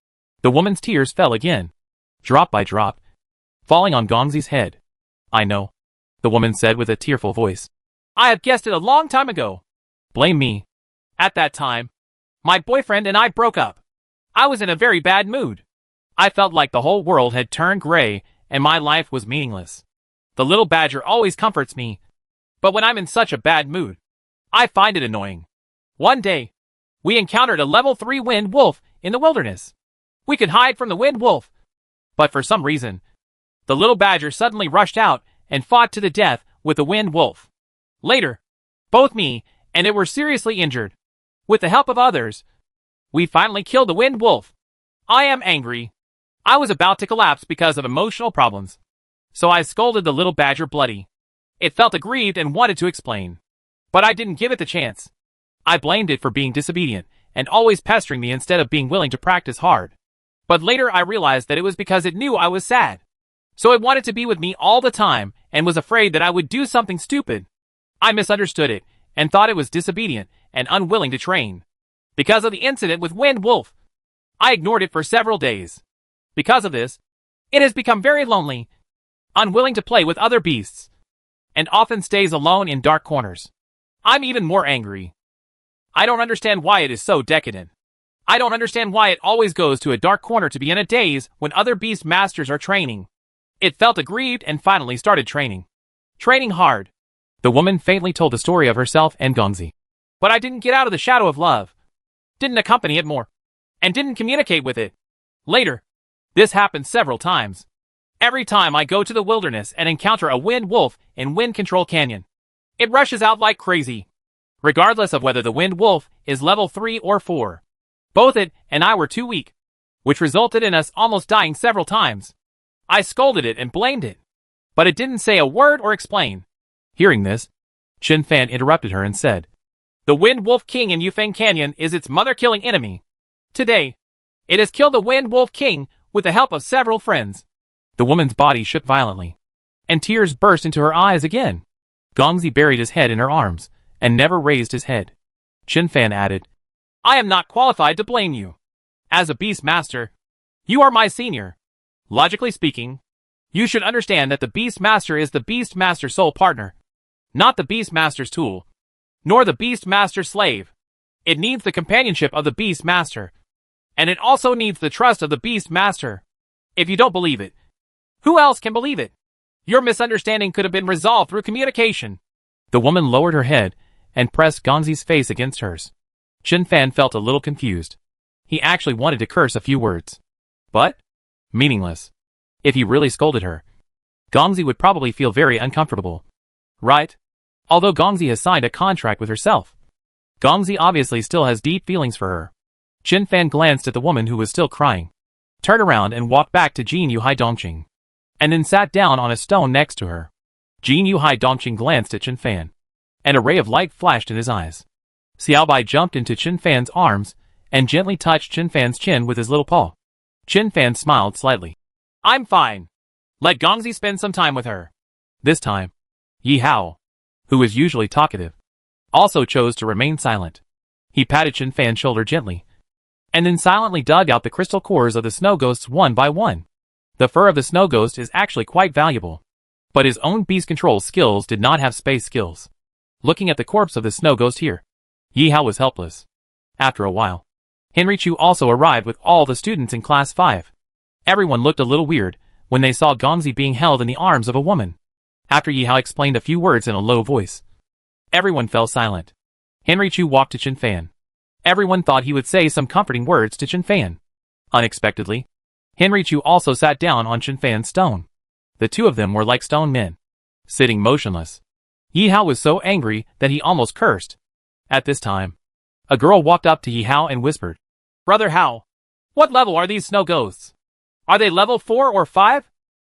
The woman's tears fell again, drop by drop, falling on Gongzi's head. "I know," the woman said with a tearful voice. "I have guessed it a long time ago." "Blame me." "At that time, my boyfriend and I broke up. I was in a very bad mood. I felt like the whole world had turned gray and my life was meaningless. The little badger always comforts me, but when I'm in such a bad mood, I find it annoying. One day, we encountered a level 3 wind wolf in the wilderness. We could hide from the wind wolf, but for some reason, the little badger suddenly rushed out and fought to the death with the wind wolf. Later, both me and it were seriously injured. With the help of others, we finally killed the wind wolf. I am angry. I was about to collapse because of emotional problems, so I scolded the little badger bloody. It felt aggrieved and wanted to explain, but I didn't give it the chance. I blamed it for being disobedient and always pestering me instead of being willing to practice hard. But later I realized that it was because it knew I was sad. So it wanted to be with me all the time and was afraid that I would do something stupid. I misunderstood it and thought it was disobedient and unwilling to train. Because of the incident with Wind Wolf, I ignored it for several days. Because of this, it has become very lonely, unwilling to play with other beasts, and often stays alone in dark corners. I'm even more angry. I don't understand why it is so decadent. I don't understand why it always goes to a dark corner to be in a daze when other beast masters are training. It felt aggrieved and finally started training. Training hard. The woman faintly told the story of herself and Gongzi. But I didn't get out of the shadow of love. Didn't accompany it more. And didn't communicate with it. Later, this happened several times. Every time I go to the wilderness and encounter a wind wolf in Wind Control Canyon, it rushes out like crazy, regardless of whether the wind wolf is level 3 or 4. Both it and I were too weak, which resulted in us almost dying several times. I scolded it and blamed it, but it didn't say a word or explain. Hearing this, Chen Fan interrupted her and said, "The Wind Wolf King in Yufeng Canyon is its mother-killing enemy. Today, it has killed the Wind Wolf King with the help of several friends." The woman's body shook violently, and tears burst into her eyes again. Gongzi buried his head in her arms and never raised his head. Chen Fan added, "I am not qualified to blame you. As a beast master, you are my senior. Logically speaking, you should understand that the beast master is the beast master's sole partner, not the beast master's tool, nor the beast master's slave. It needs the companionship of the Beast Master. And it also needs the trust of the Beast Master. If you don't believe it, who else can believe it? Your misunderstanding could have been resolved through communication. The woman lowered her head and pressed Gongzi's face against hers. Chen Fan felt a little confused. He actually wanted to curse a few words. But meaningless. If he really scolded her, Gongzi would probably feel very uncomfortable. Right? Although Gongzi has signed a contract with herself, Gongzi obviously still has deep feelings for her. Chen Fan glanced at the woman who was still crying, turned around and walked back to Jin Yuhai Dongqing, and then sat down on a stone next to her. Jin Yuhai Dongqing glanced at Chen Fan, and a ray of light flashed in his eyes. Xiaobai jumped into Chen Fan's arms and gently touched Chen Fan's chin with his little paw. Chen Fan smiled slightly. I'm fine. Let Gongzi spend some time with her. This time, Yi Hao, who was usually talkative, also chose to remain silent. He patted Chen Fan's shoulder gently, and then silently dug out the crystal cores of the snow ghosts one by one. The fur of the snow ghost is actually quite valuable, but his own beast control skills did not have space skills. Looking at the corpse of the snow ghost here, Yi Hao was helpless. After a while, Henry Chu also arrived with all the students in Class 5. Everyone looked a little weird when they saw Gongzi being held in the arms of a woman. After Yi Hao explained a few words in a low voice, everyone fell silent. Henry Chu walked to Chen Fan. Everyone thought he would say some comforting words to Chen Fan. Unexpectedly, Henry Chu also sat down on Chen Fan's stone. The two of them were like stone men, sitting motionless. Yi Hao was so angry that he almost cursed. At this time, a girl walked up to Yi Hao and whispered, Brother Hao, what level are these snow ghosts? Are they level 4 or 5?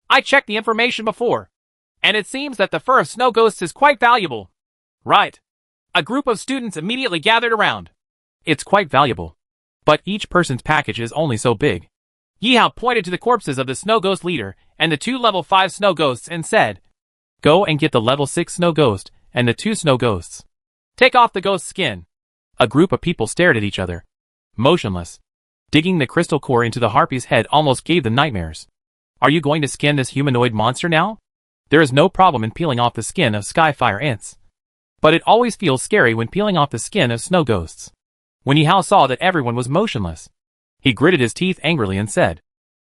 I checked the information before, and it seems that the fur of snow ghosts is quite valuable. Right. A group of students immediately gathered around. It's quite valuable, but each person's package is only so big. Yi Hao pointed to the corpses of the snow ghost leader and the 2 level 5 snow ghosts and said, Go and get the level 6 snow ghost and the 2 snow ghosts. Take off the ghost's skin. A group of people stared at each other, motionless. Digging the crystal core into the harpy's head almost gave them nightmares. Are you going to skin this humanoid monster now? There is no problem in peeling off the skin of skyfire ants, but it always feels scary when peeling off the skin of snow ghosts. When Yi Hao saw that everyone was motionless, he gritted his teeth angrily and said,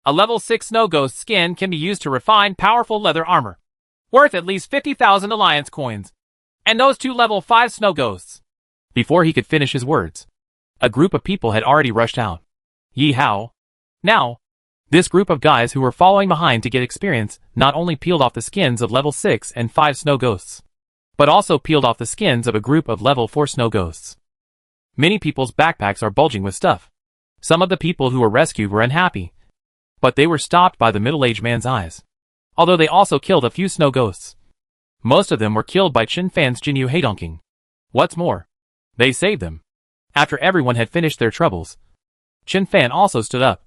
A level 6 snow ghost skin can be used to refine powerful leather armor, worth at least 50,000 alliance coins. And those 2 level 5 snow ghosts. Before he could finish his words, a group of people had already rushed out. Yi Hao. Now, this group of guys who were following behind to get experience not only peeled off the skins of level 6 and 5 snow ghosts, but also peeled off the skins of a group of level 4 snow ghosts. Many people's backpacks are bulging with stuff. Some of the people who were rescued were unhappy, but they were stopped by the middle-aged man's eyes. Although they also killed a few snow ghosts, most of them were killed by Chen Fan's Jinyu Heidongking. What's more, they saved them. After everyone had finished their troubles, Chen Fan also stood up,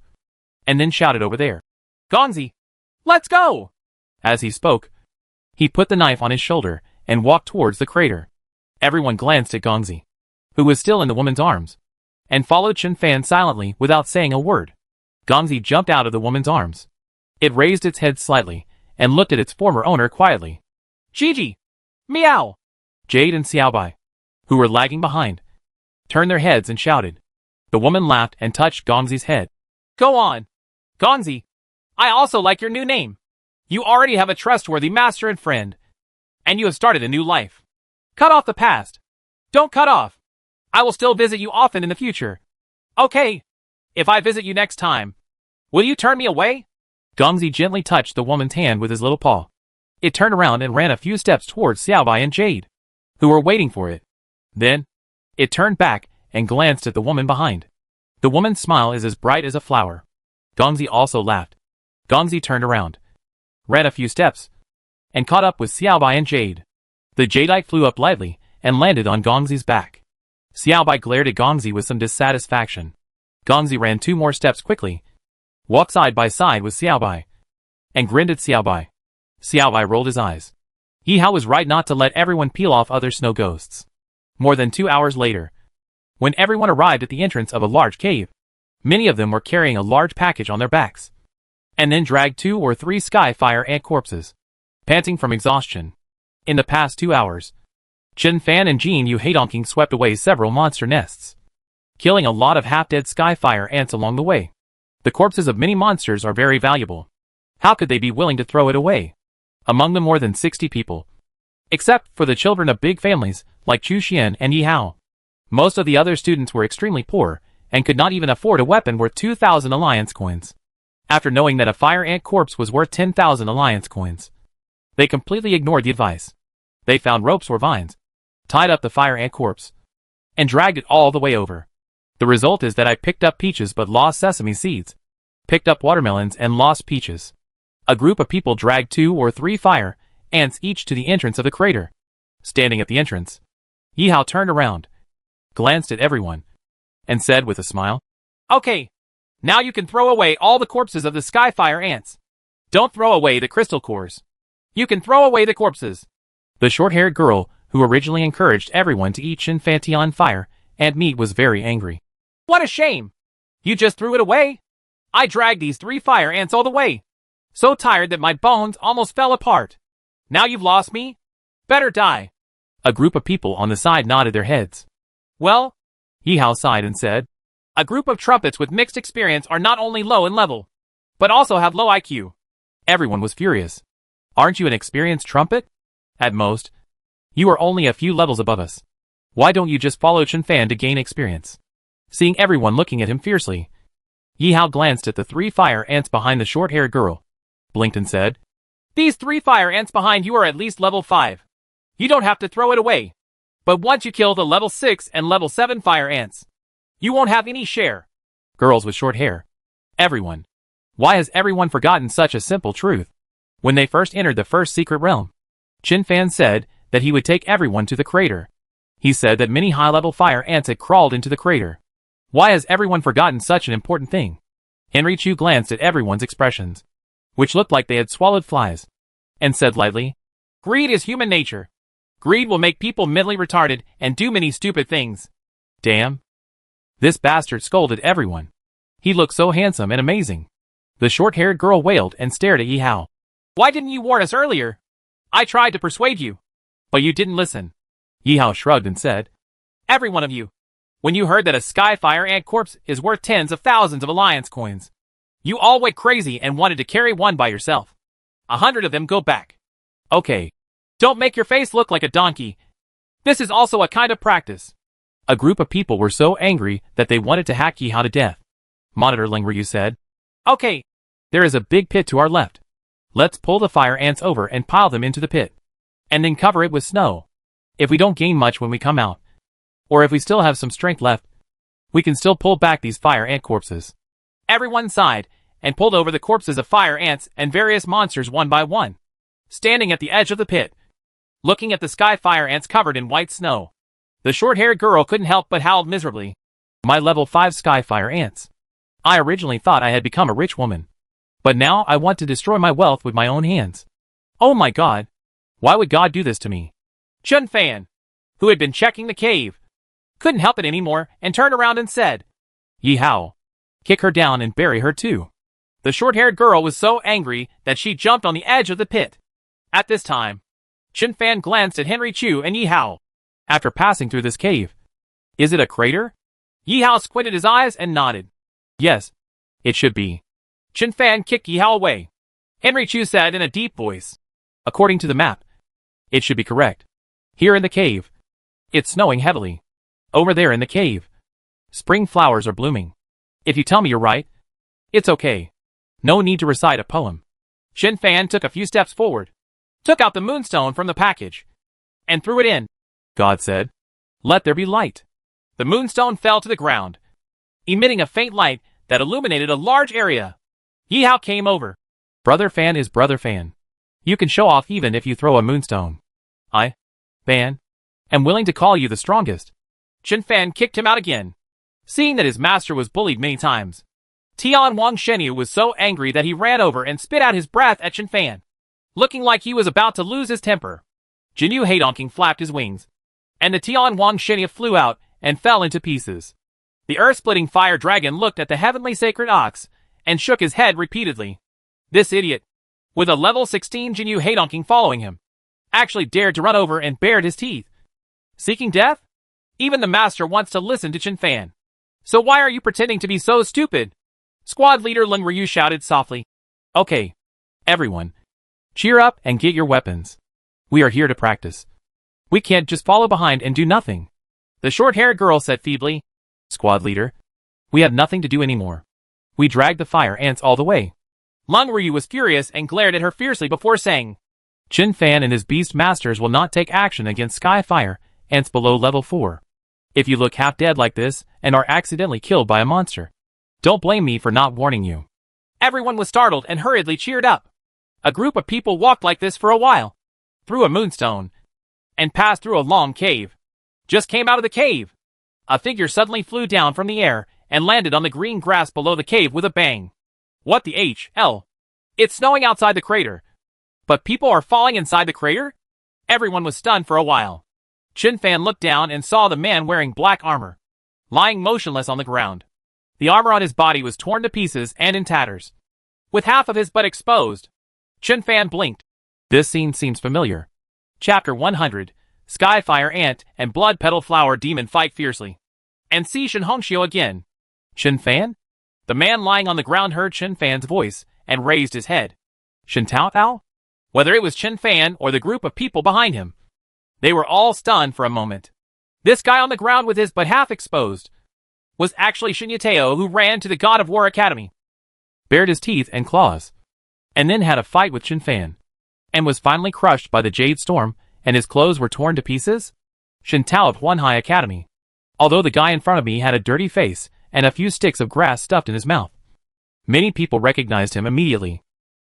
and then shouted over there, Gongzi, let's go! As he spoke, he put the knife on his shoulder and walked towards the crater. Everyone glanced at Gongzi, who was still in the woman's arms, and followed Chen Fan silently without saying a word. Gongzi jumped out of the woman's arms. It raised its head slightly, and looked at its former owner quietly. Gigi! Meow! Jade and Xiaobai, who were lagging behind, turned their heads and shouted. The woman laughed and touched Gongzi's head. Go on. Gongzi, I also like your new name. You already have a trustworthy master and friend, and you have started a new life. Cut off the past. Don't cut off. I will still visit you often in the future. Okay. If I visit you next time, will you turn me away? Gongzi gently touched the woman's hand with his little paw. It turned around and ran a few steps towards Xiaobai and Jade, who were waiting for it. Then, it turned back and glanced at the woman behind. The woman's smile is as bright as a flower. Gongzi also laughed. Gongzi turned around, ran a few steps, and caught up with Xiaobai and Jade. The jadeite flew up lightly and landed on Gongzi's back. Xiaobai glared at Gongzi with some dissatisfaction. Gongzi ran 2 more steps quickly, walked side by side with Xiaobai, and grinned at Xiaobai. Xiaobai rolled his eyes. Yi Hao was right not to let everyone peel off other snow ghosts. More than 2 hours later, when everyone arrived at the entrance of a large cave, many of them were carrying a large package on their backs, and then dragged 2 or 3 skyfire ant corpses, panting from exhaustion. In the past 2 hours, Chen Fan and Jin Yu Heidongking swept away several monster nests. killing a lot of half-dead skyfire ants along the way. The corpses of many monsters are very valuable. How could they be willing to throw it away? Among them more than 60 people. Except for the children of big families, like Chu Xian and Yi Hao. Most of the other students were extremely poor, and could not even afford a weapon worth 2,000 alliance coins. After knowing that a fire ant corpse was worth 10,000 alliance coins, they completely ignored the advice. They found ropes or vines, tied up the fire ant corpse, and dragged it all the way over. The result is that I picked up peaches but lost sesame seeds, picked up watermelons and lost peaches. A group of people dragged 2 or 3 fire ants each to the entrance of the crater. Standing at the entrance, Yi Hao turned around, glanced at everyone, and said with a smile, "Okay, now you can throw away all the corpses of the skyfire ants. Don't throw away the crystal cores. You can throw away the corpses." The short-haired girl, who originally encouraged everyone to eat Shinfantian fire ant meat, was very angry. "What a shame! You just threw it away. I dragged these 3 fire ants all the way. So tired that my bones almost fell apart. Now you've lost me? Better die." A group of people on the side nodded their heads. "Well," Yi Hao sighed and said, "a group of trumpets with mixed experience are not only low in level, but also have low IQ." Everyone was furious. "Aren't you an experienced trumpet? At most, you are only a few levels above us. Why don't you just follow Chen Fan to gain experience?" Seeing everyone looking at him fiercely, Yi Hao glanced at the 3 fire ants behind the short-haired girl, blinked and said, "These 3 fire ants behind you are at least level 5. You don't have to throw it away. But once you kill the level 6 and level 7 fire ants, you won't have any share." Girls with short hair. Everyone. Why has everyone forgotten such a simple truth? When they first entered the first secret realm, Chen Fan said that he would take everyone to the crater. He said that many high-level fire ants had crawled into the crater. Why has everyone forgotten such an important thing? Henry Chu glanced at everyone's expressions, which looked like they had swallowed flies, and said lightly, "Greed is human nature. Greed will make people mentally retarded and do many stupid things." Damn. This bastard scolded everyone. He looked so handsome and amazing. The short-haired girl wailed and stared at Yi Hao. "Why didn't you warn us earlier? I tried to persuade you, but you didn't listen." Yi Hao shrugged and said, "Every one of you. When you heard that a skyfire ant corpse is worth tens of thousands of alliance coins, you all went crazy and wanted to carry one by yourself. 100 of them go back. Okay. Don't make your face look like a donkey. This is also a kind of practice." A group of people were so angry that they wanted to hack Yi Hao to death. Monitor Ling Ryu said, "Okay. There is a big pit to our left. Let's pull the fire ants over and pile them into the pit, and then cover it with snow. If we don't gain much when we come out, or if we still have some strength left, we can still pull back these fire ant corpses." Everyone sighed and pulled over the corpses of fire ants and various monsters one by one. Standing at the edge of the pit, looking at the sky fire ants covered in white snow, the short-haired girl couldn't help but howl miserably. My level 5 skyfire ants. I originally thought I had become a rich woman, but now I want to destroy my wealth with my own hands. Oh my God. Why would God do this to me? Chen Fan, who had been checking the cave, couldn't help it anymore and turned around and said, Yi Hao, kick her down and bury her too. The short-haired girl was so angry that she jumped on the edge of the pit. At this time, Chen Fan glanced at Henry Chu and Yi Hao. After passing through this cave, is it a crater? Yi Hao squinted his eyes and nodded. Yes, it should be. Chen Fan kicked Yi Hao away. Henry Chu said in a deep voice, According to the map, it should be correct. Here in the cave, it's snowing heavily. Over there in the cave, spring flowers are blooming. If you tell me you're right, it's okay. No need to recite a poem. Chen Fan took a few steps forward, took out the moonstone from the package, and threw it in. God said, Let there be light. The moonstone fell to the ground, emitting a faint light that illuminated a large area. Yi Hao came over. Brother Fan is Brother Fan. You can show off even if you throw a moonstone. I, Fan, am willing to call you the strongest. Chen Fan kicked him out again, seeing that his master was bullied many times. Tian Wang Shenyu was so angry that he ran over and spit out his breath at Chen Fan, looking like he was about to lose his temper. Jinyu Heidonking flapped his wings, and the Tian Wang Shenyu flew out and fell into pieces. The earth-splitting fire dragon looked at the heavenly sacred ox and shook his head repeatedly. This idiot, with a level 16 Jinyu Heidonking following him, actually dared to run over and bared his teeth. Seeking death? Even the master wants to listen to Chen Fan. So why are you pretending to be so stupid? Squad leader Lung Ryu shouted softly. Okay. Everyone. Cheer up and get your weapons. We are here to practice. We can't just follow behind and do nothing. The short-haired girl said feebly. Squad leader. We have nothing to do anymore. We dragged the fire ants all the way. Lung Ryu was furious and glared at her fiercely before saying, Chin Fan and his beast masters will not take action against sky fire ants below level 4. If you look half dead like this and are accidentally killed by a monster, don't blame me for not warning you. Everyone was startled and hurriedly cheered up. A group of people walked like this for a while, through a moonstone, and passed through a long cave. Just came out of the cave. A figure suddenly flew down from the air and landed on the green grass below the cave with a bang. What the hell? It's snowing outside the crater. But people are falling inside the crater? Everyone was stunned for a while. Chin Fan looked down and saw the man wearing black armor, lying motionless on the ground. The armor on his body was torn to pieces and in tatters, with half of his butt exposed. Chin Fan blinked. This scene seems familiar. Chapter 100, Skyfire Ant and Blood Petal Flower Demon fight fiercely. And see Shin Hongxiu again. Chin Fan? The man lying on the ground heard Chin Fan's voice and raised his head. Shin Tao Tao? Whether it was Chin Fan or the group of people behind him, they were all stunned for a moment. This guy on the ground with his butt half exposed was actually Shin Yateo, who ran to the God of War Academy, bared his teeth and claws, and then had a fight with Chin Fan, and was finally crushed by the Jade Storm, and his clothes were torn to pieces? Shin Tao of Huanhai Academy. Although the guy in front of me had a dirty face and a few sticks of grass stuffed in his mouth, many people recognized him immediately.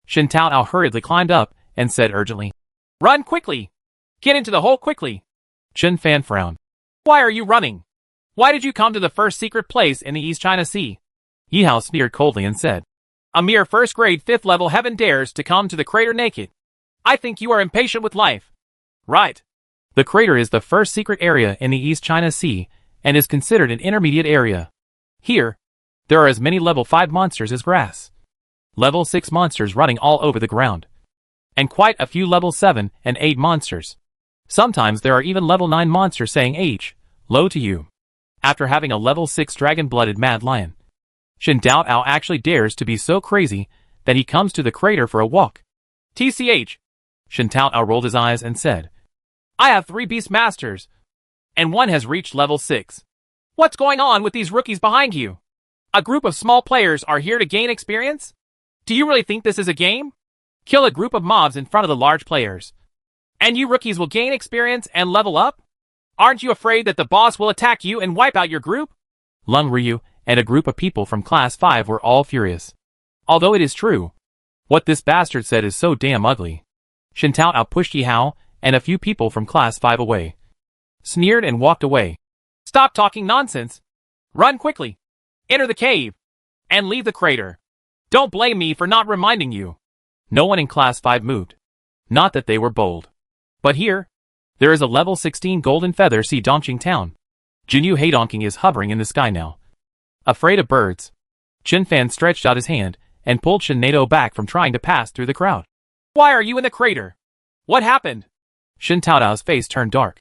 Shin Tao Ao hurriedly climbed up and said urgently, Run quickly! Get into the hole quickly! Chin Fan frowned. Why are you running? Why did you come to the first secret place in the East China Sea? Yi Hao sneered coldly and said, A mere first-grade 5th level heaven dares to come to the crater naked. I think you are impatient with life. Right. The crater is the first secret area in the East China Sea and is considered an intermediate area. Here, there are as many level 5 monsters as grass. Level 6 monsters running all over the ground. And quite a few level 7 and 8 monsters. Sometimes there are even level 9 monsters saying H, low to you. After having a level 6 dragon-blooded mad lion, Shin Tao Ao actually dares to be so crazy that he comes to the crater for a walk. TCH. Shin Tao Ao rolled his eyes and said, I have 3 beast masters, and one has reached level 6. What's going on with these rookies behind you? A group of small players are here to gain experience? Do you really think this is a game? Kill a group of mobs in front of the large players, and you rookies will gain experience and level up? Aren't you afraid that the boss will attack you and wipe out your group? Lung Ryu and a group of people from Class 5 were all furious. Although it is true, what this bastard said is so damn ugly. Shin Tao Ao pushed Yi Hao and a few people from Class 5 away, sneered and walked away. Stop talking nonsense. Run quickly. Enter the cave. And leave the crater. Don't blame me for not reminding you. No one in Class 5 moved. Not that they were bold. But here, there is a level 16 golden feather sea Dongqing town. Jinyu Heidongqing is hovering in the sky now. Afraid of birds, Chin Fan stretched out his hand and pulled Shin Nato back from trying to pass through the crowd. Why are you in the crater? What happened? Shin Tao Ao's face turned dark.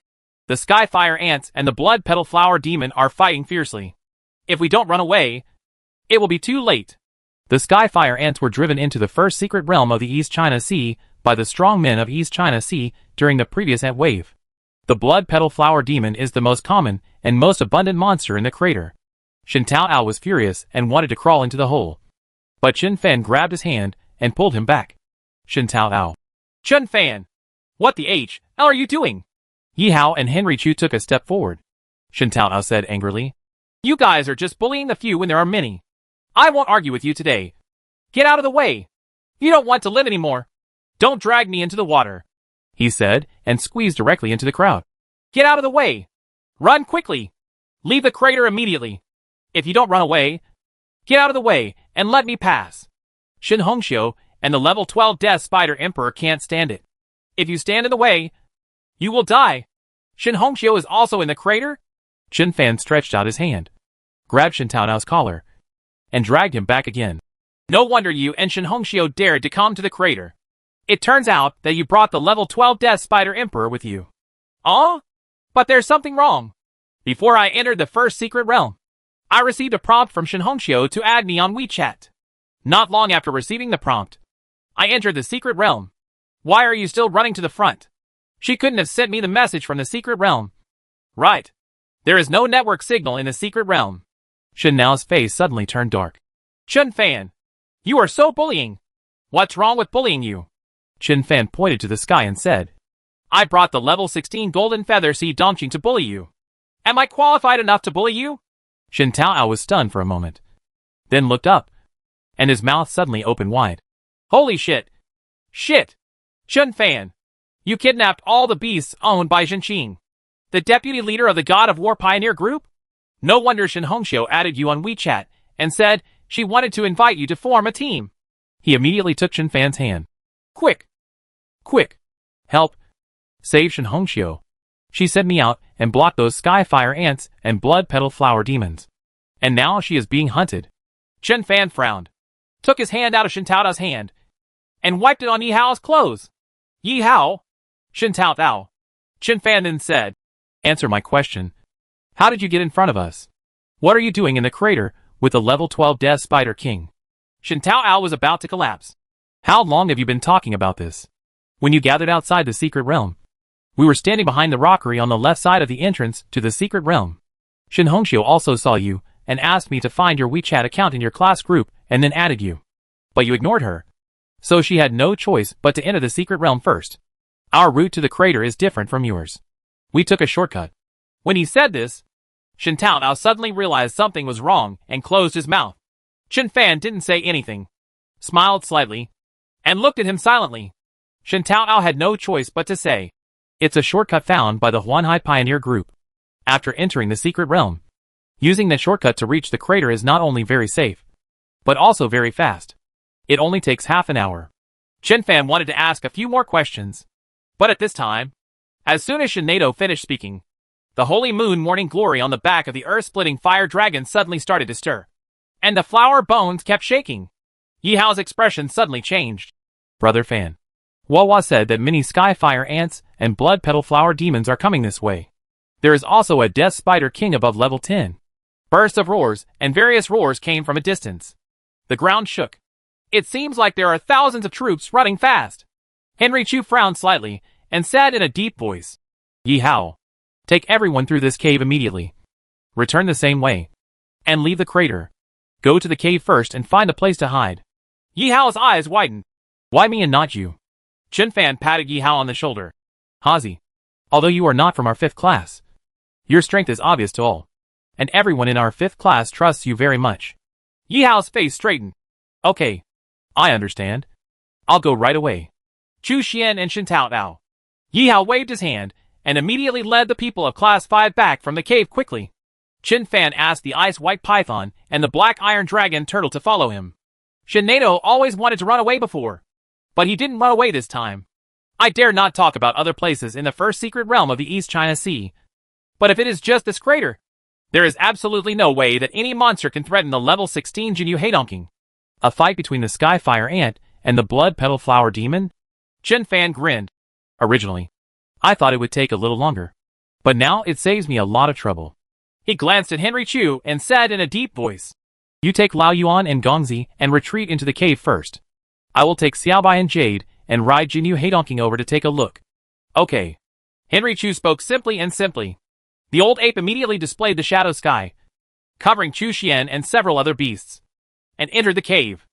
The Skyfire Ants and the Blood Petal Flower Demon are fighting fiercely. If we don't run away, it will be too late. The Skyfire Ants were driven into the first secret realm of the East China Sea by the strong men of East China Sea during the previous Ant wave. The Blood Petal Flower Demon is the most common and most abundant monster in the crater. Shin Tao Ao was furious and wanted to crawl into the hole. But Chin Fan grabbed his hand and pulled him back. Shin Tao Ao. Chin Fan! What the hell are you doing? Yi Hao and Henry Chu took a step forward. Shin Tao Ao said angrily. You guys are just bullying the few when there are many. I won't argue with you today. Get out of the way. You don't want to live anymore. Don't drag me into the water, he said, and squeezed directly into the crowd. Get out of the way. Run quickly. Leave the crater immediately. If you don't run away, get out of the way and let me pass. Shin Hongxiu and the level 12 Death Spider Emperor can't stand it. If you stand in the way, you will die. Shin Hongxiu is also in the crater? Chin Fan stretched out his hand, grabbed Shin Tao Ao's collar, and dragged him back again. No wonder you and Shin Hongxiu dared to come to the crater. It turns out that you brought the level 12 Death Spider Emperor with you. But there's something wrong. Before I entered the first secret realm, I received a prompt from Shin Hongxiu to add me on WeChat. Not long after receiving the prompt, I entered the secret realm. Why are you still running to the front? She couldn't have sent me the message from the secret realm. Right. There is no network signal in the secret realm. Shin Nao's face suddenly turned dark. Chen Fan, you are so bullying. What's wrong with bullying you? Chen Fan pointed to the sky and said, I brought the level 16 golden feather seed Dongqing to bully you. Am I qualified enough to bully you? Shin Taoao was stunned for a moment, then looked up, and his mouth suddenly opened wide. Holy shit. Shit. Chen Fan, you kidnapped all the beasts owned by Zhenqing, the deputy leader of the God of War Pioneer Group? No wonder Shin Hongxiu added you on WeChat and said she wanted to invite you to form a team. He immediately took Shin Fan's hand. Quick. Quick. Help. Save Shin Hongxiu. She sent me out and blocked those skyfire ants and blood petal flower demons. And now she is being hunted. Chen Fan frowned, took his hand out of Shin Taotao's hand, and wiped it on Yi Hao's clothes. Yi Hao? Shin Taotao. Chen Fan then said, Answer my question. How did you get in front of us? What are you doing in the crater with the level 12 Death Spider King? Shin Taoao was about to collapse. How long have you been talking about this? When you gathered outside the secret realm, we were standing behind the rockery on the left side of the entrance to the secret realm. Shin Hongxiu also saw you and asked me to find your WeChat account in your class group and then added you. But you ignored her. So she had no choice but to enter the secret realm first. Our route to the crater is different from yours. We took a shortcut. When he said this, Shin Taotao suddenly realized something was wrong and closed his mouth. Chen Fan didn't say anything, smiled slightly, and looked at him silently. Shin Taotao had no choice but to say, It's a shortcut found by the Huanhai Pioneer Group. After entering the secret realm, using the shortcut to reach the crater is not only very safe, but also very fast. It only takes half an hour. Chen Fan wanted to ask a few more questions, but at this time, as soon as Shin Nato finished speaking, the holy moon morning glory on the back of the earth-splitting fire dragon suddenly started to stir, and the flower bones kept shaking. Yi Hao's expression suddenly changed. Brother Fan, Wawa said that many skyfire ants and blood petal flower demons are coming this way. There is also a Death Spider King above level 10. Bursts of roars and various roars came from a distance. The ground shook. It seems like there are thousands of troops running fast. Henry Chu frowned slightly and said in a deep voice, Yi Hao, take everyone through this cave immediately. Return the same way. And leave the crater. Go to the cave first and find a place to hide. Yi Hao's eyes widened. Why me and not you? Chen Fan patted Yi Hao on the shoulder. Hazi, although you are not from our 5th class, your strength is obvious to all, and everyone in our 5th class trusts you very much. Yi Hao's face straightened. Okay. I understand. I'll go right away. Chu Xian and Shin Taotao. Yi Hao waved his hand and immediately led the people of Class 5 back from the cave quickly. Chen Fan asked the Ice White Python and the Black Iron Dragon Turtle to follow him. Shin Nato always wanted to run away before, but he didn't run away this time. I dare not talk about other places in the first secret realm of the East China Sea, but if it is just this crater, there is absolutely no way that any monster can threaten the level 16 Jinyu Heidongking. A fight between the Skyfire Ant and the Blood Petal Flower Demon? Chen Fan grinned. Originally, I thought it would take a little longer, but now it saves me a lot of trouble. He glanced at Henry Chu and said in a deep voice, You take Lao Yuan and Gongzi and retreat into the cave first. I will take Xiaobai and Jade and ride Jinyu Heidongking over to take a look. Okay. Henry Chu spoke simply and simply. The old ape immediately displayed the shadow sky, covering Chu Xian and several other beasts, and entered the cave.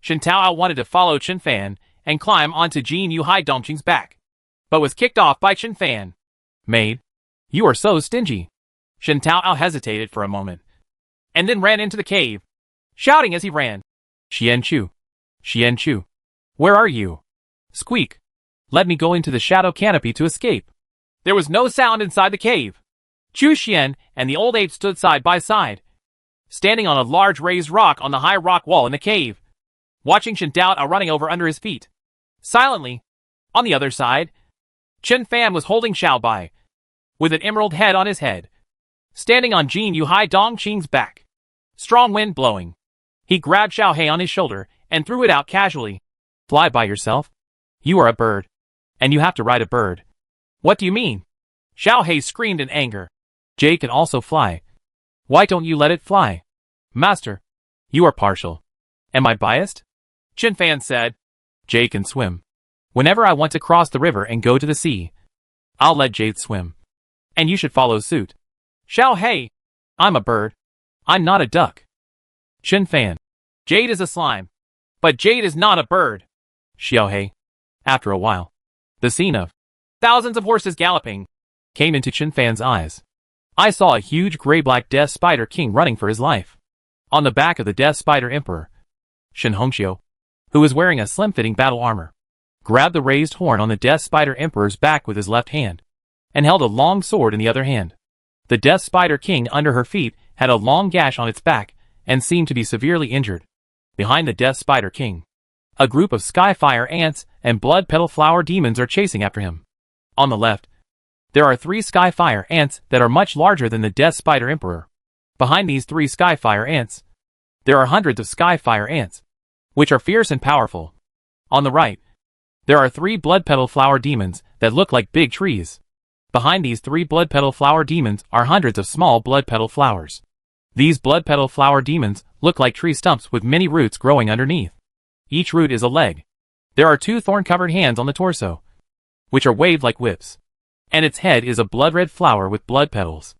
Shin Taoao wanted to follow Chen Fan and climb onto Jinyu Heidongqing's back, but was kicked off by Chen Fan. Maid, you are so stingy. Shin Taoao hesitated for a moment, and then ran into the cave, shouting as he ran. Xian Chu. Xian Chu. Where are you? Squeak. Let me go into the shadow canopy to escape. There was no sound inside the cave. Chu Xian and the old ape stood side by side, standing on a large raised rock on the high rock wall in the cave, watching Shin Taoao running over under his feet. Silently, on the other side, Chen Fan was holding Xiaobai, with an emerald head on his head, standing on Jinyu Heidongqing's back. Strong wind blowing. He grabbed Xiao Hei on his shoulder and threw it out casually. Fly by yourself? You are a bird, and you have to ride a bird. What do you mean? Xiao Hei screamed in anger. Jade can also fly. Why don't you let it fly? Master, you are partial. Am I biased? Chen Fan said. Jade can swim. Whenever I want to cross the river and go to the sea, I'll let Jade swim. And you should follow suit. Xiao Hei. I'm a bird. I'm not a duck. Chen Fan. Jade is a slime. But Jade is not a bird. Xiao Hei. After a while, the scene of thousands of horses galloping came into Chen Fan's eyes. I saw a huge gray-black Death Spider King running for his life. On the back of the Death Spider Emperor, Shen Hongxiu, who was wearing a slim-fitting battle armor, grabbed the raised horn on the Death Spider Emperor's back with his left hand, and held a long sword in the other hand. The Death Spider King under her feet had a long gash on its back and seemed to be severely injured. Behind the Death Spider King, a group of Skyfire ants and Blood Petal Flower demons are chasing after him. On the left, there are 3 Skyfire ants that are much larger than the Death Spider Emperor. Behind these 3 Skyfire ants, there are hundreds of Skyfire ants, which are fierce and powerful. On the right, there are 3 Blood Petal Flower demons that look like big trees. Behind these 3 Blood Petal Flower demons are hundreds of small Blood Petal Flowers. These Blood Petal Flower demons look like tree stumps with many roots growing underneath. Each root is a leg. There are 2 thorn-covered hands on the torso, which are waved like whips. And its head is a blood-red flower with blood petals.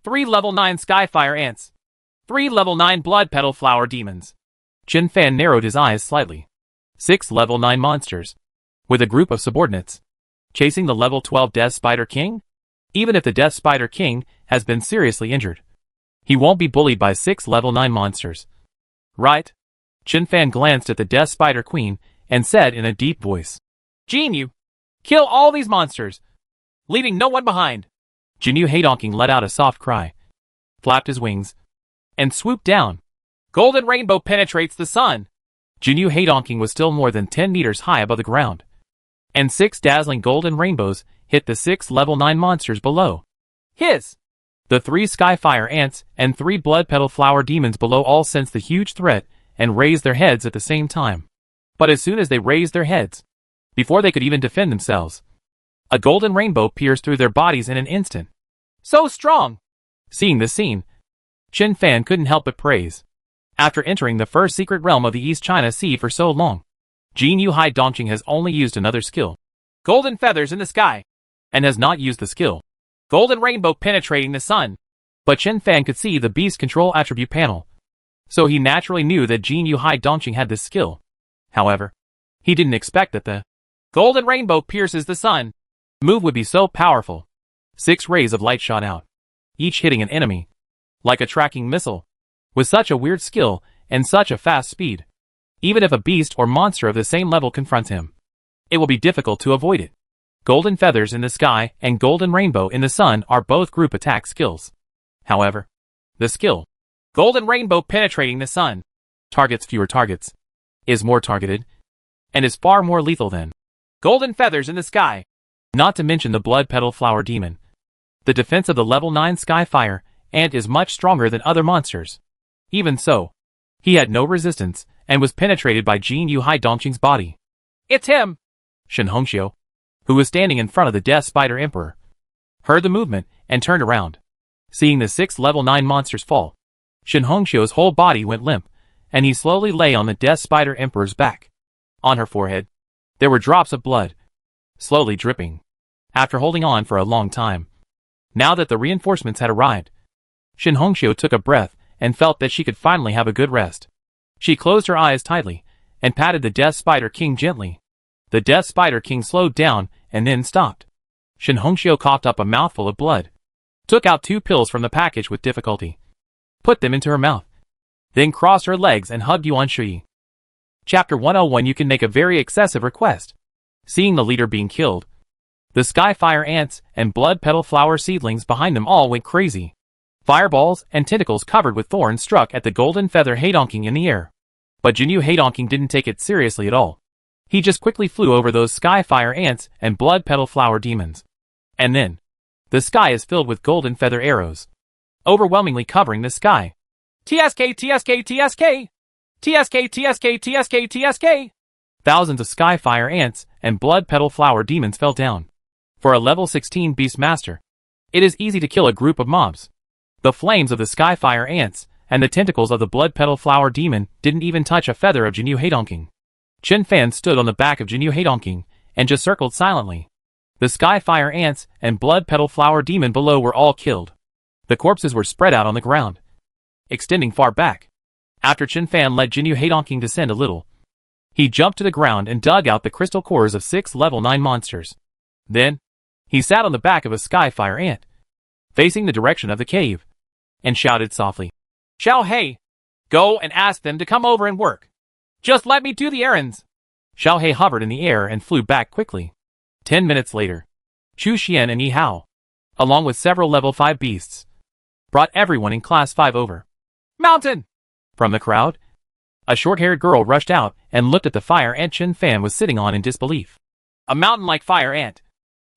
3 level 9 Skyfire ants. 3 level 9 Blood Petal Flower demons. Chen Fan narrowed his eyes slightly. 6 level 9 monsters, with a group of subordinates, chasing the level 12 Death Spider King? Even if the Death Spider King has been seriously injured, he won't be bullied by 6 level 9 monsters. Right? Chen Fan glanced at the Death Spider Queen and said in a deep voice, Jinyu, kill all these monsters, leaving no one behind. Jinyu Heidongking let out a soft cry, flapped his wings, and swooped down. Golden rainbow penetrates the sun. Jinyu Heidongking was still more than 10 meters high above the ground, and 6 dazzling golden rainbows hit the 6 level 9 monsters below. Hiss! The 3 Skyfire ants and 3 Blood Petal Flower demons below all sensed the huge threat and raised their heads at the same time. But as soon as they raised their heads, before they could even defend themselves, a golden rainbow pierced through their bodies in an instant. So strong! Seeing this scene, Chen Fan couldn't help but praise. After entering the first secret realm of the East China Sea for so long, Jinyu Heidongking has only used another skill, golden feathers in the sky, and has not used the skill, golden rainbow penetrating the sun. But Chen Fan could see the beast control attribute panel, so he naturally knew that Jinyu Heidongking had this skill. However, he didn't expect that the golden rainbow pierces the sun move would be so powerful. 6 rays of light shot out, each hitting an enemy, like a tracking missile, with such a weird skill and such a fast speed. Even if a beast or monster of the same level confronts him, it will be difficult to avoid it. Golden feathers in the sky and golden rainbow in the sun are both group attack skills. However, the skill, golden rainbow penetrating the sun, targets fewer targets, is more targeted, and is far more lethal than golden feathers in the sky. Not to mention the Blood Petal Flower Demon. The defense of the level 9 Skyfire ant is much stronger than other monsters. Even so, he had no resistance and was penetrated by Jinyu Heidongking's body. It's him! Shen Hongxiu, who was standing in front of the Death Spider Emperor, heard the movement and turned around. Seeing the 6 level 9 monsters fall, Shen Hongxiu's whole body went limp, and he slowly lay on the Death Spider Emperor's back. On her forehead, there were drops of blood, slowly dripping, after holding on for a long time. Now that the reinforcements had arrived, Shen Hongxiu took a breath and felt that she could finally have a good rest. She closed her eyes tightly and patted the Death Spider King gently. The Death Spider King slowed down and then stopped. Shen Hongxiu coughed up a mouthful of blood, took out 2 pills from the package with difficulty, put them into her mouth, then crossed her legs and hugged Yuan Shui. Chapter 101. You can make a very excessive request. Seeing the leader being killed, the Skyfire ants and Blood Petal Flower seedlings behind them all went crazy. Fireballs and tentacles covered with thorns struck at the Golden Feather Heidongking in the air. But Jinyu Heidongking didn't take it seriously at all. He just quickly flew over those Skyfire ants and Blood Petal Flower demons. And then, the sky is filled with golden feather arrows, overwhelmingly covering the sky. TSK, TSK, TSK! TSK, TSK, TSK, TSK! Thousands of Skyfire ants and Blood Petal Flower demons fell down. For a level 16 Beast Master, it is easy to kill a group of mobs. The flames of the skyfire ants and the tentacles of the blood petal flower demon didn't even touch a feather of Jinyu Heidongking. Chen Fan stood on the back of Jinyu Heidongking and just circled silently. The skyfire ants and blood petal flower demon below were all killed. The corpses were spread out on the ground, extending far back. After Chen Fan let Jinyu Heidongking descend a little, he jumped to the ground and dug out the crystal cores of 6 level 9 monsters. Then, he sat on the back of a skyfire ant, facing the direction of the cave, and shouted softly, Xiao Hei, go and ask them to come over and work. Just let me do the errands. Xiao Hei hovered in the air and flew back quickly. 10 minutes later, Chu Xian and Yi Hao, along with several level 5 beasts, brought everyone in class 5 over. Mountain! From the crowd, a short-haired girl rushed out and looked at the fire ant Chen Fan was sitting on in disbelief. A mountain like fire ant.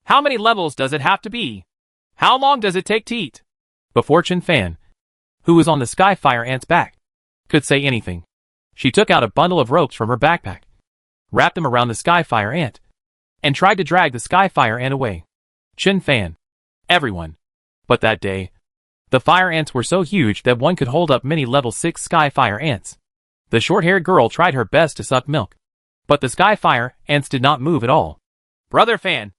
How many levels does it have to be? How long does it take to eat? Before Chen Fan, who was on the skyfire ant's back, could say anything, she took out a bundle of ropes from her backpack, wrapped them around the skyfire ant, and tried to drag the skyfire ant away. Chen Fan, everyone. But that day, the fire ants were so huge that one could hold up many level 6 skyfire ants. The short-haired girl tried her best to suck milk, but the skyfire ants did not move at all. Brother Fan,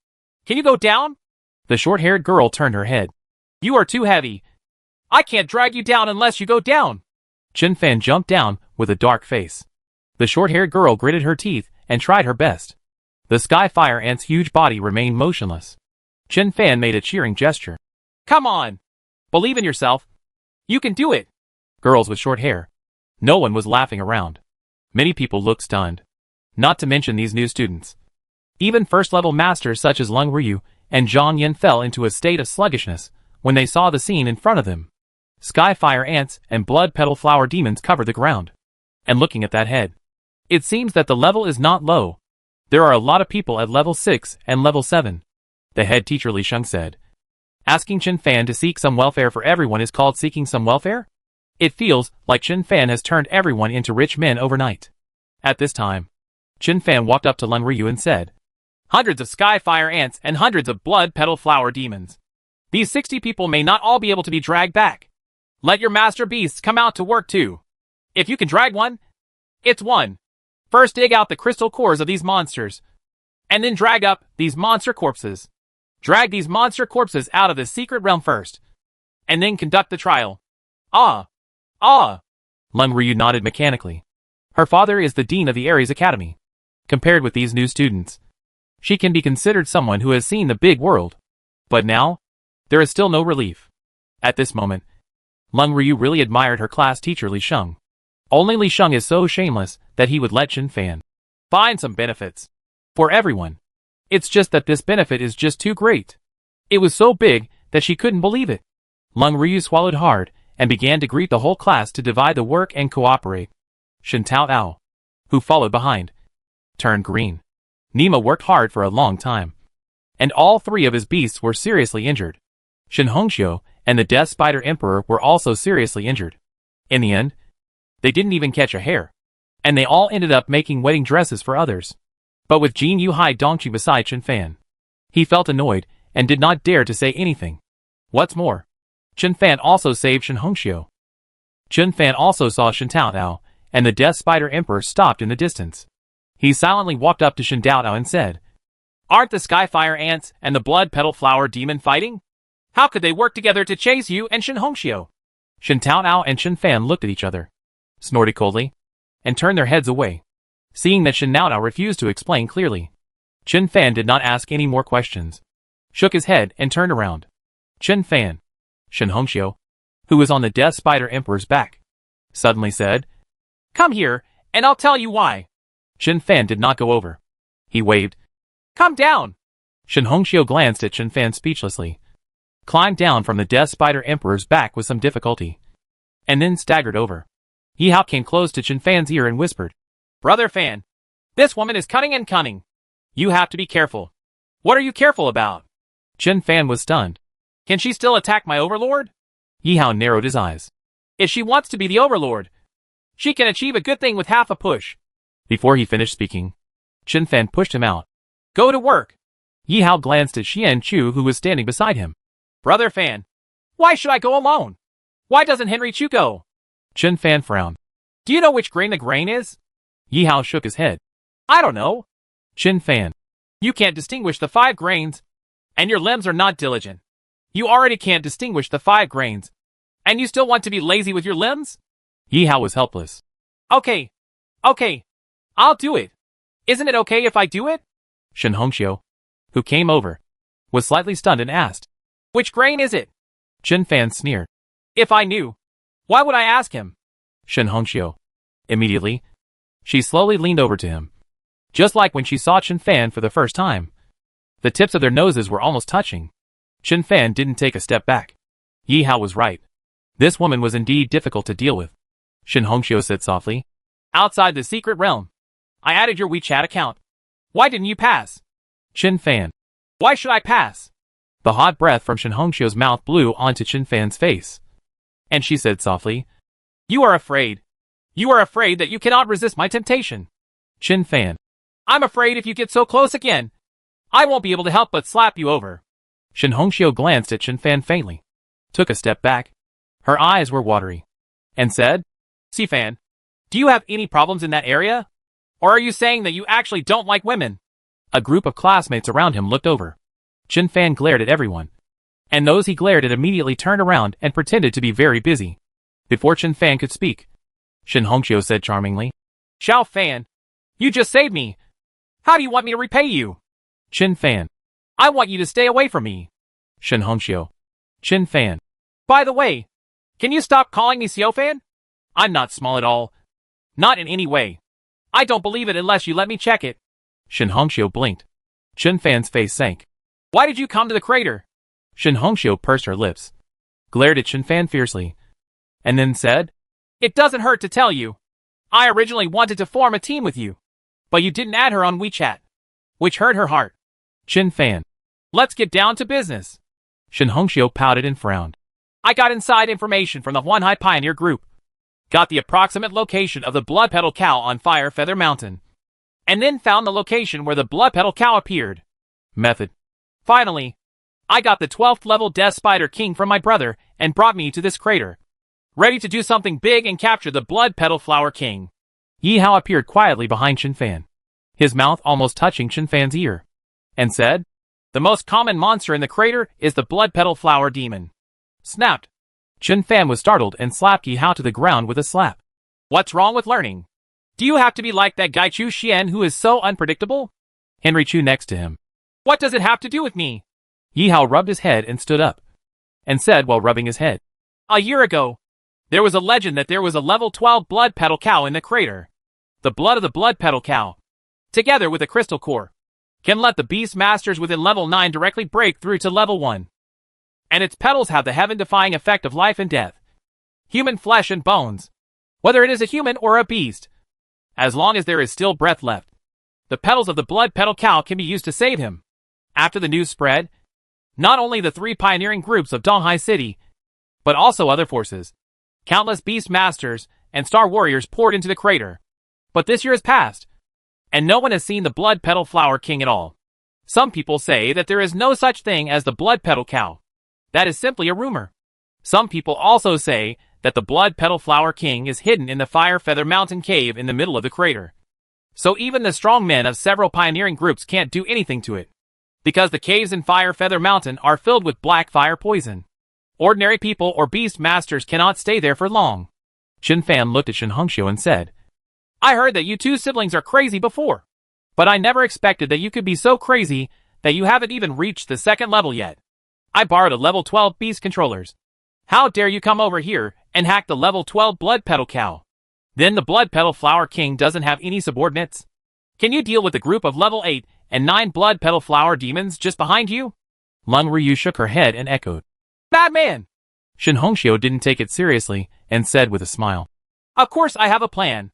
can you go down? The short-haired girl turned her head. You are too heavy. I can't drag you down unless you go down. Chen Fan jumped down with a dark face. The short-haired girl gritted her teeth and tried her best. The skyfire ant's huge body remained motionless. Chen Fan made a cheering gesture. Come on. Believe in yourself. You can do it. Girls with short hair. No one was laughing around. Many people looked stunned. Not to mention these new students. Even first-level masters such as Lung Ryu and Zhang Yin fell into a state of sluggishness when they saw the scene in front of them. Skyfire ants and blood petal flower demons covered the ground. And looking at that head, it seems that the level is not low. There are a lot of people at level 6 and level 7. The head teacher Li Sheng said. Asking Chen Fan to seek some welfare for everyone is called seeking some welfare? It feels like Chen Fan has turned everyone into rich men overnight. At this time, Chen Fan walked up to Lun Ryu and said, Hundreds of skyfire ants and hundreds of blood petal flower demons. These 60 people may not all be able to be dragged back. Let your master beasts come out to work too. If you can drag one, it's one. First dig out the crystal cores of these monsters, and then drag up these monster corpses. Drag these monster corpses out of the secret realm first, and then conduct the trial. Ah! Lun Ryu nodded mechanically. Her father is the dean of the Ares Academy. Compared with these new students, she can be considered someone who has seen the big world. But now, there is still no relief. At this moment, Lun Ryu really admired her class teacher Li Sheng. Only Li Sheng is so shameless that he would let Chen Fan find some benefits for everyone. It's just that this benefit is just too great. It was so big that she couldn't believe it. Lung Ryu swallowed hard and began to greet the whole class to divide the work and cooperate. Shen Tao Ao, who followed behind, turned green. Nima worked hard for a long time, and all 3 of his beasts were seriously injured. Shen Hongxiu and the Death Spider Emperor were also seriously injured. In the end, they didn't even catch a hair, and they all ended up making wedding dresses for others. But with Jin Yu Hai Dongqi beside Chen Fan, he felt annoyed and did not dare to say anything. What's more, Chen Fan also saved Shen Hongxiu. Chen Fan also saw Shen Taotao, and the Death Spider Emperor stopped in the distance. He silently walked up to Shen Taotao and said, Aren't the Skyfire Ants and the Blood Petal Flower Demon fighting? How could they work together to chase you and Shen Hongxiu? Shen Taotao and Chen Fan looked at each other, snorted coldly, and turned their heads away. Seeing that Shen Taotao refused to explain clearly, Chen Fan did not ask any more questions, shook his head and turned around. Chen Fan, Shen Hongxiu, who was on the Death Spider Emperor's back, suddenly said, Come here, and I'll tell you why. Shen Fan did not go over. He waved. Come down. Shen Hongxiu glanced at Chen Fan speechlessly, climbed down from the Death Spider Emperor's back with some difficulty, and then staggered over. Yi Hao came close to Chen Fan's ear and whispered, Brother Fan, this woman is cunning and cunning. You have to be careful. What are you careful about? Chen Fan was stunned. Can she still attack my overlord? Yi Hao narrowed his eyes. If she wants to be the overlord, she can achieve a good thing with half a push. Before he finished speaking, Chen Fan pushed him out. Go to work. Yi Hao glanced at Xian Chu who was standing beside him. Brother Fan, why should I go alone? Why doesn't Henry Chu go? Chen Fan frowned. Do you know which grain the grain is? Yi Hao shook his head. I don't know. Chen Fan. You can't distinguish the 5 grains. And your limbs are not diligent. You already can't distinguish the 5 grains. And you still want to be lazy with your limbs? Yi Hao was helpless. Okay. I'll do it. Isn't it okay if I do it? Shen Hongxiu, who came over, was slightly stunned and asked. Which grain is it? Chen Fan sneered. If I knew, why would I ask him? Shen Hongxiu. Immediately, she slowly leaned over to him. Just like when she saw Chen Fan for the first time. The tips of their noses were almost touching. Chen Fan didn't take a step back. Yi Hao was right. This woman was indeed difficult to deal with. Shen Hongxiu said softly. Outside the secret realm. I added your WeChat account. Why didn't you pass? Chen Fan. Why should I pass? The hot breath from Shen Hongxiu's mouth blew onto Chen Fan's face. And she said softly. You are afraid. You are afraid that you cannot resist my temptation. Chen Fan. I'm afraid if you get so close again, I won't be able to help but slap you over. Shen Hongxiu glanced at Chen Fan faintly, took a step back. Her eyes were watery, and said, Fan, do you have any problems in that area? Or are you saying that you actually don't like women? A group of classmates around him looked over. Chen Fan glared at everyone, and those he glared at immediately turned around and pretended to be very busy. Before Chen Fan could speak, Shen Hongxiu said charmingly, Xiao Fan, you just saved me. How do you want me to repay you? Chen Fan. I want you to stay away from me. Shen Hongxiu. Chen Fan. By the way, can you stop calling me Xiao Fan? I'm not small at all. Not in any way. I don't believe it unless you let me check it. Shen Hongxiu blinked. Chen Fan's face sank. Why did you come to the crater? Shen Hongxiu pursed her lips, glared at Chen Fan fiercely, and then said, It doesn't hurt to tell you. I originally wanted to form a team with you, but you didn't add her on WeChat, which hurt her heart. Chen Fan. Let's get down to business. Shen Hongxiu pouted and frowned. I got inside information from the Huanhai Pioneer Group. Got the approximate location of the Blood Petal Cow on Fire Feather Mountain. And then found the location where the Blood Petal Cow appeared. Method. Finally, I got the 12th level Death Spider King from my brother and brought me to this crater. Ready to do something big and capture the Blood Petal Flower King. Yi Hao appeared quietly behind Chen Fan, his mouth almost touching Chen Fan's ear, and said, The most common monster in the crater is the Blood Petal Flower Demon. Snapped. Chen Fan was startled and slapped Yi Hao to the ground with a slap. What's wrong with learning? Do you have to be like that guy Chu Xian who is so unpredictable? Henry Chu next to him. What does it have to do with me? Yi Hao rubbed his head and stood up, and said while rubbing his head. A year ago, there was a legend that there was a level 12 Blood Petal Cow in the crater. The blood of the Blood Petal Cow, together with a crystal core, can let the beast masters within level 9 directly break through to level 1. And its petals have the heaven-defying effect of life and death. Human flesh and bones. Whether it is a human or a beast. As long as there is still breath left, the petals of the Blood Petal Cow can be used to save him. After the news spread, not only the 3 pioneering groups of Donghai City, but also other forces, countless beast masters, and star warriors poured into the crater. But this year has passed, and no one has seen the Blood Petal Flower King at all. Some people say that there is no such thing as the Blood Petal Cow. That is simply a rumor. Some people also say that the Blood Petal Flower King is hidden in the Fire Feather Mountain cave in the middle of the crater. So even the strong men of several pioneering groups can't do anything to it, because the caves in Fire Feather Mountain are filled with black fire poison. Ordinary people or beast masters cannot stay there for long. Chen Fan looked at Shen Hongxiu and said, I heard that you 2 siblings are crazy before, but I never expected that you could be so crazy that you haven't even reached the 2nd level yet. I borrowed a level 12 beast controllers. How dare you come over here and hack the level 12 Blood Petal Cow? Then the Blood Petal Flower King doesn't have any subordinates? Can you deal with a group of level 8 and 9 Blood Petal Flower demons just behind you? Lung Ryu shook her head and echoed, Bad man! Shen Hongxiu didn't take it seriously and said with a smile, Of course I have a plan.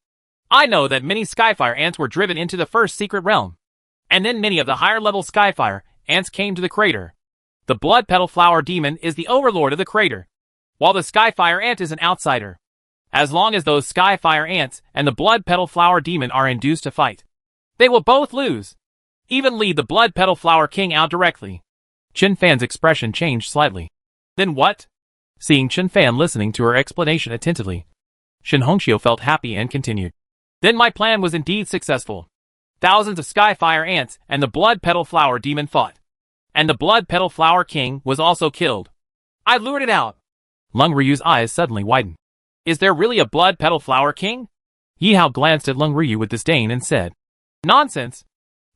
I know that many Skyfire ants were driven into the first secret realm, and then many of the higher level Skyfire ants came to the crater. The Blood Petal Flower Demon is the overlord of the crater, while the Skyfire ant is an outsider. As long as those Skyfire ants and the Blood Petal Flower Demon are induced to fight, they will both lose. Even lead the Blood Petal Flower King out directly. Chen Fan's expression changed slightly. Then what? Seeing Chen Fan listening to her explanation attentively, Shin Hongxiu felt happy and continued. Then my plan was indeed successful. Thousands of Skyfire ants and the Blood Petal Flower Demon fought. And the Blood Petal Flower King was also killed. I lured it out. Lung Ryu's eyes suddenly widened. Is there really a Blood Petal Flower King? Yi Hao glanced at Lung Ryu with disdain and said, Nonsense.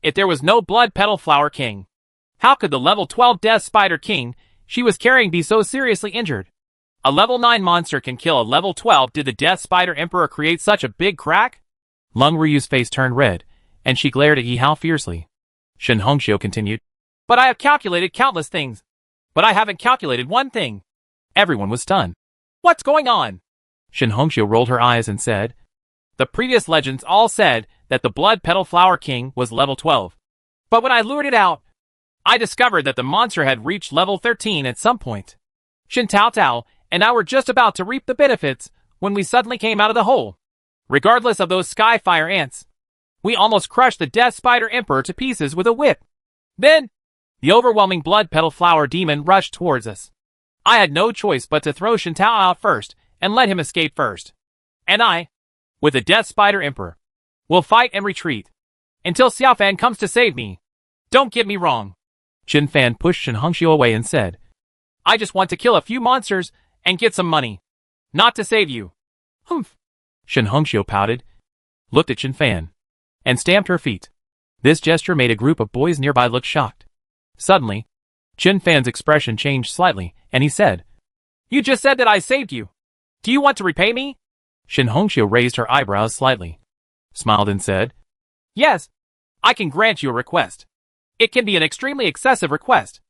If there was no Blood Petal Flower King, how could the level 12 Death Spider King she was carrying be so seriously injured? A level 9 monster can kill a level 12. Did the Death Spider Emperor create such a big crack? Lung Ryu's face turned red, and she glared at Yi Hao fiercely. Shin Hongxiu continued, But I have calculated countless things. But I haven't calculated one thing. Everyone was stunned. What's going on? Shin Hongxiu rolled her eyes and said, The previous legends all said that the Blood Petal Flower King was level 12. But when I lured it out, I discovered that the monster had reached level 13 at some point. Shin Tao Tao and I were just about to reap the benefits when we suddenly came out of the hole. Regardless of those Skyfire ants, we almost crushed the Death Spider Emperor to pieces with a whip. Then, the overwhelming Blood Petal Flower Demon rushed towards us. I had no choice but to throw Shin Tao out first and let him escape first. And I, with the Death Spider Emperor, will fight and retreat until Xiao Fan comes to save me. Don't get me wrong. Chen Fan pushed Shin Hongxiu away and said, I just want to kill a few monsters and get some money. Not to save you. Humph. Shin Hongxiu pouted, looked at Chen Fan, and stamped her feet. This gesture made a group of boys nearby look shocked. Suddenly, Chen Fan's expression changed slightly, and he said, You just said that I saved you. Do you want to repay me? Shin Hongxiu raised her eyebrows slightly, smiled and said, Yes, I can grant you a request. It can be an extremely excessive request,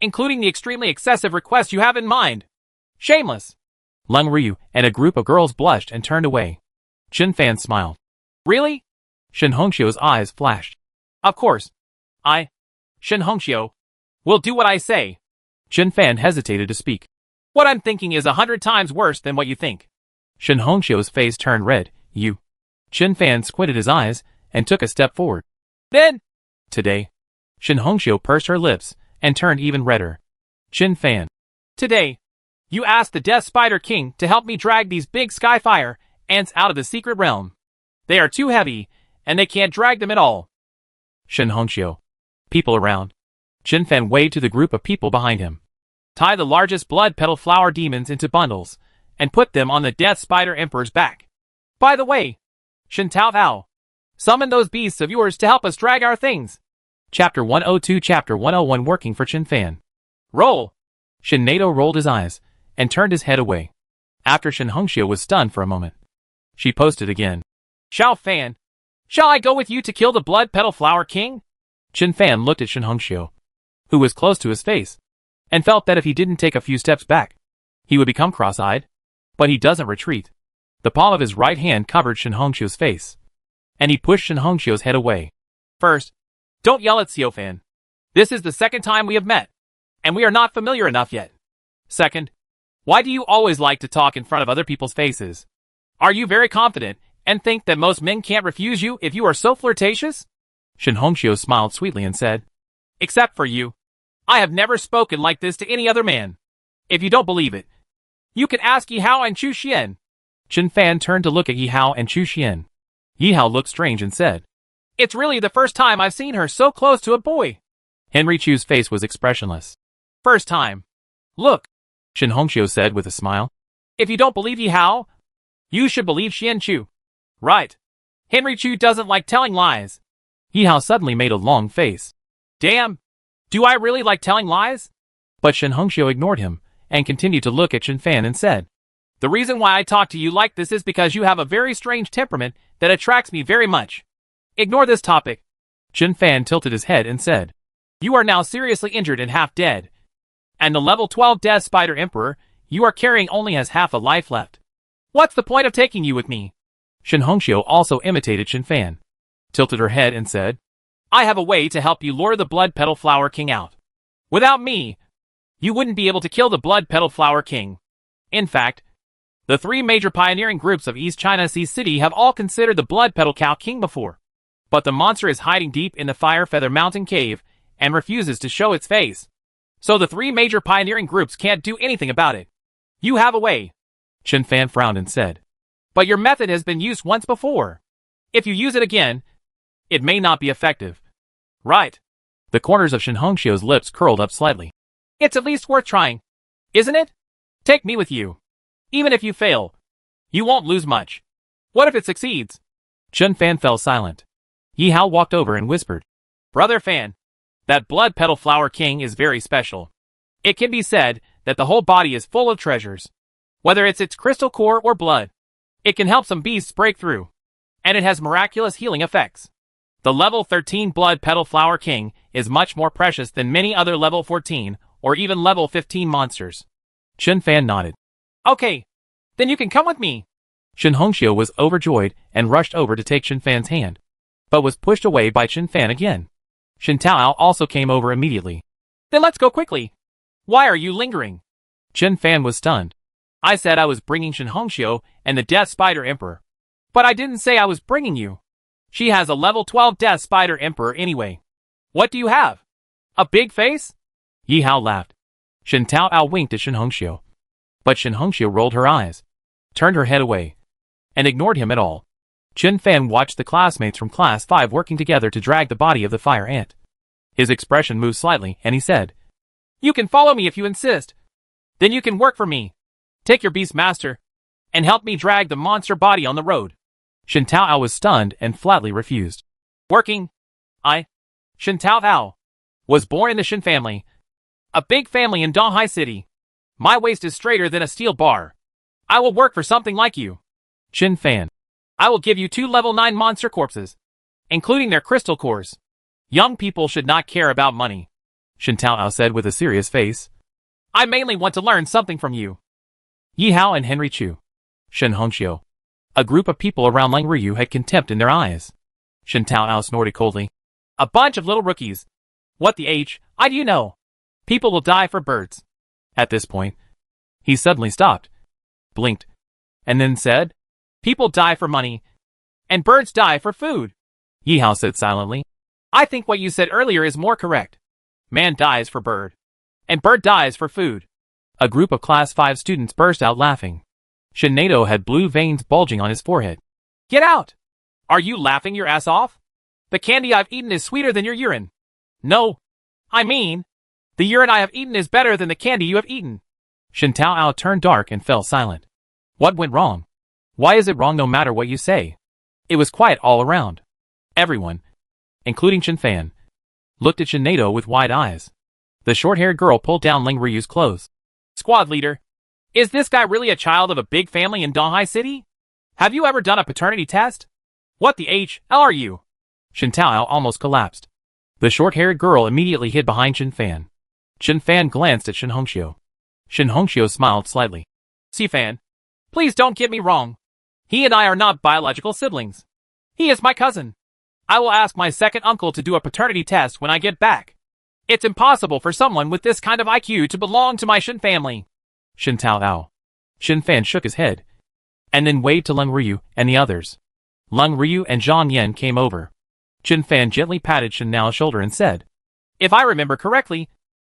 including the extremely excessive request you have in mind. Shameless. Lung Ryu and a group of girls blushed and turned away. Chen Fan smiled. Really? Shin Hongxiu's eyes flashed. Of course. Shin Hongxiu, will do what I say. Chen Fan hesitated to speak. What I'm thinking is 100 times worse than what you think. Shin Hongxiu's face turned red. You. Chen Fan squinted his eyes and took a step forward. Then, today. Shin Hongxiu pursed her lips and turned even redder. Chen Fan. Today, you asked the Death Spider King to help me drag these big Skyfire ants out of the secret realm. They are too heavy, and they can't drag them at all. Shin Hongxiu. People around. Chen Fan waved to the group of people behind him. Tie the largest Blood Petal Flower demons into bundles, and put them on the Death Spider Emperor's back. By the way, Shin Tao Tao, summon those beasts of yours to help us drag our things. Chapter 102 Chapter 101 Working for Chen Fan. Roll. Shin Nato rolled his eyes and turned his head away. After Shin Hongxiu was stunned for a moment, she posted again. Xiao Fan, shall I go with you to kill the Blood Petal Flower King? Chen Fan looked at Shin Hongxiu, who was close to his face, and felt that if he didn't take a few steps back, he would become cross-eyed. But he doesn't retreat. The palm of his right hand covered Shin Hongxiu's face, and he pushed Shin Hongxiu's head away. First, don't yell at Xiao Fan. This is the second time we have met, and we are not familiar enough yet. Second, why do you always like to talk in front of other people's faces? Are you very confident and think that most men can't refuse you if you are so flirtatious? Shin Hongxiu smiled sweetly and said, Except for you. I have never spoken like this to any other man. If you don't believe it, you can ask Yi Hao and Chu Xian. Chen Fan turned to look at Yi Hao and Chu Xian. Yi Hao looked strange and said, It's really the first time I've seen her so close to a boy. Henry Chu's face was expressionless. First time. Look, Shin Hongxiu said with a smile. If you don't believe Yi Hao, you should believe Xian Chu. Right. Henry Chu doesn't like telling lies. Yi Hao suddenly made a long face. Damn. Do I really like telling lies? But Shin Hongxiu ignored him and continued to look at Chen Fan and said, The reason why I talk to you like this is because you have a very strange temperament that attracts me very much. Ignore this topic. Chen Fan tilted his head and said, You are now seriously injured and half dead. And the level 12 Death Spider Emperor you are carrying only has half a life left. What's the point of taking you with me? Shin Hongxiu also imitated Chen Fan, tilted her head and said, I have a way to help you lure the Blood Petal Flower King out. Without me, you wouldn't be able to kill the Blood Petal Flower King. In fact, the three major pioneering groups of East China Sea City have all considered the Blood Petal Cow King before. But the monster is hiding deep in the Fire Feather Mountain Cave and refuses to show its face. So the three major pioneering groups can't do anything about it. You have a way. Chen Fan frowned and said. But your method has been used once before. If you use it again, it may not be effective. Right. The corners of Shen Hongxiu's lips curled up slightly. It's at least worth trying, isn't it? Take me with you. Even if you fail, you won't lose much. What if it succeeds? Chen Fan fell silent. Yi Hao walked over and whispered. Brother Fan, that blood petal flower king is very special. It can be said that the whole body is full of treasures. Whether it's its crystal core or blood, it can help some beasts break through. And it has miraculous healing effects. The level 13 blood petal flower king is much more precious than many other level 14 or even level 15 monsters. Chen Fan nodded. Okay, then you can come with me. Shen Hongxiu was overjoyed and rushed over to take Chen Fan's hand, but was pushed away by Chen Fan again. Shen Taoao also came over immediately. Then let's go quickly. Why are you lingering? Chen Fan was stunned. I said I was bringing Shen Hongxiu and the Death Spider Emperor. But I didn't say I was bringing you. She has a level 12 Death Spider Emperor anyway. What do you have? A big face? Yi Hao laughed. Shen Taoao winked at Shen Hongxiu. But Shen Hongxiu rolled her eyes, turned her head away, and ignored him at all. Chen Fan watched the classmates from Class 5 working together to drag the body of the fire ant. His expression moved slightly, and he said, You can follow me if you insist. Then you can work for me. Take your beast master, and help me drag the monster body on the road. Shen Taoao was stunned and flatly refused. Working? Shen Taoao, was born in the Shen family. A big family in Donghai City. My waist is straighter than a steel bar. I will work for something like you. Chen Fan. I will give you 2 level 9 monster corpses, including their crystal cores. Young people should not care about money. Shen Taoao said with a serious face. I mainly want to learn something from you. Yi Hao and Henry Chu. Shen Hongxiu. A group of people around Lang Ruyu had contempt in their eyes. Shen Taoao snorted coldly. A bunch of little rookies. What the I do you know? People will die for birds. At this point, he suddenly stopped, blinked, and then said, People die for money, and birds die for food. Yi Hao said silently. I think what you said earlier is more correct. Man dies for bird, and bird dies for food. A group of Class 5 students burst out laughing. Shen Nato had blue veins bulging on his forehead. Get out! Are you laughing your ass off? The candy I've eaten is sweeter than your urine. No, I mean, the urine I have eaten is better than the candy you have eaten. Shen Taoao turned dark and fell silent. What went wrong? Why is it wrong no matter what you say? It was quiet all around. Everyone, including Chen Fan, looked at Shen Nato with wide eyes. The short-haired girl pulled down Ling Ryu's clothes. Squad leader, is this guy really a child of a big family in Donghai City? Have you ever done a paternity test? What the hell are you? Shen Taoao almost collapsed. The short-haired girl immediately hid behind Chen Fan. Chen Fan glanced at Shen Hongxiu. Shen Hongxiu smiled slightly. See Fan, please don't get me wrong. He and I are not biological siblings. He is my cousin. I will ask my second uncle to do a paternity test when I get back. It's impossible for someone with this kind of IQ to belong to my Shen family. Shen Taoao. Shen Fan shook his head, and then waved to Leng Ryu and the others. Leng Ryu and Zhang Yan came over. Chen Fan gently patted Shen Nao's shoulder and said, If I remember correctly,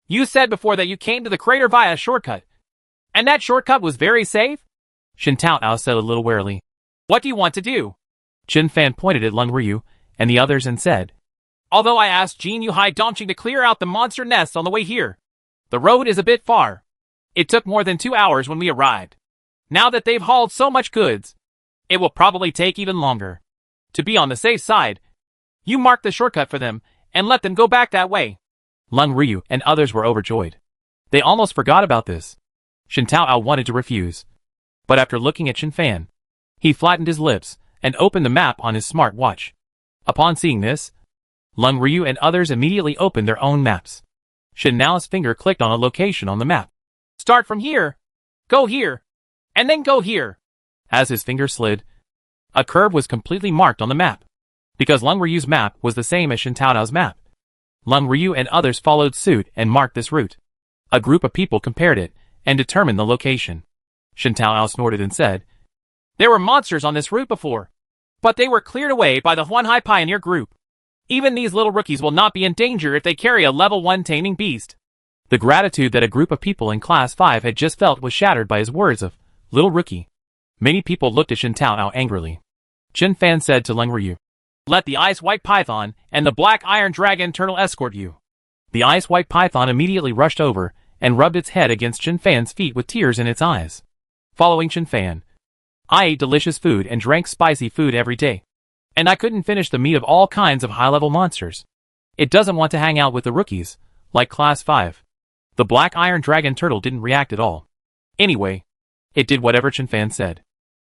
you said before that you came to the crater via a shortcut. And that shortcut was very safe? Shen Taoao said a little warily. What do you want to do? Chen Fan pointed at Leng Ryu and the others and said, Although I asked Jin Yuhai Dongqing to clear out the monster nests on the way here, the road is a bit far. It took more than 2 hours when we arrived. Now that they've hauled so much goods, it will probably take even longer. To be on the safe side, you mark the shortcut for them and let them go back that way. Leng Ryu and others were overjoyed. They almost forgot about this. Shen Taoao wanted to refuse, but after looking at Chen Fan, he flattened his lips and opened the map on his smart watch. Upon seeing this, Leng Ryu and others immediately opened their own maps. Shen Nao's finger clicked on a location on the map. Start from here, go here, and then go here. As his finger slid, a curve was completely marked on the map. Because Leng Ryu's map was the same as Shen Taoao's map, Leng Ryu and others followed suit and marked this route. A group of people compared it and determined the location. Shen Taoao snorted and said, There were monsters on this route before, but they were cleared away by the Huanhai Pioneer Group. Even these little rookies will not be in danger if they carry a level 1 taming beast. The gratitude that a group of people in Class 5 had just felt was shattered by his words of, "Little rookie." Many people looked at Shin Tao angrily. Chen Fan said to Leng Ryu, "Let the Ice White Python and the Black Iron Dragon Turtle escort you." The Ice White Python immediately rushed over and rubbed its head against Chen Fan's feet with tears in its eyes. Following Chen Fan, "I ate delicious food and drank spicy food every day. And I couldn't finish the meat of all kinds of high-level monsters. It doesn't want to hang out with the rookies, like Class 5. The Black Iron Dragon Turtle didn't react at all. Anyway, it did whatever Chen Fan said.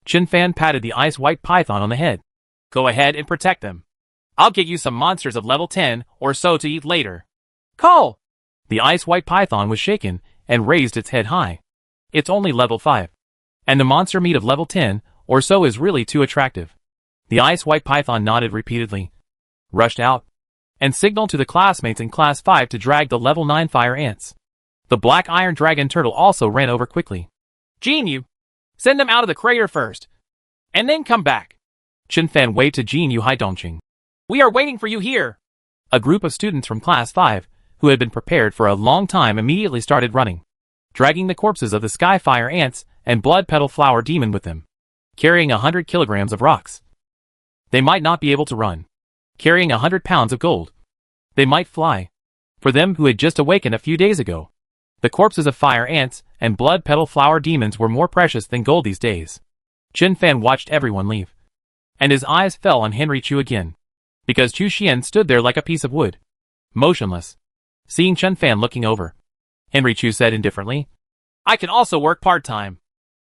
Chen Fan patted the Ice White Python on the head. "Go ahead and protect them. I'll get you some monsters of level 10 or so to eat later." "Call!" The Ice White Python was shaken and raised its head high. It's only level 5. And the monster meat of level 10 or so is really too attractive. The Ice White Python nodded repeatedly, rushed out, and signaled to the classmates in Class 5 to drag the level 9 fire ants. The Black Iron Dragon Turtle also ran over quickly. "Jinyu, send them out of the crater first, and then come back." Chen Fan waved to Jinyu Haidongqing. "We are waiting for you here." A group of students from Class 5, who had been prepared for a long time, immediately started running, dragging the corpses of the Sky Fire Ants and Blood Petal Flower Demon with them, carrying 100 kilograms of rocks. They might not be able to run. Carrying 100 pounds of gold. They might fly. For them who had just awakened a few days ago, the corpses of fire ants and blood petal flower demons were more precious than gold these days. Chen Fan watched everyone leave, and his eyes fell on Henry Chu again, because Chu Xian stood there like a piece of wood, motionless. Seeing Chen Fan looking over, Henry Chu said indifferently, "I can also work part-time.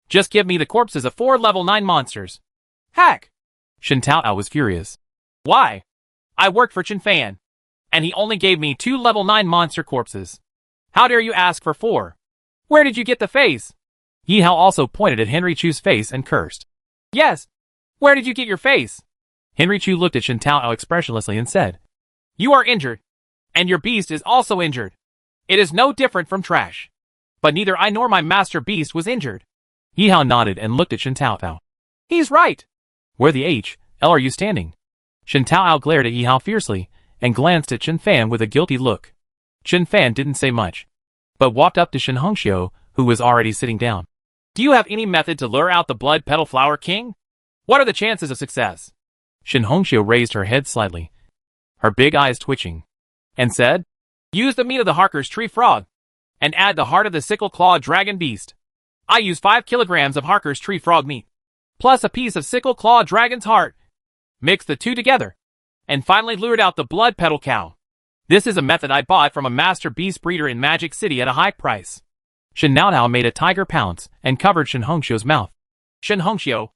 Just give me the corpses of 4 level 9 monsters." "Hack!" Shin Tao was furious. "Why? I worked for Chen Fan, and he only gave me 2 level 9 monster corpses. How dare you ask for 4? Where did you get the face?" Yi Hao also pointed at Henry Chu's face and cursed. "Yes. Where did you get your face?" Henry Chu looked at Shin Tao expressionlessly and said, "You are injured, and your beast is also injured. It is no different from trash. But neither I nor my master beast was injured." Yi Hao nodded and looked at Shin Tao. "He's right. Where the hell are you standing?" Shin Tao glared at Yi Hao fiercely and glanced at Chen Fan with a guilty look. Chen Fan didn't say much, but walked up to Shin Hongxiu, who was already sitting down. "Do you have any method to lure out the Blood Petal Flower King? What are the chances of success?" Shin Hongxiu raised her head slightly, her big eyes twitching, and said, "Use the meat of the Harker's Tree Frog, and add the heart of the Sickle-Clawed Dragon Beast. I use 5 kilograms of Harker's Tree Frog meat, plus a piece of Sickle-Clawed Dragon's heart. Mix the two together, and finally lured out the Blood Petal Cow. This is a method I bought from a master beast breeder in Magic City at a high price." Shin Nao made a tiger pounce and covered Shin Hongxiu's mouth. "Shin Hongxiu,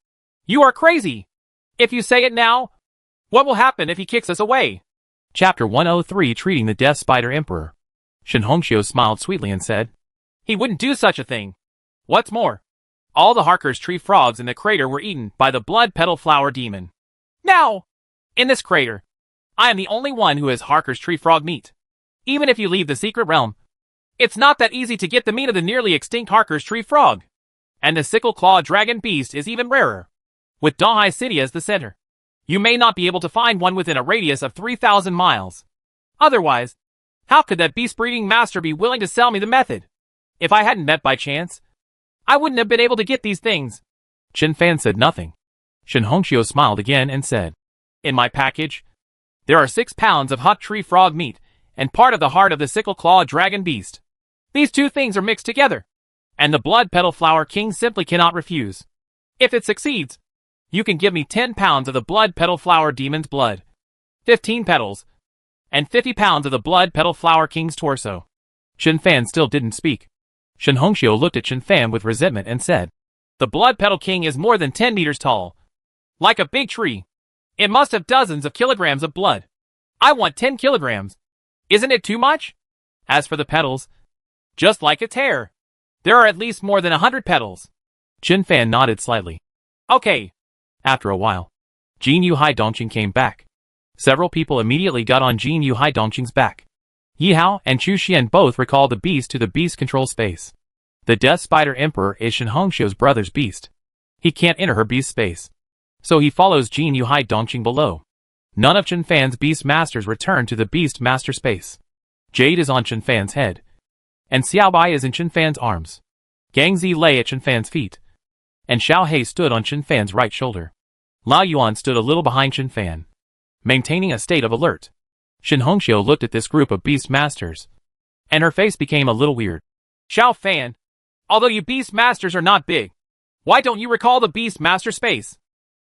you are crazy. If you say it now, what will happen if he kicks us away?" Chapter 103, Treating the Death Spider Emperor. Shin Hongxiu smiled sweetly and said, "He wouldn't do such a thing. What's more, all the Harker's Tree Frogs in the crater were eaten by the Blood Petal Flower Demon. Now, in this crater, I am the only one who has Harker's Tree Frog meat. Even if you leave the secret realm, it's not that easy to get the meat of the nearly extinct Harker's Tree Frog. And the Sickle-Clawed Dragon Beast is even rarer. With Dahai City as the center, you may not be able to find one within a radius of 3,000 miles. Otherwise, how could that beast-breeding master be willing to sell me the method? If I hadn't met by chance, I wouldn't have been able to get these things." Chen Fan said nothing. Shin Hongxiu smiled again and said, "In my package, there are 6 pounds of hot tree frog meat and part of the heart of the Sickle-Clawed Dragon Beast. These two things are mixed together, and the Blood Petal Flower King simply cannot refuse. If it succeeds, you can give me 10 pounds of the Blood Petal Flower Demon's blood, 15 petals, and 50 pounds of the Blood Petal Flower King's torso." Chen Fan still didn't speak. Shin Hongxiu looked at Chen Fan with resentment and said, "The Blood Petal King is more than 10 meters tall. Like a big tree. It must have dozens of kilograms of blood. I want 10 kilograms. Isn't it too much? As for the petals, just like its hair, there are at least more than 100 petals." Chen Fan nodded slightly. "Okay." After a while, Jinyu Haidongqing came back. Several people immediately got on Jinyu Haidongqing's back. Yi Hao and Chu Xian both recalled the beast to the beast control space. The Death Spider Emperor is Shin Hongxiu's brother's beast. He can't enter her beast space, so he follows Jinyu Haidongqing below. None of Chen Fan's beast masters return to the beast master space. Jade is on Chen Fan's head. and Xiao Bai is in Chen Fan's arms. Gang Zi lay at Chen Fan's feet, and Xiao Hei stood on Chen Fan's right shoulder. Lao Yuan stood a little behind Chen Fan, maintaining a state of alert. Shin Hongxiu looked at this group of beast masters, and her face became a little weird. Xiao Fan, although you beast masters are not big, why don't you recall the beast master space?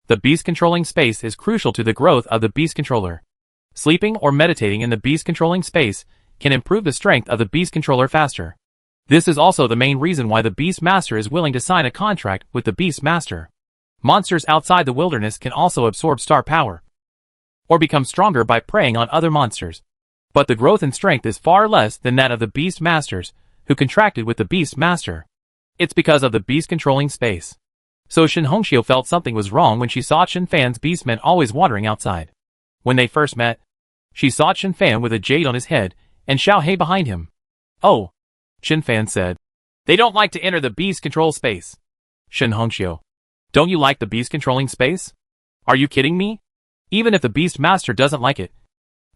The beast controlling space is crucial to the growth of the beast controller. Sleeping or meditating in the beast controlling space can improve the strength of the beast controller faster. This is also the main reason why the beast master is willing to sign a contract with the beast master. Monsters outside the wilderness can also absorb star power, or become stronger by preying on other monsters. But the growth in strength is far less than that of the beast masters, who contracted with the beast master. It's because of the beast controlling space. So Shin Hongxiu felt something was wrong when she saw Chen Fan's beastmen always wandering outside. When they first met, she saw Chen Fan with a jade on his head, and Xiao Hei behind him. Oh, Chen Fan said. They don't like to enter the beast control space. Shin Hongxiu. Don't you like the beast controlling space? Are you kidding me? Even if the beast master doesn't like it,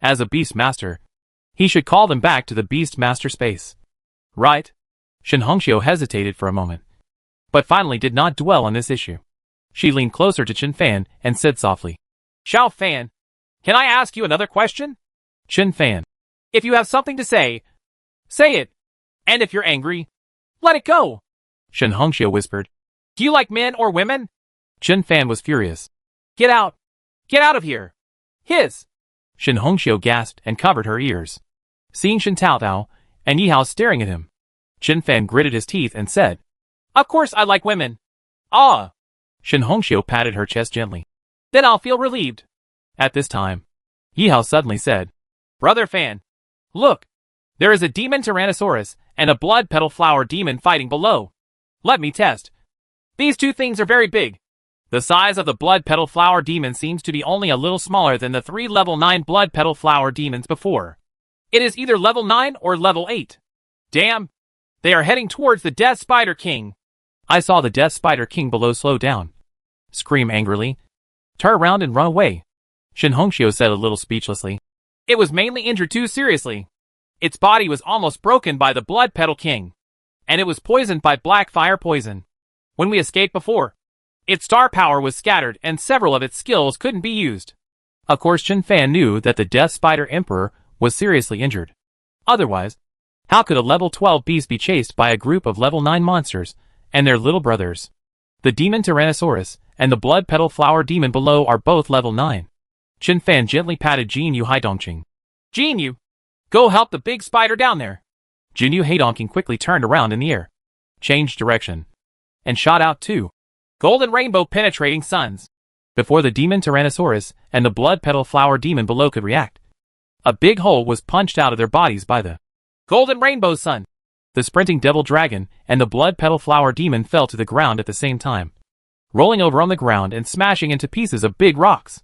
as a beast master, he should call them back to the beast master space. Right? Shin Hongxiu hesitated for a moment, but finally did not dwell on this issue. She leaned closer to Chen Fan and said softly, Xiao Fan, can I ask you another question? Chen Fan. If you have something to say, say it. And if you're angry, let it go. Shin Hongxiu whispered. Do you like men or women? Chen Fan was furious. Get out. Get out of here. His. Shin Hongxiu gasped and covered her ears. Seeing Shin Taotao and Yi Hao staring at him, Chen Fan gritted his teeth and said, Of course I like women. Ah. Shin Hongxiu patted her chest gently. Then I'll feel relieved. At this time, Yi Hao suddenly said, Brother Fan, look. There is a demon Tyrannosaurus and a blood petal flower demon fighting below. Let me test. These two things are very big. The size of the blood petal flower demon seems to be only a little smaller than the 3 level 9 blood petal flower demons before. It is either level 9 or level 8. Damn. They are heading towards the Death Spider King. I saw the Death Spider King below slow down, scream angrily, turn around and run away. Shin Hongxiu said a little speechlessly. It was mainly injured too seriously. Its body was almost broken by the Blood Petal King, and it was poisoned by black fire poison. When we escaped before, its star power was scattered and several of its skills couldn't be used. Of course Chen Fan knew that the Death Spider Emperor was seriously injured. Otherwise, how could a level 12 beast be chased by a group of level 9 monsters and their little brothers? The demon Tyrannosaurus and the blood petal flower demon below are both level 9. Chen Fan gently patted Jin Yu Haidongqing. Jin Yu, go help the big spider down there. Jin Yu Haidongqing quickly turned around in the air, changed direction, and shot out 2 golden rainbow penetrating suns. Before the demon Tyrannosaurus and the blood petal flower demon below could react, a big hole was punched out of their bodies by the golden rainbow sun. The sprinting devil dragon and the blood petal flower demon fell to the ground at the same time, rolling over on the ground and smashing into pieces of big rocks.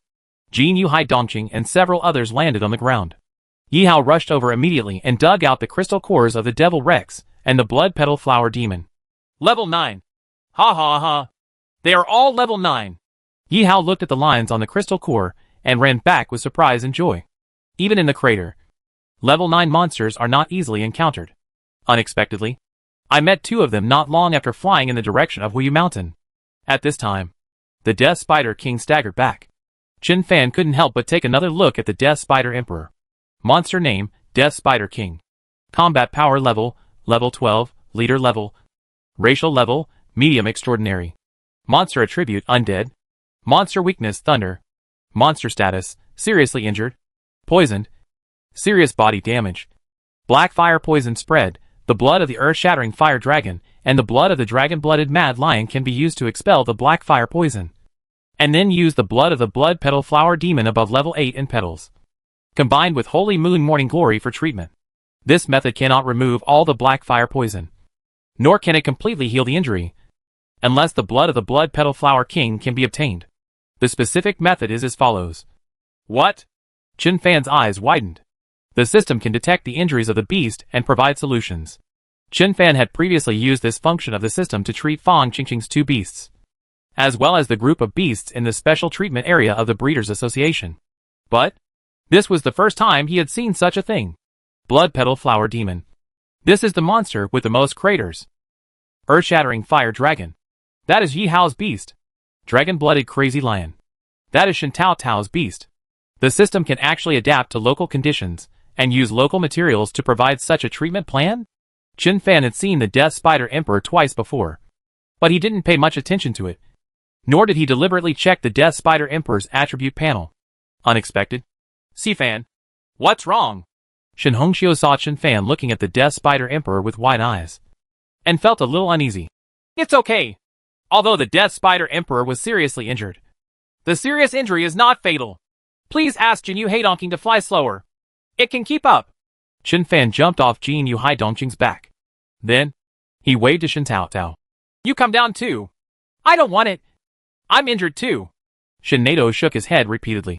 Jin Yu Haidongqing and several others landed on the ground. Yi Hao rushed over immediately and dug out the crystal cores of the devil Rex and the blood petal flower demon. Level 9. Ha ha ha. They are all level 9. Yi Hao looked at the lines on the crystal core and ran back with surprise and joy. Even in the crater, level 9 monsters are not easily encountered. Unexpectedly, I met 2 of them not long after flying in the direction of Huyu Mountain. At this time, the Death Spider King staggered back. Chen Fan couldn't help but take another look at the Death Spider Emperor. Monster name, Death Spider King. Combat power level, level 12, leader level. Racial level, medium extraordinary. Monster attribute, undead. Monster weakness, thunder. Monster status, seriously injured. Poisoned. Serious body damage. Black fire poison spread. The blood of the earth-shattering fire dragon and the blood of the dragon-blooded mad lion can be used to expel the black fire poison. And then use the blood of the blood petal flower demon above level 8 in petals, combined with holy moon morning glory for treatment. This method cannot remove all the black fire poison, nor can it completely heal the injury, unless the blood of the blood petal flower king can be obtained. The specific method is as follows. What? Chen Fan's eyes widened. The system can detect the injuries of the beast and provide solutions. Chen Fan had previously used this function of the system to treat Fang Qingqing's 2 beasts, as well as the group of beasts in the special treatment area of the Breeders' Association. But this was the first time he had seen such a thing. Blood petal flower demon. This is the monster with the most craters. Earth-shattering fire dragon. That is Yi Hao's beast. Dragon-blooded crazy lion. That is Shen Tao's beast. The system can actually adapt to local conditions and use local materials to provide such a treatment plan? Chen Fan had seen the Death Spider Emperor twice before, but he didn't pay much attention to it. Nor did he deliberately check the Death Spider Emperor's attribute panel. Unexpected. Fan. What's wrong? Shen Hongxiu saw Chen Fan looking at the Death Spider Emperor with wide eyes, and felt a little uneasy. It's okay. Although the Death Spider Emperor was seriously injured, the serious injury is not fatal. Please ask Jinyu Heidongqing to fly slower. It can keep up. Chen Fan jumped off Jinyu Heidongqing's back. Then, he waved to Shen Tao. You come down too. I don't want it. I'm injured too. Shen Nato shook his head repeatedly.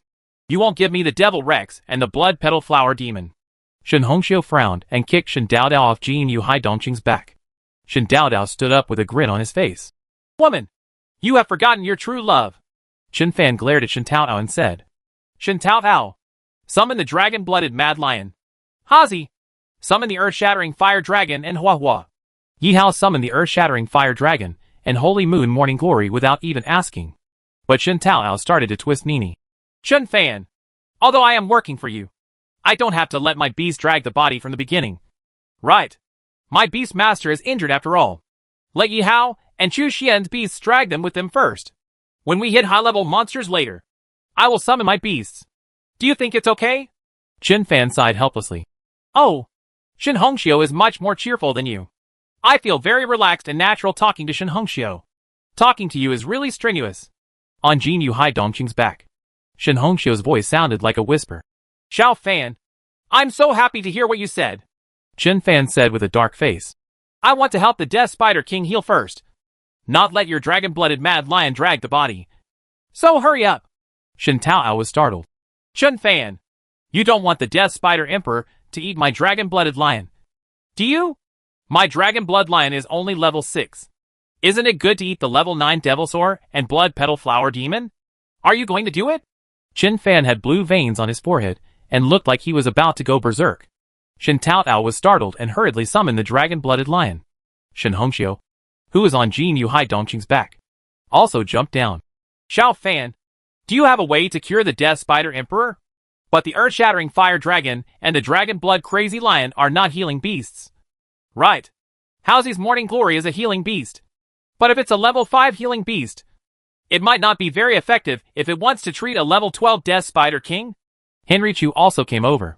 You won't give me the Devil Rex and the Blood Petal Flower Demon. Shen Hongxiu frowned and kicked Shen Dao off Jinyu Heidongqing's back. Shen Dao stood up with a grin on his face. Woman, you have forgotten your true love. Chen Fan glared at Shen Tao and said, Shen Tao, summon the dragon-blooded mad lion. Hazi, summon the earth-shattering fire dragon and Hua Hua. Yi Hao summoned the earth-shattering fire dragon and Holy Moon Morning Glory without even asking. But Shen Tao started to twist Nini. Chen Fan, although I am working for you, I don't have to let my beast drag the body from the beginning. Right. My beast master is injured after all. Let Yi Hao and Chu Xian's beasts drag them with them first. When we hit high-level monsters later, I will summon my beasts. Do you think it's okay? Chen Fan sighed helplessly. Oh, Shen Hongxiu is much more cheerful than you. I feel very relaxed and natural talking to Shen Hongxiu. Talking to you is really strenuous. On Jinyu Heidongqing's back, Shen Hongxiu's voice sounded like a whisper. Xiao Fan, I'm so happy to hear what you said. Chen Fan said with a dark face. I want to help the Death Spider King heal first. Not let your dragon-blooded mad lion drag the body. So hurry up. Shen Tao was startled. Chen Fan, you don't want the Death Spider Emperor to eat my dragon-blooded lion, do you? My dragon-blood lion is only level 6. Isn't it good to eat the level 9 Devilsaur and Blood Petal Flower Demon? Are you going to do it? Chen Fan had blue veins on his forehead and looked like he was about to go berserk. Shen Tao was startled and hurriedly summoned the dragon-blooded lion. Shen Hongxiu, who was on Jinyu Heidongqing's back, also jumped down. Xiao Fan, do you have a way to cure the Death Spider Emperor? But the earth-shattering fire dragon and the dragon-blood crazy lion are not healing beasts. Right. Haozi's Morning Glory is a healing beast. But if it's a level 5 healing beast, it might not be very effective if it wants to treat a level 12 Death Spider King. Henry Chu also came over.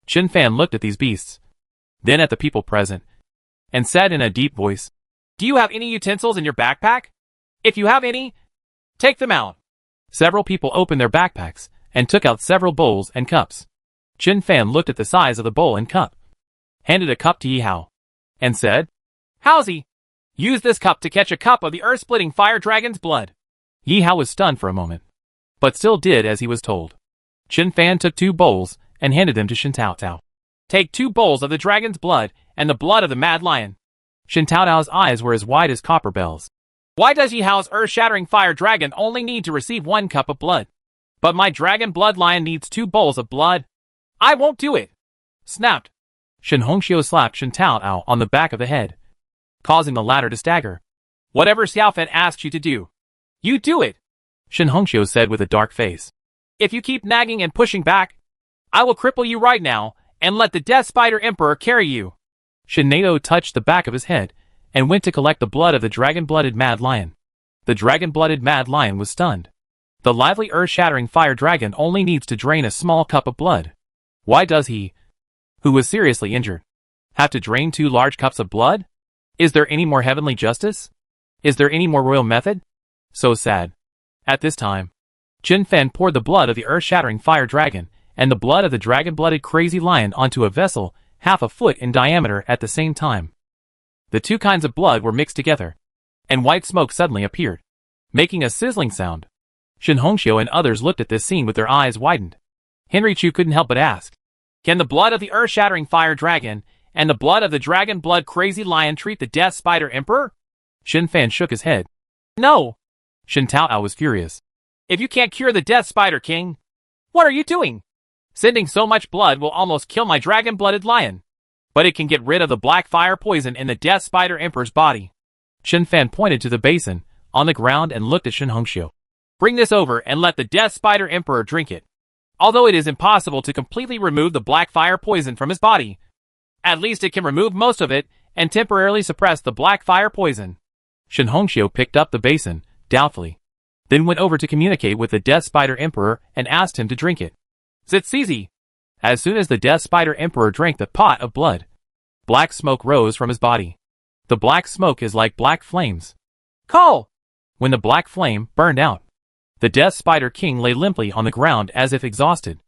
Chen Fan looked at these beasts, then at the people present, and said in a deep voice, Do you have any utensils in your backpack? If you have any, take them out. Several people opened their backpacks and took out several bowls and cups. Chen Fan looked at the size of the bowl and cup, handed a cup to Yi Hao, and said, Haozi, use this cup to catch a cup of the earth-splitting fire dragon's blood. Yi Hao was stunned for a moment, but still did as he was told. Chen Fan took 2 bowls and handed them to Shen Tao. Take 2 bowls of the dragon's blood and the blood of the mad lion. Shen Tao's eyes were as wide as copper bells. Why does Yi Hao's earth-shattering fire dragon only need to receive 1 cup of blood? But my dragon blood lion needs 2 bowls of blood. I won't do it. Snapped. Shen Hongxiu slapped Shen Tao on the back of the head, causing the latter to stagger. Whatever Xiaofan asks you to do, you do it, Shen Hongxiu said with a dark face. If you keep nagging and pushing back, I will cripple you right now and let the Death Spider Emperor carry you. Shen Nato touched the back of his head and went to collect the blood of the dragon-blooded mad lion. The dragon-blooded mad lion was stunned. The lively earth-shattering fire dragon only needs to drain a small cup of blood. Why does he, who was seriously injured, have to drain 2 large cups of blood? Is there any more heavenly justice? Is there any more royal method? So sad. At this time, Chen Fan poured the blood of the earth-shattering fire dragon and the blood of the dragon-blooded crazy lion onto a vessel half a foot in diameter at the same time. The 2 kinds of blood were mixed together, and white smoke suddenly appeared, making a sizzling sound. Shen Hongxiu and others looked at this scene with their eyes widened. Henry Chu couldn't help but ask, Can the blood of the earth-shattering fire dragon and the blood of the dragon-blood crazy lion treat the Death Spider Emperor? Shen Fan shook his head. No. Shen Tao was furious. If you can't cure the Death Spider King, what are you doing? Sending so much blood will almost kill my dragon-blooded lion. but it can get rid of the black fire poison in the Death Spider Emperor's body. Chen Fan pointed to the basin on the ground and looked at Shen Hongxiu. Bring this over and let the Death Spider Emperor drink it. Although it is impossible to completely remove the black fire poison from his body, at least it can remove most of it and temporarily suppress the black fire poison. Shen Hongxiu picked up the basin, doubtfully, then went over to communicate with the Death Spider Emperor and asked him to drink it. It's easy. As soon as the Death Spider Emperor drank the pot of blood, black smoke rose from his body. The black smoke is like black flames. Call! When the black flame burned out, the Death Spider King lay limply on the ground as if exhausted.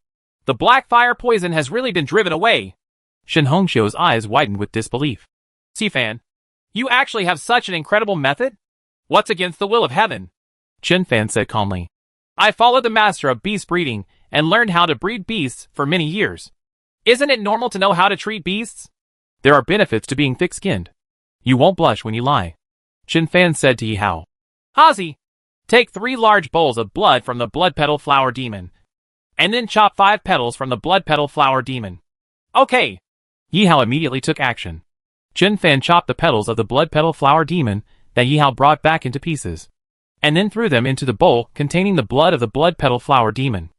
The black fire poison has really been driven away. Shen Hongxiu's eyes widened with disbelief. Fan, you actually have such an incredible method? What's against the will of heaven? Chen Fan said calmly. I followed the master of beast breeding and learned how to breed beasts for many years. Isn't it normal to know how to treat beasts? There are benefits to being thick-skinned. You won't blush when you lie, Chen Fan said to Yi Hao. Hazi, take 3 large bowls of blood from the blood petal flower demon, and then chop 5 petals from the blood petal flower demon. Okay. Yi Hao immediately took action. Chen Fan chopped the petals of the blood petal flower demon that Yi Hao brought back into pieces, and then threw them into the bowl containing the blood of the blood petal flower demon.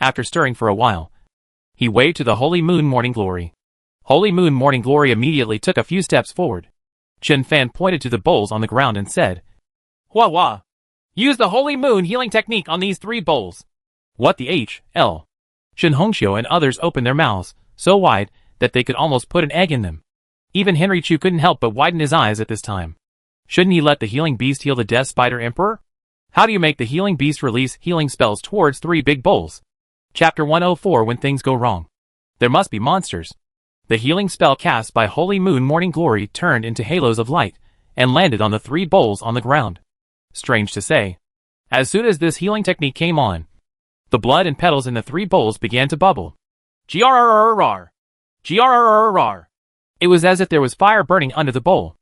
After stirring for a while, he waved to the Holy Moon Morning Glory. Holy Moon Morning Glory immediately took a few steps forward. Chen Fan pointed to the bowls on the ground and said, Wah. Use the Holy Moon healing technique on these 3 bowls. What the H.L.? Shen Hongxiu and others opened their mouths so wide that they could almost put an egg in them. Even Henry Chu couldn't help but widen his eyes at this time. Shouldn't he let the healing beast heal the Death Spider Emperor? How do you make the healing beast release healing spells towards 3 big bowls? Chapter 104 When Things Go Wrong. There must be monsters. The healing spell cast by Holy Moon Morning Glory turned into halos of light and landed on the 3 bowls on the ground. Strange to say, as soon as this healing technique came on, the blood and petals in the 3 bowls began to bubble. Grrrr. Grrrr. It was as if there was fire burning under the bowl.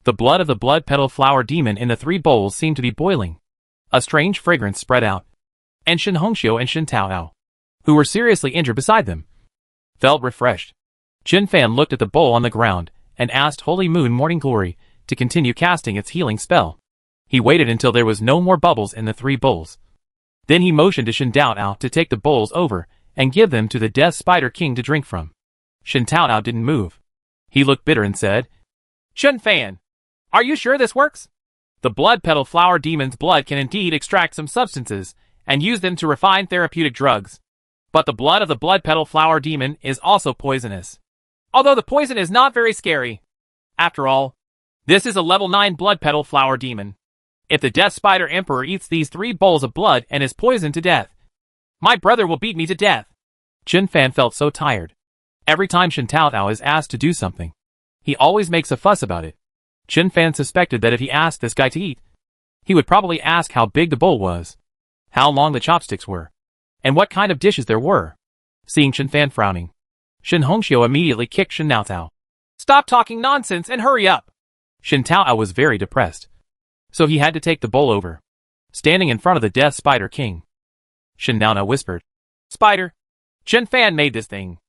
The blood of the blood petal flower demon in the 3 bowls seemed to be boiling. A strange fragrance spread out, and Shen Hongxiu and Shen Taoao, who were seriously injured beside them, felt refreshed. Chen Fan looked at the bowl on the ground and asked Holy Moon Morning Glory to continue casting its healing spell. He waited until there was no more bubbles in the 3 bowls. Then he motioned to Shen Taoao to take the bowls over and give them to the Death Spider King to drink from. Shen Taoao didn't move. He looked bitter and said, Chen Fan, are you sure this works? The blood petal flower demon's blood can indeed extract some substances and use them to refine therapeutic drugs. But the blood of the blood petal flower demon is also poisonous. Although the poison is not very scary. After all, this is a level 9 blood petal flower demon. If the Death Spider Emperor eats these 3 bowls of blood and is poisoned to death, my brother will beat me to death. Chen Fan felt so tired. Every time Shen Taoao is asked to do something, he always makes a fuss about it. Chen Fan suspected that if he asked this guy to eat, he would probably ask how big the bowl was, how long the chopsticks were, and what kind of dishes there were. Seeing Chen Fan frowning, Shen Hongxiu immediately kicked Shen Taoao. Stop talking nonsense and hurry up. Shen Taoao was very depressed, so he had to take the bowl over. Standing in front of the Death Spider King, Shen Taoao whispered, Spider, Chen Fan made this thing,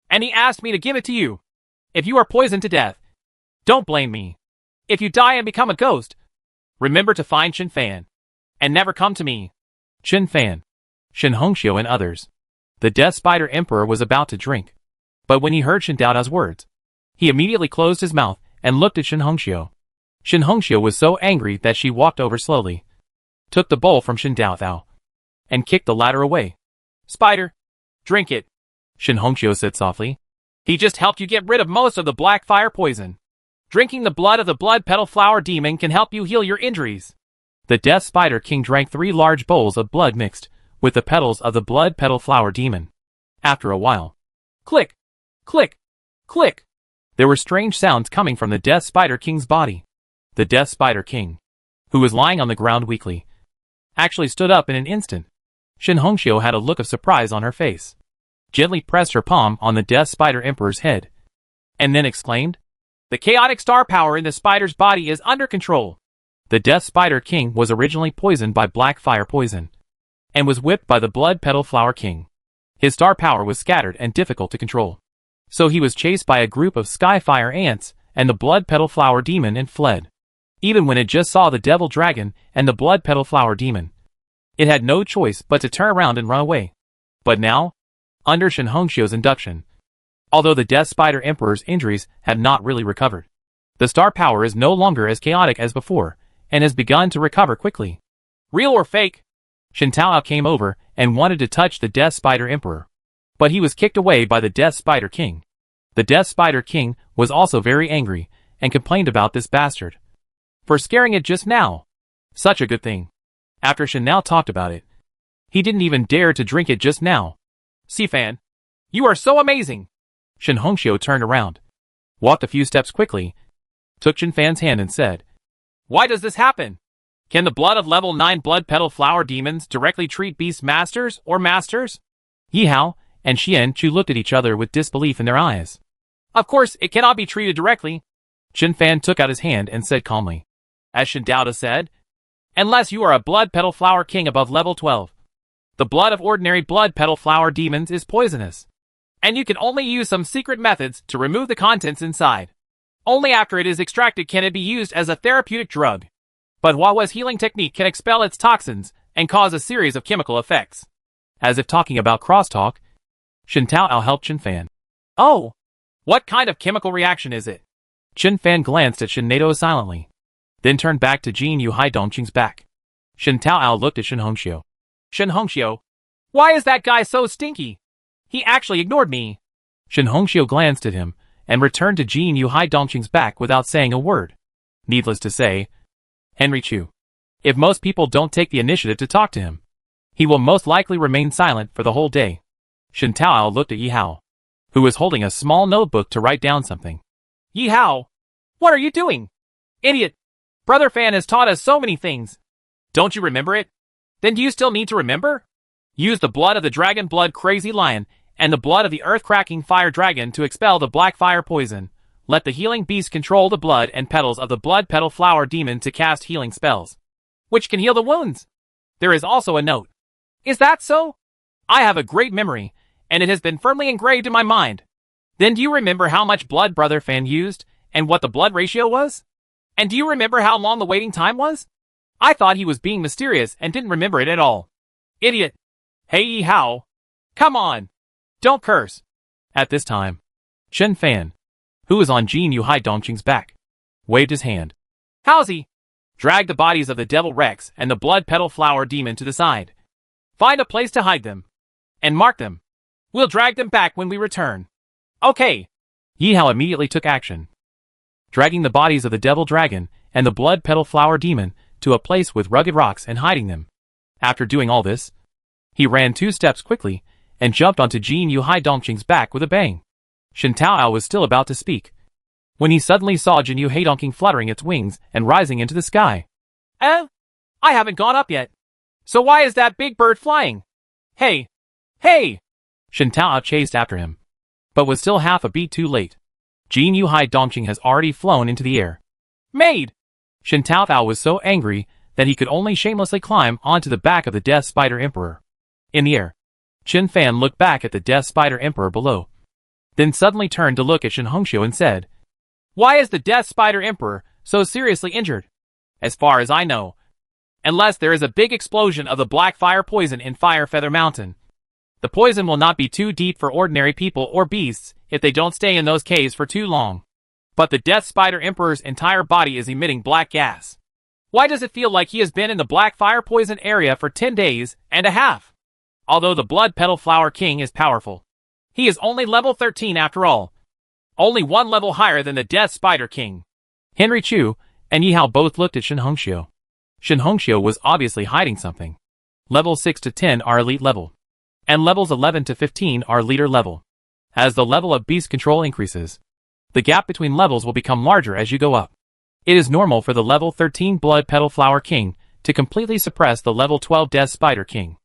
and he asked me to give it to you. If you are poisoned to death, don't blame me. If you die and become a ghost, remember to find Chen Fan, and never come to me. Chen Fan, Shen Hongxiu and others. The Death Spider Emperor was about to drink, but when he heard Shen Taoao's words, he immediately closed his mouth and looked at Shen Hongxiu. Shen Hongxiu was so angry that she walked over slowly, took the bowl from Shen Taoao, and kicked the latter away. Spider, drink it, Shen Hongxiu said softly. He just helped you get rid of most of the black fire poison. Drinking the blood of the blood petal flower demon can help you heal your injuries. The Death Spider King drank 3 large bowls of blood mixed with the petals of the blood petal flower demon. After a while, click, click, click, there were strange sounds coming from the Death Spider King's body. The Death Spider King, who was lying on the ground weakly, actually stood up in an instant. Shen Hongxiu had a look of surprise on her face, gently pressed her palm on the Death Spider Emperor's head, and then exclaimed, The chaotic star power in the spider's body is under control. The Death Spider King was originally poisoned by black fire poison, and was whipped by the Blood Petal Flower King. His star power was scattered and difficult to control. So he was chased by a group of skyfire ants and the blood petal flower demon and fled. Even when it just saw the devil dragon and the blood petal flower demon, it had no choice but to turn around and run away. But now, under Shin Hongxiu's induction, although the Death Spider Emperor's injuries have not really recovered, the star power is no longer as chaotic as before, and has begun to recover quickly. Real or fake? Shin Taoao came over and wanted to touch the Death Spider Emperor, but he was kicked away by the Death Spider King. The Death Spider King was also very angry, and complained about this bastard for scaring it just now. Such a good thing. After Shin now talked about it, he didn't even dare to drink it just now. Sifan, you are so amazing. Shin Hongxiu turned around, walked a few steps quickly, took Shin Fan's hand and said, Why does this happen? Can the blood of level 9 blood petal flower demons directly treat beast masters or masters? Yi Hao and Xian Chu looked at each other with disbelief in their eyes. Of course, it cannot be treated directly. Shin Fan took out his hand and said calmly, as Shin Daoda said, unless you are a blood petal flower king above level 12. The blood of ordinary blood petal flower demons is poisonous, and you can only use some secret methods to remove the contents inside. Only after it is extracted can it be used as a therapeutic drug. But Huahua's healing technique can expel its toxins and cause a series of chemical effects. As if talking about crosstalk, Shin Taoao helped Shin Fan. Oh, what kind of chemical reaction is it? Shin Fan glanced at Shin Nato silently, then turned back to Jin Yu Hai Dongqing's back. Shin Taoao looked at Shin Hongxiu. Shin Hongxiu, why is that guy so stinky? He actually ignored me. Shin Hongxiu glanced at him and returned to Jin Yu Hai Dongqing's back without saying a word. Needless to say, Henry Chu, if most people don't take the initiative to talk to him, he will most likely remain silent for the whole day. Shin Taoao looked at Yi Hao, who was holding a small notebook to write down something. Yi Hao, what are you doing? Idiot! Brother Fan has taught us so many things. Don't you remember it? Then do you still need to remember? Use the blood of the dragon blood crazy lion and the blood of the earth-cracking fire dragon to expel the black fire poison. Let the healing beast control the blood and petals of the blood petal flower demon to cast healing spells, which can heal the wounds. There is also a note. Is that so? I have a great memory, and it has been firmly engraved in my mind. Then do you remember how much blood Brother Fan used, and what the blood ratio was? And do you remember how long the waiting time was? I thought he was being mysterious and didn't remember it at all. Idiot. Hey Yi Hao. Come on. Don't curse. At this time, Shin Fan, who was on Jin Yu Hai Dongqing's back, waved his hand. Howsy? Drag the bodies of the Devil Rex and the Blood Petal Flower Demon to the side. Find a place to hide them. And mark them. We'll drag them back when we return. Okay. Yi Hao immediately took action, dragging the bodies of the Devil Dragon and the Blood Petal Flower Demon to a place with rugged rocks and hiding them. After doing all this, he ran 2 steps quickly and jumped onto Jin Yu Hai Dongqing's back with a bang. Shin Taoao was still about to speak, when he suddenly saw Jin Yu Hai Dongqing fluttering its wings and rising into the sky. I haven't gone up yet. So why is that big bird flying? Hey! Hey! Shin Taoao chased after him, but was still half a beat too late. Jin Yu Hai Dongqing has already flown into the air. Maid! Shin Taoao was so angry that he could only shamelessly climb onto the back of the Death Spider Emperor. In the air, Shin Fan looked back at the Death Spider Emperor below, then suddenly turned to look at Shin Hongxiu and said, Why is the Death Spider Emperor so seriously injured? As far as I know, unless there is a big explosion of the black fire poison in Fire Feather Mountain, the poison will not be too deep for ordinary people or beasts if they don't stay in those caves for too long. But the Death Spider Emperor's entire body is emitting black gas. Why does it feel like he has been in the black fire poison area for 10 days and a half? Although the Blood Petal Flower King is powerful, he is only level 13 after all. Only 1 level higher than the Death Spider King. Henry Chu and Yi Hao both looked at Shin Hongxiu. Shin Hongxiu was obviously hiding something. Levels 6 to 10 are elite level, and levels 11 to 15 are leader level. As the level of beast control increases, the gap between levels will become larger as you go up. It is normal for the level 13 Blood Petal Flower King to completely suppress the level 12 Death Spider King.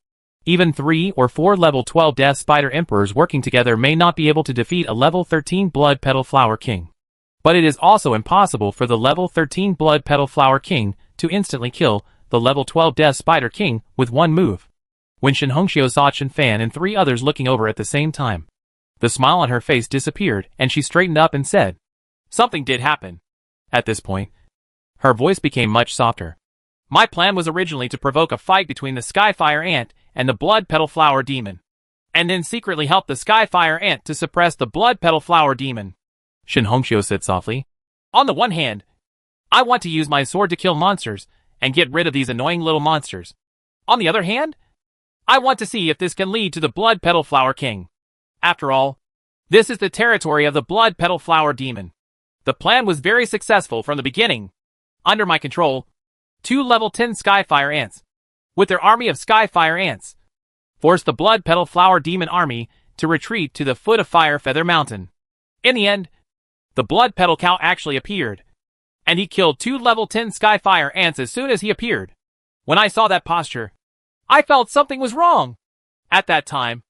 Even 3 or 4 level 12 Death Spider Emperors working together may not be able to defeat a level 13 Blood Petal Flower King. But it is also impossible for the level 13 Blood Petal Flower King to instantly kill the level 12 Death Spider King with one move. When Shin Hongxiu saw Shin Fan and 3 others looking over at the same time, The smile on her face disappeared and she straightened up and said, Something did happen. At this point, her voice became much softer. My plan was originally to provoke a fight between the Skyfire Ant and the Blood Petal Flower Demon, and then secretly help the Skyfire Ant to suppress the Blood Petal Flower Demon, Shin Hongxiu said softly. On the one hand, I want to use my sword to kill monsters and get rid of these annoying little monsters. On the other hand, I want to see if this can lead to the Blood Petal Flower King. After all, this is the territory of the Blood Petal Flower Demon. The plan was very successful from the beginning. Under my control, 2 level 10 Skyfire Ants, with their army of Skyfire Ants, forced the Blood Petal Flower Demon army to retreat to the foot of Fire Feather Mountain. In the end, the Blood Petal Cow actually appeared, and he killed 2 level 10 Skyfire Ants as soon as he appeared. When I saw that posture, I felt something was wrong. At that time,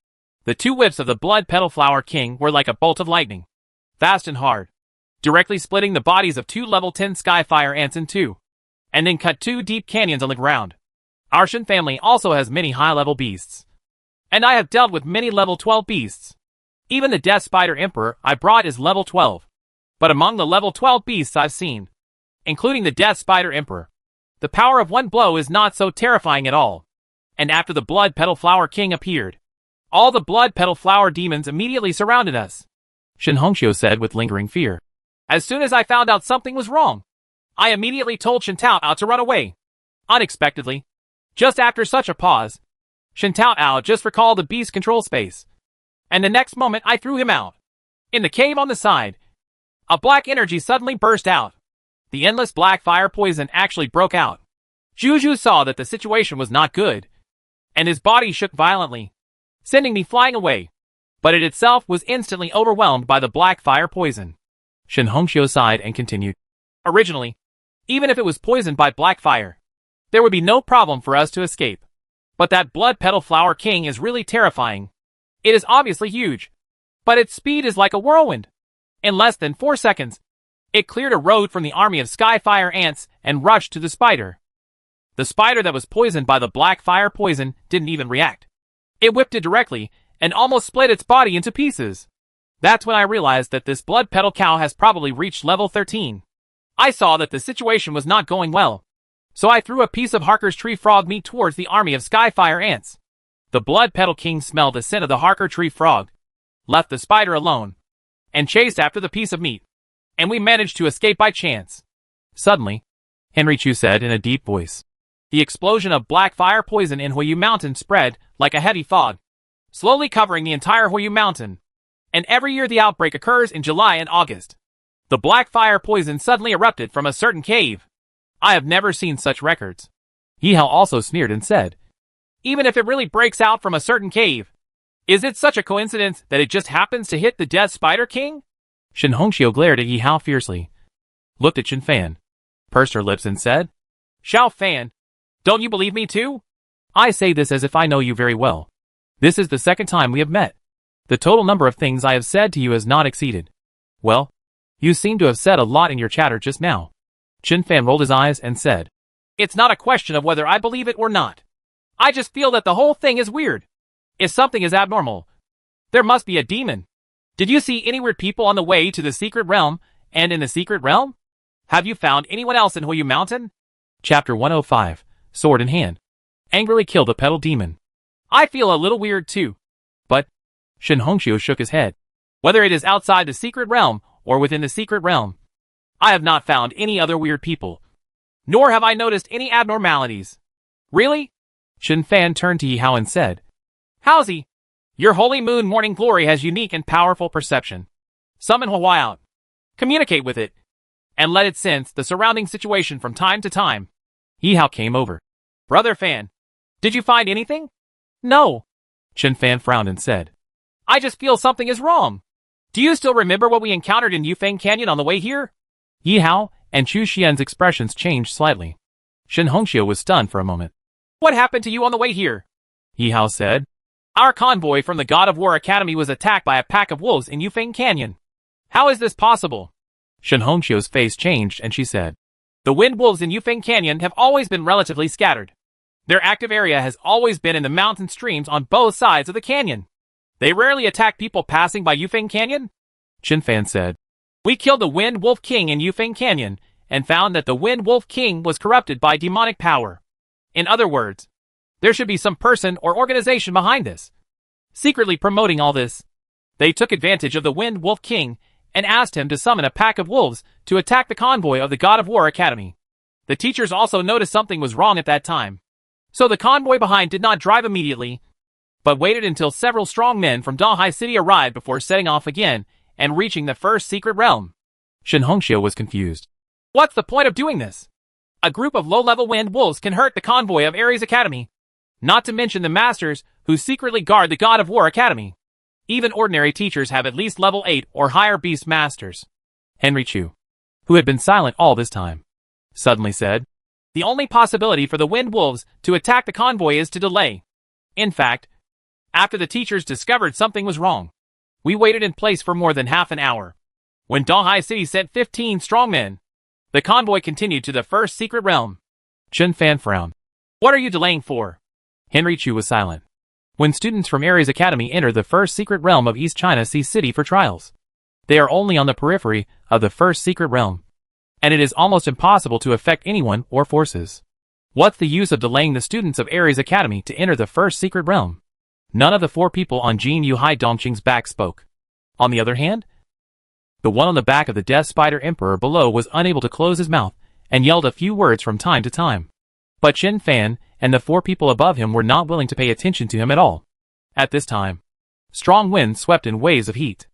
the 2 whips of the Blood Petal Flower King were like a bolt of lightning, fast and hard, directly splitting the bodies of 2 level 10 Skyfire Ants in two, and then cut 2 deep canyons on the ground. Our Shin family also has many high-level beasts, and I have dealt with many level 12 beasts. Even the Death Spider Emperor I brought is level 12. But among the level 12 beasts I've seen, including the Death Spider Emperor, the power of one blow is not so terrifying at all. And after the Blood Petal Flower King appeared, all the Blood Petal Flower Demons immediately surrounded us, Shin Hongxiu said with lingering fear. As soon as I found out something was wrong, I immediately told Shin Tao to run away. Unexpectedly, just after such a pause, Shin Tao just recalled the beast control space, and the next moment I threw him out. In the cave on the side, a black energy suddenly burst out. The endless black fire poison actually broke out. Juju saw that the situation was not good, and his body shook violently, sending me flying away. But it itself was instantly overwhelmed by the black fire poison. Shin Hongxiu sighed and continued. Originally, even if it was poisoned by black fire, there would be no problem for us to escape. But that Blood Petal Flower King is really terrifying. It is obviously huge, but its speed is like a whirlwind. In less than 4 seconds, it cleared a road from the army of Skyfire Ants and rushed to the spider. The spider that was poisoned by the black fire poison didn't even react. It whipped it directly and almost split its body into pieces. That's when I realized that this Blood Petal Cow has probably reached level 13. I saw that the situation was not going well, so I threw a piece of Harker's Tree Frog meat towards the army of Skyfire Ants. The Blood Petal King smelled the scent of the Harker Tree Frog, left the spider alone, and chased after the piece of meat, and we managed to escape by chance. Suddenly, Henry Chu said in a deep voice. The explosion of black fire poison in Huayu Mountain spread like a heavy fog, slowly covering the entire Huayu Mountain. And every year the outbreak occurs in July and August. The black fire poison suddenly erupted from a certain cave. I have never seen such records. Yi Hao also sneered and said, Even if it really breaks out from a certain cave, is it such a coincidence that it just happens to hit the Death Spider King? Shin Hongxiu glared at Yi Hao fiercely, looked at Shin Fan, pursed her lips and said, Xiao Fan, don't you believe me too? I say this as if I know you very well. This is the second time we have met. The total number of things I have said to you has not exceeded. Well, you seem to have said a lot in your chatter just now. Shin Fan rolled his eyes and said, It's not a question of whether I believe it or not. I just feel that the whole thing is weird. If something is abnormal, there must be a demon. Did you see any weird people on the way to the secret realm and in the secret realm? Have you found anyone else in Huayu Mountain? Chapter 105, Sword in Hand. Angrily killed a petal demon. I feel a little weird too. But, Shin Hongxiu shook his head. Whether it is outside the secret realm or within the secret realm, I have not found any other weird people. Nor have I noticed any abnormalities. Really? Shin Fan turned to Yi Hao and said, Howsy, your holy moon morning glory has unique and powerful perception. Summon Huawei out. Communicate with it, and let it sense the surrounding situation from time to time. Yi Hao came over. Brother Fan, did you find anything? No. Shin Fan frowned and said, I just feel something is wrong. Do you still remember what we encountered in Yufeng Canyon on the way here? Yi Hao and Chu Xian's expressions changed slightly. Shin Hongxiu was stunned for a moment. What happened to you on the way here? Yi Hao said, Our convoy from the God of War Academy was attacked by a pack of wolves in Yufeng Canyon. How is this possible? Shin Hongxiu's face changed and she said, The wind wolves in Yufeng Canyon have always been relatively scattered. Their active area has always been in the mountain streams on both sides of the canyon. They rarely attack people passing by Yufeng Canyon? Chen Fan said. We killed the Wind Wolf King in Yufeng Canyon and found that the Wind Wolf King was corrupted by demonic power. In other words, there should be some person or organization behind this, secretly promoting all this. They took advantage of the Wind Wolf King and asked him to summon a pack of wolves to attack the convoy of the God of War Academy. The teachers also noticed something was wrong at that time. So the convoy behind did not drive immediately, but waited until several strong men from Donghai City arrived before setting off again and reaching the first secret realm. Shen Hongxiu was confused. What's the point of doing this? A group of low-level wind wolves can hurt the convoy of Ares Academy. Not to mention the masters who secretly guard the God of War Academy. Even ordinary teachers have at least level 8 or higher beast masters. Henry Chu, who had been silent all this time, suddenly said, The only possibility for the wind wolves to attack the convoy is to delay. In fact, after the teachers discovered something was wrong, we waited in place for more than half an hour. When Donghai City sent 15 strong men, the convoy continued to the first secret realm. Chen Fan frowned. What are you delaying for? Henry Chu was silent. When students from Ares Academy enter the first secret realm of East China Sea City for trials, they are only on the periphery of the first secret realm, and it is almost impossible to affect anyone or forces. What's the use of delaying the students of Ares Academy to enter the first secret realm? None of the 4 people on Jin Yuhai Dongqing's back spoke. On the other hand, the one on the back of the Death Spider Emperor below was unable to close his mouth and yelled a few words from time to time. But Chen Fan and the 4 people above him were not willing to pay attention to him at all. At this time, strong winds swept in waves of heat.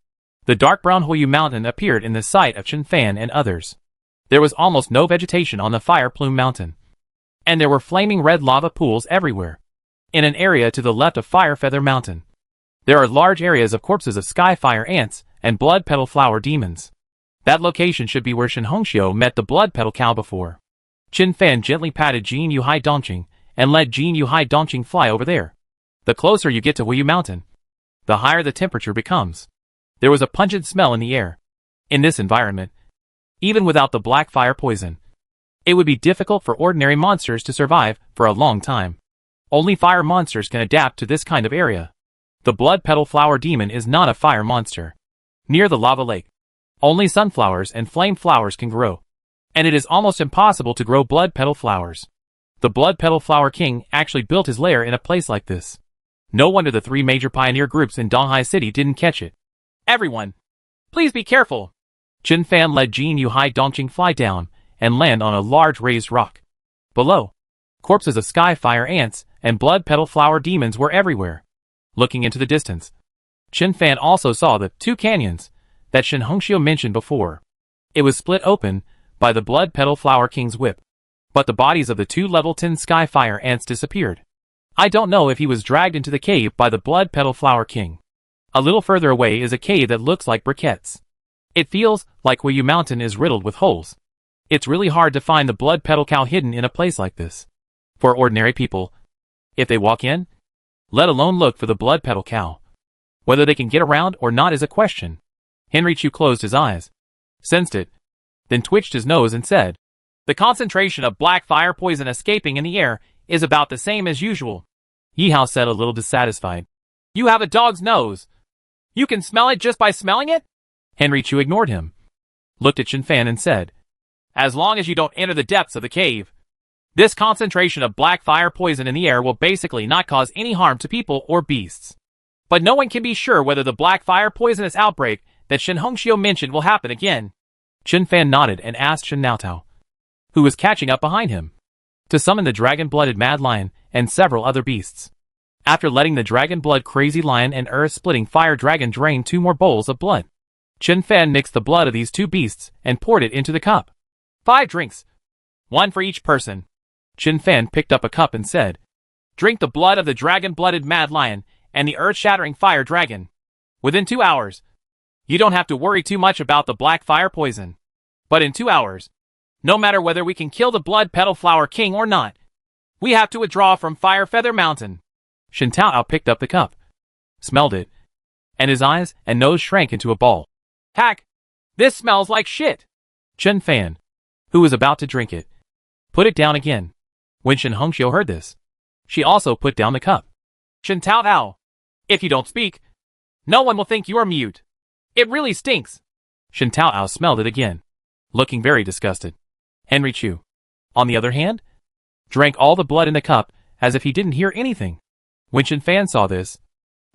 The dark brown Huoyu Mountain appeared in the sight of Chen Fan and others. There was almost no vegetation on the Fire Plume Mountain, and there were flaming red lava pools everywhere. In an area to the left of Fire Feather Mountain, there are large areas of corpses of sky fire ants and blood petal flower demons. That location should be where Shen Hongxiu met the blood petal cow before. Chen Fan gently patted Jin Yuhai Dongqing and let Jin Yuhai Dongqing fly over there. The closer you get to Huoyu Mountain, the higher the temperature becomes. There was a pungent smell in the air. In this environment, even without the black fire poison, it would be difficult for ordinary monsters to survive for a long time. Only fire monsters can adapt to this kind of area. The blood petal flower demon is not a fire monster. Near the lava lake, only sunflowers and flame flowers can grow, and it is almost impossible to grow blood petal flowers. The blood petal flower king actually built his lair in a place like this. No wonder the 3 major pioneer groups in Donghai City didn't catch it. Everyone, please be careful. Chen Fan led Jin Yuhai Dongqing fly down and land on a large raised rock. Below, corpses of sky fire ants and blood petal flower demons were everywhere. Looking into the distance, Chen Fan also saw the 2 canyons that Shen Hongxiu mentioned before. It was split open by the blood petal flower king's whip, but the bodies of the 2 level 10 sky fire ants disappeared. I don't know if he was dragged into the cave by the blood petal flower king. A little further away is a cave that looks like briquettes. It feels like Huoyu Mountain is riddled with holes. It's really hard to find the blood petal cow hidden in a place like this. For ordinary people, if they walk in, let alone look for the blood petal cow, whether they can get around or not is a question. Henry Chu closed his eyes, sensed it, then twitched his nose and said, The concentration of black fire poison escaping in the air is about the same as usual. Yi Hao said a little dissatisfied. You have a dog's nose. You can smell it just by smelling it? Henry Chu ignored him, looked at Chen Fan and said, As long as you don't enter the depths of the cave, this concentration of black fire poison in the air will basically not cause any harm to people or beasts. But no one can be sure whether the black fire poisonous outbreak that Shen Hongxiu mentioned will happen again. Chen Fan nodded and asked Shen Naotao, who was catching up behind him, to summon the dragon-blooded mad lion and several other beasts. After letting the dragon-blood crazy lion and earth-splitting fire dragon drain 2 more bowls of blood, Chen Fan mixed the blood of these 2 beasts and poured it into the cup. 5 drinks. 1 for each person. Chen Fan picked up a cup and said, Drink the blood of the dragon-blooded mad lion and the earth-shattering fire dragon. Within 2 hours, you don't have to worry too much about the black fire poison. But in 2 hours, no matter whether we can kill the blood petal flower king or not, we have to withdraw from Fire Feather Mountain. Shen Taoao picked up the cup, smelled it, and his eyes and nose shrank into a ball. Hack! This smells like shit! Chen Fan, who was about to drink it, put it down again. When Shen Hongxiu heard this, she also put down the cup. Shen Taoao, if you don't speak, No one will think you are mute. It really stinks. Shen Taoao smelled it again, looking very disgusted. Henry Chu, on the other hand, drank all the blood in the cup as if he didn't hear anything. When Shen Fan saw this,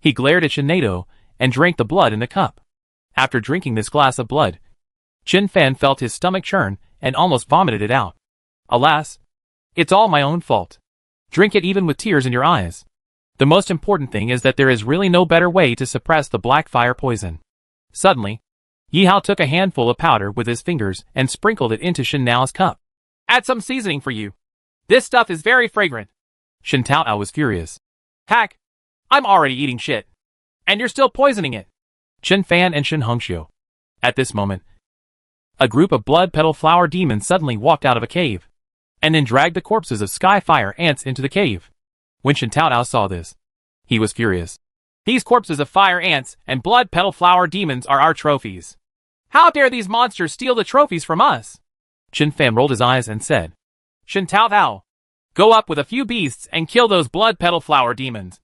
he glared at Shen Nato and drank the blood in the cup. After drinking this glass of blood, Shen Fan felt his stomach churn and almost vomited it out. Alas, it's all my own fault. Drink it even with tears in your eyes. The most important thing is that there is really no better way to suppress the black fire poison. Suddenly, Yi Hao took a handful of powder with his fingers and sprinkled it into Shen Nao's cup. Add some seasoning for you. This stuff is very fragrant. Shen Taoao was furious. Hack, I'm already eating shit. And you're still poisoning it. Shen Fan and Shen Hongxiu. At this moment, a group of blood petal flower demons suddenly walked out of a cave, and then dragged the corpses of sky fire ants into the cave. When Shen Taoao saw this, he was furious. These corpses of fire ants and blood petal flower demons are our trophies. How dare these monsters steal the trophies from us? Shen Fan rolled his eyes and said, Shen Taoao, go up with a few beasts and kill those blood petal flower demons.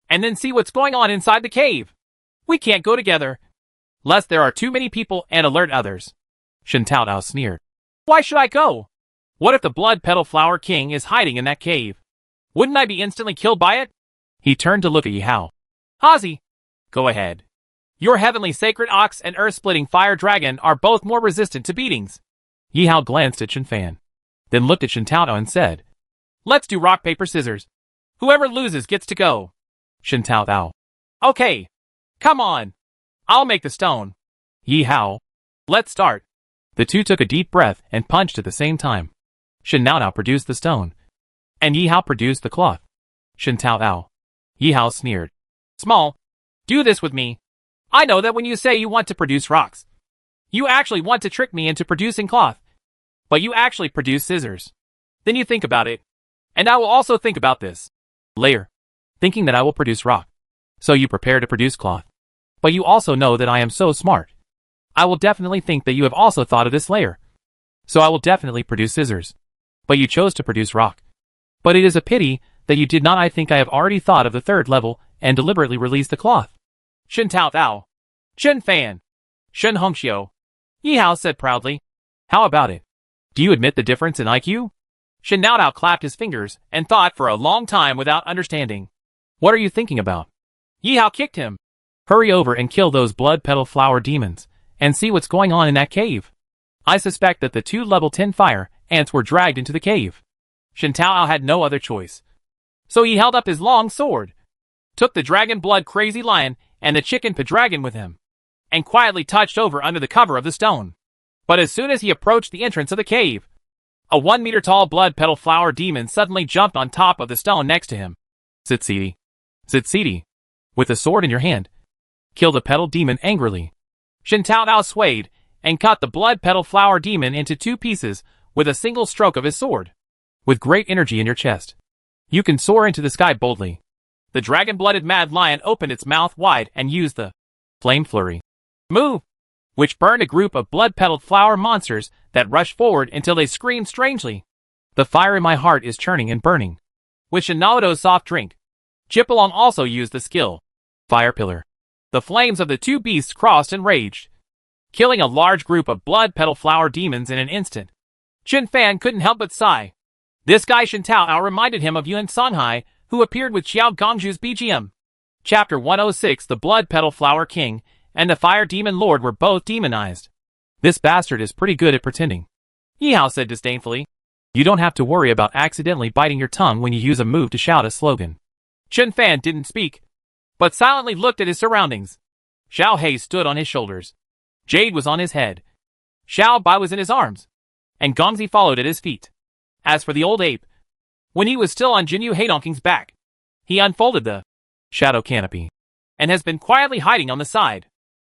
And then see what's going on inside the cave. We can't go together, lest there are too many people and alert others. Shen Taoao sneered. Why should I go? What if the blood petal flower king is hiding in that cave? Wouldn't I be instantly killed by it? He turned to look at Yi Hao. Hazi, go ahead. Your heavenly sacred ox and earth-splitting fire dragon are both more resistant to beatings. Yi Hao glanced at Shen Fan, then looked at Shen Taoao and said, Let's do rock, paper, scissors. Whoever loses gets to go. Shen Taoao. Okay. Come on. I'll make the stone. Yi Hao. Let's start. The two took a deep breath and punched at the same time. Shen Naoao produced the stone, and Yi Hao produced the cloth. Shen Taoao. Yi Hao sneered. Small, do this with me. I know that when you say you want to produce rocks, you actually want to trick me into producing cloth. But you actually produce scissors. Then you think about it. And I will also think about this. Layer. Thinking that I will produce rock. So you prepare to produce cloth. But you also know that I am so smart. I will definitely think that you have also thought of this layer. So I will definitely produce scissors. But you chose to produce rock. But it is a pity that you did not. I think I have already thought of the third level and deliberately released the cloth. Shen Taoao. Shen Fan. Shen Hongxiu. Yi Hao said proudly. How about it? Do you admit the difference in IQ? Shen Naoao clapped his fingers and thought for a long time without understanding. What are you thinking about? Yi Hao kicked him. Hurry over and kill those blood petal flower demons, and see what's going on in that cave. I suspect that the two level 10 fire ants were dragged into the cave. Shen Taoao had no other choice. So he held up his long sword, took the dragon blood crazy lion and the chicken dragon with him, and quietly touched over under the cover of the stone. But as soon as he approached the entrance of the cave, a 1 meter tall blood petal flower demon suddenly jumped on top of the stone next to him. Zitsidi. Zitsidi. With the sword in your hand. Kill the petal demon angrily. Shen Taoao swayed and cut the blood petal flower demon into 2 pieces with a single stroke of his sword. With great energy in your chest, you can soar into the sky boldly. The dragon-blooded mad lion opened its mouth wide and used the flame flurry move, which burned a group of blood-petaled flower monsters that rushed forward until they screamed strangely. The fire in my heart is churning and burning. With Shen Naoao's soft drink, Chipalong also used the skill fire pillar. The flames of the 2 beasts crossed and raged, killing a large group of blood petal flower demons in an instant. Shen Fan couldn't help but sigh. This guy Shen Taoao reminded him of Yuan Sanhai, who appeared with Xiao Gongzhu's BGM. Chapter 106. The Blood Petal Flower King and the Fire Demon Lord were both demonized. This bastard is pretty good at pretending, Yi Hao said disdainfully. You don't have to worry about accidentally biting your tongue when you use a move to shout a slogan. Shen Fan didn't speak, but silently looked at his surroundings. Xiao Hei stood on his shoulders. Jade was on his head. Xiao Bai was in his arms, and Gongzi followed at his feet. As for the old ape, when he was still on Jinyu Heidonking's back, he unfolded the shadow canopy and has been quietly hiding on the side.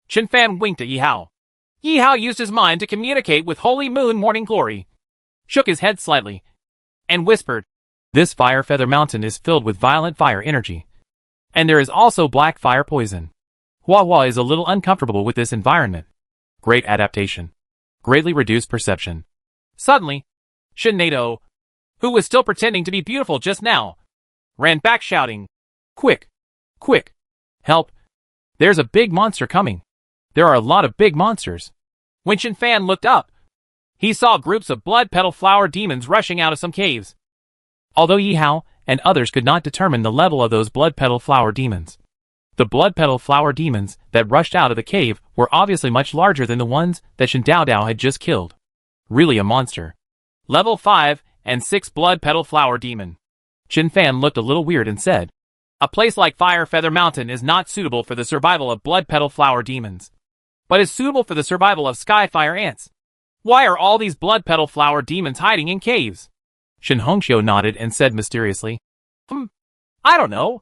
Shen Fan winked at Yi Hao. Yi Hao used his mind to communicate with Holy Moon Morning Glory, shook his head slightly, and whispered, This Fire Feather Mountain is filled with violent fire energy, and there is also black fire poison. Hua Hua is a little uncomfortable with this environment. Great adaptation. Greatly reduced perception. Suddenly, Shen Nato, who was still pretending to be beautiful just now, ran back shouting, Quick! Quick! Help! There's a big monster coming. There are a lot of big monsters. When Shin Fan looked up, he saw groups of blood petal flower demons rushing out of some caves. Although Yi Hao and others could not determine the level of those blood petal flower demons. The blood petal flower demons that rushed out of the cave were obviously much larger than the ones that Shin Dao Dao had just killed. Really a monster. Level 5 and 6 blood petal flower demon. Shin Fan looked a little weird and said, a place like Fire Feather Mountain is not suitable for the survival of blood petal flower demons, but is suitable for the survival of sky fire ants. Why are all these blood petal flower demons hiding in caves? Shin Hongxiu nodded and said mysteriously, I don't know.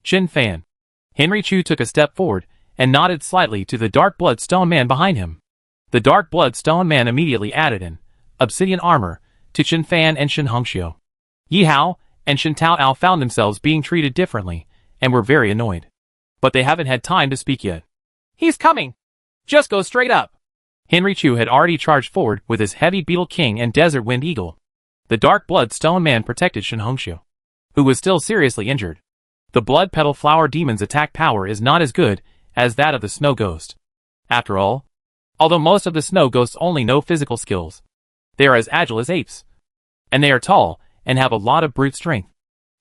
Shin Fan. Henry Chu took a step forward and nodded slightly to the dark blood stone man behind him. The dark blood stone man immediately added an obsidian armor to Shin Fan and Shin Hongxiu. Yi Hao and Shin Tao Ao found themselves being treated differently and were very annoyed. But they haven't had time to speak yet. He's coming. Just go straight up. Henry Chu had already charged forward with his heavy beetle king and desert wind eagle. The dark blood stone man protected Shin Hongxiu, who was still seriously injured. The blood petal flower demon's attack power is not as good as that of the snow ghost. After all, although most of the snow ghosts only know physical skills, they are as agile as apes. And they are tall and have a lot of brute strength.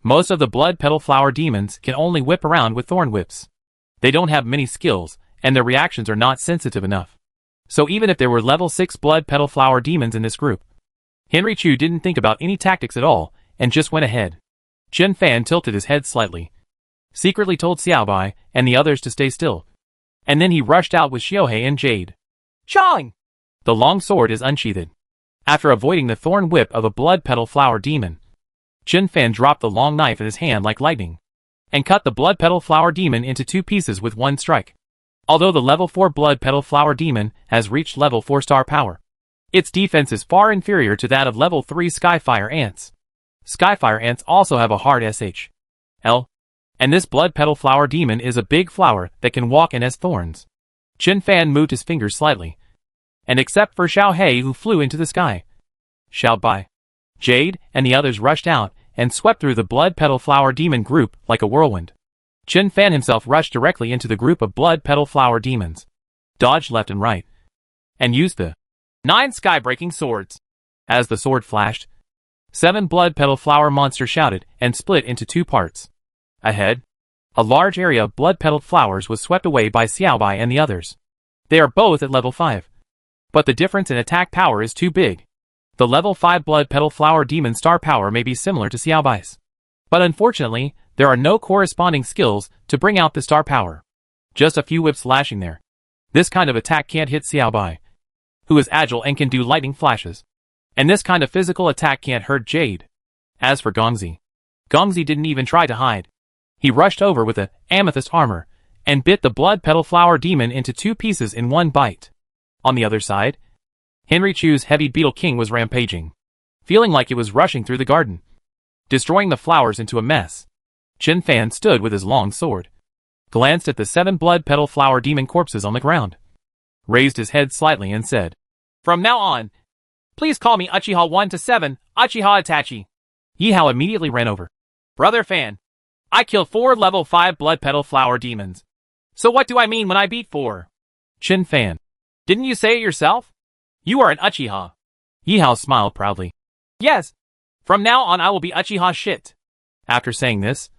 Most of the blood petal flower demons can only whip around with thorn whips. They don't have many skills, and their reactions are not sensitive enough. So even if there were level 6 blood petal flower demons in this group, Henry Chu didn't think about any tactics at all, and just went ahead. Shin Fan tilted his head slightly, secretly told Xiaobai and the others to stay still. And then he rushed out with Xiaohei and Jade. Chong! The long sword is unsheathed. After avoiding the thorn whip of a blood petal flower demon, Shin Fan dropped the long knife in his hand like lightning, and cut the blood petal flower demon into 2 pieces with one strike. Although the level 4 blood petal flower demon has reached level 4 star power, its defense is far inferior to that of level 3 Skyfire ants. Skyfire ants also have a hard SHL, and this blood petal flower demon is a big flower that can walk and has thorns. Shin Fan moved his fingers slightly, and except for Xiaohei who flew into the sky, Xiaobai, Jade, and the others rushed out and swept through the blood petal flower demon group like a whirlwind. Shin Fan himself rushed directly into the group of blood petal flower demons, dodged left and right, and used the 9 sky-breaking swords. As the sword flashed, 7 blood petal flower monsters shouted and split into 2 parts. Ahead, a large area of blood petal flowers was swept away by Xiaobai and the others. They are both at level 5. But the difference in attack power is too big. The level 5 blood petal flower demon star power may be similar to Xiaobai's, but unfortunately, there are no corresponding skills to bring out the star power. Just a few whips lashing there. This kind of attack can't hit Xiaobai, who is agile and can do lightning flashes. And this kind of physical attack can't hurt Jade. As for Gongzi didn't even try to hide. He rushed over with the amethyst armor and bit the blood petal flower demon into 2 pieces in one bite. On the other side, Henry Chu's heavy beetle king was rampaging, feeling like it was rushing through the garden, destroying the flowers into a mess. Shin Fan stood with his long sword, glanced at the 7 blood petal flower demon corpses on the ground, raised his head slightly and said, from now on, please call me Uchiha 1 to 7, Uchiha Itachi. Yi Hao immediately ran over. Brother Fan, I killed 4 level 5 blood petal flower demons. So what do I mean when I beat 4? Shin Fan, didn't you say it yourself? You are an Uchiha. Yi Hao smiled proudly. Yes. From now on I will be Uchiha shit. After saying this,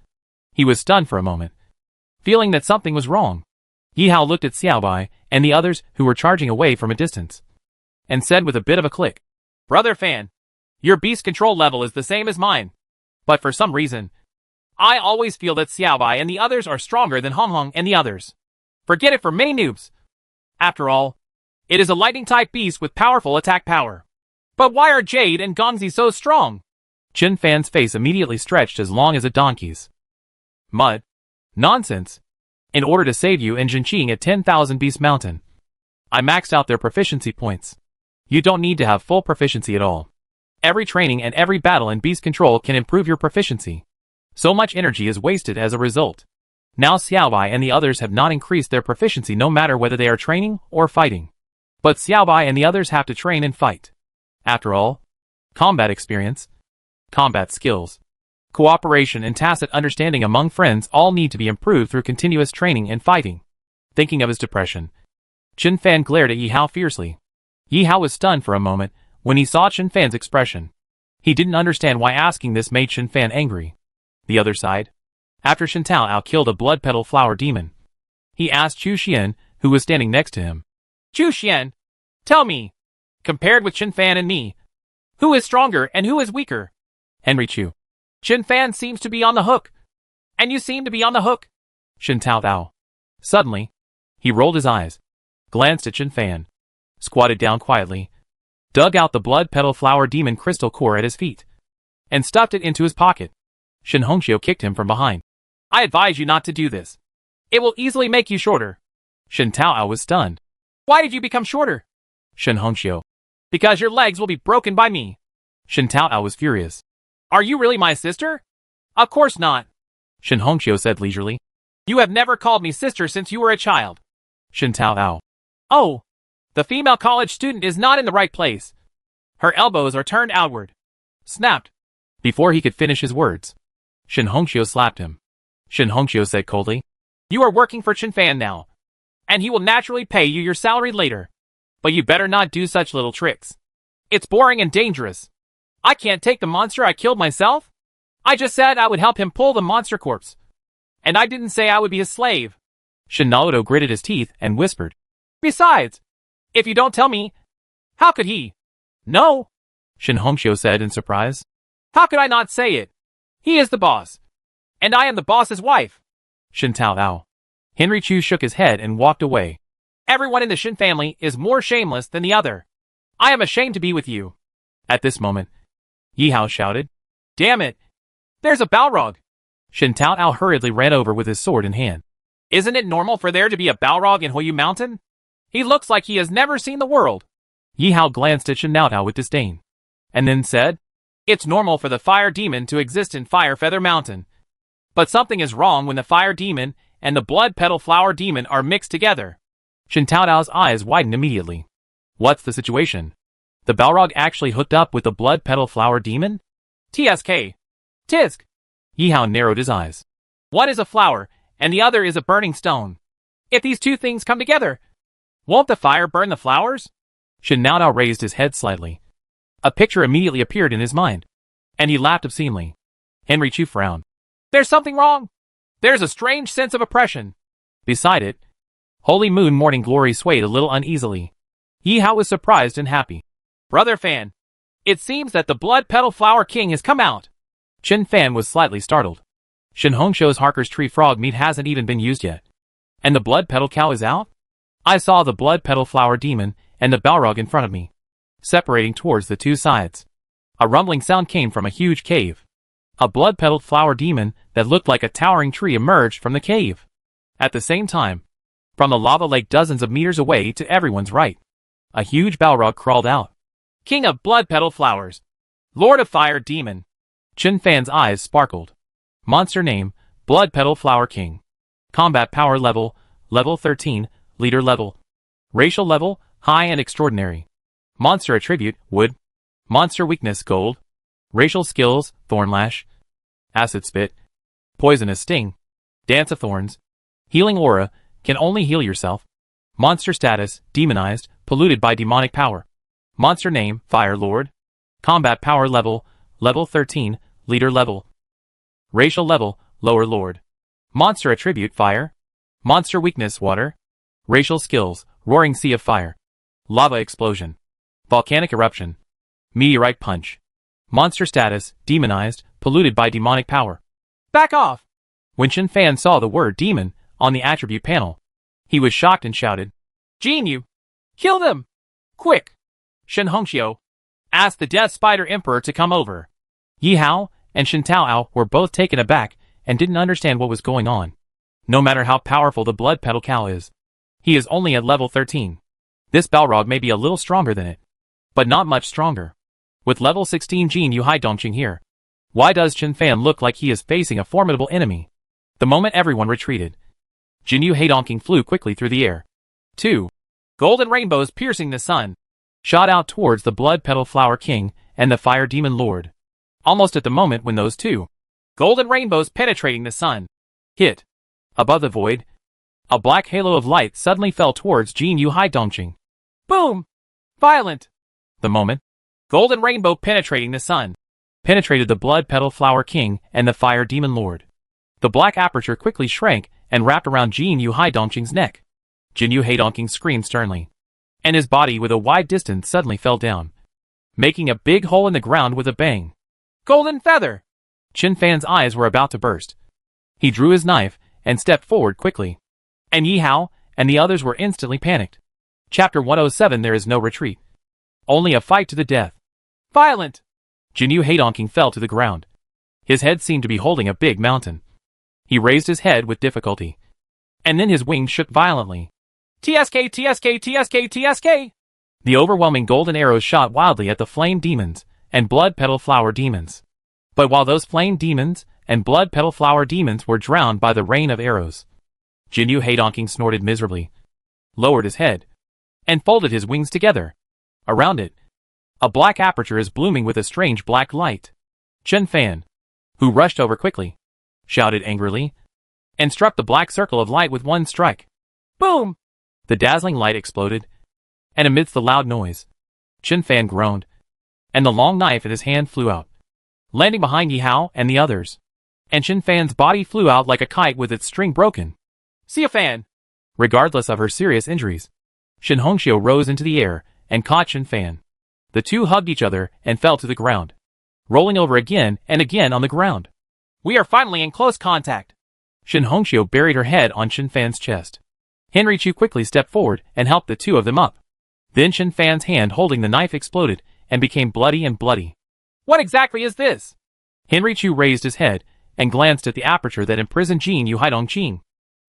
he was stunned for a moment, feeling that something was wrong. Yi Hao looked at Xiaobai and the others who were charging away from a distance, and said with a bit of a click, Brother Fan, your beast control level is the same as mine. But for some reason, I always feel that Xiaobai and the others are stronger than Hong Hong and the others. Forget it for many noobs. After all, it is a lightning-type beast with powerful attack power. But why are Jade and Gongzi so strong? Shin Fan's face immediately stretched as long as a donkey's. Mud. Nonsense. In order to save you and Jinqing at 10,000 Beast Mountain, I maxed out their proficiency points. You don't need to have full proficiency at all. Every training and every battle in beast control can improve your proficiency. So much energy is wasted as a result. Now Xiaobai and the others have not increased their proficiency no matter whether they are training or fighting. But Xiaobai and the others have to train and fight. After all, combat experience, combat skills, cooperation and tacit understanding among friends all need to be improved through continuous training and fighting. thinking of his depression. Chen Fan glared at Yi Hao fiercely. Yi Hao was stunned for a moment when he saw Chen Fan's expression. He didn't understand why asking this made Chen Fan angry. The other side. After Shen Tao killed a blood petal flower demon, he asked Chu Xian, who was standing next to him. Chu Xian, tell me, compared with Chen Fan and me, who is stronger and who is weaker? Henry Chu. Chen Fan seems to be on the hook. And you seem to be on the hook. Shen Tao. Suddenly, he rolled his eyes, glanced at Chen Fan, squatted down quietly, dug out the blood petal flower demon crystal core at his feet, and stuffed it into his pocket. Shen Hongxiu kicked him from behind. I advise you not to do this. It will easily make you shorter. Shen Tao was stunned. Why did you become shorter? Shen Hongxiu. Because your legs will be broken by me. Shen Tao was furious. Are you really my sister? Of course not. Shen Hongxiu said leisurely. You have never called me sister since you were a child. Shen Tao. Oh, the female college student is not in the right place. Her elbows are turned outward. Snapped. Before he could finish his words, Shen Hongxiu slapped him. Shen Hongxiu said coldly. You are working for Chen Fan now, and he will naturally pay you your salary later. But you better not do such little tricks. It's boring and dangerous. I can't take the monster I killed myself. I just said I would help him pull the monster corpse. And I didn't say I would be his slave. Shen Naoto gritted his teeth and whispered. Besides, if you don't tell me, how could he? No. Shen Hongxiu said in surprise. How could I not say it? He is the boss. And I am the boss's wife. Shen Tao. Henry Chu shook his head and walked away. Everyone in the Shen family is more shameless than the other. I am ashamed to be with you. At this moment, Yi Hao shouted. Damn it. There's a Balrog. Shen Tao hurriedly ran over with his sword in hand. Isn't it normal for there to be a Balrog in Huoyu Mountain? He looks like he has never seen the world. Yi Hao glanced at Shen Tao with disdain, and then said, It's normal for the fire demon to exist in Fire Feather Mountain. But something is wrong when the fire demon and the blood petal flower demon are mixed together. Shen Tao's eyes widened immediately. What's the situation? The Balrog actually hooked up with the blood petal flower demon? TSK. Tisk. Yi Hao narrowed his eyes. One is a flower, and the other is a burning stone. If these two things come together, won't the fire burn the flowers? Shen Tao raised his head slightly. A picture immediately appeared in his mind, and he laughed obscenely. Henry Chu frowned. There's something wrong. There's a strange sense of oppression. Beside it, Holy Moon Morning Glory swayed a little uneasily. Yi Hao was surprised and happy. Brother Fan, it seems that the Blood Petal Flower King has come out. Chen Fan was slightly startled. Shen Hongxiu's Harker's Tree Frog meat hasn't even been used yet. And the Blood Petal Cow is out? I saw the Blood Petal Flower Demon and the Balrog in front of me, separating towards the two sides. A rumbling sound came from a huge cave. A blood-petaled flower demon that looked like a towering tree emerged from the cave. At the same time, from the lava lake dozens of meters away to everyone's right, a huge Balrog crawled out. King of Blood Petal Flowers. Lord of Fire Demon. Chen Fan's eyes sparkled. Monster name, Blood Petal Flower King. Combat power level, level 13, leader level. Racial level, high and extraordinary. Monster attribute, wood. Monster weakness, gold. Racial skills, Thornlash. Acid Spit. Poisonous Sting. Dance of Thorns. Healing Aura, can only heal yourself. Monster status, demonized, polluted by demonic power. Monster name, Fire Lord. Combat power level, level 13, leader level. Racial level, lower lord. Monster attribute, fire. Monster weakness, water. Racial skills, roaring sea of fire. Lava explosion. Volcanic eruption. Meteorite punch. Monster status, demonized, polluted by demonic power. Back off! When Chen Fan saw the word demon on the attribute panel, he was shocked and shouted, Jin Yu! Kill them! Quick! Shen Hongxiu, asked the Death Spider Emperor to come over. Yi Hao and Shen Tao were both taken aback and didn't understand what was going on. No matter how powerful the Blood Petal Cow is, he is only at level 13. This Balrog may be a little stronger than it, but not much stronger. With level 16 Jin Yu Haidongqing here, why does Chen Fan look like he is facing a formidable enemy? The moment everyone retreated, Jin Yu Haidongqing flew quickly through the air. 2. Golden rainbows piercing the sun, shot out towards the Blood Petal Flower King and the Fire Demon Lord. Almost at the moment when those two golden rainbows penetrating the sun hit. Above the void, A black halo of light suddenly fell towards Jin Yu Haidongqing. Boom! Violent! The moment, Golden rainbow penetrating the sun. Penetrated the Blood Petal Flower King and the Fire Demon Lord. The black aperture quickly shrank and wrapped around Jin Yu Haidongqing's neck. Jin Yu Haidongqing screamed sternly, and his body with a wide distance suddenly fell down, making a big hole in the ground with a bang. Golden feather! Qin Fan's eyes were about to burst. He drew his knife and stepped forward quickly. And Yi Hao and the others were instantly panicked. Chapter 107 There is no retreat. Only a fight to the death. Violent! Jin Yu Haidongqing fell to the ground. His head seemed to be holding a big mountain. He raised his head with difficulty. And then his wings shook violently. TSK, TSK, TSK, TSK! The overwhelming golden arrows shot wildly at the flame demons and blood petal flower demons. But while those flame demons and blood petal flower demons were drowned by the rain of arrows, Jin Yu Haidongqing snorted miserably, lowered his head, and folded his wings together. Around it, a black aperture is blooming with a strange black light. Qin Fan, who rushed over quickly, shouted angrily, and struck the black circle of light with one strike. Boom! The dazzling light exploded, and amidst the loud noise, Qin Fan groaned, and the long knife in his hand flew out, landing behind Yi Hao and the others. And Qin Fan's body flew out like a kite with its string broken. See a fan! Regardless of her serious injuries, Shin Hongxiu rose into the air and caught Qin Fan. The two hugged each other and fell to the ground, rolling over again and again on the ground. We are finally in close contact. Shin Hongxiu buried her head on Qin Fan's chest. Henry Chu quickly stepped forward and helped the two of them up. Then Qin Fan's hand holding the knife exploded and became bloody and bloody. What exactly is this? Henry Chu raised his head and glanced at the aperture that imprisoned Jin Yu Haidongqing.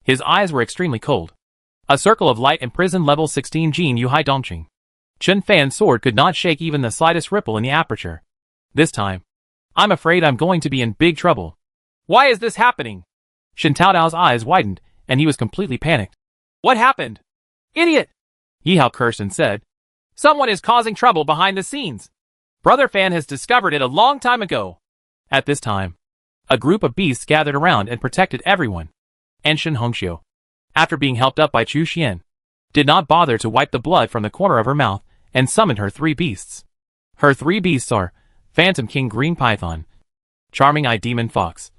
His eyes were extremely cold. A circle of light imprisoned level 16 Jin Yu Haidongqing. Qin Fan's sword could not shake even the slightest ripple in the aperture. This time, I'm afraid I'm going to be in big trouble. Why is this happening? Shin Taodao's eyes widened, and he was completely panicked. What happened? Idiot! Yi Hao cursed and said, Someone is causing trouble behind the scenes. Brother Fan has discovered it a long time ago. At this time, a group of beasts gathered around and protected everyone. And Shin Hongxiu, after being helped up by Chu Xian, did not bother to wipe the blood from the corner of her mouth and summoned her three beasts. Her three beasts are Phantom King Green Python, Charming Eye Demon Fox,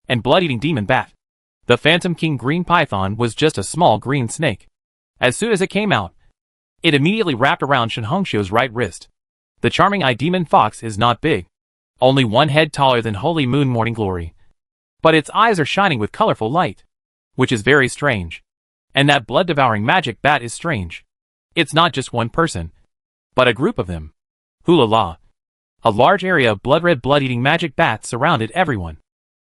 and Blood-Eating Demon Bat. The Phantom King Green Python was just a small green snake. As soon as it came out, it immediately wrapped around Shin Hongxiu's right wrist. The Charming Eye Demon Fox is not big, only one head taller than Holy Moon Morning Glory. But its eyes are shining with colorful light, which is very strange. And that blood-devouring magic bat is strange. It's not just one person, but a group of them. Hula la. A large area of blood-red blood-eating magic bats surrounded everyone,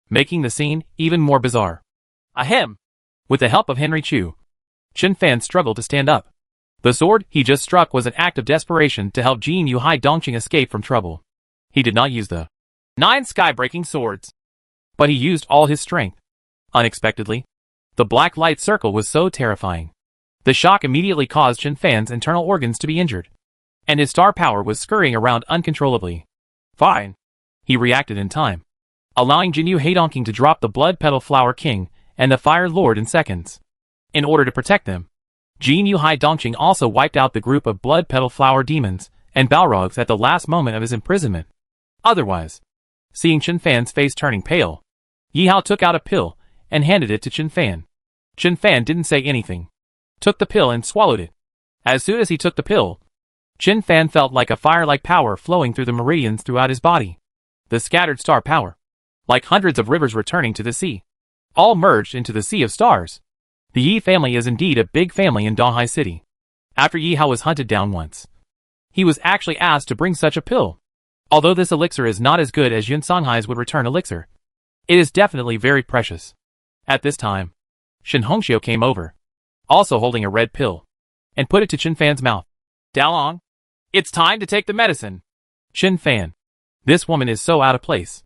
making the scene even more bizarre. Ahem! With the help of Henry Chu, Qin Fan struggled to stand up. The sword he just struck was an act of desperation to help Jin Yu Haidongqing escape from trouble. He did not use the 9 sky-breaking swords, but he used all his strength. Unexpectedly, the black light circle was so terrifying. The shock immediately caused Qin Fan's internal organs to be injured, and his star power was scurrying around uncontrollably. Fine. He reacted in time, allowing Jin Yu Haidongqing to drop the Blood Petal Flower King and the Fire Lord in seconds. In order to protect them, Jin Yu Haidongqing also wiped out the group of Blood Petal Flower demons and Balrogs at the last moment of his imprisonment. Otherwise, seeing Qin Fan's face turning pale, Yi Hao took out a pill and handed it to Qin Fan. Qin Fan didn't say anything, took the pill and swallowed it. As soon as he took the pill, Qin Fan felt like a fire-like power flowing through the meridians throughout his body. The scattered star power, like hundreds of rivers returning to the sea, all merged into the sea of stars. The Yi family is indeed a big family in Donghai City. After Yi Hao was hunted down once, he was actually asked to bring such a pill. Although this elixir is not as good as Yun Songhai's would return elixir, it is definitely very precious. At this time, Shin Hongxiu came over, also holding a red pill, and put it to Qin Fan's mouth. Dalong, it's time to take the medicine. Qin Fan, this woman is so out of place.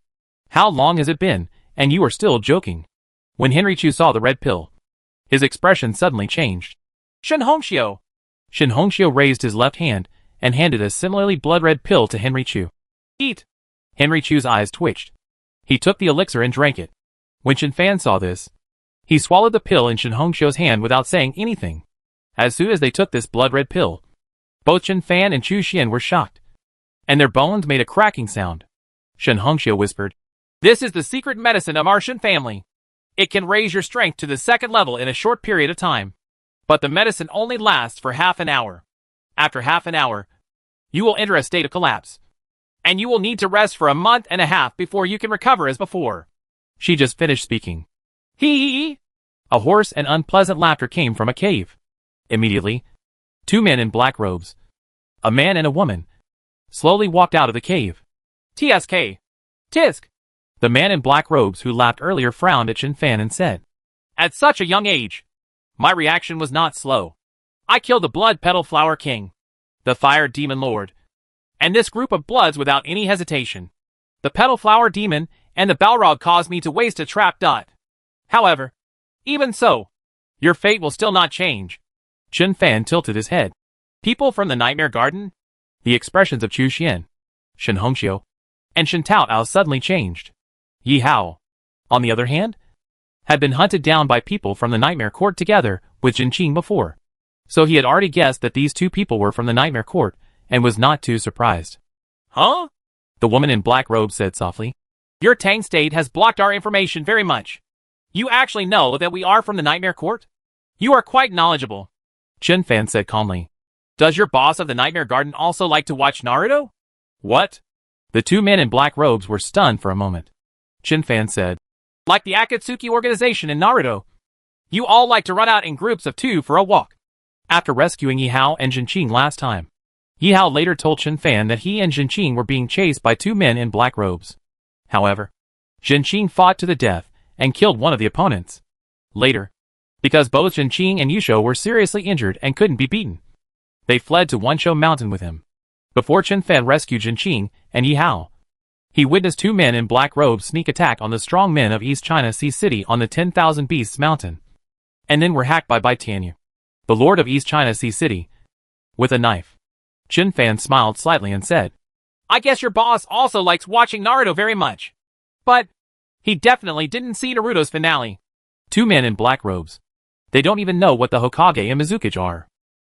How long has it been, and you are still joking? When Henry Chu saw the red pill, his expression suddenly changed. Shin Hongxiu. Shin Hongxiu raised his left hand and handed a similarly blood-red pill to Henry Chu. Eat. Henry Chu's eyes twitched. He took the elixir and drank it. When Qin Fan saw this, He swallowed the pill in Shen Hongxiu's hand without saying anything. As soon as they took this blood-red pill, both Chen Fan and Chu Xian were shocked, and their bones made a cracking sound. Shen Hongxiu whispered, "This is the secret medicine of our Shen family. It can raise your strength to the second level in a short period of time. But the medicine only lasts for half an hour. After half an hour, you will enter a state of collapse. And you will need to rest for a month and a half before you can recover as before." She just finished speaking. Hee. A hoarse and unpleasant laughter came from a cave. Immediately, two men in black robes, a man and a woman, slowly walked out of the cave. TSK. Tisk. The man in black robes who laughed earlier frowned at Chen Fan and said, "At such a young age, my reaction was not slow. I killed the Blood Petal Flower King, the Fire Demon Lord, and this group of bloods without any hesitation. The Petal Flower Demon and the Balrog caused me to waste a trap dot. However, even so, your fate will still not change." Chen Fan tilted his head. People from the Nightmare Garden? The expressions of Chu Xian, Shen Hongxiu, and Shen Taoao suddenly changed. Yi Hao, on the other hand, had been hunted down by people from the Nightmare Court together with Jin Qing before. So he had already guessed that these two people were from the Nightmare Court and was not too surprised. "Huh?" The woman in black robes said softly. "Your Tang state has blocked our information very much. You actually know that we are from the Nightmare Court? You are quite knowledgeable." Chen Fan said calmly. "Does your boss of the Nightmare Garden also like to watch Naruto?" "What?" The two men in black robes were stunned for a moment. Chen Fan said, "Like the Akatsuki organization in Naruto. You all like to run out in groups of 2 for a walk." After rescuing Yi Hao and Jin Qing last time, Yi Hao later told Chen Fan that he and Jin Qing were being chased by two men in black robes. However, Jin Qing fought to the death and killed one of the opponents. Later, because both Jin Qing and Yusho were seriously injured and couldn't be beaten, they fled to Wanshou Mountain with him. Before Chen Fan rescued Jin Qing and Yi Hao, he witnessed two men in black robes sneak attack on the strong men of East China Sea City on the 10,000 Beasts Mountain, and then were hacked by Bai Tianyu, the lord of East China Sea City, with a knife. Chen Fan smiled slightly and said, "I guess your boss also likes watching Naruto very much. But he definitely didn't see Naruto's finale." Two men in black robes. They don't even know what the Hokage and Mizukage are.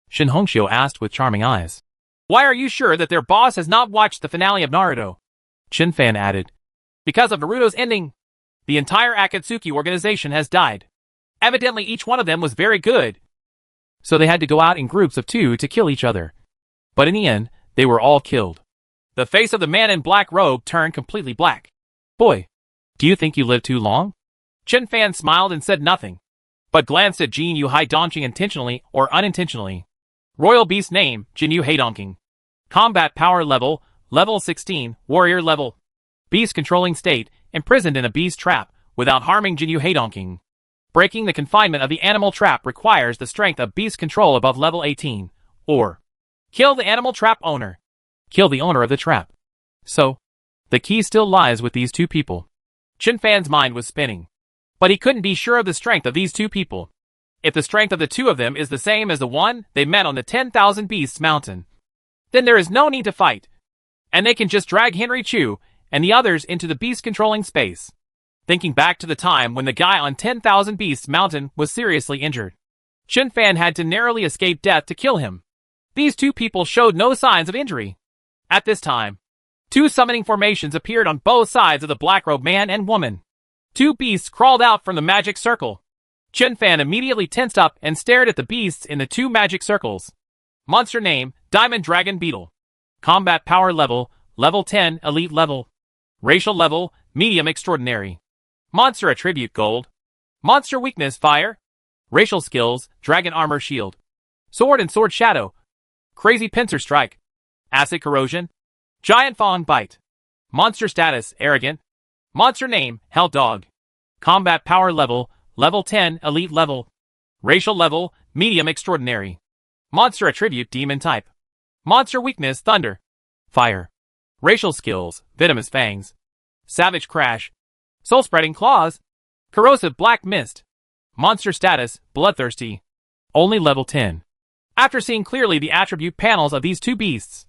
Shen Hongxiu asked with charming eyes. "Why are you sure that their boss has not watched the finale of Naruto?" Chen Fan added, "Because of Naruto's ending, the entire Akatsuki organization has died. Evidently each one of them was very good. So they had to go out in groups of 2 to kill each other. But in the end, they were all killed." The face of the man in black robe turned completely black. "Boy, do you think you lived too long?" Chen Fan smiled and said nothing, but glanced at Jin Yu Haidongqing intentionally or unintentionally. Royal Beast name, Jin Yu Haidongqing. Combat power level, level 16, warrior level. Beast controlling state, imprisoned in a beast trap, without harming Jin Yu Haidongqing. Breaking the confinement of the animal trap requires the strength of beast control above level 18, or kill the animal trap owner. Kill the owner of the trap. So, the key still lies with these two people. Chen Fan's mind was spinning. But he couldn't be sure of the strength of these two people. If the strength of the two of them is the same as the one they met on the 10,000 Beasts Mountain, then there is no need to fight, and they can just drag Henry Chu and the others into the beast-controlling space. Thinking back to the time when the guy on 10,000 Beasts Mountain was seriously injured, Chen Fan had to narrowly escape death to kill him. These two people showed no signs of injury. At this time, two summoning formations appeared on both sides of the black-robed man and woman. Two beasts crawled out from the magic circle. Chen Fan immediately tensed up and stared at the beasts in the two magic circles. Monster name, Diamond Dragon Beetle. Combat power level, level 10, elite level. Racial level, medium extraordinary. Monster attribute gold. Monster weakness fire. Racial skills, dragon armor shield. Sword and sword shadow. Crazy pincer strike. Acid corrosion. Giant fang bite. Monster status, arrogant. Monster name, Hell Dog. Combat power level, level 10, elite level. Racial level, medium extraordinary. Monster attribute, demon type. Monster weakness, thunder. Fire. Racial skills, venomous fangs. Savage crash. Soul spreading claws. Corrosive black mist. Monster status, bloodthirsty. Only level 10. After seeing clearly the attribute panels of these two beasts,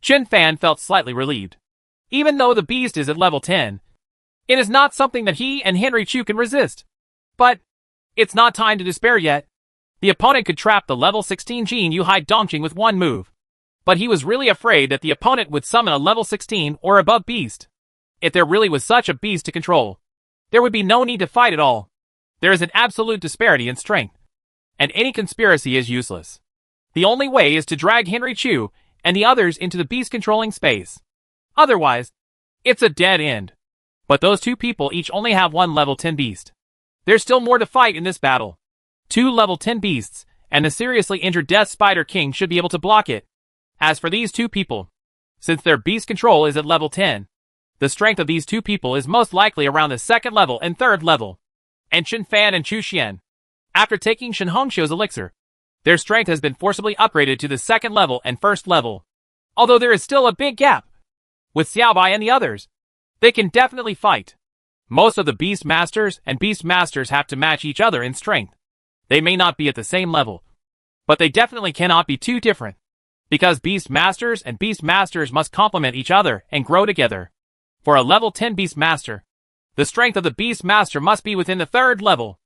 Chen Fan felt slightly relieved. Even though the beast is at level 10, it is not something that he and Henry Chu can resist. But It's not time to despair yet. The opponent could trap the level 16 Jin Yu Hai Dongqing with one move. But he was really afraid that the opponent would summon a level 16 or above beast. If there really was such a beast to control, there would be no need to fight at all. There is an absolute disparity in strength, and any conspiracy is useless. The only way is to drag Henry Chu and the others into the beast-controlling space. Otherwise, it's a dead end. But those two people each only have one level 10 beast. There's still more to fight in this battle. 2 level 10 beasts, and the seriously injured Death Spider King should be able to block it. As for these two people, since their beast control is at level 10, the strength of these two people is most likely around the 2nd level and 3rd level. And Chen Fan and Chu Xian, after taking Shen Hongxiu's elixir, their strength has been forcibly upgraded to the 2nd level and 1st level. Although there is still a big gap. With Xiaobai and the others, they can definitely fight. Most of the Beast Masters and Beast Masters have to match each other in strength. They may not be at the same level, but they definitely cannot be too different. Because Beast Masters and Beast Masters must complement each other and grow together. For a level 10 Beast Master, the strength of the Beast Master must be within the 3rd level.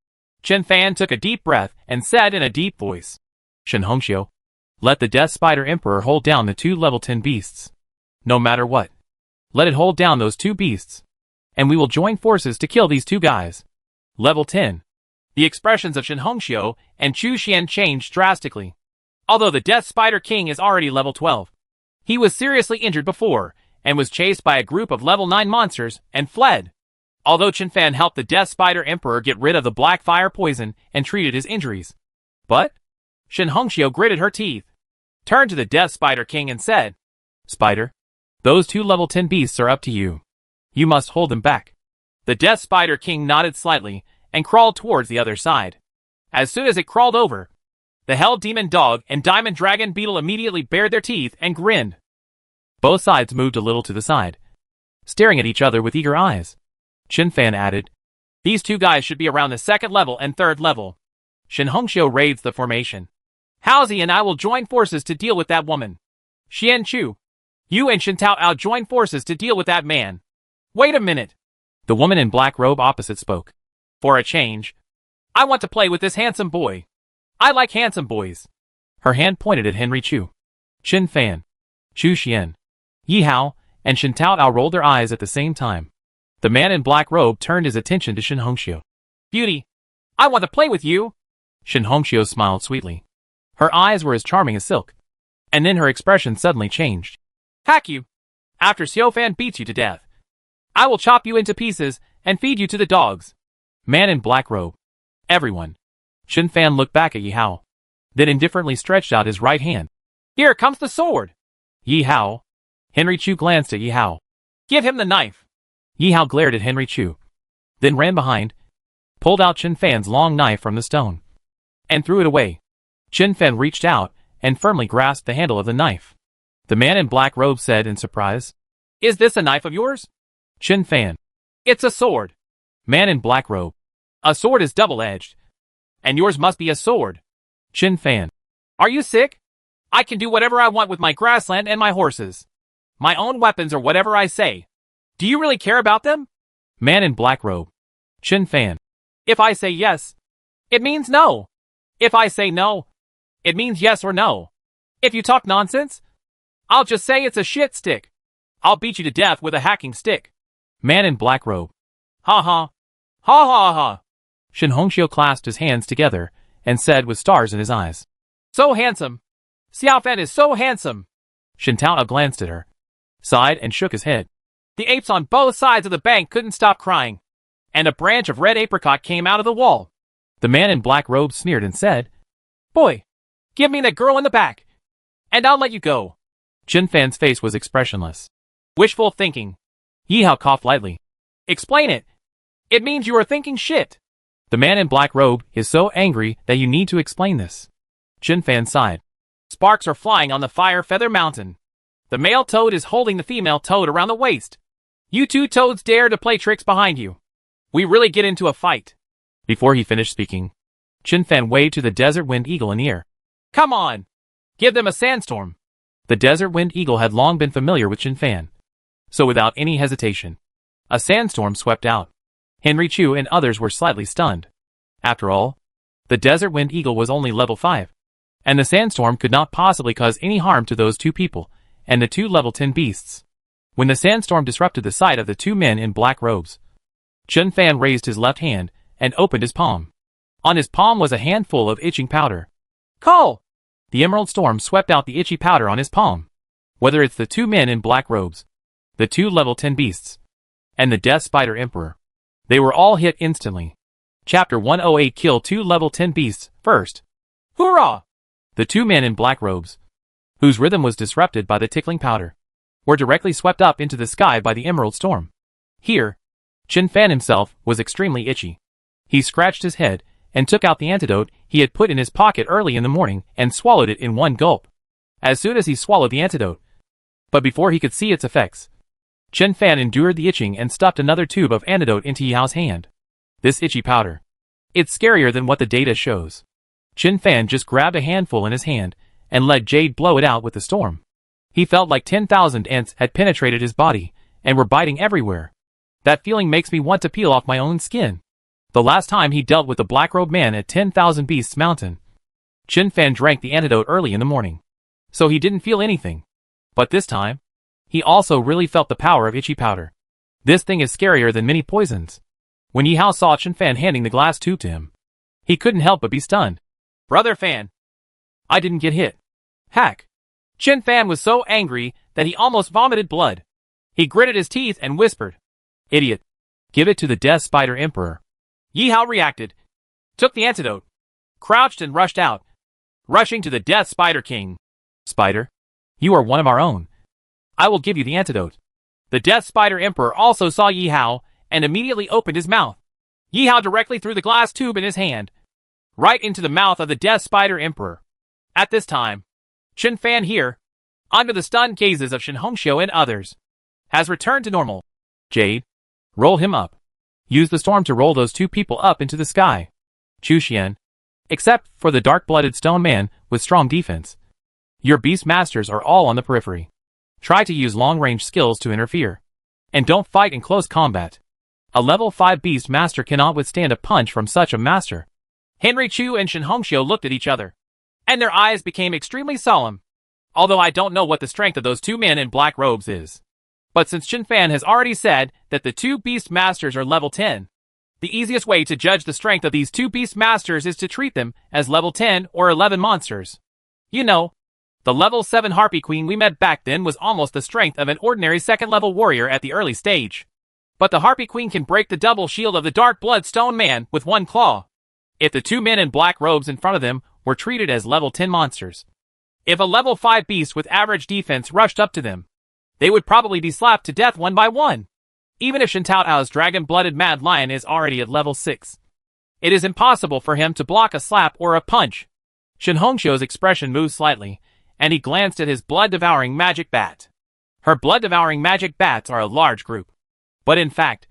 Chen Fan took a deep breath and said in a deep voice, Shen Hongxiu, let the Death Spider Emperor hold down the 2 level 10 beasts. No matter what, let it hold down those 2 beasts, and we will join forces to kill these 2 guys. Level 10. The expressions of Shen Hongxiu and Chu Xian changed drastically. Although the Death Spider King is already level 12, he was seriously injured before and was chased by a group of level 9 monsters and fled. Although Chen Fan helped the Death Spider Emperor get rid of the black fire poison and treated his injuries. But Shen Hongxiu gritted her teeth, turned to the Death Spider King and said, Spider, those 2 level 10 beasts are up to you. You must hold them back. The Death Spider King nodded slightly and crawled towards the other side. As soon as it crawled over, the Hell Demon Dog and Diamond Dragon Beetle immediately bared their teeth and grinned. Both sides moved a little to the side, staring at each other with eager eyes. Chen Fan added, these 2 guys should be around the 2nd level and 3rd level. Shen Hongxiu raised the formation. Haozi and I will join forces to deal with that woman. Xian Chu, you and Shen Tao join forces to deal with that man. Wait a minute. The woman in black robe opposite spoke. For a change, I want to play with this handsome boy. I like handsome boys. Her hand pointed at Henry Chu. Chen Fan, Chu Xian, Yi Hao, and Shen Tao rolled their eyes at the same time. The man in black robe turned his attention to Shen Hongxiu. Beauty, I want to play with you. Shen Hongxiu smiled sweetly. Her eyes were as charming as silk. And then her expression suddenly changed. Hack you. After Xiao Fan beats you to death, I will chop you into pieces and feed you to the dogs. Man in black robe. Everyone. Shen Fan looked back at Yi Hao, then indifferently stretched out his right hand. Here comes the sword. Yi Hao. Henry Chu glanced at Yi Hao. Give him the knife. Yi Hao glared at Henry Chu, then ran behind, pulled out Chen Fan's long knife from the stone, and threw it away. Chen Fan reached out and firmly grasped the handle of the knife. The man in black robe said in surprise, Is this a knife of yours? Chen Fan. It's a sword. Man in black robe. A sword is double-edged. And yours must be a sword. Chen Fan. Are you sick? I can do whatever I want with my grassland and my horses. My own weapons are whatever I say. Do you really care about them? Man in black robe. Chen Fan. If I say yes, it means no. If I say no, it means yes or no. If you talk nonsense, I'll just say it's a shit stick. I'll beat you to death with a hacking stick. Man in black robe. Ha ha. Ha ha ha. Shen Hongxiu clasped his hands together and said with stars in his eyes. So handsome. Xiao Fan is so handsome. Shen Tao glanced at her, sighed and shook his head. The apes on both sides of the bank couldn't stop crying, and a branch of red apricot came out of the wall. The man in black robe sneered and said, Boy, give me that girl in the back, and I'll let you go. Chen Fan's face was expressionless. Wishful thinking. Yi Hao coughed lightly. Explain it. It means you are thinking shit. The man in black robe is so angry that you need to explain this. Chen Fan sighed. Sparks are flying on the Fire Feather Mountain. The male toad is holding the female toad around the waist. You 2 toads dare to play tricks behind you. We really get into a fight. Before he finished speaking, Chen Fan waved to the Desert Wind Eagle in the air. Come on. Give them a sandstorm. The Desert Wind Eagle had long been familiar with Chen Fan. So without any hesitation, a sandstorm swept out. Henry Chu and others were slightly stunned. After all, The desert wind eagle was only level 5. And the sandstorm could not possibly cause any harm to those two people, and the two level 10 beasts. When the sandstorm disrupted the sight of the two men in black robes, Chen Fan raised his left hand and opened his palm. On his palm was a handful of itching powder. Call! The emerald storm swept out the itchy powder on his palm. Whether it's the two men in black robes, the two level 10 beasts, and the Death Spider Emperor, they were all hit instantly. Chapter 108 Kill 2 level 10 beasts first. Hoorah! The two men in black robes, whose rhythm was disrupted by the tickling powder, were directly swept up into the sky by the emerald storm. Here, Chen Fan himself was extremely itchy. He scratched his head and took out the antidote he had put in his pocket early in the morning and swallowed it in one gulp. As soon as he swallowed the antidote, but before he could see its effects, Chen Fan endured the itching and stuffed another tube of antidote into Yao's hand. This itchy powder. It's scarier than what the data shows. Chen Fan just grabbed a handful in his hand and let Jade blow it out with the storm. He felt like 10,000 ants had penetrated his body and were biting everywhere. That feeling makes me want to peel off my own skin. The last time he dealt with the Black-Robed Man at 10,000 Beasts Mountain, Chen Fan drank the antidote early in the morning, so he didn't feel anything. But this time, he also really felt the power of itchy powder. This thing is scarier than many poisons. When Yi Hao saw Chen Fan handing the glass tube to him, he couldn't help but be stunned. Brother Fan, I didn't get hit. Hack. Chen Fan was so angry that he almost vomited blood. He gritted his teeth and whispered, Idiot. Give it to the Death Spider Emperor. Yi Hao reacted, took the antidote, crouched and rushed out, rushing to the Death Spider King. Spider, you are one of our own. I will give you the antidote. The Death Spider Emperor also saw Yi Hao and immediately opened his mouth. Yi Hao directly threw the glass tube in his hand, right into the mouth of the Death Spider Emperor. At this time, Chen Fan here, under the stunned gazes of Shen Hongxiu and others, has returned to normal. Jade, roll him up. Use the storm to roll those two people up into the sky. Chu Xian, except for the dark-blooded stone man with strong defense. Your beast masters are all on the periphery. Try to use long-range skills to interfere. And don't fight in close combat. A level 5 beast master cannot withstand a punch from such a master. Henry Chu and Shen Hongxiu looked at each other, and their eyes became extremely solemn. Although I don't know what the strength of those two men in black robes is. But since Chen Fan has already said that the two beast masters are level 10, the easiest way to judge the strength of these two beast masters is to treat them as level 10 or 11 monsters. You know, the level 7 Harpy Queen we met back then was almost the strength of an ordinary second-level warrior at the early stage. But the Harpy Queen can break the double shield of the Dark Blood Stone Man with one claw. If the two men in black robes in front of them were treated as level 10 monsters, if a level 5 beast with average defense rushed up to them, they would probably be slapped to death one by one. Even if Shen Taotao's dragon-blooded Mad Lion is already at level 6, it is impossible for him to block a slap or a punch. Shen Hongxiu's expression moved slightly, and he glanced at his blood-devouring magic bat. Her blood-devouring magic bats are a large group. But in fact,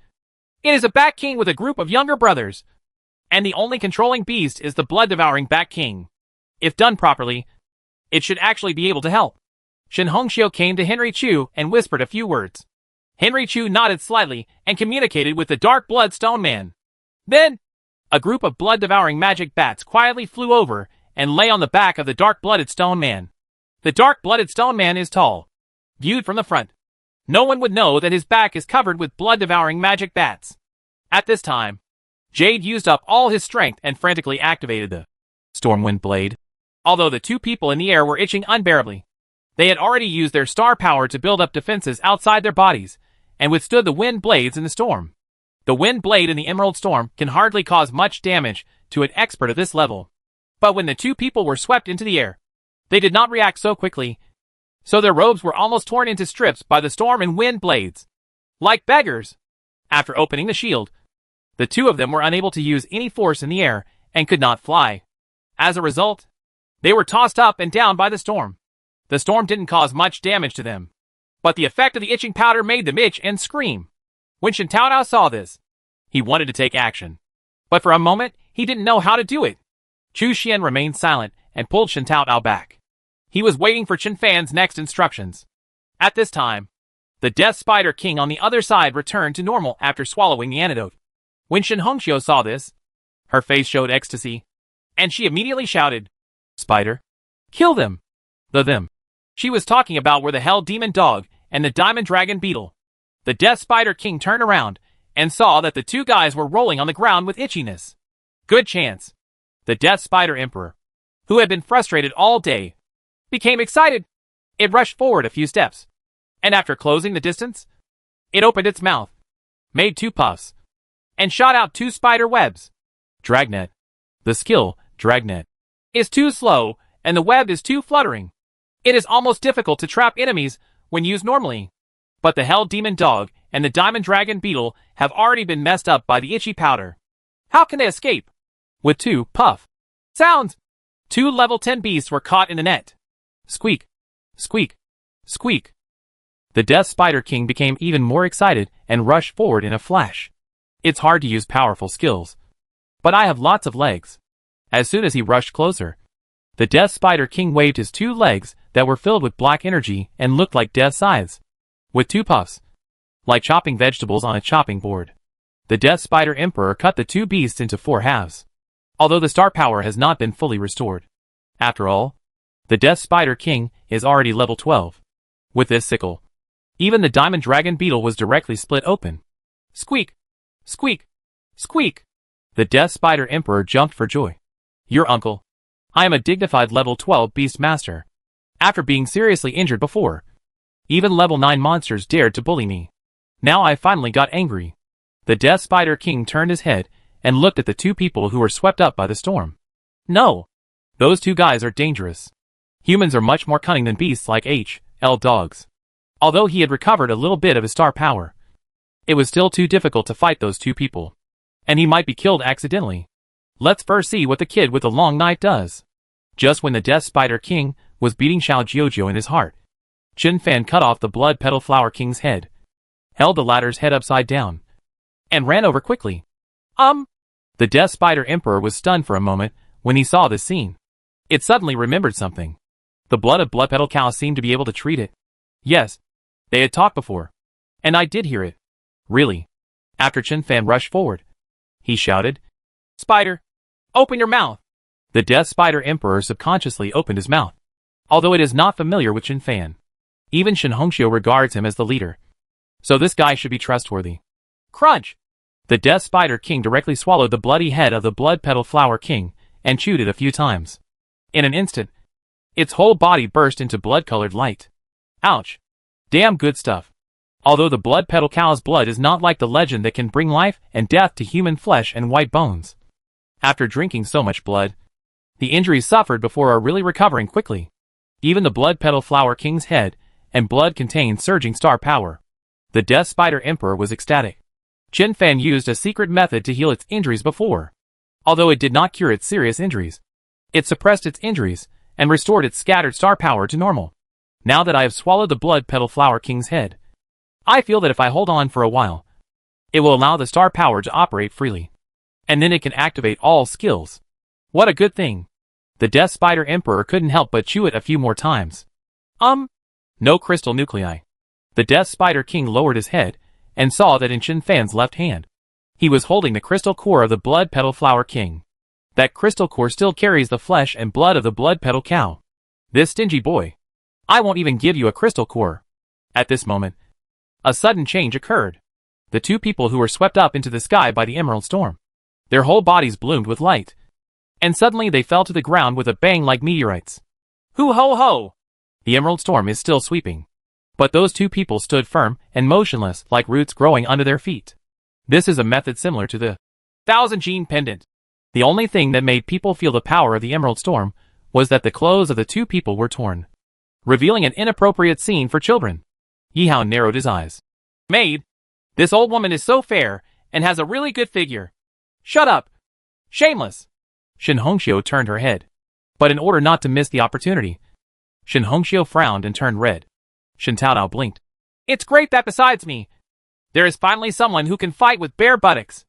it is a Bat King with a group of younger brothers. And the only controlling beast is the blood-devouring Bat King. If done properly, it should actually be able to help. Shen Hongxiu came to Henry Chu and whispered a few words. Henry Chu nodded slightly and communicated with the Dark Blood Stone Man. Then, a group of blood-devouring magic bats quietly flew over and lay on the back of the dark-blooded Stone Man. The dark-blooded Stone Man is tall. Viewed from the front, no one would know that his back is covered with blood-devouring magic bats. At this time, Jade used up all his strength and frantically activated the Stormwind Blade. Although the two people in the air were itching unbearably, they had already used their star power to build up defenses outside their bodies and withstood the wind blades in the storm. The wind blade in the Emerald Storm can hardly cause much damage to an expert of this level. But when the two people were swept into the air, they did not react so quickly, so their robes were almost torn into strips by the storm and wind blades. Like beggars. After opening the shield, the two of them were unable to use any force in the air and could not fly. As a result, they were tossed up and down by the storm. The storm didn't cause much damage to them, but the effect of the itching powder made them itch and scream. When Shen Taotao saw this, he wanted to take action, but for a moment, he didn't know how to do it. Chu Xian remained silent and pulled Shen Taotao back. He was waiting for Chen Fan's next instructions. At this time, the Death Spider King on the other side returned to normal after swallowing the antidote. When Shen Hongxiu saw this, her face showed ecstasy. and she immediately shouted, Spider. "Kill them!" The them she was talking about were the Hell Demon Dog and the Diamond Dragon Beetle. The Death Spider King turned around and saw that the two guys were rolling on the ground with itchiness. Good chance. The Death Spider Emperor, who had been frustrated all day, became excited. It rushed forward a few steps, and after closing the distance, it opened its mouth, made 2 puffs, and shot out 2 spider webs. Dragnet. The skill, Dragnet, is too slow, and the web is too fluttering. It is almost difficult to trap enemies when used normally. But the Hell Demon Dog and the Diamond Dragon Beetle have already been messed up by the itchy powder. How can they escape? With 2 puff sounds, 2 level 10 beasts were caught in the net. Squeak. Squeak. Squeak. The Death Spider King became even more excited and rushed forward in a flash. It's hard to use powerful skills, but I have lots of legs. As soon as he rushed closer, the Death Spider King waved his 2 legs that were filled with black energy and looked like death scythes. With 2 puffs, like chopping vegetables on a chopping board, the Death Spider Emperor cut the 2 beasts into 4 halves. Although the star power has not been fully restored. After all, the Death Spider King is already level 12. With this sickle, even the Diamond Dragon Beetle was directly split open. Squeak! Squeak! Squeak! The Death Spider Emperor jumped for joy. Your uncle. I am a dignified level 12 beast master. After being seriously injured before, even level 9 monsters dared to bully me. Now I finally got angry. The Death Spider King turned his head and looked at the 2 people who were swept up by the storm. No! Those 2 guys are dangerous. Humans are much more cunning than beasts like H.L. dogs. Although he had recovered a little bit of his star power, it was still too difficult to fight those 2 people. And he might be killed accidentally. Let's first see what the kid with the long knife does. Just when the Death Spider King was beating Xiao Jiujiu in his heart, Chen Fan cut off the Blood Petal Flower King's head, held the latter's head upside down, and ran over quickly. The Death Spider Emperor was stunned for a moment when he saw this scene. It suddenly remembered something. The blood of Blood Petal Cow seemed to be able to treat it. Yes, they had talked before, and I did hear it. Really? After Chen Fan rushed forward, he shouted, Spider, open your mouth! The Death Spider Emperor subconsciously opened his mouth. Although it is not familiar with Chen Fan, even Shen Hongxiu regards him as the leader. So this guy should be trustworthy. Crunch! The Death Spider King directly swallowed the bloody head of the Blood Petal Flower King and chewed it a few times. In an instant, its whole body burst into blood-colored light. Ouch! Damn good stuff. Although the Blood Petal Cow's blood is not like the legend that can bring life and death to human flesh and white bones. After drinking so much blood, the injuries suffered before are really recovering quickly. Even the Blood Petal Flower King's head and blood contained surging star power. The Death Spider Emperor was ecstatic. Chen Fan used a secret method to heal its injuries before. Although it did not cure its serious injuries, it suppressed its injuries and restored its scattered star power to normal. Now that I have swallowed the Blood Petal Flower King's head, I feel that if I hold on for a while, it will allow the star power to operate freely. And then it can activate all skills. What a good thing. The Death Spider Emperor couldn't help but chew it a few more times. No crystal nuclei. The Death Spider King lowered his head and saw that in Chen Fan's left hand, he was holding the crystal core of the Blood Petal Flower King. That crystal core still carries the flesh and blood of the Blood Petal Cow. This stingy boy. I won't even give you a crystal core. At this moment, a sudden change occurred. The 2 people who were swept up into the sky by the Emerald Storm, their whole bodies bloomed with light. And suddenly they fell to the ground with a bang like meteorites. Hoo ho ho! The Emerald Storm is still sweeping. But those 2 people stood firm and motionless like roots growing under their feet. This is a method similar to the 1000 Gene Pendant. The only thing that made people feel the power of the Emerald Storm was that the clothes of the 2 people were torn, revealing an inappropriate scene for children. Yihao narrowed his eyes. Maid, this old woman is so fair and has a really good figure. Shut up! Shameless! Shen Hongxiu turned her head. But in order not to miss the opportunity, Shen Hongxiu frowned and turned red. Shen Taodao blinked. It's great that besides me, there is finally someone who can fight with bare buttocks.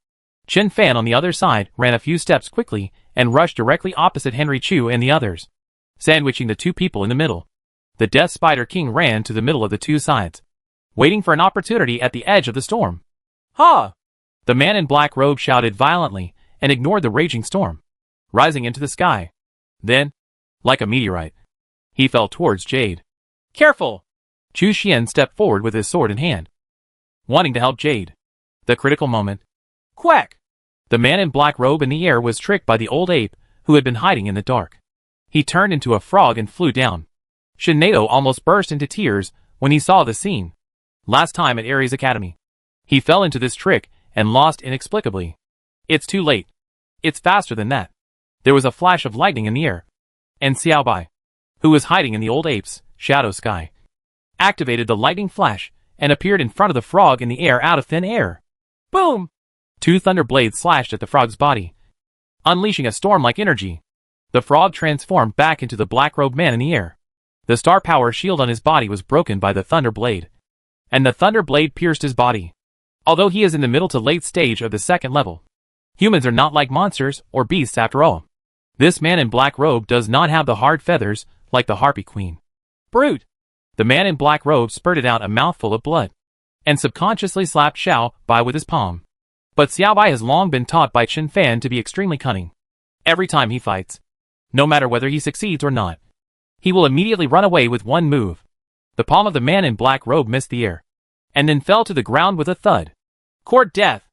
Chen Fan on the other side ran a few steps quickly and rushed directly opposite Henry Chu and the others, sandwiching the 2 people in the middle. The Death Spider King ran to the middle of the 2 sides, waiting for an opportunity at the edge of the storm. Ha! The man in black robe shouted violently and ignored the raging storm. rising into the sky. Then, like a meteorite, he fell towards Jade. Careful! Chu Xian stepped forward with his sword in hand, wanting to help Jade. The critical moment. Quack! The man in black robe in the air was tricked by the old ape who had been hiding in the dark. He turned into a frog and flew down. Shinado almost burst into tears when he saw the scene. Last time at Ares Academy, he fell into this trick and lost inexplicably. It's too late. It's faster than that. There was a flash of lightning in the air, and Xiaobai, who was hiding in the old ape's shadow sky, activated the lightning flash and appeared in front of the frog in the air out of thin air. Boom! 2 thunder blades slashed at the frog's body, unleashing a storm-like energy. The frog transformed back into the black-robed man in the air. The star power shield on his body was broken by the thunder blade, and the thunder blade pierced his body. Although he is in the middle to late stage of the second level, humans are not like monsters or beasts after all. This man in black robe does not have the hard feathers like the Harpy Queen. Brute! The man in black robe spurted out a mouthful of blood, and subconsciously slapped Xiao Bai with his palm. But Xiao Bai has long been taught by Chen Fan to be extremely cunning. Every time he fights, no matter whether he succeeds or not, he will immediately run away with one move. The palm of the man in black robe missed the air, and then fell to the ground with a thud. Court death!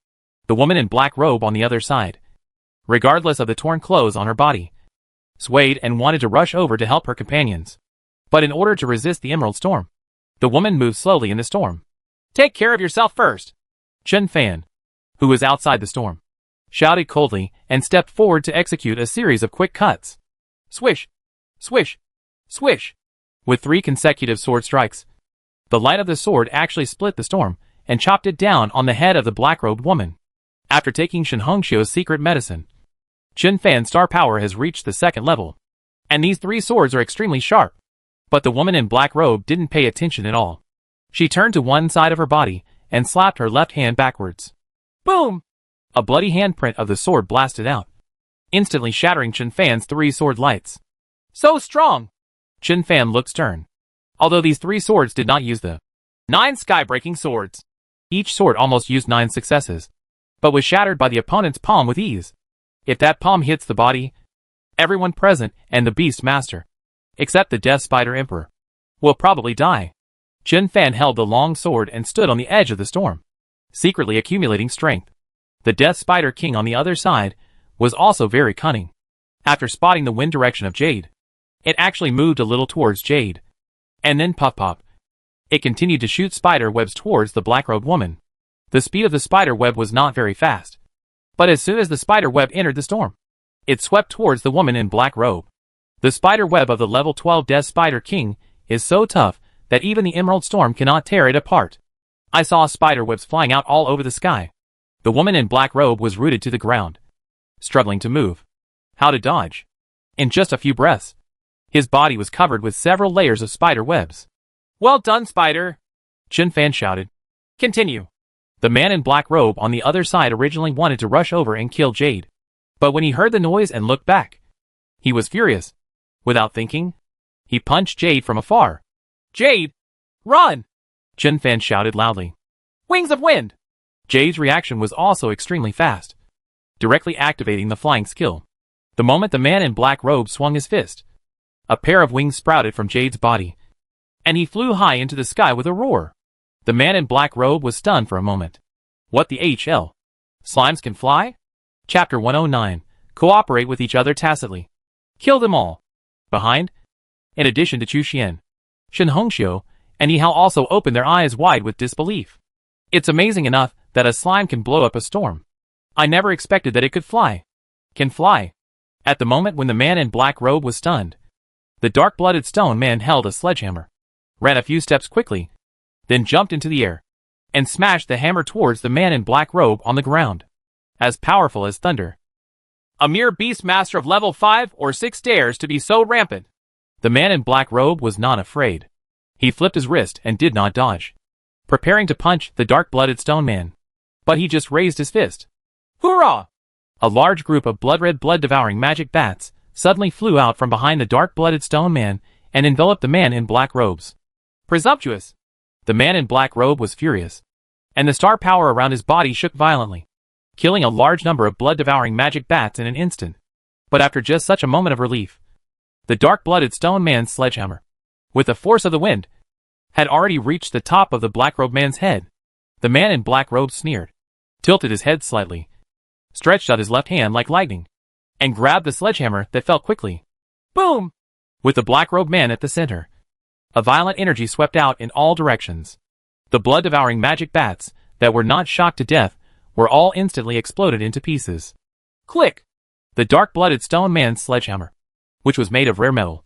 The woman in black robe on the other side, regardless of the torn clothes on her body, swayed and wanted to rush over to help her companions. But in order to resist the emerald storm, the woman moved slowly in the storm. Take care of yourself first! Chen Fan, who was outside the storm, shouted coldly and stepped forward to execute a series of quick cuts. Swish! Swish! Swish! With 3 consecutive sword strikes, the light of the sword actually split the storm and chopped it down on the head of the black-robed woman. After taking Shen Hongxiu's secret medicine, Chen Fan's star power has reached the second level, and these 3 swords are extremely sharp. But the woman in black robe didn't pay attention at all. She turned to one side of her body and slapped her left hand backwards. Boom! A bloody handprint of the sword blasted out, instantly shattering Chen Fan's 3 sword lights. So strong! Chen Fan looked stern. Although these 3 swords did not use the 9 sky-breaking swords. Each sword almost used 9 successes, but was shattered by the opponent's palm with ease. If that palm hits the body, everyone present and the beast master, except the Death Spider Emperor, will probably die. Chen Fan held the long sword and stood on the edge of the storm, secretly accumulating strength. The Death Spider King on the other side was also very cunning. After spotting the wind direction of Jade, it actually moved a little towards Jade. And then puff-pop. It continued to shoot spider webs towards the black-robed woman. The speed of the spider web was not very fast, but as soon as the spider web entered the storm, it swept towards the woman in black robe. The spider web of the level 12 Death Spider King is so tough that even the Emerald Storm cannot tear it apart. I saw spider webs flying out all over the sky. The woman in black robe was rooted to the ground, struggling to move. How to dodge? In just a few breaths, his body was covered with several layers of spider webs. Well done, Spider! Chen Fan shouted. Continue. The man in black robe on the other side originally wanted to rush over and kill Jade, but when he heard the noise and looked back, he was furious. Without thinking, he punched Jade from afar. Jade! Run! Chen Fan shouted loudly. Wings of wind! Jade's reaction was also extremely fast, directly activating the flying skill. The moment the man in black robe swung his fist, a pair of wings sprouted from Jade's body, and he flew high into the sky with a roar. The man in black robe was stunned for a moment. What the HL? Slimes can fly? Chapter 109. Cooperate with each other tacitly. Kill them all. Behind, in addition to Chu Xian, Shen Hongxiu, and Yihao also opened their eyes wide with disbelief. It's amazing enough that a slime can blow up a storm. I never expected that it could fly. Can fly. At the moment when the man in black robe was stunned, the dark-blooded stone man held a sledgehammer, ran a few steps quickly, then jumped into the air, and smashed the hammer towards the man in black robe on the ground. As powerful as thunder. A mere beast master of level 5 or 6 dares to be so rampant. The man in black robe was not afraid. He flipped his wrist and did not dodge, preparing to punch the dark-blooded stone man. But he just raised his fist. Hoorah! A large group of blood-red blood-devouring magic bats suddenly flew out from behind the dark-blooded stone man and enveloped the man in black robes. Presumptuous! The man in black robe was furious, and the star power around his body shook violently, killing a large number of blood-devouring magic bats in an instant. But after just such a moment of relief, the dark-blooded stone man's sledgehammer, with the force of the wind, had already reached the top of the black-robed man's head. The man in black robes sneered, tilted his head slightly, stretched out his left hand like lightning, and grabbed the sledgehammer that fell quickly. Boom! With the black-robed man at the center, a violent energy swept out in all directions. The blood-devouring magic bats that were not shocked to death were all instantly exploded into pieces. Click! The dark-blooded stone man's sledgehammer, which was made of rare metal,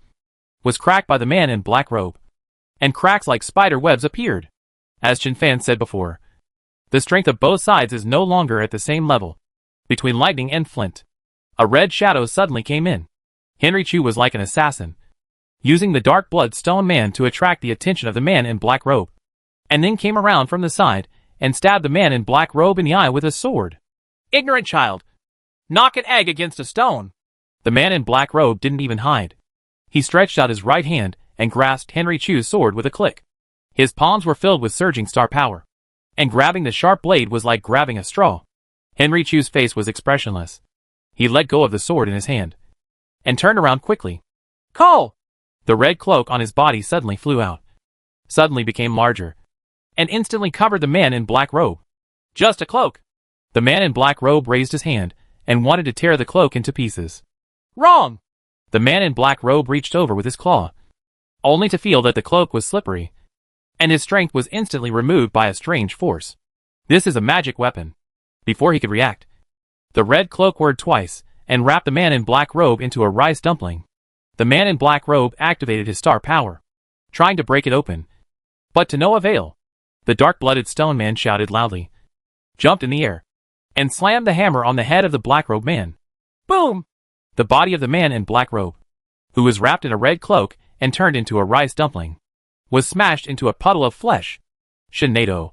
was cracked by the man in black robe, and cracks like spider webs appeared. As Chen Fan said before, the strength of both sides is no longer at the same level. Between lightning and flint, a red shadow suddenly came in. Henry Chu was like an assassin, using the dark blood stone man to attract the attention of the man in black robe, and then came around from the side and stabbed the man in black robe in the eye with a sword. Ignorant child! Knock an egg against a stone! The man in black robe didn't even hide. He stretched out his right hand and grasped Henry Chu's sword with a click. His palms were filled with surging star power, and grabbing the sharp blade was like grabbing a straw. Henry Chu's face was expressionless. He let go of the sword in his hand, and turned around quickly. Call! The red cloak on his body suddenly flew out, suddenly became larger, and instantly covered the man in black robe. Just a cloak. The man in black robe raised his hand, and wanted to tear the cloak into pieces. Wrong! The man in black robe reached over with his claw, only to feel that the cloak was slippery, and his strength was instantly removed by a strange force. This is a magic weapon. Before he could react, the red cloak whirred twice, and wrapped the man in black robe into a rice dumpling. The man in black robe activated his star power, trying to break it open, but to no avail. The dark-blooded stone man shouted loudly, jumped in the air, and slammed the hammer on the head of the black-robed man. Boom! The body of the man in black robe, who was wrapped in a red cloak and turned into a rice dumpling, was smashed into a puddle of flesh. Shinado,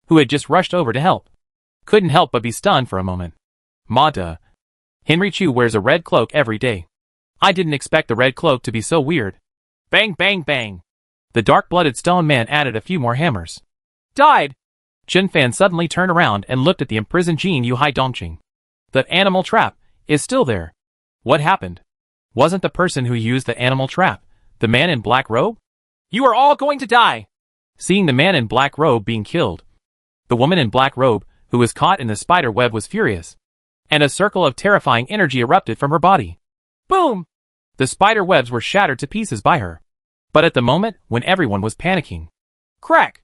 who had just rushed over to help, couldn't help but be stunned for a moment. Mata. Henry Chu wears a red cloak every day. I didn't expect the red cloak to be so weird. Bang bang bang. The dark-blooded stone man added a few more hammers. Died! Chen Fan suddenly turned around and looked at the imprisoned Jin Yu Hai Dongqing. The animal trap is still there. What happened? Wasn't the person who used the animal trap the man in black robe? You are all going to die! Seeing the man in black robe being killed, the woman in black robe, who was caught in the spider web, was furious, and a circle of terrifying energy erupted from her body. Boom! The spider webs were shattered to pieces by her. But at the moment when everyone was panicking, crack!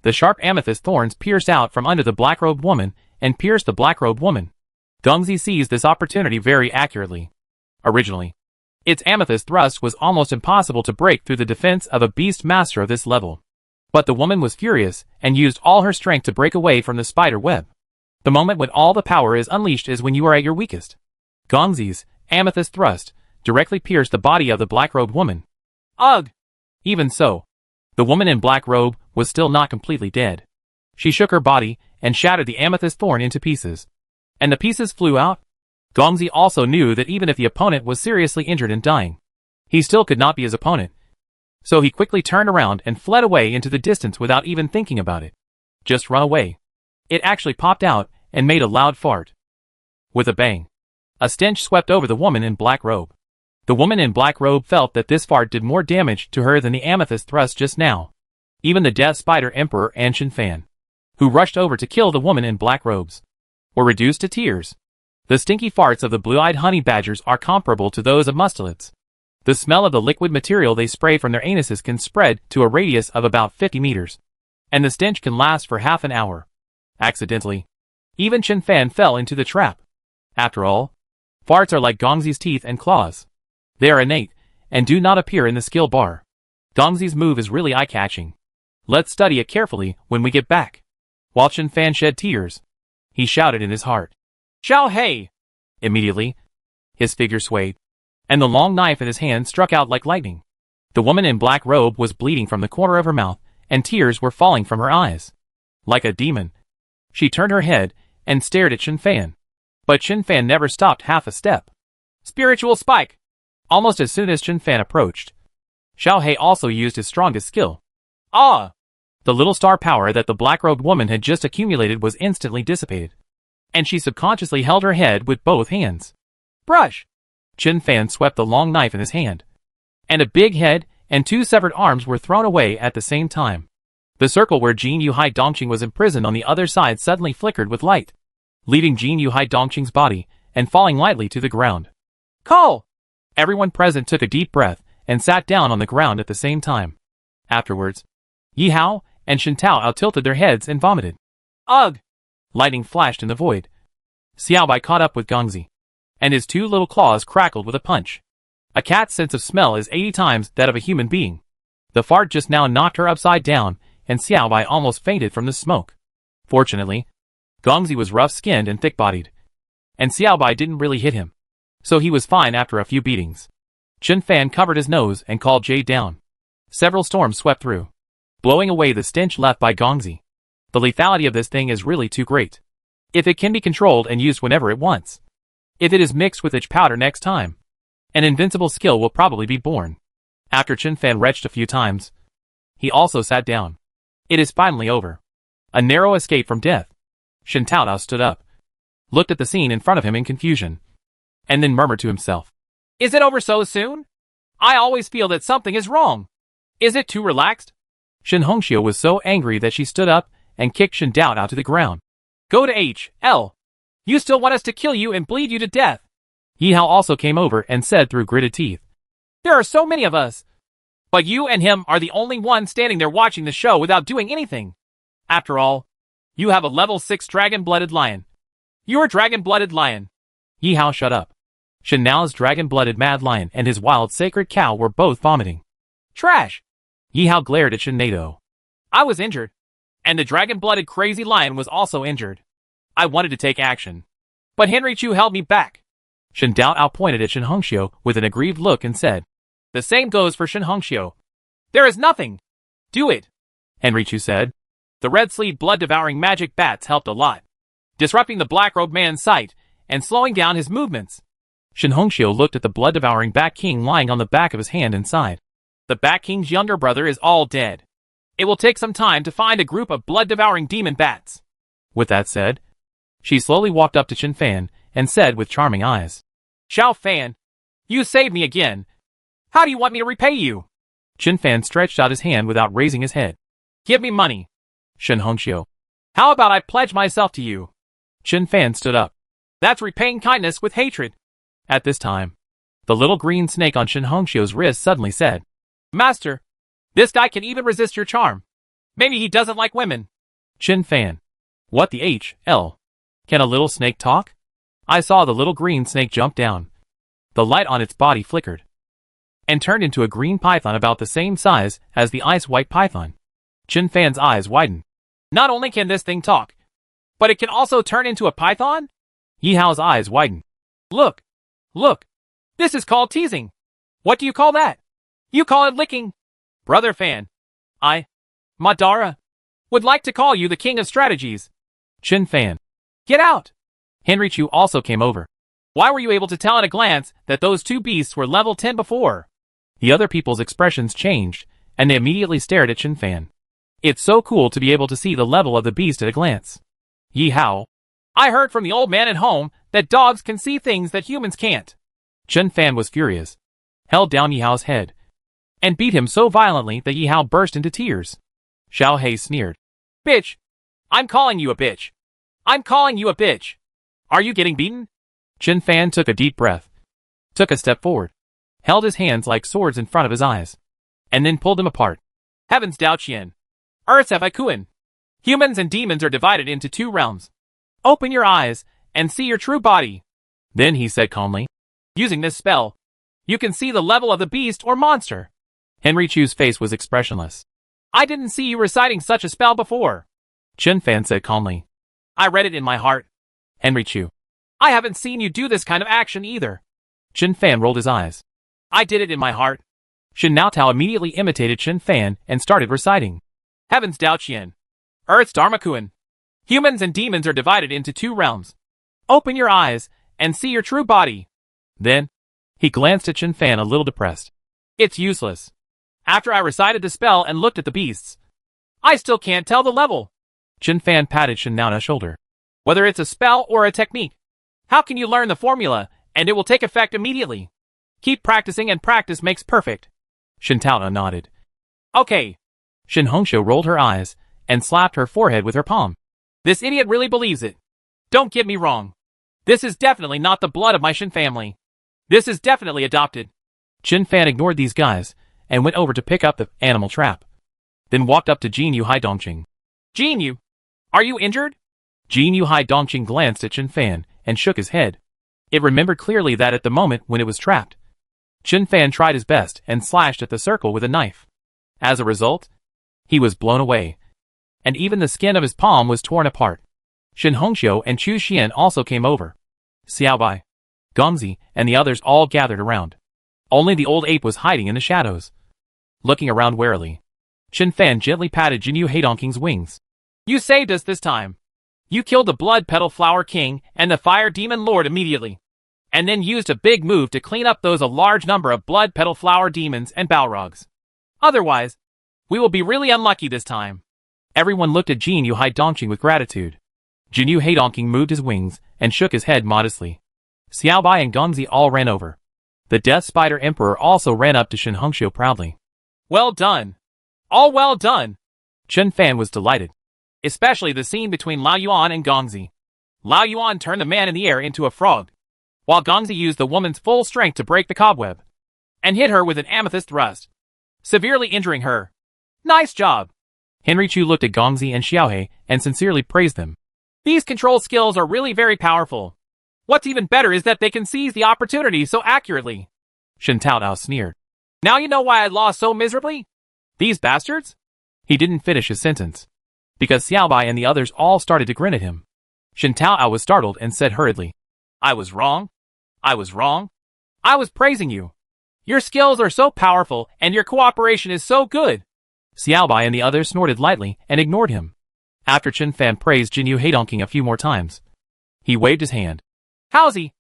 The sharp amethyst thorns pierced out from under the black-robed woman and pierced the black-robed woman. Gongzi seized this opportunity very accurately. Originally, its amethyst thrust was almost impossible to break through the defense of a beast master of this level. But the woman was furious and used all her strength to break away from the spider web. The moment when all the power is unleashed is when you are at your weakest. Gongzi's amethyst thrust directly pierced the body of the black-robed woman. Ugh! Even so, the woman in black robe was still not completely dead. She shook her body and shattered the amethyst thorn into pieces, and the pieces flew out. Gongzi also knew that even if the opponent was seriously injured and dying, he still could not be his opponent. So he quickly turned around and fled away into the distance without even thinking about it. Just run away. It actually popped out and made a loud fart. With a bang, a stench swept over the woman in black robe. The woman in black robe felt that this fart did more damage to her than the amethyst thrust just now. Even the Death Spider Emperor and Shin Fan, who rushed over to kill the woman in black robes, were reduced to tears. The stinky farts of the blue-eyed honey badgers are comparable to those of mustelids. The smell of the liquid material they spray from their anuses can spread to a radius of about 50 meters, and the stench can last for half an hour. Accidentally, even Chen Fan fell into the trap. After all, farts are like Gongzi's teeth and claws. They are innate, and do not appear in the skill bar. Gongzi's move is really eye-catching. Let's study it carefully when we get back. While Chen Fan shed tears, he shouted in his heart, Xiao Hei! Immediately, his figure swayed, and the long knife in his hand struck out like lightning. The woman in black robe was bleeding from the corner of her mouth, and tears were falling from her eyes. Like a demon, she turned her head and stared at Chen Fan. But Chen Fan never stopped half a step. Spiritual spike! Almost as soon as Chen Fan approached, Xiao Hei also used his strongest skill. Ah! The little star power that the black-robed woman had just accumulated was instantly dissipated, and she subconsciously held her head with both hands. Brush! Chen Fan swept the long knife in his hand, and a big head and 2 severed arms were thrown away at the same time. The circle where Jin Yuhai Dongqing was imprisoned on the other side suddenly flickered with light, leaving Jin Yuhai Dongqing's body and falling lightly to the ground. Call! Everyone present took a deep breath and sat down on the ground at the same time. Afterwards, Yi Hao and Shen Tao tilted their heads and vomited. Ugh! Lightning flashed in the void. Xiao Bai caught up with Gongzi, and his 2 little claws crackled with a punch. A cat's sense of smell is 80 times that of a human being. The fart just now knocked her upside down, and Xiao Bai almost fainted from the smoke. Fortunately, Gongzi was rough-skinned and thick-bodied, and Xiao Bai didn't really hit him, so he was fine after a few beatings. Chen Fan covered his nose and called Jade down. Several storms swept through, blowing away the stench left by Gongzi. The lethality of this thing is really too great. If it can be controlled and used whenever it wants. If it is mixed with itch powder next time, an invincible skill will probably be born. After Chen Fan retched a few times, he also sat down. It is finally over. A narrow escape from death. Shen Tao stood up, looked at the scene in front of him in confusion, and then murmured to himself. Is it over so soon? I always feel that something is wrong. Is it too relaxed? Shen Hongxiu was so angry that she stood up and kicked Shen Dao out to the ground. Go to H.L. You still want us to kill you and bleed you to death? Yi Hao also came over and said through gritted teeth. There are so many of us. But you and him are the only ones standing there watching the show without doing anything. After all, you have a level 6 dragon-blooded lion. You're a dragon-blooded lion. Yi Hao shut up. Shen Nao's dragon-blooded mad lion and his wild sacred cow were both vomiting. Trash! Yi Hao glared at Shen Nato. I was injured. And the dragon-blooded crazy lion was also injured. I wanted to take action. But Henry Chu held me back. Shen Dao pointed at Shen Hongxiu with an aggrieved look and said, The same goes for Shen Hongxiu. There is nothing. Do it. Henry Chu said. The red-sleeved blood-devouring magic bats helped a lot, disrupting the black-robed man's sight and slowing down his movements. Shen Hongxiu looked at the blood-devouring Bat King lying on the back of his hand and sighed. The Bat King's younger brother is all dead. It will take some time to find a group of blood-devouring demon bats. With that said, she slowly walked up to Chen Fan and said with charming eyes, Xiao Fan, you saved me again. How do you want me to repay you? Chen Fan stretched out his hand without raising his head. Give me money. Shen Hongxiu. How about I pledge myself to you? Chen Fan stood up. That's repaying kindness with hatred. At this time, the little green snake on Shen Hongxiu's wrist suddenly said, Master, this guy can even resist your charm. Maybe he doesn't like women. Chen Fan. What the H.L.? Can a little snake talk? I saw the little green snake jump down. The light on its body flickered and turned into a green python about the same size as the ice-white python. Chen Fan's eyes widened. Not only can this thing talk, but it can also turn into a python? Yi Hao's eyes widened. Look. Look. This is called teasing. What do you call that? You call it licking. Brother Fan. Madara, would like to call you the king of strategies. Chen Fan. Get out. Henry Chu also came over. Why were you able to tell at a glance that those 2 beasts were level 10 before? The other people's expressions changed, and they immediately stared at Chen Fan. It's so cool to be able to see the level of the beast at a glance. Yi Hao. I heard from the old man at home that dogs can see things that humans can't. Chen Fan was furious, held down Yi Hao's head, and beat him so violently that Yi Hao burst into tears. Xiao Hei sneered. Bitch. I'm calling you a bitch. I'm calling you a bitch. Are you getting beaten? Chen Fan took a deep breath, took a step forward, held his hands like swords in front of his eyes, and then pulled them apart. Heavens Daoqian. Earth's Evakuan. Humans and demons are divided into 2 realms. Open your eyes and see your true body. Then he said calmly, Using this spell, you can see the level of the beast or monster. Henry Chu's face was expressionless. I didn't see you reciting such a spell before. Chen Fan said calmly. I read it in my heart. Henry Chu. I haven't seen you do this kind of action either. Chen Fan rolled his eyes. I did it in my heart. Shen Naotao immediately imitated Chen Fan and started reciting. Heavens Daoqian. Earth's Dharmakuan. Humans and demons are divided into 2 realms. Open your eyes and see your true body. Then, he glanced at Chen Fan a little depressed. It's useless. After I recited the spell and looked at the beasts, I still can't tell the level. Chen Fan patted Shen Naota's shoulder. Whether it's a spell or a technique, how can you learn the formula and it will take effect immediately. Keep practicing and practice makes perfect. Shin Taoao nodded. Okay. Shin Hongxiu rolled her eyes and slapped her forehead with her palm. This idiot really believes it. Don't get me wrong. This is definitely not the blood of my Shin family. This is definitely adopted. Chen Fan ignored these guys and went over to pick up the animal trap. Then walked up to Jin Yu Hai Dongqing. Jin Yu, are you injured? Jin Yu Hai Dongqing glanced at Chen Fan and shook his head. It remembered clearly that at the moment when it was trapped, Chen Fan tried his best and slashed at the circle with a knife. As a result, he was blown away, and even the skin of his palm was torn apart. Shin Hongxiu and Chu Xian also came over. Xiaobai, Gongzi, and the others all gathered around. Only the old ape was hiding in the shadows. Looking around warily, Chen Fan gently patted Jin Yu Heidongqing's wings. You saved us this time. You killed the Blood Petal Flower King and the Fire Demon Lord immediately, and then used a big move to clean up those a large number of Blood Petal Flower Demons and Balrogs. Otherwise, we will be really unlucky this time. Everyone looked at Jin Yu Heidongqing with gratitude. Jin Yu Heidongqing moved his wings and shook his head modestly. Xiaobai and Gongzi all ran over. The Death Spider Emperor also ran up to Shin Hongxiu proudly. Well done. All well done. Chen Fan was delighted. Especially the scene between Lao Yuan and Gongzi. Lao Yuan turned the man in the air into a frog, while Gongzi used the woman's full strength to break the cobweb, and hit her with an amethyst thrust, severely injuring her. Nice job. Henry Chu looked at Gongzi and Xiaohei and sincerely praised them. These control skills are really very powerful. What's even better is that they can seize the opportunity so accurately. Shin Taoao sneered. Now you know why I lost so miserably? These bastards? He didn't finish his sentence, because Xiaobai and the others all started to grin at him. Shin Taoao was startled and said hurriedly, I was wrong. I was wrong. I was praising you. Your skills are so powerful and your cooperation is so good. Xiaobai and the others snorted lightly and ignored him. After Chen Fan praised Jin Yu Heidongqing a few more times, he waved his hand. Howsy?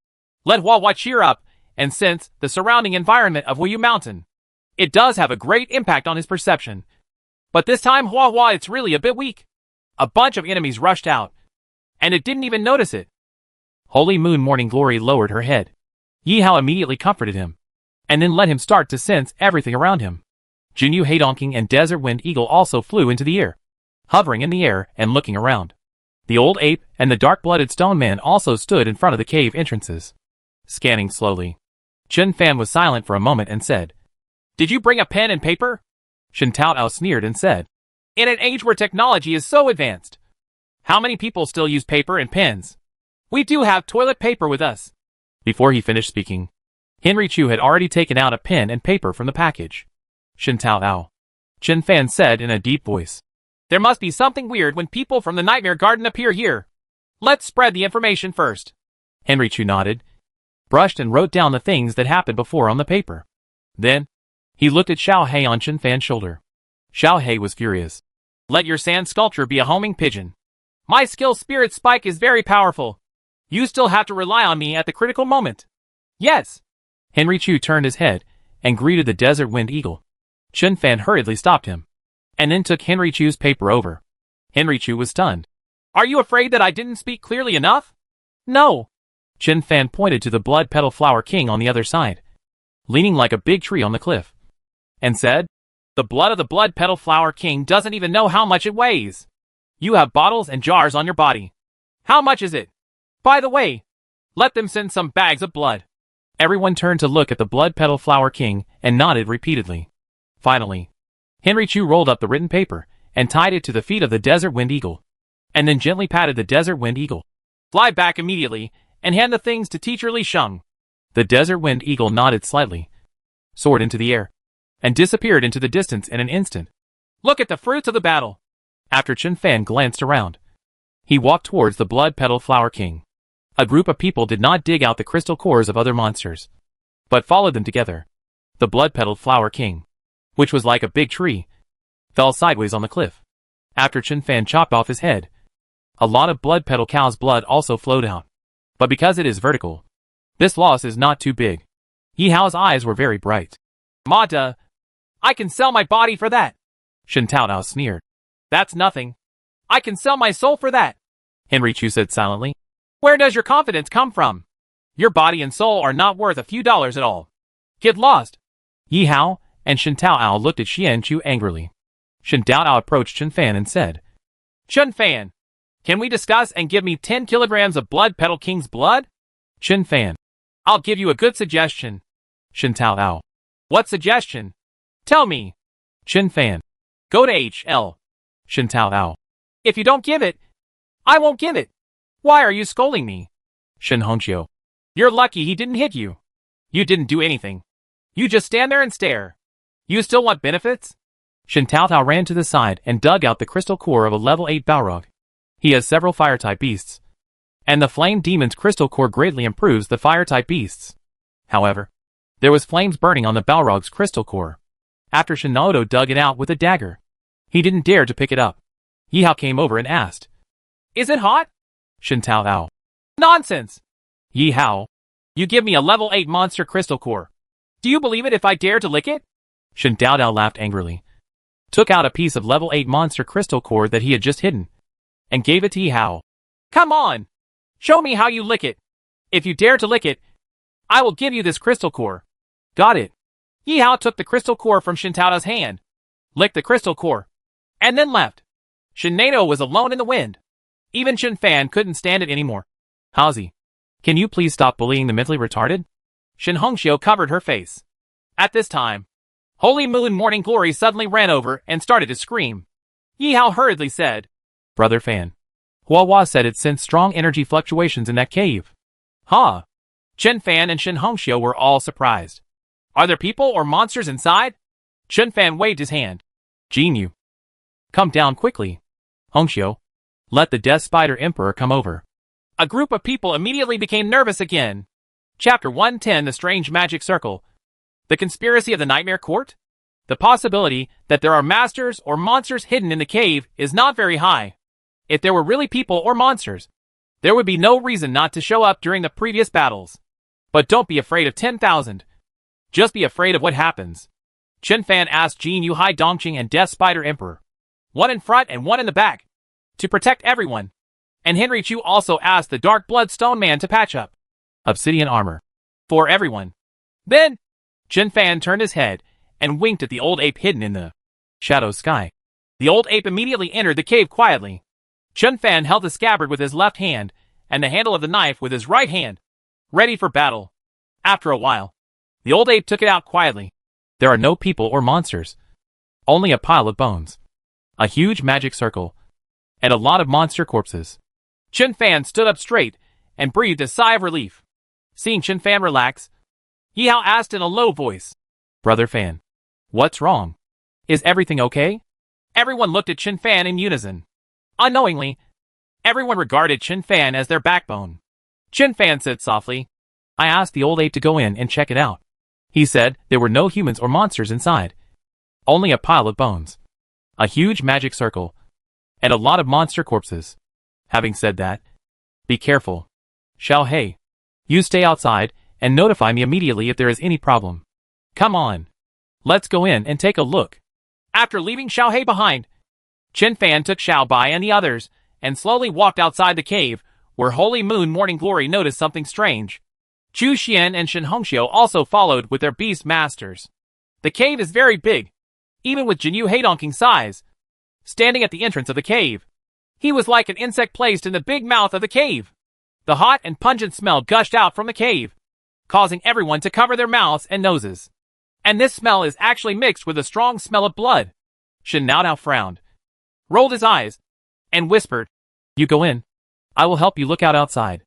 Let Huahua cheer up and sense the surrounding environment of Wuyu Mountain. It does have a great impact on his perception. But this time Huahua it's really a bit weak. A bunch of enemies rushed out, and it didn't even notice it. Holy Moon Morning Glory lowered her head. Yi Hao immediately comforted him, and then let him start to sense everything around him. Jin Yu Heidongqing and Desert Wind Eagle also flew into the air, hovering in the air and looking around. The old ape and the dark-blooded stone man also stood in front of the cave entrances, scanning slowly. Chen Fan was silent for a moment and said, Did you bring a pen and paper? Shin Taoao sneered and said, In an age where technology is so advanced, how many people still use paper and pens? We do have toilet paper with us. Before he finished speaking, Henry Chu had already taken out a pen and paper from the package. Shin Taoao. Chen Fan said in a deep voice, There must be something weird when people from the Nightmare Garden appear here. Let's spread the information first. Henry Chu nodded, brushed and wrote down the things that happened before on the paper. Then, he looked at Xiaohei on Chen Fan's shoulder. Xiaohei was furious. Let your sand sculpture be a homing pigeon. My skill Spirit Spike is very powerful. You still have to rely on me at the critical moment. Yes. Henry Chu turned his head and greeted the Desert Wind Eagle. Chen Fan hurriedly stopped him, and then took Henry Chu's paper over. Henry Chu was stunned. Are you afraid that I didn't speak clearly enough? No. Chen Fan pointed to the Blood Petal Flower King on the other side, leaning like a big tree on the cliff, and said, The blood of the Blood Petal Flower King doesn't even know how much it weighs. You have bottles and jars on your body. How much is it? By the way, let them send some bags of blood. Everyone turned to look at the Blood Petal Flower King and nodded repeatedly. Finally, Henry Chu rolled up the written paper and tied it to the feet of the Desert Wind Eagle, and then gently patted the Desert Wind Eagle. Fly back immediately and hand the things to Teacher Li Sheng. The Desert Wind Eagle nodded slightly, soared into the air, and disappeared into the distance in an instant. Look at the fruits of the battle. After Chen Fan glanced around, he walked towards the Blood Petal Flower King. A group of people did not dig out the crystal cores of other monsters, but followed them together. The Blood Petal Flower King, which was like a big tree, fell sideways on the cliff. After Chen Fan chopped off his head, a lot of Blood Petal Cow's blood also flowed out. But because it is vertical, this loss is not too big. Yi Hao's eyes were very bright. Ma duh. I can sell my body for that. Shin Taoao sneered. That's nothing. I can sell my soul for that. Henry Chu said silently. Where does your confidence come from? Your body and soul are not worth a few dollars at all. Get lost. Yi Hao and Shen Taoao looked at Xian Chu angrily. Shen Taoao approached Chen Fan and said, Chen Fan, can we discuss and give me 10 kilograms of Blood Petal King's blood? Chen Fan, I'll give you a good suggestion. Shen Taoao, What suggestion? Tell me. Chen Fan, Go to HL. Shen Taoao, If you don't give it, I won't give it. Why are you scolding me? Shen Hongqiu, You're lucky he didn't hit you. You didn't do anything. You just stand there and stare. You still want benefits? Shen Taoao ran to the side and dug out the crystal core of a level 8 Balrog. He has several fire-type beasts, and the Flame Demon's crystal core greatly improves the fire-type beasts. However, there was flames burning on the Balrog's crystal core. After Shen Naoto dug it out with a dagger, he didn't dare to pick it up. Yi Hao came over and asked, Is it hot? Shen Taoao, Nonsense. Yi Hao, You give me a level 8 monster crystal core. Do you believe it if I dare to lick it? Shen Taoao laughed angrily, took out a piece of level 8 monster crystal core that he had just hidden, and gave it to Yi Hao. Come on. Show me how you lick it. If you dare to lick it, I will give you this crystal core. Got it. Yi Hao took the crystal core from Shen Taodao's hand, licked the crystal core, and then left. Shen Nato was alone in the wind. Even Shen Fan couldn't stand it anymore. Hazi, can you please stop bullying the mentally retarded? Shen Hongxiu covered her face. At this time, Holy Moon Morning Glory suddenly ran over and started to scream. Yi Hao hurriedly said, Brother Fan, Hua said it sensed strong energy fluctuations in that cave. Huh? Chen Fan and Shen Hongxiu were all surprised. Are there people or monsters inside? Chen Fan waved his hand. Jin Yu, come down quickly. Hongxiu, let the Death Spider Emperor come over. A group of people immediately became nervous again. Chapter 110, The Strange Magic Circle. The Conspiracy of the Nightmare Court? The possibility that there are masters or monsters hidden in the cave is not very high. If there were really people or monsters, there would be no reason not to show up during the previous battles. But don't be afraid of 10,000. Just be afraid of what happens. Chen Fan asked Jin Yu, Hai Dongqing, and Death Spider Emperor, one in front and one in the back, to protect everyone. And Henry Chu also asked the Dark Blood Stone Man to patch up obsidian armor for everyone. Then, Chen Fan turned his head and winked at the old ape hidden in the shadow sky. The old ape immediately entered the cave quietly. Chen Fan held the scabbard with his left hand and the handle of the knife with his right hand, ready for battle. After a while, the old ape took it out quietly. There are no people or monsters. Only a pile of bones, a huge magic circle, and a lot of monster corpses. Chen Fan stood up straight and breathed a sigh of relief. Seeing Chen Fan relax, Yi Hao asked in a low voice, Brother Fan, what's wrong? Is everything okay? Everyone looked at Chen Fan in unison. Unknowingly, everyone regarded Chen Fan as their backbone. Chen Fan said softly, I asked the old ape to go in and check it out. He said there were no humans or monsters inside. Only a pile of bones, a huge magic circle, and a lot of monster corpses. Having said that, be careful. Xiao Hei, you stay outside and notify me immediately if there is any problem. Come on. Let's go in and take a look. After leaving Xiao Hei behind, Chen Fan took Xiao Bai and the others and slowly walked outside the cave, where Holy Moon Morning Glory noticed something strange. Chu Xian and Shen Hongxiu also followed with their beast masters. The cave is very big, even with Jinyu Heidongqing's size. Standing at the entrance of the cave, he was like an insect placed in the big mouth of the cave. The hot and pungent smell gushed out from the cave, causing everyone to cover their mouths and noses. And this smell is actually mixed with a strong smell of blood. Shen Naodao frowned, rolled his eyes, and whispered, You go in. I will help you look out outside.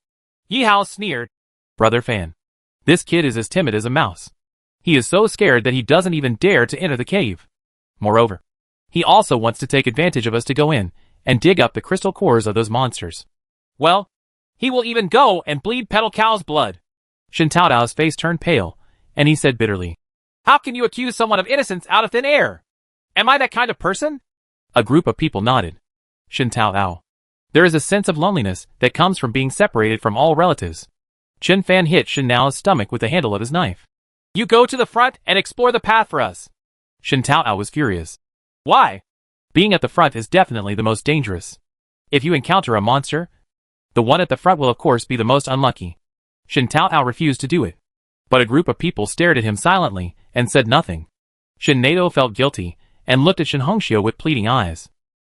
Yi Hao sneered, Brother Fan, this kid is as timid as a mouse. He is so scared that he doesn't even dare to enter the cave. Moreover, he also wants to take advantage of us to go in and dig up the crystal cores of those monsters. Well, he will even go and bleed Petal Cow's blood. Shen Taodao's face turned pale, and he said bitterly, How can you accuse someone of innocence out of thin air? Am I that kind of person? A group of people nodded. Shen Taoao, there is a sense of loneliness that comes from being separated from all relatives. Chen Fan hit Shen Nao's stomach with the handle of his knife. You go to the front and explore the path for us. Shen Taoao was furious. Why? Being at the front is definitely the most dangerous. If you encounter a monster, the one at the front will of course be the most unlucky. Shin Taotao refused to do it. But a group of people stared at him silently and said nothing. Shin Nato felt guilty and looked at Shin Hongxiu with pleading eyes.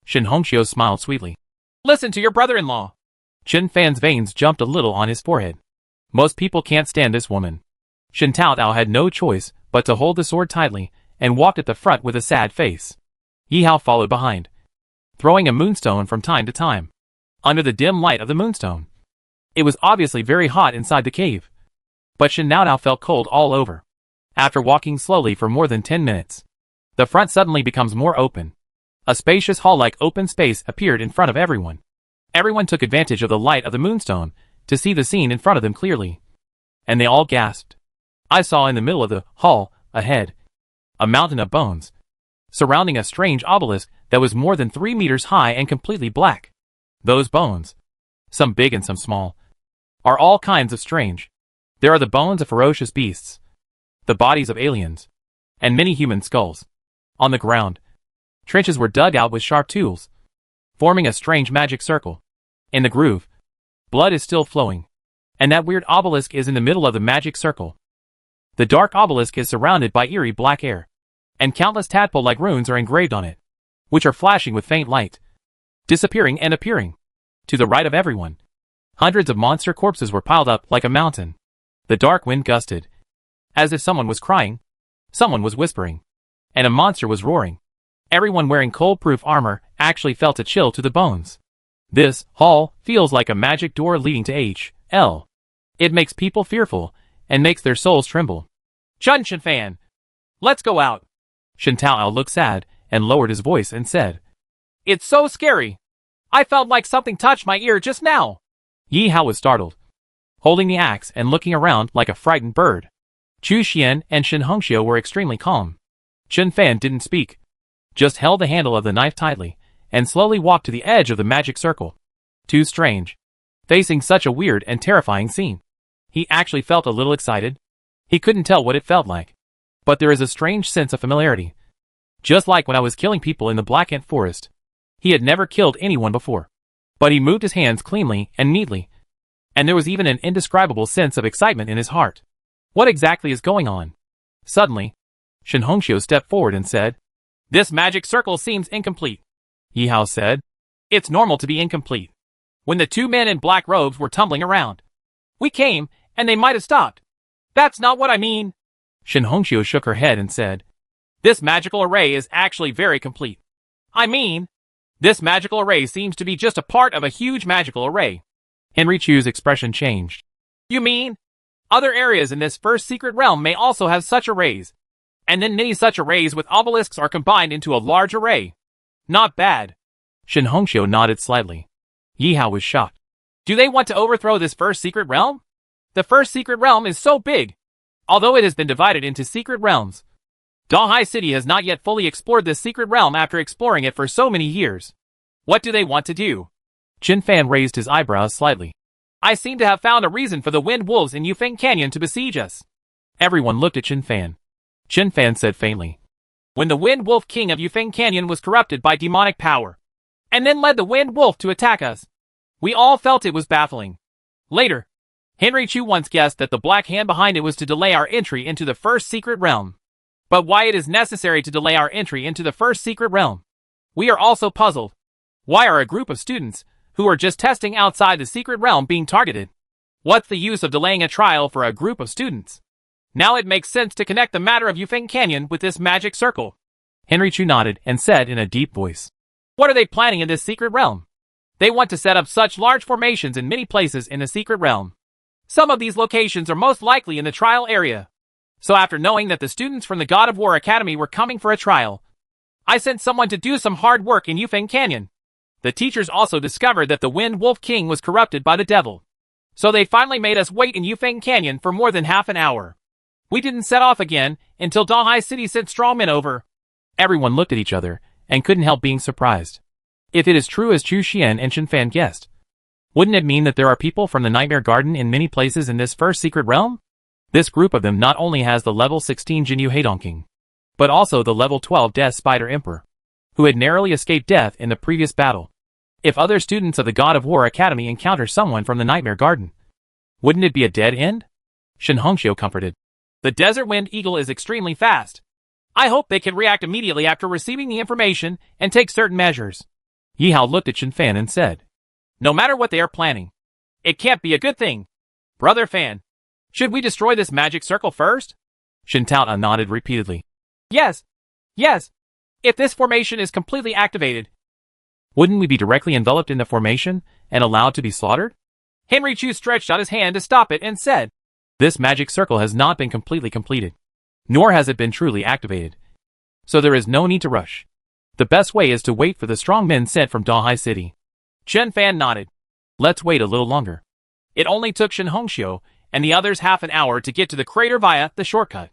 Shin Hongxiu smiled sweetly. Listen to your brother-in-law. Chen Fan's veins jumped a little on his forehead. Most people can't stand this woman. Shin Taotao had no choice but to hold the sword tightly and walked at the front with a sad face. Yi Hao followed behind, throwing a moonstone from time to time. Under the dim light of the moonstone, it was obviously very hot inside the cave. But Shin Naotao felt cold all over. After walking slowly for more than 10 minutes, the front suddenly becomes more open. A spacious hall-like open space appeared in front of everyone. Everyone took advantage of the light of the moonstone to see the scene in front of them clearly. And they all gasped. I saw in the middle of the hall, ahead, a mountain of bones, surrounding a strange obelisk that was more than 3 meters high and completely black. Those bones, some big and some small, are all kinds of strange. There are the bones of ferocious beasts, the bodies of aliens, and many human skulls. On the ground, trenches were dug out with sharp tools, forming a strange magic circle. In the groove, blood is still flowing, and that weird obelisk is in the middle of the magic circle. The dark obelisk is surrounded by eerie black air, and countless tadpole-like runes are engraved on it, which are flashing with faint light, disappearing and appearing. To the right of everyone, hundreds of monster corpses were piled up like a mountain. The dark wind gusted, as if someone was crying, someone was whispering, and a monster was roaring. Everyone wearing cold-proof armor actually felt a chill to the bones. This hall feels like a magic door leading to H.L. It makes people fearful and makes their souls tremble. Shin Fan, let's go out. Shin Taotao looked sad and lowered his voice and said, It's so scary. I felt like something touched my ear just now. Yi Hao was startled, holding the axe and looking around like a frightened bird. Chu Xian and Shin Hongxiu were extremely calm. Shin Fan didn't speak, just held the handle of the knife tightly and slowly walked to the edge of the magic circle. Too strange, facing such a weird and terrifying scene. He actually felt a little excited. He couldn't tell what it felt like, but there is a strange sense of familiarity. Just like when I was killing people in the Black Ant Forest. He had never killed anyone before, but he moved his hands cleanly and neatly, and there was even an indescribable sense of excitement in his heart. What exactly is going on? Suddenly, Shin Hongxiu stepped forward and said, This magic circle seems incomplete. Yi Hao said, It's normal to be incomplete. When the 2 men in black robes were tumbling around, we came, and they might have stopped. That's not what I mean. Shin Hongxiu shook her head and said, This magical array is actually very complete. I mean, this magical array seems to be just a part of a huge magical array. Henry Chu's expression changed. You mean, other areas in this first secret realm may also have such arrays, and then many such arrays with obelisks are combined into a large array. Not bad. Shin Hongxiu nodded slightly. Yi Hao was shocked. Do they want to overthrow this first secret realm? The first secret realm is so big. Although it has been divided into secret realms, Dahai City has not yet fully explored this secret realm after exploring it for so many years. What do they want to do? Chen Fan raised his eyebrows slightly. I seem to have found a reason for the Wind Wolves in Yufeng Canyon to besiege us. Everyone looked at Chen Fan. Chen Fan said faintly, When the Wind Wolf King of Yufeng Canyon was corrupted by demonic power, and then led the Wind Wolf to attack us, we all felt it was baffling. Later, Henry Chu once guessed that the black hand behind it was to delay our entry into the first secret realm. But why it is necessary to delay our entry into the first secret realm? We are also puzzled. Why are a group of students, who are just testing outside the secret realm, being targeted? What's the use of delaying a trial for a group of students? Now it makes sense to connect the matter of Yufeng Canyon with this magic circle. Henry Chu nodded and said in a deep voice, What are they planning in this secret realm? They want to set up such large formations in many places in the secret realm. Some of these locations are most likely in the trial area. So after knowing that the students from the God of War Academy were coming for a trial, I sent someone to do some hard work in Yufeng Canyon. The teachers also discovered that the Wind Wolf King was corrupted by the devil. So they finally made us wait in Yufeng Canyon for more than half an hour. We didn't set off again until Dahai City sent strongmen over. Everyone looked at each other and couldn't help being surprised. If it is true as Chu Xian and Shin Fan guessed, wouldn't it mean that there are people from the Nightmare Garden in many places in this first secret realm? This group of them not only has the level 16 Jinyu Heidong King, but also the level 12 Death Spider Emperor, who had narrowly escaped death in the previous battle. If other students of the God of War Academy encounter someone from the Nightmare Garden, Wouldn't it be a dead end? Shin Hongxiu comforted. The Desert Wind Eagle is extremely fast. I hope they can react immediately after receiving the information and take certain measures. Yi Hao looked at Shin Fan and said, No matter what they are planning, it can't be a good thing. Brother Fan, should we destroy this magic circle first? Shin Tao nodded repeatedly. Yes. Yes. If this formation is completely activated, wouldn't we be directly enveloped in the formation and allowed to be slaughtered? Henry Chu stretched out his hand to stop it and said, This magic circle has not been completely completed, nor has it been truly activated. So there is no need to rush. The best way is to wait for the strong men sent from Dahai City. Chen Fan nodded. Let's wait a little longer. It only took Shin Hongxiu and the others half an hour to get to the crater via the shortcut.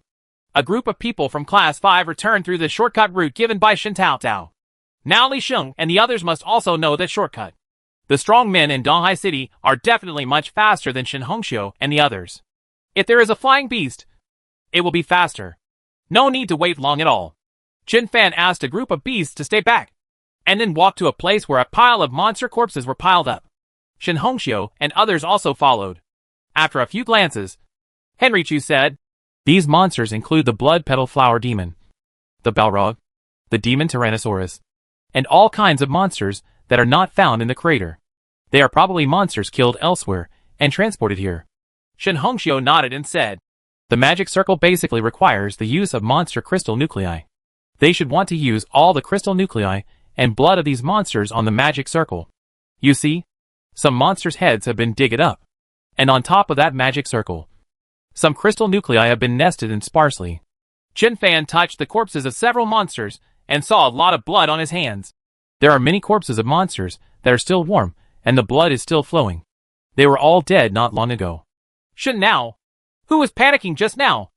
A group of people from Class 5 returned through the shortcut route given by Shin Tao Tao. Now Li Sheng and the others must also know that shortcut. The strong men in Dahai City are definitely much faster than Shin Hongxiu and the others. If there is a flying beast, it will be faster. No need to wait long at all. Chen Fan asked a group of beasts to stay back, and then walked to a place where a pile of monster corpses were piled up. Shin Hongxiu and others also followed. After a few glances, Henry Chu said, These monsters include the blood petal flower demon, the Balrog, the demon Tyrannosaurus, and all kinds of monsters that are not found in the crater. They are probably monsters killed elsewhere and transported here. Shin Hongxiu nodded and said, The magic circle basically requires the use of monster crystal nuclei. They should want to use all the crystal nuclei and blood of these monsters on the magic circle. You see, some monsters' heads have been digged up, and on top of that magic circle, some crystal nuclei have been nested in sparsely. Chen Fan touched the corpses of several monsters and saw a lot of blood on his hands. There are many corpses of monsters that are still warm, and the blood is still flowing. They were all dead not long ago. Shin Nao, who was panicking just now,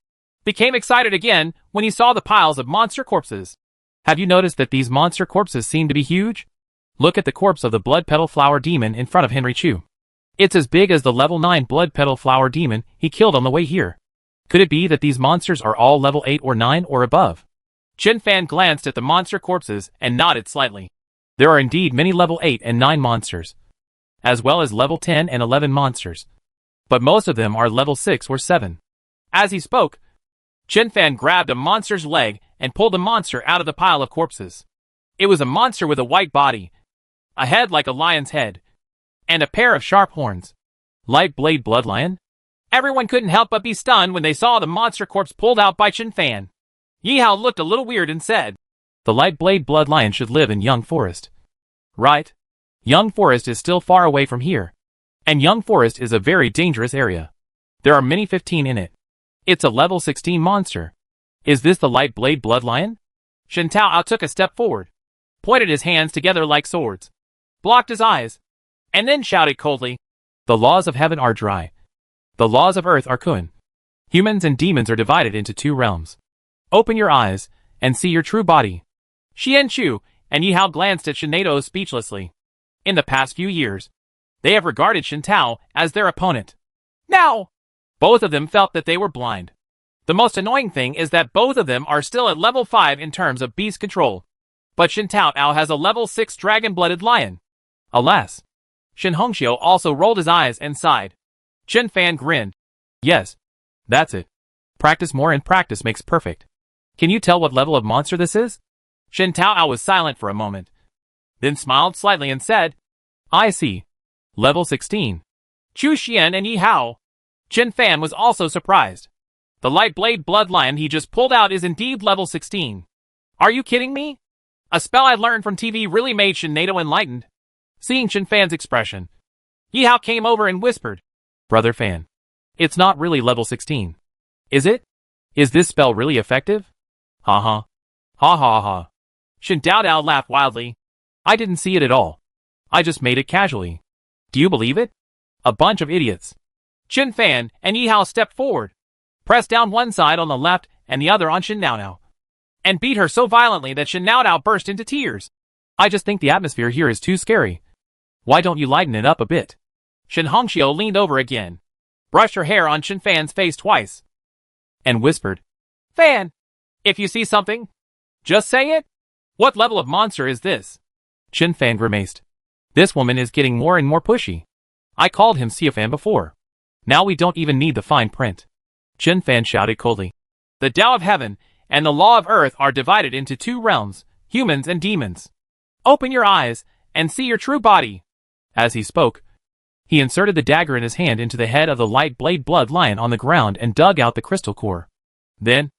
became excited again when he saw the piles of monster corpses. Have you noticed that these monster corpses seem to be huge? Look at the corpse of the blood petal flower demon in front of Henry Chu. It's as big as the level 9 blood petal flower demon he killed on the way here. Could it be that these monsters are all level 8 or 9 or above? Chen Fan glanced at the monster corpses and nodded slightly. There are indeed many level 8 and 9 monsters, as well as level 10 and 11 monsters. But most of them are level 6 or 7. As he spoke, Chen Fan grabbed a monster's leg and pulled the monster out of the pile of corpses. It was a monster with a white body, a head like a lion's head, and a pair of sharp horns. Light Blade Bloodlion? Everyone couldn't help but be stunned when they saw the monster corpse pulled out by Chen Fan. Yi Hao looked a little weird and said, The Light Blade Bloodlion should live in Young Forest. Right? Young Forest is still far away from here, and Young Forest is a very dangerous area. There are many 15 in it. It's a level 16 monster. Is this the Light Blade Bloodlion? Shin Tao took a step forward, pointed his hands together like swords, blocked his eyes, and then shouted coldly, The laws of heaven are dry. The laws of earth are kun. Humans and demons are divided into 2 realms. Open your eyes and see your true body. Xian Chu and Yi Hao glanced at Shinado speechlessly. In the past few years, they have regarded Shin Tao as their opponent. Now, both of them felt that they were blind. The most annoying thing is that both of them are still at level 5 in terms of beast control. But Shin Tao has a level 6 dragon-blooded lion. Alas. Shin Hongxiu also rolled his eyes and sighed. Chen Fan grinned. Yes. That's it. Practice more and practice makes perfect. Can you tell what level of monster this is? Shin Tao was silent for a moment, then smiled slightly and said, I see. Level 16. Chu Xian and Yi Hao. Chen Fan was also surprised. The Light Blade Bloodlion he just pulled out is indeed level 16. Are you kidding me? A spell I learned from TV really made Shinado enlightened. Seeing Chen Fan's expression, Yi Hao came over and whispered, Brother Fan, it's not really level 16. Is it? Is this spell really effective? Ha ha. Ha ha ha. Shin Dao laughed wildly. I didn't see it at all. I just made it casually. Do you believe it? A bunch of idiots. Chen Fan and Yi Hao stepped forward, pressed down one side on the left and the other on Shin Nao, and beat her so violently that Shin Nao burst into tears. I just think the atmosphere here is too scary. Why don't you lighten it up a bit? Shin Hongxiu leaned over again, brushed her hair on Shin Fan's face twice, and whispered, Fan, if you see something, just say it. What level of monster is this? Shin Fan grimaced. This woman is getting more and more pushy. I called him Siafan before. Now we don't even need the fine print. Chen Fan shouted coldly. The Tao of Heaven and the Law of Earth are divided into two realms, humans and demons. Open your eyes and see your true body. As he spoke, he inserted the dagger in his hand into the head of the light blade blood lion on the ground and dug out the crystal core. Then,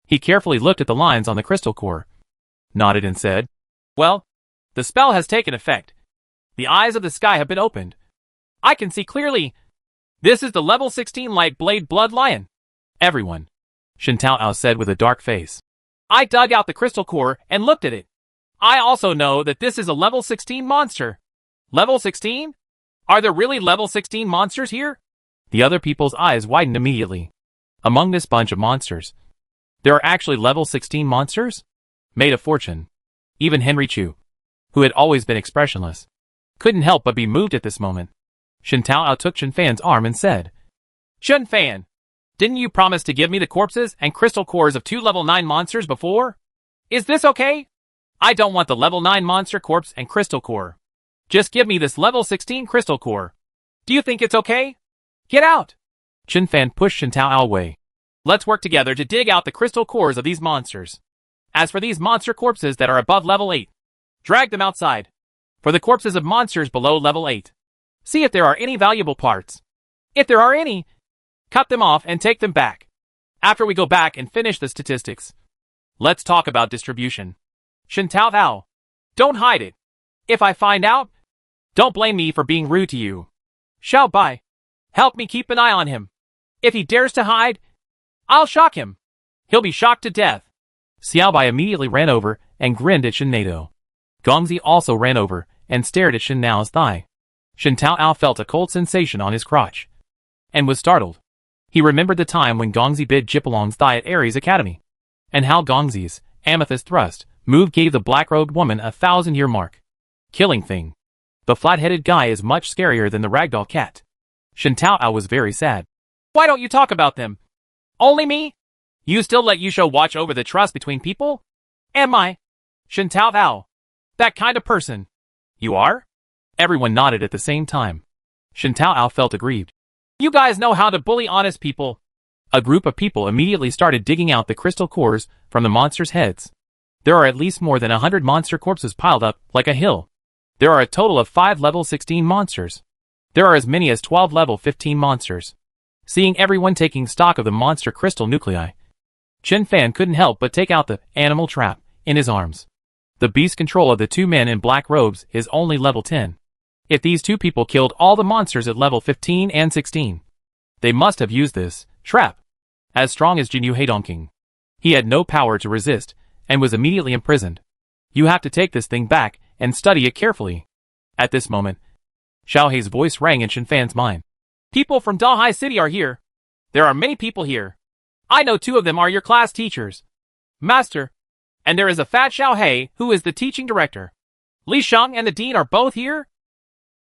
he carefully looked at the lines on the crystal core, nodded and said, Well, the spell has taken effect. The eyes of the sky have been opened. I can see clearly. This is the level 16 light blade blood lion. Everyone, Shen Tao said with a dark face. I dug out the crystal core and looked at it. I also know that this is a level 16 monster. Level 16? Are there really level 16 monsters here? The other people's eyes widened immediately. Among this bunch of monsters, there are actually level 16 monsters? Made a fortune. Even Henry Chu, who had always been expressionless, couldn't help but be moved at this moment. Shen Tao took Chen Fan's arm and said, Chen Fan, didn't you promise to give me the corpses and crystal cores of 2 level 9 monsters before? Is this okay? I don't want the level 9 monster corpse and crystal core. Just give me this level 16 crystal core. Do you think it's okay? Get out! Chen Fan pushed Shen Tao away. Let's work together to dig out the crystal cores of these monsters. As for these monster corpses that are above level 8, drag them outside. For the corpses of monsters below level 8, see if there are any valuable parts. If there are any, cut them off and take them back. After we go back and finish the statistics, let's talk about distribution. Shen Tao, don't hide it. If I find out, don't blame me for being rude to you. Xiao Bai, help me keep an eye on him. If he dares to hide, I'll shock him. He'll be shocked to death. Xiao Bai immediately ran over and grinned at Shen Nato. Gongzi also ran over and stared at Shen Nao's thigh. Shen Tao felt a cold sensation on his crotch and was startled. He remembered the time when Gongzi bit Jipalong's thigh at Ares Academy, and how Gongzi's amethyst thrust move gave the black-robed woman a 1,000-year mark. Killing thing. The flat-headed guy is much scarier than the ragdoll cat. Shen Tao was very sad. Why don't you talk about them? Only me? You still let Yusho watch over the trust between people? Am I, Shen Tao, that kind of person? You are? Everyone nodded at the same time. Shen Tao felt aggrieved. You guys know how to bully honest people. A group of people immediately started digging out the crystal cores from the monsters' heads. There are at least more than 100 monster corpses piled up like a hill. There are a total of 5 level 16 monsters. There are as many as 12 level 15 monsters. Seeing everyone taking stock of the monster crystal nuclei, Chen Fan couldn't help but take out the animal trap in his arms. The beast control of the two men in black robes is only level 10. If these two people killed all the monsters at level 15 and 16, they must have used this trap. As strong as Jinyu Heidongking, he had no power to resist and was immediately imprisoned. You have to take this thing back and study it carefully. At this moment, Xiaohei's voice rang in Shen Fan's mind. People from Dahai City are here. There are many people here. I know 2 of them are your class teachers. Master. And there is a fat Xiaohei who is the teaching director. Li Sheng and the dean are both here?